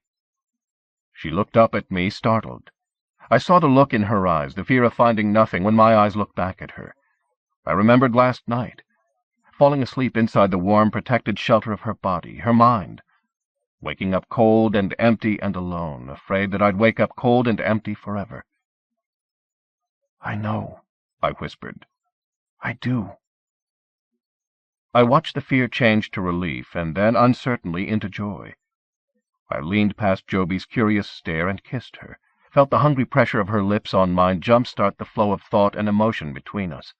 C: She looked up at me, startled. I saw the look in her eyes, the fear of finding nothing when my eyes looked back at her. I remembered last night, falling asleep inside the warm, protected shelter of her body, her mind, waking up cold and empty and alone, afraid that I'd wake up cold and empty forever.
D: "I know," I whispered. "I do."
C: I watched the fear change to relief, and then uncertainly into joy. I leaned past Joby's curious stare and kissed her, felt the hungry pressure of her lips on mine jump-start the flow of thought and emotion between us.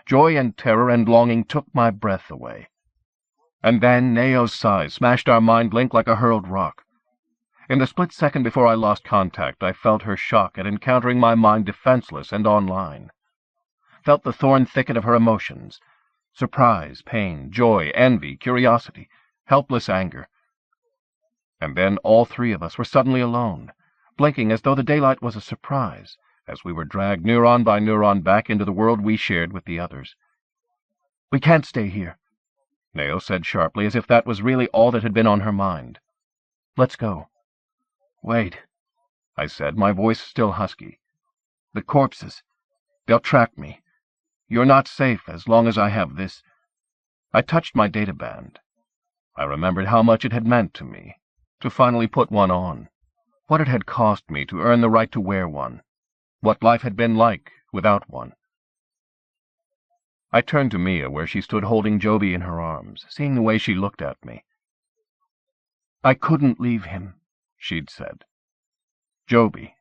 C: Joy and terror and longing took my breath away. And then Nao's sighs smashed our mind link like a hurled rock. In the split second before I lost contact, I felt her shock at encountering my mind defenseless and online. Felt the thorn thicket of her emotions, surprise, pain, joy, envy, curiosity, helpless anger. And then all three of us were suddenly alone, blinking as though the daylight was a surprise, as we were dragged neuron by neuron back into the world we shared with the others.
D: "We can't stay here,"
C: Nao said sharply, as if that was really all that had been on her mind.
D: "Let's go."
C: "Wait," I said, my voice still husky. "The corpses. They'll track me. You're not safe as long as I have this." I touched my databand. I remembered how much it had meant to me, to finally put one on, what it had cost me to earn the right to wear one, what life had been like without one. I turned to Miya, where she stood holding Joby in her arms, seeing the way she looked at me.
D: "I couldn't leave him,"
C: she'd said. Joby.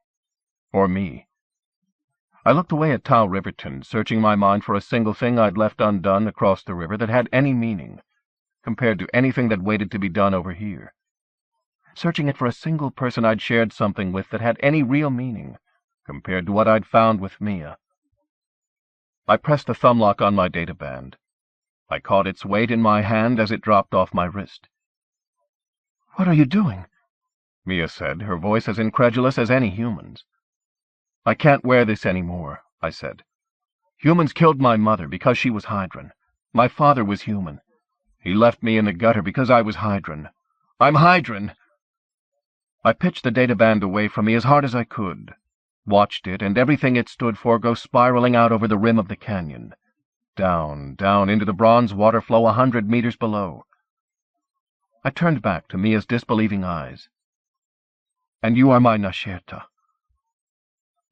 C: Or me. I looked away at Tau Riverton, searching my mind for a single thing I'd left undone across the river that had any meaning, compared to anything that waited to be done over here. Searching it for a single person I'd shared something with that had any real meaning, compared to what I'd found with Miya. I pressed the thumb lock on my databand. I caught its weight in my hand as it dropped off my wrist.
D: "What are you doing?"
C: Miya said, her voice as incredulous as any human's. "I can't wear this anymore," I said. "Humans killed my mother because she was Hydran. My father was human. He left me in the gutter because I was Hydran. I'm Hydran!" I pitched the databand away from me as hard as I could, watched it and everything it stood for go spiraling out over the rim of the canyon, down, down into the bronze water flow 100 meters below. I turned back to Mia's disbelieving eyes. "And you are my Nasherta."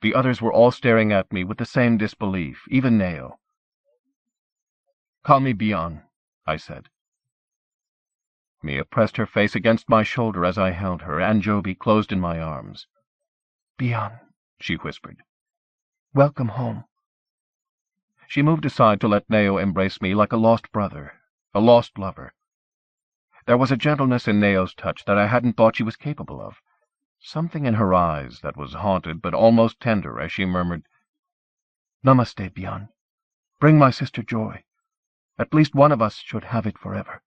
C: The others were all staring at me with the same disbelief, even Nao. "Call me Bian," I said. Miya pressed her face against my shoulder as I held her, and Joby closed in my arms.
D: "Bian,"
C: she whispered.
D: "Welcome home."
C: She moved aside to let Nao embrace me like a lost brother, a lost lover. There was a gentleness in Nao's touch that I hadn't thought she was capable of, something in her eyes that was haunted but almost tender as she murmured,
D: "Namaste, Bian. Bring my sister joy. At least one of us should have it forever."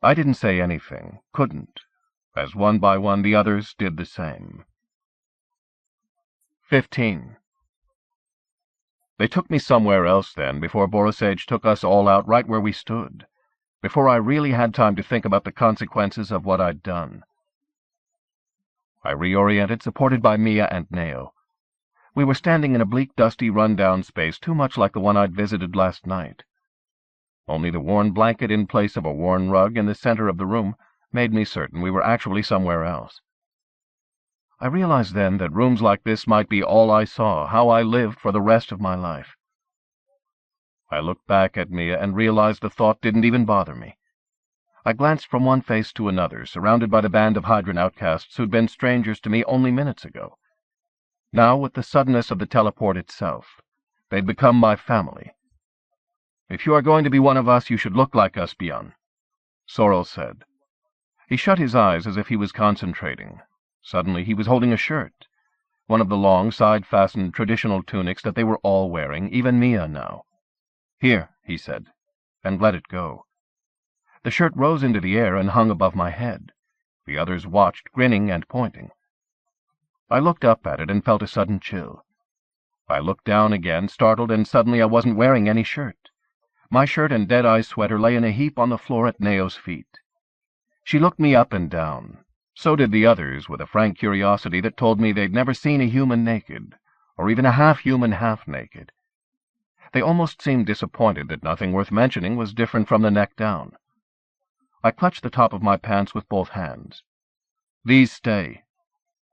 C: I didn't say anything, couldn't, as one by one the others did the same. 15. They took me somewhere else then, before Borisage took us all out right where we stood, before I really had time to think about the consequences of what I'd done. I reoriented, supported by Miya and Nao. We were standing in a bleak, dusty, run-down space too much like the one I'd visited last night. Only the worn blanket in place of a worn rug in the center of the room made me certain we were actually somewhere else. I realized then that rooms like this might be all I saw, how I lived for the rest of my life. I looked back at Miya and realized the thought didn't even bother me. I glanced from one face to another, surrounded by the band of Hydran outcasts who'd been strangers to me only minutes ago. Now, with the suddenness of the teleport itself, they'd become my family. "If you are going to be one of us, you should look like us, Bian," Sorrel said. He shut his eyes as if he was concentrating. Suddenly he was holding a shirt, one of the long, side-fastened traditional tunics that they were all wearing, even Miya now. "Here," he said, and let it go. The shirt rose into the air and hung above my head. The others watched, grinning and pointing. I looked up at it and felt a sudden chill. I looked down again, startled, and suddenly I wasn't wearing any shirt. My shirt and Deadeye's sweater lay in a heap on the floor at Nao's feet. She looked me up and down. So did the others, with a frank curiosity that told me they'd never seen a human naked, or even a half-human half-naked. They almost seemed disappointed that nothing worth mentioning was different from the neck down. I clutched the top of my pants with both hands. "These stay,"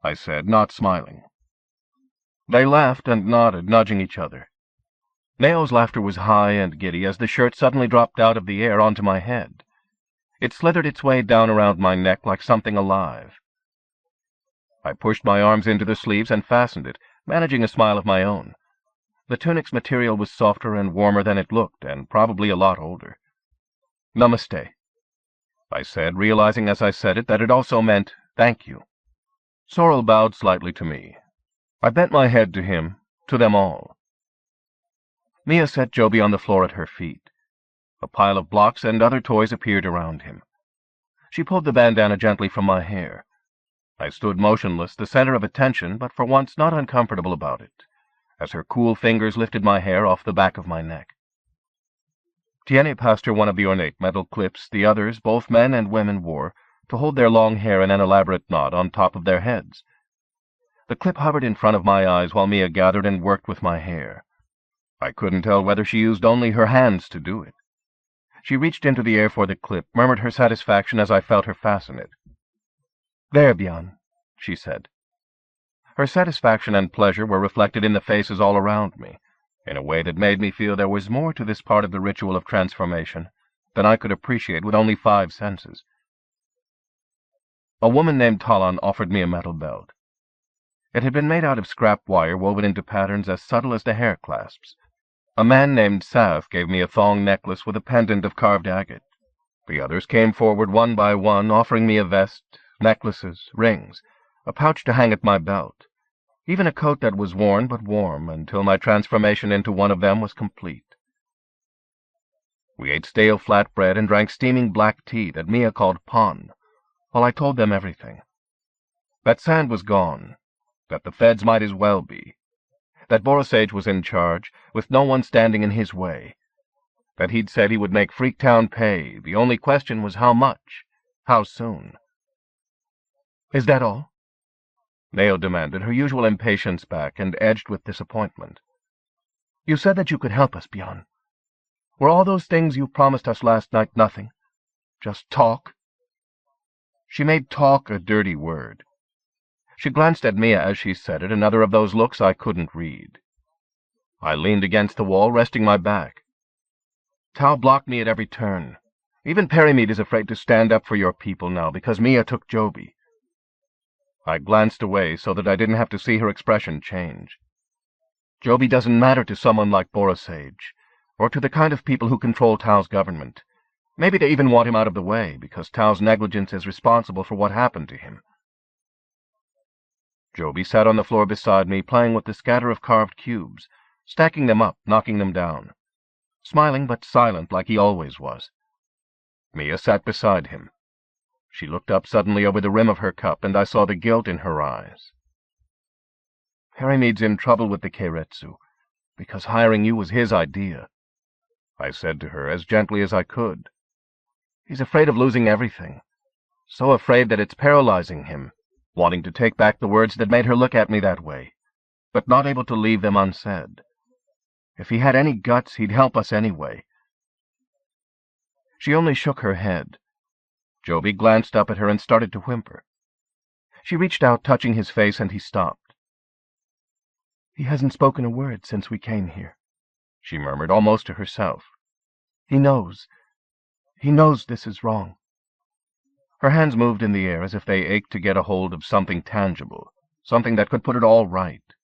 C: I said, not smiling. They laughed and nodded, nudging each other. Nao's laughter was high and giddy as the shirt suddenly dropped out of the air onto my head. It slithered its way down around my neck like something alive. I pushed my arms into the sleeves and fastened it, managing a smile of my own. The tunic's material was softer and warmer than it looked, and probably a lot older. "Namaste," I said, realizing as I said it that it also meant thank you. Sorrel bowed slightly to me. I bent my head to him, to them all. Miya set Joby on the floor at her feet. A pile of blocks and other toys appeared around him. She pulled the bandana gently from my hair. I stood motionless, the center of attention, but for once not uncomfortable about it, as her cool fingers lifted my hair off the back of my neck. Tiene passed her one of the ornate metal clips the others, both men and women, wore to hold their long hair in an elaborate knot on top of their heads. The clip hovered in front of my eyes while Miya gathered and worked with my hair. I couldn't tell whether she used only her hands to do it. She reached into the air for the clip, murmured her satisfaction as I felt her fasten it. "There, Bian," she said. Her satisfaction and pleasure were reflected in the faces all around me, in a way that made me feel there was more to this part of the ritual of transformation than I could appreciate with only 5 senses. A woman named Talan offered me a metal belt. It had been made out of scrap wire woven into patterns as subtle as the hair clasps. A man named Sath gave me a thong necklace with a pendant of carved agate. The others came forward one by one, offering me a vest, necklaces, rings, a pouch to hang at my belt, even a coat that was worn but warm until my transformation into one of them was complete. We ate stale flatbread and drank steaming black tea that Miya called pon, while I told them everything. That Sand was gone, that the feds might as well be, that Borosage was in charge, with no one standing in his way, that he'd said he would make Freaktown pay. The only question was how much, how soon. "Is that all?" Nao demanded, her usual impatience back and edged with disappointment. "You said that you could help us, Bian. Were all those things you promised us last night nothing? Just talk?" She made talk a dirty word. She glanced at Miya as she said it, another of those looks I couldn't read. I leaned against the wall, resting my back. Tau blocked me at every turn. Even Perimead is afraid to stand up for your people now because Miya took Joby. I glanced away so that I didn't have to see her expression change. Joby doesn't matter to someone like Borosage, or to the kind of people who control Tau's government. Maybe they even want him out of the way, because Tau's negligence is responsible for what happened to him. Joby sat on the floor beside me, playing with the scatter of carved cubes, stacking them up, knocking them down, smiling but silent like he always was. Miya sat beside him. She looked up suddenly over the rim of her cup, and I saw the guilt in her eyes. "Perimead's in trouble with the Keiretsu, because hiring you was his idea," I said to her as gently as I could. "He's afraid of losing everything, so afraid that it's paralyzing him, wanting to take back the words that made her look at me that way, but not able to leave them unsaid. If he had any guts, he'd help us anyway." She only shook her head. Joby glanced up at her and started to whimper. She reached out, touching his face, and he stopped. "He hasn't spoken a word since we came here," she murmured, almost to herself. He knows this is wrong." Her hands moved in the air as if they ached to get a hold of something tangible, something that could put it all right.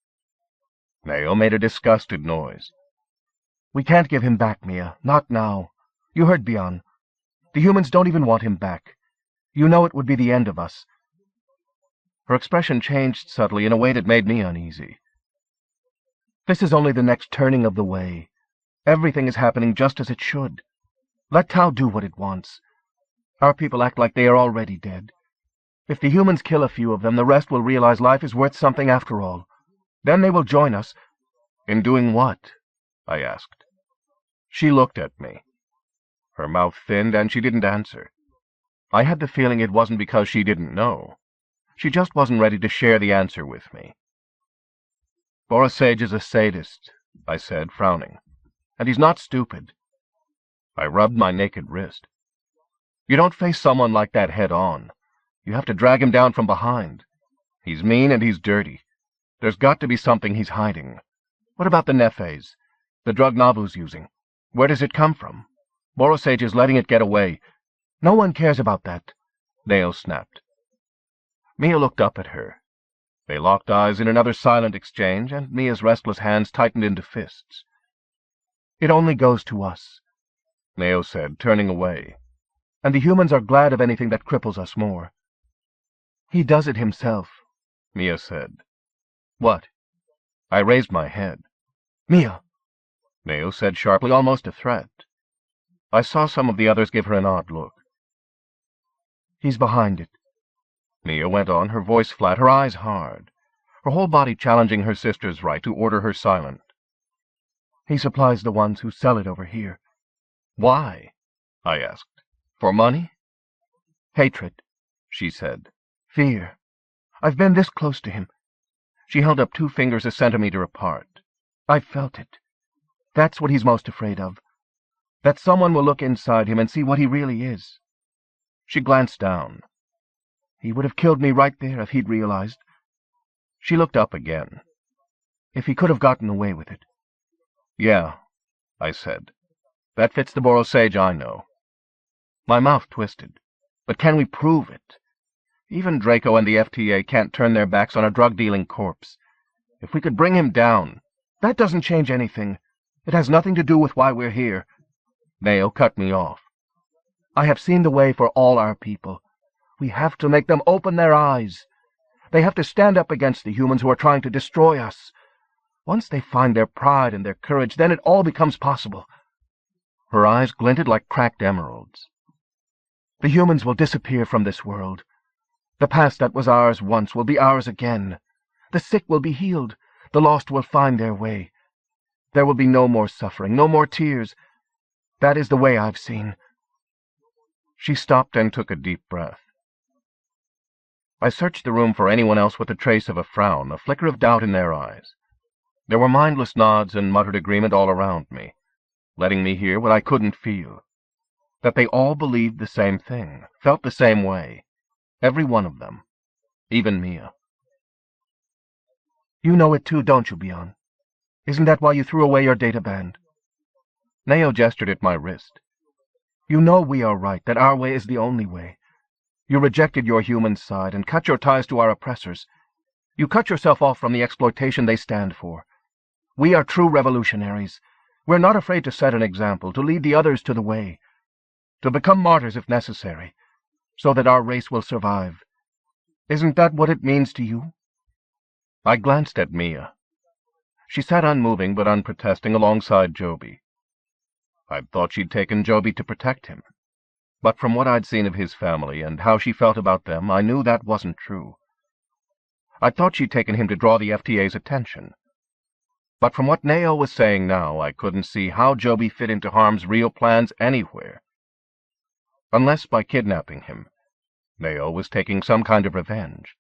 C: Nao made a disgusted noise. "We can't give him back, Miya. Not now. You heard Bian. The humans don't even want him back. You know it would be the end of us." Her expression changed subtly in a way that made me uneasy. "This is only the next turning of the way. Everything is happening just as it should. Let Tau do what it wants. Our people act like they are already dead. If the humans kill a few of them, the rest will realize life is worth something after all. Then they will join us." "In doing what?" I asked. She looked at me. Her mouth thinned, and she didn't answer. I had the feeling it wasn't because she didn't know. She just wasn't ready to share the answer with me. "Borosage is a sadist," I said, frowning. "And he's not stupid." I rubbed my naked wrist. "You don't face someone like that head-on. You have to drag him down from behind. He's mean and he's dirty. There's got to be something he's hiding. What about the Nefes? The drug Nabu's using? Where does it come from? Borosage is letting it get away." "No one cares about that," Nao snapped. Miya looked up at her. They locked eyes in another silent exchange, and Mia's restless hands tightened into fists. "It only goes to us," Nao said, turning away. "And the humans are glad of anything that cripples us more." "He does it himself," Miya said. "What?" I raised my head. "Miya," Nao said sharply, almost a threat. I saw some of the others give her an odd look. "He's behind it.
A: Miya went on, her voice flat, her eyes hard, her whole body challenging her sister's right to order her silent.
D: He supplies the ones who sell it over here.
A: Why? I asked. For money?
D: Hatred,
A: she said.
D: fear. I've been this close to him.
A: She held up 2 fingers a centimeter apart.
D: I've felt it. That's what he's most afraid of. That someone will look inside him and see what he really is.
A: She glanced down.
D: He would have killed me right there if he'd realized.
A: She looked up again.
D: If he could have gotten away with it.
A: Yeah, I said. That fits the Borosage I know. My mouth twisted. But can we prove it? Even Draco and the FTA can't turn their backs on a drug-dealing corpse. If we could bring him down...
D: That doesn't change anything. It has nothing to do with why we're here.
A: Nao cut me off.
D: I have seen the way for all our people. We have to make them open their eyes. They have to stand up against the humans who are trying to destroy us. Once they find their pride and their courage, then it all becomes possible.
A: Her eyes glinted like cracked emeralds.
D: The humans will disappear from this world. The past that was ours once will be ours again. The sick will be healed. The lost will find their way. There will be no more suffering, no more tears. That is the way I've seen.
A: She stopped and took a deep breath. I searched the room for anyone else with a trace of a frown, a flicker of doubt in their eyes. There were mindless nods and muttered agreement all around me, letting me hear what I couldn't feel. That they all believed the same thing, felt the same way. Every one of them. Even Miya.
D: You know it too, don't you, Bion? Isn't that why you threw away your data band?
A: Nao gestured at my wrist.
D: You know we are right, that our way is the only way. You rejected your human side and cut your ties to our oppressors. You cut yourself off from the exploitation they stand for. We are true revolutionaries. We're not afraid to set an example, to lead the others to the way, to become martyrs if necessary, so that our race will survive. Isn't that what it means to you?
A: I glanced at Miya. She sat unmoving but unprotesting alongside Joby. I'd thought she'd taken Joby to protect him. But from what I'd seen of his family and how she felt about them, I knew that wasn't true. I thought she'd taken him to draw the FTA's attention. But from what Nao was saying now, I couldn't see how Joby fit into Harm's real plans anywhere. Unless by kidnapping him, Nao was taking some kind of revenge.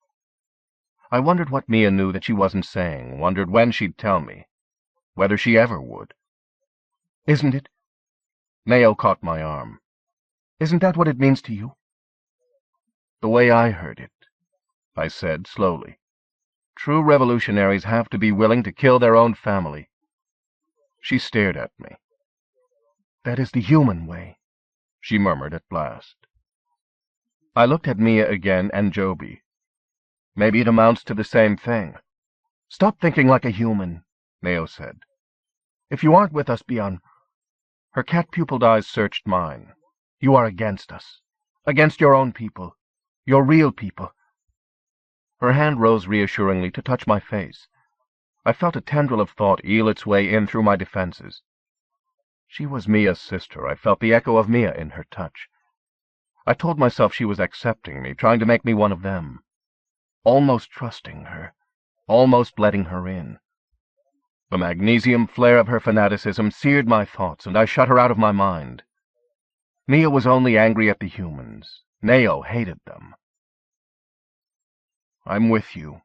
A: I wondered what Miya knew that she wasn't saying, wondered when she'd tell me, whether she ever would.
D: Isn't it?
A: Nao caught my arm.
D: Isn't that what it means to you?
A: The way I heard it, I said slowly. True revolutionaries have to be willing to kill their own family. She stared at me.
D: That is the human way,
A: she murmured at last. I looked at Miya again and Joby. Maybe it amounts to the same thing.
D: Stop thinking like a human,
A: Nao said.
D: If you aren't with us, Bion.
A: Her cat-pupiled eyes searched mine.
D: You are against us. Against your own people. Your real people.
A: Her hand rose reassuringly to touch my face. I felt a tendril of thought eel its way in through my defenses. She was Miya's sister. I felt the echo of Miya in her touch. I told myself she was accepting me, trying to make me one of them. Almost trusting her. Almost letting her in. The magnesium flare of her fanaticism seared my thoughts, and I shut her out of my mind. Miya was only angry at the humans. Nao hated them. I'm with you,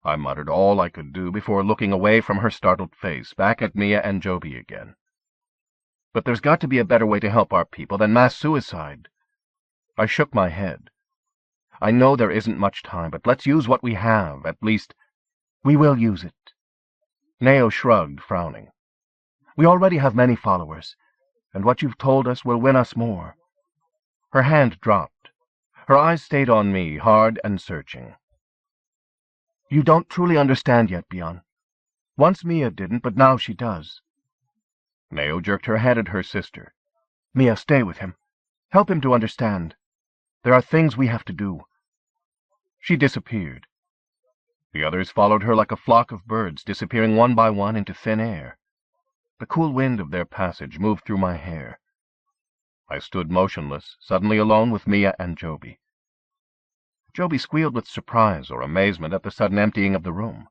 A: I muttered, all I could do before looking away from her startled face, back at Miya and Joby again. But there's got to be a better way to help our people than mass suicide. I shook my head. I know there isn't much time, but let's use what we have, at least.
D: We will use it.
A: Nao shrugged, frowning.
D: We already have many followers, and what you've told us will win us more.
A: Her hand dropped. Her eyes stayed on me, hard and searching.
D: You don't truly understand yet, Bion. Once Miya didn't, but now she does.
A: Nao jerked her head at her sister.
D: Miya, stay with him. Help him to understand. There are things we have to do.
A: She disappeared. The others followed her like a flock of birds, disappearing one by one into thin air. The cool wind of their passage moved through my hair. I stood motionless, suddenly alone with Miya and Joby.
C: Joby squealed with surprise or amazement at the sudden emptying of the room.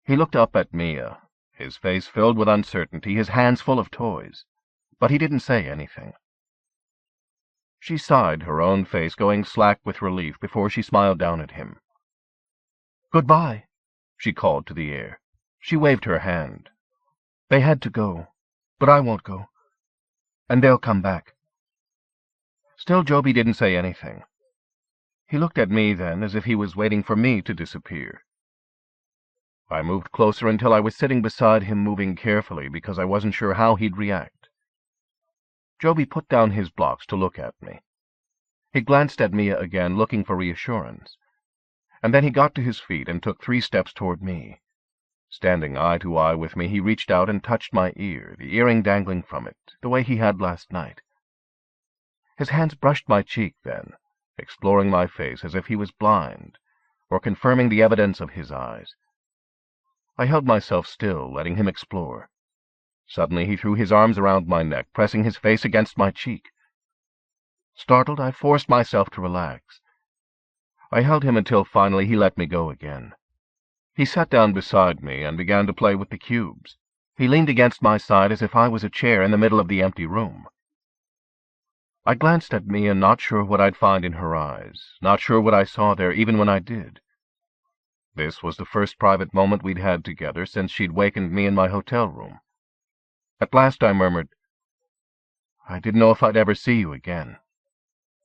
C: He looked up at Miya, his face filled with uncertainty, his hands full of toys, but he didn't say anything. She sighed, her own face going slack with relief before she smiled down at him. "Goodbye," she called to the air. She waved her hand. "They had to go, but I won't go. And they'll come back." Still Joby didn't say anything. He looked at me then as if he was waiting for me to disappear. I moved closer until I was sitting beside him, moving carefully because I wasn't sure how he'd react. Joby put down his blocks to look at me. He glanced at Miya again, looking for reassurance, and then he got to his feet and took 3 steps toward me. Standing eye to eye with me, he reached out and touched my ear, the earring dangling from it, the way he had last night. His hands brushed my cheek then, exploring my face as if he was blind, or confirming the evidence of his eyes. I held myself still, letting him explore. Suddenly he threw his arms around my neck, pressing his face against my cheek. Startled, I forced myself to relax. I held him until finally he let me go again. He sat down beside me and began to play with the cubes. He leaned against my side as if I was a chair in the middle of the empty room. I glanced at Miya, not sure what I'd find in her eyes, not sure what I saw there even when I did. This was the first private moment we'd had together since she'd wakened me in my hotel room. At last I murmured, "I didn't know if I'd ever see you again."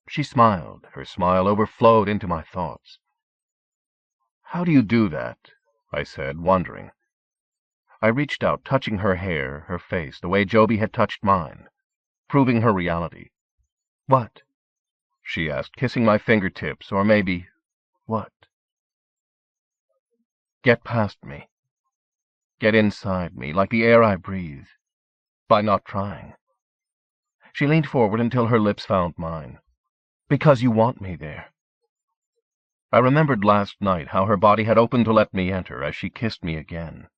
C: She smiled. Her smile overflowed into my thoughts. "How do you do that?" I said, wondering. I reached out, touching her hair, her face, the way Joby had touched mine, proving her reality. "What?" she asked, kissing my fingertips, or maybe, what? "Get past me. Get inside me, like the air I breathe, by not trying." She leaned forward until her lips found mine. "Because you want me there." I remembered last night how her body had opened to let me enter as she kissed me again.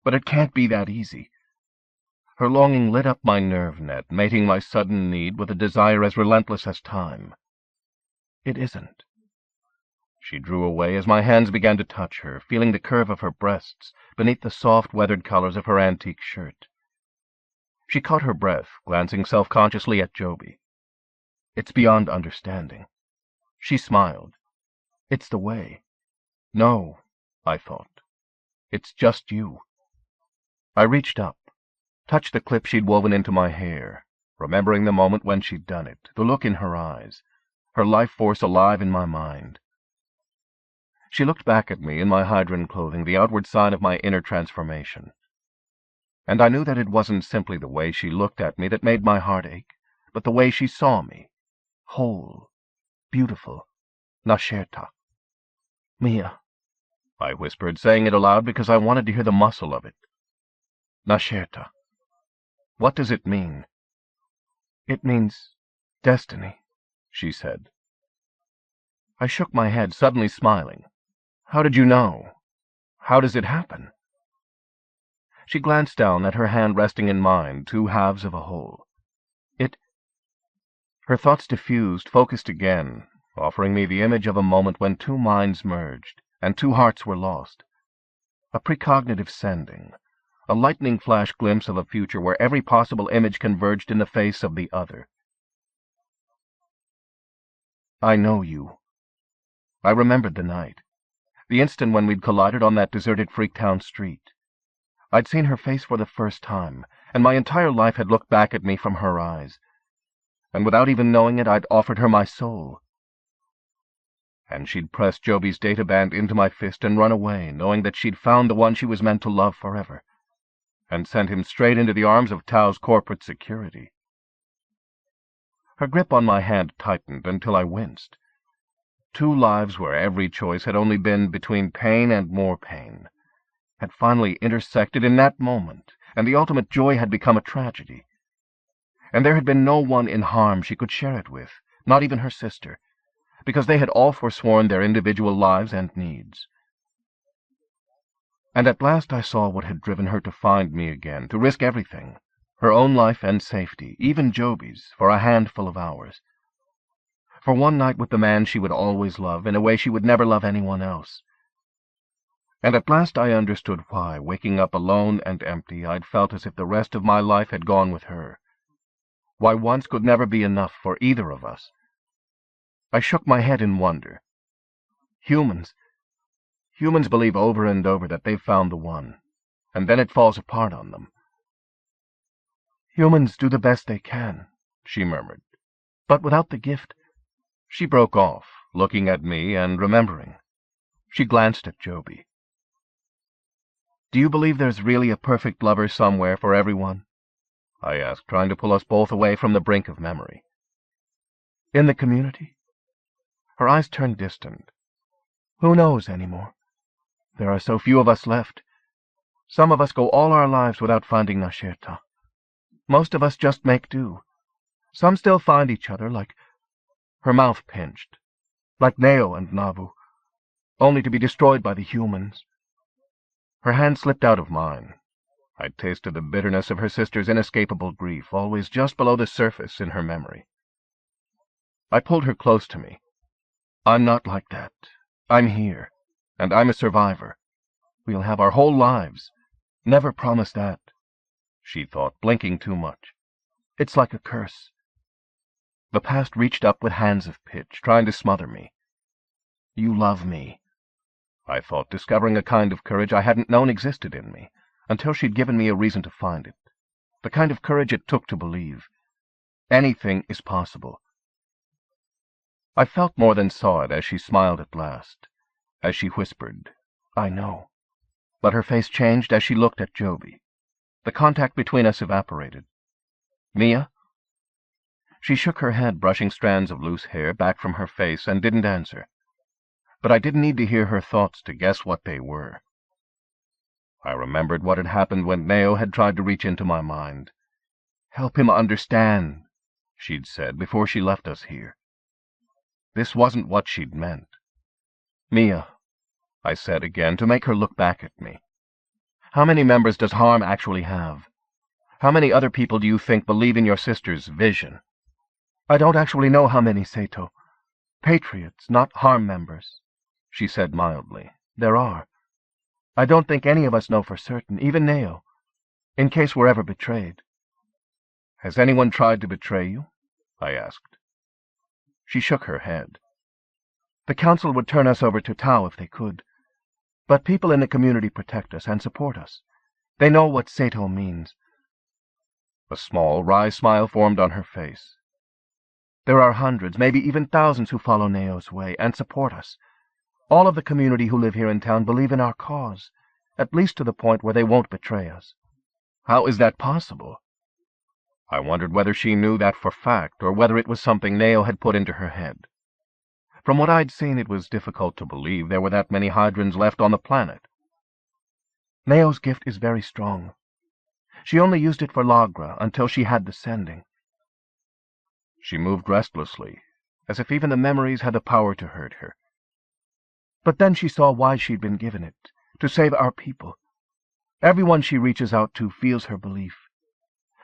C: But it can't be that easy. Her longing lit up my nerve net, mating my sudden need with a desire as relentless as time. It isn't. She drew away as my hands began to touch her, feeling the curve of her breasts beneath the soft, weathered colors of her antique shirt. She caught her breath, glancing self-consciously at Joby. "It's beyond understanding." She smiled. "It's the way." "No," I thought. "It's just you." I reached up, touched the clip she'd woven into my hair, remembering the moment when she'd done it, the look in her eyes, her life force alive in my mind. She looked back at me in my Hydran clothing, the outward sign of my inner transformation. And I knew that it wasn't simply the way she looked at me that made my heart ache, but the way she saw me, whole, beautiful, nascerta. "Miya," I whispered, saying it aloud because I wanted to hear the muscle of it. "Nascerta. What does it mean?" "It means destiny," she said. I shook my head, suddenly smiling. "How did you know? How does it happen?" She glanced down at her hand resting in mine, 2 halves of a whole. Her thoughts diffused, focused again, offering me the image of a moment when 2 minds merged, and 2 hearts were lost. A precognitive sending, a lightning flash glimpse of a future where every possible image converged in the face of the other. "I know you." I remembered the night, the instant when we'd collided on that deserted Freaktown street. I'd seen her face for the first time, and my entire life had looked back at me from her eyes. And without even knowing it, I'd offered her my soul. And she'd pressed Joby's databand into my fist and run away, knowing that she'd found the one she was meant to love forever, and sent him straight into the arms of Tao's corporate security. Her grip on my hand tightened until I winced. 2 lives where every choice had only been between pain and more pain had finally intersected in that moment, and the ultimate joy had become a tragedy. And there had been no one in harm she could share it with, not even her sister, because they had all forsworn their individual lives and needs. And at last I saw what had driven her to find me again, to risk everything, her own life and safety, even Joby's, for a handful of hours.
D: For one night with the man she would always love in a way she would never love anyone else. And at last I understood why, waking up alone and empty, I'd felt as if the rest of my life had gone with her. Why once could never be enough for either of us. I shook my head in wonder. Humans believe over and over that they've found the one, and then it falls apart on them. Humans do the best they can, she murmured, but without the gift. She broke off, looking at me and remembering. She glanced at Joby. Do you believe there's really a perfect lover somewhere for everyone? I asked, trying to pull us both away from the brink of memory. In the community? Her eyes turned distant. Who knows anymore? There are so few of us left. Some of us go all our lives without finding Nasherta. Most of us just make do. Some still find each other, like... Her mouth pinched. Like Neo and Nabu, only to be destroyed by the humans. Her hand slipped out of mine. I tasted the bitterness of her sister's inescapable grief, always just below the surface in her memory. I pulled her close to me. I'm not like that. I'm here, and I'm a survivor. We'll have our whole lives. Never promise that, she thought, blinking too much. It's like a curse. The past reached up with hands of pitch, trying to smother me. You love me, I thought, discovering a kind of courage I hadn't known existed in me, until she'd given me a reason to find it. The kind of courage it took to believe. Anything is possible. I felt more than saw it as she smiled at last, as she whispered, I know. But her face changed as she looked at Joby. The contact between us evaporated. Miya? She shook her head, brushing strands of loose hair back from her face, and didn't answer. But I didn't need to hear her thoughts to guess what they were. I remembered what had happened when Neo had tried to reach into my mind. Help him understand, she'd said before she left us here. This wasn't what she'd meant. Miya, I said again, to make her look back at me. How many members does harm actually have? How many other people do you think believe in your sister's vision? I don't actually know how many, Sato. Patriots, not harm members, she said mildly. There are. I don't think any of us know for certain, even Neo, in case we're ever betrayed. Has anyone tried to betray you? I asked. She shook her head. The council would turn us over to Tau if they could. But people in the community protect us and support us. They know what Sato means. A small, wry smile formed on her face. There are hundreds, maybe even thousands, who follow Neo's way and support us. All of the community who live here in town believe in our cause, at least to the point where they won't betray us. How is that possible? I wondered whether she knew that for fact, or whether it was something Neo had put into her head. From what I'd seen, it was difficult to believe there were that many Hydrans left on the planet. Neo's gift is very strong. She only used it for Lagra until she had the sending. She moved restlessly, as if even the memories had the power to hurt her. But then she saw why she'd been given it, to save our people. Everyone she reaches out to feels her belief.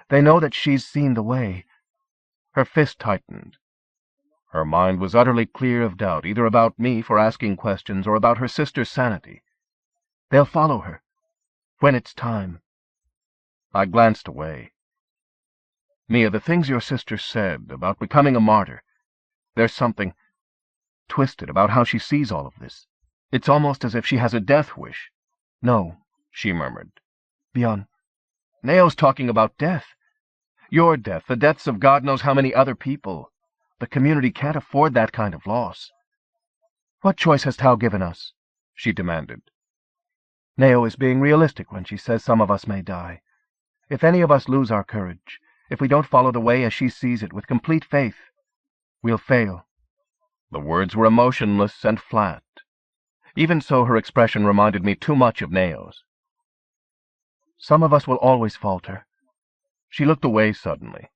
D: They know that she's seen the way. Her fist tightened. Her mind was utterly clear of doubt, either about me for asking questions or about her sister's sanity. They'll follow her, when it's time. I glanced away. Miya, the things your sister said about becoming a martyr, there's something twisted about how she sees all of this. It's almost as if she has a death wish. No, she murmured. Bion, Neo's talking about death. Your death, the deaths of God knows how many other people. The community can't afford that kind of loss. What choice has Tau given us? She demanded. Neo is being realistic when she says some of us may die. If any of us lose our courage, if we don't follow the way as she sees it with complete faith, we'll fail. The words were emotionless and flat. Even so, her expression reminded me too much of Neo's. Some of us will always falter. She looked away suddenly.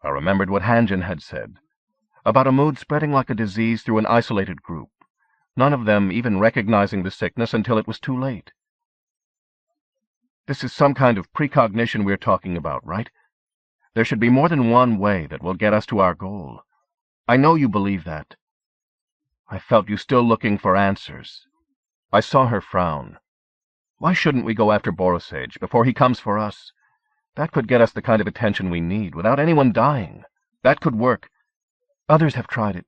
D: I remembered what Hanjin had said, about a mood spreading like a disease through an isolated group, none of them even recognizing the sickness until it was too late. This is some kind of precognition we're talking about, right? There should be more than one way that will get us to our goal. I know you believe that. I felt you still looking for answers. I saw her frown. Why shouldn't we go after Borosage before he comes for us? That could get us the kind of attention we need without anyone dying. That could work. Others have tried it.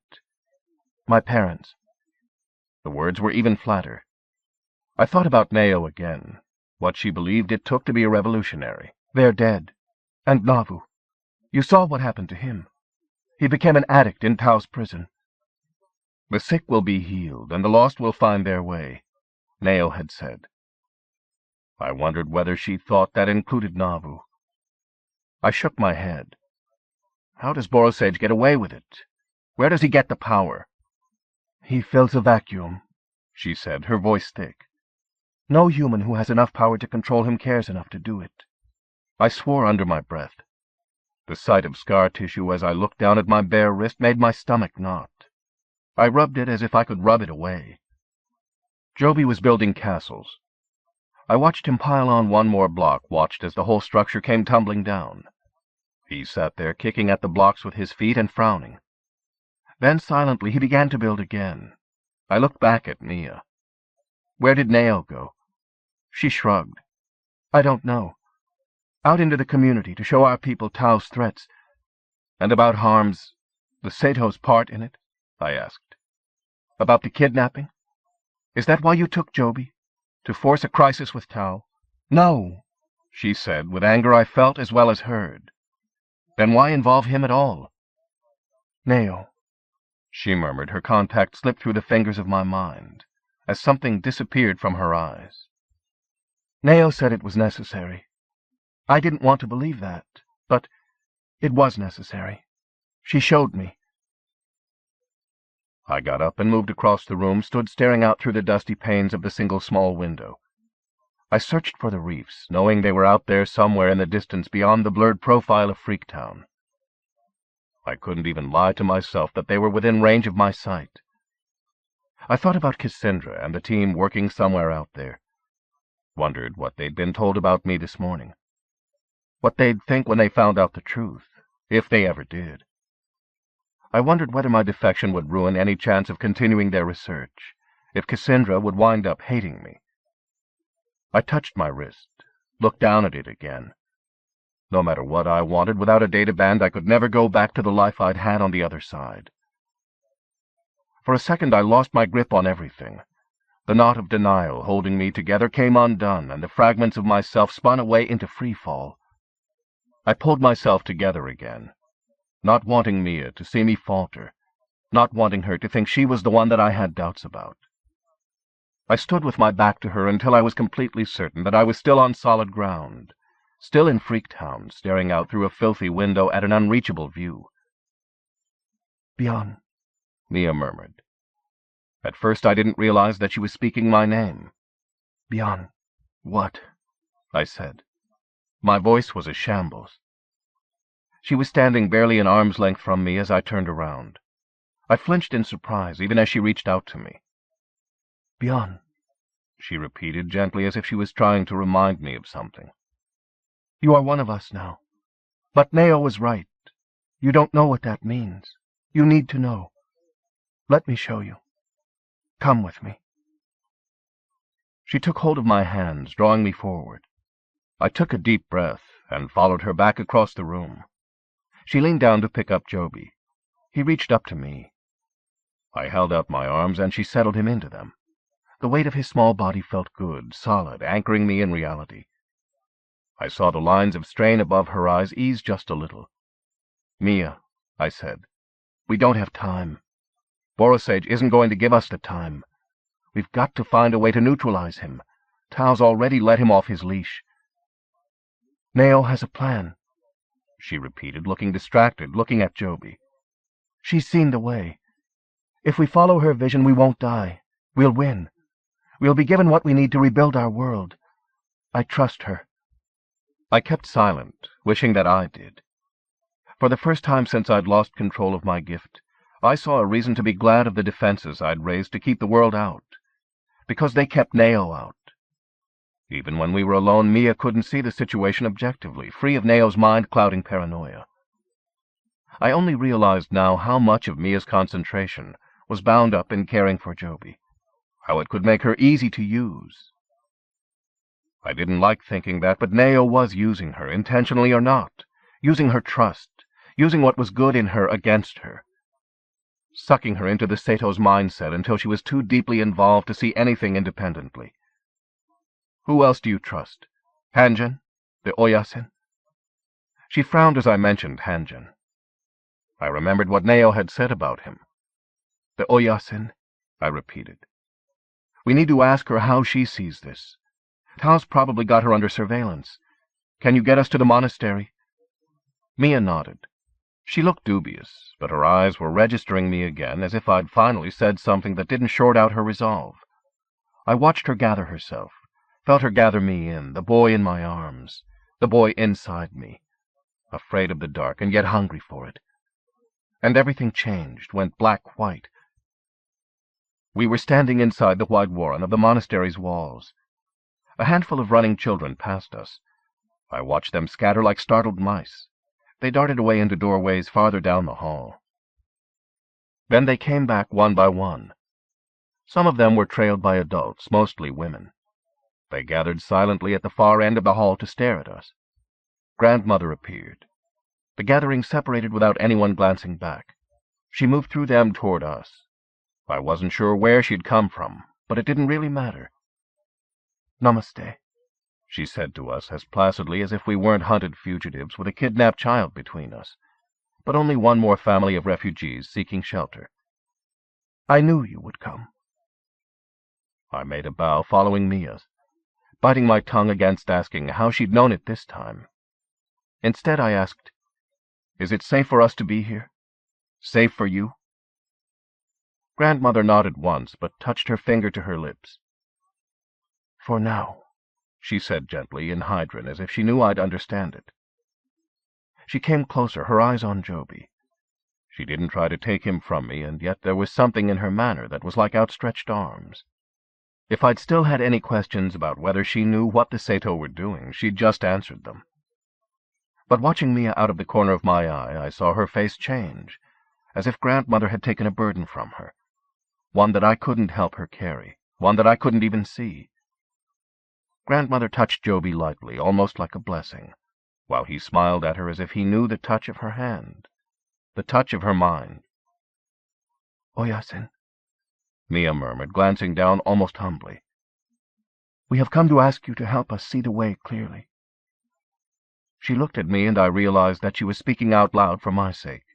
D: My parents. The words were even flatter. I thought about Neo again, what she believed it took to be a revolutionary. They're dead. And Navu. You saw what happened to him. He became an addict in Tao's prison. The sick will be healed, and the lost will find their way, Neo had said. I wondered whether she thought that included Navu. I shook my head. How does Borosage get away with it? Where does he get the power? He fills a vacuum, she said, her voice thick. No human who has enough power to control him cares enough to do it. I swore under my breath. The sight of scar tissue as I looked down at my bare wrist made my stomach knot. I rubbed it as if I could rub it away. Joby was building castles. I watched him pile on one more block, watched as the whole structure came tumbling down. He sat there kicking at the blocks with his feet and frowning. Then silently he began to build again. I looked back at Miya. Where did Neo go? She shrugged. I don't know. Out into the community to show our people Tao's threats. And about harms, the Sato's part in it? I asked. About the kidnapping? Is that why you took Joby? To force a crisis with Tao? No, she said, with anger I felt as well as heard. Then why involve him at all? Neo, she murmured, her contact slipped through the fingers of my mind, as something disappeared from her eyes. Neo said it was necessary. I didn't want to believe that, but it was necessary. She showed me. I got up and moved across the room, stood staring out through the dusty panes of the single small window. I searched for the reefs, knowing they were out there somewhere in the distance beyond the blurred profile of Freaktown. I couldn't even lie to myself that they were within range of my sight. I thought about Cassandra and the team working somewhere out there. Wondered what they'd been told about me this morning. What they'd think when they found out the truth, if they ever did. I wondered whether my defection would ruin any chance of continuing their research, if Cassandra would wind up hating me. I touched my wrist, looked down at it again. No matter what I wanted, without a databand I could never go back to the life I'd had on the other side. For a second I lost my grip on everything. The knot of denial holding me together came undone, and the fragments of myself spun away into free fall. I pulled myself together again, not wanting Miya to see me falter, not wanting her to think she was the one that I had doubts about. I stood with my back to her until I was completely certain that I was still on solid ground, still in Freaktown, staring out through a filthy window at an unreachable view. "Beyond," Miya murmured. At first I didn't realize that she was speaking my name. "Beyond what?" I said. My voice was a shambles. She was standing barely an arm's length from me as I turned around. I flinched in surprise, even as she reached out to me. "Beyond," she repeated gently, as if she was trying to remind me of something. "You are one of us now. But Neo was right. You don't know what that means. You need to know. Let me show you. Come with me." She took hold of my hands, drawing me forward. I took a deep breath and followed her back across the room. She leaned down to pick up Joby. He reached up to me. I held out my arms, and she settled him into them. The weight of his small body felt good, solid, anchoring me in reality. I saw the lines of strain above her eyes ease just a little. "Miya," I said, "we don't have time. Borosage isn't going to give us the time. We've got to find a way to neutralize him. Tao's already let him off his leash." "Neo has a plan," she repeated, looking distracted, looking at Joby. "She's seen the way. If we follow her vision, we won't die. We'll win. We'll be given what we need to rebuild our world. I trust her." I kept silent, wishing that I did. For the first time since I'd lost control of my gift, I saw a reason to be glad of the defenses I'd raised to keep the world out, because they kept Neo out. Even when we were alone, Miya couldn't see the situation objectively, free of Neo's mind-clouding paranoia.
C: I only realized now how much of Miya's concentration was bound up in caring for Joby, how it could make her easy to use. I didn't like thinking that, but Neo was using her, intentionally or not, using her trust, using what was good in her against her, sucking her into the Sato's mindset until she was too deeply involved to see anything independently. Who else do you trust? Hanjin? The Oyasin? She frowned as I mentioned Hanjin. I remembered what Neo had said about him. The Oyasin, I repeated. We need to ask her how she sees this. Tao's probably got her under surveillance. Can you get us to the monastery? Miya nodded. She looked dubious, but her eyes were registering me again, as if I'd finally said something that didn't short out her resolve. I watched her gather herself, felt her gather me in, the boy in my arms, the boy inside me, afraid of the dark and yet hungry for it. And everything changed, went black-white. We were standing inside the wide warren of the monastery's walls. A handful of running children passed us. I watched them scatter like startled mice. They darted away into doorways farther down the hall. Then they came back one by one. Some of them were trailed by adults, mostly women. They gathered silently at the far end of the hall to stare at us. Grandmother appeared. The gathering separated without anyone glancing back. She moved through them toward us. I wasn't sure where she'd come from, but it didn't really matter. Namaste, she said to us as placidly as if we weren't hunted fugitives with a kidnapped child between us, but only one more family of refugees seeking shelter. I knew you would come. I made a bow following Miya's, biting my tongue against asking how she'd known it this time. Instead I asked, Is it safe for us to be here? Safe for you? Grandmother nodded once, but touched her finger to her lips. For now, she said gently in Hydran, as if she knew I'd understand it. She came closer, her eyes on Joby. She didn't try to take him from me, and yet there was something in her manner that was like outstretched arms. If I'd still had any questions about whether she knew what the Sato were doing, she'd just answered them. But watching Miya out of the corner of my eye, I saw her face change, as if Grandmother had taken a burden from her, one that I couldn't help her carry, one that I couldn't even see. Grandmother touched Joby lightly, almost like a blessing, while he smiled at her as if he knew the touch of her hand, the touch of her mind. Oyasin, Miya murmured, glancing down almost humbly. We have come to ask you to help us see the way clearly. She looked at me, and I realized that she was speaking out loud for my sake.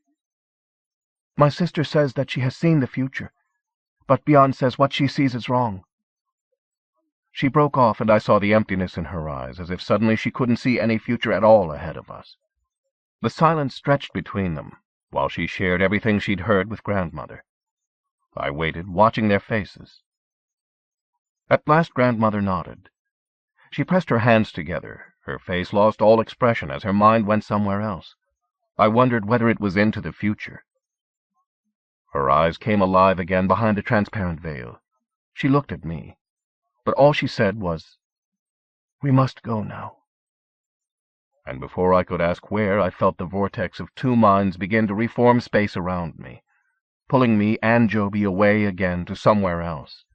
C: My sister says that she has seen the future, but Beyond says what she sees is wrong. She broke off, and I saw the emptiness in her eyes, as if suddenly she couldn't see any future at all ahead of us. The silence stretched between them, while she shared everything she'd heard with Grandmother. I waited, watching their faces. At last Grandmother nodded. She pressed her hands together. Her face lost all expression as her mind went somewhere else. I wondered whether it was into the future. Her eyes came alive again behind the transparent veil. She looked at me, but all she said was, We must go now. And before I could ask where, I felt the vortex of two minds begin to reform space around me, pulling me and Joby away again to somewhere else.